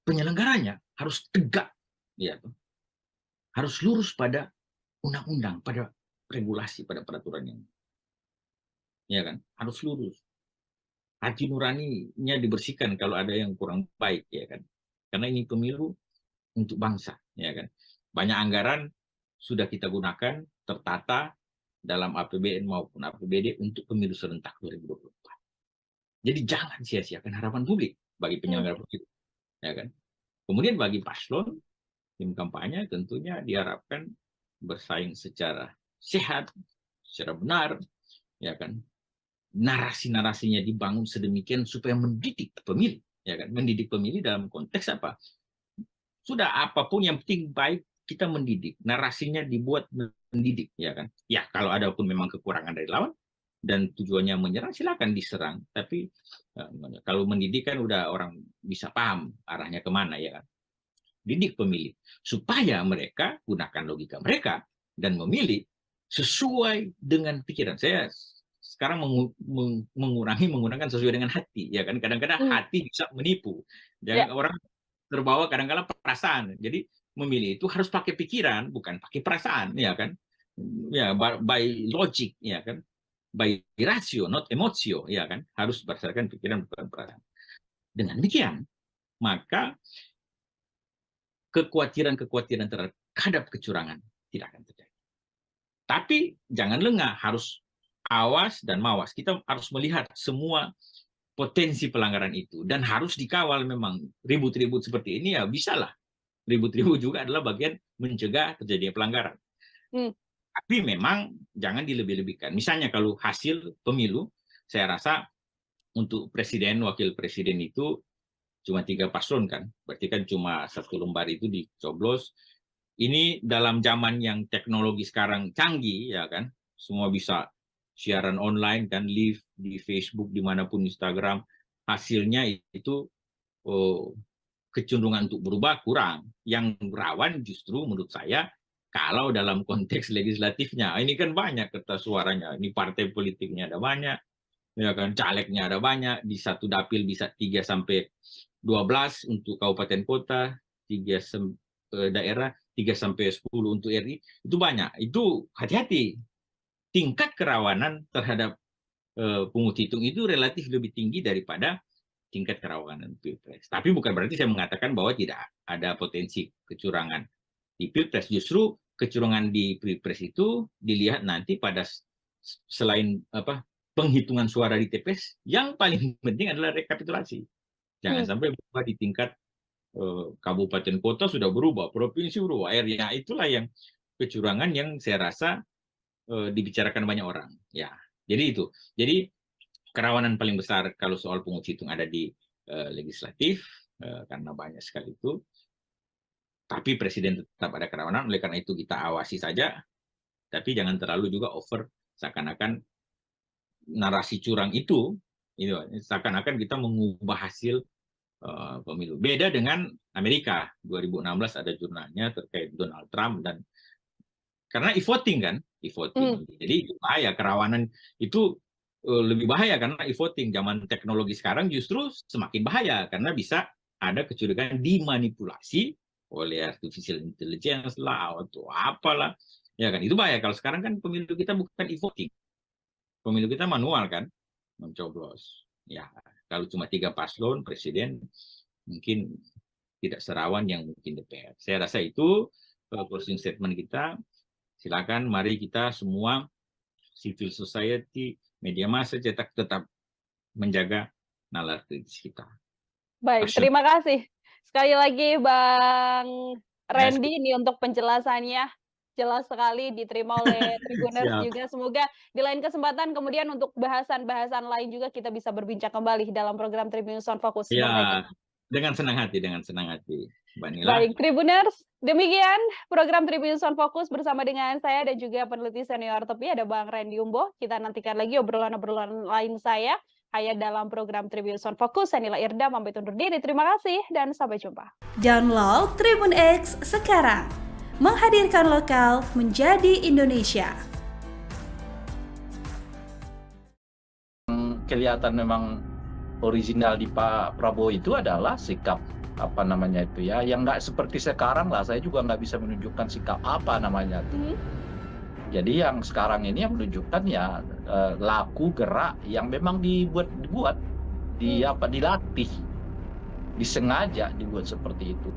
Penyelenggaranya harus tegak, ya, harus lurus pada undang-undang, pada regulasi, pada peraturan yang, ya kan, harus lurus. Hati nuraninya dibersihkan kalau ada yang kurang baik, ya kan. Karena ini pemilu untuk bangsa, ya kan. Banyak anggaran sudah kita gunakan tertata dalam APBN maupun APBD untuk pemilu serentak 2024. Jadi jangan sia-siakan harapan publik bagi penyelenggara pemilu, ya kan. Kemudian bagi paslon, tim kampanye tentunya diharapkan bersaing secara sehat, secara benar, ya kan. Narasi-narasinya dibangun sedemikian supaya mendidik pemilih, ya kan. Mendidik pemilih dalam konteks apa? Sudah apapun yang penting baik kita mendidik, narasinya dibuat mendidik, ya kan. Ya kalau ada pun memang kekurangan dari lawan dan tujuannya menyerang, silakan diserang. Tapi kalau mendidik kan udah orang bisa paham arahnya kemana, ya kan. Didik pemilih supaya mereka gunakan logika mereka dan memilih sesuai dengan pikiran. Saya sekarang menggunakan sesuai dengan hati, ya kan. Kadang-kadang hati bisa menipu. Jangan orang terbawa kadang-kadang perasaan. Jadi memilih itu harus pakai pikiran, bukan pakai perasaan, ya kan. Ya, by logic, ya kan. By ratio, not emotio, ya kan. Harus berdasarkan pikiran, bukan perasaan. Dengan demikian, maka kekhawatiran terhadap kecurangan tidak akan terjadi. Tapi jangan lengah, harus awas dan mawas. Kita harus melihat semua potensi pelanggaran itu dan harus dikawal. Memang ribut-ribut seperti ini ya bisalah. Ribut-ribut juga adalah bagian mencegah terjadinya pelanggaran. Tapi memang jangan dilebih-lebihkan. Misalnya kalau hasil pemilu, saya rasa untuk presiden, wakil presiden itu cuma 3 paslon kan, berarti kan cuma 1 lembar itu dicoblos. Ini dalam zaman yang teknologi sekarang canggih, ya kan, semua bisa siaran online kan, live di Facebook, dimanapun, Instagram, hasilnya itu kecenderungan untuk berubah kurang. Yang rawan justru menurut saya kalau dalam konteks legislatifnya, ini kan banyak kertas suaranya, ini partai politiknya ada banyak, ya kan, calegnya ada banyak, di satu dapil bisa 3 sampai 12 untuk kabupaten kota, 3 daerah, 3 sampai 10 untuk RI, itu banyak. Itu hati-hati. Tingkat kerawanan terhadap pungut hitung itu relatif lebih tinggi daripada tingkat kerawanan Pilpres. Tapi bukan berarti saya mengatakan bahwa tidak ada potensi kecurangan di Pilpres. Justru kecurangan di Pilpres itu dilihat nanti pada selain penghitungan suara di TPS, yang paling penting adalah rekapitulasi. Jangan sampai berubah di tingkat kabupaten kota sudah berubah, provinsi berubah, area. Itulah yang kecurangan yang saya rasa dibicarakan banyak orang. Ya, jadi itu. Jadi kerawanan paling besar kalau soal pungut hitung ada di legislatif, karena banyak sekali itu. Tapi presiden tetap ada kerawanan, oleh karena itu kita awasi saja. Tapi jangan terlalu juga over, seakan-akan narasi curang itu seakan-akan kita mengubah hasil pemilu. Beda dengan Amerika, 2016 ada jurnalnya terkait Donald Trump, dan karena e-voting kan, e-voting. Jadi itu bahaya, kerawanan itu lebih bahaya karena e-voting. Zaman teknologi sekarang justru semakin bahaya karena bisa ada kecurigaan dimanipulasi oleh artificial intelligence lah atau apalah. Ya kan, itu bahaya. Kalau sekarang kan pemilu kita bukan e-voting. Pemilu kita manual kan, mencoblos. Ya, kalau cuma 3 paslon, presiden mungkin tidak serawan yang mungkin DPR. Saya rasa itu closing statement kita. Silakan, mari kita semua civil society, media massa cetak tetap menjaga nalar kritis kita. Baik, Passion. terima kasih. Sekali lagi Bang Randy ini untuk penjelasannya. Jelas sekali diterima oleh Tribuners Siap. juga. Semoga di lain kesempatan kemudian untuk bahasan-bahasan lain juga kita bisa berbincang kembali dalam program Tribunnews on Focus. Bang Randy. Ya, dengan senang hati, Mbak Nila. Baik, Tribuners, demikian program Tribunnews on Focus bersama dengan saya dan juga peneliti senior TEPI ada Bang Randy Umbo. Kita nantikan lagi obrolan-obrolan lain saya hanya dalam program Tribunnews on Focus. Saya Nila Irda, pamit undur diri. Terima kasih dan sampai jumpa. Download Tribun X sekarang. Menghadirkan lokal menjadi Indonesia. Kelihatan memang original di Pak Prabowo itu adalah sikap apa namanya itu ya, yang nggak seperti sekarang lah. Saya juga nggak bisa menunjukkan sikap apa namanya itu. Jadi yang sekarang ini yang menunjukkan ya laku gerak yang memang dibuat dilatih, disengaja dibuat seperti itu.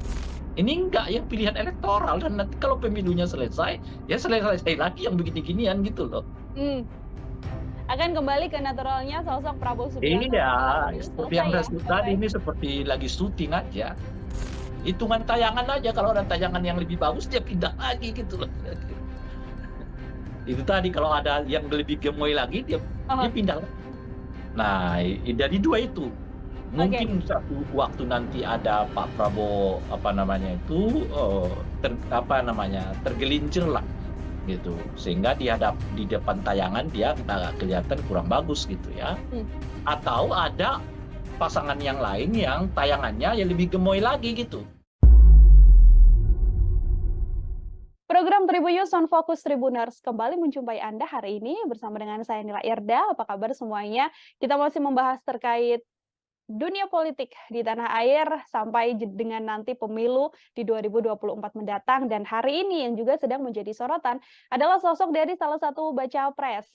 Ini enggak ya pilihan elektoral, dan nanti kalau pemilunya selesai ya selesai lagi yang begini-ginian gitu loh. Akan kembali ke naturalnya sosok Prabowo Subianto. Iya, seperti yang saya sebut tadi, ini seperti lagi syuting aja. Hitungan tayangan aja, kalau ada tayangan yang lebih bagus dia pindah lagi gitu loh. Itu tadi kalau ada yang lebih gemoy lagi dia pindah. Nah, dari dua itu mungkin satu waktu nanti ada Pak Prabowo tergelincir lah gitu, sehingga di depan tayangan dia agak kelihatan kurang bagus gitu ya. Atau ada pasangan yang lain yang tayangannya yang lebih gemoy lagi gitu. Program Tribunnews on Focus Tribuners kembali menjumpai Anda hari ini bersama dengan saya Nila Irda. Apa kabar semuanya? Kita masih membahas terkait dunia politik di tanah air sampai dengan nanti pemilu di 2024 mendatang, dan hari ini yang juga sedang menjadi sorotan adalah sosok dari salah satu baca pres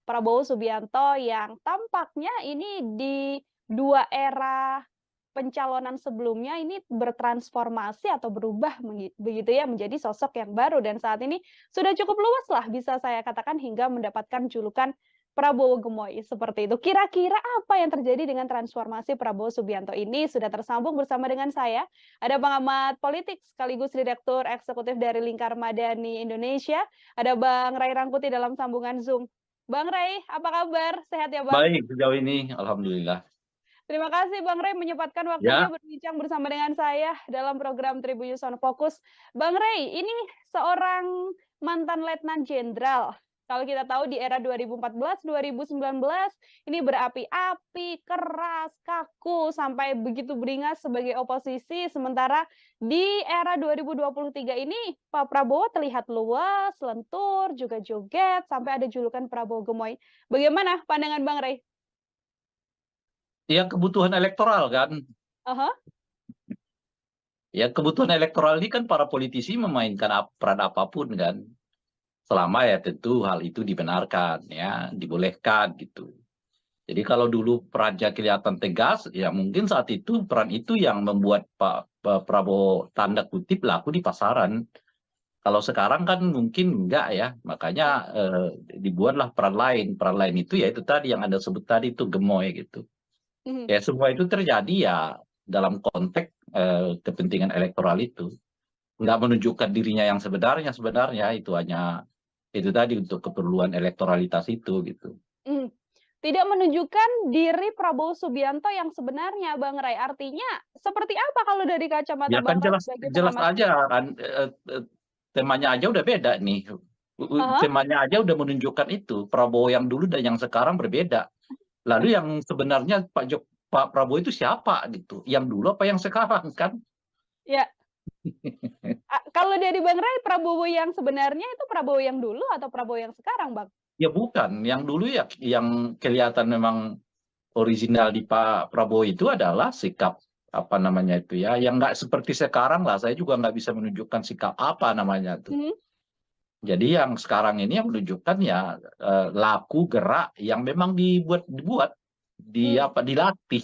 Prabowo Subianto yang tampaknya ini di dua era pencalonan sebelumnya ini bertransformasi atau berubah begitu ya menjadi sosok yang baru, dan saat ini sudah cukup luas lah bisa saya katakan hingga mendapatkan julukan Prabowo Gemoy seperti itu. Kira-kira apa yang terjadi dengan transformasi Prabowo Subianto ini? Sudah tersambung bersama dengan saya. Ada pengamat politik sekaligus direktur eksekutif dari Lingkar Madani Indonesia. Ada Bang Ray Rangkuti dalam sambungan Zoom. Bang Ray, apa kabar? Sehat ya Bang? Baik, sejauh ini Alhamdulillah. Terima kasih Bang Ray menyempatkan waktunya berbincang bersama dengan saya dalam program Tribunnews on Focus. Bang Ray, ini seorang mantan letnan jenderal. Kalau kita tahu di era 2014-2019 ini berapi-api, keras, kaku, sampai begitu beringas sebagai oposisi. Sementara di era 2023 ini Pak Prabowo terlihat luas, lentur, juga joget, sampai ada julukan Prabowo Gemoy. Bagaimana pandangan Bang Ray? Ya kebutuhan elektoral kan. Ya kebutuhan elektoral ini kan para politisi memainkan peran apapun kan. Selama ya tentu hal itu dibenarkan ya, dibolehkan gitu. Jadi kalau dulu perannya kelihatan tegas, ya mungkin saat itu peran itu yang membuat Pak Prabowo tanda kutip laku di pasaran. Kalau sekarang kan mungkin enggak ya, makanya dibuatlah peran lain. Peran lain itu ya itu tadi yang Anda sebut tadi itu gemoy gitu. Ya semua itu terjadi ya dalam konteks kepentingan elektoral itu. Nggak menunjukkan dirinya yang sebenarnya itu hanya itu tadi untuk keperluan elektoralitas itu gitu. Tidak menunjukkan diri Prabowo Subianto yang sebenarnya, Bang Ray. Artinya seperti apa kalau dari kacamata ya Bang kan Ray? Jelas aja kan, temanya aja udah beda nih. Temanya aja udah menunjukkan itu. Prabowo yang dulu dan yang sekarang berbeda. Lalu yang sebenarnya Pak Prabowo itu siapa gitu? Yang dulu apa yang sekarang kan? Ya. Kalau dari Bang Ray, Prabowo yang sebenarnya itu Prabowo yang dulu atau Prabowo yang sekarang, Bang? Ya bukan, yang dulu ya yang kelihatan memang original di Pak Prabowo itu adalah sikap apa namanya itu ya, yang nggak seperti sekarang lah. Saya juga nggak bisa menunjukkan sikap apa namanya itu. Jadi yang sekarang ini yang menunjukkan ya laku gerak yang memang dibuat dilatih,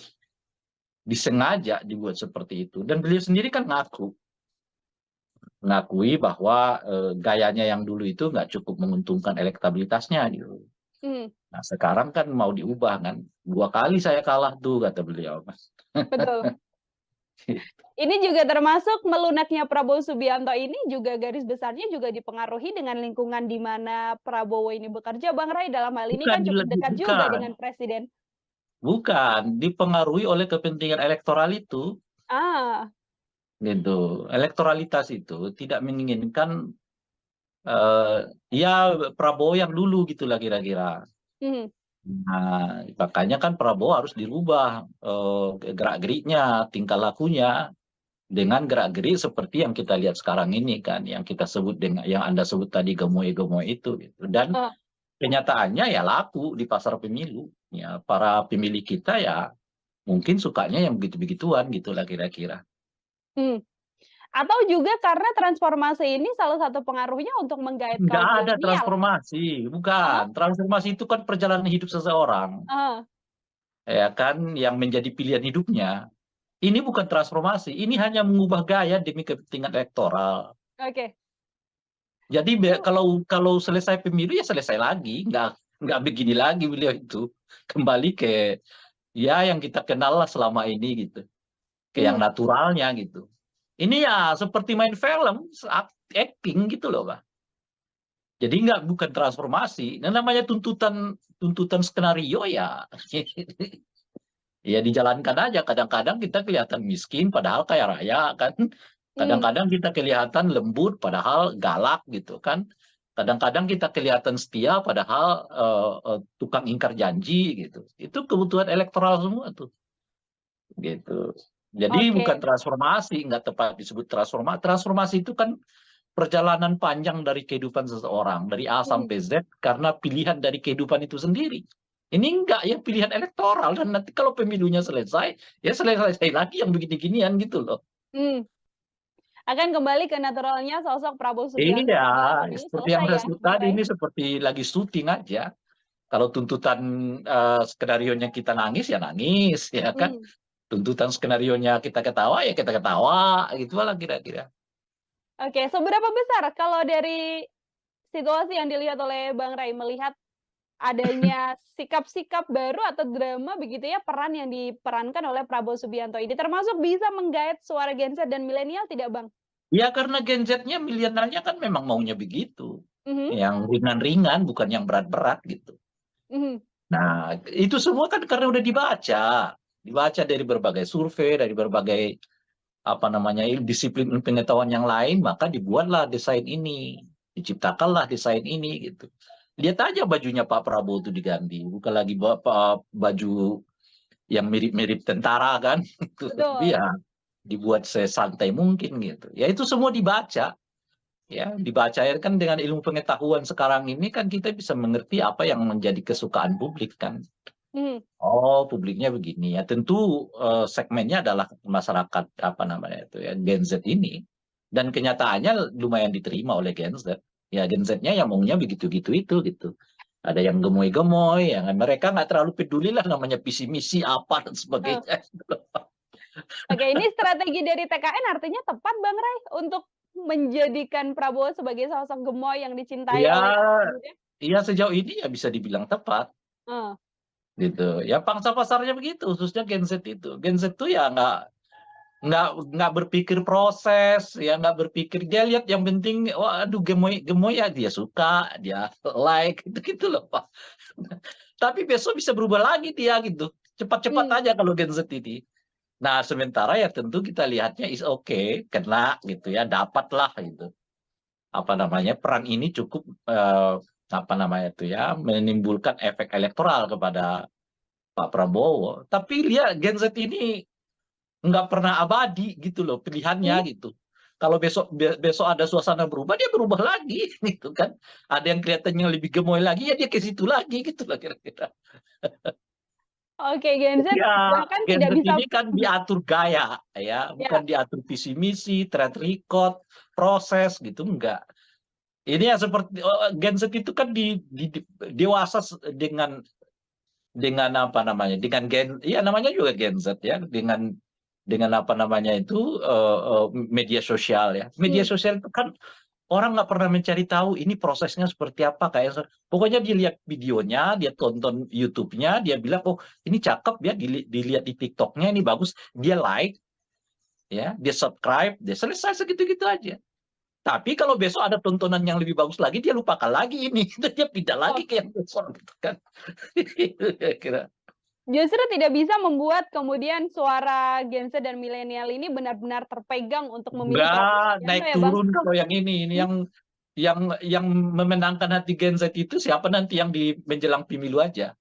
disengaja dibuat seperti itu. Dan beliau sendiri kan ngakui bahwa gayanya yang dulu itu nggak cukup menguntungkan elektabilitasnya gitu. Nah sekarang kan mau diubah kan, 2 kali saya kalah tuh kata beliau. Betul. Ini juga termasuk melunaknya Prabowo Subianto ini juga garis besarnya juga dipengaruhi dengan lingkungan di mana Prabowo ini bekerja, Bang Ray. Dalam hal ini kan cukup dekat juga dengan Presiden. Bukan, dipengaruhi oleh kepentingan elektoral itu. Gitu. Elektoralitas itu tidak menginginkan ya Prabowo yang dulu gitulah kira-kira. Nah, makanya kan Prabowo harus dirubah gerak-geriknya, tingkah lakunya dengan gerak-gerik seperti yang kita lihat sekarang ini kan, yang kita sebut dengan yang Anda sebut tadi gemoy-gemoy itu gitu. Dan kenyataannya ya laku di pasar pemilu. Ya, para pemilih kita ya mungkin sukanya yang begitu-begituan gitulah kira-kira. Atau juga karena transformasi ini salah satu pengaruhnya untuk menggait kaum Nggak ada milenial. transformasi, bukan. Transformasi itu kan perjalanan hidup seseorang. Ya kan, yang menjadi pilihan hidupnya. Ini bukan transformasi, ini hanya mengubah gaya demi kepentingan elektoral. Oke. Jadi kalau selesai pemilu ya selesai lagi, nggak begini lagi beliau itu. Kembali ke ya yang kita kenal lah selama ini gitu. Ke yang naturalnya gitu. Ini ya seperti main film, acting gitu loh, Pak. Jadi bukan transformasi. Nah, namanya tuntutan skenario ya. Ya dijalankan aja. Kadang-kadang kita kelihatan miskin padahal kaya raya kan. Kadang-kadang kita kelihatan lembut padahal galak gitu kan. Kadang-kadang kita kelihatan setia padahal tukang ingkar janji gitu. Itu kebutuhan elektoral semua tuh. Gitu. Jadi bukan transformasi, nggak tepat disebut transformasi. Transformasi itu kan perjalanan panjang dari kehidupan seseorang, dari A sampai Z, karena pilihan dari kehidupan itu sendiri. Ini enggak ya pilihan elektoral, dan nanti kalau pemilunya selesai, ya selesai lagi yang begini-ginian gitu loh. Akan kembali ke naturalnya sosok Prabowo Subianto. Iya, seperti yang saya sebut tadi, ini seperti lagi syuting aja. Kalau tuntutan skenario-nya kita nangis, ya nangis, ya kan. Tuntutan skenario-nya kita ketawa, ya kita ketawa, gitu lah kira-kira. Oke, seberapa besar kalau dari situasi yang dilihat oleh Bang Ray melihat adanya sikap-sikap baru atau drama begitu ya, peran yang diperankan oleh Prabowo Subianto ini termasuk bisa menggait suara Gen Z dan milenial tidak, Bang? Ya karena Gen Z-nya, milenialnya kan memang maunya begitu. Yang ringan-ringan, bukan yang berat-berat gitu. Nah, itu semua kan karena udah dibaca dari berbagai survei, dari berbagai disiplin pengetahuan yang lain, maka dibuatlah desain ini, diciptakanlah desain ini gitu. Lihat aja bajunya Pak Prabowo itu diganti, bukan lagi baju yang mirip-mirip tentara kan, ya dibuat sesantai mungkin gitu. Ya itu semua dibaca, ya dibaca kan dengan ilmu pengetahuan sekarang ini kan kita bisa mengerti apa yang menjadi kesukaan publik kan. Oh, publiknya begini ya. Tentu segmennya adalah masyarakat Gen Z ini, dan kenyataannya lumayan diterima oleh Gen Z. Ya Gen Z-nya yang maunya begitu-gitu itu gitu. Ada yang gemoy-gemoy, yang mereka nggak terlalu peduli lah namanya visi misi apa dan sebagainya. Oke, ini strategi dari TKN artinya tepat, Bang Ray, untuk menjadikan Prabowo sebagai sosok gemoy yang dicintai oleh muda? Iya, sejauh ini ya bisa dibilang tepat. Gitu ya, pangsa pasarnya begitu, khususnya Gen Z itu. Gen Z itu ya nggak berpikir proses, ya nggak berpikir, dia lihat yang penting waduh gemoy ya dia suka, dia like gitu loh Pak. Tapi besok bisa berubah lagi dia gitu, cepat-cepat aja kalau Gen Z ini. Nah sementara ya tentu kita lihatnya is okay, kena gitu ya, dapatlah gitu perang ini cukup menimbulkan efek elektoral kepada Pak Prabowo. Tapi lihat Gen Z ini nggak pernah abadi gitu loh pilihannya gitu. Kalau besok ada suasana berubah, dia berubah lagi gitu kan. Ada yang kelihatannya lebih gemoy lagi, ya dia ke situ lagi gitu lah kira-kira. Oke, Gen Z bahkan Gen tidak Z bisa ini kan diatur gaya ya, bukan diatur visi misi, track record, proses gitu, enggak. Ini ya seperti Gen Z itu kan dewasa dengan apa namanya, dengan ya namanya juga Gen Z ya, dengan apa namanya itu media sosial ya. Media sosial itu kan orang nggak pernah mencari tahu ini prosesnya seperti apa, kayak pokoknya dia lihat videonya, dia tonton YouTube-nya, dia bilang oh ini cakep ya, dilihat di TikTok-nya ini bagus, dia like ya, dia subscribe, dia selesai segitu-gitu aja. Tapi kalau besok ada tontonan yang lebih bagus lagi, dia lupakan lagi ini, dia pindah lagi ke yang besok gitu kan. Kira. Justru tidak bisa membuat kemudian suara Gen Z dan milenial ini benar-benar terpegang untuk memilih Enggak, Prabowo naik Subianto ya, Bang? turun kalau yang ini yang memenangkan hati Gen Z itu siapa nanti yang di menjelang pemilu aja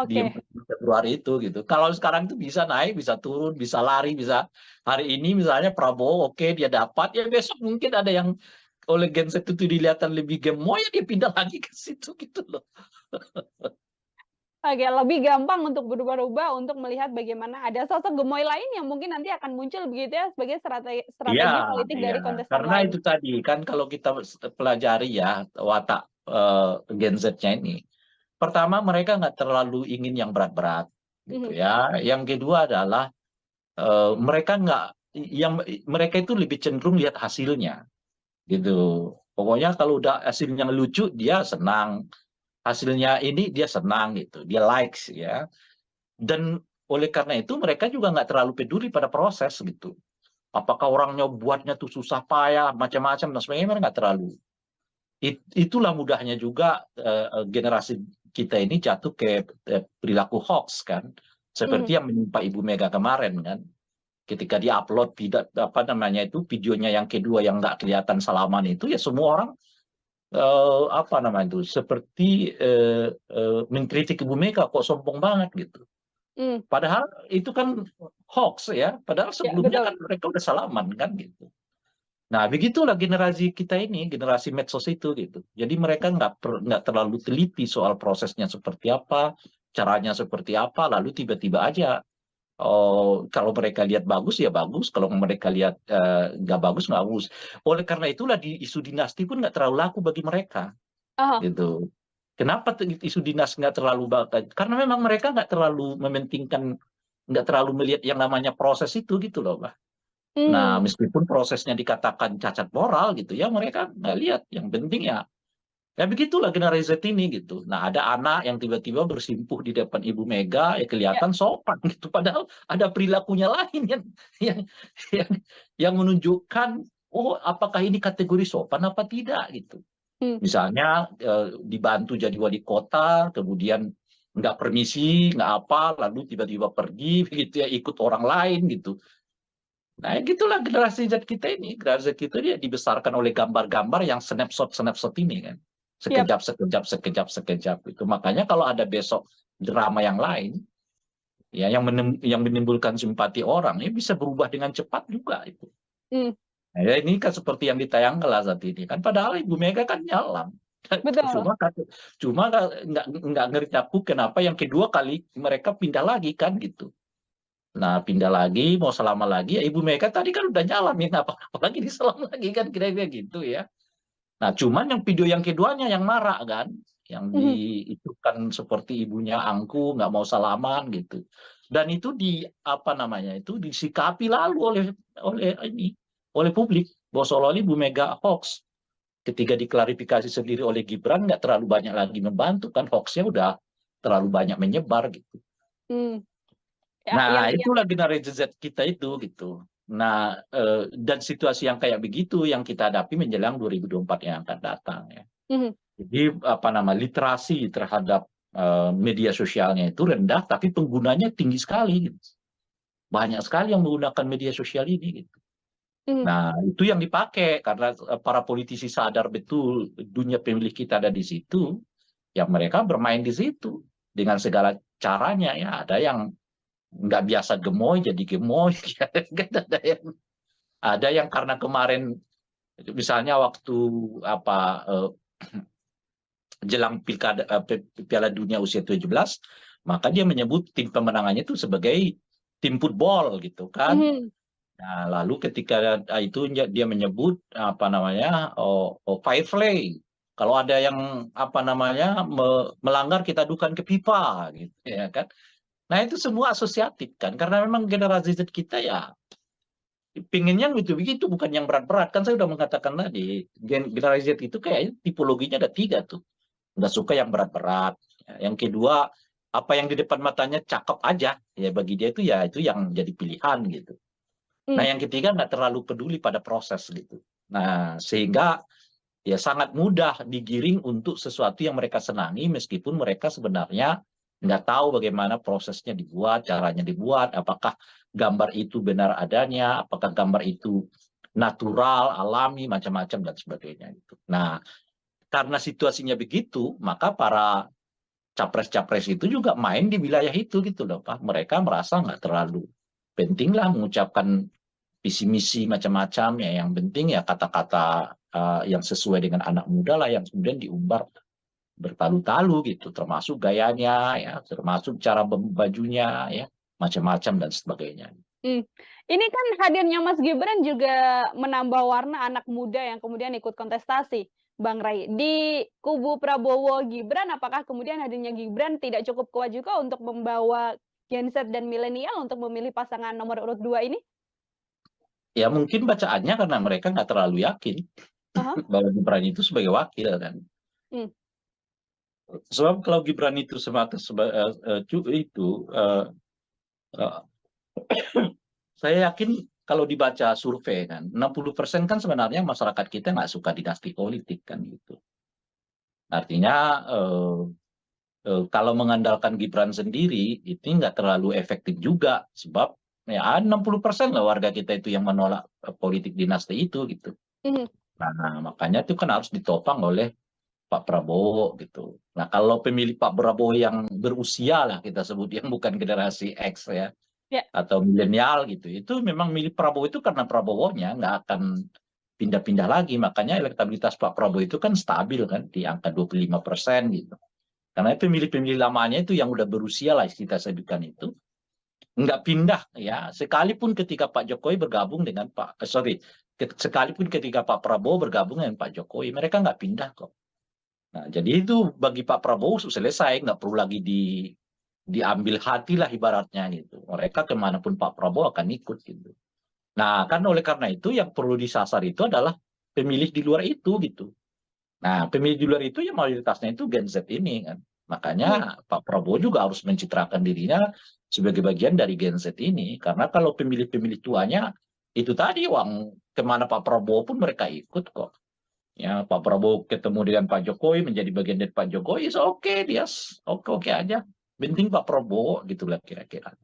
di Oke. 4 Februari itu gitu. Kalau sekarang itu bisa naik, bisa turun, bisa lari, bisa hari ini misalnya Prabowo oke, dia dapat, ya besok mungkin ada yang oleh Gen Z itu dilihatkan lebih gemoy, ya dia pindah lagi ke situ gitu loh. Oke, lebih gampang untuk berubah-ubah untuk melihat bagaimana ada sosok gemoy lain yang mungkin nanti akan muncul begitu ya sebagai strategi Iya, politik dari kontestan karena lain. itu tadi kan kalau kita pelajari ya watak Gen Z-nya ini, pertama mereka nggak terlalu ingin yang berat-berat gitu ya. Yang kedua adalah mereka nggak, yang mereka itu lebih cenderung lihat hasilnya gitu. Pokoknya kalau udah hasilnya lucu dia senang, hasilnya ini dia senang gitu, dia likes ya. Dan oleh karena itu mereka juga nggak terlalu peduli pada proses gitu. Apakah orangnya buatnya tuh susah payah macam-macam dan sebagainya, mereka nggak terlalu. Itulah mudahnya juga generasi kita ini jatuh ke perilaku hoax kan, seperti yang menimpa Ibu Mega kemarin kan, ketika diupload tidak apa namanya itu videonya yang kedua yang nggak kelihatan salaman itu, ya semua orang apa namanya itu seperti mengkritik Ibu Mega, kok sombong banget gitu. Padahal itu kan hoax ya, padahal sebelumnya kan mereka udah salaman kan gitu. Nah begitulah generasi kita ini, generasi medsos itu gitu. Jadi mereka nggak terlalu teliti soal prosesnya seperti apa, caranya seperti apa, lalu tiba-tiba aja kalau mereka lihat bagus ya bagus, kalau mereka lihat nggak bagus nggak bagus. Oleh karena itulah di isu dinasti pun nggak terlalu laku bagi mereka gitu. Kenapa isu dinasti nggak terlalu bagus? Karena memang mereka nggak terlalu mementingkan, nggak terlalu melihat yang namanya proses itu gitu loh, Mbak. Nah, meskipun prosesnya dikatakan cacat moral gitu ya, mereka nggak lihat. Yang penting ya begitulah generasi Z ini gitu. Nah, ada anak yang tiba-tiba bersimpuh di depan Ibu Mega, ya kelihatan sopan gitu. Padahal ada perilakunya lain yang yang, yang menunjukkan, oh apakah ini kategori sopan apa tidak gitu. Misalnya dibantu jadi wali kota, kemudian nggak permisi, nggak apa, lalu tiba-tiba pergi, begitu ya, ikut orang lain gitu. Nah, gitulah generasi Z kita ini. Generasi Z kita dia dibesarkan oleh gambar-gambar yang snapshot ini kan. Sekejap, sekejap. Itu makanya kalau ada besok drama yang lain, ya yang menimbulkan simpati orang, ya bisa berubah dengan cepat juga itu. Nah, ya ini kan seperti yang ditayangkan lah saat ini kan, padahal Ibu Mega kan nyalam. Cuma nggak ngerti aku kenapa yang kedua kali mereka pindah lagi kan gitu. Nah pindah lagi, mau selama lagi, ya Ibu Mega tadi kan udah nyalamin apalagi diselam lagi kan, kira-kira gitu ya. Nah cuman yang video yang keduanya yang marah kan, yang itu kan seperti ibunya angku, nggak mau salaman gitu. Dan itu apa namanya itu disikapi lalu oleh publik bahwa seolah-olah Ibu Mega hoax. Ketika diklarifikasi sendiri oleh Gibran, nggak terlalu banyak lagi membantu kan, hoaxnya udah terlalu banyak menyebar gitu. Nah itulah generasi Z kita itu gitu. Nah dan situasi yang kayak begitu yang kita hadapi menjelang 2024 yang akan datang ya. Jadi literasi terhadap media sosialnya itu rendah, tapi penggunanya tinggi sekali. Gitu. Banyak sekali yang menggunakan media sosial ini gitu. Nah, itu yang dipakai karena para politisi sadar betul dunia pemilih kita ada di situ, ya mereka bermain di situ dengan segala caranya ya. Ada yang nggak biasa gemoy jadi gemoy, ada yang karena kemarin misalnya waktu jelang Piala Dunia usia 17, maka dia menyebut tim pemenangannya itu sebagai tim football gitu kan. Nah, lalu ketika itu dia menyebut fair play Kalau ada yang melanggar kita adukan ke pipa gitu ya kan. Nah itu semua asosiatif kan, karena memang generasi Z kita ya pinginnya begitu, bukan yang berat-berat. Kan saya udah mengatakan tadi, generasi Z itu kayaknya tipologinya ada 3 tuh. Nggak suka yang berat-berat. Yang kedua, apa yang di depan matanya cakep aja, ya bagi dia itu yang jadi pilihan gitu. Nah yang ketiga nggak terlalu peduli pada proses gitu. Nah sehingga ya sangat mudah digiring untuk sesuatu yang mereka senangi, meskipun mereka sebenarnya nggak tahu bagaimana prosesnya dibuat, caranya dibuat, apakah gambar itu benar adanya, apakah gambar itu natural, alami, macam-macam dan sebagainya. Gitu. Nah, karena situasinya begitu, maka para capres-capres itu juga main di wilayah itu gitu loh, Pak. Mereka merasa nggak terlalu penting lah mengucapkan visi misi macam-macam ya. Yang penting ya kata-kata yang sesuai dengan anak muda lah yang kemudian diumbar bertalu-talu gitu, termasuk gayanya ya, termasuk cara bajunya ya, macam-macam dan sebagainya. Ini kan hadirnya Mas Gibran juga menambah warna anak muda yang kemudian ikut kontestasi, Bang Ray. Di kubu Prabowo Gibran, apakah kemudian hadirnya Gibran tidak cukup kuat juga untuk membawa Gen Z dan milenial untuk memilih pasangan nomor urut 2 ini? Ya mungkin bacaannya karena mereka nggak terlalu yakin bahwa Gibran itu sebagai wakil kan. Sebab kalau Gibran itu saya yakin kalau dibaca survei kan, 60% kan sebenarnya masyarakat kita nggak suka dinasti politik kan gitu. Artinya kalau mengandalkan Gibran sendiri itu nggak terlalu efektif juga, sebab ya 60% lah warga kita itu yang menolak politik dinasti itu gitu. Nah makanya itu kan harus ditopang oleh Pak Prabowo gitu. Nah kalau pemilih Pak Prabowo yang berusia lah kita sebut, yang bukan generasi X ya, atau milenial gitu, itu memang milih Prabowo itu karena Prabowo-nya nggak akan pindah-pindah lagi. Makanya elektabilitas Pak Prabowo itu kan stabil kan di angka 25% gitu. Karena pemilih-pemilih lamanya itu yang udah berusia lah kita sebutkan itu, nggak pindah ya. Sekalipun ketika Pak Jokowi bergabung dengan sekalipun ketika Pak Prabowo bergabung dengan Pak Jokowi, mereka nggak pindah kok. Nah, jadi itu bagi Pak Prabowo selesai, nggak perlu lagi diambil hati lah ibaratnya gitu. Mereka kemanapun Pak Prabowo akan ikut gitu. Nah, kan oleh karena itu yang perlu disasar itu adalah pemilih di luar itu gitu. Nah, pemilih di luar itu yang mayoritasnya itu Gen Z ini kan. Makanya Pak Prabowo juga harus mencitrakan dirinya sebagai bagian dari Gen Z ini. Karena kalau pemilih-pemilih tuanya itu tadi kemana Pak Prabowo pun mereka ikut kok. Ya, Pak Prabowo ketemu dengan Pak Jokowi, menjadi bagian dari Pak Jokowi, dia oke aja. Penting Pak Prabowo gitulah kira-kira.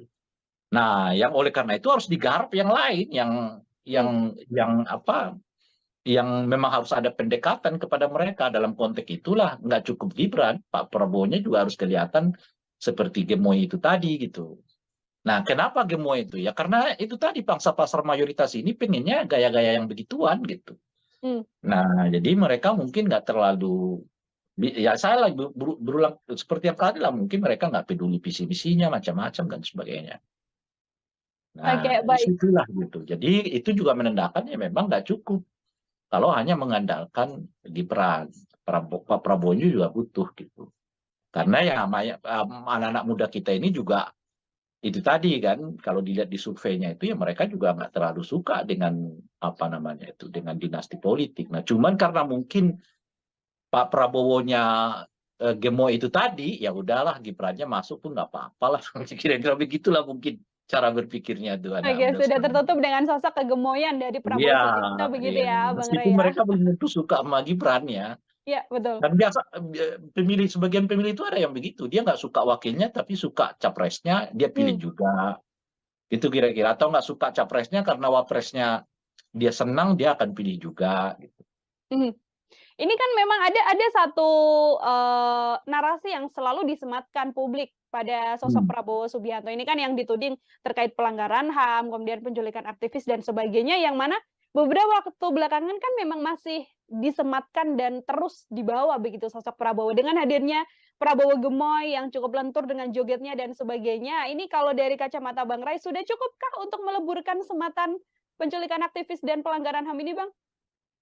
Nah, yang oleh karena itu harus digarap yang lain, yang memang harus ada pendekatan kepada mereka. Dalam konteks itulah nggak cukup Gibran, Pak Prabowo-nya juga harus kelihatan seperti gemoy itu tadi gitu. Nah, kenapa gemoy itu? Ya karena itu tadi pangsa pasar mayoritas ini pengennya gaya-gaya yang begituan gitu. Nah, jadi mereka mungkin nggak terlalu, ya saya lagi berulang seperti yang tadi lah, mungkin mereka nggak peduli visi misinya macam-macam dan sebagainya. Nah, disitulah gitu. Jadi itu juga menandakan ya memang nggak cukup kalau hanya mengandalkan Gibran. Pak Prabowo juga butuh gitu. Karena ya anak-anak muda kita ini juga itu tadi kan, kalau dilihat di surveinya itu ya mereka juga nggak terlalu suka dengan dengan dinasti politik. Nah cuman karena mungkin Pak Prabowo-nya gemoy itu tadi, ya udahlah Gibran-nya masuk pun nggak apa-apa lah. Kira-kira begitulah mungkin cara berpikirnya tuh. Sudah tertutup dengan sosok kegemoyan dari Prabowo Subianto begitu ya, Bang Ray. Meskipun mereka belum tentu suka sama Gibran ya. Iya, betul. Dan biasa sebagian pemilih itu ada yang begitu, dia nggak suka wakilnya tapi suka capresnya, dia pilih juga. Itu kira-kira, atau nggak suka capresnya karena wapresnya dia senang, dia akan pilih juga. Gitu. Ini kan memang ada satu narasi yang selalu disematkan publik pada sosok Prabowo Subianto ini kan, yang dituding terkait pelanggaran HAM, kemudian penculikan aktivis dan sebagainya, yang mana beberapa waktu belakangan kan memang masih disematkan dan terus dibawa begitu sosok Prabowo. Dengan hadirnya Prabowo gemoy yang cukup lentur dengan jogetnya dan sebagainya, ini kalau dari kacamata Bang Ray, sudah cukupkah untuk meleburkan sematan penculikan aktivis dan pelanggaran HAM ini, Bang?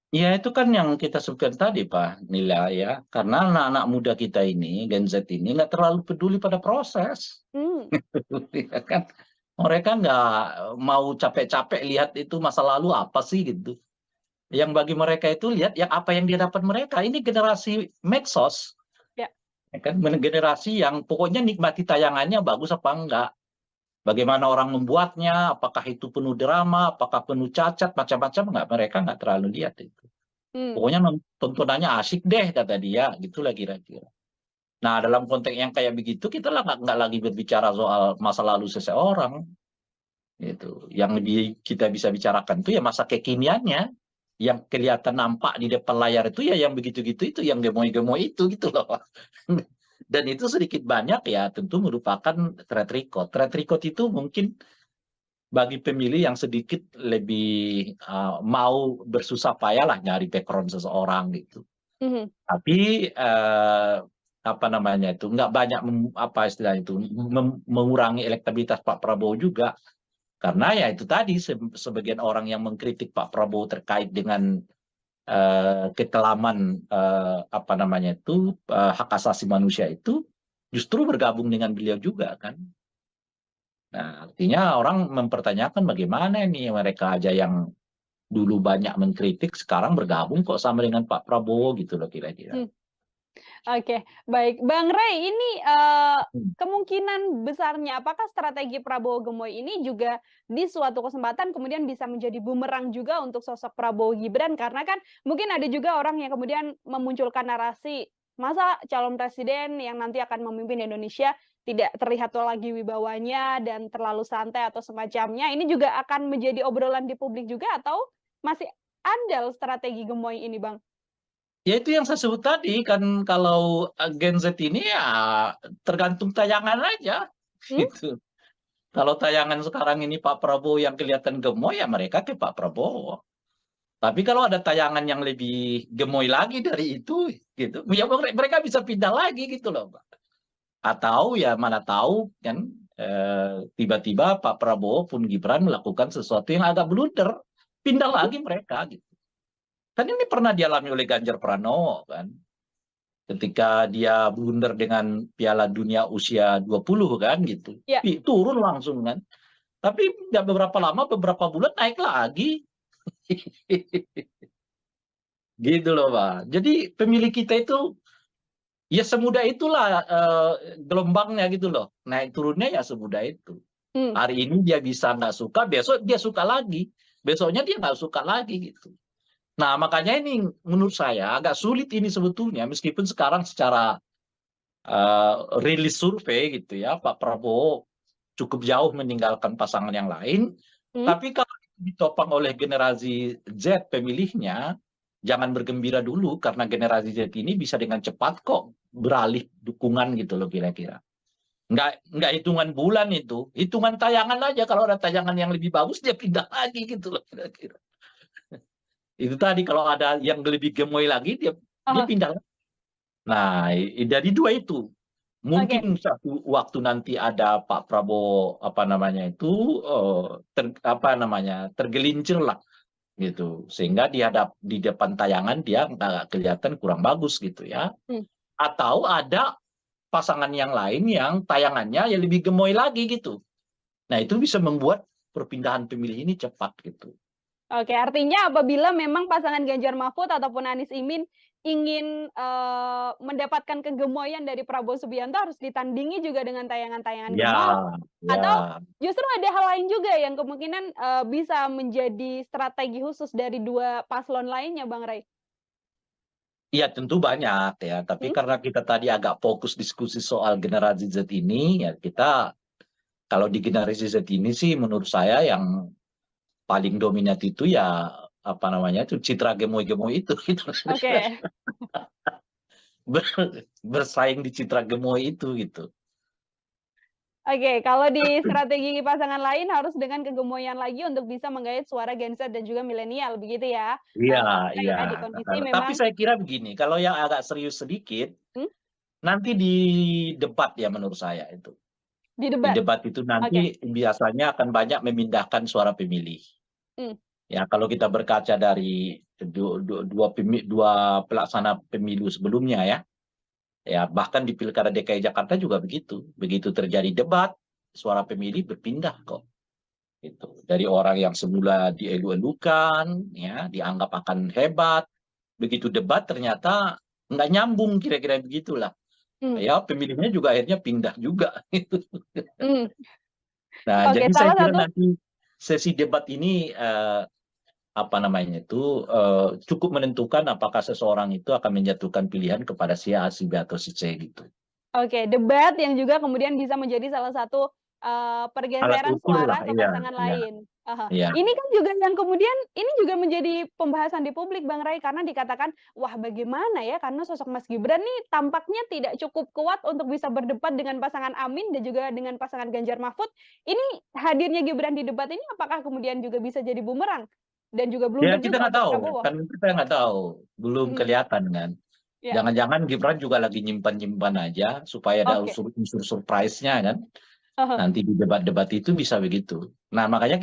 Ya itu kan yang kita sebutkan tadi Pak Nila ya, karena anak-anak muda kita ini, Gen Z ini nggak terlalu peduli pada proses. Hmm. Ya kan? Mereka nggak mau capek-capek lihat itu masa lalu apa sih gitu. Yang bagi mereka itu lihat yang apa yang dia dapat mereka. Ini generasi medsos. Ya. Ya kan? Generasi yang pokoknya nikmati tayangannya bagus apa enggak. Bagaimana orang membuatnya, apakah itu penuh drama, apakah penuh cacat, macam-macam enggak. Mereka nggak terlalu lihat itu. Hmm. Pokoknya tontonannya asik deh kata dia, gitulah kira-kira. Nah dalam konteks yang kayak begitu kita lah nggak lagi berbicara soal masa lalu seseorang. Gitu. Yang lebih kita bisa bicarakan itu ya masa kekiniannya, yang kelihatan nampak di depan layar itu ya yang begitu-gitu itu, yang gemoy-gemoy itu gitu loh. Dan itu sedikit banyak ya tentu merupakan track record. Track record itu mungkin bagi pemilih yang sedikit lebih mau bersusah payah lah nyari background seseorang gitu. Mhm. Tapi apa namanya itu nggak banyak apa istilah itu mengurangi elektabilitas Pak Prabowo juga. Karena ya itu tadi sebagian orang yang mengkritik Pak Prabowo terkait dengan kekelaman apa namanya itu hak asasi manusia itu justru bergabung dengan beliau juga kan. Nah, artinya orang mempertanyakan bagaimana nih mereka aja yang dulu banyak mengkritik sekarang bergabung kok sama dengan Pak Prabowo gitu loh kira-kira. Oke, baik. Bang Rey, ini kemungkinan besarnya apakah strategi Prabowo Gemoy ini juga di suatu kesempatan kemudian bisa menjadi bumerang juga untuk sosok Prabowo Gibran? Karena kan mungkin ada juga orang yang kemudian memunculkan narasi, masa calon presiden yang nanti akan memimpin Indonesia tidak terlihat lagi wibawanya dan terlalu santai atau semacamnya. Ini juga akan menjadi obrolan di publik juga atau masih andal strategi Gemoy ini, Bang? Ya itu yang saya sebut tadi kan kalau Gen Z ini ya tergantung tayangan aja gitu. Kalau tayangan sekarang ini Pak Prabowo yang kelihatan gemoy ya mereka ke Pak Prabowo. Tapi kalau ada tayangan yang lebih gemoy lagi dari itu gitu, ya mereka bisa pindah lagi gitu loh, Pak. Atau ya mana tahu kan tiba-tiba Pak Prabowo pun Gibran melakukan sesuatu yang agak blunder, pindah lagi mereka gitu. Kan ini pernah dialami oleh Ganjar Pranowo kan. Ketika dia blunder dengan Piala Dunia usia 20 kan gitu. Ya. Turun langsung kan. Tapi nggak beberapa lama, beberapa bulan naik lagi. Gitu loh Pak. Jadi pemilih kita itu ya semudah itulah gelombangnya gitu loh. Naik turunnya ya semudah itu. Hari ini dia bisa nggak suka, besok dia suka lagi. Besoknya dia nggak suka lagi gitu. Nah makanya ini menurut saya agak sulit ini sebetulnya. Meskipun sekarang secara rilis survei gitu ya, Pak Prabowo cukup jauh meninggalkan pasangan yang lain. Tapi kalau ditopang oleh generasi Z pemilihnya, jangan bergembira dulu karena generasi Z ini bisa dengan cepat kok beralih dukungan gitu loh kira-kira. Nggak hitungan bulan itu, hitungan tayangan aja. Kalau ada tayangan yang lebih bagus dia pindah lagi gitu loh kira-kira. Itu tadi kalau ada yang lebih gemoy lagi dia pindah. Nah dari dua itu mungkin satu waktu nanti ada Pak Prabowo apa namanya itu tergelincir lah gitu sehingga di depan tayangan dia nggak kelihatan kurang bagus gitu ya. Atau ada pasangan yang lain yang tayangannya ya lebih gemoy lagi gitu. Nah itu bisa membuat perpindahan pemilih ini cepat gitu. Oke, artinya apabila memang pasangan Ganjar Mahfud ataupun Anies Imin ingin mendapatkan kegemoyan dari Prabowo Subianto harus ditandingi juga dengan tayangan-tayangan gemoy. Atau justru ada hal lain juga yang kemungkinan bisa menjadi strategi khusus dari dua paslon lainnya, Bang Ray? Iya tentu banyak ya, tapi karena kita tadi agak fokus diskusi soal generasi Z ini, ya kita kalau di generasi Z ini sih menurut saya yang paling dominan itu ya apa namanya itu citra gemoy-gemoy itu gitu. Oke. Bersaing di citra gemoy itu gitu. Oke, kalau di strategi pasangan lain harus dengan kegemoyan lagi untuk bisa menggait suara Gen Z dan juga milenial begitu ya. Iya, iya. Di kondisi Tapi memang saya kira begini, kalau yang agak serius sedikit nanti di debat ya menurut saya itu. Di debat. Di debat itu nanti biasanya akan banyak memindahkan suara pemilih. Ya, kalau kita berkaca dari dua pelaksana pemilu sebelumnya ya bahkan di Pilkada DKI Jakarta juga begitu. Begitu terjadi debat, suara pemilih berpindah kok. Itu dari orang yang semula dielu-elukan, ya dianggap akan hebat, begitu debat ternyata nggak nyambung kira-kira begitulah. Ya pemilihnya juga akhirnya pindah juga. Nah, Oke, jadi saya salah kira satu nanti sesi debat ini cukup menentukan apakah seseorang itu akan menjatuhkan pilihan kepada si A, si B atau si C gitu. Oke, debat yang juga kemudian bisa menjadi salah satu Alat pergeseran ukur suara lah, ke iya, pasangan iya, lain. Aha. iya. Ini kan juga yang kemudian ini juga menjadi pembahasan di publik, Bang Ray, karena dikatakan, wah bagaimana ya, karena sosok Mas Gibran nih tampaknya tidak cukup kuat untuk bisa berdebat dengan pasangan Amin dan juga dengan pasangan Ganjar Mahfud. Ini hadirnya Gibran di debat ini apakah kemudian juga bisa jadi bumerang dan juga Ya blunder kita juga nggak untuk tahu, Prabowo? kan kita nggak tahu, belum Mhm. kelihatan kan. Ya, Jangan-jangan Gibran juga lagi nyimpan-nyimpan aja supaya ada oke. unsur surprise-nya kan. Aha. Nanti di debat-debat itu bisa begitu. Nah makanya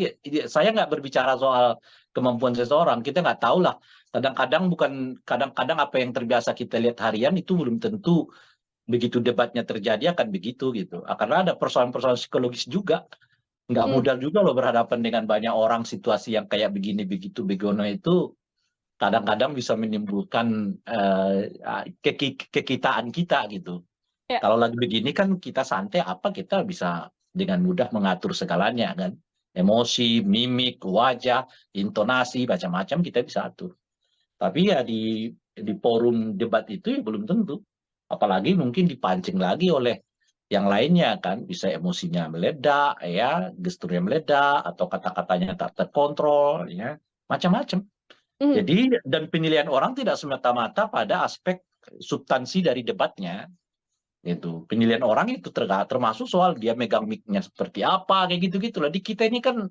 saya nggak berbicara soal kemampuan seseorang, kita nggak tahu lah. Kadang-kadang apa yang terbiasa kita lihat harian itu belum tentu begitu debatnya terjadi akan begitu gitu. Karena ada persoalan-persoalan psikologis juga. Nggak Hmm. mudah juga loh berhadapan dengan banyak orang, situasi yang kayak begini begitu begono itu kadang-kadang bisa menimbulkan kekitaan kita gitu. Ya. Kalau lagi begini kan kita santai, kita bisa dengan mudah mengatur segalanya kan. Emosi, mimik, wajah, intonasi, macam-macam kita bisa atur. Tapi ya di forum debat itu ya belum tentu. Apalagi mungkin dipancing lagi oleh yang lainnya kan, bisa emosinya meledak, ya, gesturnya meledak, atau kata-katanya tak terkontrol, ya, macam-macam. Mhm. Jadi dan penilaian orang tidak semata-mata pada aspek substansi dari debatnya. Itu penilaian orang itu termasuk soal dia megang mic-nya seperti apa, kayak gitu-gitu lah. Di kita ini kan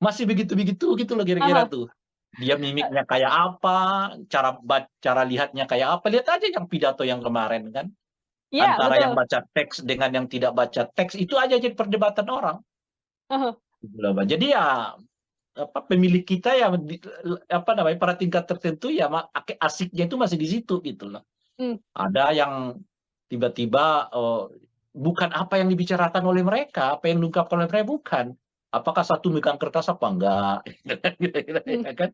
masih begitu-begitu gitu loh kira-kira Aha. tuh. Dia mimiknya kayak apa, cara lihatnya kayak apa. Lihat aja yang pidato yang kemarin kan. Iya, Antara yang betul. baca teks dengan yang tidak baca teks itu aja jadi perdebatan orang. Aha. Gitu loh, Mbak. Jadi ya pemilih kita ya pada tingkat tertentu ya asiknya itu masih di situ gitu loh. Ada yang tiba-tiba bukan apa yang dibicarakan oleh mereka, apa yang diungkapkan oleh mereka bukan. Apakah satu megang kertas apa enggak? Ya kan?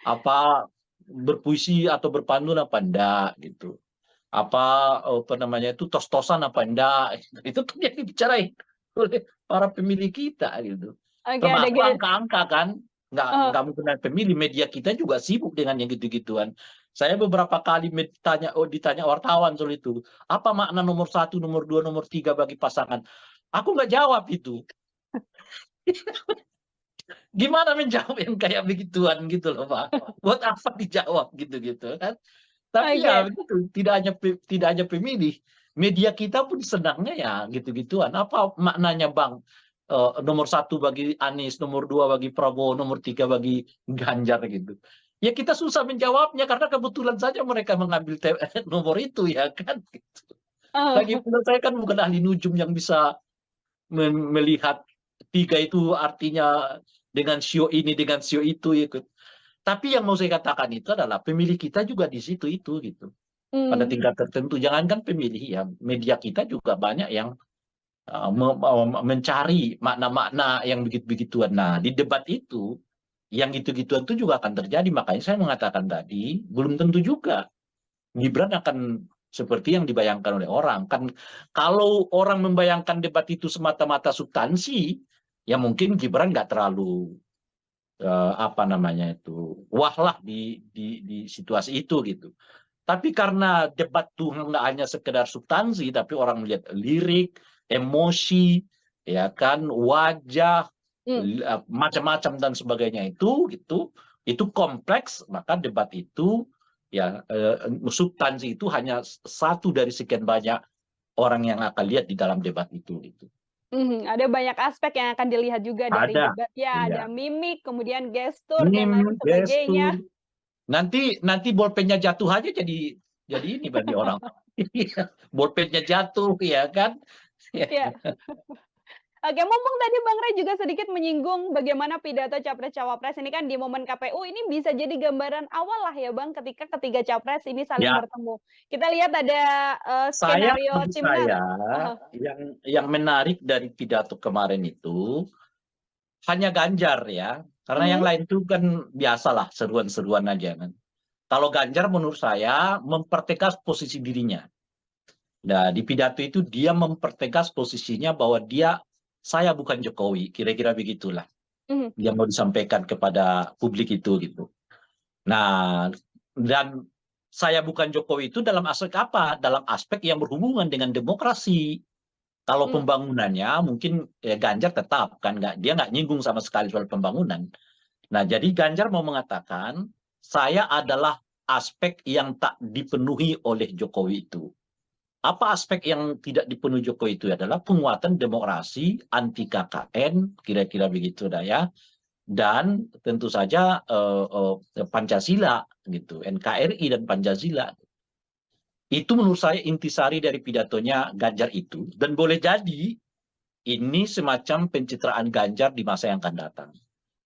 Apa berpuisi atau berpantun apa enggak gitu. Apa namanya itu tos-tosan apa enggak? Itu kan yang dibicarain oleh para pemilih kita gitu. Oke, ada Termasuk angka-angka kan. Nggak mungkin pemilih, media kita juga sibuk dengan yang gitu-gituan. Saya beberapa kali ditanya wartawan soal itu. Apa makna nomor 1, nomor 2, nomor 3 bagi pasangan? Aku nggak jawab itu. Gimana menjawab yang kayak begituan gitu loh Pak. Buat apa dijawab gitu-gitu kan. Tapi ya begitu, tidak hanya pemilih. Media kita pun senangnya ya gitu-gituan. Apa maknanya Bang? Nomor 1 bagi Anies, nomor 2 bagi Prabowo, nomor 3 bagi Ganjar gitu. Ya kita susah menjawabnya karena kebetulan saja mereka mengambil nomor itu ya kan. Gitu. Lagi pula saya kan bukan ahli nujum yang bisa melihat 3 itu artinya dengan sio ini, dengan sio itu gitu. Tapi yang mau saya katakan itu adalah pemilih kita juga di situ itu gitu. Pada tingkat tertentu, jangankan pemilih ya, media kita juga banyak yang mencari makna-makna yang begitu-begituan. Nah, di debat itu, yang gitu-gituan itu juga akan terjadi. Makanya saya mengatakan tadi, belum tentu juga Gibran akan seperti yang dibayangkan oleh orang. Kan kalau orang membayangkan debat itu semata-mata substansi, ya mungkin Gibran nggak terlalu wah lah di situasi itu gitu. Tapi karena debat itu nggak hanya sekedar substansi, tapi orang melihat lirik, emosi, ya kan, wajah, macam-macam dan sebagainya itu kompleks, maka debat itu ya substansi itu hanya satu dari sekian banyak orang yang akan lihat di dalam debat itu gitu. Ada banyak aspek yang akan dilihat juga dari debat ya, ada mimik, kemudian gestur dan lain sebagainya. Nanti bolpennya jatuh aja jadi ini bagi orang. Bolpennya jatuh ya kan. Ya. Oke, mumpung tadi Bang Ray juga sedikit menyinggung bagaimana pidato Capres-Cawapres ini kan di momen KPU ini bisa jadi gambaran awal lah ya Bang, ketika ketiga Capres ini saling Ya, bertemu. Kita lihat ada, skenario bagi Timnas. saya Heeh. yang menarik dari pidato kemarin itu hanya Ganjar ya, karena yang Mhm, lain itu kan biasalah seruan-seruan aja kan. Kalau Ganjar menurut saya mempertegas posisi dirinya. Nah, di pidato itu dia mempertegas posisinya bahwa saya bukan Jokowi, kira-kira begitulah mhm, yang mau disampaikan kepada publik itu gitu. Nah, dan saya bukan Jokowi itu dalam aspek apa? Dalam aspek yang berhubungan dengan demokrasi. Kalau mmm, pembangunannya mungkin Ganjar tetap kan dia nggak nyinggung sama sekali soal pembangunan. Nah, jadi Ganjar mau mengatakan saya adalah aspek yang tak dipenuhi oleh Jokowi itu. Apa aspek yang tidak dipenuhi Jokowi itu adalah penguatan demokrasi, anti KKN, kira-kira begitu dah ya, dan tentu saja Pancasila gitu, NKRI dan Pancasila. Itu menurut saya intisari dari pidatonya Ganjar itu, dan boleh jadi ini semacam pencitraan Ganjar di masa yang akan datang.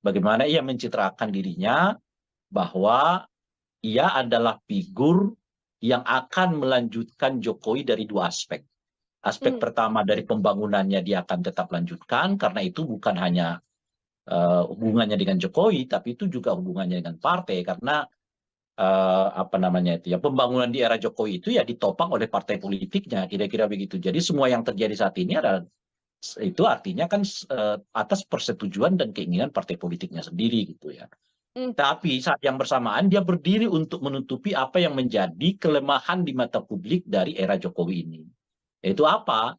Bagaimana ia mencitrakan dirinya bahwa ia adalah figur yang akan melanjutkan Jokowi dari dua aspek. Aspek mhm, pertama dari pembangunannya dia akan tetap lanjutkan karena itu bukan hanya hubungannya dengan Jokowi, tapi itu juga hubungannya dengan partai karena apa namanya itu ya pembangunan di era Jokowi itu ya ditopang oleh partai politiknya kira-kira begitu. Jadi semua yang terjadi saat ini adalah itu artinya kan atas persetujuan dan keinginan partai politiknya sendiri gitu ya. mmm, Tapi saat yang bersamaan dia berdiri untuk menutupi apa yang menjadi kelemahan di mata publik dari era Jokowi ini. Yaitu apa?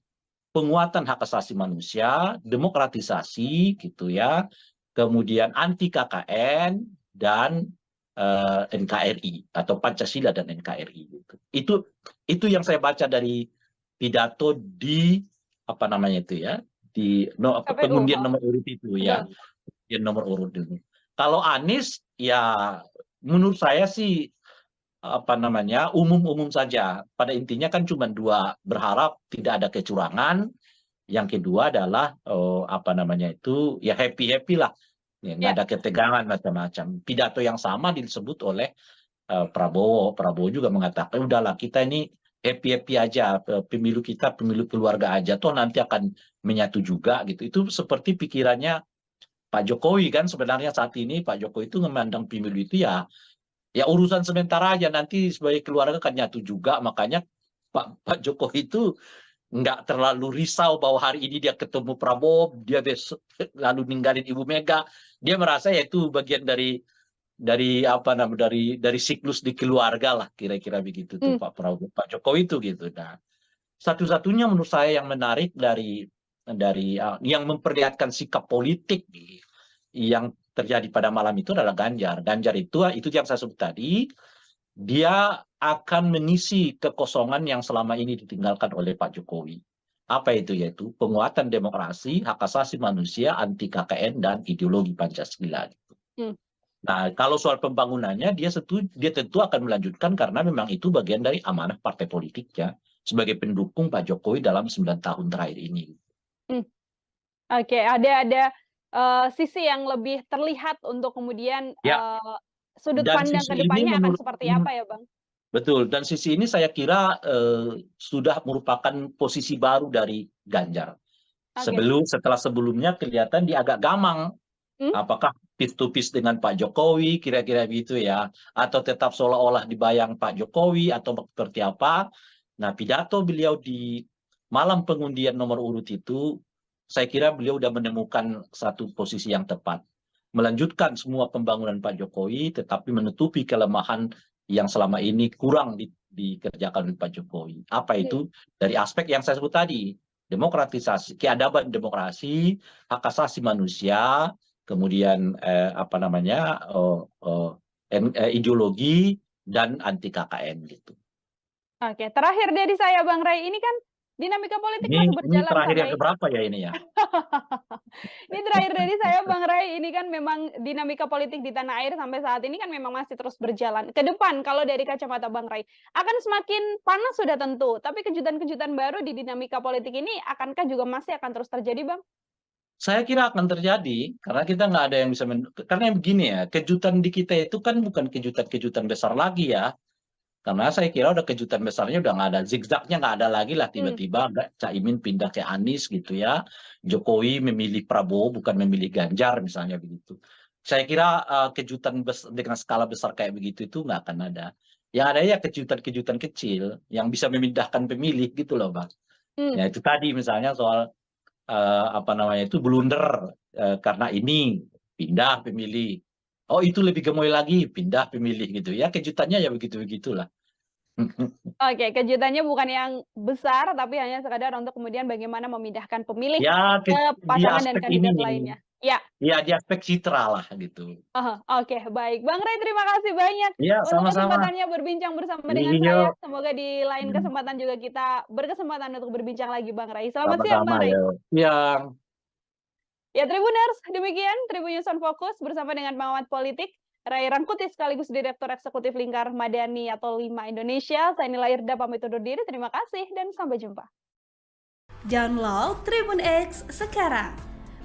Penguatan hak asasi manusia, demokratisasi gitu ya, kemudian anti KKN dan NKRI atau Pancasila dan NKRI gitu. Itu yang saya baca dari pidato di apa namanya itu ya, di KPU, pengundian heeh, nomor urut itu betul. ya, pengundian nomor urut itu. Kalau Anies ya menurut saya sih apa namanya umum-umum saja. Pada intinya kan cuma dua, berharap tidak ada kecurangan. Yang kedua adalah apa namanya itu ya happy-happy lah. Ya, nggak Ya, ada ketegangan macam-macam. Pidato yang sama disebut oleh Prabowo. Prabowo juga mengatakan udahlah kita ini happy-happy aja. Pemilu kita pemilu keluarga aja. Toh nanti akan menyatu juga gitu. Itu seperti pikirannya Pak Jokowi kan sebenarnya saat ini Pak Jokowi itu memandang pemilu itu ya urusan sementara aja nanti sebagai keluarga kan nyatu juga makanya Pak Jokowi itu nggak terlalu risau bahwa hari ini dia ketemu Prabowo dia besok lalu ninggalin Ibu Mega dia merasa ya itu bagian dari apa namanya dari siklus di keluarga lah kira-kira begitu tuh mmm, Pak Jokowi itu gitu. Nah, satu-satunya menurut saya yang menarik dari yang memperlihatkan sikap politik yang terjadi pada malam itu adalah Ganjar. Ganjar itu yang saya sebut tadi, dia akan mengisi kekosongan yang selama ini ditinggalkan oleh Pak Jokowi. Apa itu? Yaitu penguatan demokrasi, hak asasi manusia, anti KKN, dan ideologi Pancasila. mmm. Nah, kalau soal pembangunannya, dia tentu akan melanjutkan karena memang itu bagian dari amanah partai politiknya sebagai pendukung Pak Jokowi dalam 9 tahun terakhir ini. Mmm, oke, ada, sisi yang lebih terlihat untuk kemudian, Ya, sudut dan pandang ke sisi ini depannya akan menurut seperti apa ya, Bang? betul, dan sisi ini saya kira sudah merupakan posisi baru dari Ganjar. Oke, Setelah sebelumnya kelihatan dia agak gamang. mmm, Apakah piece to piece dengan Pak Jokowi, kira-kira gitu ya. Atau tetap seolah-olah dibayang Pak Jokowi, atau seperti apa. Nah, pidato beliau di malam pengundian nomor urut itu, saya kira beliau sudah menemukan satu posisi yang tepat. Melanjutkan semua pembangunan Pak Jokowi, tetapi menutupi kelemahan yang selama ini kurang dikerjakan oleh Pak Jokowi. Apa oke. itu? Dari aspek yang saya sebut tadi, demokratisasi, keadaban demokrasi, hak asasi manusia, kemudian apa namanya ideologi dan anti KKN gitu. Oke, terakhir dari saya Bang Ray, ini kan dinamika politik masih Ini berjalan terakhir yang sampai keberapa ya ini ya? ini terakhir dari saya Bang Ray, ini kan memang dinamika politik di tanah air sampai saat ini kan memang masih terus berjalan. Ke depan kalau dari kacamata Bang Ray, akan semakin panas sudah tentu, tapi kejutan-kejutan baru di dinamika politik ini akankah juga masih akan terus terjadi, Bang? Saya kira akan terjadi karena kita nggak ada yang bisa karena begini ya, kejutan di kita itu kan bukan kejutan-kejutan besar lagi ya. Karena saya kira udah kejutan besarnya udah nggak ada, zigzagnya nggak ada lagi lah, tiba-tiba Caimin pindah ke Anies gitu ya, Jokowi memilih Prabowo bukan memilih Ganjar misalnya begitu. Saya kira kejutan dengan skala besar kayak begitu itu nggak akan ada. Yang ada ya kejutan-kejutan kecil yang bisa memindahkan pemilih gitu loh Bang. Ya itu tadi misalnya soal apa namanya itu blunder karena ini pindah pemilih. Oh itu lebih gemoy lagi, pindah pemilih gitu ya, kejutannya ya begitu-begitulah. Oke, kejutannya bukan yang besar, tapi hanya sekadar untuk kemudian bagaimana memindahkan pemilih Ya ke di pasangan dan aspek kandidat ini, lainnya. Ya, di aspek citra lah gitu. oke, baik. Bang Ray, terima kasih banyak Iya untuk sama-sama. kesempatannya berbincang bersama dengan Iya, saya. Semoga di lain hmm, kesempatan juga kita berkesempatan untuk berbincang lagi, Bang Ray. Selamat siang, sama-sama Bang Ray. ya. Iya. Ya, Tribuners, demikian Tribun News on Focus bersama dengan pengamat politik Ray Rangkuti sekaligus Direktur Eksekutif Lingkar Madani atau Lima Indonesia. Saya Nila Irda pamit undur diri. Terima kasih dan sampai jumpa. Download Tribun X sekarang.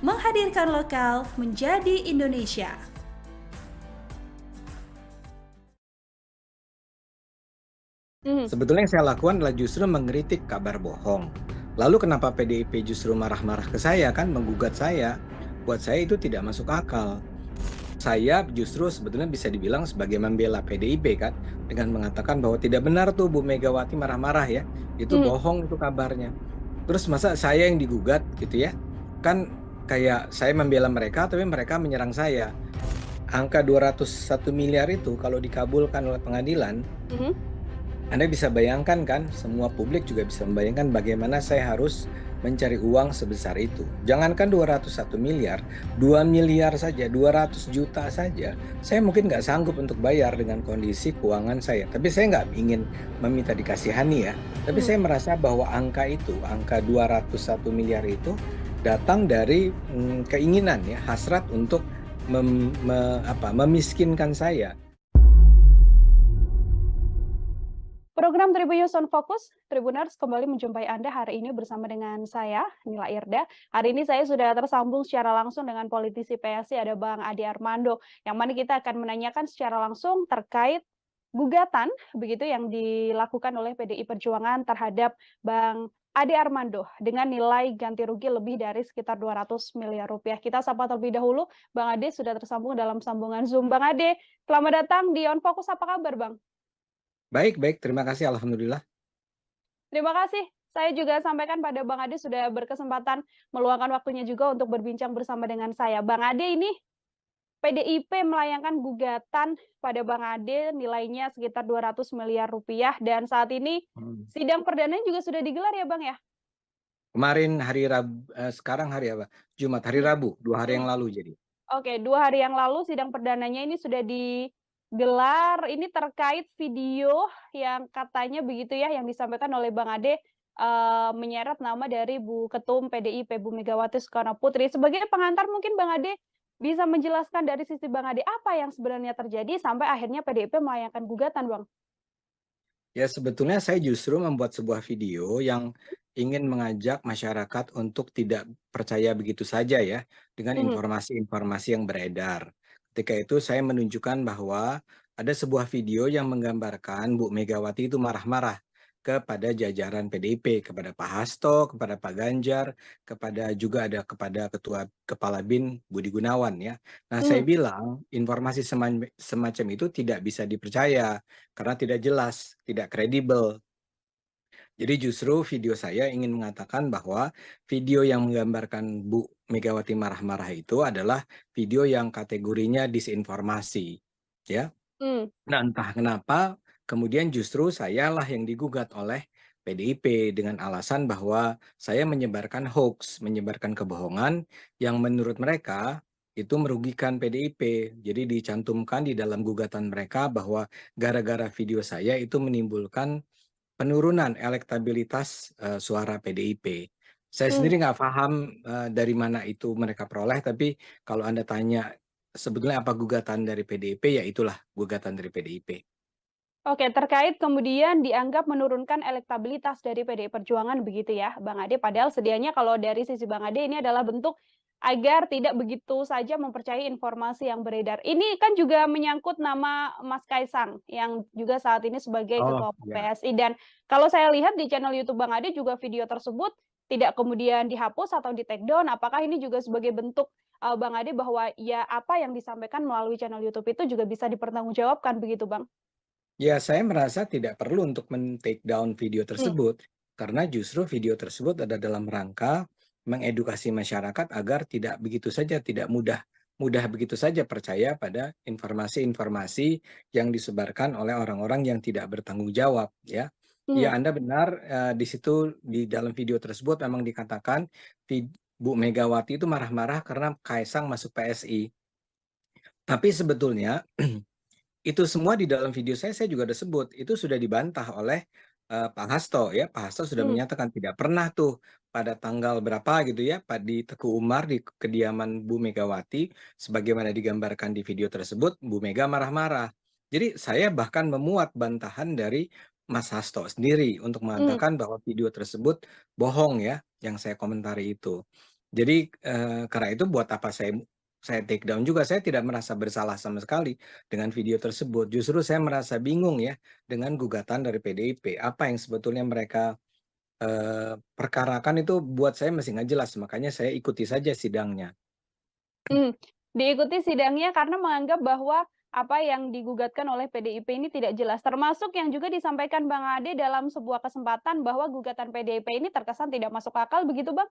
Menghadirkan lokal menjadi Indonesia. Sebetulnya yang saya lakukan adalah justru mengkritik kabar bohong. Lalu kenapa PDIP justru marah-marah ke saya kan, menggugat saya? Buat saya itu tidak masuk akal. Saya justru sebetulnya bisa dibilang sebagai membela PDIP kan, dengan mengatakan bahwa tidak benar tuh Bu Megawati marah-marah ya, itu bohong itu kabarnya. Terus masa saya yang digugat gitu ya? Kan kayak saya membela mereka tapi mereka menyerang saya. Angka 201 miliar itu kalau dikabulkan oleh pengadilan, Anda bisa bayangkan kan, semua publik juga bisa membayangkan bagaimana saya harus mencari uang sebesar itu. Jangankan 201 miliar, 2 miliar saja, 200 juta saja, saya mungkin nggak sanggup untuk bayar dengan kondisi keuangan saya. Tapi saya nggak ingin meminta dikasihani ya, tapi saya merasa bahwa angka itu, angka 201 miliar itu datang dari keinginan ya, hasrat untuk memiskinkan saya. Program Tribun News on Focus, Tribuners kembali menjumpai Anda hari ini bersama dengan saya, Nila Irda. Hari ini saya sudah tersambung secara langsung dengan politisi PSI, ada Bang Ade Armando, yang mana kita akan menanyakan secara langsung terkait gugatan begitu yang dilakukan oleh PDI Perjuangan terhadap Bang Ade Armando dengan nilai ganti rugi lebih dari sekitar 200 miliar rupiah. Kita sapa terlebih dahulu, Bang Ade sudah tersambung dalam sambungan Zoom. Bang Ade, selamat datang di On Focus, apa kabar Bang? Baik, terima kasih, alhamdulillah. Terima kasih. Saya juga sampaikan pada Bang Ade sudah berkesempatan meluangkan waktunya juga untuk berbincang bersama dengan saya. Bang Ade, ini PDIP melayangkan gugatan pada Bang Ade nilainya sekitar 200 miliar rupiah dan saat ini sidang perdananya juga sudah digelar ya Bang ya? Kemarin hari Rabu, sekarang hari apa? Jumat, hari Rabu, 2 hari yang lalu jadi. Oke, 2 hari yang lalu sidang perdananya ini sudah digelar. Ini terkait video yang katanya begitu ya, yang disampaikan oleh Bang Ade menyeret nama dari Bu Ketum PDIP Bu Megawati Soekarno Putri. Sebagai pengantar mungkin Bang Ade bisa menjelaskan dari sisi Bang Ade apa yang sebenarnya terjadi sampai akhirnya PDIP melayangkan gugatan, Bang? Ya sebetulnya saya justru membuat sebuah video yang ingin mengajak masyarakat untuk tidak percaya begitu saja ya dengan informasi-informasi yang beredar. Ketika itu saya menunjukkan bahwa ada sebuah video yang menggambarkan Bu Megawati itu marah-marah kepada jajaran PDIP, kepada Pak Hasto, kepada Pak Ganjar, kepada Ketua Kepala BIN Budi Gunawan ya. Nah, saya bilang informasi semacam itu tidak bisa dipercaya karena tidak jelas, tidak kredibel. Jadi justru video saya ingin mengatakan bahwa video yang menggambarkan Bu Megawati marah-marah itu adalah video yang kategorinya disinformasi, ya. Nah, entah kenapa kemudian justru sayalah yang digugat oleh PDIP dengan alasan bahwa saya menyebarkan hoax, menyebarkan kebohongan yang menurut mereka itu merugikan PDIP. Jadi dicantumkan di dalam gugatan mereka bahwa gara-gara video saya itu menimbulkan penurunan elektabilitas suara PDIP. Saya sendiri nggak paham dari mana itu mereka peroleh, tapi kalau Anda tanya sebetulnya apa gugatan dari PDIP, ya itulah gugatan dari PDIP. Oke, terkait kemudian dianggap menurunkan elektabilitas dari PDI Perjuangan begitu ya, Bang Ade. Padahal sedianya kalau dari sisi Bang Ade ini adalah bentuk agar tidak begitu saja mempercayai informasi yang beredar. Ini kan juga menyangkut nama Mas Kaisang yang juga saat ini sebagai Oh, Ketua ya. PSI, dan kalau saya lihat di channel YouTube Bang Ade juga video tersebut tidak kemudian dihapus atau di-take down. Apakah ini juga sebagai bentuk, Bang Ade bahwa ya apa yang disampaikan melalui channel YouTube itu juga bisa dipertanggungjawabkan begitu, Bang? Ya, saya merasa tidak perlu untuk men-take down video Mmm, tersebut, karena justru video tersebut ada dalam rangka mengedukasi masyarakat agar tidak begitu saja, tidak mudah begitu saja percaya pada informasi-informasi yang disebarkan oleh orang-orang yang tidak bertanggung jawab, ya. Ya, mhm, Anda benar, di situ di dalam video tersebut memang dikatakan Bu Megawati itu marah-marah karena Kaisang masuk PSI. Tapi sebetulnya itu semua di dalam video saya juga udah sebut, itu sudah dibantah oleh, Pak Hasto ya. Pak Hasto sudah mmm, menyatakan tidak pernah tuh pada tanggal berapa gitu ya, di Teguh Umar, di kediaman Bu Megawati, sebagaimana digambarkan di video tersebut, Bu Mega marah-marah. Jadi saya bahkan memuat bantahan dari Mas Hasto sendiri untuk mmm, mengatakan bahwa video tersebut bohong ya, yang saya komentari itu. Jadi, karena itu buat apa saya take down juga, saya tidak merasa bersalah sama sekali dengan video tersebut. Justru saya merasa bingung ya dengan gugatan dari PDIP. Apa yang sebetulnya mereka perkarakan itu buat saya masih nggak jelas, makanya saya ikuti saja sidangnya. mmm. Diikuti sidangnya karena menganggap bahwa apa yang digugatkan oleh PDIP ini tidak jelas, termasuk yang juga disampaikan Bang Ade dalam sebuah kesempatan bahwa gugatan PDIP ini terkesan tidak masuk akal, begitu, Bang?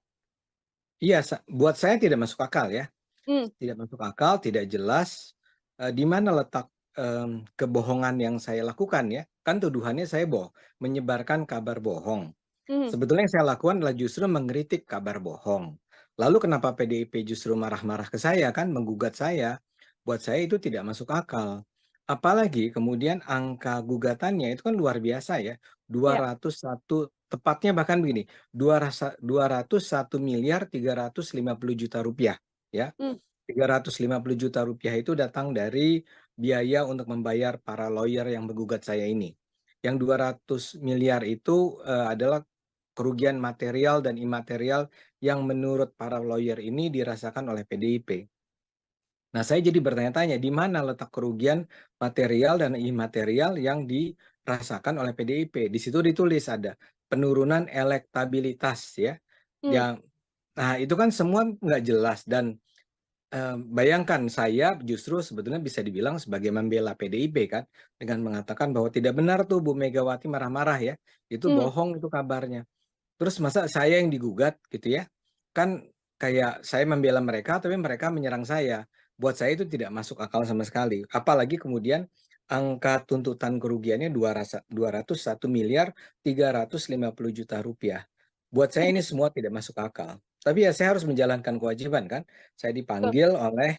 Iya, buat saya tidak masuk akal ya, Mmm, tidak masuk akal, tidak jelas, di mana letak, kebohongan yang saya lakukan ya. Kan tuduhannya saya menyebarkan kabar bohong. mhm, Sebetulnya yang saya lakukan adalah justru mengkritik kabar bohong. Lalu kenapa PDIP justru marah-marah ke saya kan, menggugat saya? Buat saya itu tidak masuk akal. Apalagi kemudian angka gugatannya itu kan luar biasa ya, iya, 201, tepatnya bahkan begini, 201.350.000.000 rupiah ya. mmm, 350 juta rupiah itu datang dari biaya untuk membayar para lawyer yang menggugat saya ini. Yang 200 miliar itu, adalah kerugian material dan imaterial yang menurut para lawyer ini dirasakan oleh PDIP. Nah, saya jadi bertanya-tanya, di mana letak kerugian material dan imaterial yang dirasakan oleh PDIP? Di situ ditulis ada penurunan elektabilitas ya, mmm, nah itu kan semua nggak jelas dan bayangkan saya justru sebetulnya bisa dibilang sebagai membela PDIP kan, dengan mengatakan bahwa tidak benar tuh Bu Megawati marah-marah ya, itu mhm, bohong itu kabarnya. Terus masa saya yang digugat gitu ya, kan kayak saya membela mereka tapi mereka menyerang saya. Buat saya itu tidak masuk akal sama sekali. Apalagi kemudian angka tuntutan kerugiannya 201.350.000.000 rupiah. Buat saya mhm, ini semua tidak masuk akal. Tapi ya saya harus menjalankan kewajiban kan. Saya betul. dipanggil oleh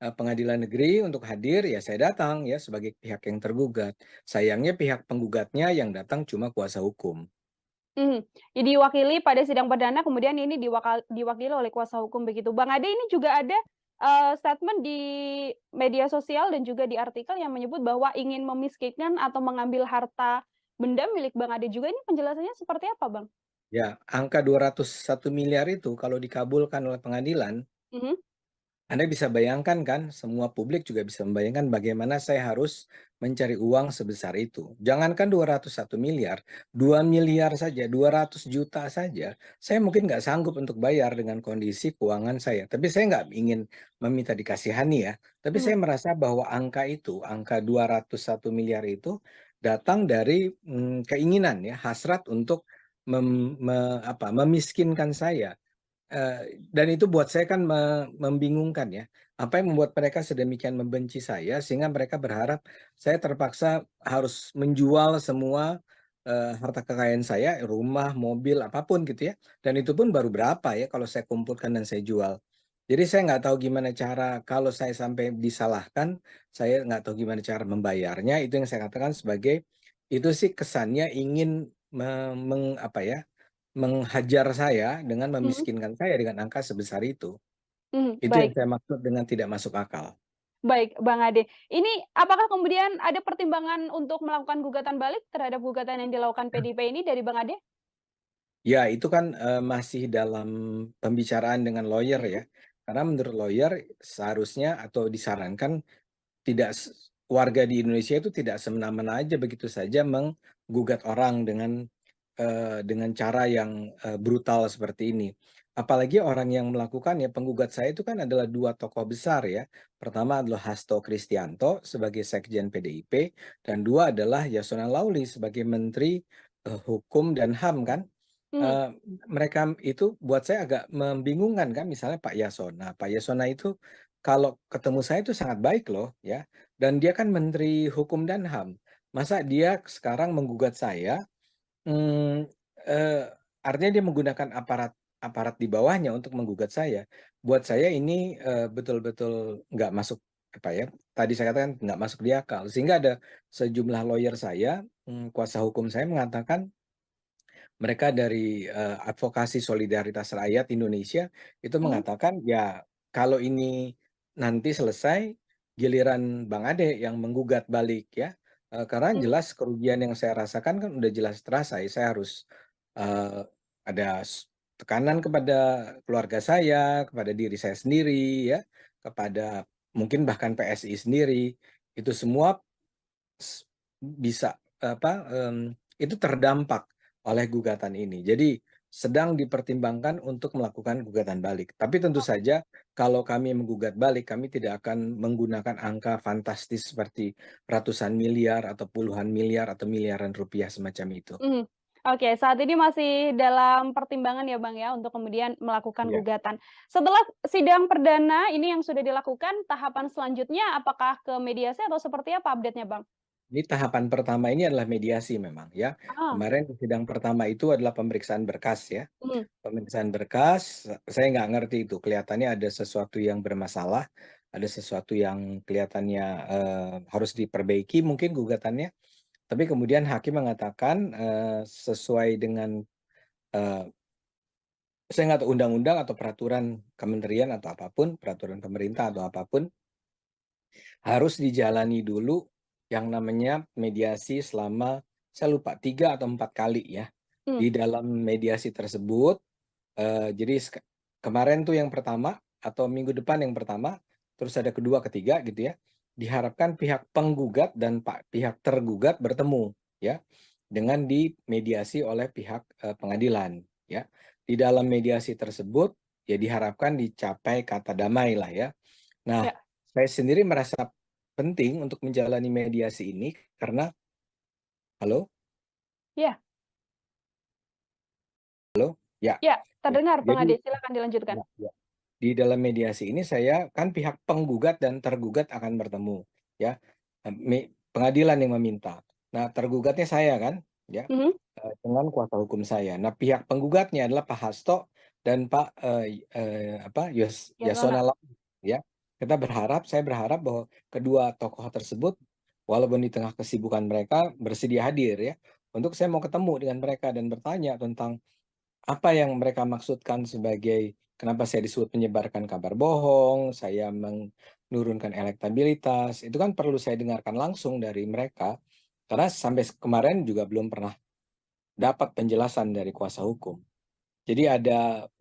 pengadilan negeri untuk hadir, ya saya datang ya sebagai pihak yang tergugat. Sayangnya pihak penggugatnya yang datang cuma kuasa hukum. Mhm, diwakili pada sidang perdana kemudian ini diwakili oleh kuasa hukum begitu. Bang Ade, ini juga ada, statement di media sosial dan juga di artikel yang menyebut bahwa ingin memiskinkan atau mengambil harta benda milik Bang Ade juga, ini penjelasannya seperti apa, Bang? Ya, angka 201 miliar itu kalau dikabulkan oleh pengadilan, Mhm, Anda bisa bayangkan kan, semua publik juga bisa membayangkan bagaimana saya harus mencari uang sebesar itu. Jangankan 201 miliar, 2 miliar saja, 200 juta saja, saya mungkin nggak sanggup untuk bayar dengan kondisi keuangan saya. Tapi saya nggak ingin meminta dikasihani ya, tapi mhm, saya merasa bahwa angka itu, angka 201 miliar itu datang dari keinginan ya, hasrat untuk memiskinkan saya. Dan itu buat saya kan membingungkan ya. Apa yang membuat mereka sedemikian membenci saya sehingga mereka berharap saya terpaksa harus menjual semua, harta kekayaan saya, rumah, mobil, apapun gitu ya. Dan itu pun baru berapa ya kalau saya kumpulkan dan saya jual. Jadi saya nggak tahu gimana cara kalau saya sampai disalahkan, saya nggak tahu gimana cara membayarnya, itu yang saya katakan sebagai itu sih kesannya ingin apa ya, menghajar saya dengan mhm, memiskinkan saya dengan angka sebesar itu. mhm, Itu yang baik. saya maksud dengan tidak masuk akal. Baik, Bang Ade. Ini apakah kemudian ada pertimbangan untuk melakukan gugatan balik terhadap gugatan yang dilakukan PDIP ini dari Bang Ade? Ya itu kan, masih dalam pembicaraan dengan lawyer Mhm, ya. Karena menurut lawyer seharusnya atau disarankan tidak warga di Indonesia itu tidak semena-mena aja begitu saja menggugat orang dengan cara yang brutal seperti ini. Apalagi orang yang melakukan ya penggugat saya itu kan adalah 2 tokoh besar ya. Pertama adalah Hasto Kristianto sebagai Sekjen PDIP dan 2 adalah Yasona Lawli sebagai Menteri Hukum dan HAM kan. Mhm, Eee, Mereka itu buat saya agak membingungkan kan misalnya Pak Yasona. Pak Yasona itu kalau ketemu saya itu sangat baik loh ya, dan dia kan Menteri Hukum dan HAM. Masa dia sekarang menggugat saya, mmm, eee, artinya dia menggunakan aparat aparat di bawahnya untuk menggugat saya. Buat saya ini, betul-betul nggak masuk, apa ya, tadi saya katakan nggak masuk di akal. Sehingga ada sejumlah lawyer saya, kuasa hukum saya mengatakan mereka dari, Advokasi Solidaritas Rakyat Indonesia itu mhm, mengatakan, ya kalau ini nanti selesai, giliran Bang Ade yang menggugat balik ya, karena mhm, jelas kerugian yang saya rasakan kan udah jelas terasa ya, saya harus, eee, ada tekanan kepada keluarga saya, kepada diri saya sendiri ya, kepada mungkin bahkan PSI sendiri, itu semua bisa itu terdampak oleh gugatan ini. Jadi sedang dipertimbangkan untuk melakukan gugatan balik. Tapi tentu saja kalau kami menggugat balik, kami tidak akan menggunakan angka fantastis seperti ratusan miliar atau puluhan miliar atau miliaran rupiah semacam itu. mhm. Oke, saat ini masih dalam pertimbangan ya, Bang, ya, untuk kemudian melakukan Ya. gugatan. Setelah sidang perdana ini yang sudah dilakukan, tahapan selanjutnya apakah ke mediasi atau seperti apa update-nya, Bang? Ini tahapan pertama ini adalah mediasi memang ya. Ah, Kemarin sidang pertama itu adalah pemeriksaan berkas ya. mhm, Pemeriksaan berkas, saya nggak ngerti itu, kelihatannya ada sesuatu yang bermasalah, ada sesuatu yang kelihatannya, harus diperbaiki mungkin gugatannya, tapi kemudian hakim mengatakan, sesuai dengan, eee, saya nggak tahu undang-undang atau peraturan kementerian atau apapun, peraturan pemerintah atau apapun, harus dijalani dulu yang namanya mediasi selama, saya lupa 3 atau 4 kali ya. mmm, Di dalam mediasi tersebut jadi kemarin tuh yang pertama atau minggu depan yang pertama, terus ada kedua, ketiga gitu ya, diharapkan pihak penggugat dan pihak tergugat bertemu ya, dengan dimediasi oleh pihak, pengadilan ya. Di dalam mediasi tersebut, ya diharapkan dicapai kata damai lah ya. Nah, ya, saya sendiri merasa penting untuk menjalani mediasi ini karena halo? iya, Halo? Ya, iya, ya. terdengar, Bang Jadi Ade, silakan dilanjutkan. ya, ya. Di dalam mediasi ini saya kan pihak penggugat dan tergugat akan bertemu, ya. Pengadilan yang meminta. Nah, tergugatnya saya kan, ya, Mhm, dengan kuasa hukum saya. Nah, pihak penggugatnya adalah Pak Hasto dan Pak, Yasona, Yasona Lawli, ya. Saya berharap bahwa kedua tokoh tersebut, walaupun di tengah kesibukan mereka, bersedia hadir ya, untuk saya mau ketemu dengan mereka dan bertanya tentang apa yang mereka maksudkan sebagai kenapa saya disebut menyebarkan kabar bohong, saya menurunkan elektabilitas, itu kan perlu saya dengarkan langsung dari mereka, karena sampai kemarin juga belum pernah dapat penjelasan dari kuasa hukum. Jadi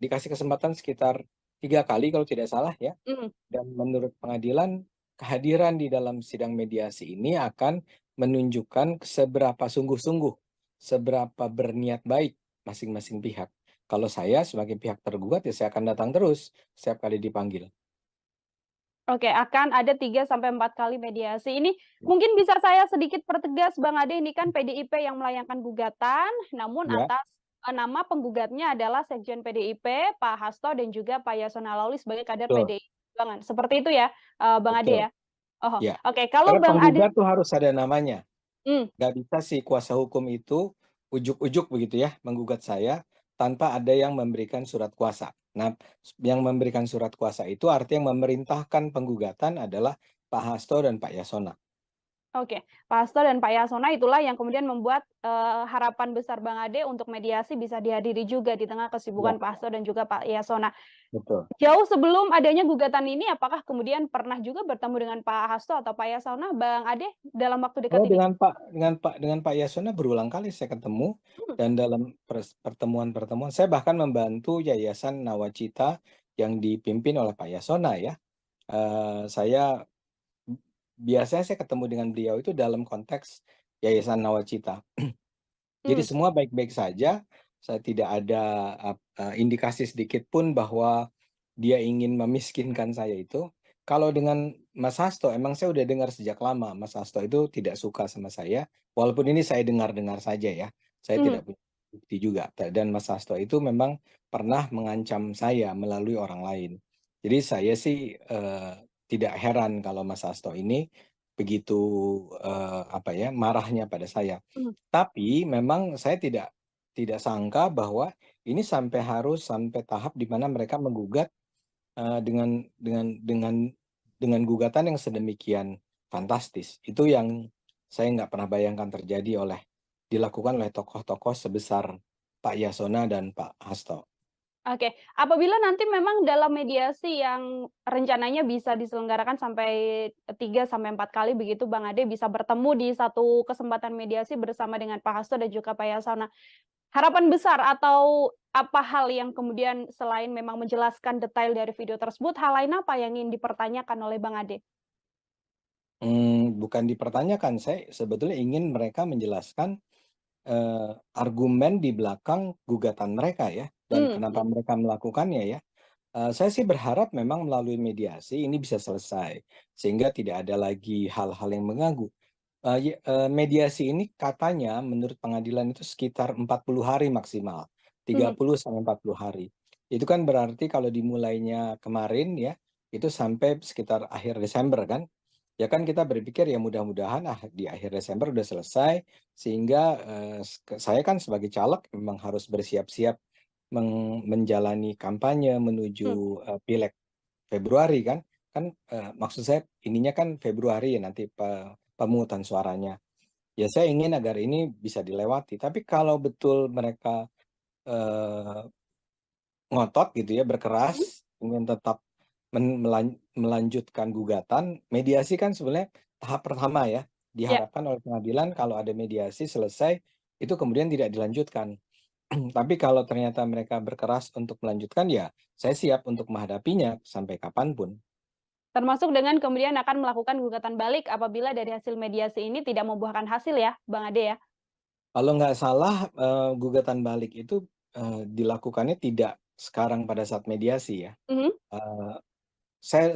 dikasih kesempatan sekitar 3 kali kalau tidak salah ya, mhm. dan menurut pengadilan, kehadiran di dalam sidang mediasi ini akan menunjukkan seberapa sungguh-sungguh, seberapa berniat baik masing-masing pihak. Kalau saya sebagai pihak tergugat, ya saya akan datang terus setiap kali dipanggil. Oke, akan ada 3 sampai 4 kali mediasi. Ini Ya. mungkin bisa saya sedikit pertegas, Bang Ade, ini kan PDIP yang melayangkan gugatan, namun Ya, atas, nama penggugatnya adalah Sekjen PDIP, Pak Hasto dan juga Pak Yasona Lawli sebagai kader betul, PDI Perjuangan. Seperti itu ya, Bang Ade betul. ya? Oh, Ya, oke. Kalau karena Bang Ade penggugat tuh harus ada namanya. mmm. Nggak bisa si kuasa hukum itu ujuk-ujuk begitu ya, menggugat saya tanpa ada yang memberikan surat kuasa. Nah, yang memberikan surat kuasa itu artinya yang memerintahkan penggugatan adalah Pak Hasto dan Pak Yasona. Oke, Pak Hasto dan Pak Yasona itulah yang kemudian membuat, harapan besar Bang Ade untuk mediasi bisa dihadiri juga di tengah Ya, kesibukan Pak Hasto dan juga Pak Yasona. betul. Jauh sebelum adanya gugatan ini, apakah kemudian pernah juga bertemu dengan Pak Hasto atau Pak Yasona, Bang Ade, dalam waktu dekat Oh, ini? dengan Pak Yasona berulang kali saya ketemu Mmm, dan dalam pertemuan-pertemuan saya bahkan membantu Yayasan Nawacita yang dipimpin oleh Pak Yasona ya. Saya biasanya saya ketemu dengan beliau itu dalam konteks Yayasan Nawacita. Jadi Hmm. semua baik-baik saja, saya tidak ada indikasi sedikit pun bahwa dia ingin memiskinkan saya itu. Kalau dengan Mas Hasto, emang saya udah dengar sejak lama, Mas Hasto itu tidak suka sama saya, walaupun ini saya dengar-dengar saja ya, saya Mhm. tidak punya bukti juga. Dan Mas Hasto itu memang pernah mengancam saya melalui orang lain. Jadi saya sih tidak heran kalau Mas Hasto ini begitu marahnya pada saya. Mhm. Tapi memang saya tidak sangka bahwa ini sampai tahap di mana mereka menggugat, dengan gugatan yang sedemikian fantastis. Itu yang saya nggak pernah bayangkan dilakukan oleh tokoh-tokoh sebesar Pak Yasona dan Pak Hasto. Oke, apabila nanti memang dalam mediasi yang rencananya bisa diselenggarakan sampai 3 sampai 4 kali begitu Bang Ade bisa bertemu di satu kesempatan mediasi bersama dengan Pak Hasto dan juga Pak Yasona. Harapan besar atau apa hal yang kemudian selain memang menjelaskan detail dari video tersebut, hal lain apa yang ingin dipertanyakan oleh Bang Ade? Bukan dipertanyakan, saya sebetulnya ingin mereka menjelaskan, argumen di belakang gugatan mereka ya, dan kenapa mereka melakukannya ya. Saya sih berharap memang melalui mediasi ini bisa selesai, sehingga tidak ada lagi hal-hal yang mengganggu. Mediasi ini katanya menurut pengadilan itu sekitar 40 hari maksimal, Mhm. 30 sampai 40 hari. Itu kan berarti kalau dimulainya kemarin ya, itu sampai sekitar akhir Desember kan. Ya kan kita berpikir ya mudah-mudahan di akhir Desember udah selesai, sehingga saya kan sebagai caleg memang harus bersiap-siap menjalani kampanye menuju Mhm. Pileg Februari kan. Kan maksud saya ininya kan Februari ya nanti pemungutan suaranya. Ya saya ingin agar ini bisa dilewati. Tapi kalau betul mereka eh, ngotot gitu ya, Mhm. berkeras, ingin tetap melanjutkan gugatan, mediasi kan sebenarnya tahap pertama ya. Ya. Diharapkan oleh pengadilan kalau ada mediasi selesai, itu kemudian tidak dilanjutkan. Tapi kalau ternyata mereka berkeras untuk melanjutkan, ya saya siap untuk menghadapinya sampai kapanpun. Termasuk dengan kemudian akan melakukan gugatan balik apabila dari hasil mediasi ini tidak membuahkan hasil ya, Bang Ade ya? Kalau nggak salah, gugatan balik itu, dilakukannya tidak sekarang pada saat mediasi ya. Mhm. Eee,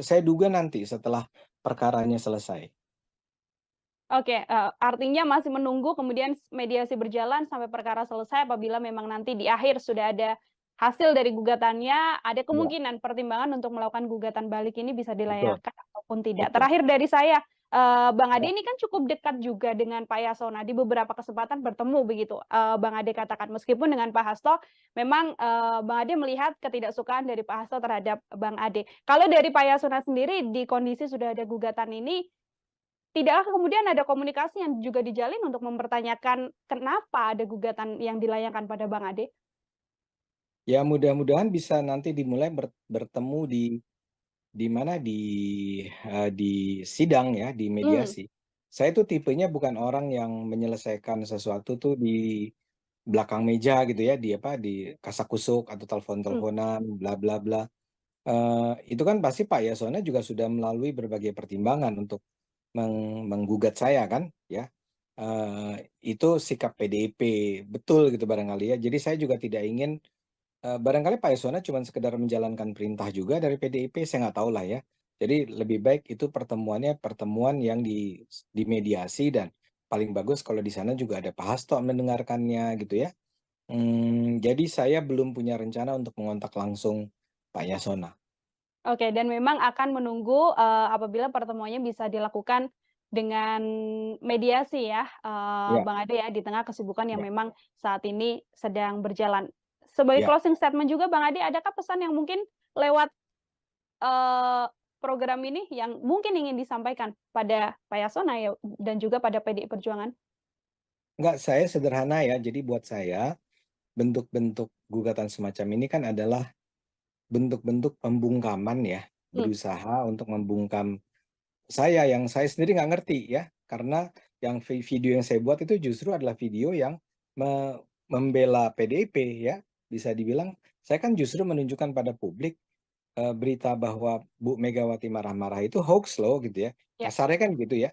saya duga nanti setelah perkaranya selesai. Oke, artinya masih menunggu kemudian mediasi berjalan sampai perkara selesai apabila memang nanti di akhir sudah ada hasil dari gugatannya, ada Iya, kemungkinan pertimbangan untuk melakukan gugatan balik ini bisa betul dilayangkan ataupun tidak. betul. Terakhir dari saya, Bang Ade Ya, ini kan cukup dekat juga dengan Pak Yasona, di beberapa kesempatan bertemu begitu, Bang Ade katakan. Meskipun dengan Pak Hasto memang, Bang Ade melihat ketidaksukaan dari Pak Hasto terhadap Bang Ade. Kalau dari Pak Yasona sendiri di kondisi sudah ada gugatan ini, tidakkah kemudian ada komunikasi yang juga dijalin untuk mempertanyakan kenapa ada gugatan yang dilayangkan pada Bang Ade? ya mudah-mudahan bisa nanti dimulai bertemu di mana, di sidang ya, di Mmm. mediasi. Saya tuh tipenya bukan orang yang menyelesaikan sesuatu tuh di belakang meja gitu ya, di kasakusuk atau Mhm. telepon-teleponan, bla bla bla. Itu kan pasti Pak Yasona juga sudah melalui berbagai pertimbangan untuk menggugat saya kan, ya. Itu sikap PDIP, betul gitu barangkali ya. Jadi saya juga tidak ingin, barangkali Pak Yasona cuman sekedar menjalankan perintah juga dari PDIP, saya nggak tahu lah ya. Jadi lebih baik itu pertemuannya pertemuan yang dimediasi dan paling bagus kalau di sana juga ada Pak Hasto mendengarkannya gitu ya. Jadi saya belum punya rencana untuk mengontak langsung Pak Yasona. Oke, dan memang akan menunggu, apabila pertemuannya bisa dilakukan dengan mediasi ya, Ya, Bang Ade ya, di tengah kesibukan yang ya, memang saat ini sedang berjalan. Sebagai ya. closing statement juga Bang Ade, adakah pesan yang mungkin lewat, eee, program ini yang mungkin ingin disampaikan pada Pak Yasona ya, dan juga pada PDI Perjuangan? Enggak, saya sederhana ya. Jadi buat saya, bentuk-bentuk gugatan semacam ini kan adalah bentuk-bentuk pembungkaman ya, Mmm. berusaha untuk membungkam saya yang saya sendiri nggak ngerti ya, karena yang video yang saya buat itu justru adalah video yang membela PDIP ya, bisa dibilang saya kan justru menunjukkan pada publik berita bahwa Bu Megawati marah-marah itu hoax loh gitu ya. Ya. Kasarnya kan gitu ya.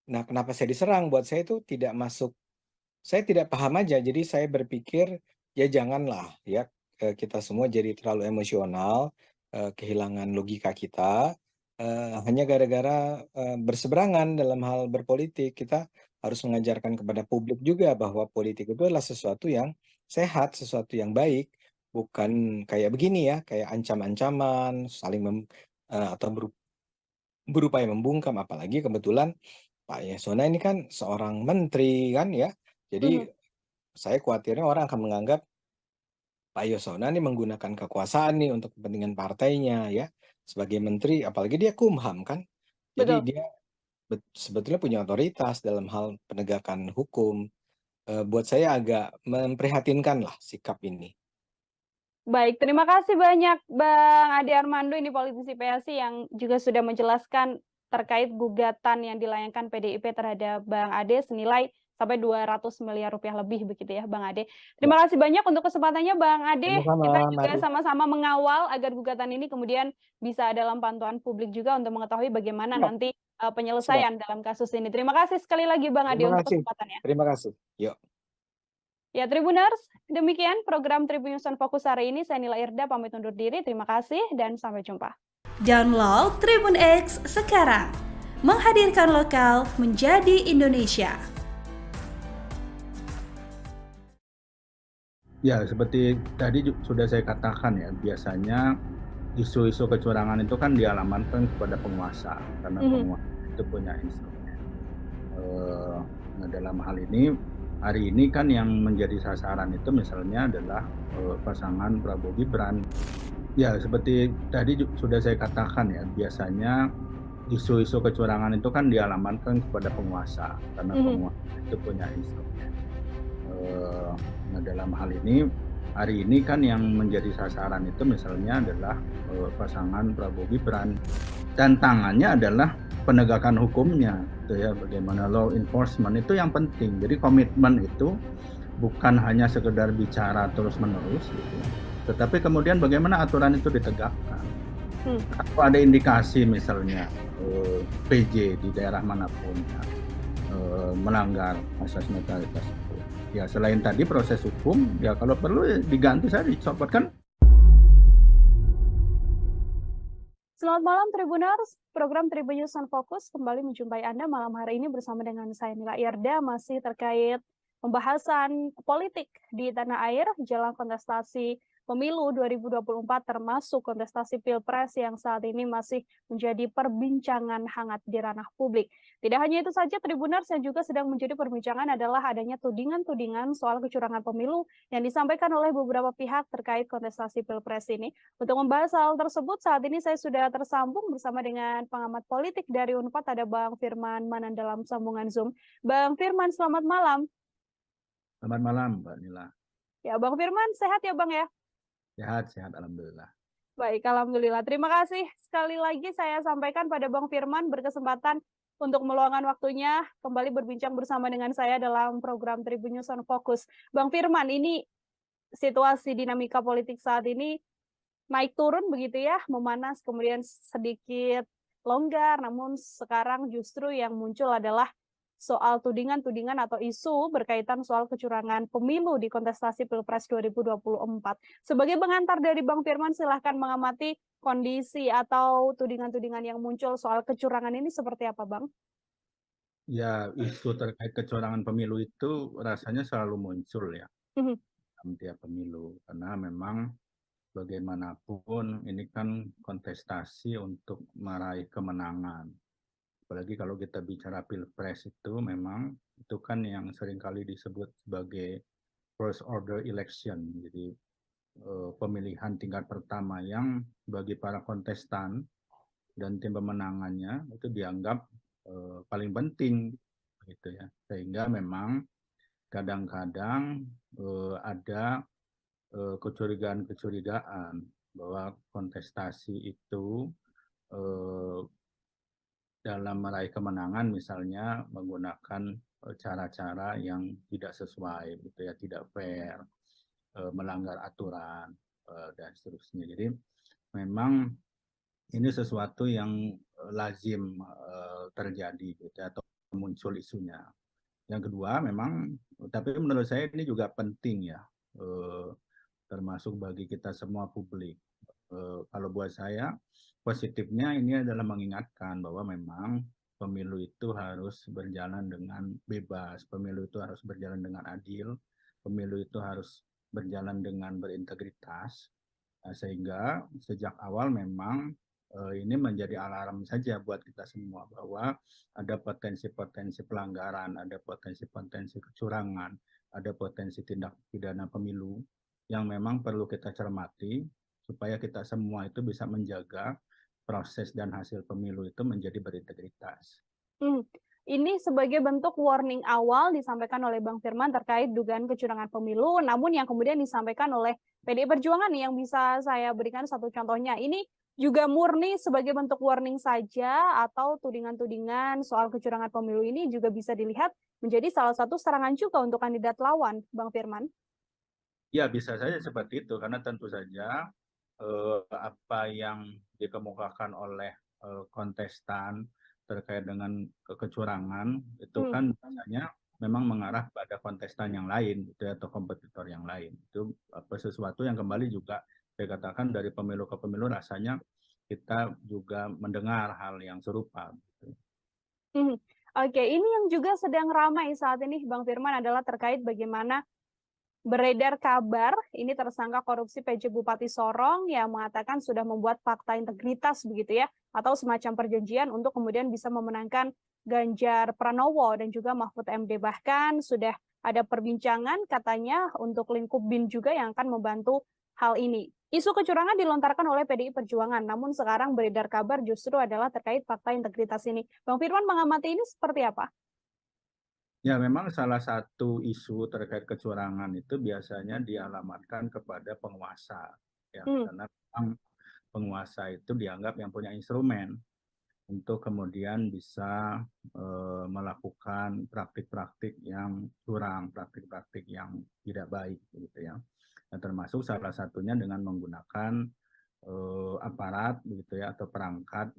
Nah, kenapa saya diserang? Buat saya itu tidak masuk, saya tidak paham aja. Jadi saya berpikir ya janganlah ya kita semua jadi terlalu emosional, kehilangan logika kita hanya gara-gara berseberangan dalam hal berpolitik. Kita harus mengajarkan kepada publik juga bahwa politik itu adalah sesuatu yang sehat, sesuatu yang baik, bukan kayak begini ya, kayak ancam-ancaman, atau berupaya membungkam. Apalagi kebetulan Pak Yasona ini kan seorang menteri kan ya. Jadi Mhm. saya khawatirnya orang akan menganggap Pak Yasona nih menggunakan kekuasaan nih untuk kepentingan partainya ya. Sebagai menteri, apalagi dia Kumham kan. Jadi Betul. dia sebetulnya punya otoritas dalam hal penegakan hukum. Buat saya agak memprihatinkan lah sikap ini. Baik, terima kasih banyak Bang Ade Armando, ini politisi PSI yang juga sudah menjelaskan terkait gugatan yang dilayangkan PDIP terhadap Bang Ade senilai sampai 200 miliar rupiah lebih begitu ya Bang Ade. Ya, Terima kasih banyak untuk kesempatannya Bang Ade. sama-sama, Kita juga mari. sama-sama mengawal agar gugatan ini kemudian bisa dalam pantauan publik juga untuk mengetahui bagaimana Siap, nanti siap. penyelesaian dalam kasus ini. Terima kasih sekali lagi Bang Ade Terima untuk kasih. kesempatannya. Terima kasih. Yuk. Ya, Tribuners, demikian program Tribun News Fokus hari ini. Saya Nila Irda pamit undur diri. Terima kasih dan sampai jumpa. Download Tribun X sekarang. Menghadirkan lokal menjadi Indonesia. Ya, seperti tadi sudah saya katakan ya, biasanya isu-isu kecurangan itu kan dialamatkan kepada penguasa, karena penguasa itu punya instrumen. Nah, dalam hal ini, hari ini kan yang menjadi sasaran itu misalnya adalah pasangan Prabowo Gibran. Ya, seperti tadi sudah saya katakan ya, biasanya isu-isu kecurangan itu kan dialamatkan kepada penguasa, karena penguasa itu punya instrumen. Nah, dalam hal ini, hari ini kan yang menjadi sasaran itu misalnya adalah pasangan Prabowo Gibran. Tantangannya adalah penegakan hukumnya, gitu ya, bagaimana law enforcement itu yang penting. Jadi komitmen itu bukan hanya sekedar bicara terus-menerus, gitu, tetapi kemudian bagaimana aturan itu ditegakkan. Kalau ada indikasi misalnya PJ di daerah manapun ya, melanggar asas netralitas hukum, ya selain tadi proses hukum, ya kalau perlu ya diganti saja, dicopot kan. Selamat malam Tribuners, program Tribun News Fokus kembali menjumpai Anda malam hari ini bersama dengan saya Nila Irda, masih terkait pembahasan politik di tanah air jelang kontestasi pemilu 2024 termasuk kontestasi Pilpres yang saat ini masih menjadi perbincangan hangat di ranah publik. Tidak hanya itu saja, Tribuners, yang juga sedang menjadi perbincangan adalah adanya tudingan-tudingan soal kecurangan pemilu yang disampaikan oleh beberapa pihak terkait kontestasi Pilpres ini. Untuk membahas hal tersebut, saat ini saya sudah tersambung bersama dengan pengamat politik dari Unpad, ada Bang Firman Manan dalam sambungan Zoom. Bang Firman, selamat malam. Selamat malam, Mbak Nila. Ya, Bang Firman, sehat ya Bang ya? Sehat, alhamdulillah. Baik, alhamdulillah. Terima kasih sekali lagi saya sampaikan pada Bang Firman berkesempatan untuk meluangkan waktunya kembali berbincang bersama dengan saya dalam program Tribun News Fokus. Bang Firman, ini situasi dinamika politik saat ini naik turun begitu ya, memanas kemudian sedikit longgar, namun sekarang justru yang muncul adalah soal tudingan-tudingan atau isu berkaitan soal kecurangan pemilu di kontestasi Pilpres 2024. Sebagai pengantar dari Bang Firman, silahkan mengamati kondisi atau tudingan-tudingan yang muncul soal kecurangan ini seperti apa, Bang? Ya, isu terkait kecurangan pemilu itu rasanya selalu muncul ya dalam tiap pemilu, karena memang bagaimanapun ini kan kontestasi untuk meraih kemenangan. Apalagi kalau kita bicara Pilpres itu memang itu kan yang seringkali disebut sebagai first order election. Jadi pemilihan tingkat pertama yang bagi para kontestan dan tim pemenangannya itu dianggap paling penting gitu ya. Sehingga memang kadang-kadang ada kecurigaan-kecurigaan bahwa kontestasi itu dalam meraih kemenangan misalnya menggunakan cara-cara yang tidak sesuai, gitu ya, tidak fair, melanggar aturan dan seterusnya. Jadi memang ini sesuatu yang lazim terjadi gitu ya, atau muncul isunya. Yang kedua memang, tapi menurut saya ini juga penting ya, termasuk bagi kita semua publik. Kalau buat saya positifnya ini adalah mengingatkan bahwa memang pemilu itu harus berjalan dengan bebas, pemilu itu harus berjalan dengan adil, pemilu itu harus berjalan dengan berintegritas. Nah, sehingga sejak awal memang ini menjadi alarm saja buat kita semua bahwa ada potensi-potensi pelanggaran, ada potensi-potensi kecurangan, ada potensi tindak pidana pemilu yang memang perlu kita cermati supaya kita semua itu bisa menjaga proses dan hasil pemilu itu menjadi berintegritas. Ini sebagai bentuk warning awal disampaikan oleh Bang Firman terkait dugaan kecurangan pemilu, namun yang kemudian disampaikan oleh PDI Perjuangan nih yang bisa saya berikan satu contohnya. Ini juga murni sebagai bentuk warning saja atau tudingan-tudingan soal kecurangan pemilu ini juga bisa dilihat menjadi salah satu serangan juga untuk kandidat lawan, Bang Firman? Ya, bisa saja seperti itu, karena tentu saja apa yang dikemukakan oleh kontestan terkait dengan kecurangan itu kan biasanya memang mengarah pada kontestan yang lain gitu ya, atau kompetitor yang lain. Itu sesuatu yang kembali juga saya katakan dari pemilu ke pemilu rasanya kita juga mendengar hal yang serupa. Gitu. Oke, ini yang juga sedang ramai saat ini Bang Firman adalah terkait bagaimana beredar kabar ini tersangka korupsi PJ Bupati Sorong yang mengatakan sudah membuat fakta integritas begitu ya, atau semacam perjanjian untuk kemudian bisa memenangkan Ganjar Pranowo dan juga Mahfud MD. Bahkan sudah ada perbincangan katanya untuk lingkup BIN juga yang akan membantu hal ini. Isu kecurangan dilontarkan oleh PDI Perjuangan, namun sekarang beredar kabar justru adalah terkait fakta integritas ini. Bang Firman mengamati ini seperti apa? Ya, memang salah satu isu terkait kecurangan itu biasanya dialamatkan kepada penguasa, ya, karena memang penguasa itu dianggap yang punya instrumen untuk kemudian bisa melakukan praktik-praktik yang curang, praktik-praktik yang tidak baik, gitu ya. Nah, termasuk salah satunya dengan menggunakan aparat, begitu ya, atau perangkat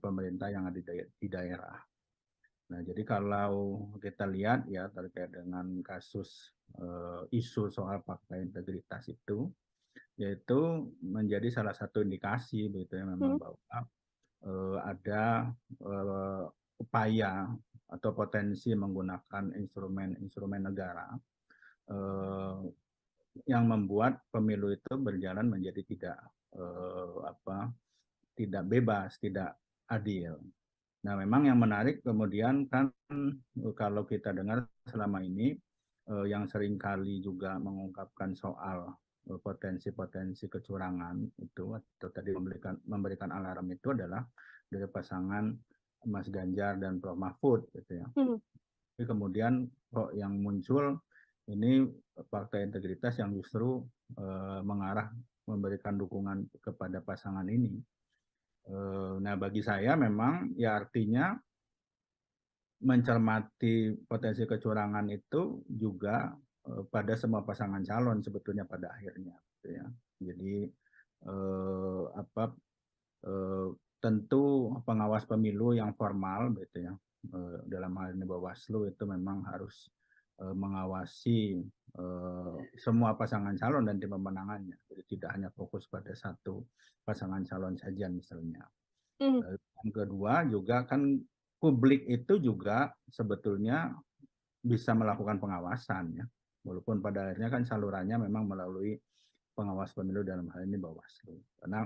pemerintah yang ada di daerah. Nah, jadi kalau kita lihat ya terkait dengan kasus isu soal fakta integritas itu, yaitu menjadi salah satu indikasi begitu ya memang bahwa ada upaya atau potensi menggunakan instrumen-instrumen negara yang membuat pemilu itu berjalan menjadi tidak bebas, tidak adil. Nah, memang yang menarik kemudian kan kalau kita dengar selama ini yang seringkali juga mengungkapkan soal potensi-potensi kecurangan itu atau tadi memberikan alarm itu adalah dari pasangan Mas Ganjar dan Prof Mahfud gitu ya. Tapi kemudian kok yang muncul ini fakta integritas yang justru mengarah memberikan dukungan kepada pasangan ini. Nah, bagi saya memang ya artinya mencermati potensi kecurangan itu juga pada semua pasangan calon sebetulnya pada akhirnya. Gitu ya. Jadi tentu pengawas pemilu yang formal, gitu ya, dalam hal ini Bawaslu itu memang harus mengawasi semua pasangan calon dan tim pemenangannya. Jadi tidak hanya fokus pada satu pasangan calon saja misalnya. Yang kedua juga kan publik itu juga sebetulnya bisa melakukan pengawasan ya. Walaupun pada akhirnya kan salurannya memang melalui pengawas pemilu dalam hal ini Bawaslu. Karena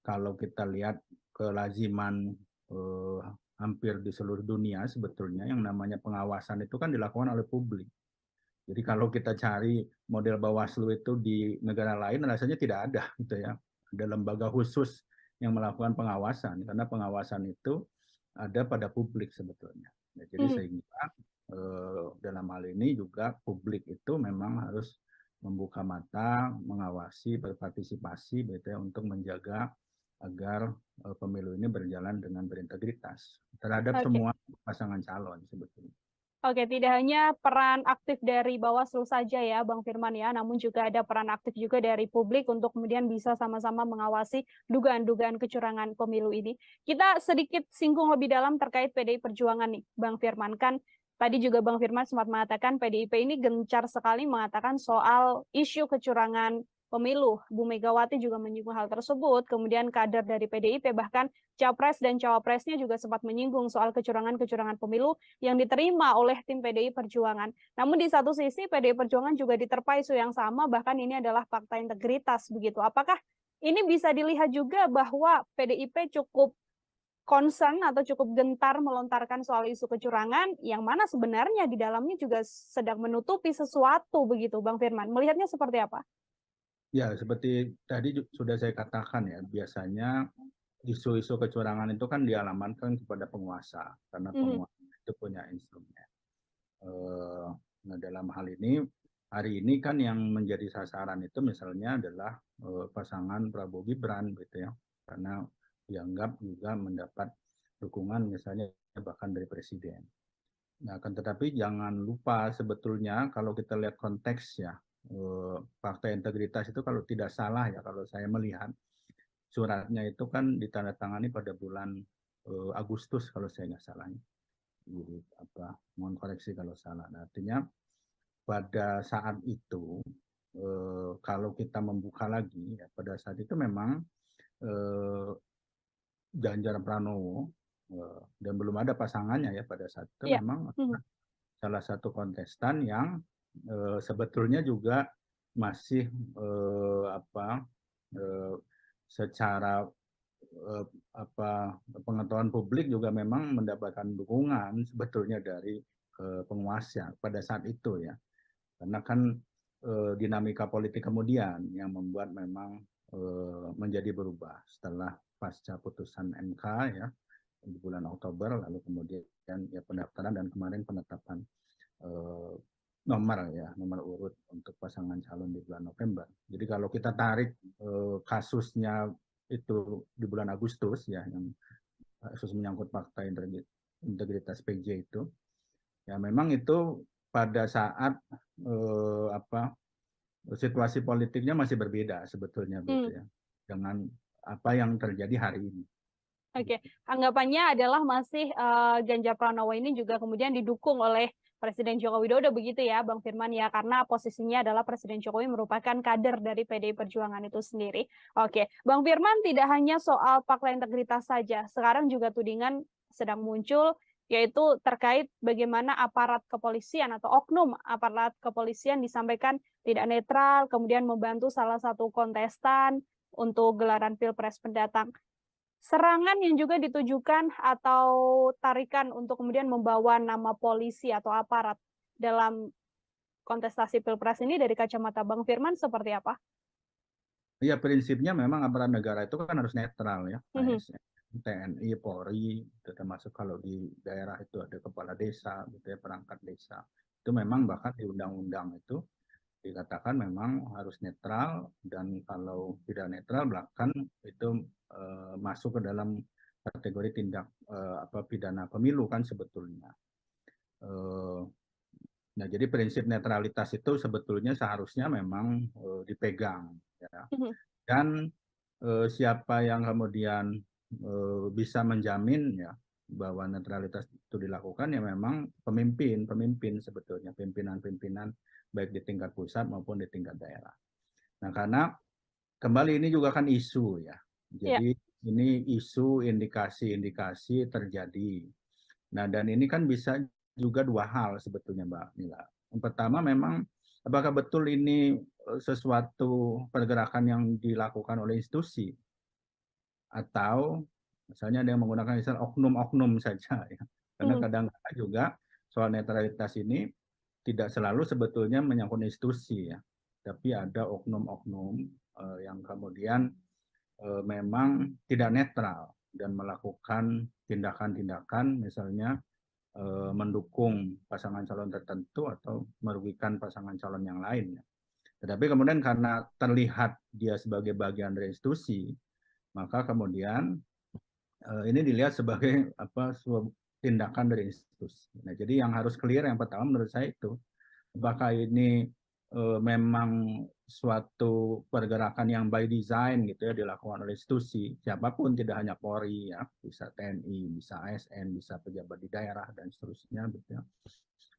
kalau kita lihat kelaziman hampir di seluruh dunia sebetulnya yang namanya pengawasan itu kan dilakukan oleh publik. Jadi kalau kita cari model Bawaslu itu di negara lain rasanya tidak ada gitu ya. Ada lembaga khusus yang melakukan pengawasan karena pengawasan itu ada pada publik sebetulnya. Ya, jadi sehingga dalam hal ini juga publik itu memang harus membuka mata, mengawasi, berpartisipasi gitu ya, untuk menjaga agar pemilu ini berjalan dengan berintegritas terhadap semua pasangan calon sebetulnya. Oke, tidak hanya peran aktif dari Bawaslu saja ya, Bang Firman ya, namun juga ada peran aktif juga dari publik untuk kemudian bisa sama-sama mengawasi dugaan-dugaan kecurangan pemilu ini. Kita sedikit singgung lebih dalam terkait PDI Perjuangan nih, Bang Firman. Kan tadi juga Bang Firman sempat mengatakan PDIP ini gencar sekali mengatakan soal isu kecurangan pemilu. Bu Megawati juga menyinggung hal tersebut, kemudian kader dari PDIP bahkan Capres dan Cawapresnya juga sempat menyinggung soal kecurangan-kecurangan pemilu yang diterima oleh tim PDI Perjuangan. Namun di satu sisi PDI Perjuangan juga diterpa isu yang sama, bahkan ini adalah fakta integritas begitu. Apakah ini bisa dilihat juga bahwa PDIP cukup concern atau cukup gentar melontarkan soal isu kecurangan, yang mana sebenarnya di dalamnya juga sedang menutupi sesuatu begitu, Bang Firman. Melihatnya seperti apa? Ya, seperti tadi sudah saya katakan ya, biasanya isu-isu kecurangan itu kan dialamatkan kepada penguasa, karena penguasa itu punya instrumen. Nah, dalam hal ini, hari ini kan yang menjadi sasaran itu misalnya adalah pasangan Prabowo Gibran, gitu ya, karena dianggap juga mendapat dukungan misalnya bahkan dari presiden. Nah, akan tetapi jangan lupa sebetulnya kalau kita lihat konteks ya, fakta integritas itu kalau tidak salah ya, kalau saya melihat suratnya itu kan ditandatangani pada bulan Agustus kalau saya nggak salah. Jadi mohon koreksi kalau salah. Nah, artinya pada saat itu kalau kita membuka lagi ya, pada saat itu memang Ganjar Pranowo dan belum ada pasangannya ya pada saat itu memang salah satu kontestan yang sebetulnya juga masih secara pengetahuan publik juga memang mendapatkan dukungan sebetulnya dari penguasa pada saat itu ya, karena kan dinamika politik kemudian yang membuat memang menjadi berubah setelah pasca putusan MK ya di bulan Oktober, lalu kemudian ya pendaftaran dan kemarin penetapan nomor urut untuk pasangan calon di bulan November. Jadi kalau kita tarik kasusnya itu di bulan Agustus ya, yang kasus menyangkut fakta integritas PJ itu, ya memang itu pada saat situasi politiknya masih berbeda sebetulnya gitu ya, dengan apa yang terjadi hari ini. Oke, anggapannya adalah masih Ganjar Pranowo ini juga kemudian didukung oleh Presiden Joko Widodo begitu ya, Bang Firman ya, karena posisinya adalah Presiden Jokowi merupakan kader dari PDI Perjuangan itu sendiri. Oke, Bang Firman, tidak hanya soal fakta integritas saja, sekarang juga tudingan sedang muncul yaitu terkait bagaimana aparat kepolisian atau oknum aparat kepolisian disampaikan tidak netral, kemudian membantu salah satu kontestan untuk gelaran Pilpres mendatang. Serangan yang juga ditujukan atau tarikan untuk kemudian membawa nama polisi atau aparat dalam kontestasi Pilpres ini dari kacamata Bang Firman seperti apa? Iya, prinsipnya memang aparat negara itu kan harus netral ya. TNI, Polri, termasuk kalau di daerah itu ada kepala desa, gitu ya, perangkat desa. Itu memang bahkan di undang-undang itu dikatakan memang harus netral, dan kalau tidak netral bahkan itu masuk ke dalam kategori tindak pidana pemilu kan sebetulnya. Nah, jadi prinsip netralitas itu sebetulnya seharusnya memang dipegang ya. Dan siapa yang kemudian bisa menjamin ya bahwa netralitas itu dilakukan ya memang pemimpin sebetulnya, pimpinan baik di tingkat pusat maupun di tingkat daerah. Nah, karena kembali ini juga kan isu ya. Jadi ini isu indikasi terjadi. Nah, dan ini kan bisa juga dua hal sebetulnya, Mbak Mila. Yang pertama memang apakah betul ini sesuatu pergerakan yang dilakukan oleh institusi, atau misalnya ada yang menggunakan istilah oknum-oknum saja ya. Karena kadang-kadang juga soal netralitas ini tidak selalu sebetulnya menyangkut institusi ya, tapi ada oknum-oknum yang kemudian memang tidak netral dan melakukan tindakan-tindakan misalnya mendukung pasangan calon tertentu atau merugikan pasangan calon yang lain. Tetapi kemudian karena terlihat dia sebagai bagian dari institusi, maka kemudian ini dilihat sebagai tindakan dari institusi. Nah, jadi yang harus clear yang pertama menurut saya itu, apakah ini memang suatu pergerakan yang by design gitu ya dilakukan oleh institusi siapapun, tidak hanya Polri ya, bisa TNI, bisa ASN, bisa pejabat di daerah dan seterusnya gitu ya.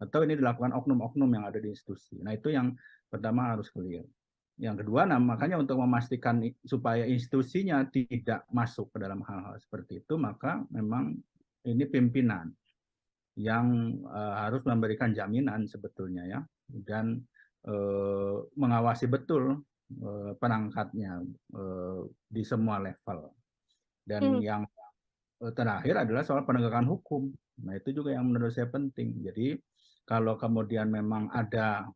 Atau ini dilakukan oknum-oknum yang ada di institusi. Nah, itu yang pertama harus clear. Yang kedua, nah makanya untuk memastikan supaya institusinya tidak masuk ke dalam hal-hal seperti itu, maka memang ini pimpinan yang harus memberikan jaminan sebetulnya ya, dan mengawasi betul perangkatnya di semua level. Dan yang terakhir adalah soal penegakan hukum. Nah, itu juga yang menurut saya penting. Jadi kalau kemudian memang ada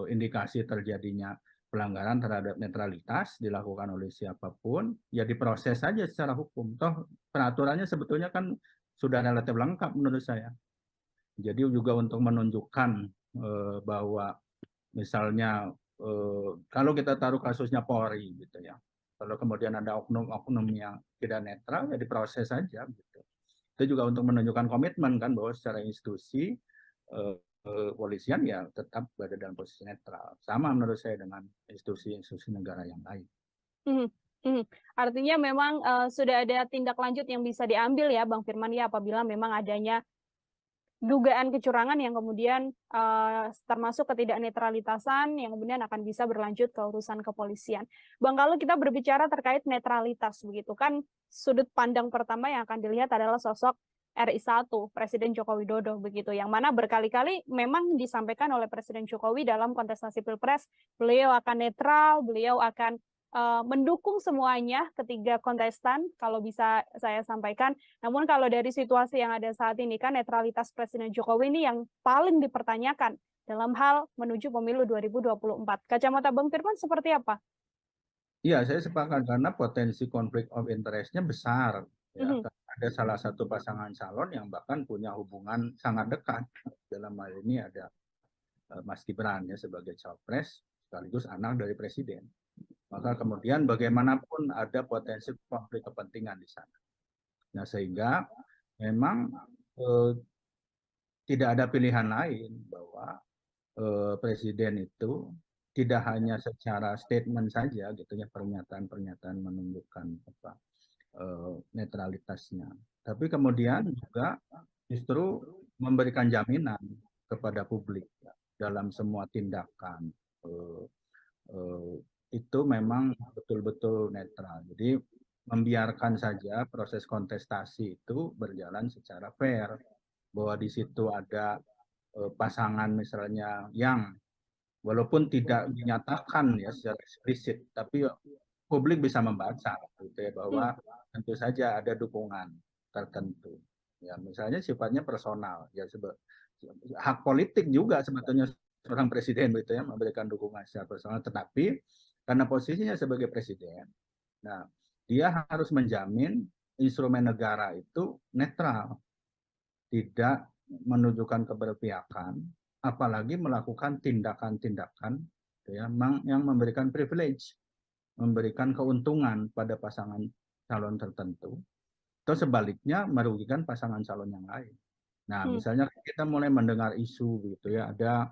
indikasi terjadinya pelanggaran terhadap netralitas dilakukan oleh siapapun, ya diproses saja secara hukum. Toh peraturannya sebetulnya kan sudah relatif lengkap menurut saya. Jadi juga untuk menunjukkan bahwa misalnya kalau kita taruh kasusnya Polri gitu ya, kalau kemudian ada oknum-oknum yang tidak netral ya diproses saja gitu. Itu juga untuk menunjukkan komitmen kan bahwa secara institusi polisian ya tetap berada dalam posisi netral. Sama menurut saya dengan institusi-institusi negara yang lain. Artinya memang sudah ada tindak lanjut yang bisa diambil ya Bang Firman ya, apabila memang adanya dugaan kecurangan yang kemudian termasuk ketidaknetralitasan yang kemudian akan bisa berlanjut ke urusan kepolisian. Bang, kalau kita berbicara terkait netralitas begitu kan, sudut pandang pertama yang akan dilihat adalah sosok RI1, Presiden Joko Widodo begitu, yang mana berkali-kali memang disampaikan oleh Presiden Jokowi dalam kontestasi Pilpres, beliau akan netral, beliau akan mendukung semuanya ketiga kontestan, kalau bisa saya sampaikan. Namun kalau dari situasi yang ada saat ini kan netralitas Presiden Jokowi ini yang paling dipertanyakan dalam hal menuju pemilu 2024. Kacamata Bang Firman seperti apa? Iya, saya sepakat karena potensi konflik of interest-nya besar. Ya, ada salah satu pasangan calon yang bahkan punya hubungan sangat dekat. Dalam hal ini ada Mas Gibran ya sebagai cawapres sekaligus anak dari presiden. Maka kemudian bagaimanapun ada potensi konflik kepentingan di sana. Nah, sehingga memang tidak ada pilihan lain bahwa presiden itu tidak hanya secara statement saja gitu ya, pernyataan-pernyataan menunjukkan apa netralitasnya, tapi kemudian juga justru memberikan jaminan kepada publik ya, dalam semua tindakan itu memang betul-betul netral. Jadi membiarkan saja proses kontestasi itu berjalan secara fair, bahwa di situ ada pasangan misalnya yang walaupun tidak dinyatakan ya secara eksplisit, tapi publik bisa membaca gitu ya, bahwa tentu saja ada dukungan tertentu. Ya, misalnya sifatnya personal, ya hak politik juga sebetulnya seorang presiden gitu ya memberikan dukungan secara personal, tetapi karena posisinya sebagai presiden, nah dia harus menjamin instrumen negara itu netral, tidak menunjukkan keberpihakan, apalagi melakukan tindakan-tindakan ya, yang memberikan privilege, memberikan keuntungan pada pasangan calon tertentu, atau sebaliknya merugikan pasangan calon yang lain. Nah, misalnya kita mulai mendengar isu gitu ya, ada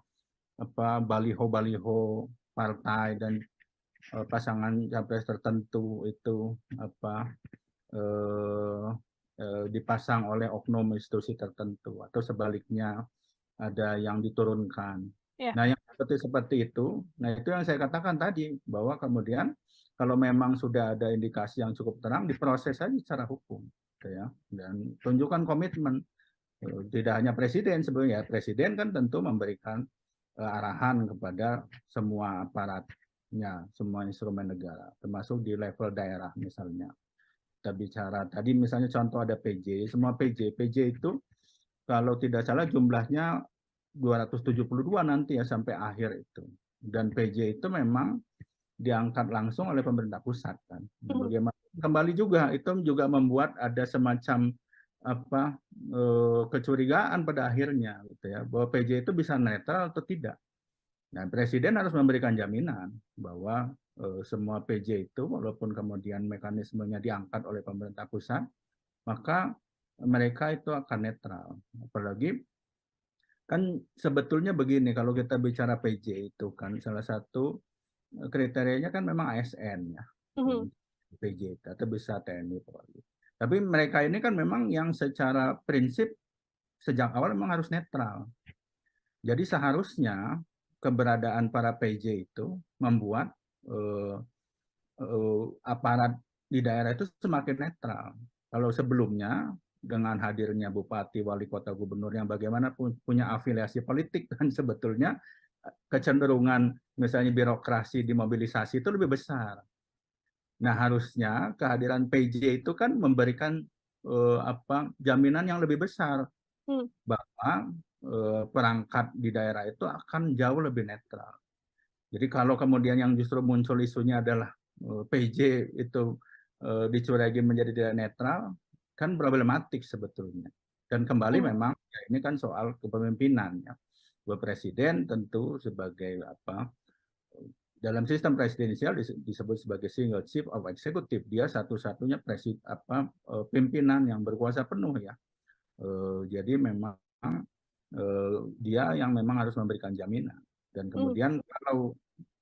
apa baliho-baliho partai dan pasangan capres tertentu itu apa dipasang oleh oknum institusi tertentu, atau sebaliknya ada yang diturunkan. Nah, yang seperti itu, nah itu yang saya katakan tadi, bahwa kemudian kalau memang sudah ada indikasi yang cukup terang, diproses saja secara hukum, ya, dan tunjukkan komitmen. Tidak hanya presiden sebenarnya, presiden kan tentu memberikan arahan kepada semua aparatnya, semua instrumen negara, termasuk di level daerah misalnya. Kita bicara tadi misalnya contoh ada PJ, semua PJ itu kalau tidak salah jumlahnya 272 nanti ya sampai akhir itu. Dan PJ itu memang diangkat langsung oleh pemerintah pusat kan. Bagaimana kembali juga itu juga membuat ada semacam apa kecurigaan pada akhirnya gitu ya, bahwa PJ itu bisa netral atau tidak. Nah, presiden harus memberikan jaminan bahwa semua PJ itu walaupun kemudian mekanismenya diangkat oleh pemerintah pusat, maka mereka itu akan netral. Apalagi kan sebetulnya begini, kalau kita bicara PJ itu kan salah satu kriterianya kan memang ASN ya, PJ atau bisa TNI Polri. Tapi mereka ini kan memang yang secara prinsip sejak awal memang harus netral. Jadi seharusnya keberadaan para PJ itu membuat aparat di daerah itu semakin netral. Kalau sebelumnya dengan hadirnya bupati, wali kota, gubernur yang bagaimanapun punya afiliasi politik dan sebetulnya kecenderungan misalnya birokrasi dimobilisasi itu lebih besar. Nah harusnya kehadiran PJ itu kan memberikan jaminan yang lebih besar bahwa perangkat di daerah itu akan jauh lebih netral. Jadi kalau kemudian yang justru muncul isunya adalah PJ itu dicurigai menjadi tidak netral, kan problematik sebetulnya. Dan kembali memang ya ini kan soal kepemimpinan ya. Bahwa presiden tentu sebagai dalam sistem presidensial disebut sebagai single chief of executive, dia satu-satunya pimpinan yang berkuasa penuh ya. Jadi memang dia yang memang harus memberikan jaminan. Dan kemudian kalau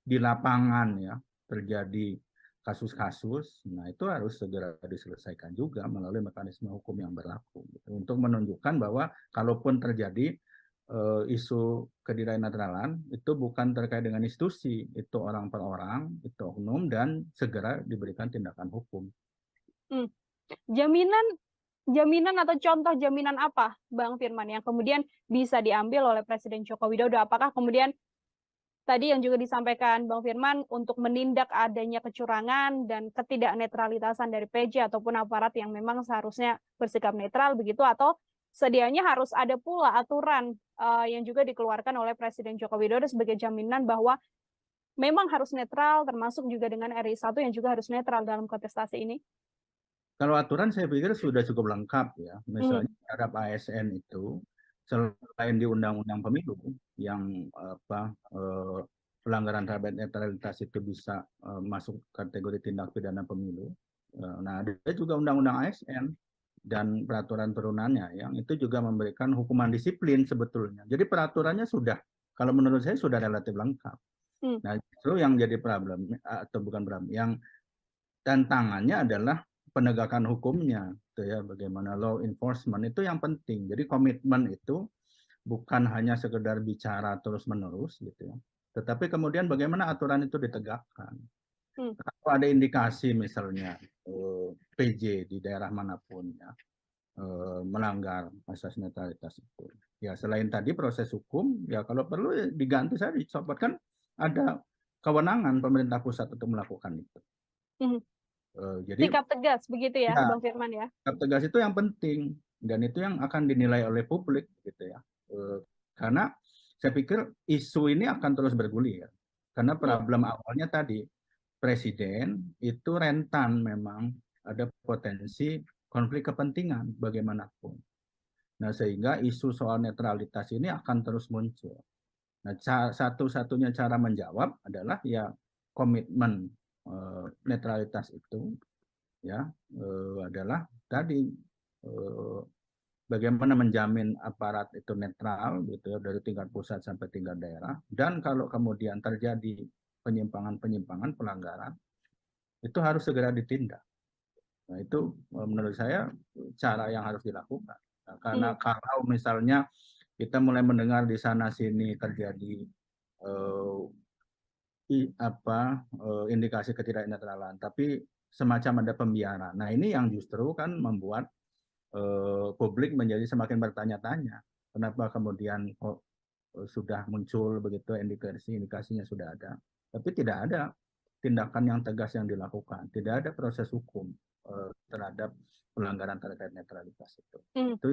di lapangan ya terjadi kasus-kasus, nah itu harus segera diselesaikan juga melalui mekanisme hukum yang berlaku gitu. Untuk menunjukkan bahwa kalaupun terjadi isu ketidaknetralan itu bukan terkait dengan institusi, itu orang per orang, itu oknum dan segera diberikan tindakan hukum. Jaminan atau contoh jaminan apa, Bang Firman, yang kemudian bisa diambil oleh Presiden Joko Widodo? Apakah kemudian tadi yang juga disampaikan Bang Firman untuk menindak adanya kecurangan dan ketidaknetralitasan dari PJ ataupun aparat yang memang seharusnya bersikap netral begitu, atau sedianya harus ada pula aturan yang juga dikeluarkan oleh Presiden Joko Widodo sebagai jaminan bahwa memang harus netral, termasuk juga dengan RI 1 yang juga harus netral dalam kontestasi ini? Kalau aturan saya pikir sudah cukup lengkap ya. Misalnya terhadap ASN itu, selain di Undang-Undang Pemilu yang pelanggaran terhadap netralitas itu bisa masuk kategori tindak pidana pemilu. Nah, ada juga Undang-Undang ASN dan peraturan turunannya yang itu juga memberikan hukuman disiplin sebetulnya. Jadi peraturannya sudah, kalau menurut saya sudah relatif lengkap. Nah, justru yang jadi problem atau bukan problem, yang tantangannya adalah penegakan hukumnya, gitu ya, bagaimana law enforcement itu yang penting. Jadi komitmen itu bukan hanya sekedar bicara terus-menerus, gitu ya, tetapi kemudian bagaimana aturan itu ditegakkan. Kalau ada indikasi misalnya PJ di daerah manapun ya melanggar asas netralitas itu, ya selain tadi proses hukum, ya kalau perlu ya diganti saja, dicopot, kan ada kewenangan pemerintah pusat untuk melakukan itu. Jadi sikap tegas begitu ya, Bang Firman ya. Sikap tegas itu yang penting dan itu yang akan dinilai oleh publik gitu ya. Karena saya pikir isu ini akan terus bergulir. Karena problem awalnya tadi presiden itu rentan memang ada potensi konflik kepentingan bagaimanapun. Nah, sehingga isu soal netralitas ini akan terus muncul. Nah, satu-satunya cara menjawab adalah ya komitmen netralitas itu ya adalah tadi bagaimana menjamin aparat itu netral gitu ya, dari tingkat pusat sampai tingkat daerah, dan kalau kemudian terjadi penyimpangan pelanggaran itu harus segera ditindak. Nah, itu menurut saya cara yang harus dilakukan. Nah, karena kalau misalnya kita mulai mendengar di sana sini terjadi indikasi ketidaknetralan, tapi semacam ada pembiaran. Nah, ini yang justru kan membuat publik menjadi semakin bertanya-tanya. Kenapa kemudian sudah muncul begitu indikasinya sudah ada, tapi tidak ada tindakan yang tegas yang dilakukan, tidak ada proses hukum terhadap pelanggaran terkait netralitas itu. Itu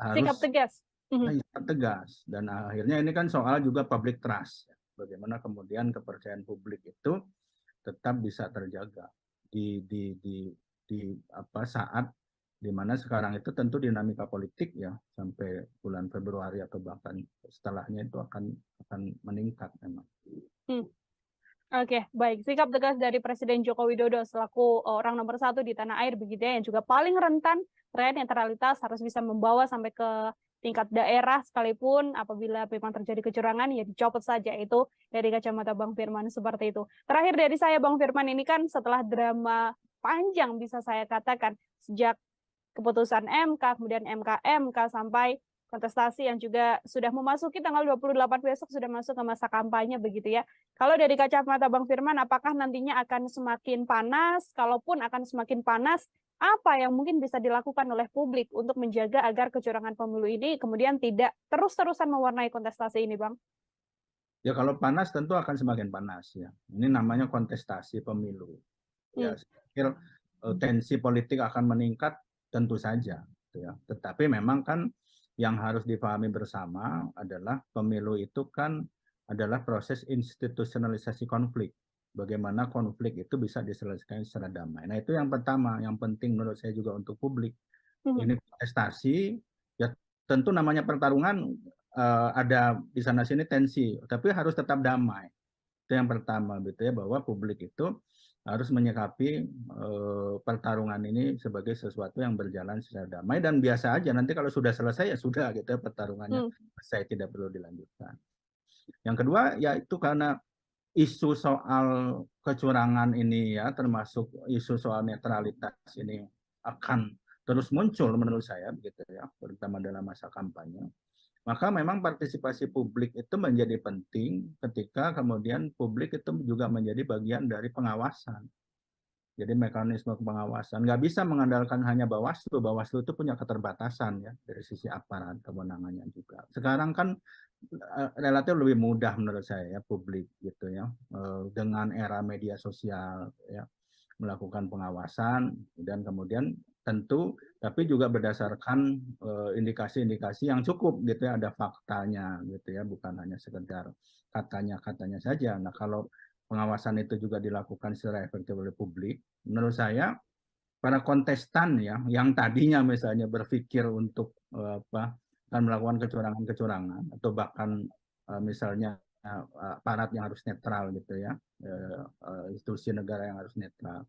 harus sikap tegas. Sikap tegas, dan akhirnya ini kan soal juga public trust. Bagaimana kemudian kepercayaan publik itu tetap bisa terjaga di saat dimana sekarang itu tentu dinamika politik ya sampai bulan Februari atau bahkan setelahnya itu akan meningkat memang. Oke, baik. Sikap tegas dari Presiden Joko Widodo selaku orang nomor 1 di tanah air begitu ya, yang juga paling rentan terkait netralitas harus bisa membawa sampai ke tingkat daerah sekalipun apabila memang terjadi kecurangan ya dicopot saja. Itu dari kacamata Bang Firman seperti itu. Terakhir dari saya Bang Firman, ini kan setelah drama panjang bisa saya katakan sejak keputusan MK, kemudian MK sampai kontestasi yang juga sudah memasuki tanggal 28 besok sudah masuk ke masa kampanye begitu ya. Kalau dari kacamata Bang Firman, apakah nantinya akan semakin panas? Kalaupun akan semakin panas, apa yang mungkin bisa dilakukan oleh publik untuk menjaga agar kecurangan pemilu ini kemudian tidak terus-terusan mewarnai kontestasi ini, Bang? Ya kalau panas tentu akan semakin panas ya. Ini namanya kontestasi pemilu. Ya, saya pikir tensi politik akan meningkat tentu saja. Ya. Tetapi memang kan yang harus dipahami bersama adalah pemilu itu kan adalah proses institusionalisasi konflik. Bagaimana konflik itu bisa diselesaikan secara damai. Nah itu yang pertama, yang penting menurut saya juga untuk publik. Ini kontestasi, ya tentu namanya pertarungan ada di sana sini tensi, tapi harus tetap damai. Itu yang pertama, gitu ya, bahwa publik itu harus menyikapi pertarungan ini sebagai sesuatu yang berjalan secara damai dan biasa aja. Nanti kalau sudah selesai ya sudah gitu ya, pertarungannya selesai, tidak perlu dilanjutkan. Yang kedua yaitu karena isu soal kecurangan ini ya, termasuk isu soal netralitas ini akan terus muncul menurut saya begitu ya, terutama dalam masa kampanye. Maka memang partisipasi publik itu menjadi penting ketika kemudian publik itu juga menjadi bagian dari pengawasan. Jadi mekanisme pengawasan. Nggak bisa mengandalkan hanya Bawaslu. Bawaslu itu punya keterbatasan ya dari sisi aparat kewenangannya juga. Sekarang kan relatif lebih mudah menurut saya ya publik gitu ya. Dengan era media sosial ya, melakukan pengawasan dan kemudian tentu tapi juga berdasarkan indikasi-indikasi yang cukup gitu ya, ada faktanya gitu ya, bukan hanya sekedar katanya saja. Nah kalau pengawasan itu juga dilakukan secara efektif oleh publik, menurut saya para kontestan ya yang tadinya misalnya berpikir untuk akan melakukan kecurangan-kecurangan atau bahkan misalnya aparat yang harus netral gitu ya, institusi negara yang harus netral.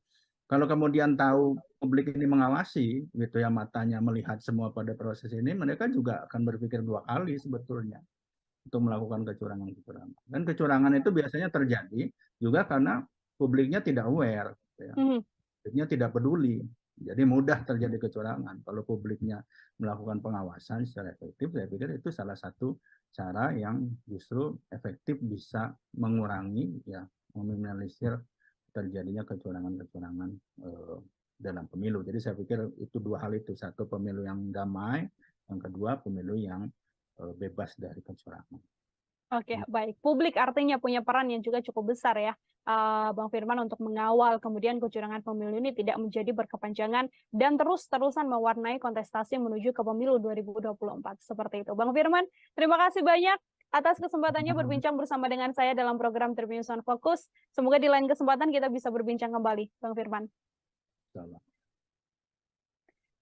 Kalau kemudian tahu publik ini mengawasi gitu ya, matanya melihat semua pada proses ini, mereka juga akan berpikir 2 kali sebetulnya untuk melakukan kecurangan-kecurangan. Dan kecurangan itu biasanya terjadi juga karena publiknya tidak aware, ya. Publiknya tidak peduli. Jadi mudah terjadi kecurangan. Kalau publiknya melakukan pengawasan secara efektif, saya pikir itu salah satu cara yang justru efektif bisa mengurangi ya, meminimalisir terjadinya kecurangan-kecurangan dalam pemilu. Jadi saya pikir itu 2 hal itu. Satu, pemilu yang damai. Yang kedua, pemilu yang bebas dari kecurangan. Oke, baik. Publik artinya punya peran yang juga cukup besar ya, Bang Firman, untuk mengawal kemudian kecurangan pemilu ini tidak menjadi berkepanjangan dan terus-terusan mewarnai kontestasi menuju ke pemilu 2024. Seperti itu. Bang Firman, terima kasih banyak atas kesempatannya berbincang bersama dengan saya dalam program Tribunnews on Focus. Semoga di lain kesempatan kita bisa berbincang kembali, Bang Firman. Salam.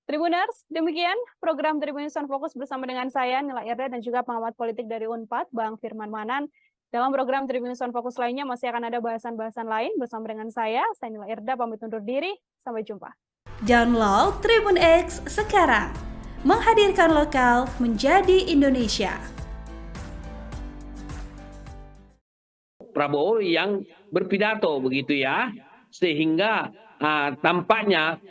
Tribuners, demikian program Tribunnews on Focus bersama dengan saya, Nila Irda, dan juga pengamat politik dari UNPAD, Bang Firman Manan. Dalam program Tribunnews on Focus lainnya masih akan ada bahasan-bahasan lain bersama dengan saya Nila Irda, pamit undur diri. Sampai jumpa. Download Tribun X sekarang. Menghadirkan lokal menjadi Indonesia. Prabowo yang berpidato begitu ya, sehingga tampaknya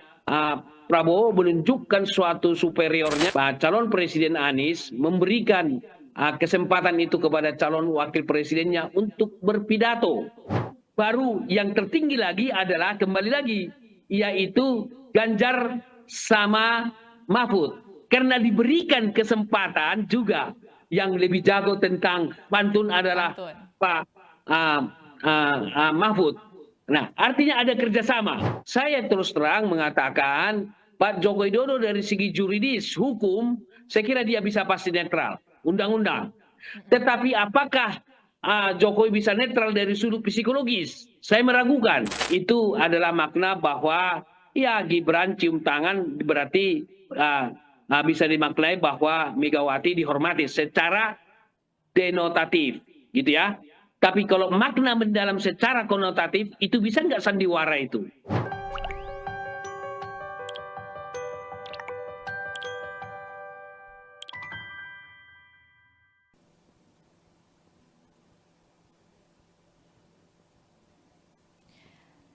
Prabowo menunjukkan suatu superiornya. Calon Presiden Anies memberikan kesempatan itu kepada calon wakil presidennya untuk berpidato. Baru yang tertinggi lagi adalah kembali lagi, yaitu Ganjar sama Mahfud. Karena diberikan kesempatan juga yang lebih jago tentang pantun adalah Pak Mahfud. Nah, artinya ada kerjasama. Saya terus terang mengatakan Pak Joko Widodo dari segi juridis, hukum, saya kira dia bisa pasti netral, undang-undang. Tetapi apakah Jokowi bisa netral dari sudut psikologis? Saya meragukan. Itu adalah makna bahwa ya Gibran cium tangan berarti bisa dimaknai bahwa Megawati dihormati secara denotatif, gitu ya. Tapi kalau makna mendalam secara konotatif, itu bisa nggak sandiwara itu?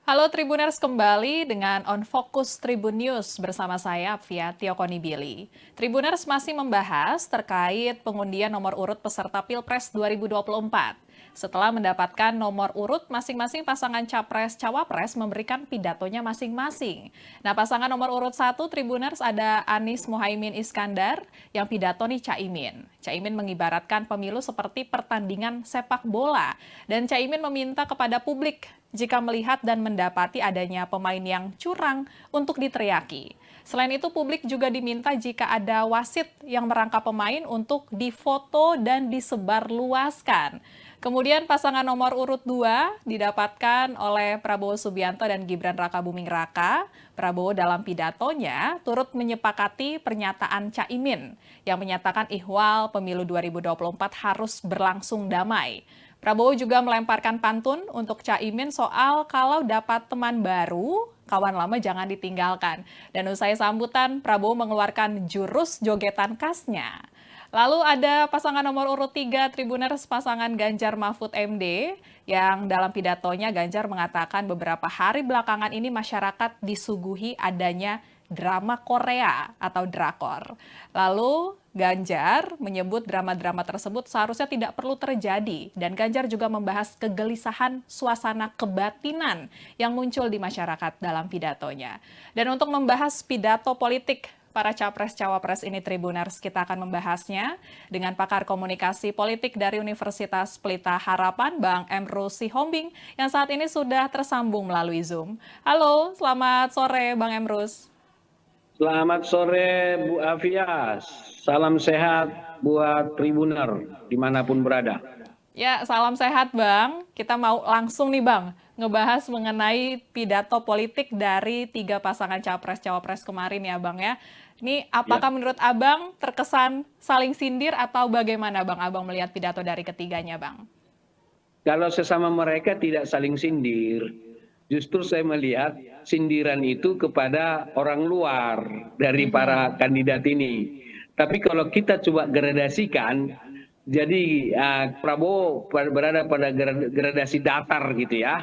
Halo Tribuners, kembali dengan On Focus Tribun News bersama saya Apvia Tiokonibili. Tribuners masih membahas terkait pengundian nomor urut peserta Pilpres 2024. Setelah mendapatkan nomor urut, masing-masing pasangan Capres-Cawapres memberikan pidatonya masing-masing. Nah, pasangan nomor urut 1 Tribuners ada Anies Mohaimin Iskandar yang pidato nih Caimin. Caimin mengibaratkan pemilu seperti pertandingan sepak bola. Dan Caimin meminta kepada publik jika melihat dan mendapati adanya pemain yang curang untuk diteriaki. Selain itu, publik juga diminta jika ada wasit yang merangkap pemain untuk difoto dan disebarluaskan. Kemudian pasangan nomor urut 2 didapatkan oleh Prabowo Subianto dan Gibran Rakabuming Raka. Prabowo dalam pidatonya turut menyepakati pernyataan Caimin yang menyatakan ihwal pemilu 2024 harus berlangsung damai. Prabowo juga melemparkan pantun untuk Caimin soal kalau dapat teman baru, kawan lama jangan ditinggalkan. Dan usai sambutan, Prabowo mengeluarkan jurus jogetan khasnya. Lalu ada pasangan nomor urut 3 Tribuners, pasangan Ganjar Mahfud MD, yang dalam pidatonya Ganjar mengatakan beberapa hari belakangan ini masyarakat disuguhi adanya drama Korea atau drakor. Lalu Ganjar menyebut drama-drama tersebut seharusnya tidak perlu terjadi. Dan Ganjar juga membahas kegelisahan suasana kebatinan yang muncul di masyarakat dalam pidatonya. Dan untuk membahas pidato politik para Capres-Cawapres ini Tribuners, kita akan membahasnya dengan pakar komunikasi politik dari Universitas Pelita Harapan, Bang Emrus Sihombing, yang saat ini sudah tersambung melalui Zoom. Halo, selamat sore Bang Emrus. Selamat sore Bu Afia, salam sehat buat Tribuner dimanapun berada. Ya, salam sehat Bang. Kita mau langsung nih Bang, ngebahas mengenai pidato politik dari 3 pasangan Capres-Cawapres kemarin ya Bang ya. Ini apakah menurut Abang terkesan saling sindir atau bagaimana Bang Abang melihat pidato dari ketiganya Bang? Kalau sesama mereka tidak saling sindir, justru saya melihat sindiran itu kepada orang luar dari para kandidat ini. Tapi kalau kita coba gradasikan, jadi Prabowo berada pada gradasi datar gitu ya.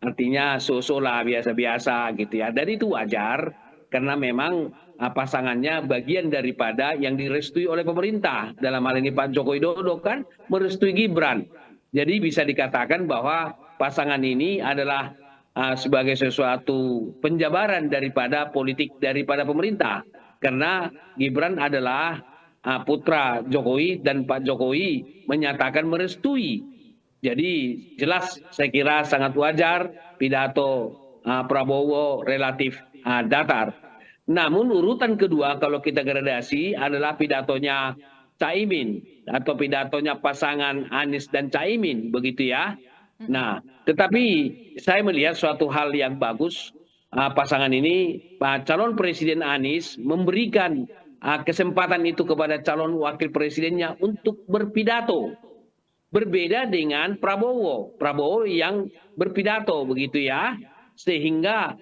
Artinya so-so lah, biasa-biasa gitu ya. Dan itu wajar karena memang pasangannya bagian daripada yang direstui oleh pemerintah. Dalam hal ini Pak Joko Widodo kan merestui Gibran. Jadi bisa dikatakan bahwa pasangan ini adalah sebagai sesuatu penjabaran daripada politik daripada pemerintah. Karena Gibran adalah putra Jokowi dan Pak Jokowi menyatakan merestui. Jadi jelas saya kira sangat wajar pidato Prabowo relatif datar. Namun urutan kedua kalau kita gradasi adalah pidatonya Caimin atau pidatonya pasangan Anies dan Caimin, begitu ya. Nah, tetapi saya melihat suatu hal yang bagus pasangan ini, calon Presiden Anies memberikan kesempatan itu kepada calon wakil presidennya untuk berpidato. Berbeda dengan Prabowo yang berpidato begitu ya. Sehingga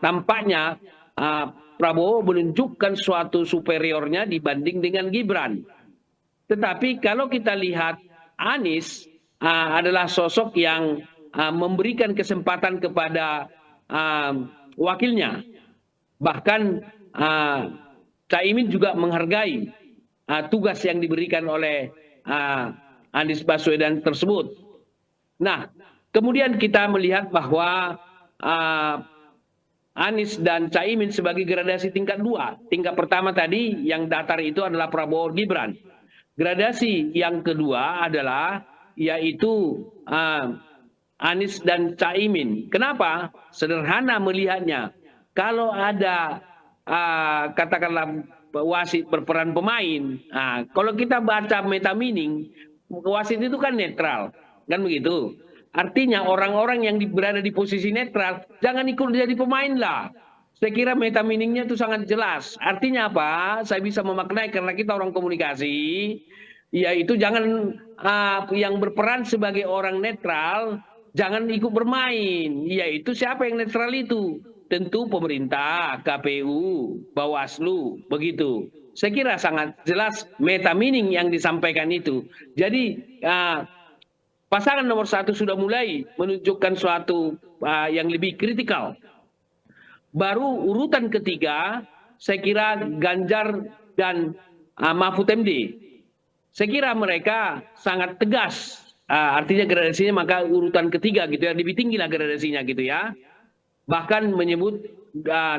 tampaknya Prabowo menunjukkan suatu superiornya dibanding dengan Gibran. Tetapi kalau kita lihat Anies adalah sosok yang memberikan kesempatan kepada wakilnya. Bahkan Caimin juga menghargai tugas yang diberikan oleh Anies Baswedan tersebut. Nah, kemudian kita melihat bahwa Anies dan Caimin sebagai gradasi tingkat 2. Tingkat pertama tadi yang datar itu adalah Prabowo Gibran. Gradasi yang kedua adalah yaitu Anies dan Caimin. Kenapa? Sederhana melihatnya. Kalau ada katakanlah wasit berperan pemain, kalau kita baca meta meaning, wasit itu kan netral, kan begitu. Artinya orang-orang yang berada di posisi netral jangan ikut jadi pemain lah. Saya kira meta meaningnya itu sangat jelas. Artinya apa? Saya bisa memaknai karena kita orang komunikasi. yaitu jangan yang berperan sebagai orang netral jangan ikut bermain. Yaitu siapa yang netral itu? Tentu pemerintah, KPU, Bawaslu, begitu. Saya kira sangat jelas meta meaning yang disampaikan itu. Jadi pasangan nomor 1 sudah mulai menunjukkan suatu yang lebih kritikal. Baru urutan ketiga, saya kira Ganjar dan Mahfud MD. Saya kira mereka sangat tegas. Artinya gradasinya maka urutan ketiga gitu ya, lebih tinggi lah gradasinya gitu ya. Bahkan menyebut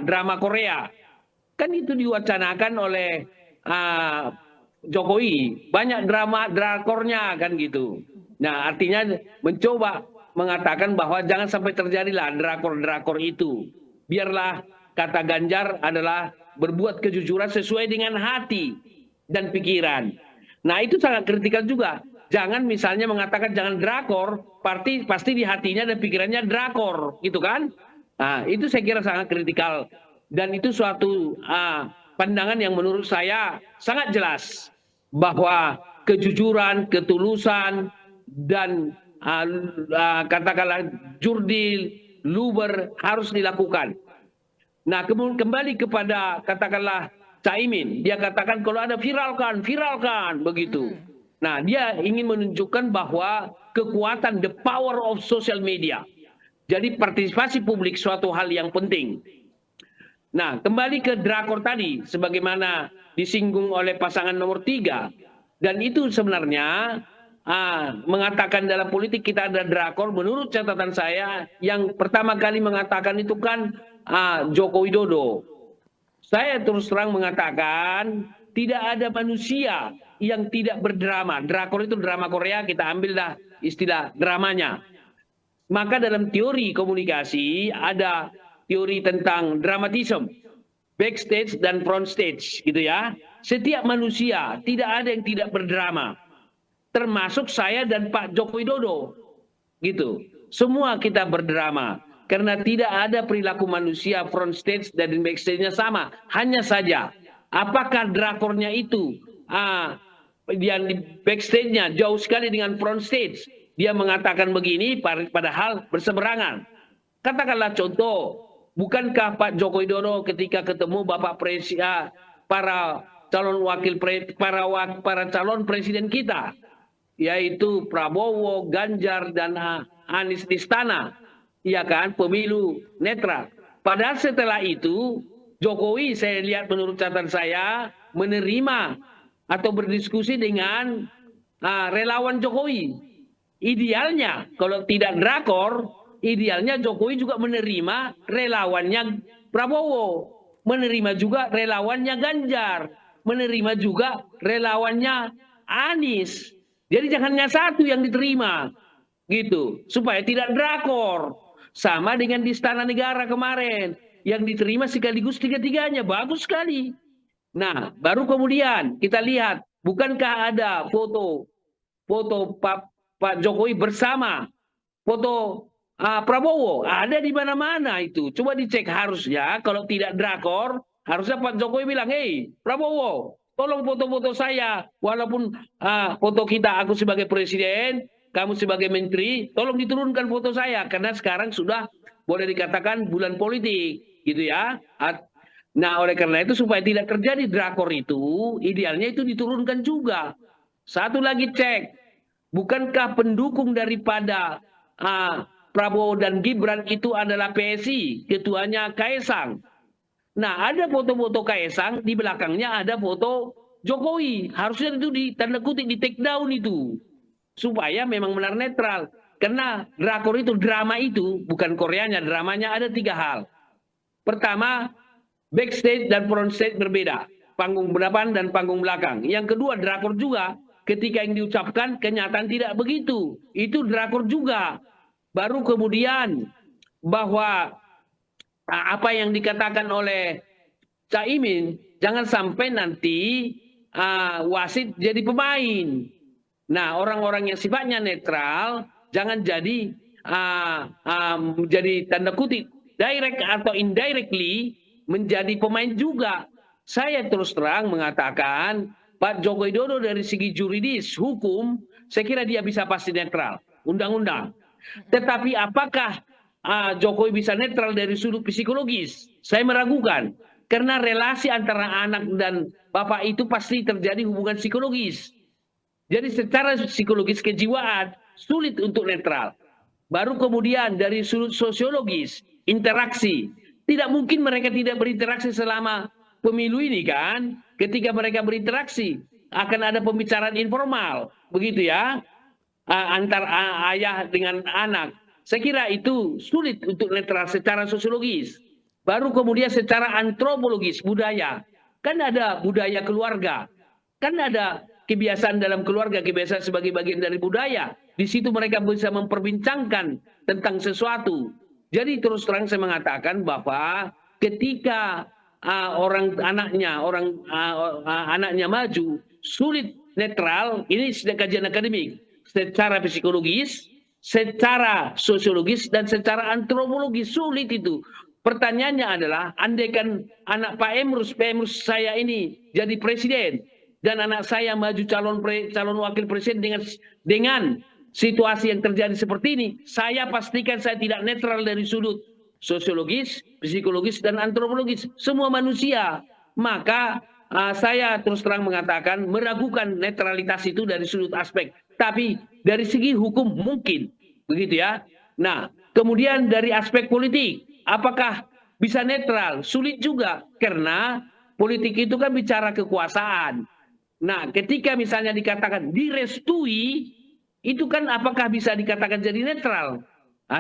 drama Korea. Kan itu diwacanakan oleh Jokowi. Banyak drama drakornya kan gitu. Nah artinya mencoba mengatakan bahwa jangan sampai terjadilah drakor-drakor itu. Biarlah kata Ganjar adalah berbuat kejujuran sesuai dengan hati dan pikiran. Nah itu sangat kritikal juga. Jangan misalnya mengatakan jangan drakor, pasti di hatinya dan pikirannya drakor, gitu kan? Nah, itu saya kira sangat kritikal. Dan itu suatu pandangan yang menurut saya sangat jelas. Bahwa kejujuran, ketulusan, dan katakanlah jurdil, luber harus dilakukan. Nah, kembali kepada katakanlah Caimin, dia katakan kalau ada viralkan, begitu. Nah, dia ingin menunjukkan bahwa kekuatan, the power of social media. Jadi partisipasi publik suatu hal yang penting. Nah, kembali ke drakor tadi, sebagaimana disinggung oleh pasangan nomor 3. Dan itu sebenarnya mengatakan dalam politik kita ada drakor, menurut catatan saya, yang pertama kali mengatakan itu kan Joko Widodo. Saya terus terang mengatakan tidak ada manusia yang tidak berdrama. Drakor itu drama Korea, kita ambillah istilah dramanya. Maka dalam teori komunikasi ada teori tentang dramatism, backstage dan front stage gitu ya. Setiap manusia tidak ada yang tidak berdrama. Termasuk saya dan Pak Joko Widodo. Gitu. Semua kita berdrama. Karena tidak ada perilaku manusia front stage dan backstage-nya sama. Hanya saja, apakah drakornya itu yang di backstage-nya jauh sekali dengan front stage. Dia mengatakan begini padahal berseberangan. Katakanlah contoh, bukankah Pak Joko Widodo ketika ketemu Bapak Presiden, para calon presiden kita, yaitu Prabowo, Ganjar, dan Anies di istana, ya kan, pemilu netral. Padahal setelah itu Jokowi, saya lihat menurut catatan saya, menerima atau berdiskusi dengan relawan Jokowi. Idealnya kalau tidak drakor, idealnya Jokowi juga menerima relawannya Prabowo, menerima juga relawannya Ganjar, menerima juga relawannya Anies. Jadi jangan hanya satu yang diterima, gitu, supaya tidak drakor. Sama dengan di Istana Negara kemarin, yang diterima sekaligus tiga-tiganya, bagus sekali. Nah, baru kemudian kita lihat, bukankah ada foto Pak Jokowi bersama foto Prabowo, ada di mana-mana itu. Coba dicek, harusnya kalau tidak drakor, harusnya Pak Jokowi bilang, "Hei Prabowo, tolong foto-foto saya, walaupun foto kita, aku sebagai presiden, kamu sebagai menteri, tolong diturunkan foto saya, karena sekarang sudah boleh dikatakan bulan politik, gitu ya." Nah, oleh karena itu supaya tidak terjadi drakor itu, idealnya itu diturunkan juga. Satu lagi cek, bukankah pendukung daripada Prabowo dan Gibran itu adalah PSI, ketuanya Kaesang. Nah, ada foto-foto Kaesang, di belakangnya ada foto Jokowi. Harusnya itu tanda kutip di take down itu. Supaya memang benar netral. Karena drakor itu, drama itu, bukan Koreanya, dramanya ada 3 hal. Pertama, backstage dan front stage berbeda. Panggung depan dan panggung belakang. Yang kedua, drakor juga. Ketika yang diucapkan, kenyataan tidak begitu. Itu drakor juga. Baru kemudian bahwa apa yang dikatakan oleh Caimin, jangan sampai nanti wasit jadi pemain. Nah, orang-orang yang sifatnya netral jangan jadi tanda kutip direct atau indirectly menjadi pemain juga. Saya terus terang mengatakan Pak Joko Widodo dari segi juridis, hukum, saya kira dia bisa pasti netral, undang-undang. Tetapi apakah Jokowi bisa netral dari sudut psikologis? Saya meragukan. Karena relasi antara anak dan bapak itu pasti terjadi hubungan psikologis. Jadi secara psikologis kejiwaan sulit untuk netral. Baru kemudian dari sudut sosiologis, interaksi. Tidak mungkin mereka tidak berinteraksi selama pemilu ini kan. Ketika mereka berinteraksi akan ada pembicaraan informal. Begitu ya. Antar ayah dengan anak. Saya kira itu sulit untuk netral secara sosiologis. Baru kemudian secara antropologis, budaya. Kan ada budaya keluarga. Kan ada kebiasaan dalam keluarga, kebiasaan sebagai bagian dari budaya. Di situ mereka bisa memperbincangkan tentang sesuatu. Jadi terus terang saya mengatakan bahwa ketika anaknya maju, sulit netral, ini sudah kajian akademik. Secara psikologis, secara sosiologis, dan secara antropologis sulit itu. Pertanyaannya adalah, andaikan anak Pak Emrus saya ini jadi presiden, dan anak saya maju calon wakil presiden dengan situasi yang terjadi seperti ini, saya pastikan saya tidak netral dari sudut sosiologis, psikologis, dan antropologis. Semua manusia. Maka saya terus terang mengatakan meragukan netralitas itu dari sudut aspek. Tapi dari segi hukum mungkin. Begitu ya. Nah, kemudian dari aspek politik. Apakah bisa netral? Sulit juga. Karena politik itu kan bicara kekuasaan. Nah, ketika misalnya dikatakan direstui, itu kan apakah bisa dikatakan jadi netral?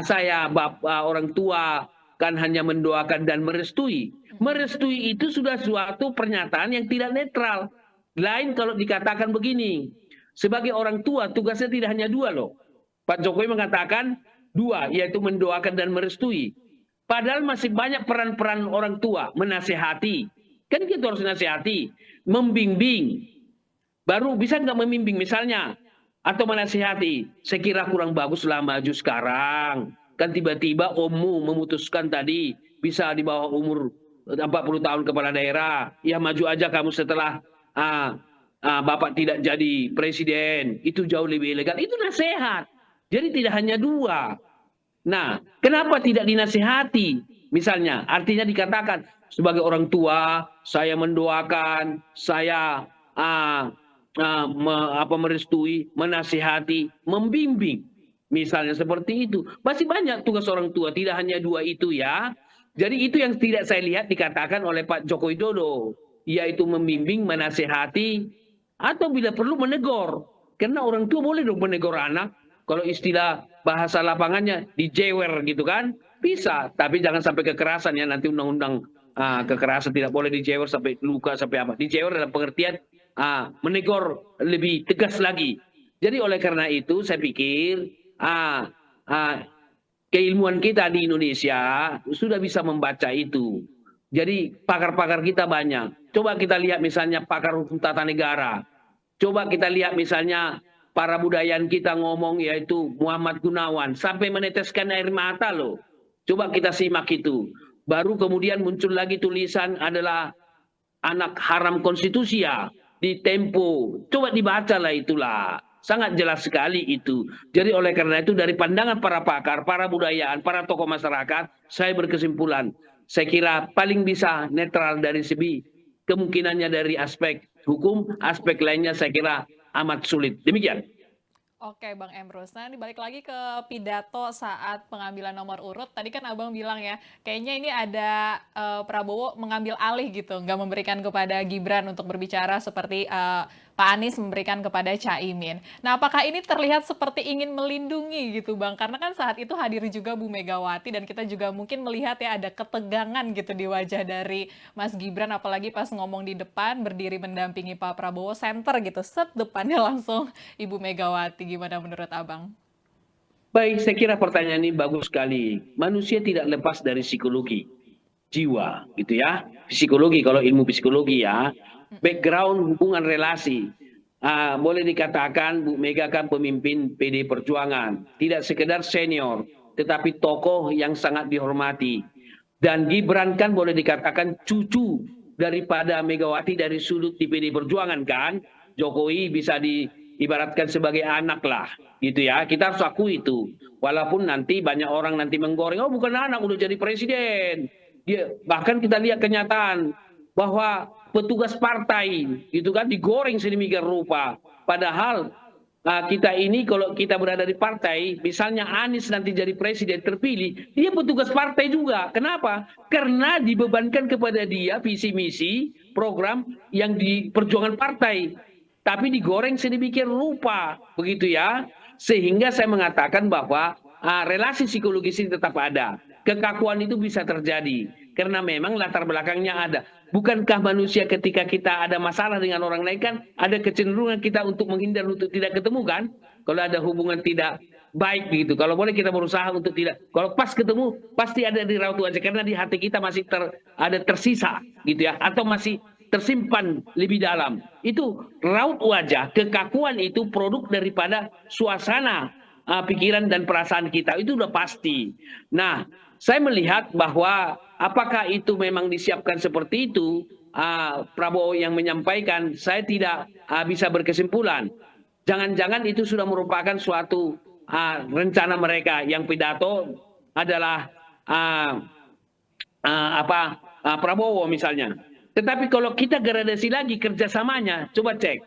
Saya orang tua kan hanya mendoakan dan merestui. Merestui itu sudah suatu pernyataan yang tidak netral. Lain kalau dikatakan begini, sebagai orang tua tugasnya tidak hanya dua loh. Pak Jokowi mengatakan dua, yaitu mendoakan dan merestui. Padahal masih banyak peran-peran orang tua, menasehati. Kan kita harus nasihati, membimbing. Baru bisa nggak membimbing misalnya, atau menasihati. Saya kira kurang baguslah maju sekarang. Kan tiba-tiba Ommu memutuskan tadi bisa di bawah umur 40 tahun kepala daerah. Ya maju aja kamu setelah Bapak tidak jadi presiden. Itu jauh lebih ilegal. Itu nasihat. Jadi tidak hanya dua. Nah, kenapa tidak dinasihati? Misalnya, artinya dikatakan sebagai orang tua, saya mendoakan, saya merestui, menasihati, membimbing. Misalnya seperti itu. Masih banyak tugas orang tua, tidak hanya dua itu ya. Jadi itu yang tidak saya lihat dikatakan oleh Pak Joko Widodo, yaitu membimbing, menasihati, atau bila perlu menegur. Karena orang tua boleh dong menegur anak. Kalau istilah bahasa lapangannya dijewer gitu kan, bisa. Tapi jangan sampai kekerasan ya, nanti undang-undang kekerasan tidak boleh dijewer sampai luka, sampai apa. Dijewer dalam pengertian menegur lebih tegas lagi. Jadi oleh karena itu saya pikir keilmuan kita di Indonesia sudah bisa membaca itu. Jadi pakar-pakar kita banyak. Coba kita lihat misalnya pakar hukum tata negara. Coba kita lihat misalnya para budayawan kita ngomong, yaitu Muhammad Gunawan. Sampai meneteskan air mata loh. Coba kita simak itu. Baru kemudian muncul lagi tulisan adalah anak haram konstitusi ya. Di Tempo. Coba dibacalah itulah. Sangat jelas sekali itu. Jadi oleh karena itu dari pandangan para pakar, para budayaan, para tokoh masyarakat, saya berkesimpulan. Saya kira paling bisa netral dari segi kemungkinannya dari aspek hukum, aspek lainnya saya kira amat sulit. Demikian. Oke Bang Emrus, nah dibalik lagi ke pidato saat pengambilan nomor urut, tadi kan Abang bilang ya, kayaknya ini ada Prabowo mengambil alih gitu, nggak memberikan kepada Gibran untuk berbicara seperti Pak Anies memberikan kepada Caimin. Nah apakah ini terlihat seperti ingin melindungi gitu Bang, karena kan saat itu hadir juga Bu Megawati dan kita juga mungkin melihat ya ada ketegangan gitu di wajah dari Mas Gibran, apalagi pas ngomong di depan, berdiri mendampingi Pak Prabowo, center gitu, set depannya langsung Ibu Megawati. Gimana menurut Abang? Baik, saya kira pertanyaan ini bagus sekali. Manusia tidak lepas dari psikologi, jiwa, gitu ya. Psikologi, kalau ilmu psikologi ya. Background hubungan relasi. Boleh dikatakan Bu Mega kan pemimpin PD Perjuangan. Tidak sekedar senior, tetapi tokoh yang sangat dihormati. Dan Gibran kan boleh dikatakan cucu daripada Megawati dari sudut di PD Perjuangan kan. Jokowi bisa diibaratkan sebagai anak lah gitu ya. Kita harus akui itu. Walaupun nanti banyak orang nanti menggoreng, oh bukan anak udah jadi presiden. Bahkan kita lihat kenyataan bahwa petugas partai gitu kan digoreng sedemikian rupa. Padahal kita ini kalau kita berada di partai, misalnya Anies nanti jadi presiden terpilih, dia petugas partai juga. Kenapa? Karena dibebankan kepada dia visi misi program yang di perjuangan partai, tapi digoreng sedemikian rupa, begitu ya. Sehingga saya mengatakan bahwa relasi psikologis ini tetap ada. Kekakuan itu bisa terjadi karena memang latar belakangnya ada. Bukankah manusia ketika kita ada masalah dengan orang lain kan ada kecenderungan kita untuk menghindar, untuk tidak ketemu kan? Kalau ada hubungan tidak baik begitu. Kalau boleh kita berusaha untuk tidak. Kalau pas ketemu pasti ada di raut wajah karena di hati kita masih ada tersisa gitu ya, atau masih tersimpan lebih dalam. Itu raut wajah, kekakuan itu produk daripada suasana pikiran dan perasaan kita. Itu udah pasti. Nah, saya melihat bahwa apakah itu memang disiapkan seperti itu, Prabowo yang menyampaikan, saya tidak bisa berkesimpulan. Jangan-jangan itu sudah merupakan suatu rencana mereka yang pidato adalah Prabowo misalnya. Tetapi kalau kita gradasi lagi kerjasamanya, coba cek.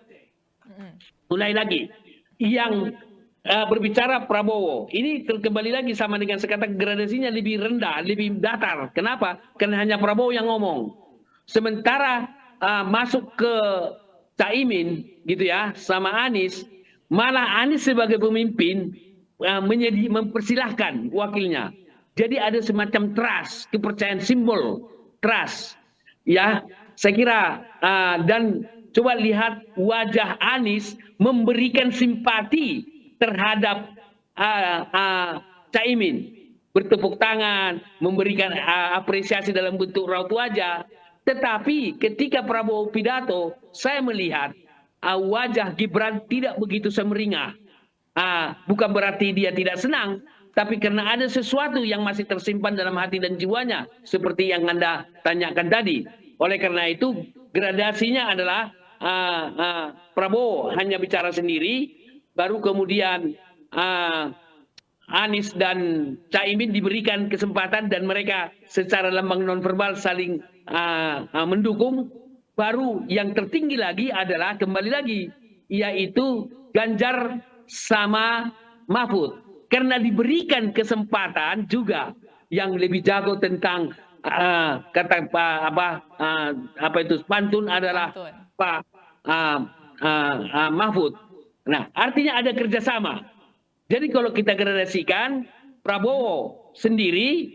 Mulai lagi. Yang berbicara Prabowo, ini kembali lagi sama dengan sekarang gradasinya lebih rendah, lebih datar. Kenapa? Karena hanya Prabowo yang ngomong. Sementara masuk ke Caimin gitu ya, sama Anies, malah Anies sebagai pemimpin mempersilahkan wakilnya. Jadi ada semacam trust, kepercayaan, simbol trust. Ya, saya kira dan coba lihat wajah Anies memberikan simpati terhadap Caimin, bertepuk tangan, memberikan apresiasi dalam bentuk raut wajah. Tetapi ketika Prabowo pidato, saya melihat wajah Gibran tidak begitu semeringah. Bukan berarti dia tidak senang, tapi karena ada sesuatu yang masih tersimpan dalam hati dan jiwanya, seperti yang Anda tanyakan tadi. Oleh karena itu, gradasinya adalah Prabowo hanya bicara sendiri, baru kemudian Anies dan Caimin diberikan kesempatan dan mereka secara lambang nonverbal saling mendukung. Baru yang tertinggi lagi adalah kembali lagi, yaitu Ganjar sama Mahfud. Karena diberikan kesempatan juga yang lebih jago tentang kata apa itu pantun adalah Pak Mahfud. Nah, artinya ada kerjasama. Jadi kalau kita gradasikan, Prabowo sendiri,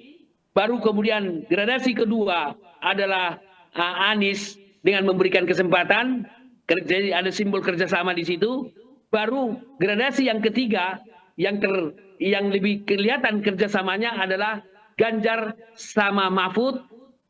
baru kemudian gradasi kedua adalah Anies dengan memberikan kesempatan, jadi ada simbol kerjasama di situ. Baru gradasi yang ketiga, yang lebih kelihatan kerjasamanya adalah Ganjar sama Mahfud,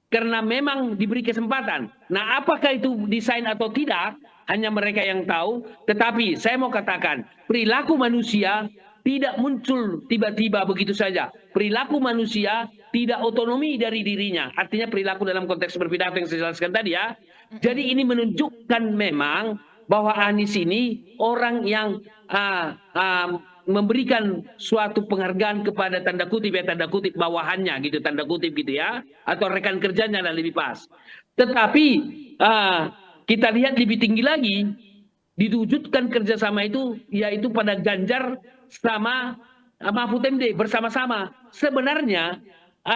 karena memang diberi kesempatan. Nah, apakah itu desain atau tidak, hanya mereka yang tahu. Tetapi saya mau katakan, perilaku manusia tidak muncul tiba-tiba begitu saja. Perilaku manusia tidak otonomi dari dirinya. Artinya perilaku dalam konteks berpidato yang saya jelaskan tadi ya. Jadi ini menunjukkan memang bahwa Anies ini orang yang memberikan suatu penghargaan kepada tanda kutip bawahannya gitu, tanda kutip gitu ya, atau rekan kerjanya lah lebih pas. Tetapi kita lihat lebih tinggi lagi, diwujudkan kerjasama itu yaitu pada Ganjar sama Mahfud MD bersama-sama. Sebenarnya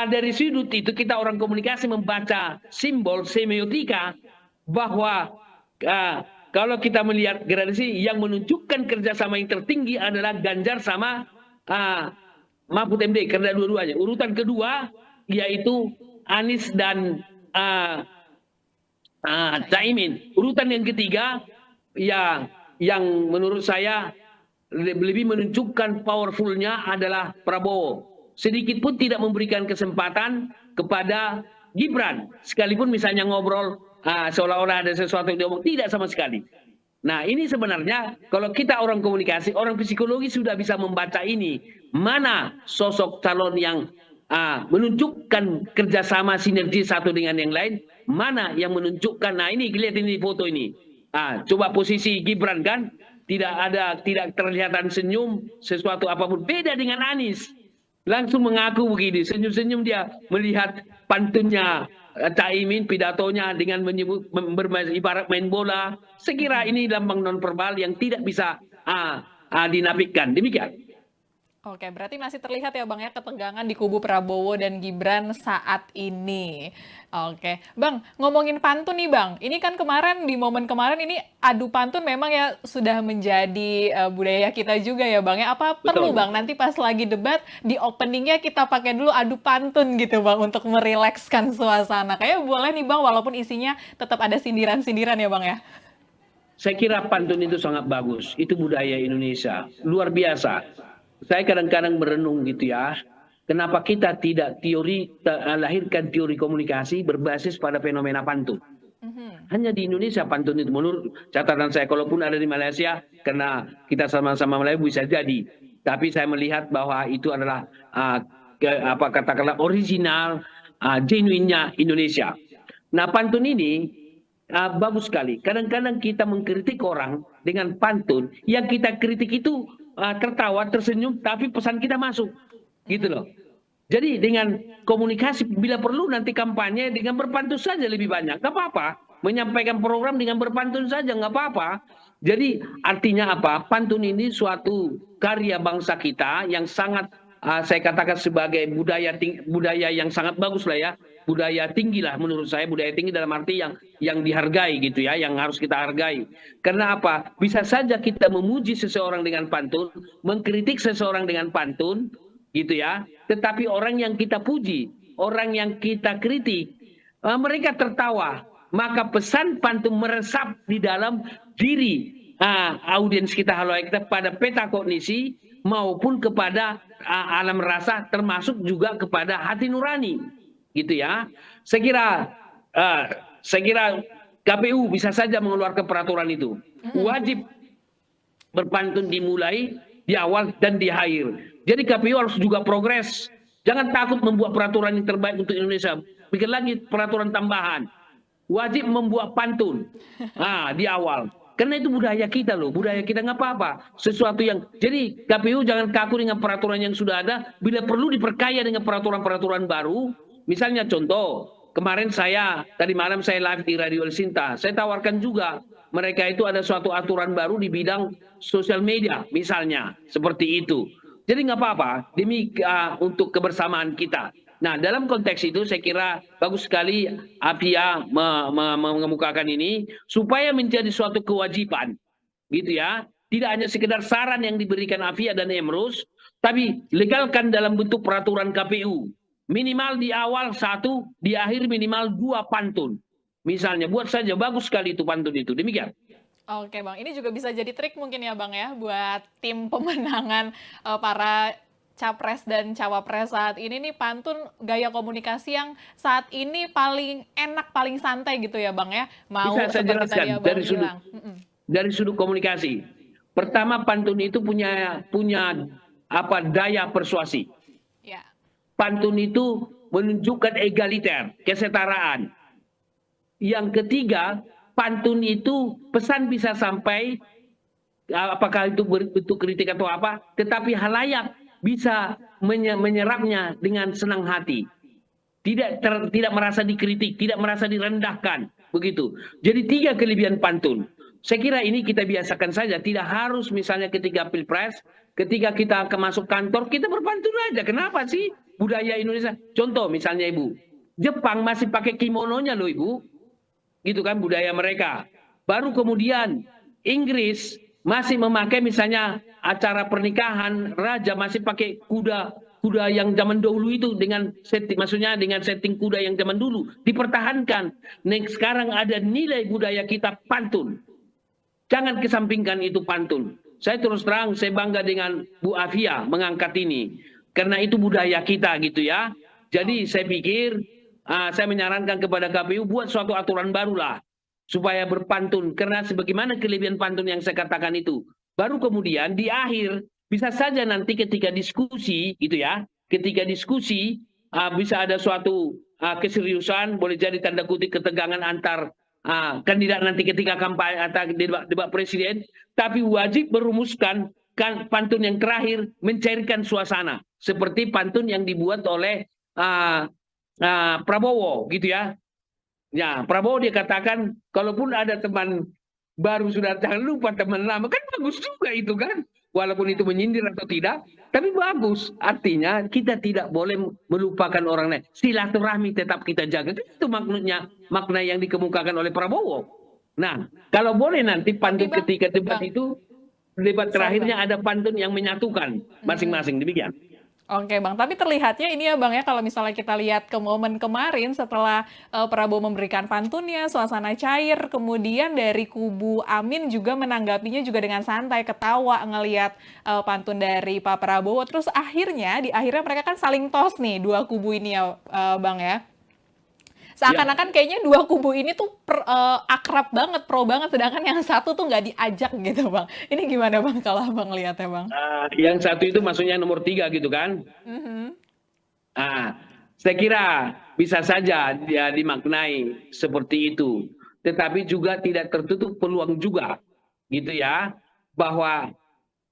dari sudut itu kita orang komunikasi membaca simbol semiotika bahwa kalau kita melihat gradasi yang menunjukkan kerjasama yang tertinggi adalah Ganjar sama Mahfud MD karena dua-duanya. Urutan kedua yaitu Anies dan Caimin. Urutan yang ketiga yang menurut saya lebih menunjukkan powerfulnya adalah Prabowo. Sedikit pun tidak memberikan kesempatan kepada Gibran. Sekalipun misalnya ngobrol seolah-olah ada sesuatu yang diomong, tidak sama sekali. Nah, ini sebenarnya kalau kita orang komunikasi, orang psikologi sudah bisa membaca ini. Mana sosok calon yang menunjukkan kerjasama sinergi satu dengan yang lain, mana yang menunjukkan. Nah ini lihat ini foto ini. Coba posisi Gibran kan, tidak terlihatan senyum sesuatu apapun, beda dengan Anies. Langsung mengaku begini, senyum-senyum dia melihat pantunnya Caimin, pidatonya dengan menyebut ibarat main bola. Saya kira ini lambang nonverbal yang tidak bisa dinafikan. Demikian. Oke, berarti masih terlihat ya Bang ya ketegangan di kubu Prabowo dan Gibran saat ini. Oke, Bang, ngomongin pantun nih Bang, ini kan kemarin di momen kemarin ini adu pantun memang ya sudah menjadi budaya kita juga ya Bang ya. Apa perlu Bang nanti pas lagi debat di openingnya kita pakai dulu adu pantun gitu Bang untuk merilekskan suasana. Kayaknya boleh nih Bang walaupun isinya tetap ada sindiran-sindiran ya Bang ya. Saya kira pantun itu sangat bagus, itu budaya Indonesia, luar biasa. Saya kadang-kadang merenung gitu ya, kenapa kita tidak lahirkan teori komunikasi berbasis pada fenomena pantun. Hanya di Indonesia pantun itu, menurut catatan saya, kalaupun ada di Malaysia, karena kita sama-sama Melayu bisa jadi. Tapi saya melihat bahwa itu adalah katakanlah original, genuinnya Indonesia. Nah pantun ini bagus sekali. Kadang-kadang kita mengkritik orang dengan pantun, yang kita kritik itu tertawa, tersenyum, tapi pesan kita masuk, gitu loh. Jadi dengan komunikasi, bila perlu nanti kampanye dengan berpantun saja lebih banyak, nggak apa-apa. Menyampaikan program dengan berpantun saja, nggak apa-apa. Jadi artinya apa? Pantun ini suatu karya bangsa kita yang sangat, saya katakan sebagai budaya yang sangat bagus lah ya. Budaya tinggi lah menurut saya, budaya tinggi dalam arti yang dihargai gitu ya, yang harus kita hargai. Karena apa? Bisa saja kita memuji seseorang dengan pantun, mengkritik seseorang dengan pantun, gitu ya. Tetapi orang yang kita puji, orang yang kita kritik, mereka tertawa. Maka pesan pantun meresap di dalam diri audiens kita, halayak kita, pada peta kognisi maupun kepada alam rasa, termasuk juga kepada hati nurani. Gitu ya. Saya kira KPU bisa saja mengeluarkan peraturan itu. Wajib berpantun dimulai di awal dan di akhir. Jadi KPU harus juga progres. Jangan takut membuat peraturan yang terbaik untuk Indonesia. Bikin lagi peraturan tambahan. Wajib membuat pantun di awal. Karena itu budaya kita loh, budaya kita nggak apa-apa. Sesuatu yang, jadi KPU jangan kaku dengan peraturan yang sudah ada. Bila perlu diperkaya dengan peraturan-peraturan baru. Misalnya contoh, kemarin tadi malam saya live di Radio El Sinta, saya tawarkan juga mereka itu ada suatu aturan baru di bidang sosial media, misalnya, seperti itu. Jadi nggak apa-apa, demi untuk kebersamaan kita. Nah, dalam konteks itu saya kira bagus sekali APIA mengemukakan ini, supaya menjadi suatu kewajiban, gitu ya. Tidak hanya sekedar saran yang diberikan APIA dan Emrus, tapi legalkan dalam bentuk peraturan KPU. Minimal di awal 1, di akhir minimal 2 pantun. Misalnya, buat saja, bagus sekali itu pantun itu. Demikian. Oke Bang, ini juga bisa jadi trik mungkin ya Bang ya, buat tim pemenangan para capres dan cawapres saat ini nih, pantun gaya komunikasi yang saat ini paling enak, paling santai gitu ya Bang ya. Mau bisa saya jelaskan dari sudut komunikasi. Pertama, pantun itu punya daya persuasi. Ya. Pantun itu menunjukkan egaliter, kesetaraan. Yang ketiga, pantun itu pesan bisa sampai, apakah itu bentuk kritik atau apa, tetapi halayak bisa menyerapnya dengan senang hati. Tidak merasa dikritik, tidak merasa direndahkan, begitu. Jadi 3 kelebihan pantun. Saya kira ini kita biasakan saja, tidak harus misalnya ketika Pilpres, ketika kita masuk kantor, kita berpantun aja. Kenapa sih? Budaya Indonesia. Contoh misalnya Ibu, Jepang masih pakai kimononya loh Ibu. Gitu kan budaya mereka. Baru kemudian Inggris masih memakai misalnya acara pernikahan, raja masih pakai kuda yang zaman dahulu itu dengan setting kuda yang zaman dulu. Dipertahankan. Sekarang ada nilai budaya kita pantun. Jangan kesampingkan itu pantun. Saya terus terang, saya bangga dengan Bu Afia mengangkat ini. Karena itu budaya kita gitu ya. Jadi saya pikir, saya menyarankan kepada KPU buat suatu aturan barulah. Supaya berpantun. Karena sebagaimana kelebihan pantun yang saya katakan itu. Baru kemudian di akhir, bisa saja nanti ketika diskusi gitu ya. Ketika diskusi, bisa ada suatu keseriusan, boleh jadi tanda kutip ketegangan antar kandidat nanti ketika kampanye atau debat presiden, tapi wajib merumuskan pantun yang terakhir mencairkan suasana seperti pantun yang dibuat oleh Prabowo gitu ya. Ya, Prabowo dia katakan kalaupun ada teman baru sudah jangan lupa teman lama, kan bagus juga itu kan. Walaupun itu menyindir atau tidak, tapi bagus. Artinya kita tidak boleh melupakan orang lain. Silaturahmi tetap kita jaga. Itu makna yang dikemukakan oleh Prabowo. Nah, kalau boleh nanti pantun ketika debat itu, debat terakhirnya ada pantun yang menyatukan masing-masing. Demikian. Oke Bang, tapi terlihatnya ini ya Bang ya, kalau misalnya kita lihat ke momen kemarin setelah Prabowo memberikan pantunnya, suasana cair, kemudian dari kubu Amin juga menanggapinya juga dengan santai, ketawa ngelihat pantun dari Pak Prabowo, terus di akhirnya mereka kan saling tos nih, dua kubu ini ya Bang ya. Seakan-akan kayaknya dua kubu ini tuh akrab banget, pro banget, sedangkan yang satu tuh nggak diajak gitu Bang. Ini gimana Bang kalau Abang lihatnya Bang? Yang satu itu maksudnya nomor 3 gitu kan? Saya kira bisa saja dia dimaknai seperti itu. Tetapi juga tidak tertutup peluang juga gitu ya. Bahwa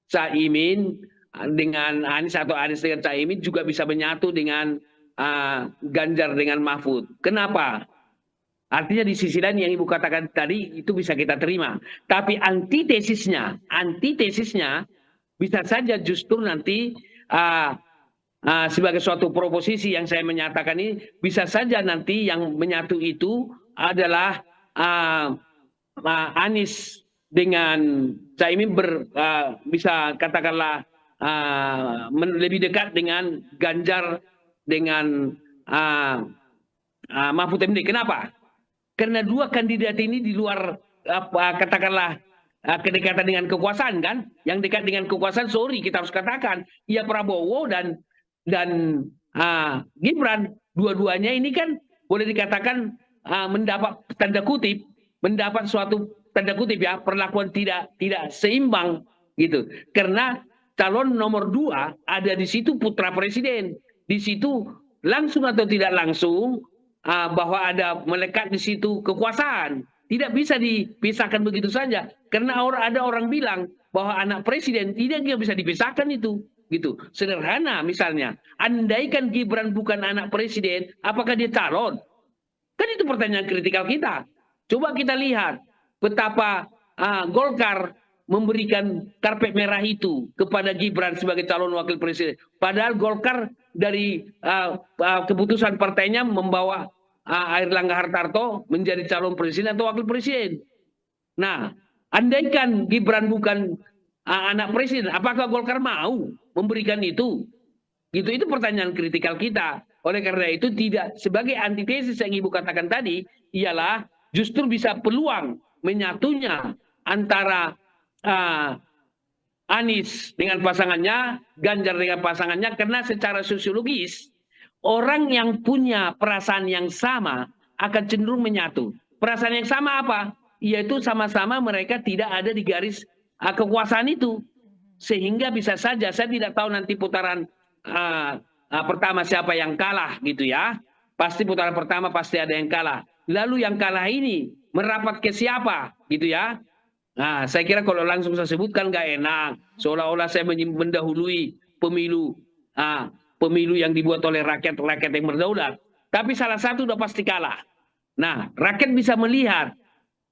Caimin dengan Anies atau Anies dengan Caimin juga bisa menyatu dengan Ganjar dengan Mahfud. Kenapa? Artinya di sisi lain yang Ibu katakan tadi itu bisa kita terima. Tapi antitesisnya bisa saja justru nanti sebagai suatu proposisi yang saya menyatakan ini, bisa saja nanti yang menyatu itu adalah Anies dengan Caimin bisa katakanlah lebih dekat dengan Ganjar dengan Mahfud MD. Kenapa? Karena dua kandidat ini di luar katakanlah kedekatan dengan kekuasaan kan, yang dekat dengan kekuasaan, sorry kita harus katakan, ya Prabowo dan Gibran, dua-duanya ini kan boleh dikatakan mendapat mendapat suatu tanda kutip ya perlakuan tidak seimbang gitu, karena calon nomor 2 ada di situ putra presiden. Di situ langsung atau tidak langsung bahwa ada melekat di situ kekuasaan. Tidak bisa dipisahkan begitu saja. Karena ada orang bilang bahwa anak presiden tidak bisa dipisahkan itu. Gitu. Sederhana misalnya. Andaikan Gibran bukan anak presiden, apakah dia calon? Kan itu pertanyaan kritikal kita. Coba kita lihat betapa Golkar memberikan karpet merah itu kepada Gibran sebagai calon wakil presiden. Padahal Golkar dari keputusan partainya membawa Airlangga Hartarto menjadi calon presiden atau wakil presiden. Nah, andaikan Gibran bukan anak presiden, apakah Golkar mau memberikan itu? Gitu, itu pertanyaan kritikal kita. Oleh karena itu tidak, sebagai antitesis yang Ibu katakan tadi, ialah justru bisa peluang menyatunya antara Anies dengan pasangannya, Ganjar dengan pasangannya, karena secara sosiologis orang yang punya perasaan yang sama akan cenderung menyatu. Perasaan yang sama apa? Yaitu sama-sama mereka tidak ada di garis kekuasaan itu. Sehingga bisa saja, saya tidak tahu nanti putaran pertama siapa yang kalah gitu ya. Pasti putaran pertama pasti ada yang kalah. Lalu yang kalah ini merapat ke siapa gitu ya. Nah, saya kira kalau langsung saya sebutkan nggak enak. Seolah-olah saya mendahului pemilu yang dibuat oleh rakyat yang berdaulat. Tapi salah satu udah pasti kalah. Nah, rakyat bisa melihat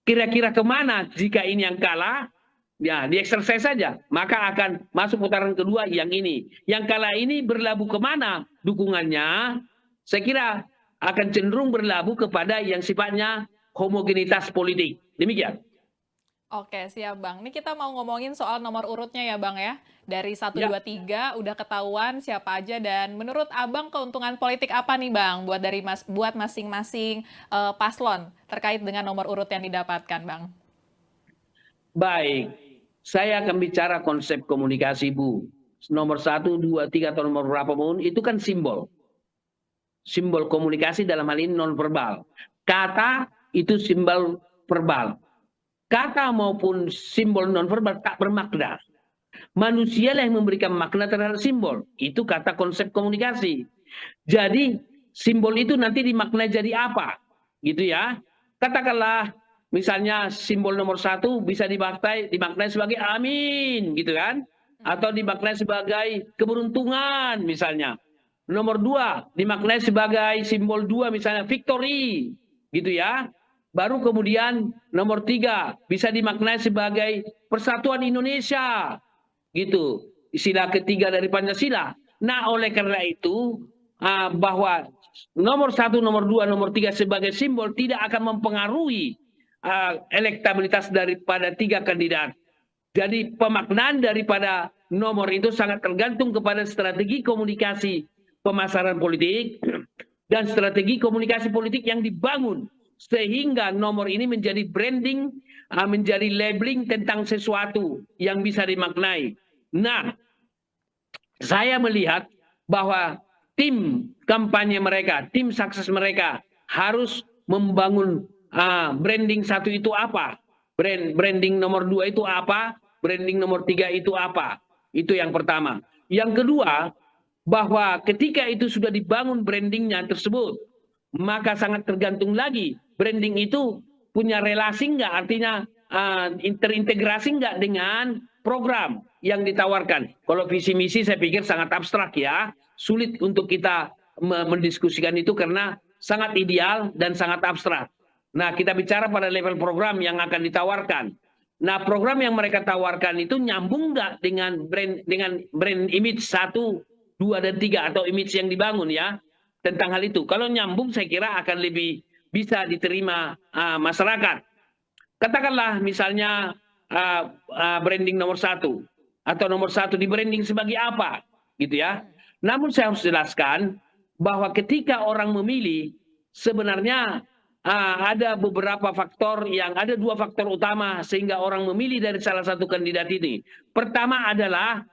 kira-kira kemana jika ini yang kalah, ya dieksersis saja. Maka akan masuk putaran kedua yang ini. Yang kalah ini berlabuh kemana dukungannya? Saya kira akan cenderung berlabuh kepada yang sifatnya homogenitas politik. Demikian. Oke, siap Bang. Ini kita mau ngomongin soal nomor urutnya ya Bang ya. Dari 1, 2, 3 udah ketahuan siapa aja, dan menurut Abang keuntungan politik apa nih Bang buat masing-masing paslon terkait dengan nomor urut yang didapatkan Bang? Baik, saya akan bicara konsep komunikasi Bu. Nomor 1, 2, 3 atau nomor berapapun itu kan simbol. Simbol komunikasi dalam hal ini non-verbal. Kata itu simbol verbal. Kata maupun simbol non-verbal tak bermakna. Manusia yang memberikan makna terhadap simbol. Itu kata konsep komunikasi. Jadi simbol itu nanti dimaknai jadi apa, gitu ya. Katakanlah misalnya simbol nomor 1 bisa dimaknai sebagai amin, gitu kan? Atau dimaknai sebagai keberuntungan misalnya. Nomor 2 dimaknai sebagai simbol 2 misalnya victory, gitu ya. Baru kemudian nomor 3 bisa dimaknai sebagai persatuan Indonesia, gitu. Sila ketiga dari Pancasila. Nah, oleh karena itu bahwa nomor 1, nomor 2, nomor 3 sebagai simbol tidak akan mempengaruhi elektabilitas daripada 3 kandidat. Jadi pemaknaan daripada nomor itu sangat tergantung kepada strategi komunikasi pemasaran politik dan strategi komunikasi politik yang dibangun sehingga nomor ini menjadi branding, menjadi labeling tentang sesuatu yang bisa dimaknai. Nah, saya melihat bahwa tim kampanye mereka, tim sukses mereka harus membangun branding 1 itu apa, branding nomor 2 itu apa, branding nomor 3 itu apa. Itu yang pertama. Yang kedua, bahwa ketika itu sudah dibangun brandingnya tersebut, maka sangat tergantung lagi branding itu punya relasi enggak, artinya terintegrasi enggak dengan program yang ditawarkan. Kalau visi misi saya pikir sangat abstrak ya, sulit untuk kita mendiskusikan itu karena sangat ideal dan sangat abstrak. Nah, kita bicara pada level program yang akan ditawarkan. Nah, program yang mereka tawarkan itu nyambung nggak dengan brand image 1, 2, dan 3 atau image yang dibangun ya tentang hal itu. Kalau nyambung saya kira akan lebih bisa diterima masyarakat. Katakanlah misalnya branding nomor 1 atau nomor 1 di branding sebagai apa gitu ya. Namun saya harus jelaskan bahwa ketika orang memilih sebenarnya ada beberapa faktor ada 2 faktor utama sehingga orang memilih dari salah satu kandidat ini. Pertama adalah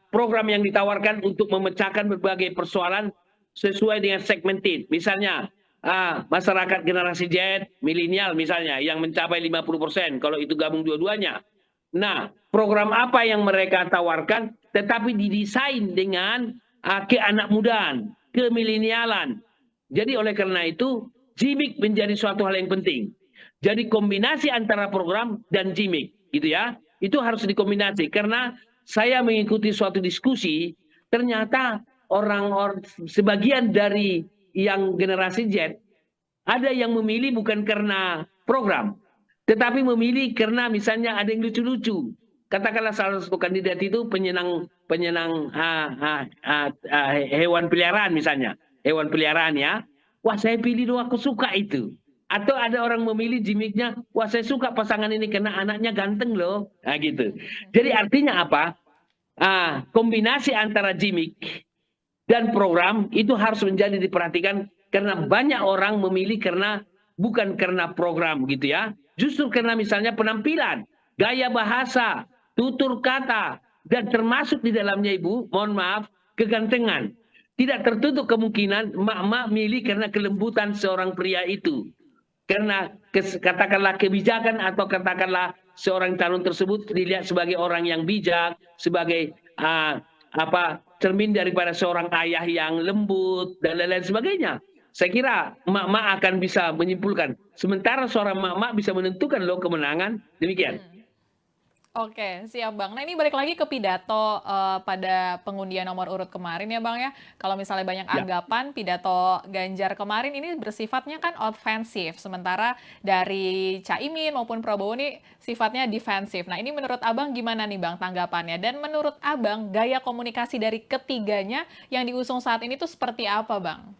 program yang ditawarkan untuk memecahkan berbagai persoalan sesuai dengan segmented. Misalnya masyarakat generasi Z, milenial misalnya yang mencapai 50% kalau itu gabung dua-duanya. Nah, program apa yang mereka tawarkan tetapi didesain dengan keanak mudaan, kemilenialan. Jadi oleh karena itu gimmick menjadi suatu hal yang penting. Jadi kombinasi antara program dan gimmick gitu ya. Itu harus dikombinasi karena saya mengikuti suatu diskusi ternyata orang-orang sebagian dari yang generasi Z ada yang memilih bukan karena program tetapi memilih karena misalnya ada yang lucu-lucu. Katakanlah salah satu kandidat itu penyenang hewan peliharaan misalnya. Hewan peliharaan ya. Wah, saya pilih dong, aku suka itu. Atau ada orang memilih gimmicknya, wah saya suka pasangan ini karena anaknya ganteng loh. Nah gitu. Jadi artinya apa? Kombinasi antara gimmick dan program itu harus menjadi diperhatikan karena banyak orang memilih bukan karena program gitu ya. Justru karena misalnya penampilan, gaya bahasa, tutur kata, dan termasuk di dalamnya Ibu, mohon maaf, kegantengan. Tidak tertutup kemungkinan emak-emak milih karena kelembutan seorang pria itu. Karena katakanlah kebijakan atau katakanlah seorang calon tersebut dilihat sebagai orang yang bijak, sebagai cermin daripada seorang ayah yang lembut dan lain-lain sebagainya. Saya kira emak-emak akan bisa menyimpulkan. Sementara seorang emak-emak bisa menentukan loh kemenangan. Demikian. Oke, siap Bang. Nah ini balik lagi ke pidato pada pengundian nomor urut kemarin ya Bang ya. Kalau misalnya banyak anggapan pidato Ganjar kemarin ini bersifatnya kan ofensif. Sementara dari Caimin maupun Prabowo ini sifatnya defensif. Nah ini menurut Abang gimana nih Bang tanggapannya? Dan menurut Abang gaya komunikasi dari ketiganya yang diusung saat ini tuh seperti apa Bang?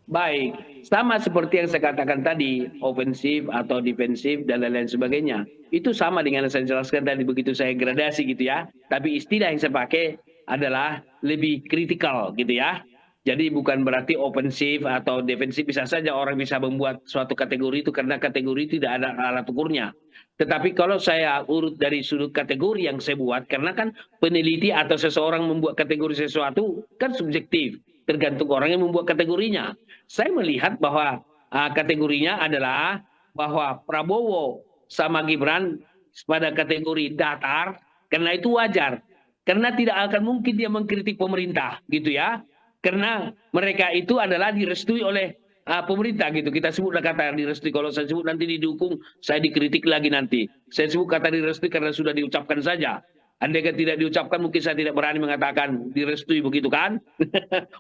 Baik, sama seperti yang saya katakan tadi, ofensif atau defensif dan lain-lain sebagainya. Itu sama dengan yang saya jelaskan tadi begitu saya gradasi gitu ya. Tapi istilah yang saya pakai adalah lebih kritikal gitu ya. Jadi bukan berarti ofensif atau defensif, bisa saja orang bisa membuat suatu kategori itu karena kategori tidak ada alat ukurnya. Tetapi kalau saya urut dari sudut kategori yang saya buat, karena kan peneliti atau seseorang membuat kategori sesuatu kan subjektif. Tergantung orang yang membuat kategorinya. Saya melihat bahwa kategorinya adalah bahwa Prabowo sama Gibran pada kategori datar, karena itu wajar. Karena tidak akan mungkin dia mengkritik pemerintah, gitu ya. karena mereka itu adalah direstui oleh pemerintah gitu. Kita sebutlah kata direstui. Kalau saya sebut nanti didukung, saya dikritik lagi nanti. Saya sebut kata direstui karena sudah diucapkan saja. Andai kan tidak diucapkan, mungkin saya tidak berani mengatakan direstui, begitu kan?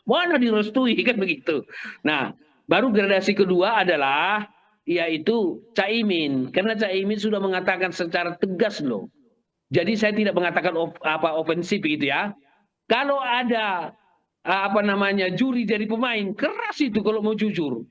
Mana direstui, kan begitu. Nah, baru gradasi kedua adalah yaitu Caimin. Karena Caimin sudah mengatakan secara tegas loh. Jadi saya tidak mengatakan ofensif gitu ya. Kalau ada juri jadi pemain, keras itu kalau mau jujur.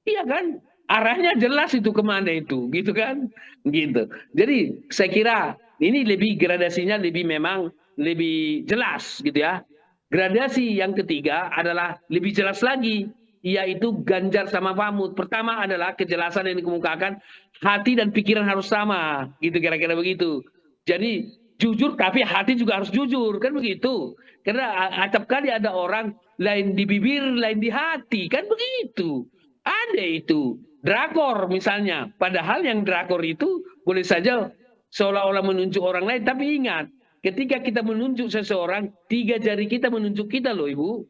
Iya kan? Arahnya jelas itu kemana itu, gitu kan? Gitu. Jadi saya kira ini gradasinya memang lebih jelas gitu ya. Gradasi yang ketiga adalah lebih jelas lagi, yaitu Ganjar sama Mahfud. Pertama adalah kejelasan yang dikemukakan, hati dan pikiran harus sama, gitu kira-kira begitu. Jadi jujur tapi hati juga harus jujur, kan begitu. Karena acap kali ada orang lain di bibir, lain di hati, kan begitu. Ada itu. Drakor misalnya. Padahal yang drakor itu boleh saja seolah-olah menunjuk orang lain. Tapi ingat, ketika kita menunjuk seseorang, 3 jari kita menunjuk kita loh Ibu.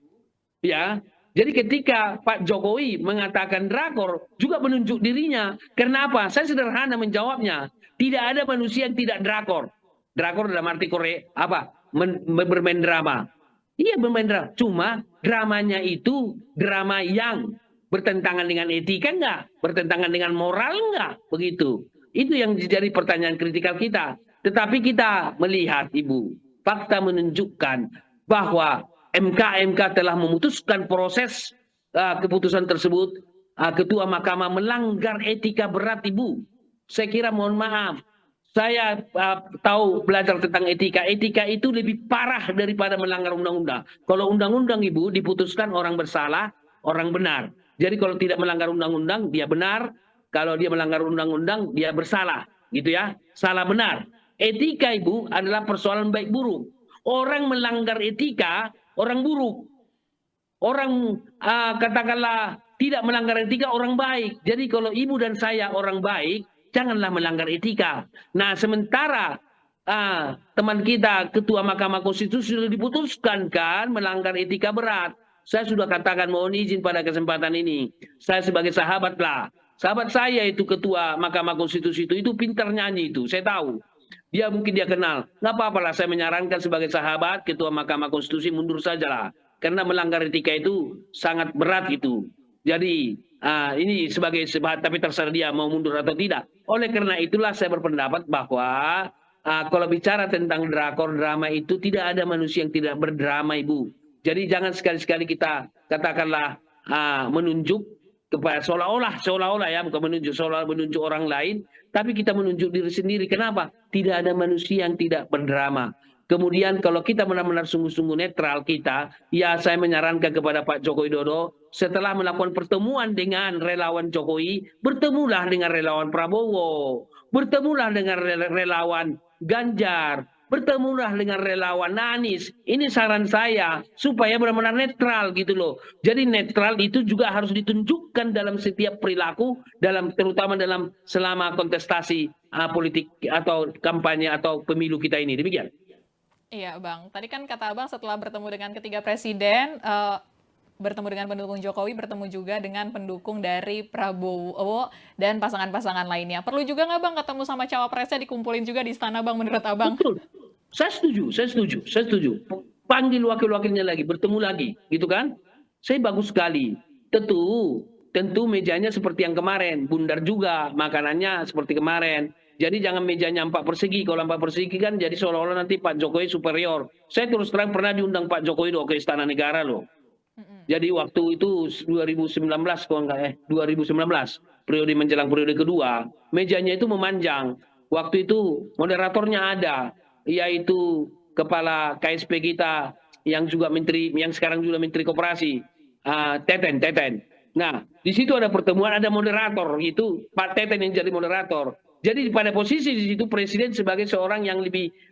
Ya. Jadi ketika Pak Jokowi mengatakan drakor, juga menunjuk dirinya. Kenapa? Saya sederhana menjawabnya. Tidak ada manusia yang tidak drakor. Drakor dalam arti bermain drama. Iya bermain drama. Cuma dramanya itu drama yang bertentangan dengan etika enggak? Bertentangan dengan moral enggak? Begitu. Itu yang jadi pertanyaan kritikal kita. Tetapi kita melihat Ibu, fakta menunjukkan bahwa MK telah memutuskan proses keputusan tersebut. Ketua Mahkamah melanggar etika berat Ibu. Saya kira mohon maaf. Saya tahu belajar tentang etika. Etika itu lebih parah daripada melanggar undang-undang. Kalau undang-undang Ibu diputuskan orang bersalah, orang benar. Jadi kalau tidak melanggar undang-undang, dia benar. Kalau dia melanggar undang-undang, dia bersalah. Gitu ya. Salah benar. Etika Ibu adalah persoalan baik buruk. Orang melanggar etika, orang buruk. Orang katakanlah tidak melanggar etika, orang baik. Jadi kalau Ibu dan saya orang baik, janganlah melanggar etika. Nah sementara teman kita Ketua Mahkamah Konstitusi sudah diputuskan kan melanggar etika berat. Saya sudah katakan mohon izin pada kesempatan ini. Saya sebagai sahabat lah. Sahabat saya itu Ketua Mahkamah Konstitusi itu pintar nyanyi itu. Saya tahu. Mungkin dia kenal. Nggak apa-apa lah saya menyarankan sebagai sahabat Ketua Mahkamah Konstitusi mundur sajalah. Karena melanggar etika itu sangat berat itu. Jadi ini sebagai sahabat tapi terserah dia mau mundur atau tidak. Oleh karena itulah saya berpendapat bahwa kalau bicara tentang drakor drama itu tidak ada manusia yang tidak berdrama Ibu. Jadi jangan sekali-sekali kita katakanlah menunjuk kepada seolah-olah ya, bukan menunjuk seolah menunjuk orang lain, tapi kita menunjuk diri sendiri. Kenapa? Tidak ada manusia yang tidak berdrama. Kemudian kalau kita benar-benar sungguh-sungguh netral kita, ya saya menyarankan kepada Pak Joko Widodo, setelah melakukan pertemuan dengan relawan Jokowi, bertemulah dengan relawan Prabowo, bertemulah dengan relawan Ganjar, bertemulah dengan relawan Anies. Ini saran saya supaya benar-benar netral gitu loh. Jadi netral itu juga harus ditunjukkan dalam setiap perilaku, terutama selama kontestasi politik atau kampanye atau pemilu kita ini. Demikian. Iya Bang, tadi kan kata Abang setelah bertemu dengan ketiga presiden, bertemu dengan pendukung Jokowi, bertemu juga dengan pendukung dari Prabowo dan pasangan-pasangan lainnya. Perlu juga nggak Bang ketemu sama cawapresnya dikumpulin juga di istana Bang menurut Abang? Betul. Saya setuju. Panggil wakil-wakilnya lagi, bertemu lagi, gitu kan? Saya bagus sekali. Tentu mejanya seperti yang kemarin, bundar juga, makanannya seperti kemarin. Jadi jangan mejanya 4 persegi. Kalau 4 persegi kan jadi seolah-olah nanti Pak Jokowi superior. Saya terus terang pernah diundang Pak Jokowi ke Istana Negara loh. Jadi waktu itu 2019 periode menjelang periode kedua, mejanya itu memanjang. Waktu itu moderatornya ada, yaitu kepala KSP kita yang juga menteri, yang sekarang juga menteri koperasi, Teten. Nah, di situ ada pertemuan, ada moderator, itu Pak Teten yang jadi moderator. Jadi pada posisi di situ presiden sebagai seorang yang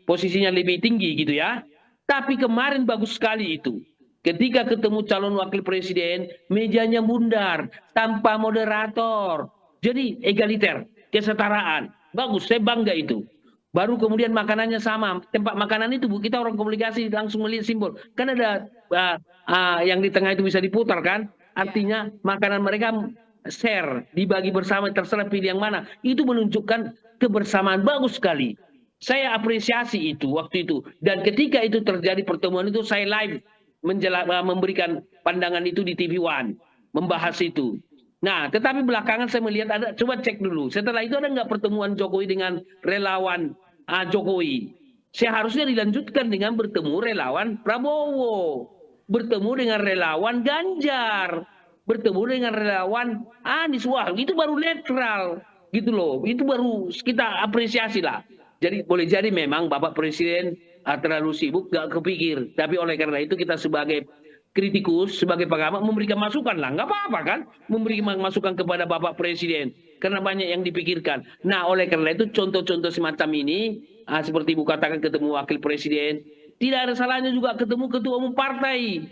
posisinya lebih tinggi gitu ya. Tapi kemarin bagus sekali itu. Ketika ketemu calon wakil presiden, mejanya bundar tanpa moderator. Jadi egaliter, kesetaraan. Bagus, saya bangga itu. Baru kemudian makanannya sama. Tempat makanan itu kita orang komunikasi langsung melihat simbol. Kan ada yang di tengah itu bisa diputar kan? Artinya makanan mereka share, dibagi bersama, terserah pilih yang mana. Itu menunjukkan kebersamaan bagus sekali. Saya apresiasi itu waktu itu. Dan ketika itu terjadi pertemuan itu, saya live memberikan pandangan itu di TV One, membahas itu. Nah, tetapi belakangan saya melihat ada, coba cek dulu. Setelah itu ada nggak pertemuan Jokowi dengan relawan Jokowi? Seharusnya dilanjutkan dengan bertemu relawan Prabowo, bertemu dengan relawan Ganjar, bertemu dengan relawan Anies. Wah, itu baru netral, gitu loh. Itu baru kita apresiasi lah. Jadi boleh jadi memang Bapak Presiden terlalu sibuk, nggak kepikir. Tapi oleh karena itu kita sebagai kritikus, sebagai pengamat memberikan masukan lah. Nggak apa-apa kan memberikan masukan kepada Bapak Presiden. Karena banyak yang dipikirkan. Nah oleh karena itu contoh-contoh semacam ini, seperti Ibu katakan ketemu Wakil Presiden, tidak ada salahnya juga ketemu Ketua Umum Partai.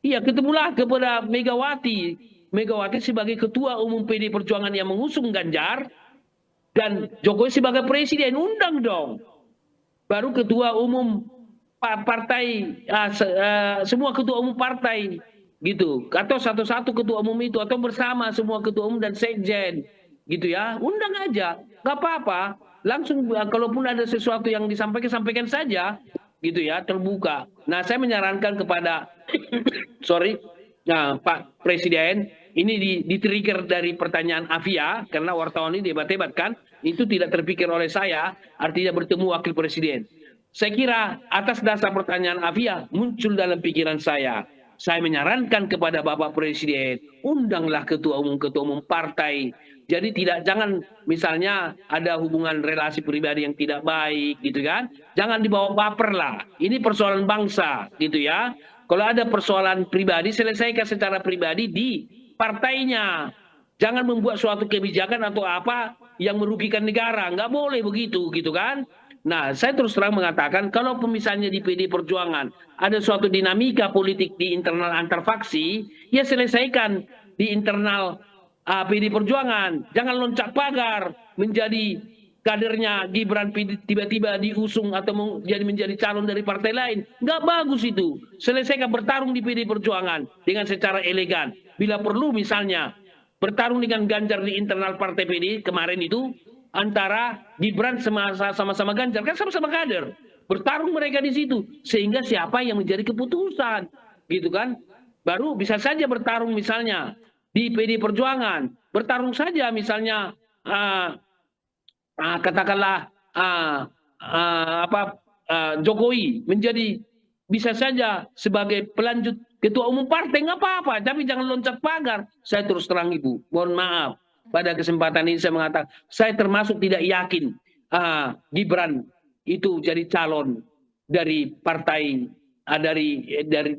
Iya, ketemulah kepada Megawati. Megawati sebagai Ketua Umum PD Perjuangan yang mengusung Ganjar, dan Jokowi sebagai Presiden, undang dong. Baru Ketua Umum partai, semua ketua umum partai gitu, atau satu-satu ketua umum itu, atau bersama semua ketua umum dan sekjen gitu ya, undang aja, nggak apa-apa, langsung kalaupun ada sesuatu yang disampaikan, sampaikan saja gitu ya, terbuka. Nah saya menyarankan kepada Pak Presiden, ini di-trigger dari pertanyaan Afia, karena wartawan ini debat-debat kan, itu tidak terpikir oleh saya, artinya bertemu Wakil Presiden. Saya kira atas dasar pertanyaan Afia muncul dalam pikiran saya. Saya menyarankan kepada Bapak Presiden, undanglah ketua umum partai. Jadi jangan misalnya ada hubungan relasi pribadi yang tidak baik gitu kan. Jangan dibawa baper lah. Ini persoalan bangsa gitu ya. Kalau ada persoalan pribadi, selesaikan secara pribadi di partainya. Jangan membuat suatu kebijakan atau apa yang merugikan negara. Nggak boleh begitu gitu kan. Nah, saya terus terang mengatakan kalau misalnya di PD Perjuangan ada suatu dinamika politik di internal antar faksi, ya selesaikan di internal PD Perjuangan. Jangan loncat pagar menjadi kadernya Gibran tiba-tiba diusung atau menjadi calon dari partai lain. Nggak bagus itu. Selesaikan bertarung di PD Perjuangan dengan secara elegan. Bila perlu misalnya bertarung dengan Ganjar di internal partai PD kemarin itu, antara Gibran sama-sama Ganjar, kan sama-sama kader, bertarung mereka di situ, sehingga siapa yang menjadi keputusan gitu kan, baru bisa saja bertarung misalnya di PD Perjuangan, bertarung saja misalnya katakanlah Jokowi menjadi bisa saja sebagai pelanjut ketua umum partai, nggak apa-apa, tapi jangan loncat pagar. Saya terus terang Ibu, mohon maaf. Pada kesempatan ini saya mengatakan, saya termasuk tidak yakin Gibran itu jadi calon dari partai,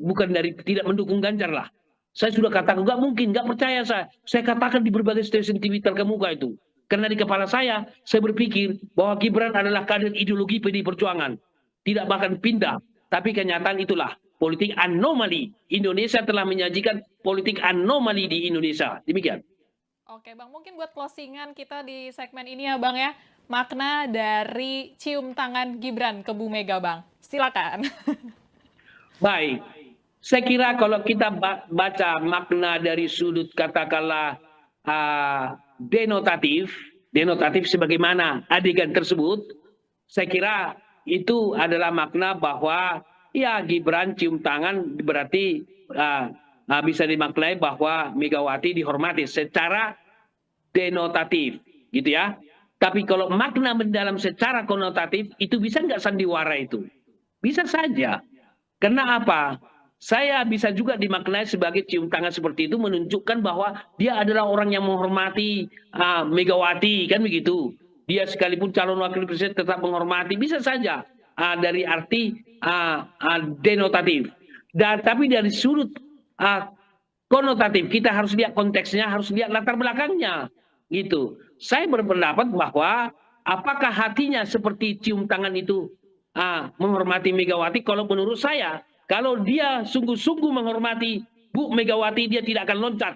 bukan dari tidak mendukung Ganjar lah. Saya sudah katakan, nggak mungkin, nggak percaya saya. Saya katakan di berbagai stasiun TV terkemuka itu. Karena di kepala saya berpikir bahwa Gibran adalah kader ideologi PD Perjuangan. Tidak bahkan pindah. Tapi kenyataan itulah, politik anomali. Indonesia telah menyajikan politik anomali di Indonesia. Demikian. Oke Bang, mungkin buat closingan kita di segmen ini ya Bang ya, makna dari cium tangan Gibran ke Bu Mega Bang, silakan. Baik, saya kira kalau kita baca makna dari sudut katakanlah denotatif sebagaimana adegan tersebut, saya kira itu adalah makna bahwa ya Gibran cium tangan berarti bisa dimaknai bahwa Megawati dihormati secara denotatif gitu ya. Tapi kalau makna mendalam secara konotatif itu bisa nggak sandiwara itu? Bisa saja. Karena apa? Saya bisa juga dimaknai sebagai cium tangan seperti itu menunjukkan bahwa dia adalah orang yang menghormati Megawati, kan begitu. Dia sekalipun calon wakil presiden tetap menghormati, bisa saja dari arti denotatif. Tapi dari sudut konotatif kita harus lihat konteksnya, harus lihat latar belakangnya gitu. Saya berpendapat bahwa apakah hatinya seperti cium tangan itu menghormati Megawati? Kalau menurut saya, kalau dia sungguh-sungguh menghormati Bu Megawati, dia tidak akan loncat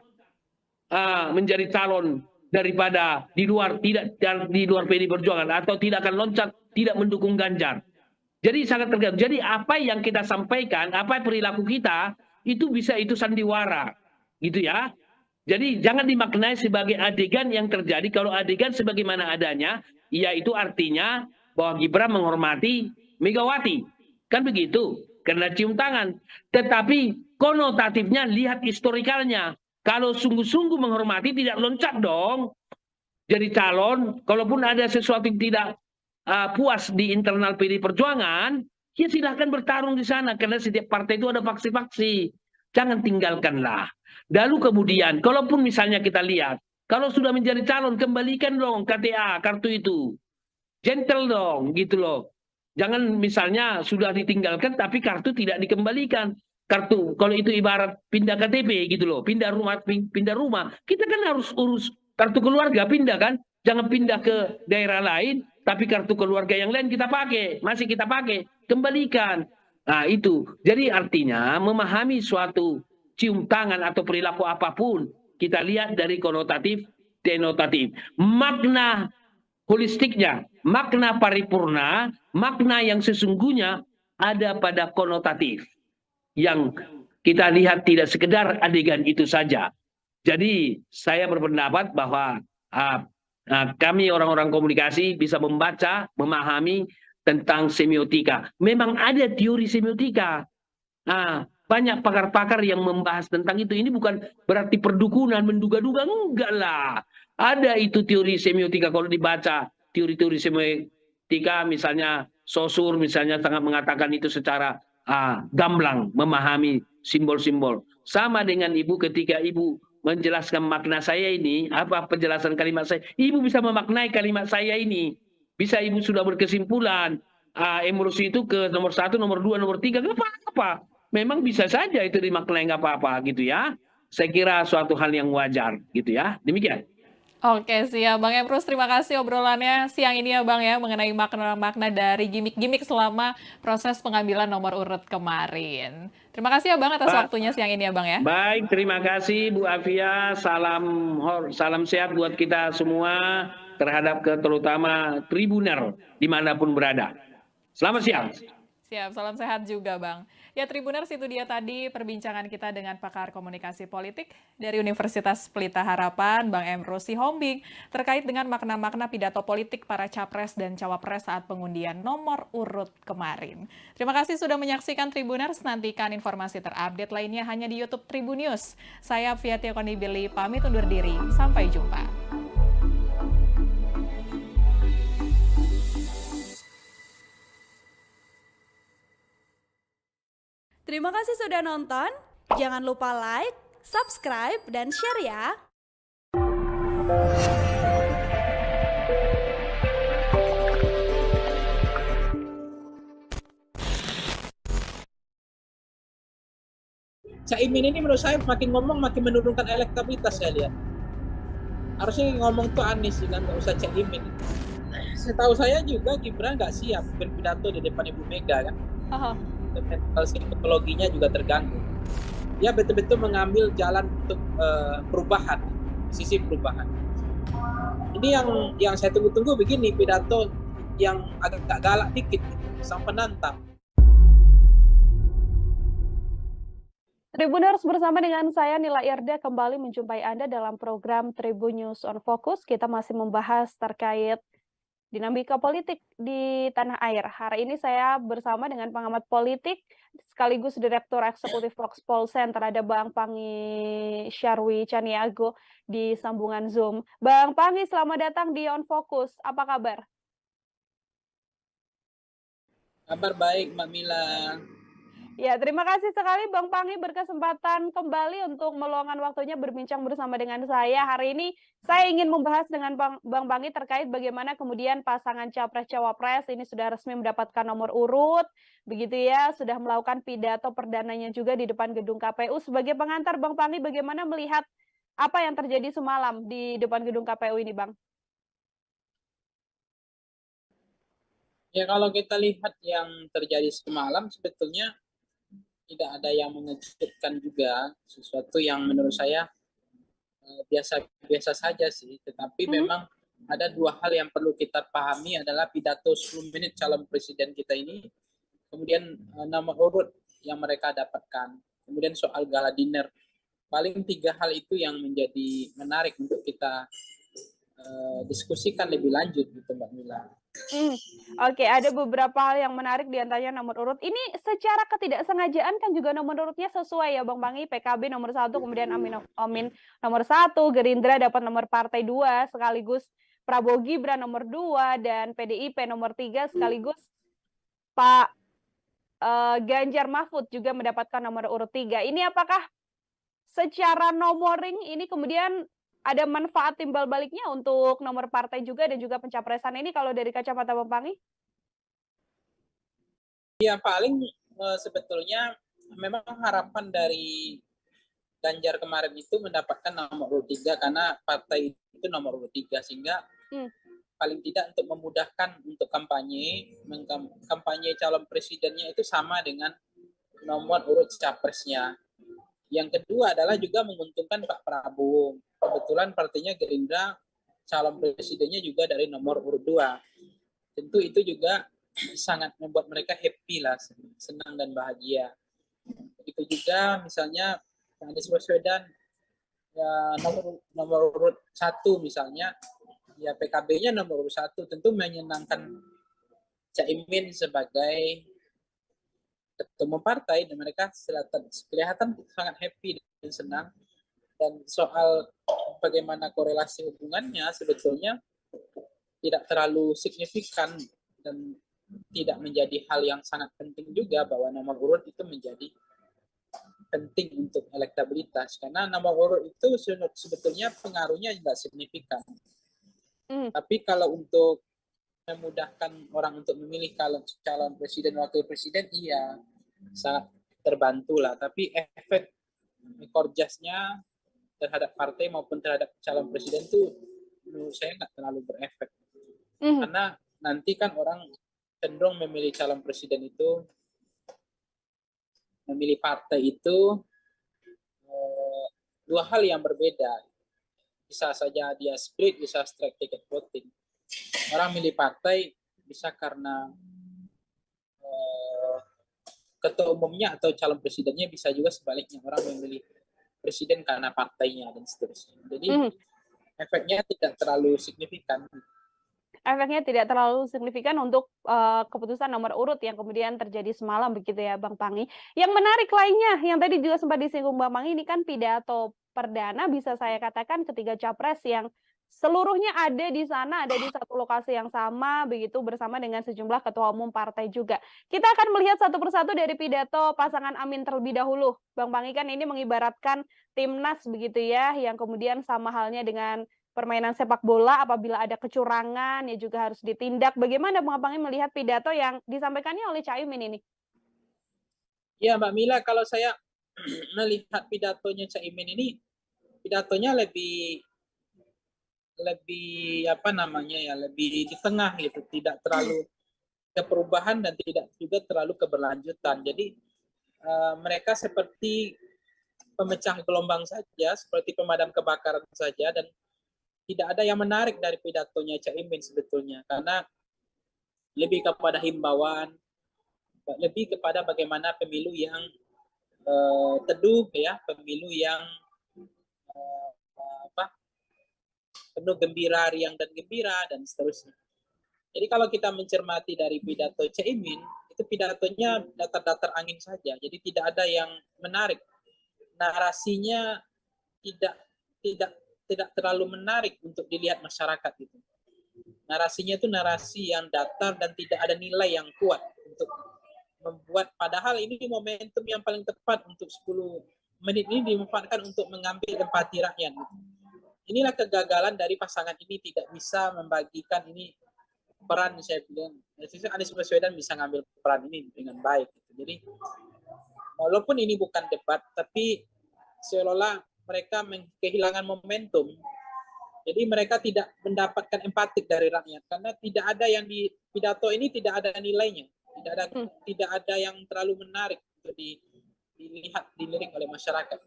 menjadi calon daripada di luar PD Perjuangan, atau tidak akan loncat tidak mendukung Ganjar. Jadi sangat tergantung. Jadi apa yang kita sampaikan, apa perilaku kita itu bisa itu sandiwara, gitu ya. Jadi jangan dimaknai sebagai adegan yang terjadi. Kalau adegan sebagaimana adanya, ya itu artinya bahwa Gibran menghormati Megawati. Kan begitu, karena cium tangan. Tetapi konotatifnya lihat historikalnya. Kalau sungguh-sungguh menghormati tidak loncat dong jadi calon. Kalaupun ada sesuatu yang tidak puas di internal PD Perjuangan, ya silahkan bertarung di sana. Karena setiap partai itu ada faksi-faksi. Jangan tinggalkanlah. Lalu kemudian, kalaupun misalnya kita lihat, kalau sudah menjadi calon, kembalikan dong KTA, kartu itu. Gentle dong, gitu loh. Jangan misalnya sudah ditinggalkan, tapi kartu tidak dikembalikan. Kartu, kalau itu ibarat pindah KTP gitu loh, pindah rumah. Kita kan harus urus kartu keluarga, pindah kan. Jangan pindah ke daerah lain, tapi kartu keluarga yang lain kita pakai, masih kita pakai, kembalikan. Nah itu, jadi artinya memahami suatu cium tangan atau perilaku apapun, kita lihat dari konotatif, denotatif. Makna holistiknya, makna paripurna, makna yang sesungguhnya ada pada konotatif. Yang kita lihat tidak sekedar adegan itu saja. Jadi saya berpendapat bahwa kami orang-orang komunikasi bisa membaca, memahami tentang semiotika. Memang ada teori semiotika. Banyak pakar-pakar yang membahas tentang itu. Ini bukan berarti perdukunan, menduga-duga. Enggak lah. Ada itu teori semiotika. Kalau dibaca teori-teori semiotika, misalnya Saussure misalnya sangat mengatakan itu secara gamblang, memahami simbol-simbol. Sama dengan ibu ketika ibu menjelaskan makna saya ini, apa penjelasan kalimat saya, ibu bisa memaknai kalimat saya ini. Bisa ibu sudah berkesimpulan, emosi itu ke nomor 1, nomor 2, nomor 3, nggak apa-apa. Memang bisa saja itu dimaknai nggak apa-apa gitu ya. Saya kira suatu hal yang wajar gitu ya. Demikian. Oke, siap Bang Emrus. Terima kasih obrolannya siang ini ya Bang ya, mengenai makna-makna dari gimmick-gimmick selama proses pengambilan nomor urut kemarin. Terima kasih ya Bang atas waktunya siang ini ya Bang ya. Baik, terima kasih Bu Afia. Salam sehat buat kita semua terhadap terutama Tribuner dimanapun berada. Selamat siang. Siap, salam sehat juga Bang. Ya Tribuners, itu dia tadi perbincangan kita dengan pakar komunikasi politik dari Universitas Pelita Harapan, Bang Emrus Sihombing, terkait dengan makna-makna pidato politik para capres dan cawapres saat pengundian nomor urut kemarin. Terima kasih sudah menyaksikan Tribuners, nantikan informasi terupdate lainnya hanya di YouTube Tribun News. Saya Fia Tiakonibili, pamit undur diri, sampai jumpa. Terima kasih sudah nonton. Jangan lupa like, subscribe, dan share ya. Caimin ini menurut saya makin ngomong makin menurunkan elektabilitas saya lihat. Harusnya ngomong tuh Anies kan, nggak usah Caimin. Setahu saya juga Gibran nggak siap berpidato di depan Ibu Mega kan. Mental psikologinya juga terganggu. Dia betul-betul mengambil jalan untuk perubahan, sisi perubahan. Ini yang saya tunggu-tunggu begini, pidato yang agak galak dikit, sang penantang. Tribuners, bersama dengan saya Nila Irda kembali menjumpai Anda dalam program Tribun News on Focus. Kita masih membahas terkait dinamika politik di tanah air. Hari ini saya bersama dengan pengamat politik sekaligus Direktur Eksekutif Foxpol Center, ada Bang Pangi Syarwi Caniago di sambungan Zoom. Bang Pangi, selamat datang di On Focus. Apa kabar? Kabar baik, Mbak Mila. Ya, terima kasih sekali Bang Pangi berkesempatan kembali untuk meluangkan waktunya berbincang bersama dengan saya. Hari ini saya ingin membahas dengan Bang Pangi terkait bagaimana kemudian pasangan Capres-Cawapres ini sudah resmi mendapatkan nomor urut, begitu ya, sudah melakukan pidato perdananya juga di depan gedung KPU. Sebagai pengantar, Bang Pangi bagaimana melihat apa yang terjadi semalam di depan gedung KPU ini, Bang? Ya, kalau kita lihat yang terjadi semalam sebetulnya tidak ada yang mengejutkan juga, sesuatu yang menurut saya biasa saja sih. Tetapi memang ada dua hal yang perlu kita pahami, adalah pidato 10 menit calon presiden kita ini, kemudian nomor urut yang mereka dapatkan. kemudian soal gala dinner. Paling 3 hal itu yang menjadi menarik untuk kita diskusikan lebih lanjut gitu Mbak Mila. Oke, ada beberapa hal yang menarik diantaranya nomor urut. Ini secara ketidaksengajaan kan juga nomor urutnya sesuai ya Bang Pangi, PKB nomor 1, kemudian Amin nomor 1, Gerindra dapat nomor partai 2, sekaligus Prabowo Gibran nomor 2, dan PDIP nomor 3, sekaligus Pak Ganjar Mahfud juga mendapatkan nomor urut 3. Ini apakah secara nomoring ini kemudian ada manfaat timbal baliknya untuk nomor partai juga dan juga pencapresan ini kalau dari kacamata Bang Pangi? Ya paling sebetulnya memang harapan dari Ganjar kemarin itu mendapatkan nomor urut 3 karena partai itu nomor urut 3 sehingga paling tidak untuk memudahkan untuk kampanye calon presidennya itu sama dengan nomor urut capresnya. Yang kedua adalah juga menguntungkan Pak Prabowo. Kebetulan partainya Gerindra, calon presidennya juga dari nomor urut 2. Tentu itu juga sangat membuat mereka happy lah, senang dan bahagia. Begitu juga misalnya Anies Baswedan ya, nomor urut 1 misalnya, ya PKB-nya nomor urut 1, tentu menyenangkan Caimin sebagai ketua umum partai dan mereka kelihatan sangat happy dan senang. Dan soal bagaimana korelasi hubungannya sebetulnya tidak terlalu signifikan dan tidak menjadi hal yang sangat penting juga bahwa nomor urut itu menjadi penting untuk elektabilitas karena nomor urut itu sebetulnya pengaruhnya tidak signifikan. Tapi kalau untuk memudahkan orang untuk memilih calon presiden wakil presiden, iya sangat terbantu lah. Tapi efek ekor jasnya terhadap partai maupun terhadap calon presiden itu menurut saya nggak terlalu berefek. Karena nanti kan orang cenderung memilih calon presiden itu, memilih partai itu dua hal yang berbeda. Bisa saja dia split, bisa straight ticket voting. Orang milih partai bisa karena ketua umumnya atau calon presidennya, bisa juga sebaliknya orang memilih presiden karena partainya dan seterusnya. Jadi efeknya tidak terlalu signifikan. Efeknya tidak terlalu signifikan untuk keputusan nomor urut yang kemudian terjadi semalam begitu ya Bang Pangi. Yang menarik lainnya yang tadi juga sempat disinggung Bang Pangi, ini kan pidato perdana bisa saya katakan ketiga capres yang seluruhnya ada di sana, ada di satu lokasi yang sama begitu bersama dengan sejumlah ketua umum partai juga. Kita akan melihat satu persatu dari pidato pasangan Amin terlebih dahulu. Bang Pangi, kan ini mengibaratkan timnas begitu ya, yang kemudian sama halnya dengan permainan sepak bola, apabila ada kecurangan ya juga harus ditindak. Bagaimana Bang Pangi melihat pidato yang disampaikannya oleh Caimin ini? Ya Mbak Mila, kalau saya melihat pidatonya Caimin ini, pidatonya lebih apa namanya ya, lebih di tengah gitu, tidak terlalu ke perubahan dan tidak juga terlalu keberlanjutan. Jadi mereka seperti pemecah gelombang saja, seperti pemadam kebakaran saja, dan tidak ada yang menarik dari pidatonya Caimin sebetulnya, karena lebih kepada himbauan, lebih kepada bagaimana pemilu yang teduh ya, pemilu yang penuh gembira, riang dan gembira dan seterusnya. Jadi kalau kita mencermati dari pidato Caimin, itu pidatonya datar-datar angin saja. Jadi tidak ada yang menarik. Narasinya tidak terlalu menarik untuk dilihat masyarakat itu. Narasinya itu narasi yang datar dan tidak ada nilai yang kuat untuk membuat, padahal ini momentum yang paling tepat untuk 10 menit ini dimanfaatkan untuk mengambil empati rakyat. Inilah kegagalan dari pasangan ini, tidak bisa membagikan ini peran, saya bilang. Anies Baswedan bisa ngambil peran ini dengan baik. Jadi walaupun ini bukan debat, tapi seolah-olah mereka kehilangan momentum. Jadi mereka tidak mendapatkan empatik dari rakyat karena tidak ada yang di pidato ini, tidak ada nilainya, tidak ada yang terlalu menarik untuk dilirik oleh masyarakat.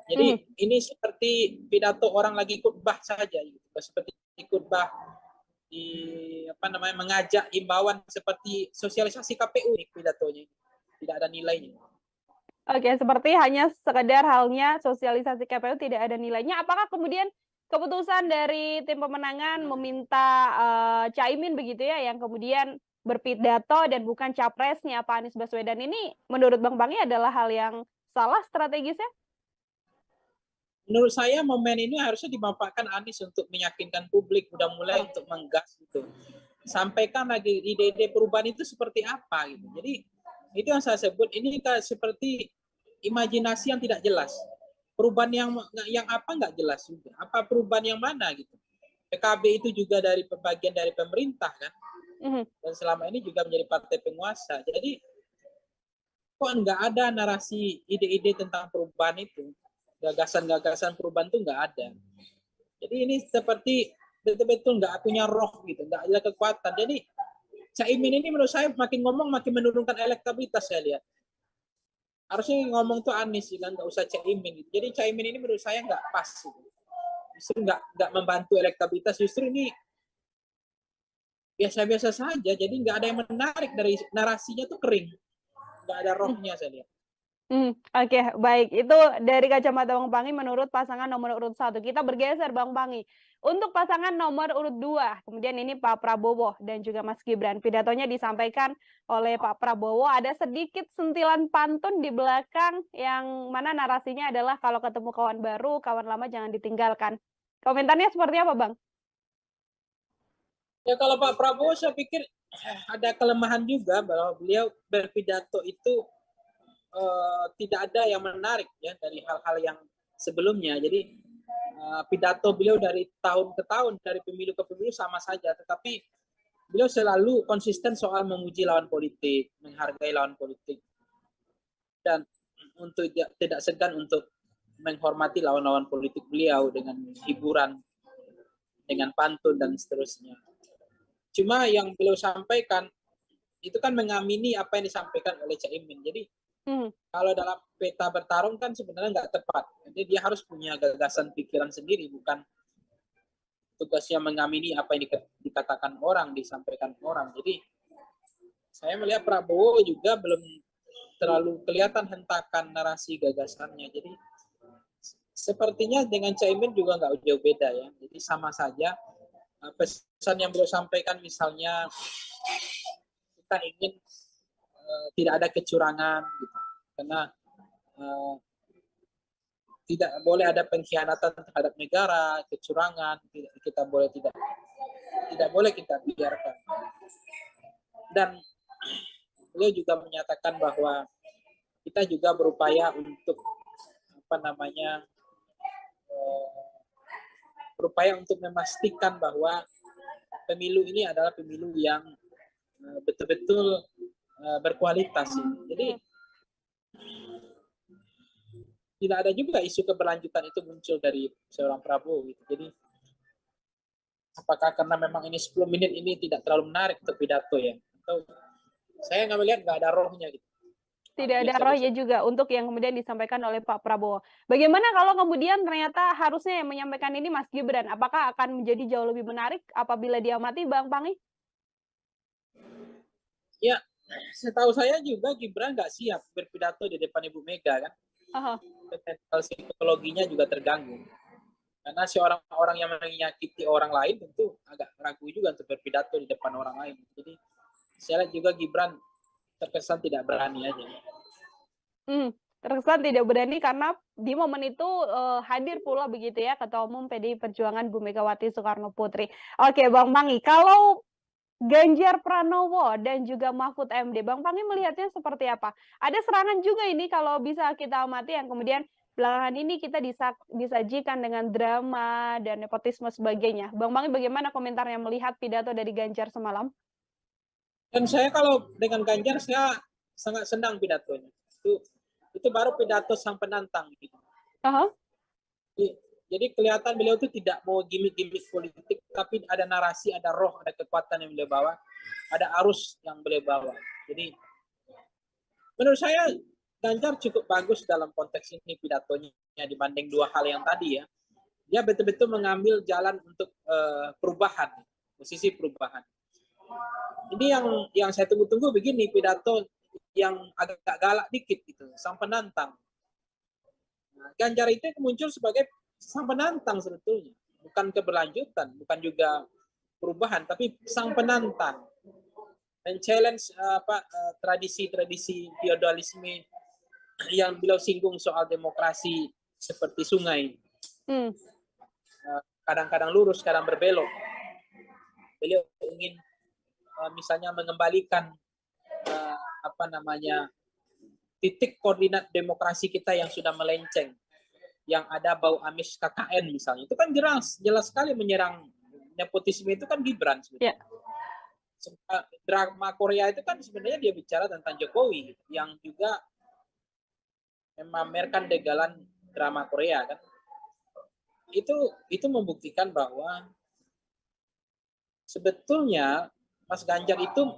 Jadi ini seperti pidato orang lagi khutbah saja, gitu. Seperti khutbah di mengajak himbauan seperti sosialisasi KPU, pidatonya tidak ada nilainya. Oke, seperti hanya sekedar halnya sosialisasi KPU tidak ada nilainya. Apakah kemudian keputusan dari tim pemenangan meminta Caimin begitu ya, yang kemudian berpidato dan bukan capresnya Pak Anies Baswedan ini, menurut Bang Pangi adalah hal yang salah strategisnya? Menurut saya momen ini harusnya dimanfaatkan Anies untuk meyakinkan publik, udah mulai untuk menggas gitu. Sampaikan lagi ide-ide perubahan itu seperti apa gitu. Jadi itu yang saya sebut ini seperti imajinasi yang tidak jelas. Perubahan yang apa nggak jelas juga. Apa perubahan yang mana gitu. PKB itu juga dari bagian dari pemerintah kan. Dan selama ini juga menjadi partai penguasa. Jadi kok nggak ada narasi ide-ide tentang perubahan itu. Gagasan-gagasan perubahan itu nggak ada. Jadi ini seperti betul-betul nggak punya roh gitu, nggak ada kekuatan. Jadi Caimin ini menurut saya makin ngomong makin menurunkan elektabilitas saya lihat. Harusnya ngomong tuh Anies kan, nggak usah Caimin. Gitu. Jadi Caimin ini menurut saya nggak pas. Gitu. Justru nggak membantu elektabilitas. Justru ini biasa-biasa saja. Jadi nggak ada yang menarik dari narasinya tuh kering, nggak ada rohnya saya lihat. Oke, baik. Itu dari kacamata Bang Pangi menurut pasangan nomor urut 1. Kita bergeser Bang Pangi. Untuk pasangan nomor urut 2, kemudian ini Pak Prabowo dan juga Mas Gibran. Pidatonya disampaikan oleh Pak Prabowo, ada sedikit sentilan pantun di belakang yang mana narasinya adalah kalau ketemu kawan baru, kawan lama jangan ditinggalkan. Komentarnya seperti apa, Bang? Ya kalau Pak Prabowo saya pikir ada kelemahan juga bahwa beliau berpidato itu tidak ada yang menarik ya dari hal-hal yang sebelumnya. Jadi pidato beliau dari tahun ke tahun, dari pemilu ke pemilu sama saja. Tetapi beliau selalu konsisten soal memuji lawan politik, menghargai lawan politik, dan untuk tidak segan untuk menghormati lawan-lawan politik beliau dengan hiburan, dengan pantun dan seterusnya. Cuma yang beliau sampaikan itu kan mengamini apa yang disampaikan oleh Caimin. Jadi kalau dalam peta bertarung kan sebenarnya nggak tepat. Jadi dia harus punya gagasan pikiran sendiri, bukan tugasnya mengamini apa yang dikatakan orang, disampaikan orang. Jadi saya melihat Prabowo juga belum terlalu kelihatan hentakan narasi gagasannya. Jadi sepertinya dengan Caimin juga nggak jauh beda ya. Jadi sama saja pesan yang beliau sampaikan misalnya kita ingin tidak ada kecurangan gitu. Karena tidak boleh ada pengkhianatan terhadap negara, kecurangan, tidak boleh kita biarkan. Dan beliau juga menyatakan bahwa kita juga berupaya untuk berupaya untuk memastikan bahwa pemilu ini adalah pemilu yang betul-betul berkualitas. Jadi tidak ada juga isu keberlanjutan itu muncul dari seorang Prabowo. Gitu. Jadi apakah karena memang ini 10 menit ini tidak terlalu menarik untuk pidato ya? Atau saya nggak melihat nggak ada rohnya gitu. Tidak ada rohnya juga untuk yang kemudian disampaikan oleh Pak Prabowo. Bagaimana kalau kemudian ternyata harusnya yang menyampaikan ini Mas Gibran? Apakah akan menjadi jauh lebih menarik apabila diamati, Bang Pangi? Ya, setahu saya juga Gibran nggak siap berpidato di depan Ibu Mega kan. Psikologinya juga terganggu. Karena seorang orang yang menyakiti orang lain tentu agak ragu juga untuk berpidato di depan orang lain. Jadi saya lihat juga Gibran terkesan tidak berani aja. Terkesan tidak berani karena di momen itu hadir pula begitu ya Ketua Umum PDI Perjuangan Bu Megawati Soekarno Putri. Oke, Bang Pangi, kalau Ganjar Pranowo dan juga Mahfud MD, Bang Pangi melihatnya seperti apa? Ada serangan juga ini kalau bisa kita amati yang kemudian belakangan ini kita disajikan dengan drama dan nepotisme sebagainya. Bang Pangi bagaimana komentarnya melihat pidato dari Ganjar semalam? Dan saya kalau dengan Ganjar saya sangat senang pidatonya. Itu baru pidato sang penantang. Gitu. Jadi kelihatan beliau itu tidak mau gimmick-gimmick politik, tapi ada narasi, ada roh, ada kekuatan yang beliau bawa, ada arus yang beliau bawa. Jadi menurut saya Ganjar cukup bagus dalam konteks ini pidatonya dibanding dua hal yang tadi ya. Dia betul-betul mengambil jalan untuk perubahan, posisi perubahan. Ini yang saya tunggu-tunggu begini, pidato yang agak galak dikit gitu, sang penantang. Nah, Ganjar itu muncul sebagai sang penantang sebetulnya, bukan keberlanjutan, bukan juga perubahan, tapi sang penantang, men-challenge tradisi-tradisi feodalisme yang beliau singgung soal demokrasi seperti sungai, kadang-kadang lurus, kadang berbelok. Beliau ingin misalnya mengembalikan titik koordinat demokrasi kita yang sudah melenceng, yang ada bau amis KKN misalnya, itu kan jelas sekali menyerang nepotisme, itu kan Gibran sebenarnya. Drama Korea itu kan sebenarnya dia bicara tentang Jokowi yang juga memamerkan degalan drama Korea kan. Itu membuktikan bahwa sebetulnya Mas Ganjar itu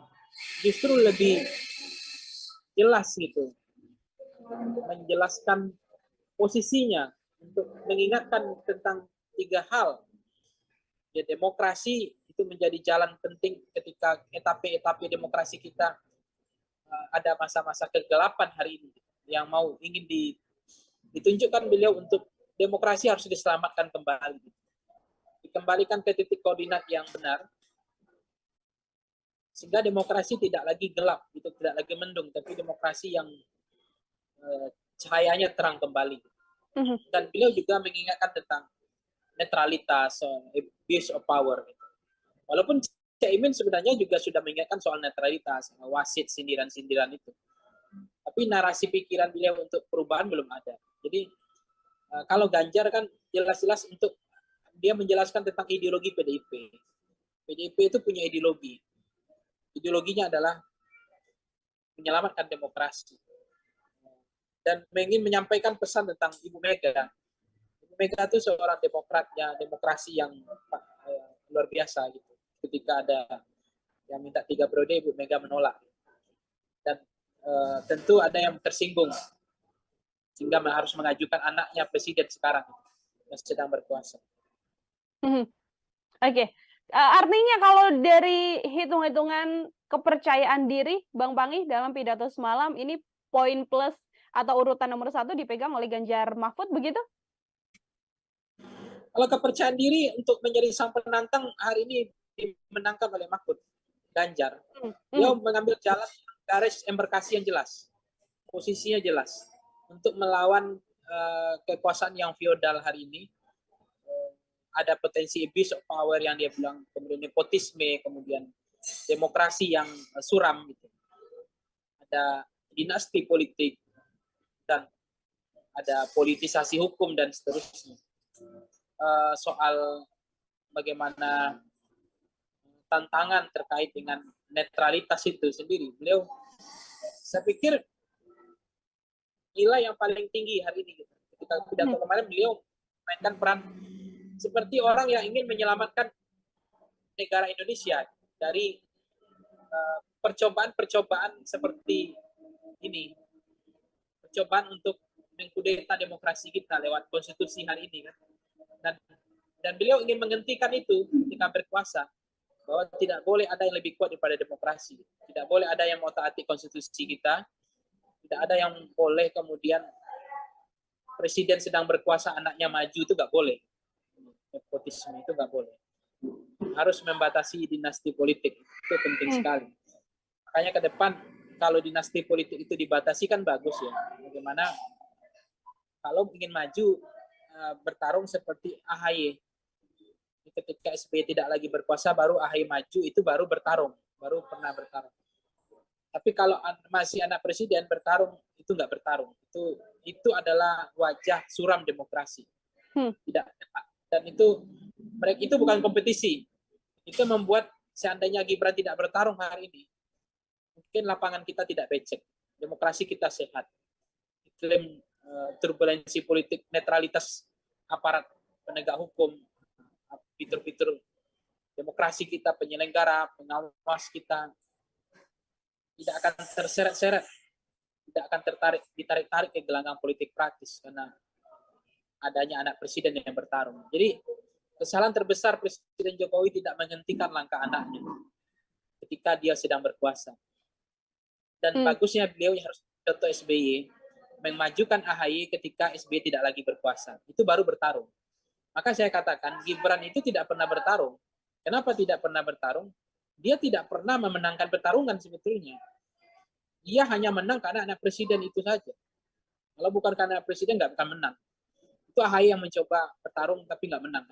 justru lebih jelas gitu menjelaskan posisinya untuk mengingatkan tentang 3 hal. Ya, demokrasi itu menjadi jalan penting ketika etape-etape demokrasi kita ada masa-masa kegelapan hari ini yang ingin ditunjukkan beliau untuk demokrasi harus diselamatkan kembali. Dikembalikan ke titik koordinat yang benar sehingga demokrasi tidak lagi gelap, itu tidak lagi mendung, tapi demokrasi yang cahayanya terang kembali. Dan beliau juga mengingatkan tentang netralitas, abuse of power. Walaupun Caimin sebenarnya juga sudah mengingatkan soal netralitas, wasit, sindiran-sindiran itu. Tapi narasi pikiran beliau untuk perubahan belum ada. Jadi kalau Ganjar kan jelas-jelas untuk dia menjelaskan tentang ideologi PDIP. PDIP itu punya ideologi. Ideologinya adalah menyelamatkan demokrasi. Dan ingin menyampaikan pesan tentang Ibu Mega. Ibu Mega itu seorang demokrasi yang luar biasa gitu. Ketika ada yang minta 3 periode, Ibu Mega menolak. Dan tentu ada yang tersinggung sehingga harus mengajukan anaknya presiden sekarang yang sedang berkuasa. Oke. Artinya kalau dari hitung-hitungan kepercayaan diri Bang Pangi dalam pidato semalam ini poin plus atau urutan nomor 1 dipegang oleh Ganjar Mahfud begitu? Kalau kepercayaan diri untuk menjadi sang penantang hari ini dimenangkan oleh Mahfud Ganjar. Dia mengambil jalan garis embarkasi yang jelas, posisinya jelas untuk melawan kekuasaan yang feodal hari ini. Ada potensi abuse of power yang dia bilang, kemudian nepotisme, kemudian demokrasi yang suram gitu. Ada dinasti politik dan ada politisasi hukum dan seterusnya. Soal bagaimana tantangan terkait dengan netralitas itu sendiri, beliau saya pikir nilai yang paling tinggi hari ini gitu. Ketika pidato kemarin beliau mainkan peran seperti orang yang ingin menyelamatkan negara Indonesia dari percobaan-percobaan seperti ini, percobaan untuk mengkudeta demokrasi kita lewat konstitusi hari ini kan. Dan beliau ingin menghentikan itu ketika berkuasa, bahwa tidak boleh ada yang lebih kuat daripada demokrasi, tidak boleh ada yang mau taati konstitusi kita, tidak ada yang boleh kemudian presiden sedang berkuasa anaknya maju, itu nggak boleh. Nepotisme itu nggak boleh. Harus membatasi dinasti politik, itu penting sekali. Makanya ke depan kalau dinasti politik itu dibatasi kan bagus ya. Bagaimana kalau ingin maju bertarung seperti AHY. Ketika SBY tidak lagi berkuasa baru AHY maju, itu baru bertarung, baru pernah bertarung. Tapi kalau masih anak presiden bertarung, itu nggak bertarung. Itu adalah wajah suram demokrasi. Tidak. Dan itu bukan kompetisi. Itu membuat seandainya Gibran tidak bertarung hari ini, mungkin lapangan kita tidak becek, demokrasi kita sehat. Iklim turbulensi politik, netralitas aparat penegak hukum, fitur-fitur demokrasi kita, penyelenggara, pengawas kita tidak akan terseret-seret, tidak akan ditarik-tarik ke gelanggang politik praktis karena adanya anak presiden yang bertarung. Jadi kesalahan terbesar Presiden Jokowi tidak menghentikan langkah anaknya ketika dia sedang berkuasa. Dan bagusnya beliau yang harus contoh SBY, memajukan AHY ketika SBY tidak lagi berkuasa. Itu baru bertarung. Maka saya katakan Gibran itu tidak pernah bertarung. Kenapa tidak pernah bertarung? Dia tidak pernah memenangkan pertarungan sebetulnya. Dia hanya menang karena anak presiden itu saja. Kalau bukan karena presiden nggak akan menang. Itu AHY yang mencoba bertarung tapi nggak menang.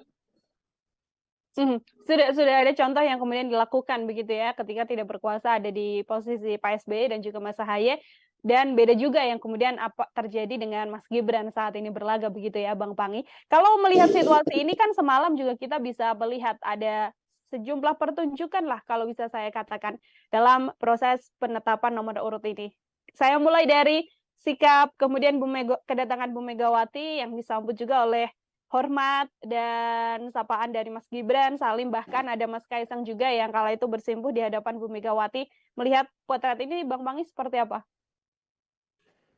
Sudah ada contoh yang kemudian dilakukan begitu ya, ketika tidak berkuasa ada di posisi Pak SBY dan juga Mas AHY, dan beda juga yang kemudian apa terjadi dengan Mas Gibran saat ini berlaga begitu ya, Bang Pangi. Kalau melihat situasi ini kan semalam juga kita bisa melihat ada sejumlah pertunjukan lah kalau bisa saya katakan dalam proses penetapan nomor urut ini. Saya mulai dari sikap kemudian kedatangan Bu Megawati yang disambut juga oleh hormat dan sapaan dari Mas Gibran, salim, bahkan ada Mas Kaisang juga yang kala itu bersimpuh di hadapan Bu Megawati. Melihat potret ini, Bang Pangi seperti apa?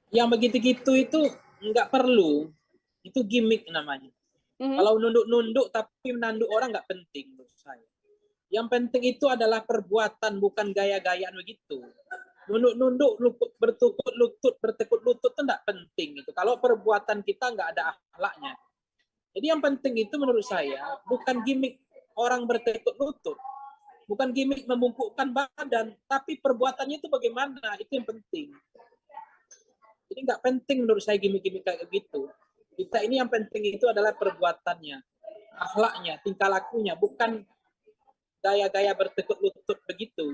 Yang begitu-gitu itu nggak perlu. Itu gimmick namanya. Kalau nunduk-nunduk tapi menanduk orang nggak penting menurut saya. Yang penting itu adalah perbuatan, bukan gaya-gayaan begitu. Nunduk-nunduk, bertekuk lutut itu nggak penting. Itu kalau perbuatan kita nggak ada akhlaknya. Jadi yang penting itu menurut saya bukan gimmick orang bertekuk lutut, bukan gimmick membungkukkan badan, tapi perbuatannya itu bagaimana, itu yang penting. Jadi nggak penting menurut saya gimmick-gimmick kayak gitu. Kita ini yang penting itu adalah perbuatannya, akhlaknya, tingkah lakunya, bukan gaya-gaya bertekuk lutut begitu.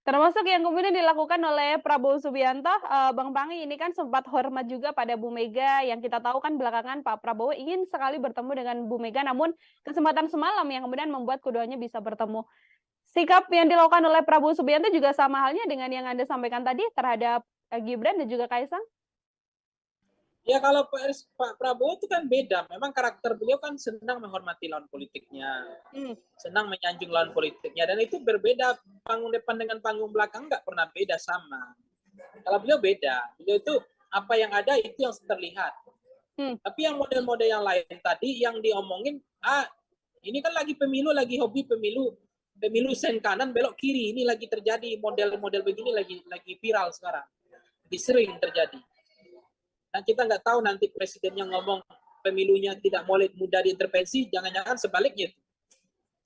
Termasuk yang kemudian dilakukan oleh Prabowo Subianto, Bang Pangi, ini kan sempat hormat juga pada Bu Mega, yang kita tahu kan belakangan Pak Prabowo ingin sekali bertemu dengan Bu Mega, namun kesempatan semalam yang kemudian membuat keduanya bisa bertemu. Sikap yang dilakukan oleh Prabowo Subianto juga sama halnya dengan yang Anda sampaikan tadi terhadap Gibran dan juga Kaisang? Ya kalau Pak Prabowo itu kan beda. Memang karakter beliau kan senang menghormati lawan politiknya, senang menyanjung lawan politiknya, dan itu berbeda. Panggung depan dengan panggung belakang nggak pernah beda sama. Kalau beliau beda, beliau itu apa yang ada itu yang terlihat. Tapi yang model-model yang lain tadi yang diomongin, ini kan lagi pemilu, lagi hobi pemilu sen kanan belok kiri, ini lagi terjadi model-model begini lagi viral sekarang, lagi sering terjadi. Dan kita nggak tahu nanti presidennya ngomong pemilunya tidak boleh mudah diintervensi, jangan-jangan sebaliknya.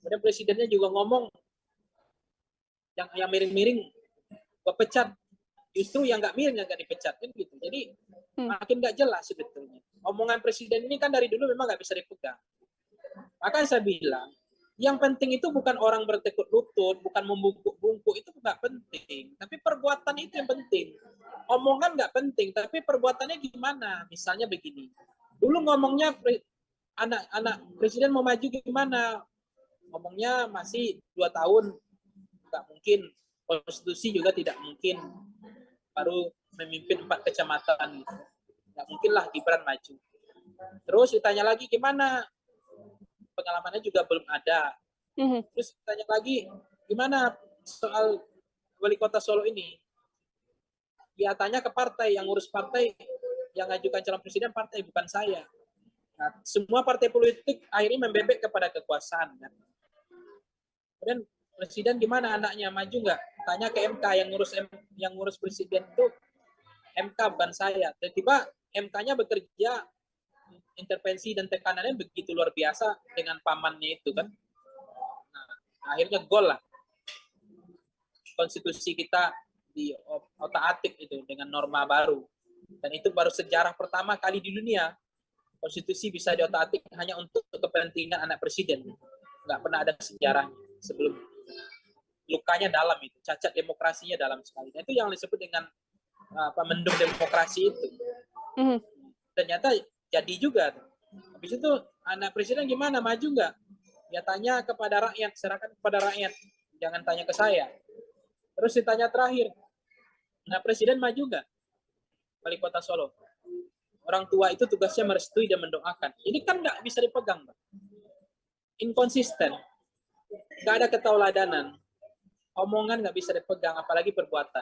Kemudian presidennya juga ngomong yang miring-miring gua pecat, justru yang nggak miring yang nggak dipecat kan gitu. Jadi makin nggak jelas sebetulnya. Omongan presiden ini kan dari dulu memang nggak bisa dipegang. Maka saya bilang, yang penting itu bukan orang bertekuk lutut, bukan membungkuk-bungkuk, itu nggak penting. Tapi perbuatan itu yang penting. Omongan nggak penting, tapi perbuatannya gimana? Misalnya begini, dulu ngomongnya anak presiden mau maju gimana? Ngomongnya masih 2 tahun, nggak mungkin. Konstitusi juga tidak mungkin. Baru memimpin 4 kecamatan, gitu. Nggak mungkin lah Gibran maju. Terus ditanya lagi gimana? Pengalamannya juga belum ada. Terus ditanya lagi gimana soal wali kota Solo ini? Dia tanya ke partai, yang ngurus partai, yang ngajukan calon presiden partai, bukan saya. Nah, semua partai politik akhirnya membebek kepada kekuasaan. Kan? Kemudian presiden gimana anaknya, maju nggak? Tanya ke MK, yang ngurus presiden itu MK bukan saya. Tiba-tiba MK-nya bekerja, intervensi dan tekanannya begitu luar biasa dengan pamannya itu kan. Nah, akhirnya gol lah. Konstitusi kita di otak-atik itu dengan norma baru, dan itu baru sejarah pertama kali di dunia konstitusi bisa diotak-atik hanya untuk kepentingan anak presiden. Nggak pernah ada sejarahnya sebelum. Lukanya dalam itu, cacat demokrasinya dalam sekali. Nah, itu yang disebut dengan mendung demokrasi itu. Ternyata jadi juga. Habis itu anak presiden gimana, maju nggak? Ya tanya kepada rakyat, serahkan kepada rakyat, jangan tanya ke saya. Terus ditanya terakhir, nah presiden maju nggak? Wali kota Solo. Orang tua itu tugasnya merestui dan mendoakan. Ini kan nggak bisa dipegang, Pak. Inkonsisten. Nggak ada ketauladanan. Omongan nggak bisa dipegang, apalagi perbuatan.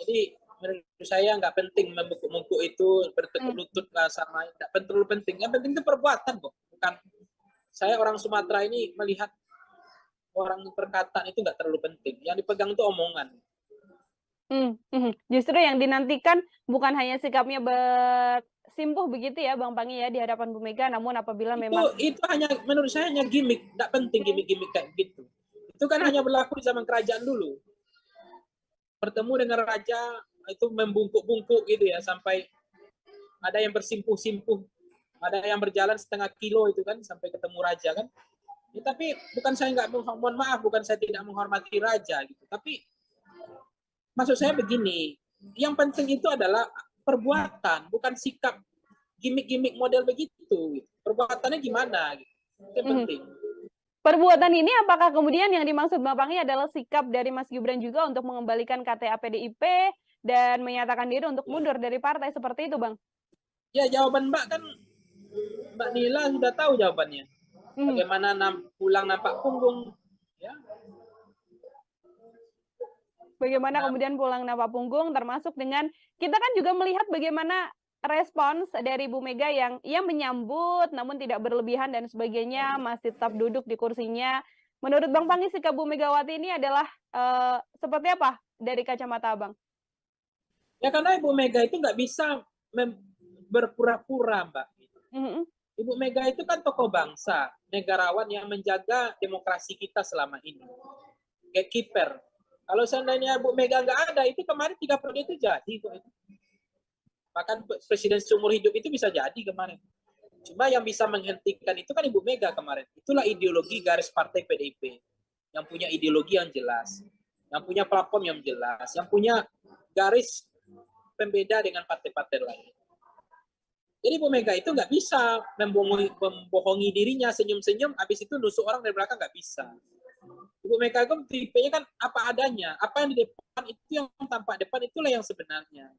Jadi menurut saya nggak penting membungkuk-bungkuk itu, bertekuk lutut sama, nggak terlalu penting. Yang penting itu perbuatan, kok. Bukan. Saya orang Sumatera ini melihat orang perkataan itu nggak terlalu penting. Yang dipegang itu omongan. Justru yang dinantikan bukan hanya sikapnya bersimpuh begitu ya Bang Pangi ya di hadapan Bu Mega, namun apabila memang Itu hanya menurut saya hanya gimmick, nggak penting gimmick-gimmick kayak gitu. Itu kan hanya berlaku di zaman kerajaan dulu. Bertemu dengan raja itu membungkuk-bungkuk gitu ya, sampai ada yang bersimpuh-simpuh, ada yang berjalan setengah kilo itu kan sampai ketemu raja kan. Ya, tapi bukan saya nggak, mohon maaf, bukan saya tidak menghormati raja gitu. Tapi maksud saya begini, yang penting itu adalah perbuatan, bukan sikap gimmick-gimmick model begitu. Perbuatannya gimana? Gitu. Itu yang penting. Perbuatan ini apakah kemudian yang dimaksud Bang Pangi adalah sikap dari Mas Gibran juga untuk mengembalikan KTA PDIP dan menyatakan diri untuk mundur dari partai seperti itu, Bang? Ya, jawaban Mbak kan, Mbak Nila sudah tahu jawabannya. Bagaimana pulang nampak punggung, ya. Bagaimana kemudian pulang nampak punggung, termasuk dengan kita kan juga melihat bagaimana respons dari Bu Mega yang ia menyambut namun tidak berlebihan dan sebagainya, masih tetap duduk di kursinya. Menurut Bang Pangi, sikap Bu Megawati ini adalah seperti apa dari kacamata Abang? Ya karena Ibu Mega itu nggak bisa berpura-pura, Mbak. Ibu Mega itu kan tokoh bangsa, negarawan yang menjaga demokrasi kita selama ini. Gatekeeper. Kalau seandainya Bu Mega nggak ada, itu kemarin 3 periode itu jadi kok. Bahkan presiden seumur hidup itu bisa jadi kemarin. Cuma yang bisa menghentikan itu kan Ibu Mega kemarin. Itulah ideologi garis partai PDIP. Yang punya ideologi yang jelas. Yang punya platform yang jelas. Yang punya garis pembeda dengan partai-partai lain. Jadi Ibu Mega itu nggak bisa membohongi dirinya, senyum-senyum, habis itu nusuk orang dari belakang, nggak bisa. Ibu Mega itu tipenya kan apa adanya. Apa yang di depan itu yang tampak depan, itulah yang sebenarnya.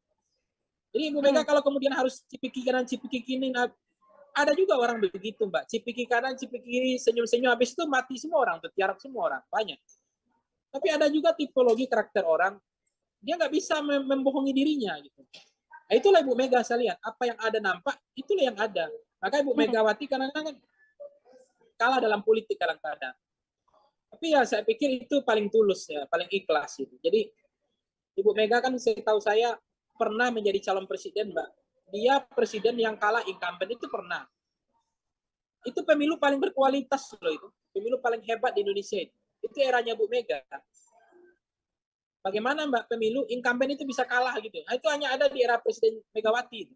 Jadi Ibu Mega kalau kemudian harus cipiki kanan, cipiki kiri, ada juga orang begitu, Mbak. Cipiki kanan, cipiki kiri, senyum-senyum, habis itu mati semua orang, tertiarap semua orang, banyak. Tapi ada juga tipologi karakter orang, dia nggak bisa membohongi dirinya gitu. Nah, itulah Ibu Mega saya lihat, apa yang ada nampak, itulah yang ada. Maka Ibu Megawati kadang-kadang kalah dalam politik kadang-kadang. Tapi ya saya pikir itu paling tulus ya, paling ikhlas itu. Jadi Ibu Mega kan setahu saya pernah menjadi calon presiden, Mbak. Dia presiden yang kalah incumbent itu pernah. Itu pemilu paling berkualitas loh itu. Pemilu paling hebat di Indonesia itu. Itu eranya Bu Mega. Bagaimana Mbak pemilu incumbent itu bisa kalah gitu. Nah, itu hanya ada di era Presiden Megawati.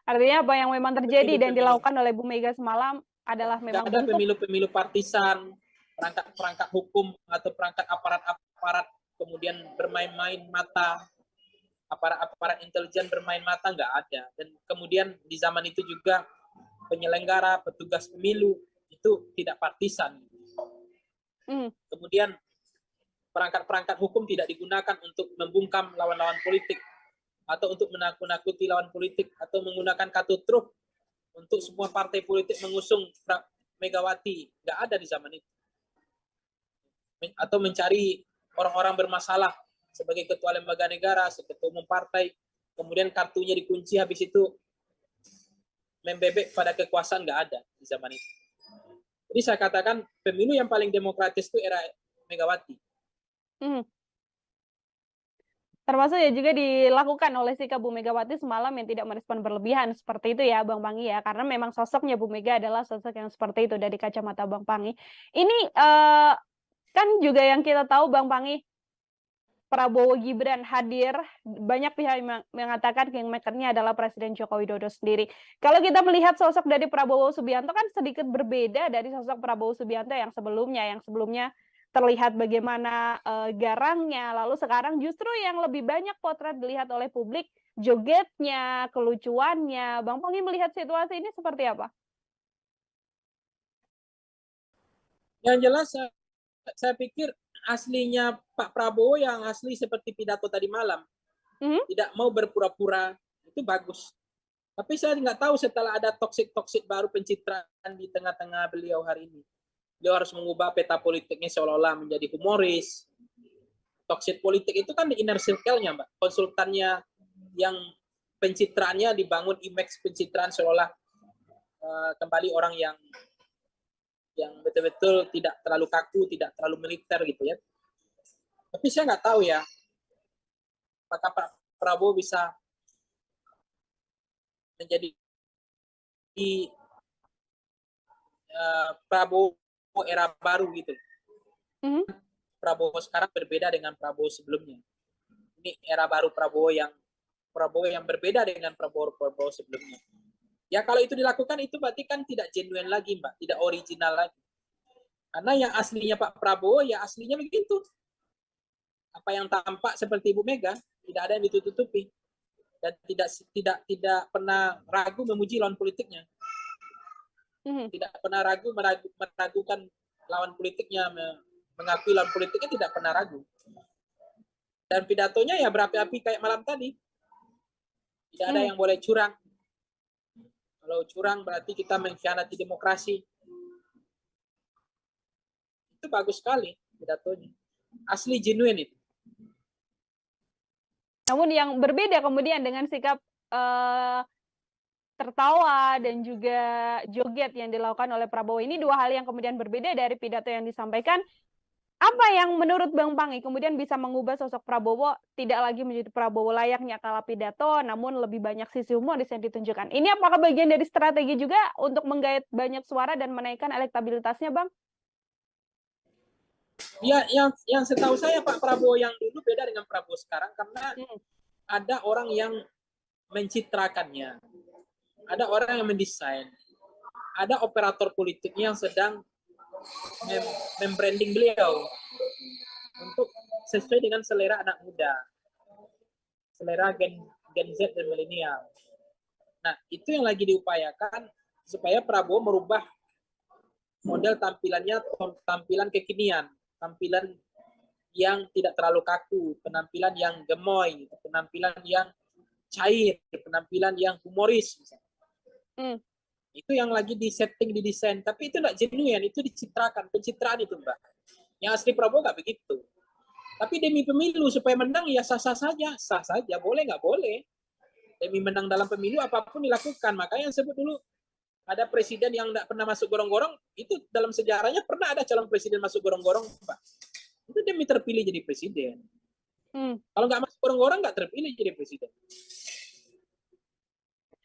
Artinya apa yang memang terjadi dan dilakukan oleh Bu Mega semalam adalah memang ada pemilu-pemilu partisan, perangkat hukum atau perangkat aparat-aparat kemudian bermain-main mata, aparat intelijen bermain mata, nggak ada. Dan kemudian di zaman itu juga penyelenggara, petugas pemilu itu tidak partisan. Kemudian perangkat-perangkat hukum tidak digunakan untuk membungkam lawan-lawan politik atau untuk menakut-nakuti lawan politik atau menggunakan kartu truf untuk semua partai politik mengusung Megawati. Nggak ada di zaman itu. Atau mencari orang-orang bermasalah sebagai ketua lembaga negara, sebagai ketua umum partai, kemudian kartunya dikunci, habis itu membebek pada kekuasaan, nggak ada di zaman itu. Jadi saya katakan pemilu yang paling demokratis itu era Megawati. Termasuk ya juga dilakukan oleh sikap Bu Megawati semalam yang tidak merespon berlebihan seperti itu ya Bang Pangi ya, karena memang sosoknya Bu Mega adalah sosok yang seperti itu dari kacamata Bang Pangi. Ini kan juga yang kita tahu Bang Pangi, Prabowo Gibran hadir, banyak pihak yang mengatakan kingmaker-nya adalah Presiden Joko Widodo sendiri. Kalau kita melihat sosok dari Prabowo Subianto kan sedikit berbeda dari sosok Prabowo Subianto yang sebelumnya terlihat bagaimana garangnya, lalu sekarang justru yang lebih banyak potret dilihat oleh publik, jogetnya, kelucuannya. Bang Pangi melihat situasi ini seperti apa? Yang jelas saya pikir aslinya Pak Prabowo yang asli seperti pidato tadi malam, tidak mau berpura-pura, itu bagus. Tapi saya nggak tahu setelah ada toxic baru pencitraan di tengah-tengah beliau hari ini. Beliau harus mengubah peta politiknya seolah-olah menjadi humoris. Toxic politik itu kan di inner circle-nya, Mbak. Konsultannya yang pencitraannya dibangun image pencitraan seolah kembali orang yang yang betul-betul tidak terlalu kaku, tidak terlalu militer gitu ya. Tapi saya nggak tahu ya, apakah Pak Prabowo bisa menjadi Prabowo era baru gitu. Prabowo sekarang berbeda dengan Prabowo sebelumnya. Ini era baru Prabowo yang berbeda dengan Prabowo sebelumnya. Ya kalau itu dilakukan itu berarti kan tidak genuine lagi Mbak, tidak original lagi. Karena yang aslinya Pak Prabowo ya aslinya begitu. Apa yang tampak seperti Ibu Mega tidak ada yang ditutupi dan tidak pernah ragu memuji lawan politiknya. Tidak pernah ragu meragukan lawan politiknya, mengakui lawan politiknya tidak pernah ragu. Dan pidatonya ya berapi-api kayak malam tadi. Tidak ada yang boleh curang. Kalau curang berarti kita mengkhianati demokrasi. Itu bagus sekali pidatonya. Asli genuine itu. Namun yang berbeda kemudian dengan sikap tertawa dan juga joget yang dilakukan oleh Prabowo ini dua hal yang kemudian berbeda dari pidato yang disampaikan. Apa yang menurut Bang Panggi kemudian bisa mengubah sosok Prabowo tidak lagi menjadi Prabowo layaknya kala pidato, namun lebih banyak sisi humoris yang ditunjukkan? Ini apakah bagian dari strategi juga untuk menggait banyak suara dan menaikkan elektabilitasnya, Bang? Ya, yang setahu saya Pak Prabowo yang dulu beda dengan Prabowo sekarang karena ada orang yang mencitrakannya, ada orang yang mendesain, ada operator politiknya yang sedang membranding beliau untuk sesuai dengan selera anak muda, selera Gen Z dan milenial. Nah, itu yang lagi diupayakan supaya Prabowo merubah model tampilannya, tampilan kekinian, tampilan yang tidak terlalu kaku, penampilan yang gemoy, penampilan yang cair, penampilan yang humoris. Itu yang lagi di-setting, didesain. Tapi itu tidak genuine, itu dicitrakan, pencitraan itu Mbak. Yang asli Prabowo nggak begitu. Tapi demi pemilu, supaya menang ya sah-sah saja. Boleh nggak boleh. Demi menang dalam pemilu, apapun dilakukan. Makanya yang sebut dulu, ada presiden yang tidak pernah masuk gorong-gorong, itu dalam sejarahnya pernah ada calon presiden masuk gorong-gorong, Pak. Itu demi terpilih jadi presiden. Kalau nggak masuk gorong-gorong, nggak terpilih jadi presiden.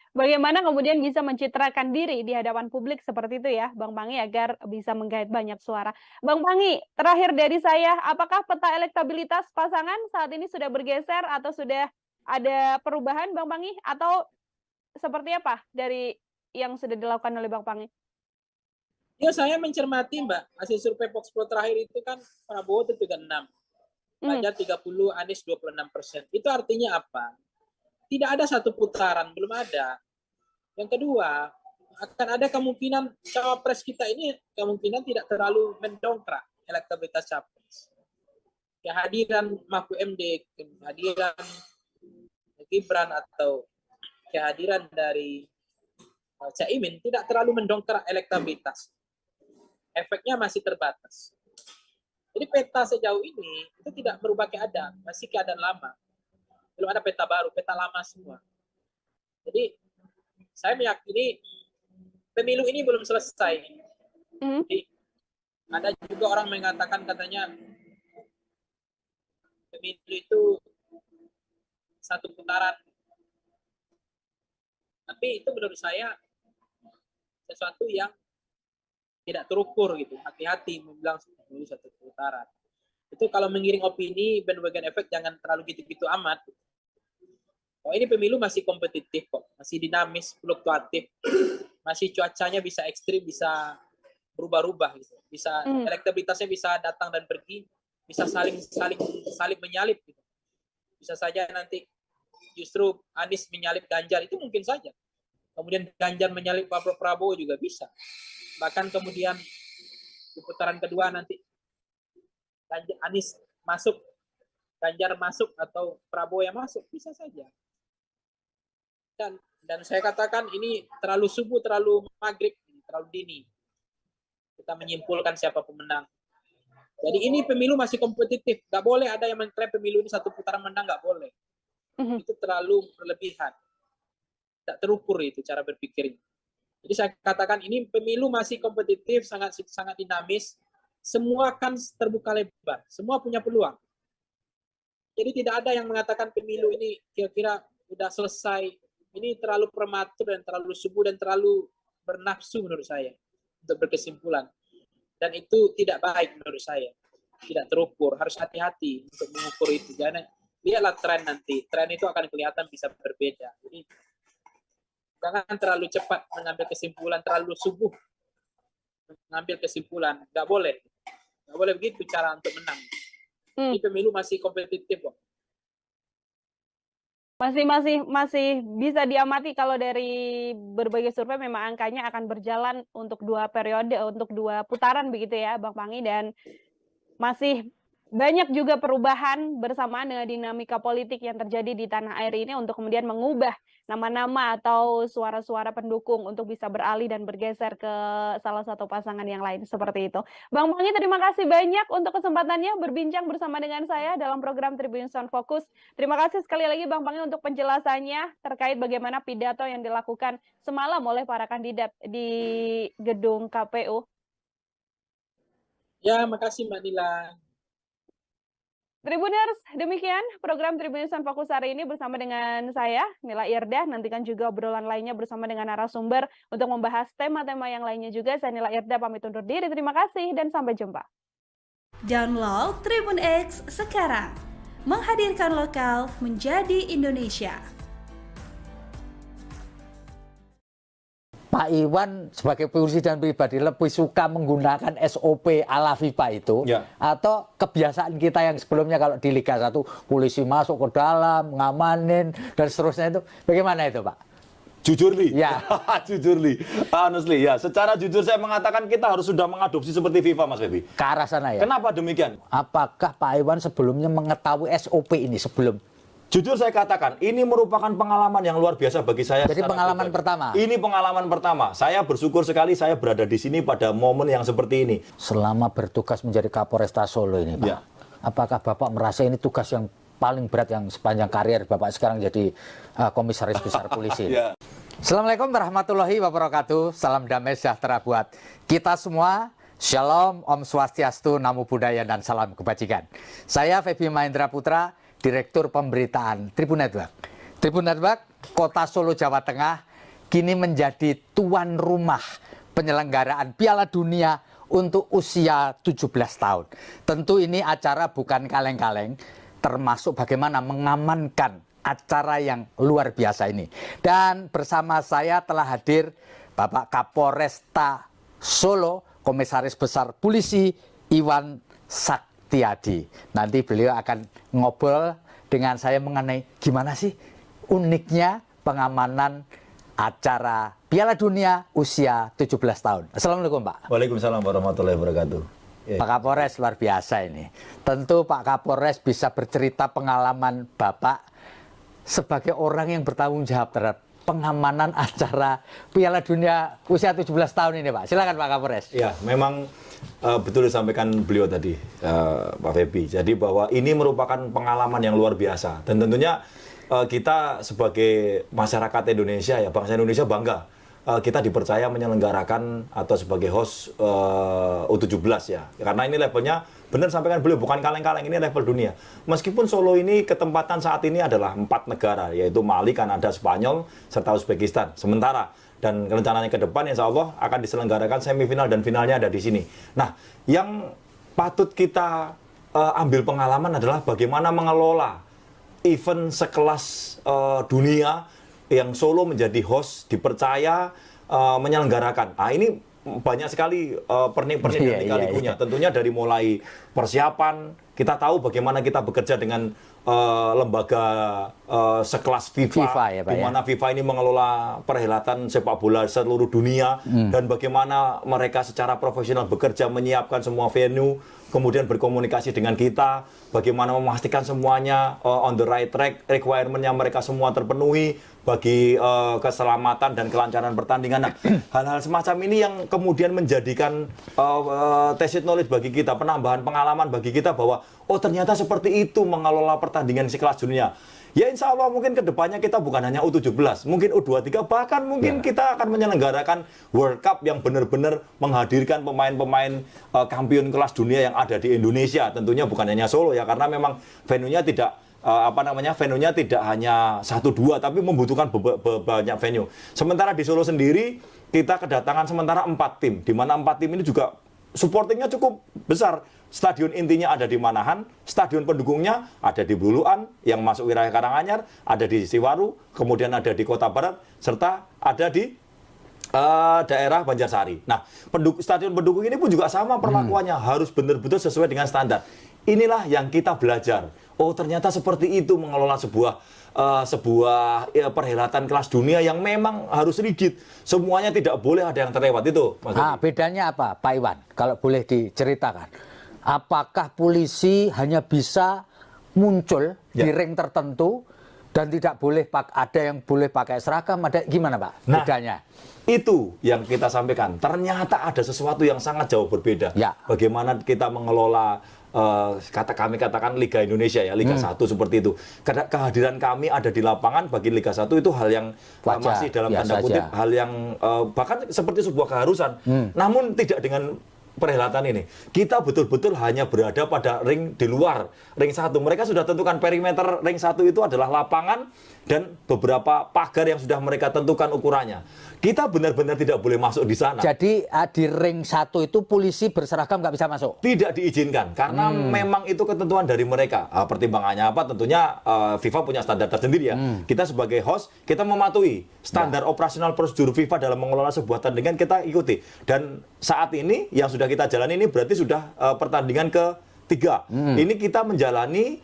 Bagaimana kemudian bisa mencitrakan diri di hadapan publik seperti itu ya, Bang Panggi, agar bisa menggait banyak suara. Bang Panggi, terakhir dari saya, apakah peta elektabilitas pasangan saat ini sudah bergeser atau sudah ada perubahan, Bang Panggi? Atau seperti apa dari yang sudah dilakukan oleh Bang Panggi? Ya, saya mencermati, Mbak. Hasil survei Foxpro terakhir itu kan Prabowo itu 36. Ganjar 30, Anies 26%. Itu artinya apa? Tidak ada satu putaran, belum ada. Yang kedua, akan ada kemungkinan cawapres kita ini kemungkinan tidak terlalu mendongkrak elektabilitas capres. Kehadiran Mahfud MD, kehadiran Gibran atau kehadiran dari Caimin tidak terlalu mendongkrak elektabilitas. Efeknya masih terbatas. Jadi peta sejauh ini itu tidak berubah keadaan, masih keadaan lama. Belum ada peta baru, peta lama semua. Jadi saya meyakini pemilu ini belum selesai. Jadi, ada juga orang mengatakan katanya pemilu itu satu putaran. Tapi itu menurut saya sesuatu yang tidak terukur gitu. Hati-hati membilang pemilu satu putaran. Itu kalau mengiring opini, bandwagon efek jangan terlalu gitu-gitu amat. Oh, ini pemilu masih kompetitif kok, masih dinamis, fluktuatif, masih cuacanya bisa ekstrim, bisa berubah-ubah gitu, bisa elektabilitasnya bisa datang dan pergi, bisa saling menyalip gitu. Bisa saja nanti justru Anies menyalip Ganjar, itu mungkin saja. Kemudian Ganjar menyalip Pak Prabowo juga bisa. Bahkan kemudian di putaran kedua nanti Anies masuk, Ganjar masuk atau Prabowo yang masuk, bisa saja. Dan saya katakan ini terlalu subuh, terlalu maghrib, terlalu dini. Kita menyimpulkan siapa pemenang. Jadi ini pemilu masih kompetitif. Nggak boleh ada yang mengklaim pemilu ini satu putaran menang, nggak boleh. Itu terlalu berlebihan. Tak terukur itu cara berpikirnya. Jadi saya katakan ini pemilu masih kompetitif, sangat dinamis. Semua kan terbuka lebar, semua punya peluang. Jadi tidak ada yang mengatakan pemilu ini kira-kira udah selesai. Ini terlalu prematur dan terlalu subuh dan terlalu bernafsu menurut saya untuk berkesimpulan. Dan itu tidak baik menurut saya. Tidak terukur, harus hati-hati untuk mengukur itu. Jangan lihatlah tren nanti. Tren itu akan kelihatan bisa berbeda. Jadi jangan terlalu cepat mengambil kesimpulan, terlalu subuh mengambil kesimpulan. Nggak boleh. Nggak boleh begitu cara untuk menang. Ini pemilu masih kompetitif kok. Masih bisa diamati kalau dari berbagai survei memang angkanya akan berjalan untuk 2 periode, untuk 2 putaran begitu ya Bang Panggi, dan masih banyak juga perubahan bersamaan dengan dinamika politik yang terjadi di tanah air ini untuk kemudian mengubah nama-nama atau suara-suara pendukung untuk bisa beralih dan bergeser ke salah satu pasangan yang lain seperti itu. Bang Panggi, terima kasih banyak untuk kesempatannya berbincang bersama dengan saya dalam program Tribun Sound Focus. Terima kasih sekali lagi Bang Panggi untuk penjelasannya terkait bagaimana pidato yang dilakukan semalam oleh para kandidat di gedung KPU. Ya, makasih Mbak Nila. Tribuners, demikian program Tribun Sound Fokus hari ini bersama dengan saya, Nila Irdah. Nantikan juga obrolan lainnya bersama dengan narasumber untuk membahas tema-tema yang lainnya juga. Saya Nila Irdah pamit undur diri. Terima kasih dan sampai jumpa. Download Tribun X sekarang. Menghadirkan lokal menjadi Indonesia. Pak Iwan sebagai presiden pribadi lebih suka menggunakan SOP ala FIFA itu atau kebiasaan kita yang sebelumnya kalau di Liga 1 polisi masuk ke dalam, ngamanin dan seterusnya itu bagaimana itu Pak? Jujur Li, ya. Jujur Li, honestly ya, secara jujur saya mengatakan kita harus sudah mengadopsi seperti FIFA Mas Febi. Ke arah sana ya. Kenapa demikian? Apakah Pak Iwan sebelumnya mengetahui SOP ini sebelum? Jujur saya katakan, ini merupakan pengalaman yang luar biasa bagi saya. Jadi pengalaman pertama? Ini pengalaman pertama. Saya bersyukur sekali saya berada di sini pada momen yang seperti ini. Selama bertugas menjadi Kapolresta Solo ini Pak, apakah Bapak merasa ini tugas yang paling berat yang sepanjang karier Bapak sekarang jadi Komisaris Besar Polisi? Assalamualaikum warahmatullahi wabarakatuh. Salam damai sejahtera buat kita semua. Shalom, Om Swastiastu, Namo Buddhaya, dan salam kebajikan. Saya Febi Mahendra Putra, Direktur Pemberitaan Tribun Network. Tribun Network, Kota Solo, Jawa Tengah, kini menjadi tuan rumah penyelenggaraan Piala Dunia untuk usia 17 tahun. Tentu ini acara bukan kaleng-kaleng, termasuk bagaimana mengamankan acara yang luar biasa ini. Dan bersama saya telah hadir Bapak Kapolresta Solo, Komisaris Besar Polisi Iwan Saktiadi. Nanti beliau akan ngobrol dengan saya mengenai gimana sih uniknya pengamanan acara Piala Dunia usia 17 tahun. Assalamualaikum Pak. Waalaikumsalam warahmatullahi wabarakatuh. Pak Kapolres luar biasa ini. Tentu Pak Kapolres bisa bercerita pengalaman Bapak sebagai orang yang bertanggung jawab terhadap pengamanan acara Piala Dunia usia 17 tahun ini Pak. Silakan Pak Kapolres. Ya, memang betul disampaikan beliau tadi, Pak Febi. Jadi bahwa ini merupakan pengalaman yang luar biasa. Dan tentunya kita sebagai masyarakat Indonesia, ya bangsa Indonesia bangga. Kita dipercaya menyelenggarakan atau sebagai host U17 ya. Karena ini levelnya, benar sampaikan beliau, bukan kaleng-kaleng, ini level dunia. Meskipun Solo ini ketempatan saat ini adalah 4 negara, yaitu Mali, Kanada, Spanyol, serta Uzbekistan. Sementara dan rencananya ke depan insya Allah akan diselenggarakan semifinal dan finalnya ada di sini. Nah, yang patut kita ambil pengalaman adalah bagaimana mengelola event sekelas dunia yang Solo menjadi host, dipercaya menyelenggarakan. Nah, ini banyak sekali pernik-pernik dan lika-likunya. Tentunya dari mulai persiapan, kita tahu bagaimana kita bekerja dengan lembaga sekelas FIFA ya, Pak, di mana FIFA ini mengelola perhelatan sepak bola seluruh dunia dan bagaimana mereka secara profesional bekerja menyiapkan semua venue, kemudian berkomunikasi dengan kita, bagaimana memastikan semuanya on the right track, requirement-nya mereka semua terpenuhi bagi keselamatan dan kelancaran pertandingan. Nah, hal-hal semacam ini yang kemudian menjadikan tacit knowledge bagi kita, penambahan pengalaman bagi kita bahwa oh ternyata seperti itu mengelola pertandingan sekelas dunia. Ya insya Allah mungkin kedepannya kita bukan hanya U17, mungkin U23, bahkan mungkin kita akan menyelenggarakan World Cup yang benar-benar menghadirkan pemain-pemain kampion kelas dunia yang ada di Indonesia. Tentunya bukan hanya Solo ya, karena memang venue-nya tidak venue-nya tidak hanya 1-2, tapi membutuhkan banyak venue. Sementara di Solo sendiri kita kedatangan sementara 4 tim, di mana 4 tim ini juga supportingnya cukup besar. Stadion intinya ada di Manahan, stadion pendukungnya ada di Buluan yang masuk wilayah Karanganyar, ada di Siwaru, kemudian ada di Kota Barat, serta ada di daerah Banjarsari. Nah, stadion pendukung ini pun juga sama perlakuannya, harus benar-benar sesuai dengan standar. Inilah yang kita belajar. Oh, ternyata seperti itu mengelola sebuah perhelatan kelas dunia yang memang harus rigid. Semuanya tidak boleh ada yang terlewat itu. Bedanya apa, Pak Iwan? Kalau boleh diceritakan. Apakah polisi hanya bisa muncul di ring tertentu dan tidak boleh ada yang boleh pakai seragam, ada gimana Pak? Bedanya? Itu yang kita sampaikan. Ternyata ada sesuatu yang sangat jauh berbeda. Bagaimana kita mengelola kami katakan Liga Indonesia ya, Liga 1 seperti itu. Karena kehadiran kami ada di lapangan bagi Liga 1 itu hal yang masih dalam tanda kutip hal yang bahkan seperti sebuah keharusan. Namun tidak dengan perhelatan ini. Kita betul-betul hanya berada pada ring di luar ring 1. Mereka sudah tentukan perimeter ring 1 itu adalah lapangan dan beberapa pagar yang sudah mereka tentukan ukurannya. Kita benar-benar tidak boleh masuk di sana. Jadi di ring 1 itu polisi berseragam nggak bisa masuk? Tidak diizinkan, karena memang itu ketentuan dari mereka. Pertimbangannya apa? Tentunya FIFA punya standar tersendiri ya. Kita sebagai host, kita mematuhi standar operasional prosedur FIFA dalam mengelola sebuah tandingan, kita ikuti. Dan saat ini yang sudah kita jalani ini berarti sudah pertandingan ke-3. Ini kita menjalani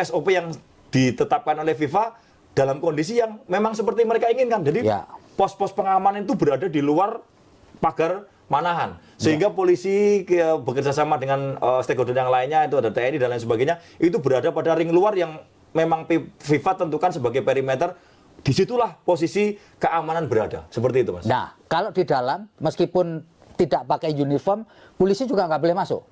SOP yang ditetapkan oleh FIFA dalam kondisi yang memang seperti mereka inginkan. Jadi pos-pos pengamanan itu berada di luar pagar Manahan. Sehingga polisi bekerja sama dengan stakeholder yang lainnya, itu ada TNI dan lain sebagainya, itu berada pada ring luar yang memang FIFA tentukan sebagai perimeter. Disitulah posisi keamanan berada. Seperti itu, Mas. Nah, kalau di dalam, meskipun tidak pakai uniform, polisi juga nggak boleh masuk?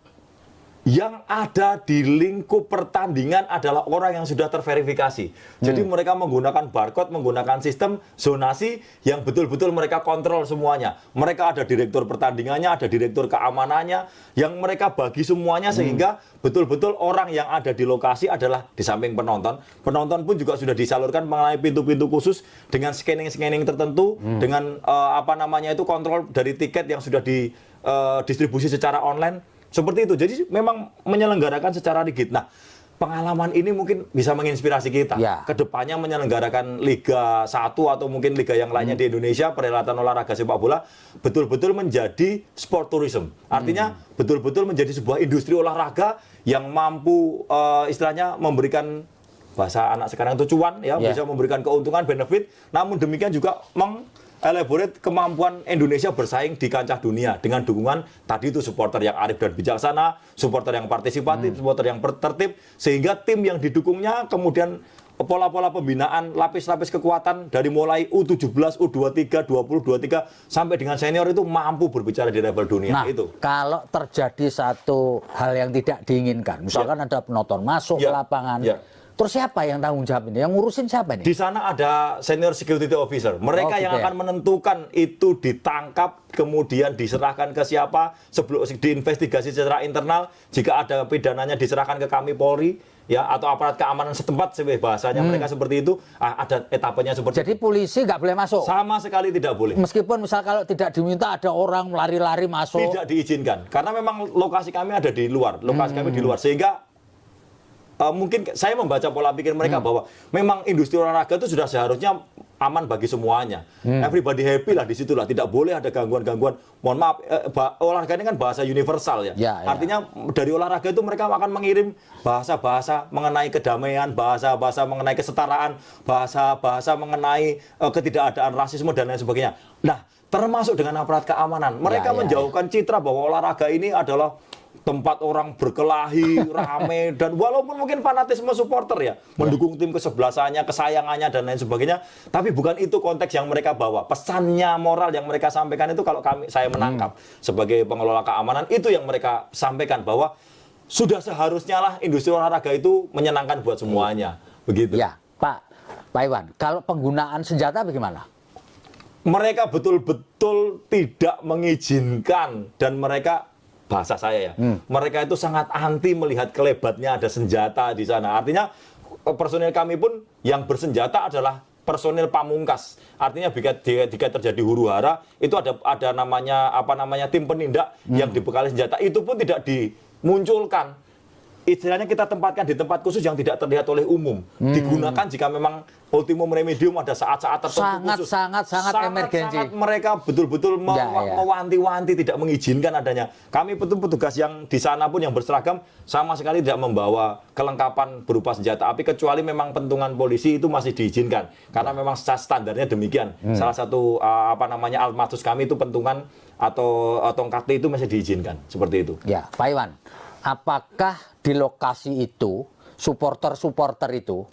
Yang ada di lingkup pertandingan adalah orang yang sudah terverifikasi. Jadi mereka menggunakan barcode, menggunakan sistem zonasi yang betul-betul mereka kontrol semuanya. Mereka ada direktur pertandingannya, ada direktur keamanannya, yang mereka bagi semuanya sehingga betul-betul orang yang ada di lokasi adalah di samping penonton. Penonton pun juga sudah disalurkan mengenai pintu-pintu khusus dengan scanning-scanning tertentu, dengan kontrol dari tiket yang sudah didistribusi secara online. Seperti itu. Jadi memang menyelenggarakan secara rigid. Nah, pengalaman ini mungkin bisa menginspirasi kita. Kedepannya menyelenggarakan Liga 1 atau mungkin liga yang lainnya di Indonesia, perhelatan olahraga sepak bola, betul-betul menjadi sport tourism. Artinya betul-betul menjadi sebuah industri olahraga yang mampu istilahnya memberikan, bahasa anak sekarang itu cuan, ya, bisa memberikan keuntungan, benefit. Namun demikian juga elaborate kemampuan Indonesia bersaing di kancah dunia dengan dukungan tadi itu supporter yang arif dan bijaksana, supporter yang partisipatif, supporter yang tertib, sehingga tim yang didukungnya kemudian pola-pola pembinaan, lapis-lapis kekuatan dari mulai U17, U23, 20, 23 sampai dengan senior itu mampu berbicara di level dunia. Nah, itu kalau terjadi satu hal yang tidak diinginkan, misalkan ada penonton masuk ke lapangan, terus siapa yang tanggung jawab ini? Yang ngurusin siapa nih? Di sana ada senior security officer. Mereka yang akan menentukan itu ditangkap, kemudian diserahkan ke siapa, sebelum diinvestigasi secara internal. Jika ada pidananya diserahkan ke kami Polri, ya, atau aparat keamanan setempat, bahasanya mereka seperti itu. Ada etapenya seperti itu. Jadi polisi nggak boleh masuk? Sama sekali tidak boleh. Meskipun misal kalau tidak diminta ada orang lari-lari masuk? Tidak diizinkan. Karena memang lokasi kami ada di luar. Lokasi kami di luar. Sehingga mungkin saya membaca pola pikir mereka bahwa memang industri olahraga itu sudah seharusnya aman bagi semuanya. Everybody happy lah di situ lah. Tidak boleh ada gangguan-gangguan. Mohon maaf, olahraga ini kan bahasa universal ya. Artinya dari olahraga itu mereka akan mengirim bahasa-bahasa mengenai kedamaian, bahasa-bahasa mengenai kesetaraan, bahasa-bahasa mengenai ketidakadaan rasisme dan lain sebagainya. Nah, termasuk dengan aparat keamanan. Mereka menjauhkan citra bahwa olahraga ini adalah tempat orang berkelahi, rame, dan walaupun mungkin fanatisme supporter ya, mendukung tim kesebelasannya, kesayangannya, dan lain sebagainya, tapi bukan itu konteks yang mereka bawa. Pesannya, moral yang mereka sampaikan itu kalau saya menangkap sebagai pengelola keamanan, itu yang mereka sampaikan bahwa sudah seharusnya lah industri olahraga itu menyenangkan buat semuanya. Begitu. Ya, Pak Iwan, kalau penggunaan senjata bagaimana? Mereka betul-betul tidak mengizinkan dan mereka, bahasa saya ya, mereka itu sangat anti melihat kelebatnya ada senjata di sana. Artinya personil kami pun yang bersenjata adalah personil pamungkas. Artinya jika terjadi huru-hara itu ada namanya tim penindak yang dibekali senjata. Itu pun tidak dimunculkan. Istilahnya kita tempatkan di tempat khusus yang tidak terlihat oleh umum. Digunakan jika memang ultimum remedium ada saat-saat tertentu khusus. Sangat emergensi. Sangat mereka betul-betul mewanti-wanti tidak mengizinkan adanya. Kami petugas yang di sana pun yang berseragam sama sekali tidak membawa kelengkapan berupa senjata api kecuali memang pentungan polisi itu masih diizinkan. Karena memang standarnya demikian. Salah satu alat maksud kami itu pentungan atau tongkat itu masih diizinkan. Seperti itu. Ya, Pak Iwan. Apakah di lokasi itu supporter itu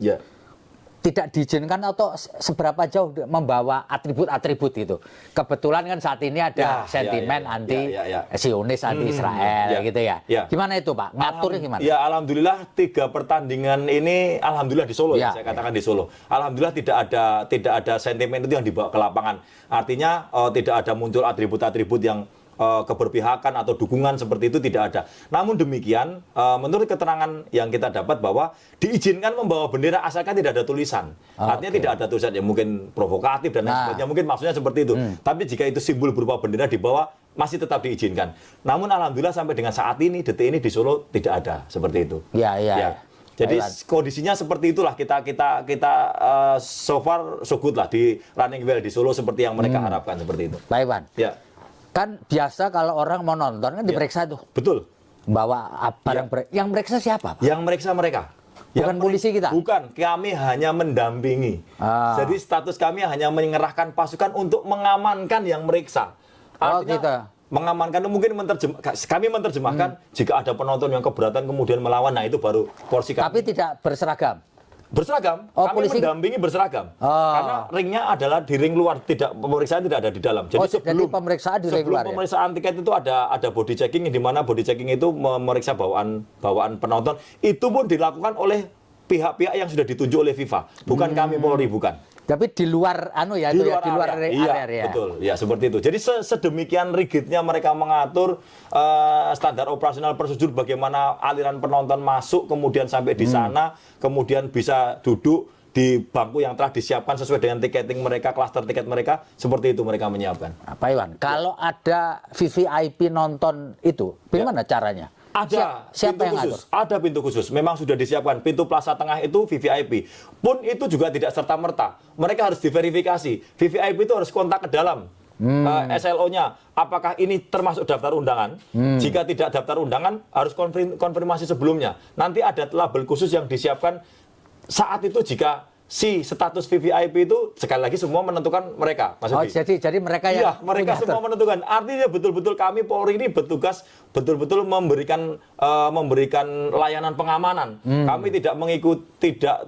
tidak diizinkan atau seberapa jauh membawa atribut-atribut itu? Kebetulan kan saat ini ada sentimen anti Zionis, anti Israel gitu ya. Gimana itu Pak? Ngaturnya gimana? Ya alhamdulillah 3 pertandingan ini alhamdulillah di Solo saya katakan di Solo. Alhamdulillah tidak ada sentimen itu yang dibawa ke lapangan. Artinya tidak ada muncul atribut-atribut yang keberpihakan atau dukungan seperti itu tidak ada. Namun demikian, menurut keterangan yang kita dapat bahwa diizinkan membawa bendera asalkan tidak ada tulisan. Artinya tidak ada tulisan yang mungkin provokatif dan lain sebagainya. Mungkin maksudnya seperti itu. Tapi jika itu simbol berupa bendera dibawa, masih tetap diizinkan. Namun alhamdulillah sampai dengan saat ini, detik ini di Solo tidak ada seperti itu. Jadi kondisinya seperti itulah kita so far so good lah di running well di Solo seperti yang mereka harapkan seperti itu. Pak Iwan. Kan biasa kalau orang mau nonton kan diperiksa tuh. Betul. Bawa barang yang meriksa siapa, Pak? Yang meriksa mereka. Bukan polisi kita? Bukan, kami hanya mendampingi. Jadi status kami hanya mengerahkan pasukan untuk mengamankan yang meriksa. Artinya mengamankan itu mungkin kami menerjemahkan jika ada penonton yang keberatan kemudian melawan, nah itu baru porsi kami. Tapi tidak berseragam? Berseragam, kami mendampingi berseragam. Karena ringnya adalah di ring luar, pemeriksaan tidak ada di dalam. Jadi sebelum pemeriksaan di ring luar, pemeriksaan tiket itu ada body checking, di mana body checking itu memeriksa bawaan penonton. Itu pun dilakukan oleh pihak-pihak yang sudah ditunjuk oleh FIFA, bukan kami Polri, bukan. Tapi di luar di luar area. Betul, ya seperti itu. Jadi sedemikian rigidnya mereka mengatur standar operasional prosedur bagaimana aliran penonton masuk kemudian sampai di sana, kemudian bisa duduk di bangku yang telah disiapkan sesuai dengan tiketing mereka, klaster tiket mereka, seperti itu mereka menyiapkan. Pak Iwan, kalau ada VVIP nonton itu, bagaimana caranya? Ada siapa yang khusus, ada pintu khusus. Memang sudah disiapkan. Pintu plaza tengah itu VVIP. Pun itu juga tidak serta-merta. Mereka harus diverifikasi. VVIP itu harus kontak ke dalam SLO-nya. Apakah ini termasuk daftar undangan? Jika tidak daftar undangan, harus konfirmasi sebelumnya. Nanti ada label khusus yang disiapkan saat itu jika si status VVIP itu sekali lagi semua menentukan mereka, Mas Edi. Jadi mereka yang mereka semua menentukan. Artinya betul-betul kami Polri ini bertugas betul-betul memberikan layanan pengamanan. Kami tidak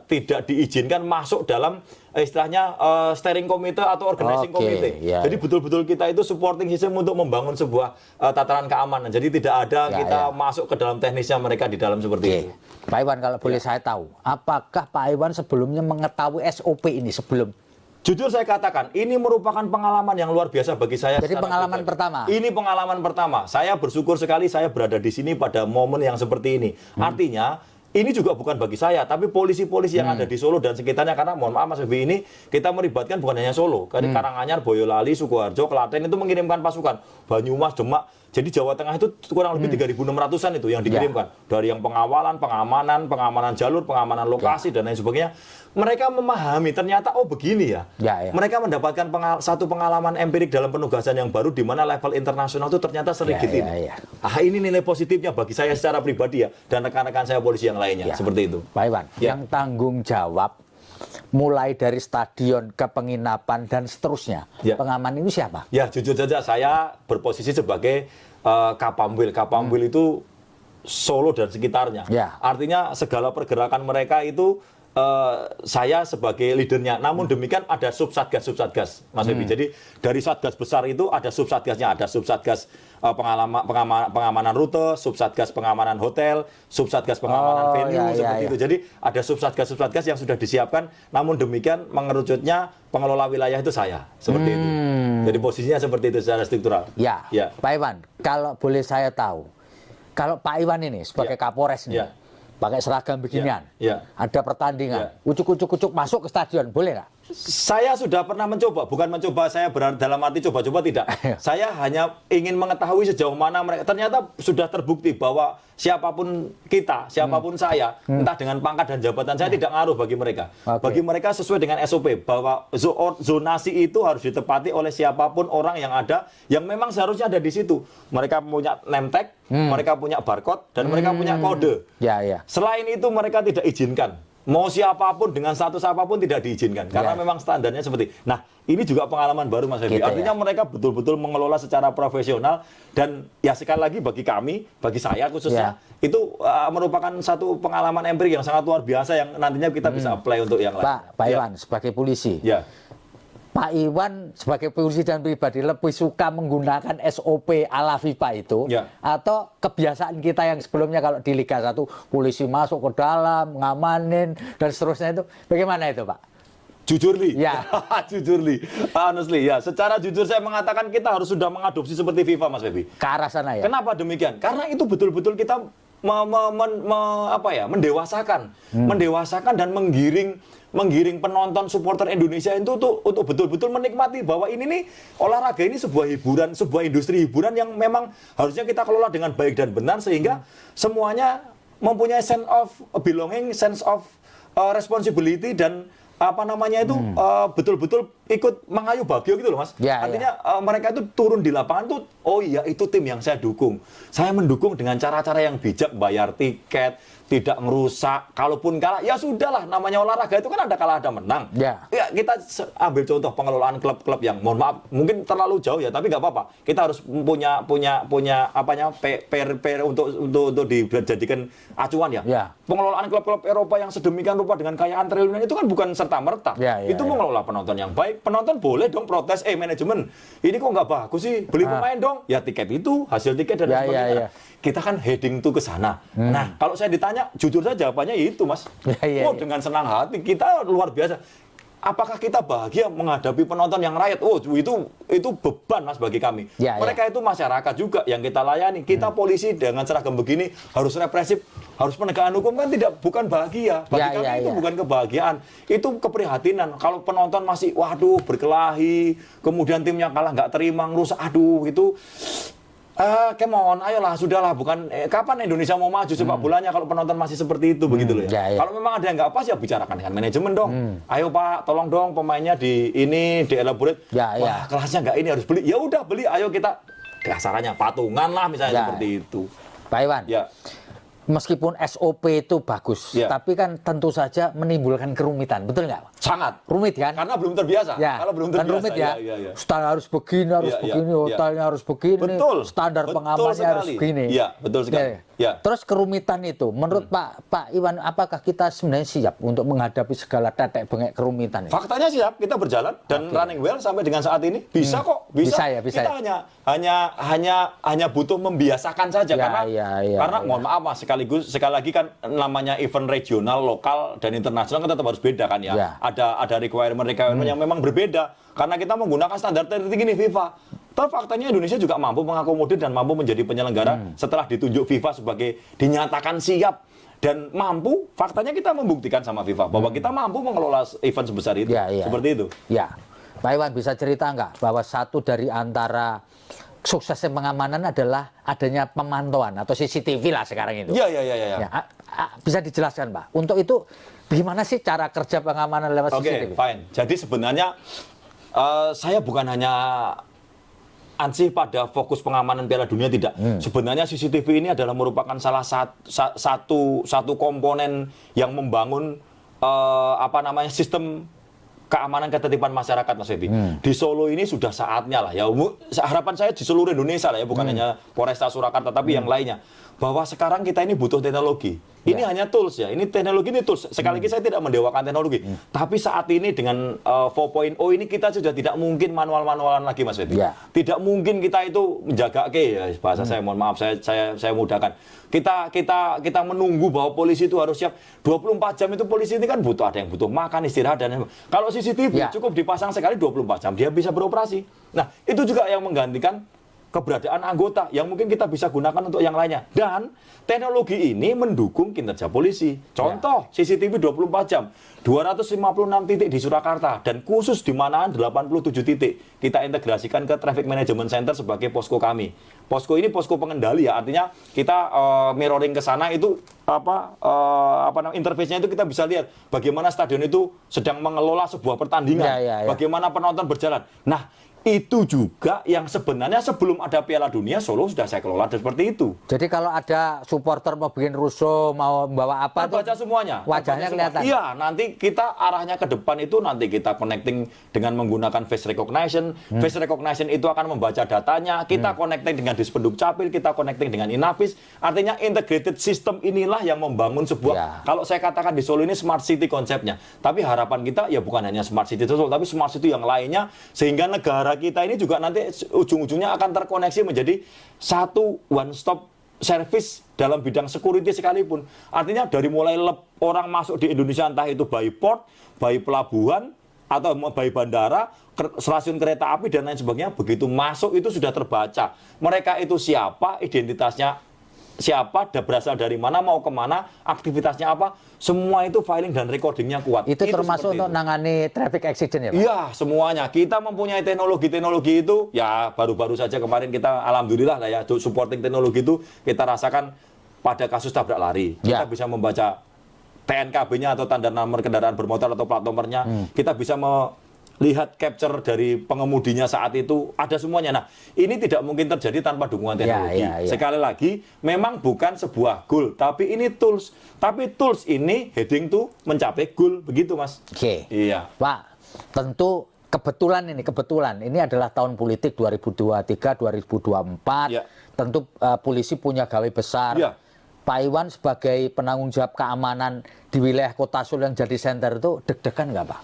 tidak diizinkan masuk dalam istilahnya steering committee atau organizing committee. Jadi betul-betul kita itu supporting system untuk membangun sebuah tataran keamanan. Jadi tidak ada kita masuk ke dalam teknisnya mereka di dalam seperti itu. Pak Iwan, kalau boleh saya tahu, apakah Pak Iwan sebelumnya mengetahui SOP ini sebelum? Jujur saya katakan, ini merupakan pengalaman yang luar biasa bagi saya. Jadi pengalaman pertama? Ini pengalaman pertama. Saya bersyukur sekali saya berada di sini pada momen yang seperti ini. Artinya, ini juga bukan bagi saya, tapi polisi-polisi yang ada di Solo dan sekitarnya. Karena mohon maaf Mas Ebi, ini kita melibatkan bukan hanya Solo. Karanganyar, Boyolali, Sukoharjo, Klaten itu mengirimkan pasukan. Banyumas, Demak. Jadi Jawa Tengah itu kurang lebih 3.600-an itu yang dikirimkan. Dari yang pengawalan, pengamanan jalur, pengamanan lokasi, dan lain sebagainya. Mereka memahami ternyata begini ya. Mereka mendapatkan satu pengalaman empirik dalam penugasan yang baru di mana level internasional itu ternyata serigit ini. Ini nilai positifnya bagi saya secara pribadi ya, dan rekan-rekan saya polisi yang lainnya seperti itu. Pak Iwan, yang tanggung jawab mulai dari stadion ke penginapan dan seterusnya, pengaman itu siapa? Ya jujur saja saya berposisi sebagai Kapamwil. Kapamwil itu Solo dan sekitarnya. Artinya segala pergerakan mereka itu saya sebagai leadernya. Namun demikian ada subsatgas, Mas Febi. Jadi dari satgas besar itu ada subsatgasnya, ada subsatgas pengamanan rute, subsatgas pengamanan hotel, subsatgas pengamanan venue seperti itu. Jadi ada subsatgas yang sudah disiapkan. Namun demikian mengerucutnya pengelola wilayah itu saya, seperti itu. Jadi posisinya seperti itu secara struktural. Ya, Pak Iwan, kalau boleh saya tahu, kalau Pak Iwan ini sebagai Kapolres nih, pakai seragam beginian, ada pertandingan, ucuk-ucuk masuk ke stadion, boleh nggak? Saya sudah pernah mencoba, bukan mencoba saya dalam arti coba-coba tidak. Saya hanya ingin mengetahui sejauh mana mereka. Ternyata sudah terbukti bahwa siapapun kita, siapapun saya, entah dengan pangkat dan jabatan saya tidak ngaruh bagi mereka. Bagi mereka sesuai dengan SOP bahwa zonasi itu harus ditepati oleh siapapun orang yang ada, yang memang seharusnya ada di situ. Mereka punya name tag, mereka punya barcode, dan mereka punya kode. Selain itu mereka tidak izinkan. Mau siapapun dengan status apapun tidak diizinkan karena memang standarnya seperti. Nah, ini juga pengalaman baru Mas Febi. Artinya mereka betul-betul mengelola secara profesional dan ya sekali lagi bagi kami, bagi saya khususnya itu merupakan satu pengalaman empirik yang sangat luar biasa yang nantinya kita bisa apply untuk yang lain. Pak Iwan sebagai polisi. Pak Iwan sebagai polisi dan pribadi lebih suka menggunakan SOP ala FIFA itu atau kebiasaan kita yang sebelumnya kalau di Liga 1 polisi masuk ke dalam, ngamanin dan seterusnya itu bagaimana itu Pak? Jujur Li, jujur Li, honestly secara jujur saya mengatakan kita harus sudah mengadopsi seperti FIFA Mas Febi. Ke arah sana ya? Kenapa demikian? Karena itu betul-betul kita mendewasakan dan menggiring penonton supporter Indonesia itu untuk betul-betul menikmati bahwa ini nih olahraga ini sebuah hiburan, sebuah industri hiburan yang memang harusnya kita kelola dengan baik dan benar sehingga semuanya mempunyai sense of belonging, sense of responsibility dan betul-betul ikut mengayu bagio gitu loh Mas. Artinya mereka itu turun di lapangan tuh, oh iya itu tim yang saya dukung. Saya mendukung dengan cara-cara yang bijak, bayar tiket, tidak merusak. Kalaupun kalah, ya sudahlah. Namanya olahraga itu kan ada kalah ada menang. Ya kita ambil contoh pengelolaan klub-klub yang mohon maaf mungkin terlalu jauh ya, tapi nggak apa-apa. Kita harus punya untuk dijadikan acuan ya. Pengelolaan klub-klub Eropa yang sedemikian rupa dengan kekayaan triliunan itu kan bukan serta-merta. Itu mengelola penonton yang baik. Penonton boleh dong protes, manajemen ini kok nggak bagus sih, beli pemain dong. Ya tiket itu, hasil tiket dan sebagainya. Kita kan heading tuh ke sana. Nah, kalau saya ditanya, jujur saja jawabannya itu, Mas. Dengan senang hati, kita luar biasa. Apakah kita bahagia menghadapi penonton yang rakyat? Oh, itu beban, Mas, bagi kami. Mereka itu masyarakat juga yang kita layani. Kita polisi dengan seragam begini harus represif, harus penegakan hukum kan bukan bahagia. Bagi kami itu bukan kebahagiaan, itu keprihatinan. Kalau penonton masih, waduh, berkelahi, kemudian timnya kalah nggak terima, ngerusak, aduh, itu come on, ayolah, sudahlah, bukan kapan Indonesia mau maju sepak bolanya kalau penonton masih seperti itu begitu loh ya. Kalau memang ada yang nggak pas ya bicarakan dengan manajemen dong. Ayo Pak, tolong dong pemainnya dielaborate. Wah, kelasnya nggak ini harus beli. Ya udah beli, ayo kita kasarannya patungan lah misalnya seperti itu. Pak Iwan. Meskipun SOP itu bagus, tapi kan tentu saja menimbulkan kerumitan, betul nggak? Sangat rumit kan? Karena belum terbiasa. Kalau belum terbiasa, rumit ya. Style harus begini, hotelnya harus begini, standar pengamannya harus begini. Iya, betul sekali. Terus kerumitan itu, menurut Pak Iwan, apakah kita sebenarnya siap untuk menghadapi segala tetek bengek kerumitan? Faktanya siap, kita berjalan dan running well sampai dengan saat ini. Bisa kok, bisa. Kita hanya butuh membiasakan saja karena mohon maaf Mas, sekali lagi kan namanya event regional, lokal dan internasional kan tetap harus beda kan ya. Ada requirement yang memang berbeda karena kita menggunakan standar tertinggi nih FIFA. Tapi faktanya Indonesia juga mampu mengakomodir dan mampu menjadi penyelenggara setelah ditunjuk FIFA sebagai dinyatakan siap dan mampu. Faktanya kita membuktikan sama FIFA bahwa kita mampu mengelola event sebesar itu. Seperti itu. Pak Iwan bisa cerita nggak bahwa satu dari antara suksesnya pengamanan adalah adanya pemantauan atau CCTV lah sekarang itu. Bisa dijelaskan Pak. Untuk itu gimana sih cara kerja pengamanan lewat CCTV? Oke, fine. Jadi sebenarnya saya bukan hanya ansih pada fokus pengamanan Piala Dunia, tidak. Sebenarnya CCTV ini adalah merupakan salah satu komponen yang membangun sistem keamanan ketertiban masyarakat, Mas Febi. Di Solo ini sudah saatnya lah ya. Harapan saya di seluruh Indonesia lah ya, bukan hanya Polresta Surakarta tapi yang lainnya. Bahwa sekarang kita ini butuh teknologi. Ini hanya tools ya, ini teknologi, ini tools. Sekali lagi saya tidak mendewakan teknologi. Tapi saat ini dengan 4.0 ini kita sudah tidak mungkin manual-manualan lagi, Mas Febi. Tidak mungkin kita itu menjaga, ya bahasa saya, mohon maaf, saya mudahkan. Kita menunggu bahwa polisi itu harus siap 24 jam. Itu polisi ini kan butuh, ada yang butuh makan, istirahat, dan kalau CCTV cukup dipasang sekali 24 jam, dia bisa beroperasi. Nah, itu juga yang menggantikan keberadaan anggota yang mungkin kita bisa gunakan untuk yang lainnya. Dan teknologi ini mendukung kinerja polisi. Contoh, CCTV 24 jam, 256 titik di Surakarta, dan khusus di Manahan 87 titik. Kita integrasikan ke Traffic Management Center sebagai posko kami. Posko ini posko pengendali ya, artinya kita mirroring ke sana itu interface-nya itu kita bisa lihat bagaimana stadion itu sedang mengelola sebuah pertandingan, bagaimana penonton berjalan. Nah, itu juga yang sebenarnya sebelum ada Piala Dunia, Solo sudah saya kelola seperti itu. Jadi kalau ada supporter mau bikin rusuh, mau bawa apa, baca semuanya, wajahnya kelihatan. Iya, nanti kita arahnya ke depan itu nanti kita connecting dengan menggunakan face recognition. Face recognition itu akan membaca datanya. Kita connecting dengan Dispenduk Capil, kita connecting dengan Inafis. Artinya integrated system inilah yang membangun sebuah. Kalau saya katakan di Solo ini smart city konsepnya. Tapi harapan kita ya bukan hanya smart city Solo, tapi smart city yang lainnya, sehingga negara kita ini juga nanti ujung-ujungnya akan terkoneksi menjadi satu one stop service dalam bidang security sekalipun. Artinya dari mulai orang masuk di Indonesia, entah itu by port, by pelabuhan, atau by bandara, stasiun kereta api dan lain sebagainya, begitu masuk itu sudah terbaca. Mereka itu siapa, identitasnya siapa, berasal dari mana, mau kemana, aktivitasnya apa, semua itu filing dan recordingnya kuat. Itu termasuk untuk nangani traffic accident ya Pak? Iya, semuanya. Kita mempunyai teknologi-teknologi itu, ya baru-baru saja kemarin kita, alhamdulillah lah ya, supporting teknologi itu kita rasakan pada kasus tabrak lari. Kita bisa membaca TNKB-nya atau tanda nomor kendaraan bermotor atau plat nomornya. Kita bisa lihat capture dari pengemudinya saat itu, ada semuanya. Nah, ini tidak mungkin terjadi tanpa dukungan teknologi. Sekali lagi, memang bukan sebuah goal, tapi ini tools. Tapi tools ini heading to mencapai goal, begitu Mas. Iya. Pak, tentu kebetulan ini adalah tahun politik 2023-2024. Tentu polisi punya gawe besar. Pak Iwan sebagai penanggung jawab keamanan di wilayah Kota Solo yang jadi center itu deg-degan nggak Pak?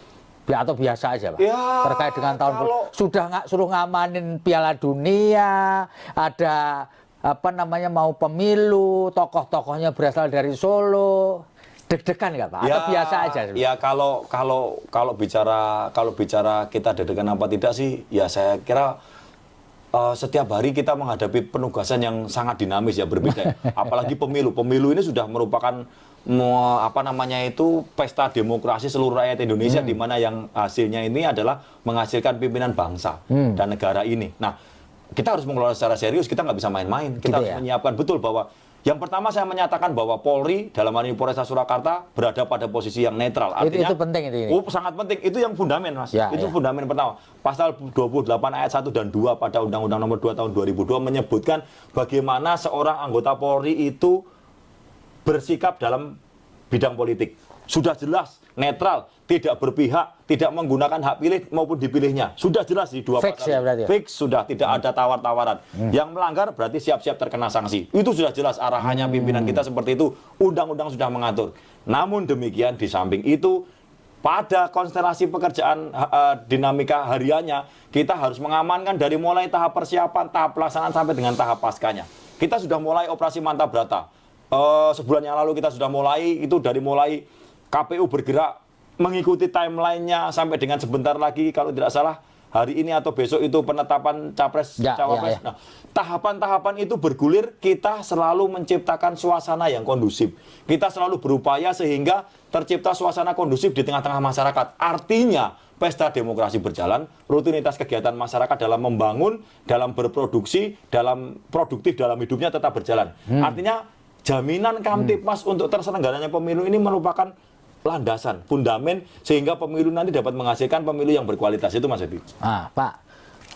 Atau biasa aja Pak? Terkait dengan tahun sudah nggak suruh ngamanin Piala Dunia, ada mau pemilu, tokoh-tokohnya berasal dari Solo, deg-degan nggak Pak? Atau biasa aja? Ya kalau bicara kita deg-degan apa tidak sih, ya saya kira setiap hari kita menghadapi penugasan yang sangat dinamis ya, berbeda. Apalagi pemilu ini sudah merupakan pesta demokrasi seluruh rakyat Indonesia, di mana yang hasilnya ini adalah menghasilkan pimpinan bangsa dan negara ini. Nah, kita harus mengelola secara serius, kita nggak bisa main-main. Kita harus menyiapkan betul bahwa yang pertama saya menyatakan bahwa Polri dalam hal ini Polresta Surakarta berada pada posisi yang netral. Artinya, itu penting itu. Sangat penting. Itu yang fundamen Mas. Itu fundamen pertama. Pasal 28 ayat 1 dan 2 pada Undang-Undang Nomor 2 Tahun 2002 menyebutkan bagaimana seorang anggota Polri itu bersikap dalam bidang politik. Sudah jelas, netral, tidak berpihak, tidak menggunakan hak pilih maupun dipilihnya. Sudah jelas di dua pasal. Fix sudah, tidak ada tawar-tawaran. Yang melanggar berarti siap-siap terkena sanksi. Itu sudah jelas arahannya pimpinan kita seperti itu. Undang-undang sudah mengatur. Namun demikian di samping itu, pada konstelasi pekerjaan dinamika hariannya, kita harus mengamankan dari mulai tahap persiapan, tahap pelaksanaan sampai dengan tahap paskanya. Kita sudah mulai operasi Manta Brata. Sebulan yang lalu kita sudah mulai, itu dari mulai KPU bergerak mengikuti timeline-nya sampai dengan sebentar lagi kalau tidak salah hari ini atau besok itu penetapan capres cawapres. Nah, tahapan-tahapan itu bergulir, kita selalu menciptakan suasana yang kondusif. Kita selalu berupaya sehingga tercipta suasana kondusif di tengah-tengah masyarakat. Artinya pesta demokrasi berjalan, rutinitas kegiatan masyarakat dalam membangun, dalam berproduksi, dalam produktif dalam hidupnya tetap berjalan. Artinya jaminan Kamtipmas untuk terselenggaranya pemilu ini merupakan landasan, fundamen, sehingga pemilu nanti dapat menghasilkan pemilu yang berkualitas. Itu Mas Edi. Pak,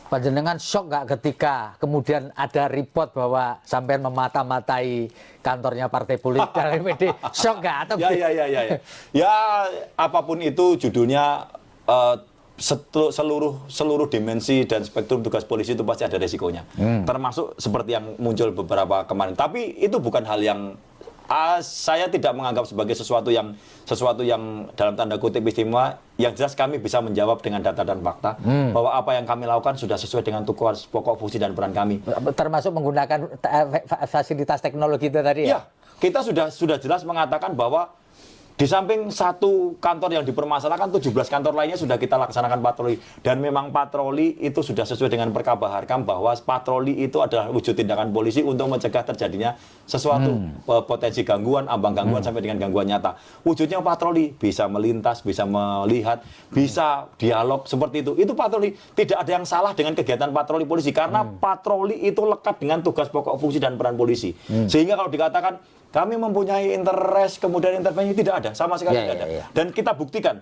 panjenengan shock nggak ketika kemudian ada report bahwa sampean memata-matai kantornya partai politik dalam MPD? Shock nggak? Atau Ya, apapun itu judulnya, seluruh dimensi dan spektrum tugas polisi itu pasti ada resikonya. Termasuk seperti yang muncul beberapa kemarin. Tapi itu bukan hal yang Saya tidak menganggap sebagai sesuatu yang dalam tanda kutip istimewa. Yang jelas kami bisa menjawab dengan data dan fakta bahwa apa yang kami lakukan sudah sesuai dengan tugas pokok fungsi dan peran kami. Termasuk menggunakan fasilitas teknologi itu tadi ya? Ya, kita sudah jelas mengatakan bahwa di samping satu kantor yang dipermasalahkan, 17 kantor lainnya sudah kita laksanakan patroli. Dan memang patroli itu sudah sesuai dengan Perkaba Harkam bahwa patroli itu adalah wujud tindakan polisi untuk mencegah terjadinya sesuatu potensi gangguan, ambang gangguan sampai dengan gangguan nyata. Wujudnya patroli, bisa melintas, bisa melihat, bisa dialog seperti itu. Itu patroli. Tidak ada yang salah dengan kegiatan patroli polisi karena patroli itu lekat dengan tugas pokok fungsi dan peran polisi. Sehingga kalau dikatakan kami mempunyai interest, kemudian intervensi, tidak ada, sama sekali tidak ada. Dan kita buktikan,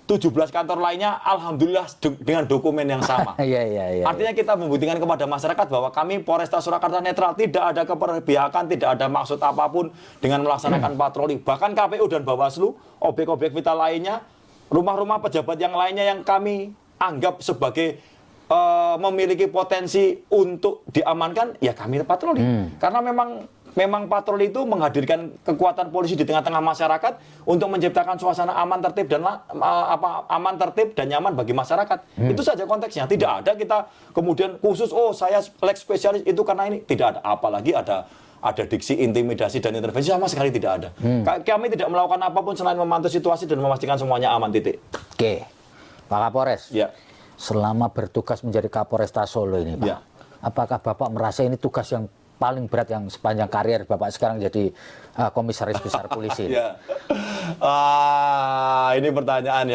17 kantor lainnya, alhamdulillah dengan dokumen yang sama. Artinya kita membuktikan kepada masyarakat bahwa kami Polresta Surakarta netral, tidak ada keperpihakan, tidak ada maksud apapun dengan melaksanakan patroli. Bahkan KPU dan Bawaslu, objek-objek vital lainnya, rumah-rumah pejabat yang lainnya yang kami anggap sebagai memiliki potensi untuk diamankan, ya kami patroli. Karena memang patroli itu menghadirkan kekuatan polisi di tengah-tengah masyarakat untuk menciptakan suasana aman tertib dan nyaman bagi masyarakat. Itu saja konteksnya. Tidak ada kita kemudian khusus saya leg spesialis itu karena ini, tidak ada. Apalagi ada diksi intimidasi dan intervensi, sama sekali tidak ada. Kami tidak melakukan apapun selain memantau situasi dan memastikan semuanya aman, titik. Oke, Pak Kapolres. Ya. Selama bertugas menjadi Kapolresta Solo ini, Pak, apakah Bapak merasa ini tugas yang paling berat yang sepanjang karier Bapak sekarang jadi Komisaris Besar Polisi? Ini pertanyaan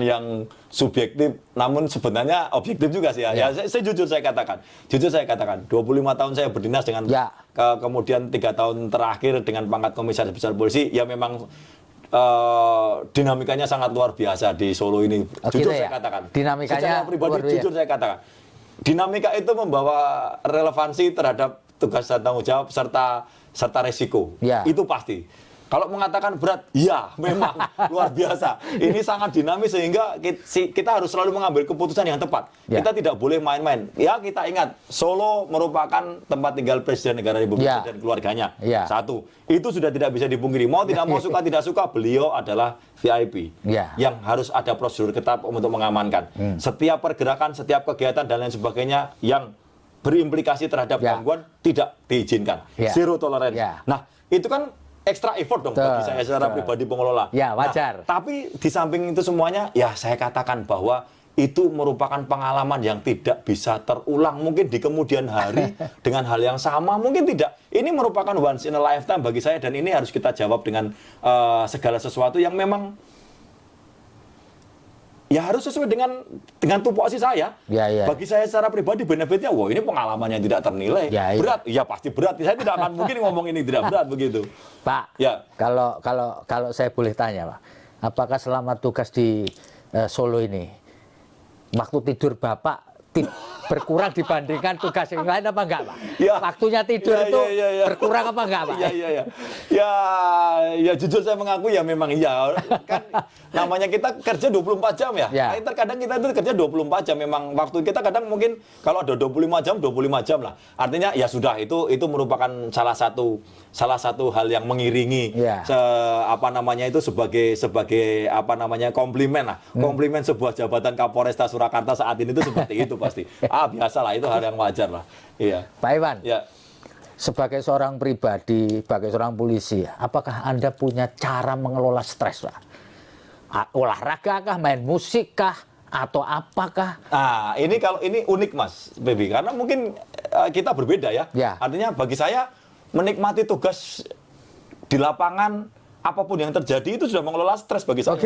yang subjektif, namun sebenarnya objektif juga sih ya. Saya jujur saya katakan, 25 tahun saya berdinas dengan kemudian 3 tahun terakhir dengan pangkat Komisaris Besar Polisi, ya memang dinamikanya sangat luar biasa di Solo ini. Jujur saya katakan. Dinamikanya secara pribadi jujur saya katakan. Dinamika itu membawa relevansi terhadap tugas dan tanggung jawab serta resiko. Itu pasti. Kalau mengatakan berat, ya memang luar biasa. Ini sangat dinamis sehingga kita harus selalu mengambil keputusan yang tepat. Kita tidak boleh main-main. Ya, kita ingat, Solo merupakan tempat tinggal Presiden Negara Republik Indonesia dan keluarganya. Satu, itu sudah tidak bisa dipungkiri. Mau tidak mau suka tidak suka, beliau adalah VIP yang harus ada prosedur ketat untuk mengamankan. Setiap pergerakan, setiap kegiatan dan lain sebagainya yang berimplikasi terhadap gangguan tidak diizinkan. Zero tolerance. Nah, itu kan extra effort dong bagi saya secara pribadi pengelola. Wajar. Nah, tapi di samping itu semuanya, ya saya katakan bahwa itu merupakan pengalaman yang tidak bisa terulang. Mungkin di kemudian hari dengan hal yang sama, mungkin tidak. Ini merupakan once in a lifetime bagi saya dan ini harus kita jawab dengan segala sesuatu yang memang ya harus sesuai dengan tupoksi saya. Bagi saya secara pribadi benefitnya, wah ini pengalaman yang tidak ternilai. Berat, ya pasti berat. Saya tidak akan mungkin ngomong ini tidak berat begitu. Pak, kalau saya boleh tanya, Pak, apakah selama tugas di Solo ini, waktu tidur Bapak berkurang dibandingkan tugas yang lain apa enggak, Pak? Waktunya tidur itu berkurang apa enggak, Pak? Ya jujur saya mengaku ya memang iya. Kan namanya kita kerja 24 jam ya. Terkadang kita itu kerja 24 jam. Memang waktu kita kadang mungkin kalau ada 25 jam lah. Artinya ya sudah itu merupakan salah satu hal yang mengiringi sebagai komplimen lah. Komplimen sebuah jabatan Kapolresta Surakarta saat ini itu seperti itu pasti. Biasalah, itu hal yang wajar lah. Pak Iwan, sebagai seorang pribadi, sebagai seorang polisi, apakah Anda punya cara mengelola stres, Pak? Olahraga kah, main musik kah, atau apakah? Ini unik Mas Baby, karena mungkin kita berbeda ya. Artinya bagi saya menikmati tugas di lapangan, apapun yang terjadi itu sudah mengelola stres bagi saya.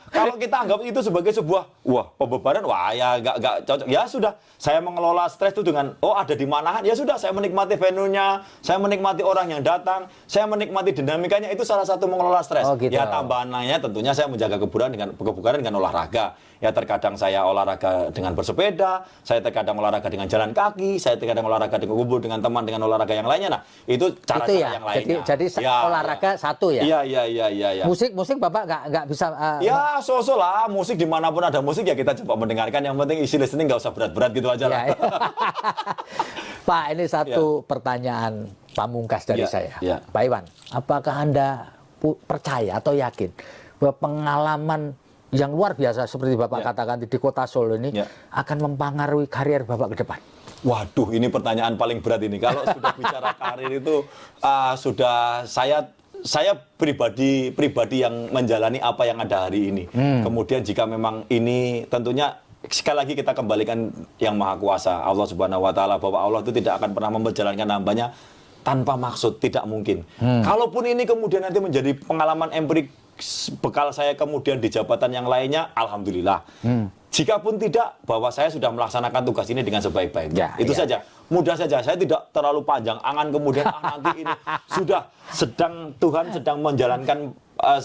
Kalau kita anggap itu sebagai sebuah pembebanan, ya nggak cocok. Ya sudah, saya mengelola stres itu dengan ada di mana, ya sudah saya menikmati venue-nya, saya menikmati orang yang datang, saya menikmati dinamikanya, itu salah satu mengelola stres. Ya tambahan lainnya tentunya saya menjaga kebugaran dengan olahraga. Ya terkadang saya olahraga dengan bersepeda, saya terkadang olahraga dengan jalan kaki, saya terkadang olahraga dengan kumpul dengan teman dengan olahraga yang lainnya. Nah, itu cara-cara yang lainnya. Jadi olahraga olahraga satu ya. Iya. Musik Bapak nggak bisa. Ya, so-so lah. Musik dimanapun ada musik ya kita coba mendengarkan. Yang penting isi listening nggak usah berat-berat gitu aja lah. Ya. Pak, ini satu pertanyaan pamungkas dari saya. Pak Iwan, apakah Anda percaya atau yakin bahwa pengalaman yang luar biasa seperti Bapak katakan di kota Solo ini akan mempengaruhi karir Bapak ke depan? Waduh, ini pertanyaan paling berat ini. Kalau sudah bicara karir itu sudah saya pribadi yang menjalani apa yang ada hari ini. Kemudian jika memang ini tentunya sekali lagi kita kembalikan yang Maha Kuasa Allah Subhanahu Wa Taala, bahwa Allah itu tidak akan pernah memperjalankan hambanya tanpa maksud, tidak mungkin. Kalaupun ini kemudian nanti menjadi pengalaman empirik bekal saya kemudian di jabatan yang lainnya, alhamdulillah. Jikapun tidak, bahwa saya sudah melaksanakan tugas ini dengan sebaik-baiknya. Itu saja. Mudah saja. Saya tidak terlalu panjang angan kemudian nanti ini sudah Tuhan sedang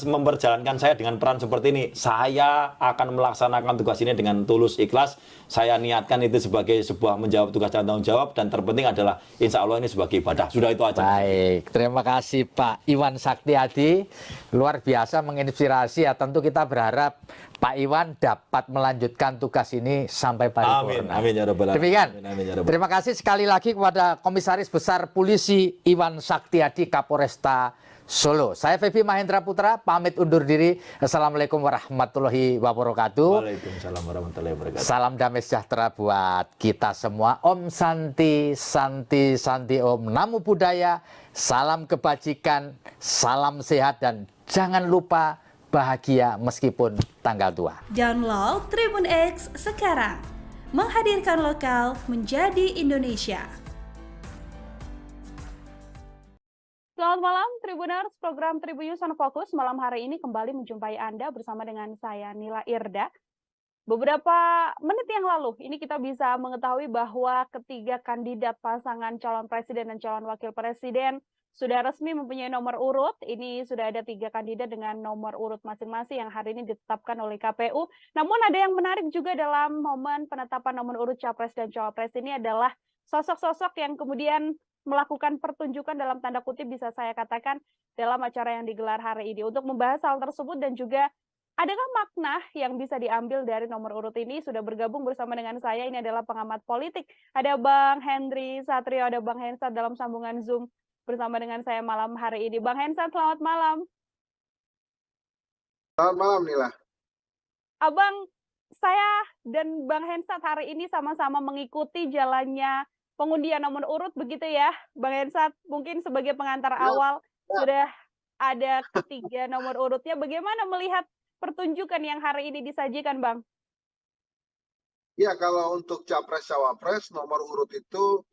memperjalankan saya dengan peran seperti ini. Saya akan melaksanakan tugas ini dengan tulus ikhlas. Saya niatkan itu sebagai sebuah menjawab tugas dan tanggung jawab, dan terpenting adalah insya Allah ini sebagai ibadah. Sudah itu aja. Baik, terima kasih Pak Iwan Saktiadi. Luar biasa menginspirasi ya. Tentu kita berharap Pak Iwan dapat melanjutkan tugas ini sampai paripurna. Amin ya rabbal alamin. Demikian. Amin ya rabbal. Terima kasih sekali lagi kepada Komisaris Besar Polisi Iwan Saktiadi, Kapolresta Solo. Saya Febi Mahendra Putra, pamit undur diri. Assalamualaikum warahmatullahi wabarakatuh. Waalaikumsalam warahmatullahi wabarakatuh. Salam damai sejahtera buat kita semua. Om Santi, Santi, Santi Om. Namo Buddhaya, salam kebajikan, salam sehat, dan jangan lupa bahagia meskipun tanggal tua. Download Tribun X sekarang. Menghadirkan lokal menjadi Indonesia. Selamat malam Tribuners, program Tribun News on Focus malam hari ini kembali menjumpai Anda bersama dengan saya Nila Irda. Beberapa menit yang lalu ini kita bisa mengetahui bahwa ketiga kandidat pasangan calon presiden dan calon wakil presiden sudah resmi mempunyai nomor urut. Ini sudah ada 3 kandidat dengan nomor urut masing-masing yang hari ini ditetapkan oleh KPU. Namun ada yang menarik juga dalam momen penetapan nomor urut capres dan cawapres ini adalah sosok-sosok yang kemudian melakukan pertunjukan dalam tanda kutip bisa saya katakan dalam acara yang digelar hari ini. Untuk membahas hal tersebut dan juga adakah makna yang bisa diambil dari nomor urut ini, sudah bergabung bersama dengan saya, ini adalah pengamat politik. Ada Bang Henry Satrio, ada Bang Hensat dalam sambungan Zoom bersama dengan saya malam hari ini. Bang Hensat, selamat malam. Selamat malam, Nila. Abang, saya dan Bang Hensat hari ini sama-sama mengikuti jalannya pengundian nomor urut, begitu ya, Bang Hensat? Mungkin sebagai pengantar awal, sudah ada 3 nomor urutnya. Bagaimana melihat pertunjukan yang hari ini disajikan, Bang? Ya, kalau untuk capres-cawapres, nomor urut itu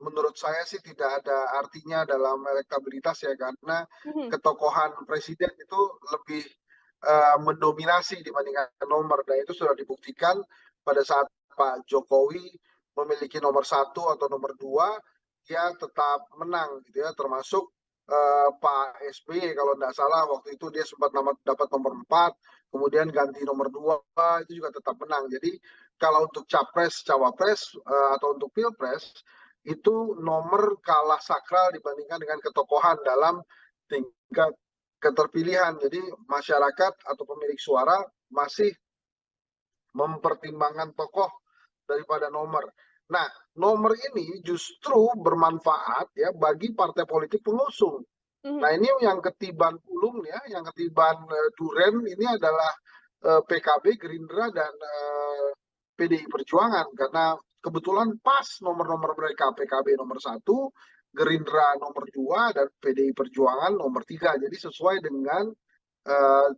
menurut saya sih tidak ada artinya dalam elektabilitas ya, karena ketokohan presiden itu lebih mendominasi dibandingkan nomor, dan itu sudah dibuktikan pada saat Pak Jokowi memiliki nomor 1 atau nomor 2, dia tetap menang gitu ya, termasuk Pak SBY kalau tidak salah waktu itu dia sempat dapat nomor 4, kemudian ganti nomor 2, itu juga tetap menang. Jadi kalau untuk capres, cawapres atau untuk pilpres itu nomor kalah sakral dibandingkan dengan ketokohan dalam tingkat keterpilihan. Jadi masyarakat atau pemilik suara masih mempertimbangkan tokoh daripada nomor. Nah, nomor ini justru bermanfaat ya bagi partai politik pengusung. Nah, ini yang ketiban ulung ya, yang ketiban duren ini adalah PKB, Gerindra, dan PDI Perjuangan, karena kebetulan pas nomor-nomor mereka, PKB nomor 1, Gerindra nomor 2, dan PDI Perjuangan nomor 3. Jadi sesuai dengan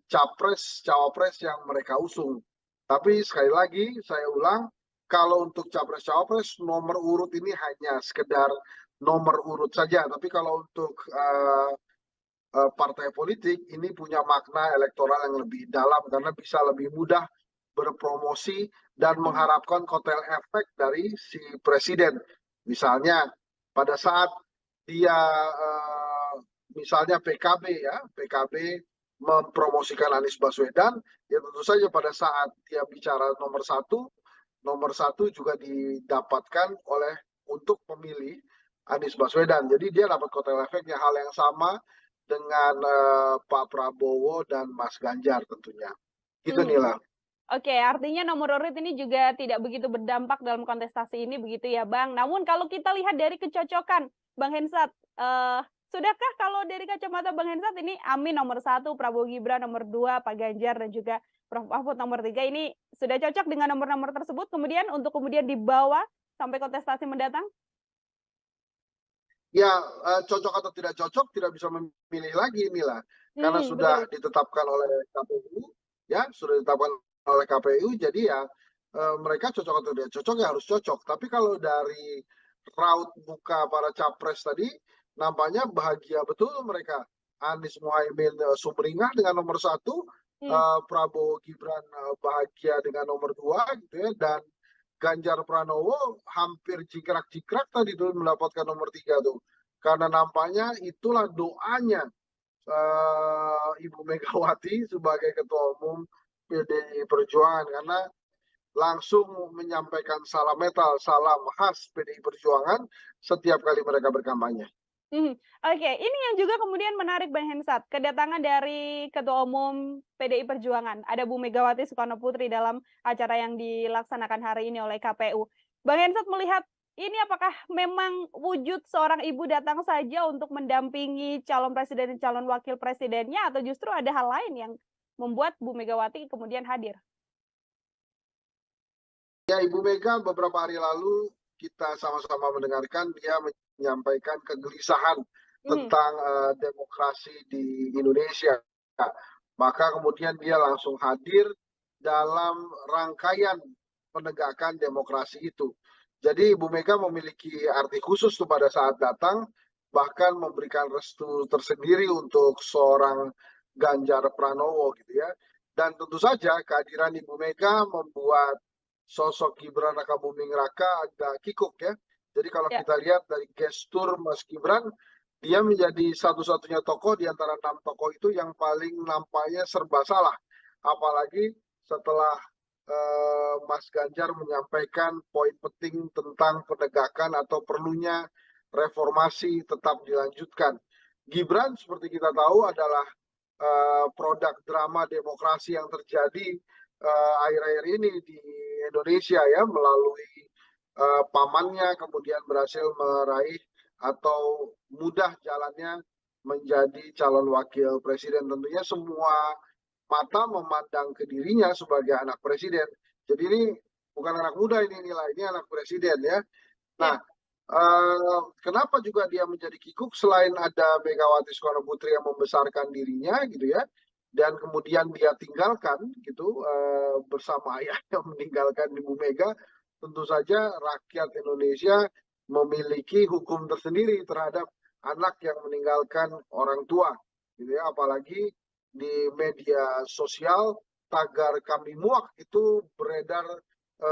capres, cawapres yang mereka usung. Tapi sekali lagi saya ulang, kalau untuk capres-cawapres nomor urut ini hanya sekedar nomor urut saja. Tapi kalau untuk partai politik ini punya makna elektoral yang lebih dalam karena bisa lebih mudah berpromosi dan mengharapkan kotel efek dari si presiden. Misalnya pada saat dia misalnya PKB ya, PKB mempromosikan Anies Baswedan, ya tentu saja pada saat dia bicara nomor 1 juga didapatkan oleh untuk pemilih Anies Baswedan. Jadi dia dapat kotel efeknya, hal yang sama dengan Pak Prabowo dan Mas Ganjar tentunya. Gitu Nila. Oke, artinya nomor urut ini juga tidak begitu berdampak dalam kontestasi ini begitu ya Bang. Namun kalau kita lihat dari kecocokan Bang Hensat, sudahkah kalau dari kacamata Bang Hensat ini Amin nomor 1, Prabowo Gibran nomor 2, Pak Ganjar dan juga Prof. Mahfud nomor 3 ini sudah cocok dengan nomor-nomor tersebut kemudian untuk kemudian dibawa sampai kontestasi mendatang? Ya, cocok atau tidak cocok tidak bisa memilih lagi inilah. Karena sudah ditetapkan oleh KPU, ya, sudah ditetapkan oleh KPU, jadi ya mereka cocok atau tidak cocok ya harus cocok. Tapi kalau dari raut muka para capres tadi, nampaknya bahagia betul mereka. Anies Mohaimin sumringah dengan nomor 1, Prabowo Gibran bahagia dengan nomor 2 gitu ya, dan Ganjar Pranowo hampir jikrak-jikrak tadi tuh mendapatkan nomor 3 tuh. Karena nampaknya itulah doanya Ibu Megawati sebagai Ketua Umum PDI Perjuangan, karena langsung menyampaikan salam metal, salam khas PDI Perjuangan setiap kali mereka berkampanye. Oke, ini yang juga kemudian menarik Bang Hensat, kedatangan dari Ketua Umum PDI Perjuangan, ada Bu Megawati Soekarno Putri dalam acara yang dilaksanakan hari ini oleh KPU. Bang Hensat melihat ini apakah memang wujud seorang ibu datang saja untuk mendampingi calon presiden dan calon wakil presidennya, atau justru ada hal lain yang membuat Bu Megawati kemudian hadir? Ya, Ibu Mega beberapa hari lalu kita sama-sama mendengarkan dia menyampaikan kegelisahan tentang demokrasi di Indonesia. Maka kemudian dia langsung hadir dalam rangkaian penegakan demokrasi itu. Jadi Ibu Mega memiliki arti khusus tuh pada saat datang, bahkan memberikan restu tersendiri untuk seorang Ganjar Pranowo gitu ya. Dan tentu saja kehadiran Ibu Mega membuat sosok Gibran Rakabuming Raka agak kikuk ya. Jadi kalau kita lihat dari gestur Mas Gibran, dia menjadi satu-satunya tokoh di antara 6 tokoh itu yang paling nampaknya serba salah. Apalagi setelah Mas Ganjar menyampaikan poin penting tentang penegakan atau perlunya reformasi tetap dilanjutkan. Gibran seperti kita tahu adalah produk drama demokrasi yang terjadi akhir-akhir ini di Indonesia ya, melalui pamannya kemudian berhasil meraih atau mudah jalannya menjadi calon wakil presiden. Tentunya semua mata memandang ke dirinya sebagai anak presiden. Jadi ini bukan anak muda ini anak presiden ya. Nah, kenapa juga dia menjadi kikuk selain ada Megawati Soekarno Putri yang membesarkan dirinya gitu ya, dan kemudian dia tinggalkan gitu bersama ayahnya meninggalkan Ibu Mega, tentu saja rakyat Indonesia memiliki hukum tersendiri terhadap anak yang meninggalkan orang tua gitu ya. Apalagi di media sosial tagar kami muak itu beredar